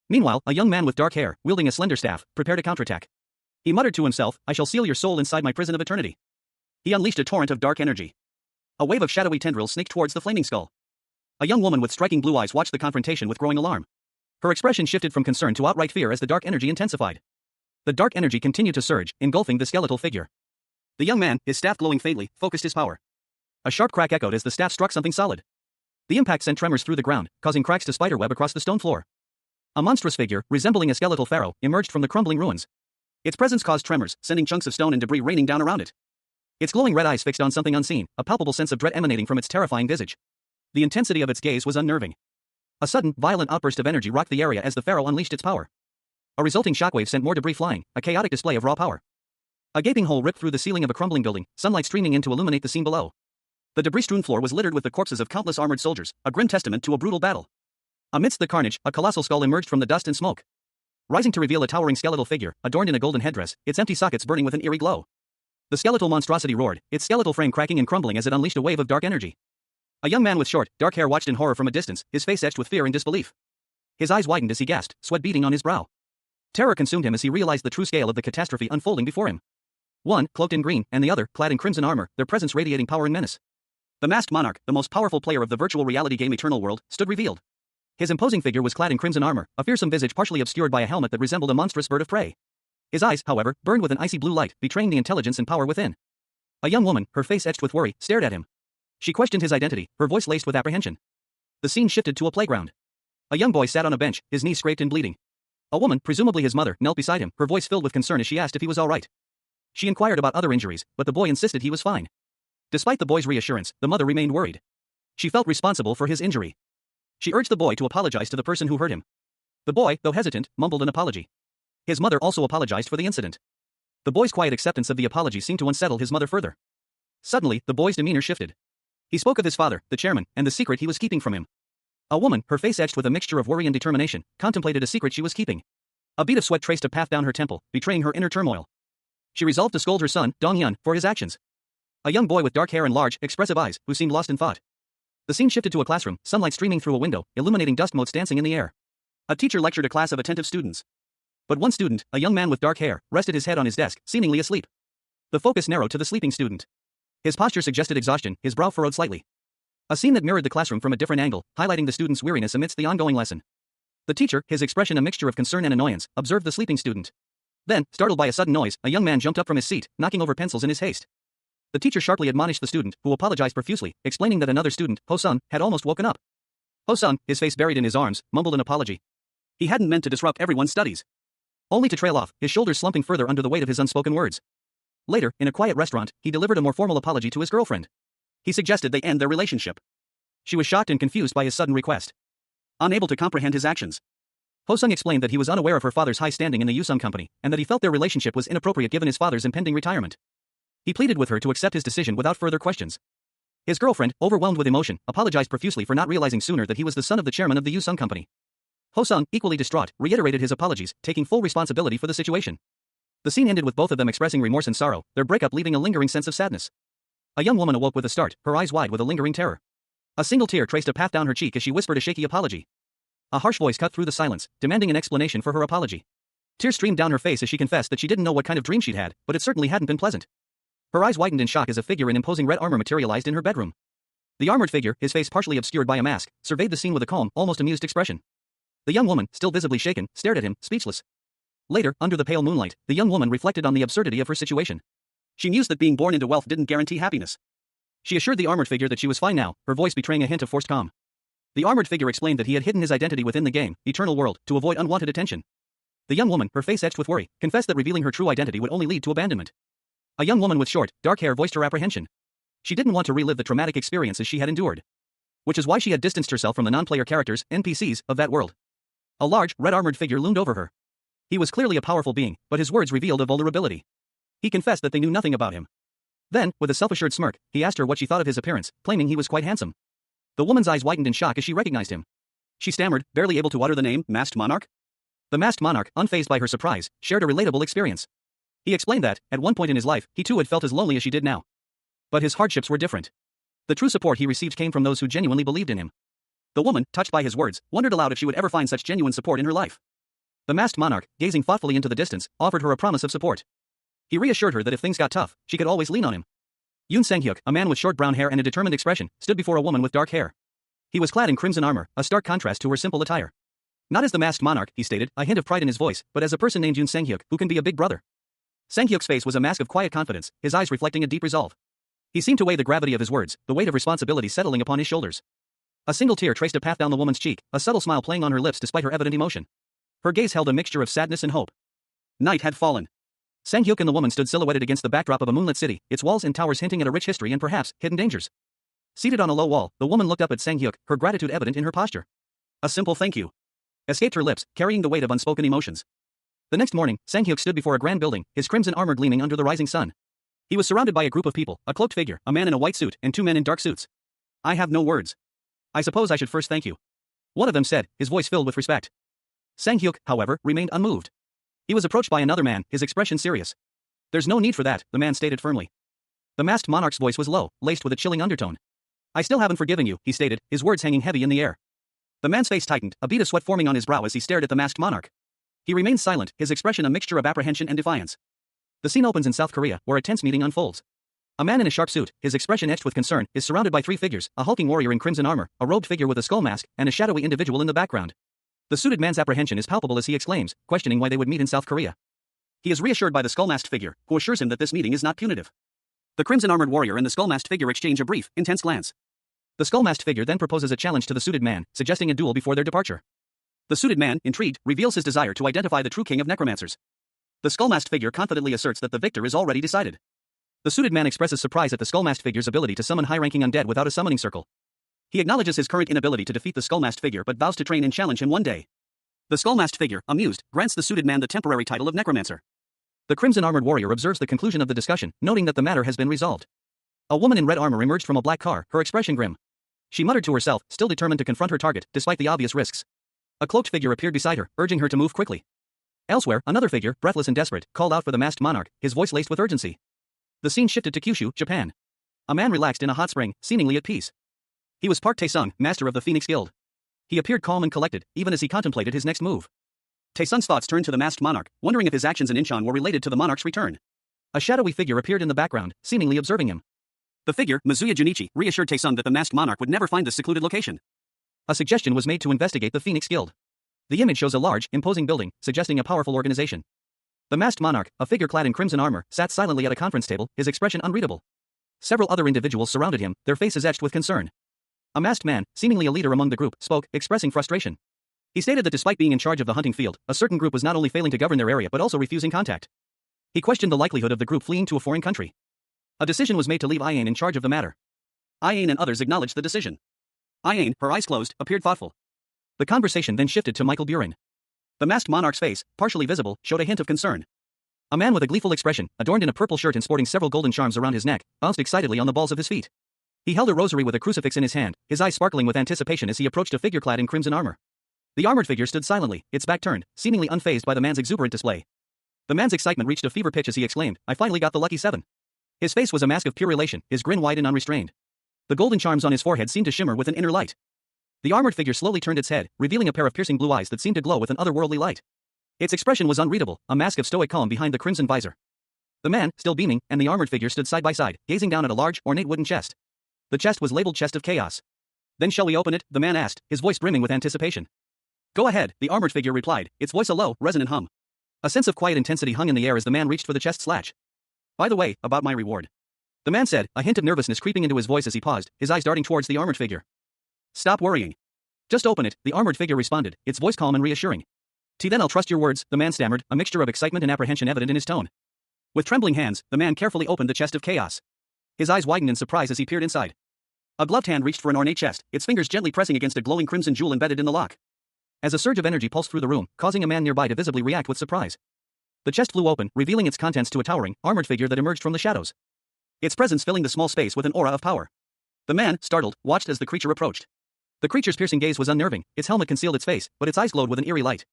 Meanwhile, a young man with dark hair, wielding a slender staff, prepared a counterattack. He muttered to himself, "I shall seal your soul inside my prison of eternity." He unleashed a torrent of dark energy. A wave of shadowy tendrils snaked towards the flaming skull. A young woman with striking blue eyes watched the confrontation with growing alarm. Her expression shifted from concern to outright fear as the dark energy intensified. The dark energy continued to surge, engulfing the skeletal figure. The young man, his staff glowing faintly, focused his power. A sharp crack echoed as the staff struck something solid. The impact sent tremors through the ground, causing cracks to spiderweb across the stone floor. A monstrous figure, resembling a skeletal pharaoh, emerged from the crumbling ruins. Its presence caused tremors, sending chunks of stone and debris raining down around it. Its glowing red eyes fixed on something unseen, a palpable sense of dread emanating from its terrifying visage. The intensity of its gaze was unnerving. A sudden, violent outburst of energy rocked the area as the pharaoh unleashed its power. A resulting shockwave sent more debris flying, a chaotic display of raw power. A gaping hole ripped through the ceiling of a crumbling building, sunlight streaming in to illuminate the scene below. The debris-strewn floor was littered with the corpses of countless armored soldiers, a grim testament to a brutal battle. Amidst the carnage, a colossal skull emerged from the dust and smoke. Rising to reveal a towering skeletal figure, adorned in a golden headdress, its empty sockets burning with an eerie glow. The skeletal monstrosity roared, its skeletal frame cracking and crumbling as it unleashed a wave of dark energy. A young man with short, dark hair watched in horror from a distance, his face etched with fear and disbelief. His eyes widened as he gasped, sweat beading on his brow. Terror consumed him as he realized the true scale of the catastrophe unfolding before him. One, cloaked in green, and the other, clad in crimson armor, their presence radiating power and menace. The masked monarch, the most powerful player of the virtual reality game Eternal World, stood revealed. His imposing figure was clad in crimson armor, a fearsome visage partially obscured by a helmet that resembled a monstrous bird of prey. His eyes, however, burned with an icy blue light, betraying the intelligence and power within. A young woman, her face etched with worry, stared at him. She questioned his identity, her voice laced with apprehension. The scene shifted to a playground. A young boy sat on a bench, his knees scraped and bleeding. A woman, presumably his mother, knelt beside him, her voice filled with concern as she asked if he was all right. She inquired about other injuries, but the boy insisted he was fine. Despite the boy's reassurance, the mother remained worried. She felt responsible for his injury. She urged the boy to apologize to the person who hurt him. The boy, though hesitant, mumbled an apology. His mother also apologized for the incident. The boy's quiet acceptance of the apology seemed to unsettle his mother further. Suddenly, the boy's demeanor shifted. He spoke of his father, the chairman, and the secret he was keeping from him. A woman, her face etched with a mixture of worry and determination, contemplated a secret she was keeping. A bead of sweat traced a path down her temple, betraying her inner turmoil. She resolved to scold her son, Dong-hyun, for his actions. A young boy with dark hair and large, expressive eyes, who seemed lost in thought. The scene shifted to a classroom, sunlight streaming through a window, illuminating dust motes dancing in the air. A teacher lectured a class of attentive students. But one student, a young man with dark hair, rested his head on his desk, seemingly asleep. The focus narrowed to the sleeping student. His posture suggested exhaustion, his brow furrowed slightly. A scene that mirrored the classroom from a different angle, highlighting the student's weariness amidst the ongoing lesson. The teacher, his expression a mixture of concern and annoyance, observed the sleeping student. Then, startled by a sudden noise, a young man jumped up from his seat, knocking over pencils in his haste. The teacher sharply admonished the student, who apologized profusely, explaining that another student, Ho-sung, had almost woken up. Ho-sung, his face buried in his arms, mumbled an apology. He hadn't meant to disrupt everyone's studies. Only to trail off, his shoulders slumping further under the weight of his unspoken words. Later, in a quiet restaurant, he delivered a more formal apology to his girlfriend. He suggested they end their relationship. She was shocked and confused by his sudden request. Unable to comprehend his actions, Ho-sung explained that he was unaware of her father's high standing in the Yusung company, and that he felt their relationship was inappropriate given his father's impending retirement. He pleaded with her to accept his decision without further questions. His girlfriend, overwhelmed with emotion, apologized profusely for not realizing sooner that he was the son of the chairman of the Yusung company. Ho-sung, equally distraught, reiterated his apologies, taking full responsibility for the situation. The scene ended with both of them expressing remorse and sorrow, their breakup leaving a lingering sense of sadness. A young woman awoke with a start, her eyes wide with a lingering terror. A single tear traced a path down her cheek as she whispered a shaky apology. A harsh voice cut through the silence, demanding an explanation for her apology. Tears streamed down her face as she confessed that she didn't know what kind of dream she'd had, but it certainly hadn't been pleasant. Her eyes widened in shock as a figure in imposing red armor materialized in her bedroom. The armored figure, his face partially obscured by a mask, surveyed the scene with a calm, almost amused expression. The young woman, still visibly shaken, stared at him, speechless. Later, under the pale moonlight, the young woman reflected on the absurdity of her situation. She mused that being born into wealth didn't guarantee happiness. She assured the armored figure that she was fine now, her voice betraying a hint of forced calm. The armored figure explained that he had hidden his identity within the game, Eternal World, to avoid unwanted attention. The young woman, her face etched with worry, confessed that revealing her true identity would only lead to abandonment. A young woman with short, dark hair voiced her apprehension. She didn't want to relive the traumatic experiences she had endured. Which is why she had distanced herself from the non-player characters, NPCs, of that world. A large, red-armored figure loomed over her. He was clearly a powerful being, but his words revealed a vulnerability. He confessed that they knew nothing about him. Then, with a self-assured smirk, he asked her what she thought of his appearance, claiming he was quite handsome. The woman's eyes widened in shock as she recognized him. She stammered, barely able to utter the name, Masked Monarch. The Masked Monarch, unfazed by her surprise, shared a relatable experience. He explained that, at one point in his life, he too had felt as lonely as she did now. But his hardships were different. The true support he received came from those who genuinely believed in him. The woman, touched by his words, wondered aloud if she would ever find such genuine support in her life. The Masked Monarch, gazing thoughtfully into the distance, offered her a promise of support. He reassured her that if things got tough, she could always lean on him. Yoon Sang-hyuk, a man with short brown hair and a determined expression, stood before a woman with dark hair. He was clad in crimson armor, a stark contrast to her simple attire. Not as the Masked Monarch, he stated, a hint of pride in his voice, but as a person named Yoon Sang-hyuk, who can be a big brother. Sang-hyuk's face was a mask of quiet confidence, his eyes reflecting a deep resolve. He seemed to weigh the gravity of his words, the weight of responsibility settling upon his shoulders. A single tear traced a path down the woman's cheek, a subtle smile playing on her lips despite her evident emotion. Her gaze held a mixture of sadness and hope. Night had fallen. Sang-hyuk and the woman stood silhouetted against the backdrop of a moonlit city, its walls and towers hinting at a rich history and perhaps, hidden dangers. Seated on a low wall, the woman looked up at Sang-hyuk, her gratitude evident in her posture. A simple thank you escaped her lips, carrying the weight of unspoken emotions. The next morning, Sang-hyuk stood before a grand building, his crimson armor gleaming under the rising sun. He was surrounded by a group of people, a cloaked figure, a man in a white suit, and two men in dark suits. I have no words. I suppose I should first thank you. One of them said, his voice filled with respect. Sang-hyuk, however, remained unmoved. He was approached by another man, his expression serious. There's no need for that, the man stated firmly. The Masked Monarch's voice was low, laced with a chilling undertone. I still haven't forgiven you, he stated, his words hanging heavy in the air. The man's face tightened, a bead of sweat forming on his brow as he stared at the Masked Monarch. He remained silent, his expression a mixture of apprehension and defiance. The scene opens in South Korea, where a tense meeting unfolds. A man in a sharp suit, his expression etched with concern, is surrounded by three figures, a hulking warrior in crimson armor, a robed figure with a skull mask, and a shadowy individual in the background. The suited man's apprehension is palpable as he exclaims, questioning why they would meet in South Korea. He is reassured by the skull-masked figure, who assures him that this meeting is not punitive. The crimson-armored warrior and the skull-masked figure exchange a brief, intense glance. The skull-masked figure then proposes a challenge to the suited man, suggesting a duel before their departure. The suited man, intrigued, reveals his desire to identify the true king of necromancers. The skull-masked figure confidently asserts that the victor is already decided. The suited man expresses surprise at the skull-masked figure's ability to summon high-ranking undead without a summoning circle. He acknowledges his current inability to defeat the skull-masked figure but vows to train and challenge him one day. The skull-masked figure, amused, grants the suited man the temporary title of necromancer. The crimson-armored warrior observes the conclusion of the discussion, noting that the matter has been resolved. A woman in red armor emerged from a black car, her expression grim. She muttered to herself, still determined to confront her target, despite the obvious risks. A cloaked figure appeared beside her, urging her to move quickly. Elsewhere, another figure, breathless and desperate, called out for the masked monarch, his voice laced with urgency. The scene shifted to Kyushu, Japan. A man relaxed in a hot spring, seemingly at peace. He was Park Tae-sung, master of the Phoenix Guild. He appeared calm and collected, even as he contemplated his next move. Tae-sun's thoughts turned to the masked monarch, wondering if his actions in Incheon were related to the monarch's return. A shadowy figure appeared in the background, seemingly observing him. The figure, Mizuya Junichi, reassured Tae-sun that the masked monarch would never find this secluded location. A suggestion was made to investigate the Phoenix Guild. The image shows a large, imposing building, suggesting a powerful organization. The masked monarch, a figure clad in crimson armor, sat silently at a conference table, his expression unreadable. Several other individuals surrounded him, their faces etched with concern. A masked man, seemingly a leader among the group, spoke, expressing frustration. He stated that despite being in charge of the hunting field, a certain group was not only failing to govern their area but also refusing contact. He questioned the likelihood of the group fleeing to a foreign country. A decision was made to leave Ian in charge of the matter. Ian and others acknowledged the decision. Ian, her eyes closed, appeared thoughtful. The conversation then shifted to Michael Buren. The masked monarch's face, partially visible, showed a hint of concern. A man with a gleeful expression, adorned in a purple shirt and sporting several golden charms around his neck, bounced excitedly on the balls of his feet. He held a rosary with a crucifix in his hand, his eyes sparkling with anticipation as he approached a figure clad in crimson armor. The armored figure stood silently, its back turned, seemingly unfazed by the man's exuberant display. The man's excitement reached a fever pitch as he exclaimed, "I finally got the lucky 7." His face was a mask of pure elation, his grin wide and unrestrained. The golden charms on his forehead seemed to shimmer with an inner light. The armored figure slowly turned its head, revealing a pair of piercing blue eyes that seemed to glow with an otherworldly light. Its expression was unreadable, a mask of stoic calm behind the crimson visor. The man, still beaming, and the armored figure stood side by side, gazing down at a large, ornate wooden chest. The chest was labeled Chest of Chaos. "Then shall we open it?" the man asked, his voice brimming with anticipation. "Go ahead," the armored figure replied, its voice a low, resonant hum. A sense of quiet intensity hung in the air as the man reached for the chest's latch. "By the way, about my reward," the man said, a hint of nervousness creeping into his voice as he paused, his eyes darting towards the armored figure. "Stop worrying. Just open it," the armored figure responded, its voice calm and reassuring. "Then I'll trust your words," the man stammered, a mixture of excitement and apprehension evident in his tone. With trembling hands, the man carefully opened the Chest of Chaos. His eyes widened in surprise as he peered inside. A gloved hand reached for an ornate chest, its fingers gently pressing against a glowing crimson jewel embedded in the lock. As a surge of energy pulsed through the room, causing a man nearby to visibly react with surprise. The chest flew open, revealing its contents to a towering, armored figure that emerged from the shadows. Its presence filling the small space with an aura of power. The man, startled, watched as the creature approached. The creature's piercing gaze was unnerving, its helmet concealed its face, but its eyes glowed with an eerie light.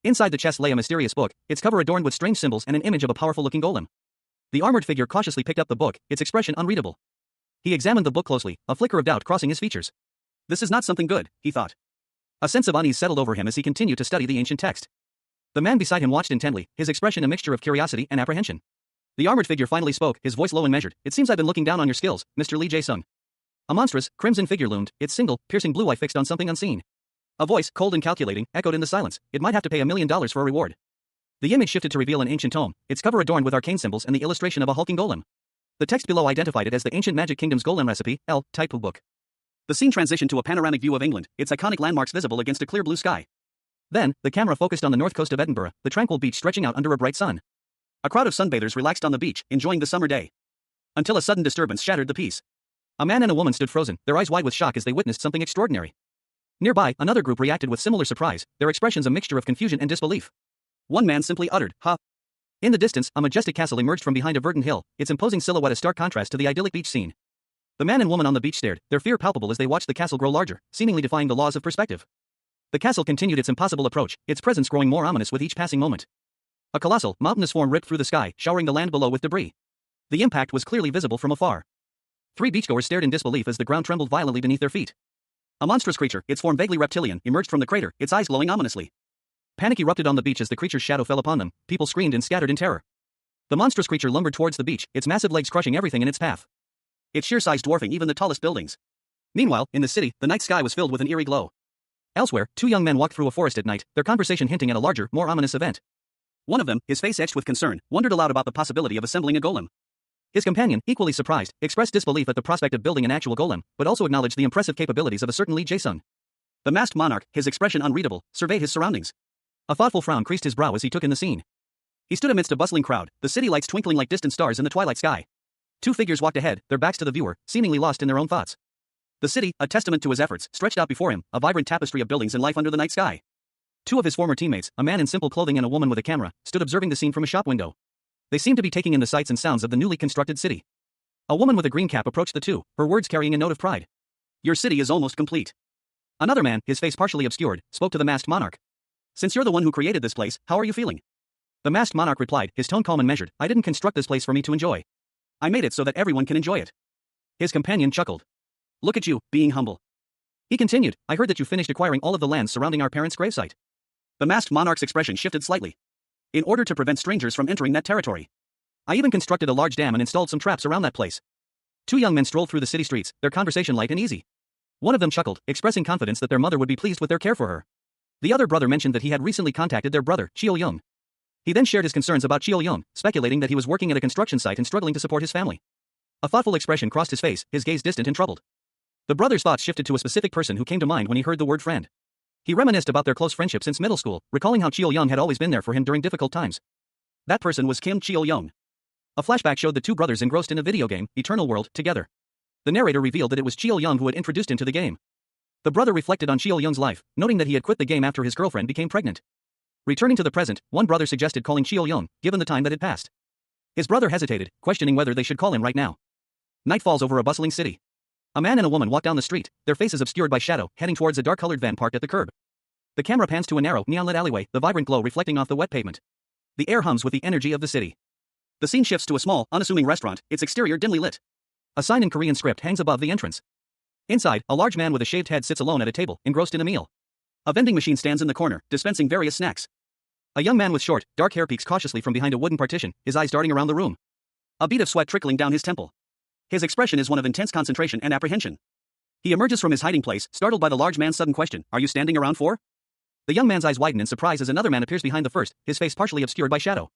Inside the chest lay a mysterious book, its cover adorned with strange symbols and an image of a powerful-looking golem. The armored figure cautiously picked up the book, its expression unreadable. He examined the book closely, a flicker of doubt crossing his features. This is not something good, he thought. A sense of unease settled over him as he continued to study the ancient text. The man beside him watched intently, his expression a mixture of curiosity and apprehension. The armored figure finally spoke, his voice low and measured. "It seems I've been looking down on your skills, Mr. Lee Jae-sung." A monstrous, crimson figure loomed, its single, piercing blue eye fixed on something unseen. A voice, cold and calculating, echoed in the silence. "It might have to pay $1 million for a reward." The image shifted to reveal an ancient tome, its cover adorned with arcane symbols and the illustration of a hulking golem. The text below identified it as the Ancient Magic Kingdom's Golem Recipe, type of book. The scene transitioned to a panoramic view of England, its iconic landmarks visible against a clear blue sky. Then, the camera focused on the north coast of Edinburgh, the tranquil beach stretching out under a bright sun. A crowd of sunbathers relaxed on the beach, enjoying the summer day. Until a sudden disturbance shattered the peace. A man and a woman stood frozen, their eyes wide with shock as they witnessed something extraordinary. Nearby, another group reacted with similar surprise, their expressions a mixture of confusion and disbelief. One man simply uttered, "Ha!" In the distance, a majestic castle emerged from behind a verdant hill, its imposing silhouette a stark contrast to the idyllic beach scene. The man and woman on the beach stared, their fear palpable as they watched the castle grow larger, seemingly defying the laws of perspective. The castle continued its impossible approach, its presence growing more ominous with each passing moment. A colossal, mountainous form ripped through the sky, showering the land below with debris. The impact was clearly visible from afar. 3 beachgoers stared in disbelief as the ground trembled violently beneath their feet. A monstrous creature, its form vaguely reptilian, emerged from the crater, its eyes glowing ominously. Panic erupted on the beach as the creature's shadow fell upon them, people screamed and scattered in terror. The monstrous creature lumbered towards the beach, its massive legs crushing everything in its path. Its sheer size dwarfing even the tallest buildings. Meanwhile, in the city, the night sky was filled with an eerie glow. Elsewhere, 2 young men walked through a forest at night, their conversation hinting at a larger, more ominous event. One of them, his face etched with concern, wondered aloud about the possibility of assembling a golem. His companion, equally surprised, expressed disbelief at the prospect of building an actual golem, but also acknowledged the impressive capabilities of a certain Lee Jae-sung. The masked monarch, his expression unreadable, surveyed his surroundings. A thoughtful frown creased his brow as he took in the scene. He stood amidst a bustling crowd, the city lights twinkling like distant stars in the twilight sky. 2 figures walked ahead, their backs to the viewer, seemingly lost in their own thoughts. The city, a testament to his efforts, stretched out before him, a vibrant tapestry of buildings and life under the night sky. 2 of his former teammates, a man in simple clothing and a woman with a camera, stood observing the scene from a shop window. They seemed to be taking in the sights and sounds of the newly constructed city. A woman with a green cap approached the 2, her words carrying a note of pride. "Your city is almost complete." Another man, his face partially obscured, spoke to the masked monarch. "Since you're the one who created this place, how are you feeling?" The masked monarch replied, his tone calm and measured, "I didn't construct this place for me to enjoy. I made it so that everyone can enjoy it." His companion chuckled. "Look at you, being humble." He continued, I heard that you finished acquiring all of the lands surrounding our parents' gravesite. The masked monarch's expression shifted slightly. In order to prevent strangers from entering that territory, I even constructed a large dam and installed some traps around that place. Two young men strolled through the city streets, their conversation light and easy. One of them chuckled, expressing confidence that their mother would be pleased with their care for her. The other brother mentioned that he had recently contacted their brother, Chio Young. He then shared his concerns about Chio Young, speculating that he was working at a construction site and struggling to support his family. A thoughtful expression crossed his face, his gaze distant and troubled. The brother's thoughts shifted to a specific person who came to mind when he heard the word friend. He reminisced about their close friendship since middle school, recalling how Chio Young had always been there for him during difficult times. That person was Kim Chio Young. A flashback showed the two brothers engrossed in a video game, Eternal World, together. The narrator revealed that it was Chio Young who had introduced him to the game. The brother reflected on Chio Young's life, noting that he had quit the game after his girlfriend became pregnant. Returning to the present, one brother suggested calling Chio Young, given the time that had passed. His brother hesitated, questioning whether they should call him right now. Night falls over a bustling city. A man and a woman walk down the street, their faces obscured by shadow, heading towards a dark-colored van parked at the curb. The camera pans to a narrow, neon-lit alleyway, the vibrant glow reflecting off the wet pavement. The air hums with the energy of the city. The scene shifts to a small, unassuming restaurant, its exterior dimly lit. A sign in Korean script hangs above the entrance. Inside, a large man with a shaved head sits alone at a table, engrossed in a meal. A vending machine stands in the corner, dispensing various snacks. A young man with short, dark hair peeks cautiously from behind a wooden partition, his eyes darting around the room. A bead of sweat trickling down his temple. His expression is one of intense concentration and apprehension. He emerges from his hiding place, startled by the large man's sudden question, "Are you standing around for?" The young man's eyes widen in surprise as another man appears behind the first, his face partially obscured by shadow.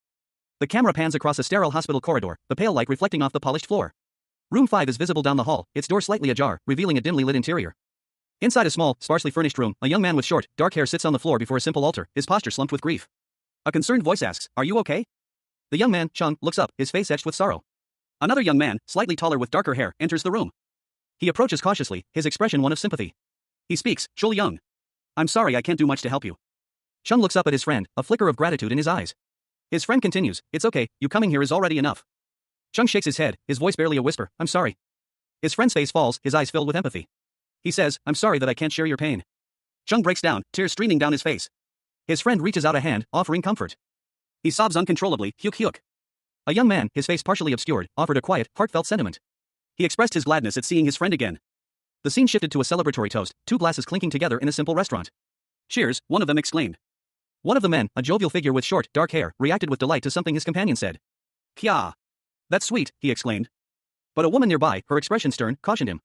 The camera pans across a sterile hospital corridor, the pale light reflecting off the polished floor. Room 5 is visible down the hall, its door slightly ajar, revealing a dimly lit interior. Inside a small, sparsely furnished room, a young man with short, dark hair sits on the floor before a simple altar, his posture slumped with grief. A concerned voice asks, "Are you okay?" The young man, Chung, looks up, his face etched with sorrow. Another young man, slightly taller with darker hair, enters the room. He approaches cautiously, his expression one of sympathy. He speaks, "Chul Young. I'm sorry I can't do much to help you." Chung looks up at his friend, a flicker of gratitude in his eyes. His friend continues, "It's okay, you coming here is already enough." Chung shakes his head, his voice barely a whisper, "I'm sorry." His friend's face falls, his eyes filled with empathy. He says, "I'm sorry that I can't share your pain." Chung breaks down, tears streaming down his face. His friend reaches out a hand, offering comfort. He sobs uncontrollably, "Hyuk hyuk." A young man, his face partially obscured, offered a quiet, heartfelt sentiment. He expressed his gladness at seeing his friend again. The scene shifted to a celebratory toast, two glasses clinking together in a simple restaurant. "Cheers," one of them exclaimed. One of the men, a jovial figure with short, dark hair, reacted with delight to something his companion said. "Kya. That's sweet," he exclaimed. But a woman nearby, her expression stern, cautioned him.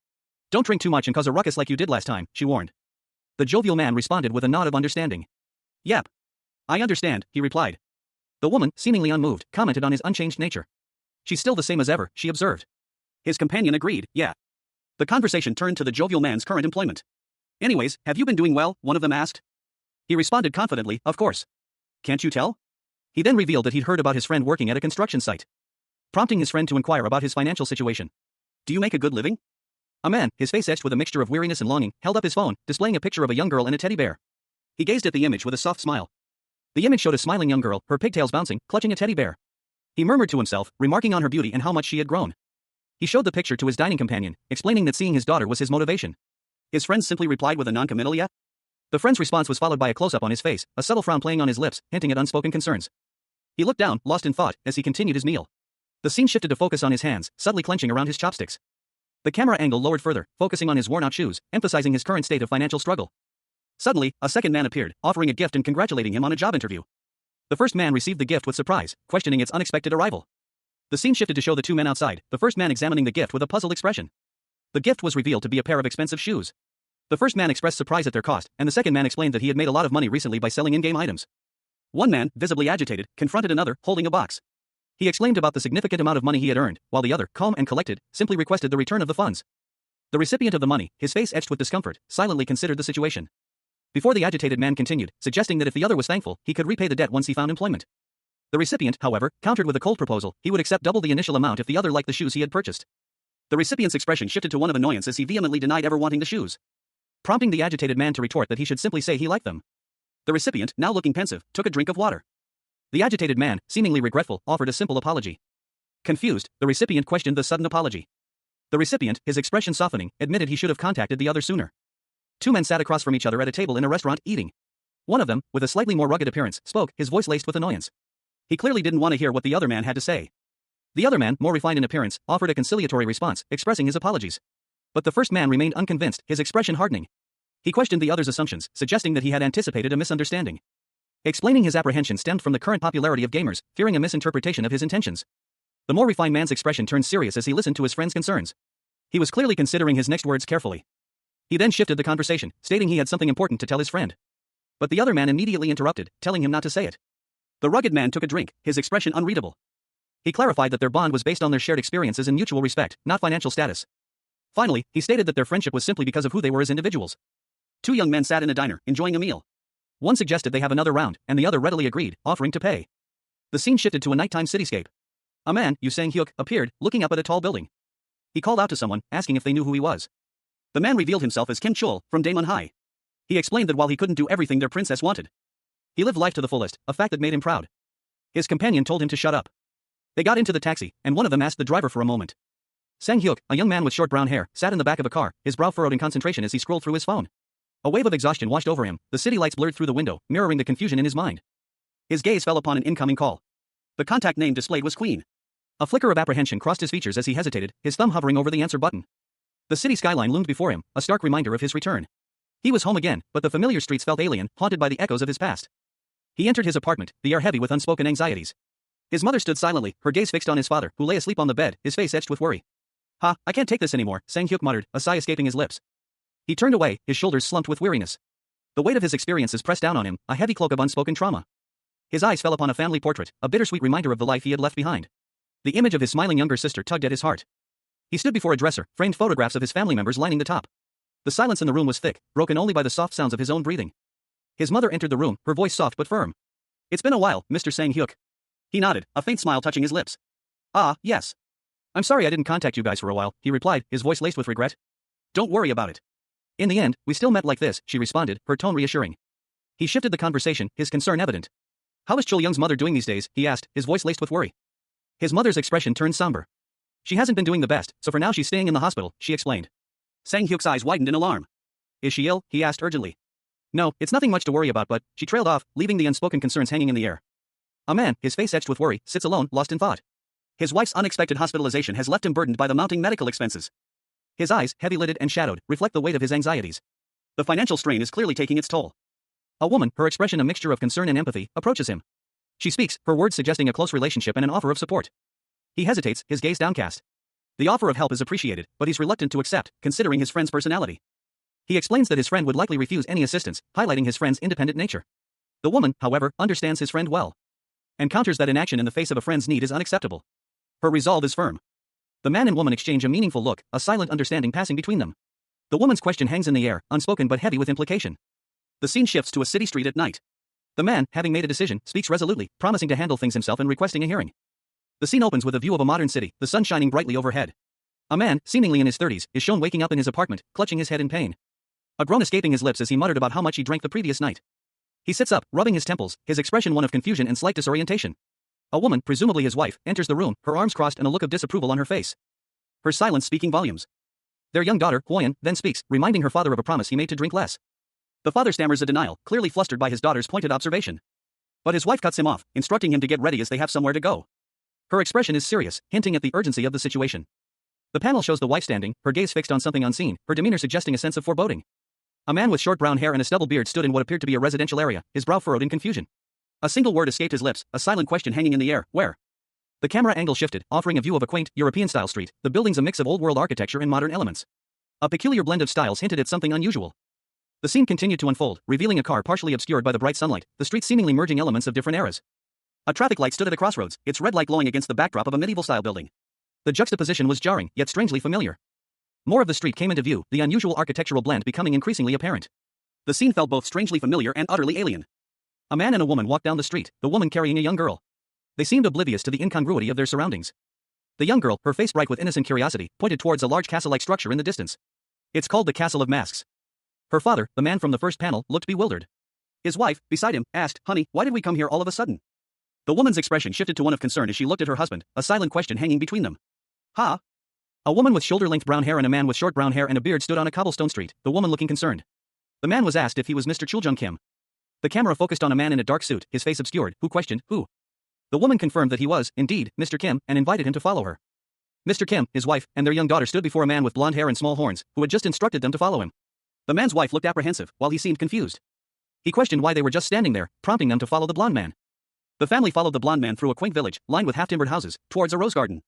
"Don't drink too much and cause a ruckus like you did last time," she warned. The jovial man responded with a nod of understanding. "Yep. I understand," he replied. The woman, seemingly unmoved, commented on his unchanged nature. "She's still the same as ever," she observed. His companion agreed, "Yeah." The conversation turned to the jovial man's current employment. "Anyways, have you been doing well?" one of them asked. He responded confidently, "Of course. Can't you tell?" He then revealed that he'd heard about his friend working at a construction site, prompting his friend to inquire about his financial situation. "Do you make a good living?" A man, his face etched with a mixture of weariness and longing, held up his phone, displaying a picture of a young girl and a teddy bear. He gazed at the image with a soft smile. The image showed a smiling young girl, her pigtails bouncing, clutching a teddy bear. He murmured to himself, remarking on her beauty and how much she had grown. He showed the picture to his dining companion, explaining that seeing his daughter was his motivation. His friend simply replied with a non-committal "yeah." The friend's response was followed by a close-up on his face, a subtle frown playing on his lips, hinting at unspoken concerns. He looked down, lost in thought, as he continued his meal. The scene shifted to focus on his hands, subtly clenching around his chopsticks. The camera angle lowered further, focusing on his worn-out shoes, emphasizing his current state of financial struggle. Suddenly, a second man appeared, offering a gift and congratulating him on a job interview. The first man received the gift with surprise, questioning its unexpected arrival. The scene shifted to show the two men outside, the first man examining the gift with a puzzled expression. The gift was revealed to be a pair of expensive shoes. The first man expressed surprise at their cost, and the second man explained that he had made a lot of money recently by selling in-game items. One man, visibly agitated, confronted another, holding a box. He exclaimed about the significant amount of money he had earned, while the other, calm and collected, simply requested the return of the funds. The recipient of the money, his face etched with discomfort, silently considered the situation. Before the agitated man continued, suggesting that if the other was thankful, he could repay the debt once he found employment. The recipient, however, countered with a cold proposal, he would accept double the initial amount if the other liked the shoes he had purchased. The recipient's expression shifted to one of annoyance as he vehemently denied ever wanting the shoes, prompting the agitated man to retort that he should simply say he liked them. The recipient, now looking pensive, took a drink of water. The agitated man, seemingly regretful, offered a simple apology. Confused, the recipient questioned the sudden apology. The recipient, his expression softening, admitted he should have contacted the other sooner. Two men sat across from each other at a table in a restaurant, eating. One of them, with a slightly more rugged appearance, spoke, his voice laced with annoyance. He clearly didn't want to hear what the other man had to say. The other man, more refined in appearance, offered a conciliatory response, expressing his apologies. But the first man remained unconvinced, his expression hardening. He questioned the other's assumptions, suggesting that he had anticipated a misunderstanding. Explaining his apprehension stemmed from the current popularity of gamers, fearing a misinterpretation of his intentions. The more refined man's expression turned serious as he listened to his friend's concerns. He was clearly considering his next words carefully. He then shifted the conversation, stating he had something important to tell his friend. But the other man immediately interrupted, telling him not to say it. The rugged man took a drink, his expression unreadable. He clarified that their bond was based on their shared experiences and mutual respect, not financial status. Finally, he stated that their friendship was simply because of who they were as individuals. Two young men sat in a diner, enjoying a meal. One suggested they have another round, and the other readily agreed, offering to pay. The scene shifted to a nighttime cityscape. A man, Yu Sang-hyuk, appeared, looking up at a tall building. He called out to someone, asking if they knew who he was. The man revealed himself as Kim Chul, from Daemun High. He explained that while he couldn't do everything their princess wanted, he lived life to the fullest, a fact that made him proud. His companion told him to shut up. They got into the taxi, and one of them asked the driver for a moment. Sang-hyuk, a young man with short brown hair, sat in the back of a car, his brow furrowed in concentration as he scrolled through his phone. A wave of exhaustion washed over him, the city lights blurred through the window, mirroring the confusion in his mind. His gaze fell upon an incoming call. The contact name displayed was Queen. A flicker of apprehension crossed his features as he hesitated, his thumb hovering over the answer button. The city skyline loomed before him, a stark reminder of his return. He was home again, but the familiar streets felt alien, haunted by the echoes of his past. He entered his apartment, the air heavy with unspoken anxieties. His mother stood silently, her gaze fixed on his father, who lay asleep on the bed, his face etched with worry. I can't take this anymore, Sang-hyuk muttered, a sigh escaping his lips. He turned away, his shoulders slumped with weariness. The weight of his experiences pressed down on him, a heavy cloak of unspoken trauma. His eyes fell upon a family portrait, a bittersweet reminder of the life he had left behind. The image of his smiling younger sister tugged at his heart. He stood before a dresser, framed photographs of his family members lining the top. The silence in the room was thick, broken only by the soft sounds of his own breathing. His mother entered the room, her voice soft but firm. It's been a while, Mr. Sang-hyuk. He nodded, a faint smile touching his lips. Yes. I'm sorry I didn't contact you guys for a while, he replied, his voice laced with regret. Don't worry about it. In the end, we still met like this, she responded, her tone reassuring. He shifted the conversation, his concern evident. How is Chul Young's mother doing these days, he asked, his voice laced with worry. His mother's expression turned somber. She hasn't been doing the best, so for now she's staying in the hospital, she explained. Sang-hyuk's eyes widened in alarm. Is she ill, he asked urgently. No, it's nothing much to worry about, but, she trailed off, leaving the unspoken concerns hanging in the air. A man, his face etched with worry, sits alone, lost in thought. His wife's unexpected hospitalization has left him burdened by the mounting medical expenses. His eyes, heavy-lidded and shadowed, reflect the weight of his anxieties. The financial strain is clearly taking its toll. A woman, her expression a mixture of concern and empathy, approaches him. She speaks, her words suggesting a close relationship and an offer of support. He hesitates, his gaze downcast. The offer of help is appreciated, but he's reluctant to accept, considering his friend's personality. He explains that his friend would likely refuse any assistance, highlighting his friend's independent nature. The woman, however, understands his friend well, and counters that inaction in the face of a friend's need is unacceptable. Her resolve is firm. The man and woman exchange a meaningful look, a silent understanding passing between them. The woman's question hangs in the air, unspoken but heavy with implication. The scene shifts to a city street at night. The man, having made a decision, speaks resolutely, promising to handle things himself and requesting a hearing. The scene opens with a view of a modern city, the sun shining brightly overhead. A man, seemingly in his 30s, is shown waking up in his apartment, clutching his head in pain. A groan escaping his lips as he muttered about how much he drank the previous night. He sits up, rubbing his temples, his expression one of confusion and slight disorientation. A woman, presumably his wife, enters the room, her arms crossed and a look of disapproval on her face. Her silence speaking volumes. Their young daughter, Hwoyeon, then speaks, reminding her father of a promise he made to drink less. The father stammers a denial, clearly flustered by his daughter's pointed observation. But his wife cuts him off, instructing him to get ready as they have somewhere to go. Her expression is serious, hinting at the urgency of the situation. The panel shows the wife standing, her gaze fixed on something unseen, her demeanor suggesting a sense of foreboding. A man with short brown hair and a stubble beard stood in what appeared to be a residential area, his brow furrowed in confusion. A single word escaped his lips, a silent question hanging in the air, where? The camera angle shifted, offering a view of a quaint, European-style street, the buildings a mix of old-world architecture and modern elements. A peculiar blend of styles hinted at something unusual. The scene continued to unfold, revealing a car partially obscured by the bright sunlight, the street seemingly merging elements of different eras. A traffic light stood at a crossroads, its red light glowing against the backdrop of a medieval-style building. The juxtaposition was jarring, yet strangely familiar. More of the street came into view, the unusual architectural blend becoming increasingly apparent. The scene felt both strangely familiar and utterly alien. A man and a woman walked down the street, the woman carrying a young girl. They seemed oblivious to the incongruity of their surroundings. The young girl, her face bright with innocent curiosity, pointed towards a large castle-like structure in the distance. It's called the Castle of Masks. Her father, the man from the first panel, looked bewildered. His wife, beside him, asked, "Honey, why did we come here all of a sudden?" The woman's expression shifted to one of concern as she looked at her husband, a silent question hanging between them. "Ha?" A woman with shoulder-length brown hair and a man with short brown hair and a beard stood on a cobblestone street, the woman looking concerned. The man was asked if he was Mr. Chuljung Kim. The camera focused on a man in a dark suit, his face obscured, who questioned, "Who?" The woman confirmed that he was, indeed, Mr. Kim, and invited him to follow her. Mr. Kim, his wife, and their young daughter stood before a man with blonde hair and small horns, who had just instructed them to follow him. The man's wife looked apprehensive, while he seemed confused. He questioned why they were just standing there, prompting them to follow the blonde man. The family followed the blonde man through a quaint village, lined with half-timbered houses, towards a rose garden.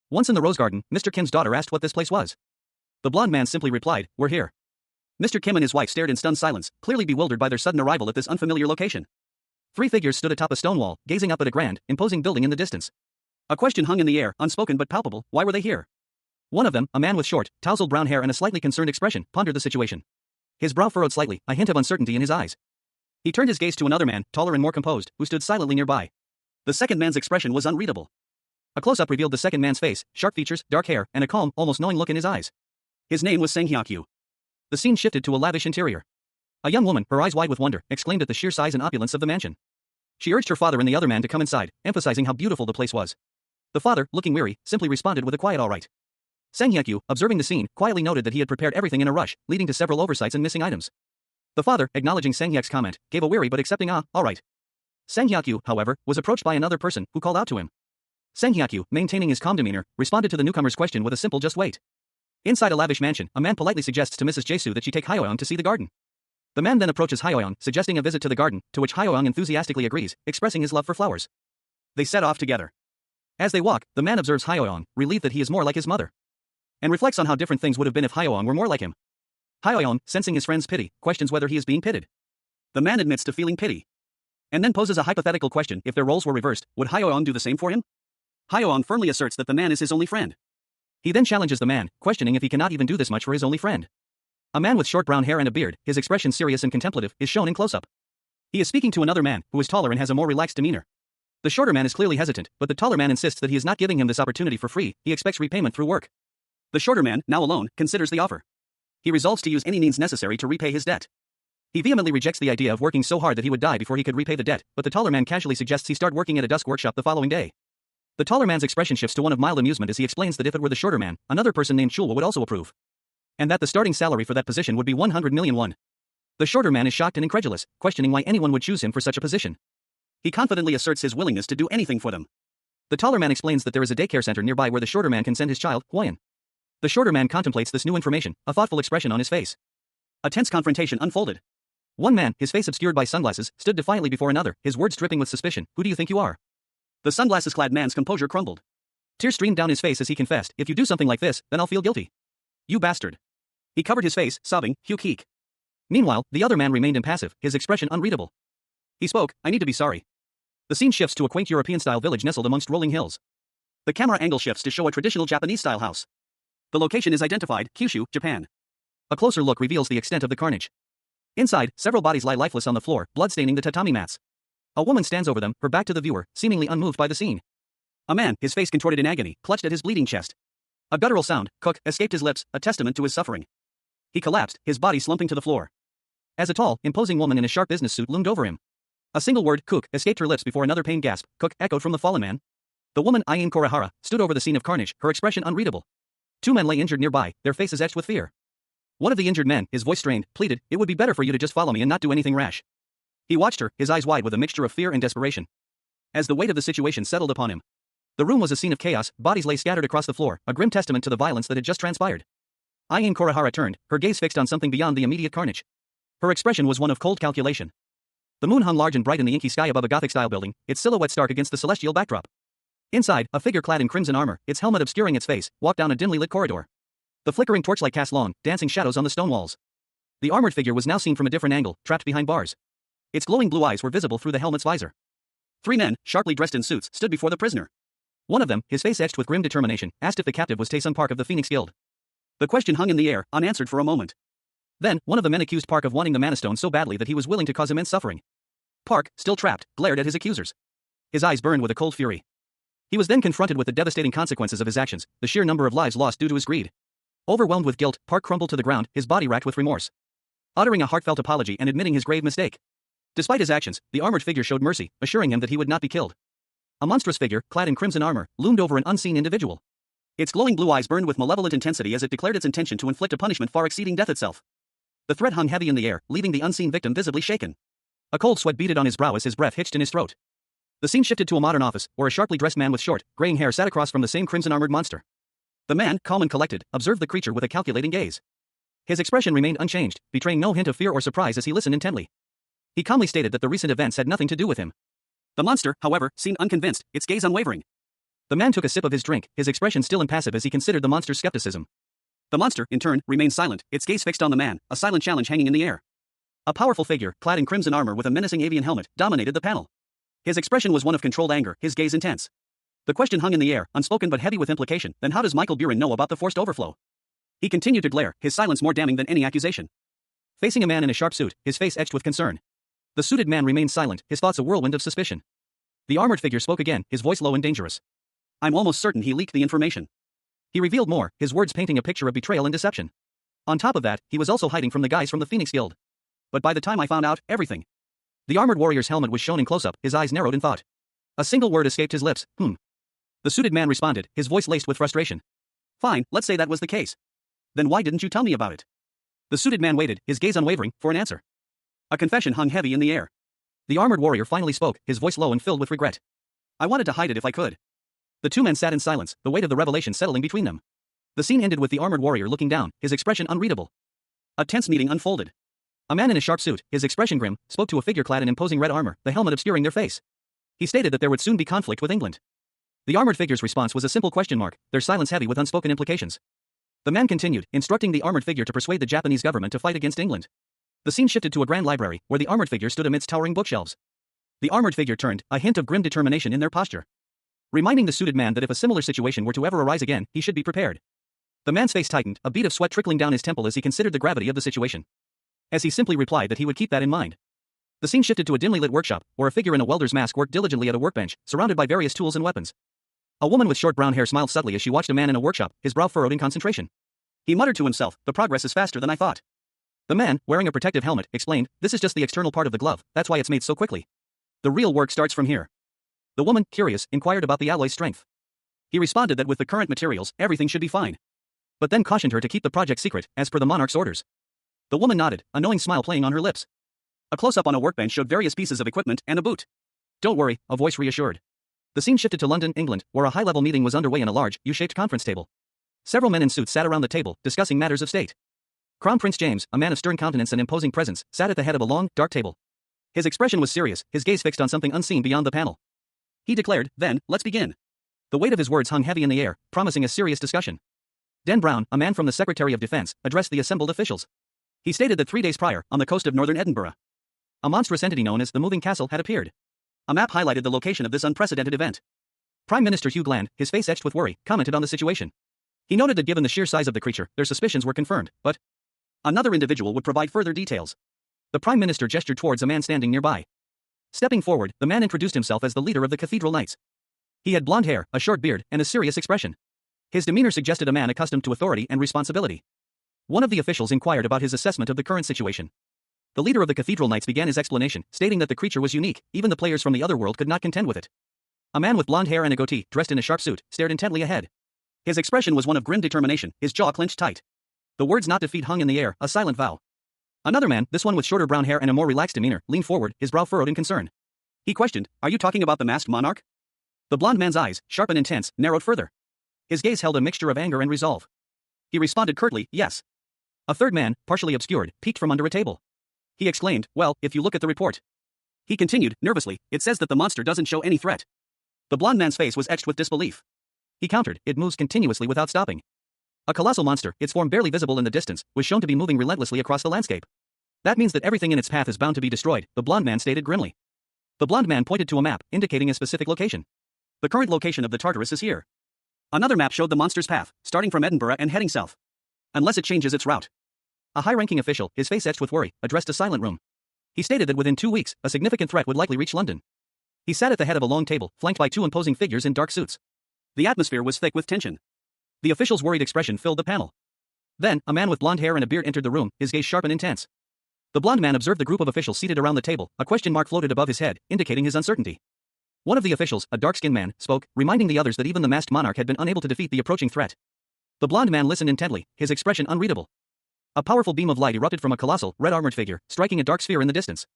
Once in the rose garden, Mr. Kim's daughter asked what this place was. The blonde man simply replied, "We're here." Mr. Kim and his wife stared in stunned silence, clearly bewildered by their sudden arrival at this unfamiliar location. Three figures stood atop a stone wall, gazing up at a grand, imposing building in the distance. A question hung in the air, unspoken but palpable: why were they here? One of them, a man with short, tousled brown hair and a slightly concerned expression, pondered the situation. His brow furrowed slightly, a hint of uncertainty in his eyes. He turned his gaze to another man, taller and more composed, who stood silently nearby. The second man's expression was unreadable. A close-up revealed the second man's face, sharp features, dark hair, and a calm, almost knowing look in his eyes. His name was Sang Hyakyu. The scene shifted to a lavish interior. A young woman, her eyes wide with wonder, exclaimed at the sheer size and opulence of the mansion. She urged her father and the other man to come inside, emphasizing how beautiful the place was. The father, looking weary, simply responded with a quiet "all right." Sang Hyakyu, observing the scene, quietly noted that he had prepared everything in a rush, leading to several oversights and missing items. The father, acknowledging Sang Hyak's comment, gave a weary but accepting "all right." Sang Hyakyu, however, was approached by another person, who called out to him. Sang Hyakyu, maintaining his calm demeanor, responded to the newcomer's question with a simple "just wait." Inside a lavish mansion, a man politely suggests to Mrs. Jesu that she take Hyoyeon to see the garden. The man then approaches Hyoyeon, suggesting a visit to the garden, to which Hyoyeon enthusiastically agrees, expressing his love for flowers. They set off together. As they walk, the man observes Hyoyeon, relieved that he is more like his mother, and reflects on how different things would have been if Hyoyeon were more like him. Hyoyeon, sensing his friend's pity, questions whether he is being pitied. The man admits to feeling pity, and then poses a hypothetical question: if their roles were reversed, would Hyoyeon do the same for him? Hyoyeon firmly asserts that the man is his only friend. He then challenges the man, questioning if he cannot even do this much for his only friend. A man with short brown hair and a beard, his expression serious and contemplative, is shown in close-up. He is speaking to another man, who is taller and has a more relaxed demeanor. The shorter man is clearly hesitant, but the taller man insists that he is not giving him this opportunity for free, he expects repayment through work. The shorter man, now alone, considers the offer. He resolves to use any means necessary to repay his debt. He vehemently rejects the idea of working so hard that he would die before he could repay the debt, but the taller man casually suggests he start working at a dusk workshop the following day. The taller man's expression shifts to one of mild amusement as he explains that if it were the shorter man, another person named Chulwa would also approve, and that the starting salary for that position would be 100 million won. The shorter man is shocked and incredulous, questioning why anyone would choose him for such a position. He confidently asserts his willingness to do anything for them. The taller man explains that there is a daycare center nearby where the shorter man can send his child, Hwoyeon. The shorter man contemplates this new information, a thoughtful expression on his face. A tense confrontation unfolded. One man, his face obscured by sunglasses, stood defiantly before another, his words dripping with suspicion. "Who do you think you are?" The sunglasses-clad man's composure crumbled. Tears streamed down his face as he confessed, "If you do something like this, then I'll feel guilty. You bastard." He covered his face, sobbing, "Hugh Keek." Meanwhile, the other man remained impassive, his expression unreadable. He spoke, "I need to be sorry." The scene shifts to a quaint European-style village nestled amongst rolling hills. The camera angle shifts to show a traditional Japanese-style house. The location is identified, Kyushu, Japan. A closer look reveals the extent of the carnage. Inside, several bodies lie lifeless on the floor, blood staining the tatami mats. A woman stands over them, her back to the viewer, seemingly unmoved by the scene. A man, his face contorted in agony, clutched at his bleeding chest. A guttural sound, "cook," escaped his lips, a testament to his suffering. He collapsed, his body slumping to the floor. As a tall, imposing woman in a sharp business suit loomed over him. A single word, "cook," escaped her lips before another pained gasp, "cook," echoed from the fallen man. The woman, Ayin Korihara, stood over the scene of carnage, her expression unreadable. Two men lay injured nearby, their faces etched with fear. One of the injured men, his voice strained, pleaded, "It would be better for you to just follow me and not do anything rash." He watched her, his eyes wide with a mixture of fear and desperation. As the weight of the situation settled upon him, the room was a scene of chaos, bodies lay scattered across the floor, a grim testament to the violence that had just transpired. Ayin Korihara turned, her gaze fixed on something beyond the immediate carnage. Her expression was one of cold calculation. The moon hung large and bright in the inky sky above a Gothic-style building, its silhouette stark against the celestial backdrop. Inside, a figure clad in crimson armor, its helmet obscuring its face, walked down a dimly lit corridor. The flickering torchlight cast long, dancing shadows on the stone walls. The armored figure was now seen from a different angle, trapped behind bars. Its glowing blue eyes were visible through the helmet's visor. Three men, sharply dressed in suits, stood before the prisoner. One of them, his face etched with grim determination, asked if the captive was Tae-sun Park of the Phoenix Guild. The question hung in the air, unanswered for a moment. Then, one of the men accused Park of wanting the Mana Stone so badly that he was willing to cause immense suffering. Park, still trapped, glared at his accusers. His eyes burned with a cold fury. He was then confronted with the devastating consequences of his actions, the sheer number of lives lost due to his greed. Overwhelmed with guilt, Park crumbled to the ground, his body racked with remorse. Uttering a heartfelt apology and admitting his grave mistake. Despite his actions, the armored figure showed mercy, assuring him that he would not be killed. A monstrous figure, clad in crimson armor, loomed over an unseen individual. Its glowing blue eyes burned with malevolent intensity as it declared its intention to inflict a punishment far exceeding death itself. The threat hung heavy in the air, leaving the unseen victim visibly shaken. A cold sweat beaded on his brow as his breath hitched in his throat. The scene shifted to a modern office, where a sharply dressed man with short, graying hair sat across from the same crimson-armored monster. The man, calm and collected, observed the creature with a calculating gaze. His expression remained unchanged, betraying no hint of fear or surprise as he listened intently. He calmly stated that the recent events had nothing to do with him. The monster, however, seemed unconvinced, its gaze unwavering. The man took a sip of his drink, his expression still impassive as he considered the monster's skepticism. The monster, in turn, remained silent, its gaze fixed on the man, a silent challenge hanging in the air. A powerful figure, clad in crimson armor with a menacing avian helmet, dominated the panel. His expression was one of controlled anger, his gaze intense. The question hung in the air, unspoken but heavy with implication. Then how does Michael Buren know about the forced overflow? He continued to glare, his silence more damning than any accusation. Facing a man in a sharp suit, his face etched with concern. The suited man remained silent, his thoughts a whirlwind of suspicion. The armored figure spoke again, his voice low and dangerous. I'm almost certain he leaked the information. He revealed more, his words painting a picture of betrayal and deception. On top of that, he was also hiding from the guys from the Phoenix Guild. But by the time I found out, everything. The armored warrior's helmet was shown in close-up, his eyes narrowed in thought. A single word escaped his lips, The suited man responded, his voice laced with frustration. Fine, let's say that was the case. Then why didn't you tell me about it? The suited man waited, his gaze unwavering, for an answer. A confession hung heavy in the air. The armored warrior finally spoke, his voice low and filled with regret. I wanted to hide it if I could. The two men sat in silence, the weight of the revelation settling between them. The scene ended with the armored warrior looking down, his expression unreadable. A tense meeting unfolded. A man in a sharp suit, his expression grim, spoke to a figure clad in imposing red armor, the helmet obscuring their face. He stated that there would soon be conflict with England. The armored figure's response was a simple question mark, their silence heavy with unspoken implications. The man continued, instructing the armored figure to persuade the Japanese government to fight against England. The scene shifted to a grand library, where the armored figure stood amidst towering bookshelves. The armored figure turned, a hint of grim determination in their posture. Reminding the suited man that if a similar situation were to ever arise again, he should be prepared. The man's face tightened, a bead of sweat trickling down his temple as he considered the gravity of the situation. As he simply replied that he would keep that in mind. The scene shifted to a dimly lit workshop, where a figure in a welder's mask worked diligently at a workbench, surrounded by various tools and weapons. A woman with short brown hair smiled subtly as she watched a man in a workshop, his brow furrowed in concentration. He muttered to himself, the progress is faster than I thought. The man, wearing a protective helmet, explained, this is just the external part of the glove, that's why it's made so quickly. The real work starts from here. The woman, curious, inquired about the alloy's strength. He responded that with the current materials, everything should be fine. But then cautioned her to keep the project secret, as per the monarch's orders. The woman nodded, a knowing smile playing on her lips. A close-up on a workbench showed various pieces of equipment and a boot. Don't worry, a voice reassured. The scene shifted to London, England, where a high-level meeting was underway in a large, U-shaped conference table. Several men in suits sat around the table, discussing matters of state. Crown Prince James, a man of stern countenance and imposing presence, sat at the head of a long, dark table. His expression was serious, his gaze fixed on something unseen beyond the panel. He declared, then, let's begin. The weight of his words hung heavy in the air, promising a serious discussion. Dan Brown, a man from the Secretary of Defense, addressed the assembled officials. He stated that 3 days prior, on the coast of northern Edinburgh, a monstrous entity known as the Moving Castle had appeared. A map highlighted the location of this unprecedented event. Prime Minister Hugh Gland, his face etched with worry, commented on the situation. He noted that given the sheer size of the creature, their suspicions were confirmed, but another individual would provide further details. The Prime Minister gestured towards a man standing nearby. Stepping forward, the man introduced himself as the leader of the Cathedral Knights. He had blonde hair, a short beard, and a serious expression. His demeanor suggested a man accustomed to authority and responsibility. One of the officials inquired about his assessment of the current situation. The leader of the Cathedral Knights began his explanation, stating that the creature was unique, even the players from the other world could not contend with it. A man with blonde hair and a goatee, dressed in a sharp suit, stared intently ahead. His expression was one of grim determination, his jaw clenched tight. The words not defeat hung in the air, a silent vow. Another man, this one with shorter brown hair and a more relaxed demeanor, leaned forward, his brow furrowed in concern. He questioned, are you talking about the masked monarch? The blonde man's eyes, sharp and intense, narrowed further. His gaze held a mixture of anger and resolve. He responded curtly, yes. A third man, partially obscured, peeked from under a table. He exclaimed, well, if you look at the report. He continued, nervously, it says that the monster doesn't show any threat. The blonde man's face was etched with disbelief. He countered, it moves continuously without stopping. A colossal monster, its form barely visible in the distance, was shown to be moving relentlessly across the landscape. That means that everything in its path is bound to be destroyed, the blonde man stated grimly. The blonde man pointed to a map, indicating a specific location. The current location of the Tartarus is here. Another map showed the monster's path, starting from Edinburgh and heading south. Unless it changes its route. A high-ranking official, his face etched with worry, addressed a silent room. He stated that within 2 weeks, a significant threat would likely reach London. He sat at the head of a long table, flanked by 2 imposing figures in dark suits. The atmosphere was thick with tension. The official's worried expression filled the panel. Then, a man with blonde hair and a beard entered the room, his gaze sharp and intense. The blonde man observed the group of officials seated around the table, a question mark floated above his head, indicating his uncertainty. One of the officials, a dark-skinned man, spoke, reminding the others that even the masked monarch had been unable to defeat the approaching threat. The blonde man listened intently, his expression unreadable. A powerful beam of light erupted from a colossal, red-armored figure, striking a dark sphere in the distance.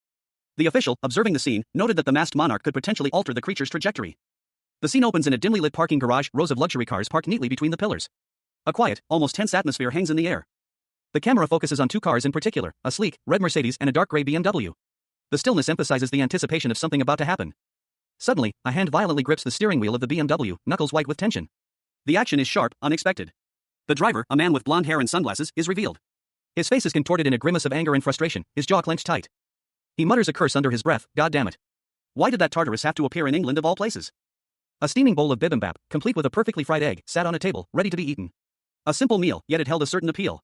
The official, observing the scene, noted that the masked monarch could potentially alter the creature's trajectory. The scene opens in a dimly lit parking garage, rows of luxury cars parked neatly between the pillars. A quiet, almost tense atmosphere hangs in the air. The camera focuses on two cars in particular, a sleek, red Mercedes and a dark gray BMW. The stillness emphasizes the anticipation of something about to happen. Suddenly, a hand violently grips the steering wheel of the BMW, knuckles white with tension. The action is sharp, unexpected. The driver, a man with blonde hair and sunglasses, is revealed. His face is contorted in a grimace of anger and frustration, his jaw clenched tight. He mutters a curse under his breath, God damn it. Why did that Tartarus have to appear in England of all places? A steaming bowl of bibimbap, complete with a perfectly fried egg, sat on a table, ready to be eaten. A simple meal, yet it held a certain appeal.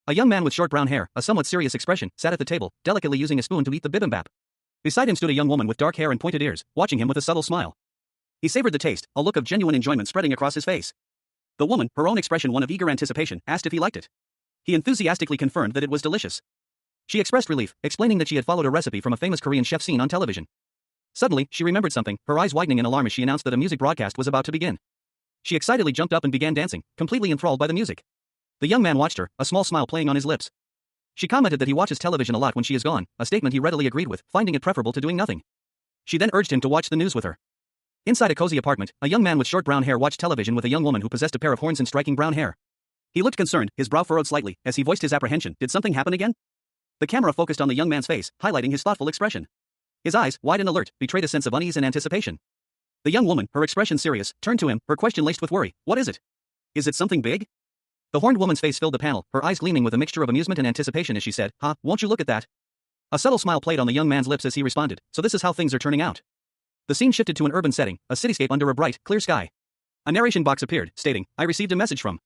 A young man with short brown hair, a somewhat serious expression, sat at the table, delicately using a spoon to eat the bibimbap. Beside him stood a young woman with dark hair and pointed ears, watching him with a subtle smile. He savored the taste, a look of genuine enjoyment spreading across his face. The woman, her own expression one of eager anticipation, asked if he liked it. He enthusiastically confirmed that it was delicious. She expressed relief, explaining that she had followed a recipe from a famous Korean chef seen on television. Suddenly, she remembered something, her eyes widening in alarm as she announced that a music broadcast was about to begin. She excitedly jumped up and began dancing, completely enthralled by the music. The young man watched her, a small smile playing on his lips. She commented that he watches television a lot when she is gone, a statement he readily agreed with, finding it preferable to doing nothing. She then urged him to watch the news with her. Inside a cozy apartment, a young man with short brown hair watched television with a young woman who possessed a pair of horns and striking brown hair. He looked concerned, his brow furrowed slightly, as he voiced his apprehension. Did something happen again? The camera focused on the young man's face, highlighting his thoughtful expression. His eyes, wide and alert, betrayed a sense of unease and anticipation. The young woman, her expression serious, turned to him, her question laced with worry. What is it? Is it something big? The horned woman's face filled the panel, her eyes gleaming with a mixture of amusement and anticipation as she said, won't you look at that? A subtle smile played on the young man's lips as he responded, so this is how things are turning out. The scene shifted to an urban setting, a cityscape under a bright, clear sky. A narration box appeared, stating, I received a message from.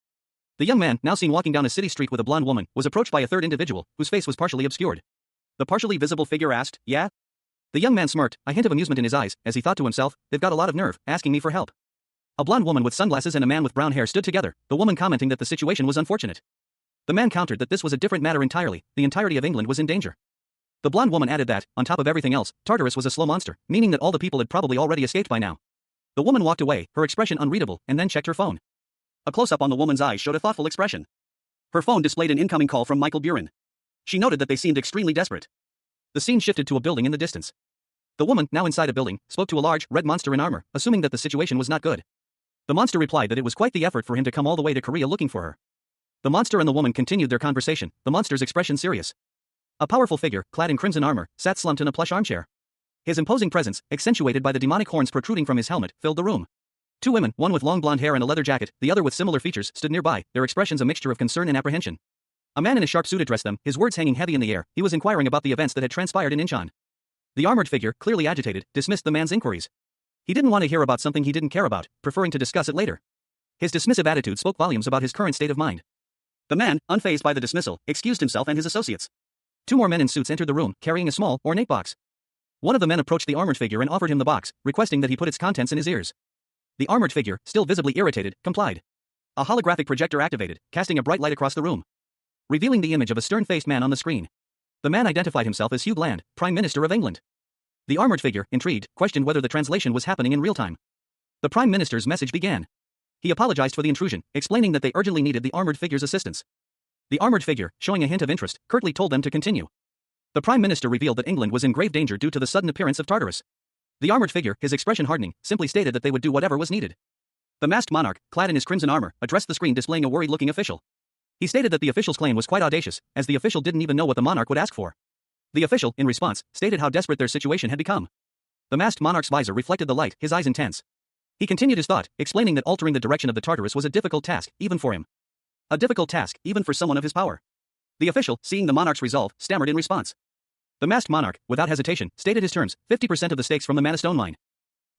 The young man, now seen walking down a city street with a blonde woman, was approached by a third individual, whose face was partially obscured. The partially visible figure asked, yeah? The young man smirked, a hint of amusement in his eyes, as he thought to himself, they've got a lot of nerve, asking me for help. A blonde woman with sunglasses and a man with brown hair stood together, the woman commenting that the situation was unfortunate. The man countered that this was a different matter entirely, the entirety of England was in danger. The blonde woman added that, on top of everything else, Tartarus was a slow monster, meaning that all the people had probably already escaped by now. The woman walked away, her expression unreadable, and then checked her phone. A close-up on the woman's eyes showed a thoughtful expression. Her phone displayed an incoming call from Michael Buren. She noted that they seemed extremely desperate. The scene shifted to a building in the distance. The woman, now inside a building, spoke to a large, red monster in armor, assuming that the situation was not good. The monster replied that it was quite the effort for him to come all the way to Korea looking for her. The monster and the woman continued their conversation, the monster's expression serious. A powerful figure, clad in crimson armor, sat slumped in a plush armchair. His imposing presence, accentuated by the demonic horns protruding from his helmet, filled the room. Two women, one with long blonde hair and a leather jacket, the other with similar features, stood nearby, their expressions a mixture of concern and apprehension. A man in a sharp suit addressed them, his words hanging heavy in the air. He was inquiring about the events that had transpired in Incheon. The armored figure, clearly agitated, dismissed the man's inquiries. He didn't want to hear about something he didn't care about, preferring to discuss it later. His dismissive attitude spoke volumes about his current state of mind. The man, unfazed by the dismissal, excused himself and his associates. Two more men in suits entered the room, carrying a small, ornate box. One of the men approached the armored figure and offered him the box, requesting that he put its contents in his ears. The armored figure, still visibly irritated, complied. A holographic projector activated, casting a bright light across the room, revealing the image of a stern-faced man on the screen. The man identified himself as Hugh Bland, Prime Minister of England. The armored figure, intrigued, questioned whether the translation was happening in real time. The Prime Minister's message began. He apologized for the intrusion, explaining that they urgently needed the armored figure's assistance. The armored figure, showing a hint of interest, curtly told them to continue. The Prime Minister revealed that England was in grave danger due to the sudden appearance of Tartarus. The armored figure, his expression hardening, simply stated that they would do whatever was needed. The masked monarch, clad in his crimson armor, addressed the screen displaying a worried-looking official. He stated that the official's claim was quite audacious, as the official didn't even know what the monarch would ask for. The official, in response, stated how desperate their situation had become. The masked monarch's visor reflected the light, his eyes intense. He continued his thought, explaining that altering the direction of the Tartarus was a difficult task, even for him. A difficult task, even for someone of his power. The official, seeing the monarch's resolve, stammered in response. The masked monarch, without hesitation, stated his terms, 50% of the stakes from the Manastone mine.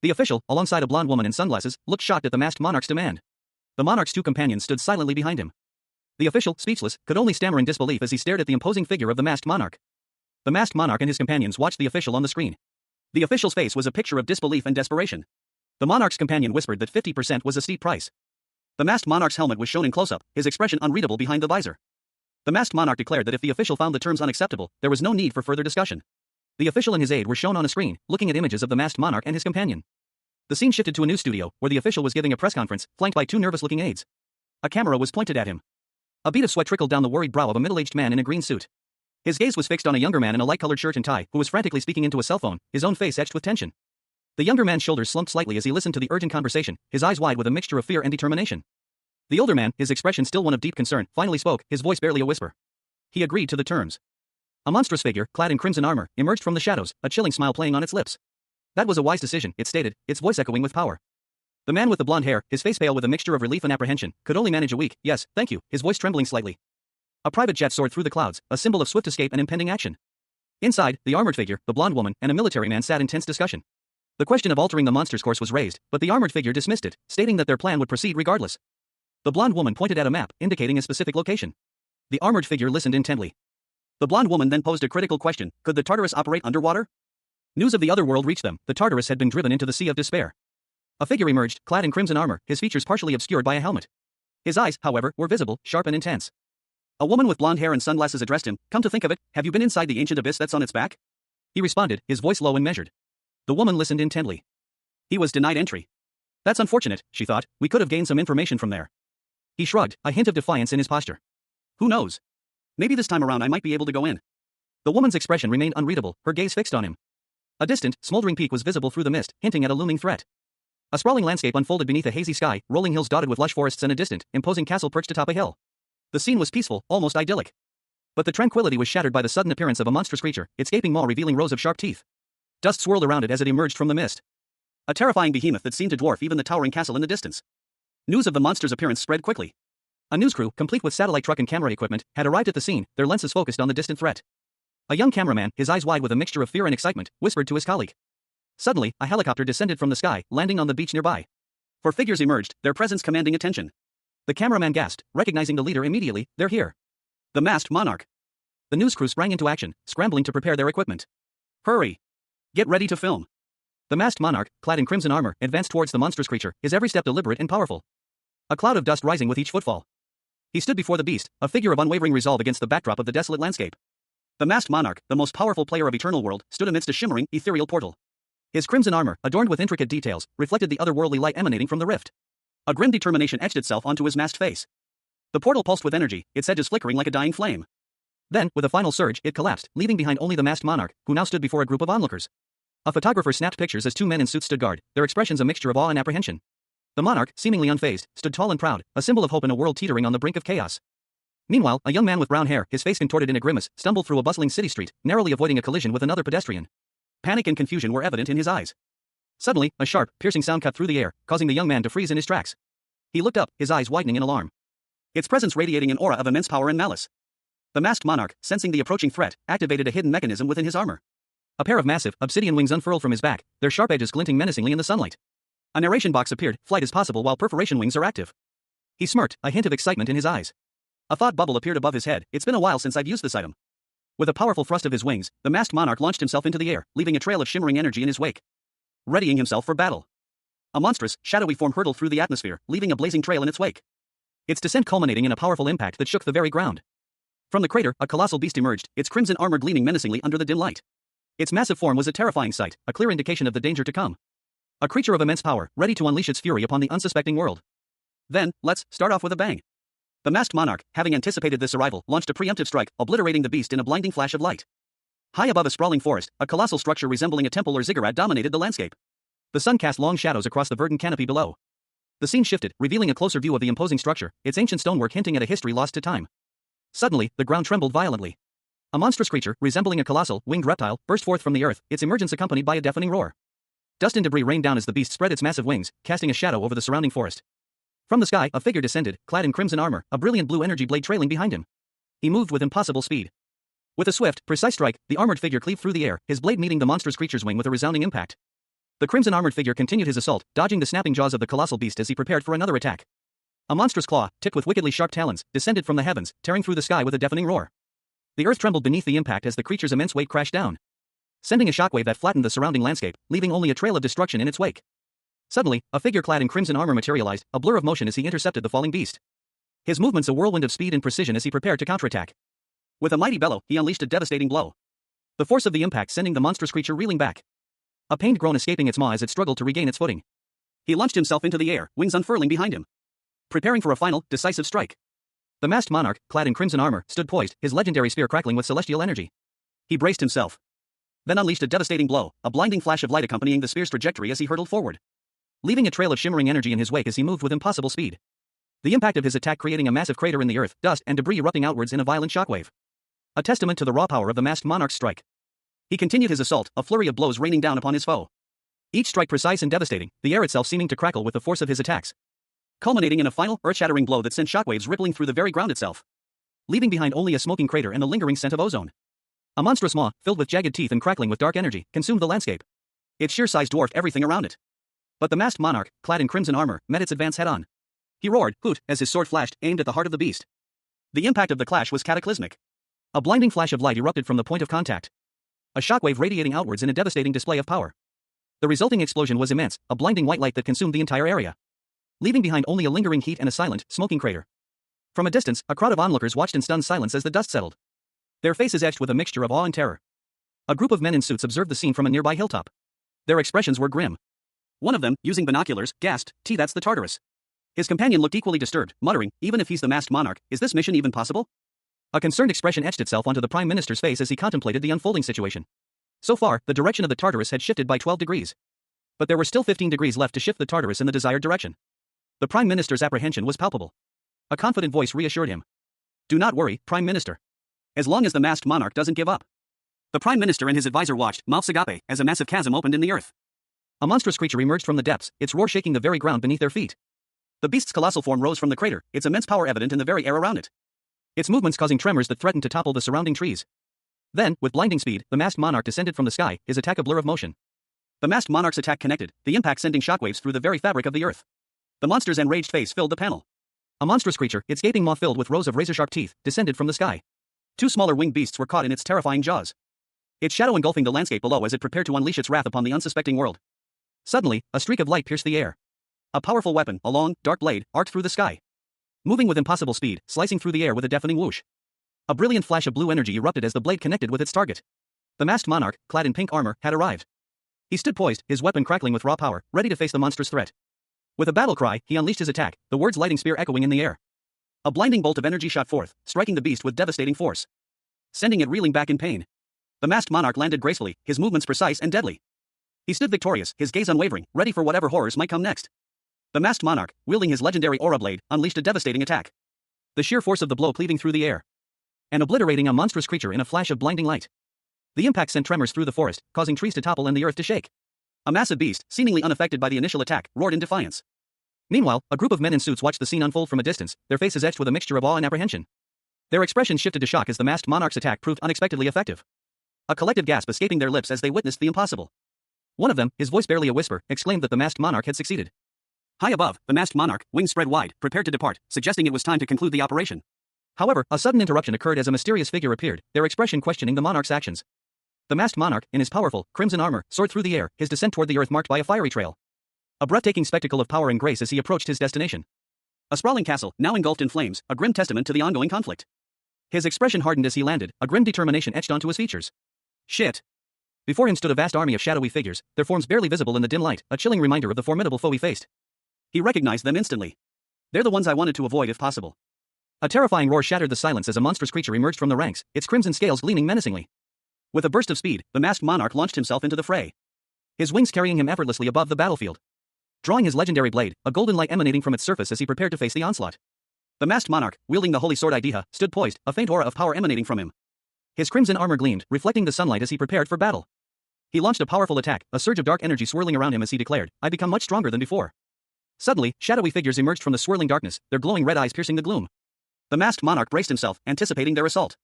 The official, alongside a blonde woman in sunglasses, looked shocked at the masked monarch's demand. The monarch's two companions stood silently behind him. The official, speechless, could only stammer in disbelief as he stared at the imposing figure of the masked monarch. The masked monarch and his companions watched the official on the screen. The official's face was a picture of disbelief and desperation. The monarch's companion whispered that 50% was a steep price. The masked monarch's helmet was shown in close-up, his expression unreadable behind the visor. The masked monarch declared that if the official found the terms unacceptable, there was no need for further discussion. The official and his aide were shown on a screen, looking at images of the masked monarch and his companion. The scene shifted to a news studio, where the official was giving a press conference, flanked by two nervous-looking aides. A camera was pointed at him. A bead of sweat trickled down the worried brow of a middle-aged man in a green suit. His gaze was fixed on a younger man in a light-colored shirt and tie, who was frantically speaking into a cell phone, his own face etched with tension. The younger man's shoulders slumped slightly as he listened to the urgent conversation, his eyes wide with a mixture of fear and determination. The older man, his expression still one of deep concern, finally spoke, his voice barely a whisper. He agreed to the terms. A monstrous figure, clad in crimson armor, emerged from the shadows, a chilling smile playing on its lips. That was a wise decision, it stated, its voice echoing with power. The man with the blonde hair, his face pale with a mixture of relief and apprehension, could only manage a weak, yes, thank you, his voice trembling slightly. A private jet soared through the clouds, a symbol of swift escape and impending action. Inside, the armored figure, the blonde woman, and a military man sat in tense discussion. The question of altering the monster's course was raised, but the armored figure dismissed it, stating that their plan would proceed regardless. The blonde woman pointed at a map, indicating a specific location. The armored figure listened intently. The blonde woman then posed a critical question: could the Tartarus operate underwater? News of the other world reached them. The Tartarus had been driven into the Sea of Despair. A figure emerged, clad in crimson armor, his features partially obscured by a helmet. His eyes, however, were visible, sharp and intense. A woman with blonde hair and sunglasses addressed him. Come to think of it, have you been inside the ancient abyss that's on its back? He responded, his voice low and measured. The woman listened intently. He was denied entry. That's unfortunate, she thought, we could have gained some information from there. He shrugged, a hint of defiance in his posture. Who knows? Maybe this time around I might be able to go in. The woman's expression remained unreadable, her gaze fixed on him. A distant, smoldering peak was visible through the mist, hinting at a looming threat. A sprawling landscape unfolded beneath a hazy sky, rolling hills dotted with lush forests and a distant, imposing castle perched atop a hill. The scene was peaceful, almost idyllic. But the tranquility was shattered by the sudden appearance of a monstrous creature, its gaping maw revealing rows of sharp teeth. Dust swirled around it as it emerged from the mist. A terrifying behemoth that seemed to dwarf even the towering castle in the distance. News of the monster's appearance spread quickly. A news crew, complete with satellite truck and camera equipment, had arrived at the scene, their lenses focused on the distant threat. A young cameraman, his eyes wide with a mixture of fear and excitement, whispered to his colleague. Suddenly, a helicopter descended from the sky, landing on the beach nearby. Four figures emerged, their presence commanding attention. The cameraman gasped, recognizing the leader immediately. They're here. The masked monarch. The news crew sprang into action, scrambling to prepare their equipment. Hurry! Get ready to film. The masked monarch, clad in crimson armor, advanced towards the monstrous creature, his every step deliberate and powerful. A cloud of dust rising with each footfall. He stood before the beast, a figure of unwavering resolve against the backdrop of the desolate landscape. The masked monarch, the most powerful player of Eternal World, stood amidst a shimmering, ethereal portal. His crimson armor, adorned with intricate details, reflected the otherworldly light emanating from the rift. A grim determination etched itself onto his masked face. The portal pulsed with energy, its edges flickering like a dying flame. Then, with a final surge, it collapsed, leaving behind only the masked monarch, who now stood before a group of onlookers. A photographer snapped pictures as two men in suits stood guard, their expressions a mixture of awe and apprehension. The monarch, seemingly unfazed, stood tall and proud, a symbol of hope in a world teetering on the brink of chaos. Meanwhile, a young man with brown hair, his face contorted in a grimace, stumbled through a bustling city street, narrowly avoiding a collision with another pedestrian. Panic and confusion were evident in his eyes. Suddenly, a sharp, piercing sound cut through the air, causing the young man to freeze in his tracks. He looked up, his eyes widening in alarm. Its presence radiating an aura of immense power and malice. The masked monarch, sensing the approaching threat, activated a hidden mechanism within his armor. A pair of massive, obsidian wings unfurled from his back, their sharp edges glinting menacingly in the sunlight. A narration box appeared, flight is possible while perforation wings are active. He smirked, a hint of excitement in his eyes. A thought bubble appeared above his head, it's been a while since I've used this item. With a powerful thrust of his wings, the masked monarch launched himself into the air, leaving a trail of shimmering energy in his wake. Readying himself for battle. A monstrous, shadowy form hurtled through the atmosphere, leaving a blazing trail in its wake. Its descent culminating in a powerful impact that shook the very ground. From the crater, a colossal beast emerged, its crimson armor gleaming menacingly under the dim light. Its massive form was a terrifying sight, a clear indication of the danger to come. A creature of immense power, ready to unleash its fury upon the unsuspecting world. Then, let's start off with a bang. The masked monarch, having anticipated this arrival, launched a preemptive strike, obliterating the beast in a blinding flash of light. High above a sprawling forest, a colossal structure resembling a temple or ziggurat dominated the landscape. The sun cast long shadows across the verdant canopy below. The scene shifted, revealing a closer view of the imposing structure, its ancient stonework hinting at a history lost to time. Suddenly, the ground trembled violently. A monstrous creature, resembling a colossal, winged reptile, burst forth from the earth, its emergence accompanied by a deafening roar. Dust and debris rained down as the beast spread its massive wings, casting a shadow over the surrounding forest. From the sky, a figure descended, clad in crimson armor, a brilliant blue energy blade trailing behind him. He moved with impossible speed. With a swift, precise strike, the armored figure cleaved through the air, his blade meeting the monstrous creature's wing with a resounding impact. The crimson armored figure continued his assault, dodging the snapping jaws of the colossal beast as he prepared for another attack. A monstrous claw, tipped with wickedly sharp talons, descended from the heavens, tearing through the sky with a deafening roar. The earth trembled beneath the impact as the creature's immense weight crashed down, sending a shockwave that flattened the surrounding landscape, leaving only a trail of destruction in its wake. Suddenly, a figure clad in crimson armor materialized, a blur of motion as he intercepted the falling beast. His movements a whirlwind of speed and precision as he prepared to counterattack. With a mighty bellow, he unleashed a devastating blow. The force of the impact sending the monstrous creature reeling back. A pained groan escaping its maw as it struggled to regain its footing. He launched himself into the air, wings unfurling behind him, preparing for a final, decisive strike. The masked monarch, clad in crimson armor, stood poised, his legendary spear crackling with celestial energy. He braced himself, then unleashed a devastating blow, a blinding flash of light accompanying the spear's trajectory as he hurtled forward, leaving a trail of shimmering energy in his wake as he moved with impossible speed. The impact of his attack creating a massive crater in the earth, dust and debris erupting outwards in a violent shockwave. a testament to the raw power of the masked monarch's strike. He continued his assault, a flurry of blows raining down upon his foe. Each strike precise and devastating, the air itself seeming to crackle with the force of his attacks. Culminating in a final, earth-shattering blow that sent shockwaves rippling through the very ground itself, leaving behind only a smoking crater and the lingering scent of ozone. A monstrous maw, filled with jagged teeth and crackling with dark energy, consumed the landscape. Its sheer size dwarfed everything around it. But the masked monarch, clad in crimson armor, met its advance head-on. He roared, hoot, as his sword flashed, aimed at the heart of the beast. The impact of the clash was cataclysmic. A blinding flash of light erupted from the point of contact, a shockwave radiating outwards in a devastating display of power. The resulting explosion was immense, a blinding white light that consumed the entire area, leaving behind only a lingering heat and a silent, smoking crater. From a distance, a crowd of onlookers watched in stunned silence as the dust settled, their faces etched with a mixture of awe and terror. A group of men in suits observed the scene from a nearby hilltop. Their expressions were grim. One of them, using binoculars, gasped, "That's the Tartarus." His companion looked equally disturbed, muttering, "Even if he's the masked monarch, is this mission even possible?" A concerned expression etched itself onto the Prime Minister's face as he contemplated the unfolding situation. So far, the direction of the Tartarus had shifted by 12 degrees. But there were still 15 degrees left to shift the Tartarus in the desired direction. The Prime Minister's apprehension was palpable. A confident voice reassured him. "Do not worry, Prime Minister. As long as the masked monarch doesn't give up." The Prime Minister and his advisor watched, mouths agape, as a massive chasm opened in the earth. A monstrous creature emerged from the depths, its roar shaking the very ground beneath their feet. The beast's colossal form rose from the crater, its immense power evident in the very air around it, its movements causing tremors that threatened to topple the surrounding trees. Then, with blinding speed, the masked monarch descended from the sky, his attack a blur of motion. The masked monarch's attack connected, the impact sending shockwaves through the very fabric of the earth. The monster's enraged face filled the panel. A monstrous creature, its gaping maw filled with rows of razor-sharp teeth, descended from the sky. Two smaller winged beasts were caught in its terrifying jaws, its shadow engulfing the landscape below as it prepared to unleash its wrath upon the unsuspecting world. Suddenly, a streak of light pierced the air. A powerful weapon, a long, dark blade, arced through the sky, moving with impossible speed, slicing through the air with a deafening whoosh. A brilliant flash of blue energy erupted as the blade connected with its target. The masked monarch, clad in pink armor, had arrived. He stood poised, his weapon crackling with raw power, ready to face the monstrous threat. With a battle cry, he unleashed his attack, the words lighting spear echoing in the air. A blinding bolt of energy shot forth, striking the beast with devastating force, sending it reeling back in pain. The masked monarch landed gracefully, his movements precise and deadly. He stood victorious, his gaze unwavering, ready for whatever horrors might come next. The masked monarch, wielding his legendary aura blade, unleashed a devastating attack, the sheer force of the blow cleaving through the air and obliterating a monstrous creature in a flash of blinding light. The impact sent tremors through the forest, causing trees to topple and the earth to shake. A massive beast, seemingly unaffected by the initial attack, roared in defiance. Meanwhile, a group of men in suits watched the scene unfold from a distance, their faces etched with a mixture of awe and apprehension. Their expressions shifted to shock as the masked monarch's attack proved unexpectedly effective, a collective gasp escaping their lips as they witnessed the impossible. One of them, his voice barely a whisper, exclaimed that the masked monarch had succeeded. High above, the masked monarch, wings spread wide, prepared to depart, suggesting it was time to conclude the operation. However, a sudden interruption occurred as a mysterious figure appeared, their expression questioning the monarch's actions. The masked monarch, in his powerful, crimson armor, soared through the air, his descent toward the earth marked by a fiery trail. A breathtaking spectacle of power and grace as he approached his destination. A sprawling castle, now engulfed in flames, a grim testament to the ongoing conflict. His expression hardened as he landed, a grim determination etched onto his features. Shit. Before him stood a vast army of shadowy figures, their forms barely visible in the dim light, a chilling reminder of the formidable foe he faced. He recognized them instantly. They're the ones I wanted to avoid if possible. A terrifying roar shattered the silence as a monstrous creature emerged from the ranks, its crimson scales gleaming menacingly. With a burst of speed, the masked monarch launched himself into the fray, his wings carrying him effortlessly above the battlefield. Drawing his legendary blade, a golden light emanating from its surface as he prepared to face the onslaught. The masked monarch, wielding the holy sword Idaha, stood poised, a faint aura of power emanating from him. His crimson armor gleamed, reflecting the sunlight as he prepared for battle. He launched a powerful attack, a surge of dark energy swirling around him as he declared, "I become much stronger than before." Suddenly, shadowy figures emerged from the swirling darkness, their glowing red eyes piercing the gloom. The masked monarch braced himself, anticipating their assault.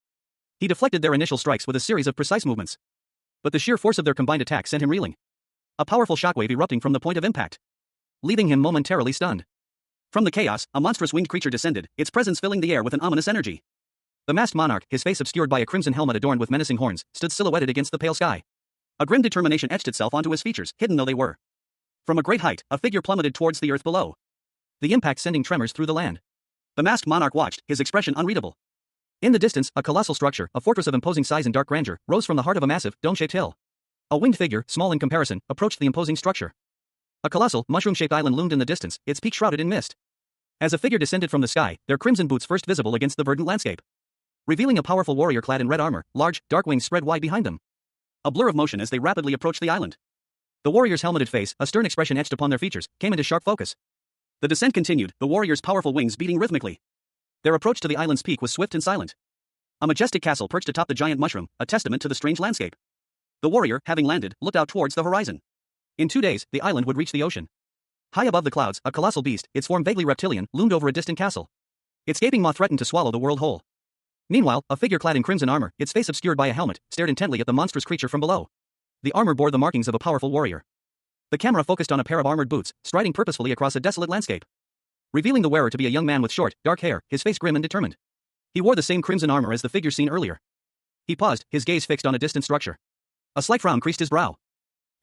He deflected their initial strikes with a series of precise movements, but the sheer force of their combined attack sent him reeling, a powerful shockwave erupting from the point of impact, leaving him momentarily stunned. From the chaos, a monstrous winged creature descended, its presence filling the air with an ominous energy. The masked monarch, his face obscured by a crimson helmet adorned with menacing horns, stood silhouetted against the pale sky. A grim determination etched itself onto his features, hidden though they were. From a great height, a figure plummeted towards the earth below, the impact sending tremors through the land. The masked monarch watched, his expression unreadable. In the distance, a colossal structure, a fortress of imposing size and dark grandeur, rose from the heart of a massive, dome-shaped hill. A winged figure, small in comparison, approached the imposing structure. A colossal, mushroom-shaped island loomed in the distance, its peak shrouded in mist. As a figure descended from the sky, their crimson boots first visible against the verdant landscape, revealing a powerful warrior clad in red armor, large, dark wings spread wide behind them, a blur of motion as they rapidly approached the island. The warrior's helmeted face, a stern expression etched upon their features, came into sharp focus. The descent continued, the warrior's powerful wings beating rhythmically. Their approach to the island's peak was swift and silent. A majestic castle perched atop the giant mushroom, a testament to the strange landscape. The warrior, having landed, looked out towards the horizon. In 2 days, the island would reach the ocean. High above the clouds, a colossal beast, its form vaguely reptilian, loomed over a distant castle. Its gaping maw threatened to swallow the world whole. Meanwhile, a figure clad in crimson armor, its face obscured by a helmet, stared intently at the monstrous creature from below. The armor bore the markings of a powerful warrior. The camera focused on a pair of armored boots, striding purposefully across a desolate landscape, revealing the wearer to be a young man with short, dark hair, his face grim and determined. He wore the same crimson armor as the figure seen earlier. He paused, his gaze fixed on a distant structure. A slight frown creased his brow.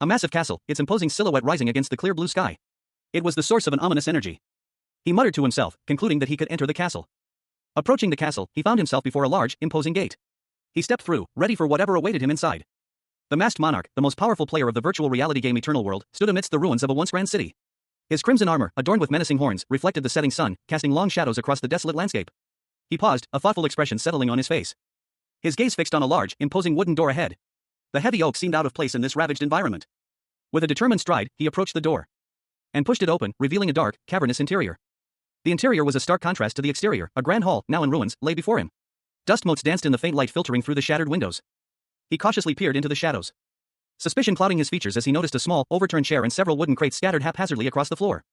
A massive castle, its imposing silhouette rising against the clear blue sky. It was the source of an ominous energy. He muttered to himself, concluding that he could enter the castle. Approaching the castle, he found himself before a large, imposing gate. He stepped through, ready for whatever awaited him inside. The masked monarch, the most powerful player of the virtual reality game Eternal World, stood amidst the ruins of a once grand city. His crimson armor, adorned with menacing horns, reflected the setting sun, casting long shadows across the desolate landscape. He paused, a thoughtful expression settling on his face. His gaze fixed on a large, imposing wooden door ahead. The heavy oak seemed out of place in this ravaged environment. With a determined stride, he approached the door and pushed it open, revealing a dark, cavernous interior. The interior was a stark contrast to the exterior. A grand hall, now in ruins, lay before him. Dust motes danced in the faint light filtering through the shattered windows. He cautiously peered into the shadows, suspicion clouding his features as he noticed a small, overturned chair and several wooden crates scattered haphazardly across the floor.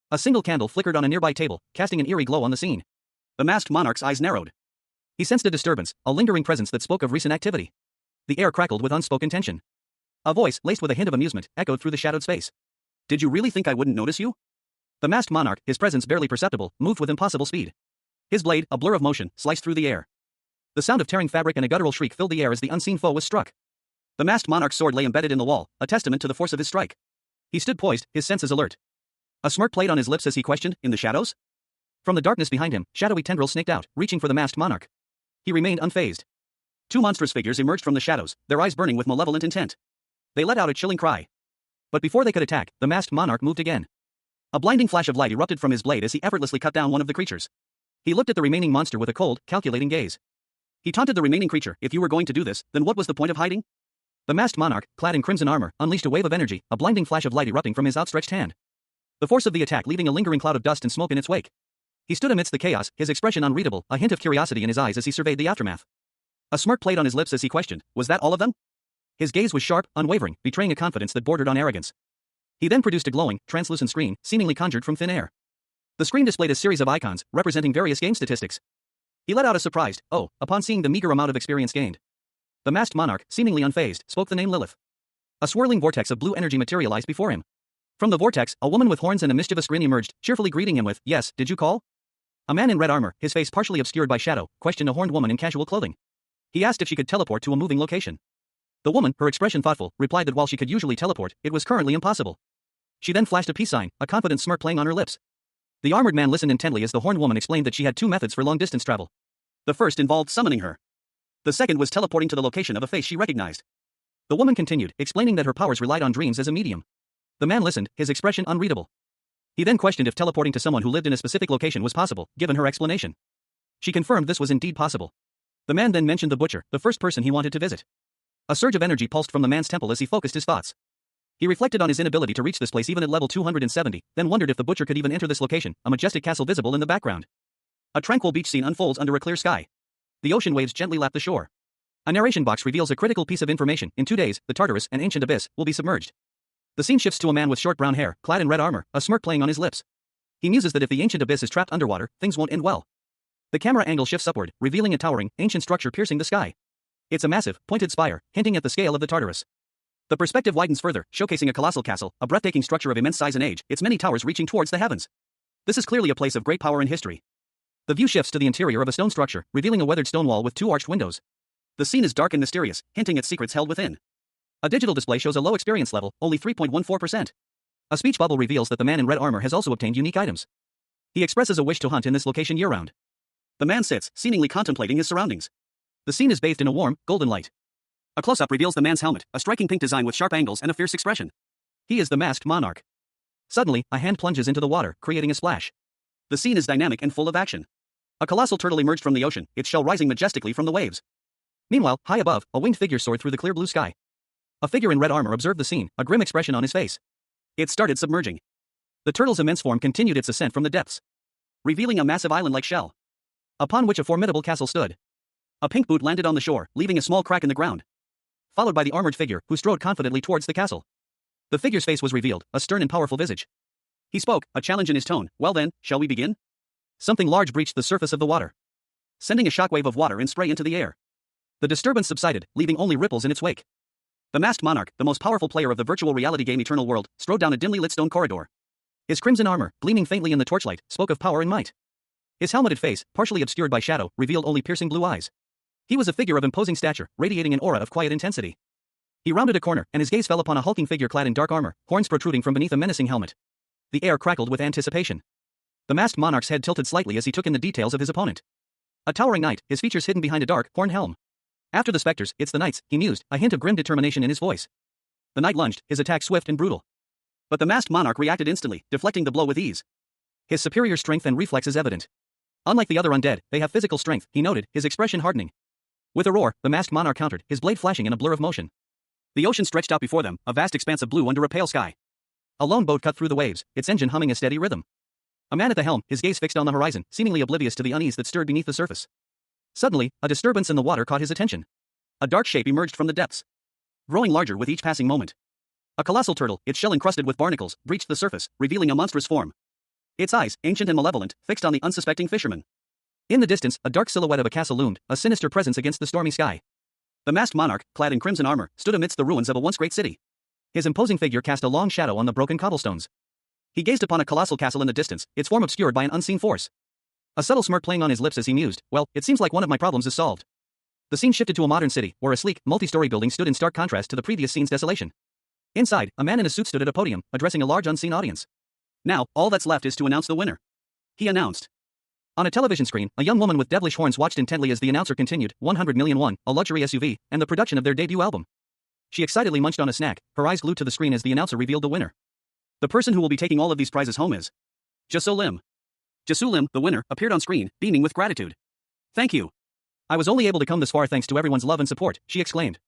A single candle flickered on a nearby table, casting an eerie glow on the scene. The masked monarch's eyes narrowed. He sensed a disturbance, a lingering presence that spoke of recent activity. The air crackled with unspoken tension. A voice, laced with a hint of amusement, echoed through the shadowed space. Did you really think I wouldn't notice you? The masked monarch, his presence barely perceptible, moved with impossible speed. His blade, a blur of motion, sliced through the air. The sound of tearing fabric and a guttural shriek filled the air as the unseen foe was struck. The masked monarch's sword lay embedded in the wall, a testament to the force of his strike. He stood poised, his senses alert. A smirk played on his lips as he questioned, in the shadows? From the darkness behind him, shadowy tendrils snaked out, reaching for the masked monarch. He remained unfazed. 2 monstrous figures emerged from the shadows, their eyes burning with malevolent intent. They let out a chilling cry. But before they could attack, the masked monarch moved again. A blinding flash of light erupted from his blade as he effortlessly cut down one of the creatures. He looked at the remaining monster with a cold, calculating gaze. He taunted the remaining creature, if you were going to do this, then what was the point of hiding? The masked monarch, clad in crimson armor, unleashed a wave of energy, a blinding flash of light erupting from his outstretched hand. The force of the attack leaving a lingering cloud of dust and smoke in its wake. He stood amidst the chaos, his expression unreadable, a hint of curiosity in his eyes as he surveyed the aftermath. A smirk played on his lips as he questioned, was that all of them? His gaze was sharp, unwavering, betraying a confidence that bordered on arrogance. He then produced a glowing, translucent screen, seemingly conjured from thin air. The screen displayed a series of icons, representing various game statistics. He let out a surprised, "Oh," upon seeing the meager amount of experience gained. The masked monarch, seemingly unfazed, spoke the name Lilith. A swirling vortex of blue energy materialized before him. From the vortex, a woman with horns and a mischievous grin emerged, cheerfully greeting him with, "Yes, did you call?" A man in red armor, his face partially obscured by shadow, questioned a horned woman in casual clothing. He asked if she could teleport to a moving location. The woman, her expression thoughtful, replied that while she could usually teleport, it was currently impossible. She then flashed a peace sign, a confident smirk playing on her lips. The armored man listened intently as the horned woman explained that she had 2 methods for long-distance travel. The first involved summoning her. The second was teleporting to the location of a face she recognized. The woman continued, explaining that her powers relied on dreams as a medium. The man listened, his expression unreadable. He then questioned if teleporting to someone who lived in a specific location was possible, given her explanation. She confirmed this was indeed possible. The man then mentioned the butcher, the first person he wanted to visit. A surge of energy pulsed from the man's temple as he focused his thoughts. He reflected on his inability to reach this place even at level 270, then wondered if the butcher could even enter this location, a majestic castle visible in the background. A tranquil beach scene unfolds under a clear sky. The ocean waves gently lap the shore. A narration box reveals a critical piece of information. In 2 days, the Tartarus, an ancient abyss, will be submerged. The scene shifts to a man with short brown hair, clad in red armor, a smirk playing on his lips. He muses that if the ancient abyss is trapped underwater, things won't end well. The camera angle shifts upward, revealing a towering, ancient structure piercing the sky. It's a massive, pointed spire, hinting at the scale of the Tartarus. The perspective widens further, showcasing a colossal castle, a breathtaking structure of immense size and age, its many towers reaching towards the heavens. This is clearly a place of great power and history. The view shifts to the interior of a stone structure, revealing a weathered stone wall with 2 arched windows. The scene is dark and mysterious, hinting at secrets held within. A digital display shows a low experience level, only 3.14%. A speech bubble reveals that the man in red armor has also obtained unique items. He expresses a wish to hunt in this location year-round. The man sits, seemingly contemplating his surroundings. The scene is bathed in a warm, golden light. A close-up reveals the man's helmet, a striking pink design with sharp angles and a fierce expression. He is the masked monarch. Suddenly, a hand plunges into the water, creating a splash. The scene is dynamic and full of action. A colossal turtle emerged from the ocean, its shell rising majestically from the waves. Meanwhile, high above, a winged figure soared through the clear blue sky. A figure in red armor observed the scene, a grim expression on his face. It started submerging. The turtle's immense form continued its ascent from the depths, revealing a massive island-like shell, upon which a formidable castle stood. A pink boot landed on the shore, leaving a small crack in the ground. Followed by the armored figure, who strode confidently towards the castle. The figure's face was revealed, a stern and powerful visage. He spoke, a challenge in his tone. Well then, shall we begin? Something large breached the surface of the water, sending a shockwave of water and spray into the air. The disturbance subsided, leaving only ripples in its wake. The masked monarch, the most powerful player of the virtual reality game Eternal World, strode down a dimly lit stone corridor. His crimson armor, gleaming faintly in the torchlight, spoke of power and might. His helmeted face, partially obscured by shadow, revealed only piercing blue eyes. He was a figure of imposing stature, radiating an aura of quiet intensity. He rounded a corner, and his gaze fell upon a hulking figure clad in dark armor, horns protruding from beneath a menacing helmet. The air crackled with anticipation. The masked monarch's head tilted slightly as he took in the details of his opponent. A towering knight, his features hidden behind a dark, horned helm. After the specters, it's the knights, he mused, a hint of grim determination in his voice. The knight lunged, his attack swift and brutal. But the masked monarch reacted instantly, deflecting the blow with ease. His superior strength and reflexes evident. Unlike the other undead, they have physical strength, he noted, his expression hardening. With a roar, the masked monarch countered, his blade flashing in a blur of motion. The ocean stretched out before them, a vast expanse of blue under a pale sky. A lone boat cut through the waves, its engine humming a steady rhythm. A man at the helm, his gaze fixed on the horizon, seemingly oblivious to the unease that stirred beneath the surface. Suddenly, a disturbance in the water caught his attention. A dark shape emerged from the depths, growing larger with each passing moment. A colossal turtle, its shell encrusted with barnacles, breached the surface, revealing a monstrous form. Its eyes, ancient and malevolent, fixed on the unsuspecting fisherman. In the distance, a dark silhouette of a castle loomed, a sinister presence against the stormy sky. The masked monarch, clad in crimson armor, stood amidst the ruins of a once great city. His imposing figure cast a long shadow on the broken cobblestones. He gazed upon a colossal castle in the distance, its form obscured by an unseen force. A subtle smirk playing on his lips as he mused, well, it seems like one of my problems is solved. The scene shifted to a modern city, where a sleek, multi-story building stood in stark contrast to the previous scene's desolation. Inside, a man in a suit stood at a podium, addressing a large unseen audience. Now, all that's left is to announce the winner, he announced. On a television screen, a young woman with devilish horns watched intently as the announcer continued, 100 million won, a luxury SUV, and the production of their debut album. She excitedly munched on a snack, her eyes glued to the screen as the announcer revealed the winner. The person who will be taking all of these prizes home is Jasu Lim. Jasu Lim, the winner, appeared on screen, beaming with gratitude. Thank you. I was only able to come this far thanks to everyone's love and support, she exclaimed.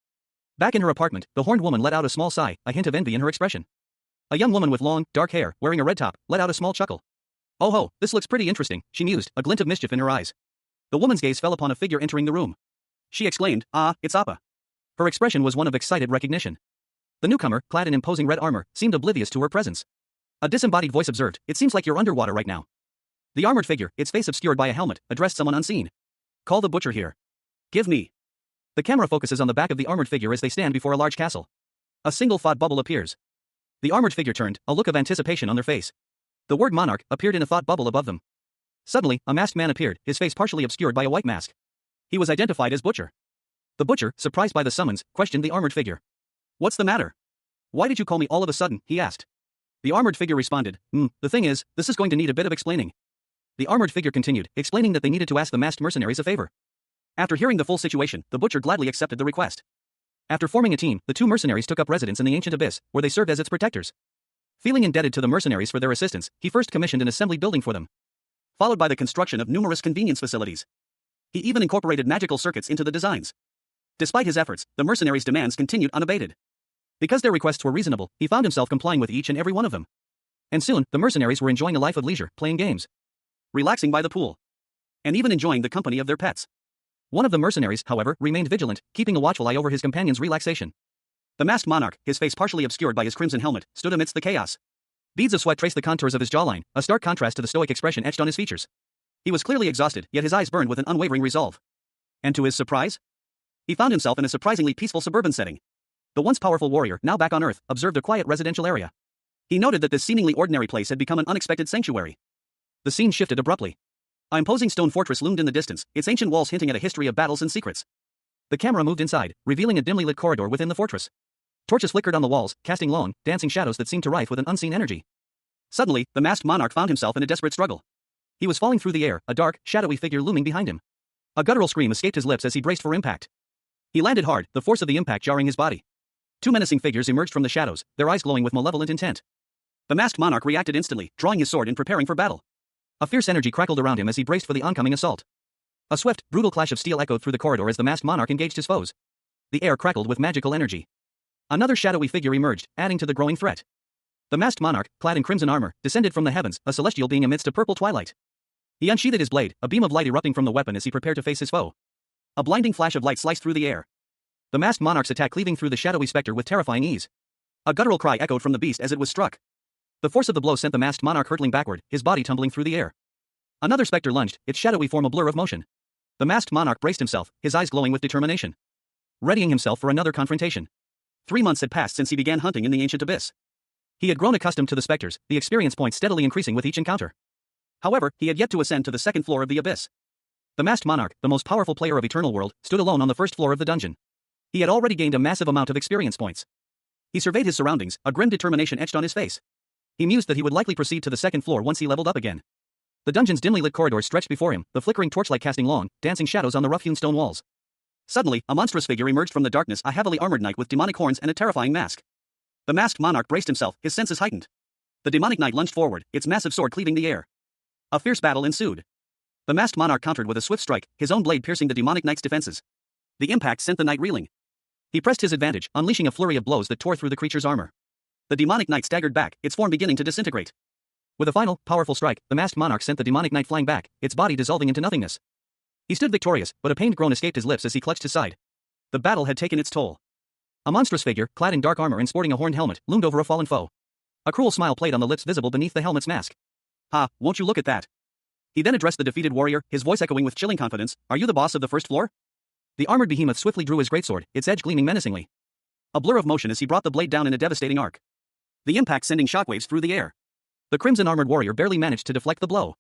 Back in her apartment, the horned woman let out a small sigh, a hint of envy in her expression. A young woman with long, dark hair, wearing a red top, let out a small chuckle. Oh ho, this looks pretty interesting, she mused, a glint of mischief in her eyes. The woman's gaze fell upon a figure entering the room. She exclaimed, ah, it's Appa. Her expression was one of excited recognition. The newcomer, clad in imposing red armor, seemed oblivious to her presence. A disembodied voice observed, it seems like you're underwater right now. The armored figure, its face obscured by a helmet, addressed someone unseen. Call the butcher here. Give me. The camera focuses on the back of the armored figure as they stand before a large castle. A single thought bubble appears. The armored figure turned, a look of anticipation on their face. The word monarch appeared in a thought bubble above them. Suddenly, a masked man appeared, his face partially obscured by a white mask. He was identified as Butcher. The butcher, surprised by the summons, questioned the armored figure. What's the matter? Why did you call me all of a sudden, he asked. The armored figure responded, the thing is, this is going to need a bit of explaining. The armored figure continued, explaining that they needed to ask the masked mercenaries a favor. After hearing the full situation, the butcher gladly accepted the request. After forming a team, the two mercenaries took up residence in the ancient abyss, where they served as its protectors. Feeling indebted to the mercenaries for their assistance, he first commissioned an assembly building for them, followed by the construction of numerous convenience facilities. He even incorporated magical circuits into the designs. Despite his efforts, the mercenaries' demands continued unabated. Because their requests were reasonable, he found himself complying with each and every one of them. And soon, the mercenaries were enjoying a life of leisure, playing games, relaxing by the pool, and even enjoying the company of their pets. One of the mercenaries, however, remained vigilant, keeping a watchful eye over his companion's relaxation. The masked monarch, his face partially obscured by his crimson helmet, stood amidst the chaos. Beads of sweat traced the contours of his jawline, a stark contrast to the stoic expression etched on his features. He was clearly exhausted, yet his eyes burned with an unwavering resolve. And to his surprise, he found himself in a surprisingly peaceful suburban setting. The once powerful warrior, now back on Earth, observed a quiet residential area. He noted that this seemingly ordinary place had become an unexpected sanctuary. The scene shifted abruptly. An imposing stone fortress loomed in the distance, its ancient walls hinting at a history of battles and secrets. The camera moved inside, revealing a dimly lit corridor within the fortress. Torches flickered on the walls, casting long, dancing shadows that seemed to rife with an unseen energy. Suddenly, the masked monarch found himself in a desperate struggle. He was falling through the air, a dark, shadowy figure looming behind him. A guttural scream escaped his lips as he braced for impact. He landed hard, the force of the impact jarring his body. Two menacing figures emerged from the shadows, their eyes glowing with malevolent intent. The masked monarch reacted instantly, drawing his sword and preparing for battle. A fierce energy crackled around him as he braced for the oncoming assault. A swift, brutal clash of steel echoed through the corridor as the masked monarch engaged his foes. The air crackled with magical energy. Another shadowy figure emerged, adding to the growing threat. The masked monarch, clad in crimson armor, descended from the heavens, a celestial being amidst a purple twilight. He unsheathed his blade, a beam of light erupting from the weapon as he prepared to face his foe. A blinding flash of light sliced through the air. The masked monarch's attack cleaving through the shadowy specter with terrifying ease. A guttural cry echoed from the beast as it was struck. The force of the blow sent the masked monarch hurtling backward, his body tumbling through the air. Another specter lunged, its shadowy form a blur of motion. The masked monarch braced himself, his eyes glowing with determination. Readying himself for another confrontation. 3 months had passed since he began hunting in the ancient abyss. He had grown accustomed to the specters, the experience points steadily increasing with each encounter. However, he had yet to ascend to the second floor of the abyss. The masked monarch, the most powerful player of Eternal World, stood alone on the first floor of the dungeon. He had already gained a massive amount of experience points. He surveyed his surroundings, a grim determination etched on his face. He mused that he would likely proceed to the second floor once he leveled up again. The dungeon's dimly lit corridors stretched before him, the flickering torchlight casting long, dancing shadows on the rough-hewn stone walls. Suddenly, a monstrous figure emerged from the darkness, a heavily armored knight with demonic horns and a terrifying mask. The masked monarch braced himself, his senses heightened. The demonic knight lunged forward, its massive sword cleaving the air. A fierce battle ensued. The masked monarch countered with a swift strike, his own blade piercing the demonic knight's defenses. The impact sent the knight reeling. He pressed his advantage, unleashing a flurry of blows that tore through the creature's armor. The demonic knight staggered back, its form beginning to disintegrate. With a final, powerful strike, the masked monarch sent the demonic knight flying back, its body dissolving into nothingness. He stood victorious, but a pained groan escaped his lips as he clutched his side. The battle had taken its toll. A monstrous figure, clad in dark armor and sporting a horned helmet, loomed over a fallen foe. A cruel smile played on the lips visible beneath the helmet's mask. "Ha, won't you look at that?" He then addressed the defeated warrior, his voice echoing with chilling confidence, "Are you the boss of the first floor?" The armored behemoth swiftly drew his greatsword, its edge gleaming menacingly. A blur of motion as he brought the blade down in a devastating arc. The impact sending shockwaves through the air. The crimson armored warrior barely managed to deflect the blow.